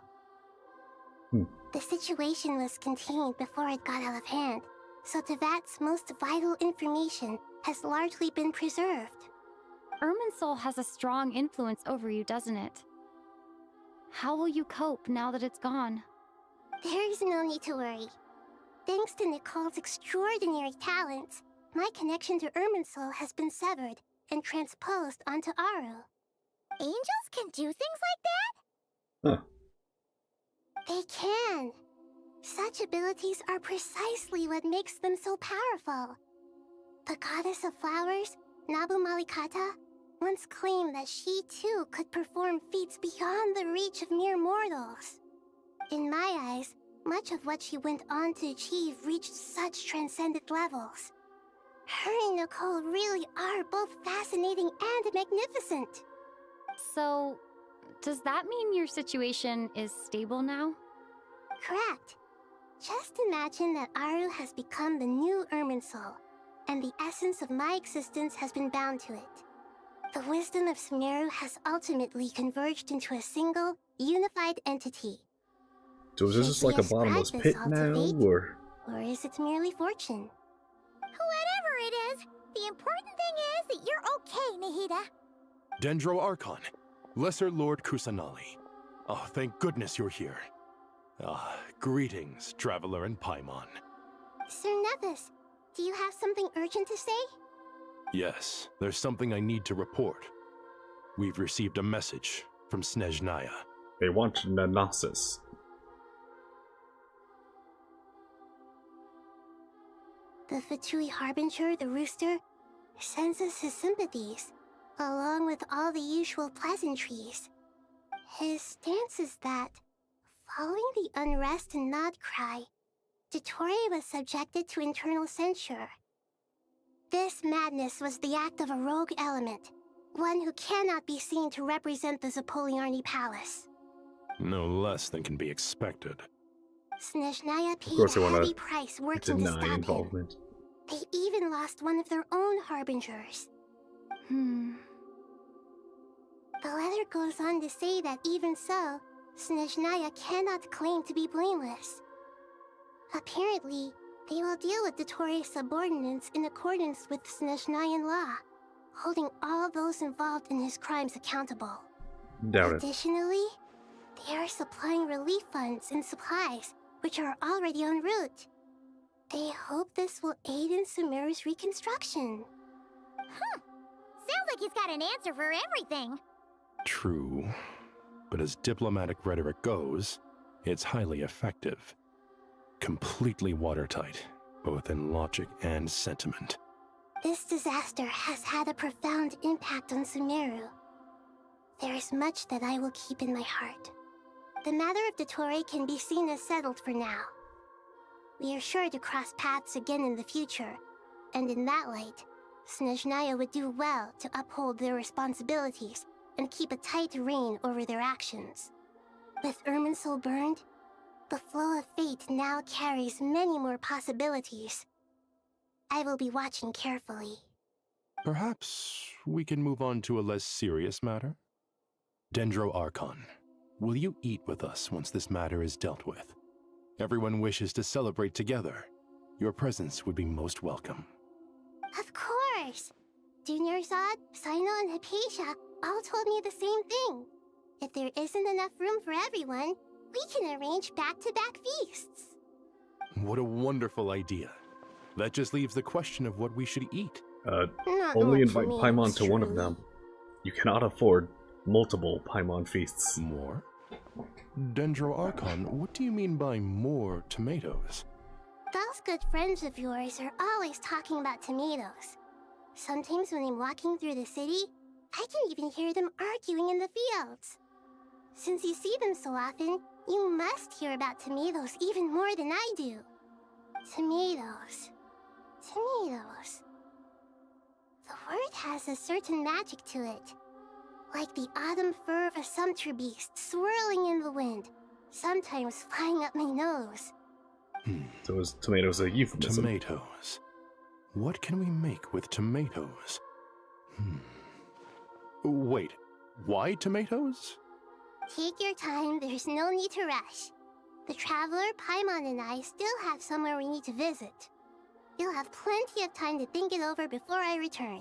Speaker 22: The situation was contained before it got out of hand, so Tevat's most vital information has largely been preserved.
Speaker 10: Irminsul has a strong influence over you, doesn't it? How will you cope now that it's gone?
Speaker 22: There is no need to worry. Thanks to Nicole's extraordinary talents, my connection to Irminsul has been severed and transposed onto Aru.
Speaker 16: Angels can do things like that?
Speaker 1: Huh.
Speaker 22: They can. Such abilities are precisely what makes them so powerful. The goddess of flowers, Nabu Malikata, once claimed that she too could perform feats beyond the reach of mere mortals. In my eyes, much of what she went on to achieve reached such transcendent levels. Her and Nicole really are both fascinating and magnificent.
Speaker 10: So, does that mean your situation is stable now?
Speaker 22: Correct. Just imagine that Aru has become the new Irminsul, and the essence of my existence has been bound to it. The wisdom of Sumeru has ultimately converged into a single, unified entity.
Speaker 1: So is this just like a bottomless pit now, or?
Speaker 22: Or is it merely fortune?
Speaker 16: Whatever it is, the important thing is that you're okay, Nahida.
Speaker 5: Dendro Archon, Lesser Lord Kusanali. Oh, thank goodness you're here. Greetings, Traveler in Paimon.
Speaker 22: Sir Nevis, do you have something urgent to say?
Speaker 5: Yes, there's something I need to report. We've received a message from Snezhnaya.
Speaker 1: They want Nanasis.
Speaker 22: The Fatui Harbinger, the Rooster, sends us his sympathies, along with all the usual pleasantries. His stance is that, following the unrest in Nodcry, Dottore was subjected to internal censure. This madness was the act of a rogue element, one who cannot be seen to represent the Zapoliarni Palace.
Speaker 5: No less than can be expected.
Speaker 22: Snezhnaya paid
Speaker 1: course they
Speaker 22: a
Speaker 1: wanna
Speaker 22: heavy price working to
Speaker 1: deny
Speaker 22: stop
Speaker 1: involvement.
Speaker 22: him. They even lost one of their own harbingers. The letter goes on to say that even so, Snezhnaya cannot claim to be blameless. Apparently, they will deal with Dottore's subordinates in accordance with Snezhnayan law, holding all those involved in his crimes accountable.
Speaker 1: Doubt it.
Speaker 22: Additionally, they are supplying relief funds and supplies, which are already en route. They hope this will aid in Sumeru's reconstruction.
Speaker 16: Sounds like he's got an answer for everything.
Speaker 5: True. But as diplomatic rhetoric goes, it's highly effective. Completely watertight, both in logic and sentiment.
Speaker 22: This disaster has had a profound impact on Sumeru. There is much that I will keep in my heart. The matter of Dottore can be seen as settled for now. We are sure to cross paths again in the future, and in that light, Snezhnaya would do well to uphold their responsibilities and keep a tight rein over their actions. With Irminsul burned, the flow of fate now carries many more possibilities. I will be watching carefully.
Speaker 5: Perhaps we can move on to a less serious matter? Dendro Archon, will you eat with us once this matter is dealt with? Everyone wishes to celebrate together. Your presence would be most welcome.
Speaker 22: Of course! Junior Zod, Sino, and Hypatia all told me the same thing. If there isn't enough room for everyone, we can arrange back-to-back feasts.
Speaker 5: What a wonderful idea. That just leaves the question of what we should eat.
Speaker 1: Only invite Paimon to one of them. You cannot afford multiple Paimon feasts.
Speaker 5: More? Dendro Archon, what do you mean by more tomatoes?
Speaker 22: Those good friends of yours are always talking about tomatoes. Sometimes when I'm walking through the city, I can even hear them arguing in the fields. Since you see them so often, you must hear about tomatoes even more than I do. Tomatoes. Tomatoes. The word has a certain magic to it. Like the autumn fur of a sumpter beast swirling in the wind, sometimes flying up my nose.
Speaker 1: So is tomatoes a euphemism?
Speaker 5: Tomatoes. What can we make with tomatoes? Wait, why tomatoes?
Speaker 22: Take your time, there's no need to rush. The Traveler, Paimon, and I still have somewhere we need to visit. You'll have plenty of time to think it over before I return.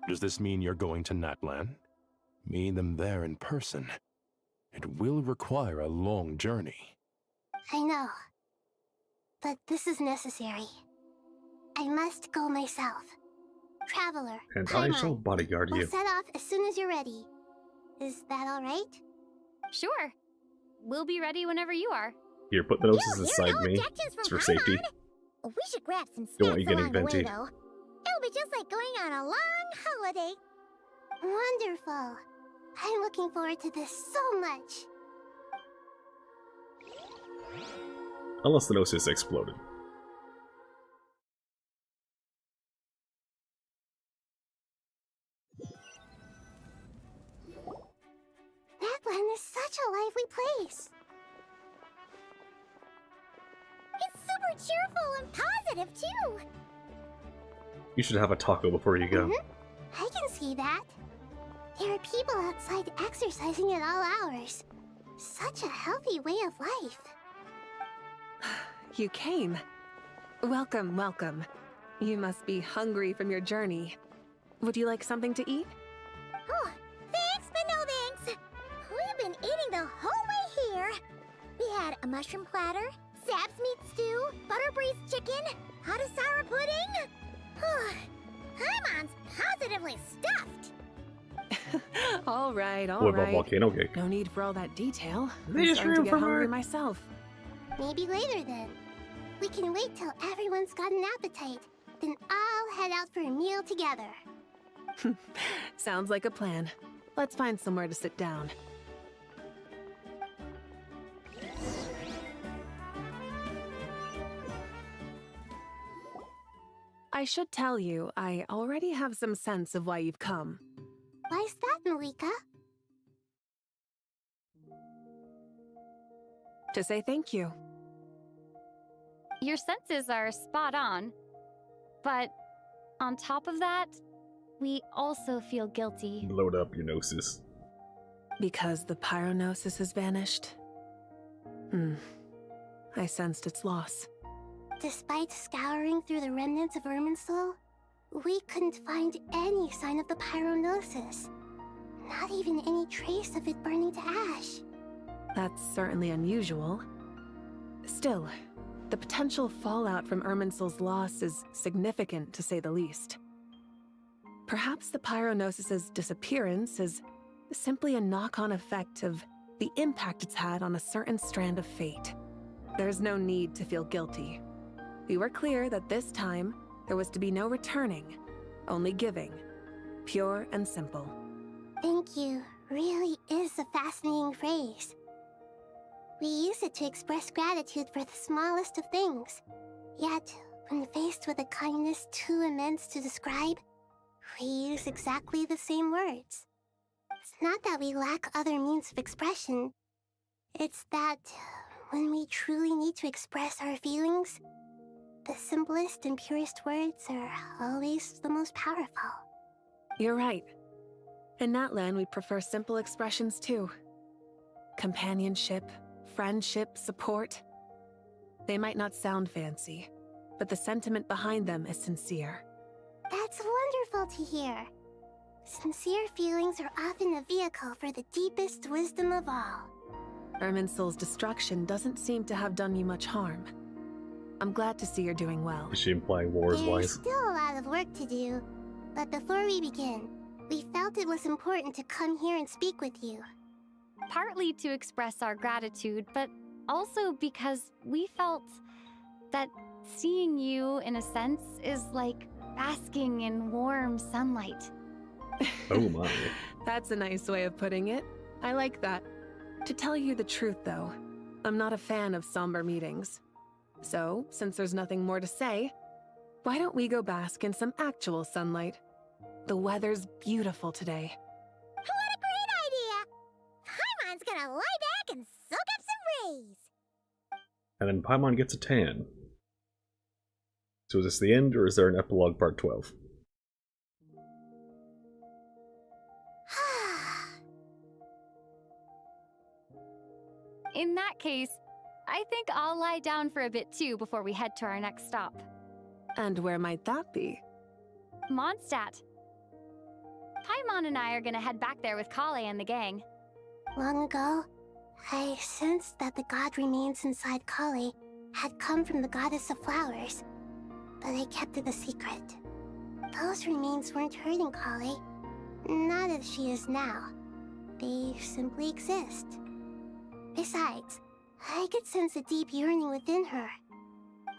Speaker 5: Does this mean you're going to Natlan? Meeting them there in person. It will require a long journey.
Speaker 22: I know. But this is necessary. I must go myself. Traveler,
Speaker 1: and
Speaker 22: Paimon,
Speaker 1: I shall bodyguard you.
Speaker 22: We'll set off as soon as you're ready. Is that all right?
Speaker 10: Sure. We'll be ready whenever you are.
Speaker 1: Here, put the noses inside me. It's for safety.
Speaker 16: We should grab some
Speaker 1: Don't want you
Speaker 16: snacks
Speaker 1: getting
Speaker 16: along the way,
Speaker 1: venti.
Speaker 16: though. It'll be just like going on a long holiday.
Speaker 22: Wonderful. I'm looking forward to this so much.
Speaker 1: Unless the noses exploded.
Speaker 22: Natlan is such a lively place.
Speaker 16: It's super cheerful and positive, too.
Speaker 1: You should have a taco before you go.
Speaker 22: I can see that. There are people outside exercising at all hours. Such a healthy way of life.
Speaker 3: You came. Welcome, welcome. You must be hungry from your journey. Would you like something to eat?
Speaker 16: Oh, thanks, but no thanks. We've been eating the whole way here. We had a mushroom platter, Zab's meat stew, butter braised chicken, hot asara pudding. Paimon's positively stuffed.
Speaker 3: All right, all
Speaker 1: What about
Speaker 3: right.
Speaker 1: volcano cake?
Speaker 3: No need for all that detail. I'm
Speaker 1: There's
Speaker 3: starting to
Speaker 1: room
Speaker 3: get
Speaker 1: for
Speaker 3: hungry
Speaker 1: more.
Speaker 3: myself.
Speaker 22: Maybe later then. We can wait till everyone's got an appetite. Then I'll head out for a meal together.
Speaker 3: Sounds like a plan. Let's find somewhere to sit down. I should tell you, I already have some sense of why you've come.
Speaker 22: Why's that, Malika?
Speaker 3: To say thank you.
Speaker 10: Your senses are spot on. But on top of that, we also feel guilty.
Speaker 1: Load up your noses.
Speaker 3: Because the pyronosis has vanished? I sensed its loss.
Speaker 22: Despite scouring through the remnants of Irminsul, we couldn't find any sign of the pyronosis. Not even any trace of it burning to ash.
Speaker 3: That's certainly unusual. Still, the potential fallout from Irminsul's loss is significant, to say the least. Perhaps the Pyronosis's disappearance is simply a knock-on effect of the impact it's had on a certain strand of fate. There's no need to feel guilty. We were clear that this time, there was to be no returning, only giving. Pure and simple.
Speaker 22: Thank you really is a fascinating phrase. We use it to express gratitude for the smallest of things. Yet, when faced with a kindness too immense to describe, we use exactly the same words. It's not that we lack other means of expression. It's that when we truly need to express our feelings, the simplest and purest words are always the most powerful.
Speaker 3: You're right. In Natlan, we prefer simple expressions too. Companionship, friendship, support. They might not sound fancy, but the sentiment behind them is sincere.
Speaker 22: That's wonderful to hear. Sincere feelings are often a vehicle for the deepest wisdom of all.
Speaker 3: Irminsul's destruction doesn't seem to have done you much harm. I'm glad to see you're doing well.
Speaker 1: Is she implying wars-wise?
Speaker 22: There's still a lot of work to do, but before we begin, we felt it was important to come here and speak with you.
Speaker 10: Partly to express our gratitude, but also because we felt that seeing you, in a sense, is like basking in warm sunlight.
Speaker 1: Oh my.
Speaker 3: That's a nice way of putting it. I like that. To tell you the truth, though, I'm not a fan of somber meetings. So, since there's nothing more to say, why don't we go bask in some actual sunlight? The weather's beautiful today.
Speaker 16: What a great idea! Paimon's gonna lie back and soak up some rays.
Speaker 1: And then Paimon gets a tan. So is this the end, or is there an epilogue part 12?
Speaker 10: In that case, I think I'll lie down for a bit too before we head to our next stop.
Speaker 3: And where might that be?
Speaker 10: Mondstadt. Paimon and I are gonna head back there with Kale and the gang.
Speaker 22: Long ago, I sensed that the god remains inside Kale had come from the goddess of flowers, but I kept it a secret. Those remains weren't hurting Kale, not as she is now. They simply exist. Besides, I could sense a deep yearning within her.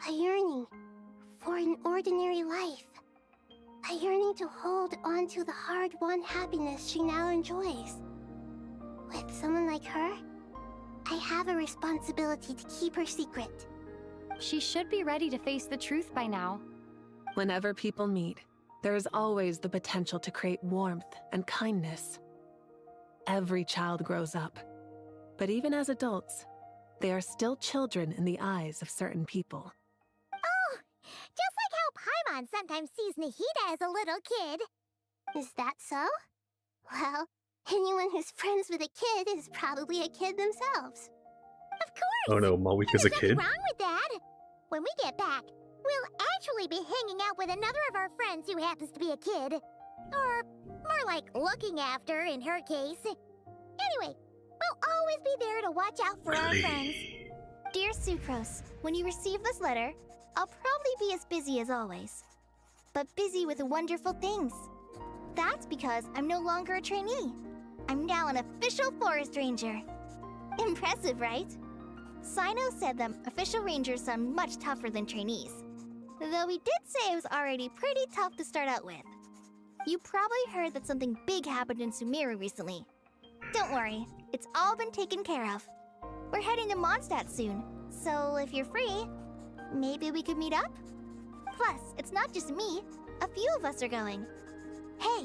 Speaker 22: A yearning for an ordinary life. A yearning to hold on to the hard-won happiness she now enjoys. With someone like her, I have a responsibility to keep her secret.
Speaker 10: She should be ready to face the truth by now.
Speaker 3: Whenever people meet, there is always the potential to create warmth and kindness. Every child grows up, but even as adults, they are still children in the eyes of certain people.
Speaker 16: Oh, just like how Paimon sometimes sees Nahida as a little kid.
Speaker 22: Is that so? Well, anyone who's friends with a kid is probably a kid themselves.
Speaker 16: Of course!
Speaker 1: Oh no, Malwika's a kid?
Speaker 16: Nothing wrong with that. When we get back, we'll actually be hanging out with another of our friends who happens to be a kid. Or more like looking after, in her case. Anyway, we'll always be there to watch out for our friends.
Speaker 22: Dear Sucrose, when you receive this letter, I'll probably be as busy as always. But busy with wonderful things. That's because I'm no longer a trainee. I'm now an official forest ranger. Impressive, right? Sino said that official rangers sound much tougher than trainees. Though he did say it was already pretty tough to start out with. You probably heard that something big happened in Sumeru recently. Don't worry, it's all been taken care of. We're heading to Mondstadt soon, so if you're free, maybe we could meet up? Plus, it's not just me, a few of us are going. Hey,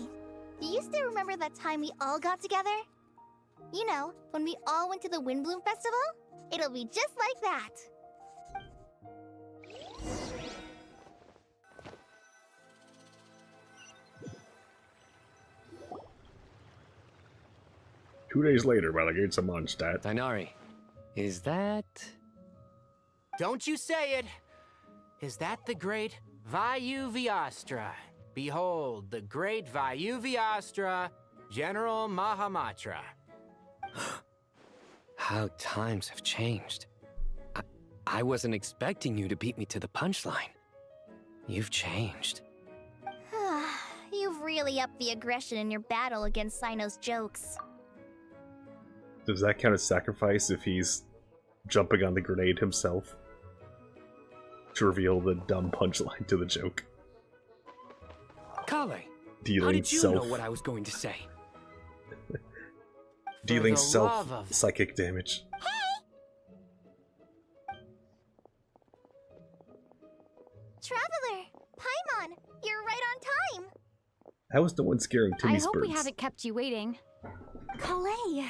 Speaker 22: do you still remember that time we all got together? You know, when we all went to the Windbloom Festival? It'll be just like that.
Speaker 1: Two days later, by the gates of Mondstadt.
Speaker 26: Dainari, is that...
Speaker 13: Don't you say it! Is that the great Vayu Viastra? Behold, the great Vayu Viastra. General Mahamatra.
Speaker 26: How times have changed. I wasn't expecting you to beat me to the punchline. You've changed.
Speaker 22: You've really upped the aggression in your battle against Sino's jokes.
Speaker 1: Does that count as sacrifice if he's jumping on the grenade himself to reveal the dumb punchline to the joke?
Speaker 26: Kale,
Speaker 1: Dealing
Speaker 26: how did you know what I was going to say?
Speaker 1: Dealing psychic damage.
Speaker 22: Traveler! Paimon! You're right on time!
Speaker 1: How is no one scaring Timmy's
Speaker 10: I hope
Speaker 1: birds?
Speaker 10: we haven't kept you waiting.
Speaker 22: Calais!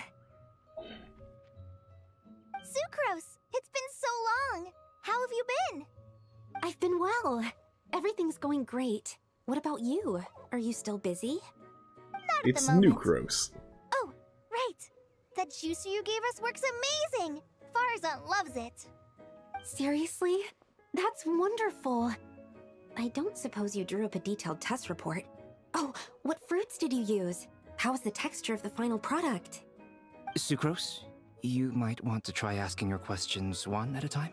Speaker 22: Sucrose! It's been so long! How have you been?
Speaker 2: I've been well. Everything's going great. What about you? Are you still busy?
Speaker 22: Not
Speaker 1: It's
Speaker 22: at the moment.
Speaker 1: Nucrose.
Speaker 22: Oh, right! That juicer you gave us works amazing! Farzan loves it!
Speaker 2: Seriously? That's wonderful. I don't suppose you drew up a detailed test report. Oh, what fruits did you use? How was the texture of the final product?
Speaker 12: Sucrose, you might want to try asking your questions one at a time.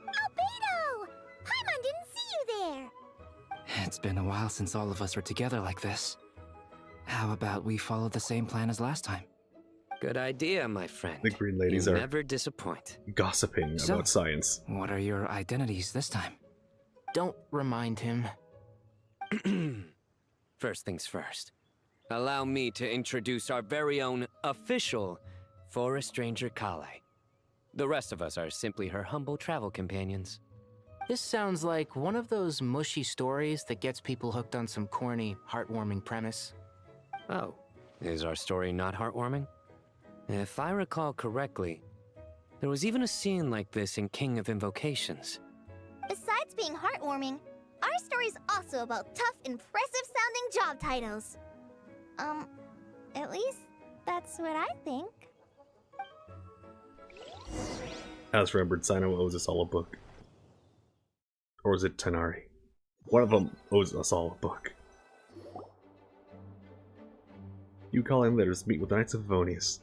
Speaker 16: Albedo! Paimon didn't see you there!
Speaker 12: It's been a while since all of us were together like this. How about we follow the same plan as last time?
Speaker 26: Good idea, my friend.
Speaker 1: The green ladies
Speaker 26: you
Speaker 1: are
Speaker 26: never disappoint.
Speaker 1: Gossiping about science.
Speaker 12: What are your identities this time?
Speaker 13: Don't remind him.
Speaker 26: First things first. Allow me to introduce our very own official Forest Ranger Kale. The rest of us are simply her humble travel companions.
Speaker 13: This sounds like one of those mushy stories that gets people hooked on some corny, heartwarming premise.
Speaker 26: Oh, is our story not heartwarming? If I recall correctly, there was even a scene like this in King of Invocations.
Speaker 22: Besides being heartwarming, our story's also about tough, impressive-sounding job titles. At least that's what I think.
Speaker 1: As remembered, Sino owes us all a book. Or is it Tanari? One of them owes us all a book. You call him, let us meet with the Knights of Favonius.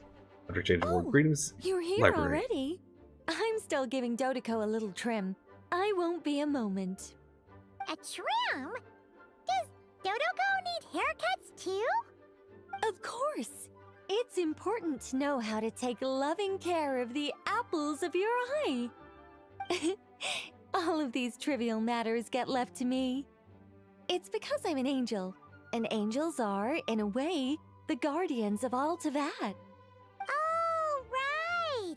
Speaker 1: After changing word greetings,
Speaker 9: You're here
Speaker 1: library.
Speaker 9: already? I'm still giving Dottore a little trim. I won't be a moment.
Speaker 16: A trim? Does Dodoko need haircuts too?
Speaker 9: Of course. It's important to know how to take loving care of the apples of your eye. All of these trivial matters get left to me. It's because I'm an angel, and angels are, in a way, the guardians of all Teyvat.
Speaker 16: Oh, right!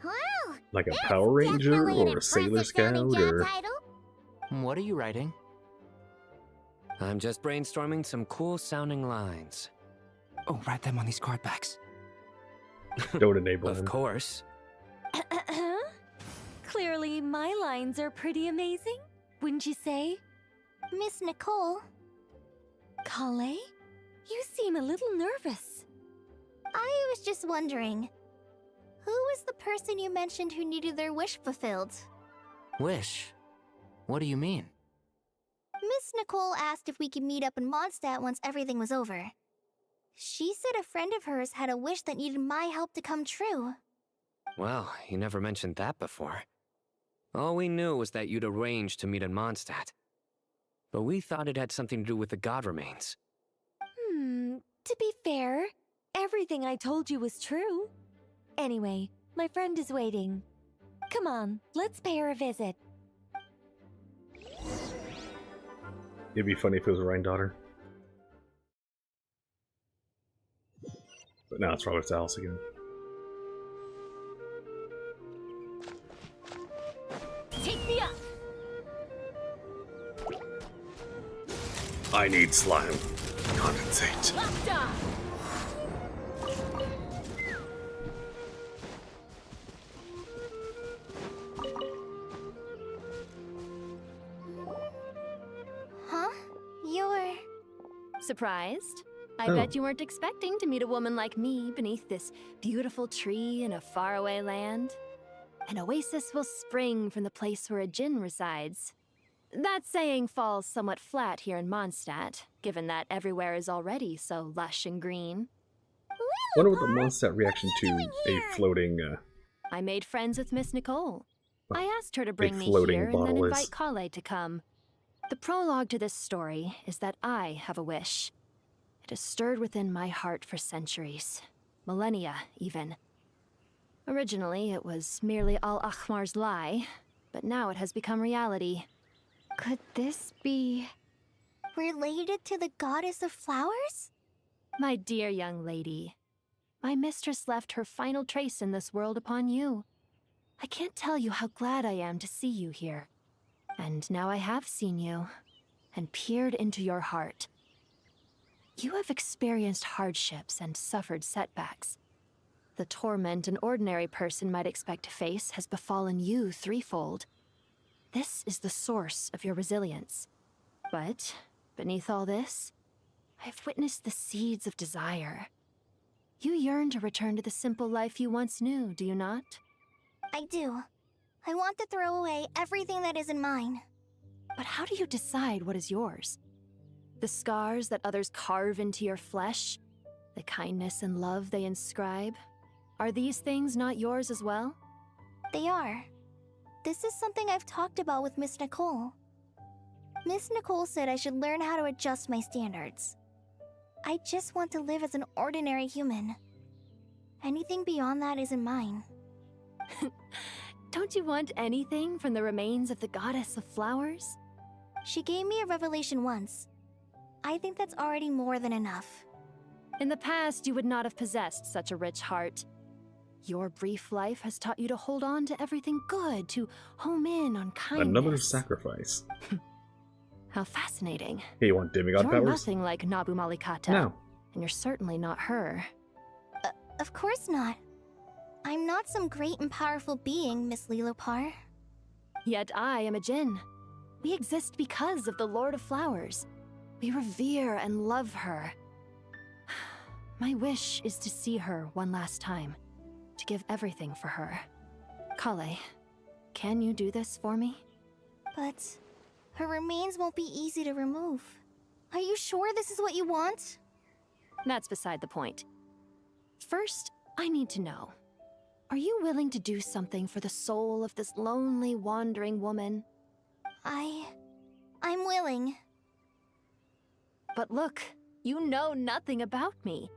Speaker 16: Well,
Speaker 1: Like a Power Ranger or a Sailor Scout or...
Speaker 13: What are you writing?
Speaker 26: I'm just brainstorming some cool sounding lines.
Speaker 12: Oh, write them on these card backs.
Speaker 1: Don't enable
Speaker 26: Of
Speaker 1: him.
Speaker 26: course.
Speaker 9: Clearly, my lines are pretty amazing, wouldn't you say?
Speaker 22: Miss Nicole.
Speaker 9: Kale? You seem a little nervous.
Speaker 22: I was just wondering, who was the person you mentioned who needed their wish fulfilled?
Speaker 13: Wish? What do you mean?
Speaker 22: Miss Nicole asked if we could meet up in Mondstadt once everything was over. She said a friend of hers had a wish that needed my help to come true.
Speaker 26: Well, you never mentioned that before. All we knew was that you'd arranged to meet in Mondstadt. But we thought it had something to do with the god remains.
Speaker 9: To be fair, everything I told you was true. Anyway, my friend is waiting. Come on, let's pay her a visit.
Speaker 1: It'd be funny if it was Ryan Daughter. But now it's Robert Alice again.
Speaker 9: Take me up!
Speaker 1: I need slime. Condensate.
Speaker 22: Huh? You're...
Speaker 10: Surprised? I
Speaker 1: Oh.
Speaker 10: bet you weren't expecting to meet a woman like me beneath this beautiful tree in a faraway land. An oasis will spring from the place where a djinn resides.
Speaker 8: That saying falls somewhat flat here in Mondstadt, given that everywhere is already so lush and green.
Speaker 1: Wonder what the Mondstadt reaction to a floating,
Speaker 8: I made friends with Miss Nicole. I asked her to
Speaker 1: a
Speaker 8: bring me
Speaker 1: floating
Speaker 8: here and then
Speaker 1: bottle
Speaker 8: invite
Speaker 1: is.
Speaker 8: Kale to come. The prologue to this story is that I have a wish. It has stirred within my heart for centuries. Millennia, even. Originally, it was merely Al-Akhmar's lie, but now it has become reality.
Speaker 10: Could this be
Speaker 22: related to the goddess of flowers?
Speaker 8: My dear young lady, my mistress left her final trace in this world upon you. I can't tell you how glad I am to see you here. And now I have seen you, and peered into your heart. You have experienced hardships and suffered setbacks. The torment an ordinary person might expect to face has befallen you threefold. This is the source of your resilience. But, beneath all this, I've witnessed the seeds of desire. You yearn to return to the simple life you once knew, do you not?
Speaker 22: I do. I want to throw away everything that isn't mine.
Speaker 8: But how do you decide what is yours? The scars that others carve into your flesh? The kindness and love they inscribe? Are these things not yours as well?
Speaker 22: They are. This is something I've talked about with Miss Nicole. Miss Nicole said I should learn how to adjust my standards. I just want to live as an ordinary human. Anything beyond that isn't mine.
Speaker 8: Don't you want anything from the remains of the goddess of flowers?
Speaker 22: She gave me a revelation once. I think that's already more than enough.
Speaker 8: In the past, you would not have possessed such a rich heart. Your brief life has taught you to hold on to everything good, to home in on kindness.
Speaker 1: Another sacrifice.
Speaker 8: How fascinating.
Speaker 1: Hey, you want demigod
Speaker 8: You're
Speaker 1: powers?
Speaker 8: nothing like Nabu Malikata.
Speaker 1: No.
Speaker 8: And you're certainly not her.
Speaker 22: Of course not. I'm not some great and powerful being, Miss Lilopar.
Speaker 8: Yet I am a Djinn. We exist because of the Lord of Flowers. We revere and love her. My wish is to see her one last time. To give everything for her. Kale, can you do this for me?
Speaker 22: But her remains won't be easy to remove. Are you sure this is what you want?
Speaker 8: That's beside the point. First, I need to know. Are you willing to do something for the soul of this lonely, wandering woman?
Speaker 22: I'm willing.
Speaker 8: But look, you know nothing about me.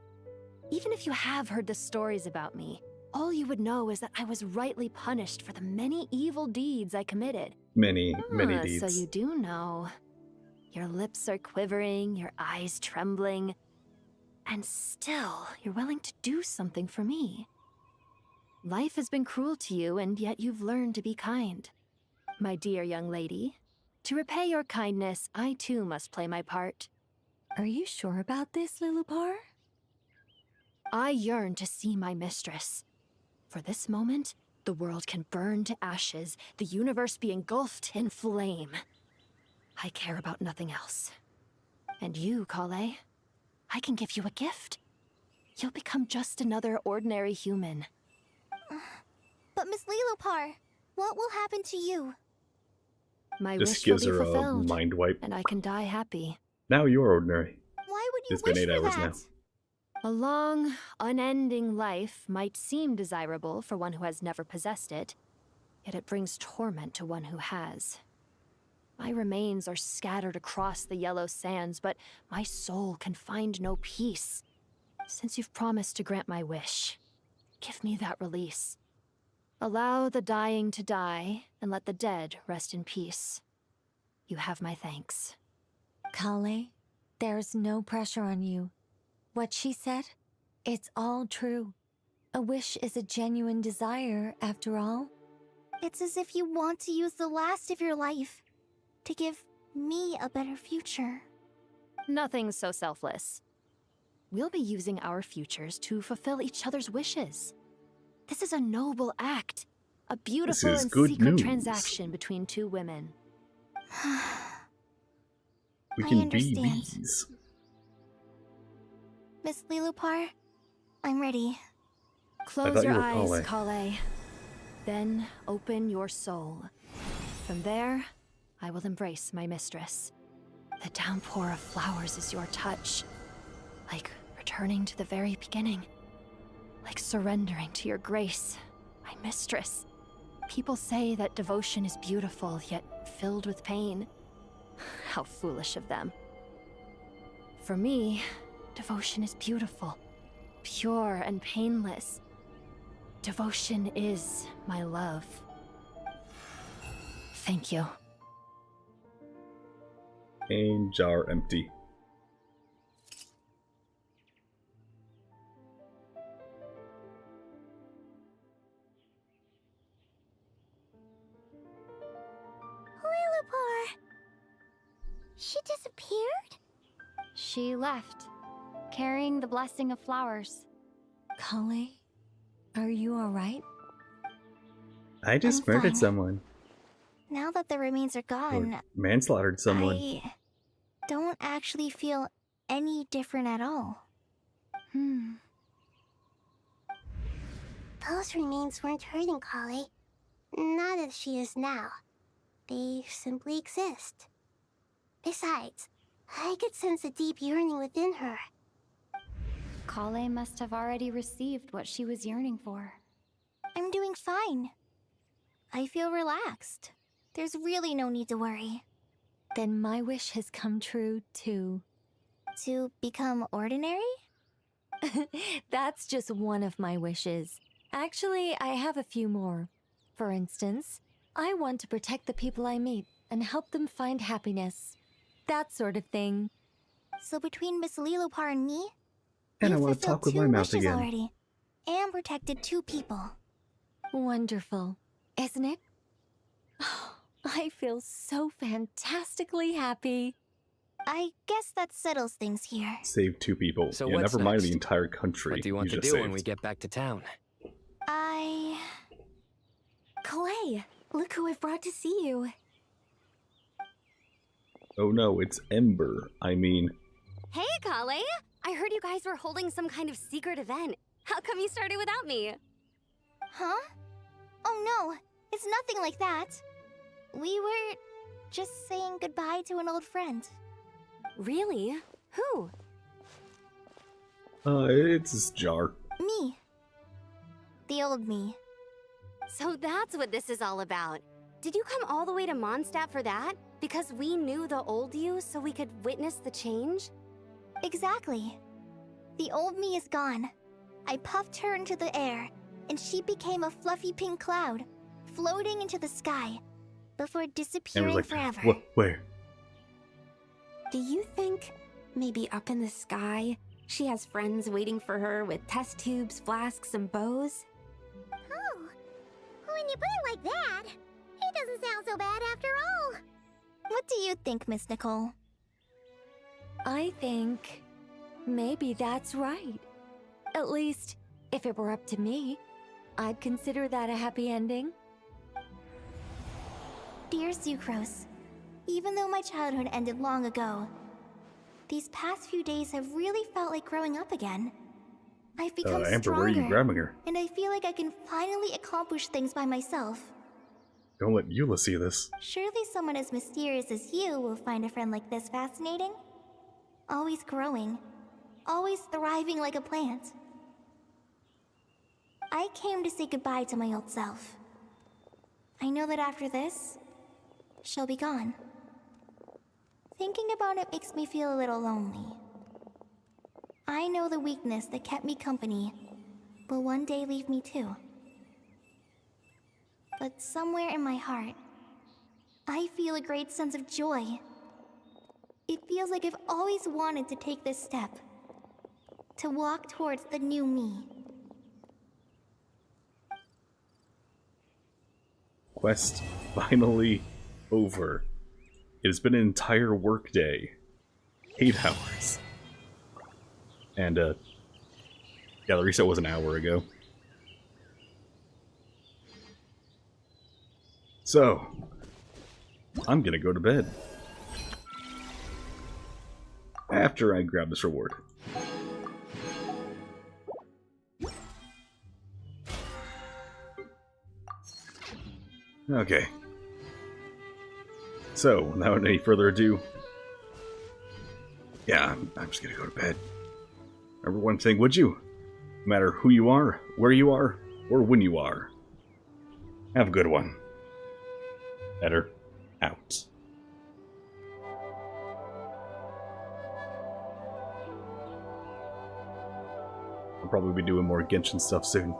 Speaker 8: Even if you have heard the stories about me, all you would know is that I was rightly punished for the many evil deeds I committed.
Speaker 1: Many deeds.
Speaker 8: So you do know. Your lips are quivering, your eyes trembling, and still you're willing to do something for me. Life has been cruel to you, and yet you've learned to be kind. My dear young lady, to repay your kindness, I too must play my part.
Speaker 9: Are you sure about this, Lilopar?
Speaker 8: I yearn to see my mistress. For this moment, the world can burn to ashes, the universe be engulfed in flame. I care about nothing else. And you, Kale, I can give you a gift. You'll become just another ordinary human.
Speaker 22: But Miss Lilopar, what will happen to you?
Speaker 8: My
Speaker 1: This
Speaker 8: wish will
Speaker 1: gives
Speaker 8: be
Speaker 1: her a
Speaker 8: fulfilled,
Speaker 1: mind wipe.
Speaker 8: and I can die happy.
Speaker 1: Now you're ordinary.
Speaker 22: Why would you
Speaker 1: It's been
Speaker 22: wish
Speaker 1: 8
Speaker 22: for
Speaker 1: hours
Speaker 22: that?
Speaker 1: now.
Speaker 8: A long, unending life might seem desirable for one who has never possessed it, yet it brings torment to one who has. My remains are scattered across the yellow sands, but my soul can find no peace. Since you've promised to grant my wish, give me that release. Allow the dying to die, and let the dead rest in peace. You have my thanks.
Speaker 9: Kale, there's no pressure on you. What she said, it's all true. A wish is a genuine desire, after all.
Speaker 22: It's as if you want to use the last of your life to give me a better future.
Speaker 8: Nothing's so selfless. We'll be using our futures to fulfill each other's wishes. This is a noble act. A beautiful
Speaker 1: is
Speaker 8: and
Speaker 1: good
Speaker 8: secret
Speaker 1: news.
Speaker 8: transaction between two women.
Speaker 1: We
Speaker 22: I
Speaker 1: can be
Speaker 22: understand.
Speaker 1: these.
Speaker 22: Miss Lilopar, I'm ready.
Speaker 8: Close
Speaker 1: thought
Speaker 8: your
Speaker 1: you were
Speaker 8: eyes,
Speaker 1: Kale.
Speaker 8: Kale. Then open your soul. From there, I will embrace my mistress. The downpour of flowers is your touch. Like returning to the very beginning. Like surrendering to your grace, my mistress. People say that devotion is beautiful, yet filled with pain. How foolish of them. For me, devotion is beautiful, pure and painless. Devotion is my love. Thank you.
Speaker 1: And jar empty.
Speaker 22: She disappeared?
Speaker 10: She left, carrying the blessing of flowers.
Speaker 9: Kale, are you alright?
Speaker 1: I just murdered
Speaker 22: fine.
Speaker 1: someone.
Speaker 22: Now that the remains are gone,
Speaker 1: Or manslaughtered someone.
Speaker 22: I don't actually feel any different at all.
Speaker 16: Those remains weren't hurting Kale. Not as she is now. They simply exist. Besides, I could sense a deep yearning within her.
Speaker 10: Kale must have already received what she was yearning for.
Speaker 22: I'm doing fine. I feel relaxed. There's really no need to worry.
Speaker 9: Then my wish has come true, too.
Speaker 22: To become ordinary?
Speaker 9: That's just one of my wishes. Actually, I have a few more. For instance, I want to protect the people I meet and help them find happiness. That sort of thing.
Speaker 22: So between Miss Lilopar and me,
Speaker 1: And I
Speaker 22: you've
Speaker 1: want to talk with
Speaker 22: fulfilled
Speaker 1: my
Speaker 22: two
Speaker 1: mouth
Speaker 22: wishes
Speaker 1: again.
Speaker 22: already, and protected 2 people.
Speaker 9: Wonderful, isn't it? I feel so fantastically happy.
Speaker 22: I guess that settles things here.
Speaker 1: Save 2 people.
Speaker 26: So
Speaker 1: yeah,
Speaker 26: what's
Speaker 1: never mind
Speaker 26: next?
Speaker 1: the entire country.
Speaker 26: What do you want to
Speaker 1: just
Speaker 26: do when
Speaker 1: saved.
Speaker 26: we get back to town?
Speaker 2: Clay, look who I've brought to see you.
Speaker 1: Oh no, it's Ember. I mean,
Speaker 17: Hey, Kale! I heard you guys were holding some kind of secret event. How come you started without me?
Speaker 22: Huh? Oh no, it's nothing like that. We were just saying goodbye to an old friend.
Speaker 17: Really? Who?
Speaker 1: it's this jar.
Speaker 22: Me. The old me.
Speaker 17: So that's what this is all about. Did you come all the way to Mondstadt for that? Because we knew the old you so we could witness the change?
Speaker 22: Exactly. The old me is gone. I puffed her into the air, and she became a fluffy pink cloud, floating into the sky, before disappearing forever.
Speaker 1: What? Where?
Speaker 2: Do you think maybe up in the sky she has friends waiting for her with test tubes, flasks, and bows?
Speaker 16: Oh, when you put it like that, it doesn't sound so bad after all.
Speaker 22: What do you think, Miss Nicole?
Speaker 9: I think maybe that's right. At least, if it were up to me, I'd consider that a happy ending.
Speaker 22: Dear Sucrose, even though my childhood ended long ago, these past few days have really felt like growing up again. I've become
Speaker 1: Amber, where are you grabbing her?
Speaker 22: and I feel like I can finally accomplish things by myself.
Speaker 1: Don't let Eula see this.
Speaker 22: Surely someone as mysterious as you will find a friend like this fascinating. Always growing, always thriving like a plant. I came to say goodbye to my old self. I know that after this, she'll be gone. Thinking about it makes me feel a little lonely. I know the weakness that kept me company will one day leave me too. But somewhere in my heart, I feel a great sense of joy. It feels like I've always wanted to take this step, to walk towards the new me.
Speaker 1: Quest finally over. It has been an entire workday. 8 hours. And, yeah, the reset was an hour ago. So, I'm gonna go to bed. After I grab this reward. Okay. So, without any further ado, yeah, I'm just gonna go to bed. Remember one thing, would you? No matter who you are, where you are, or when you are. Have a good one. Better out. I'll probably be doing more Genshin stuff soon.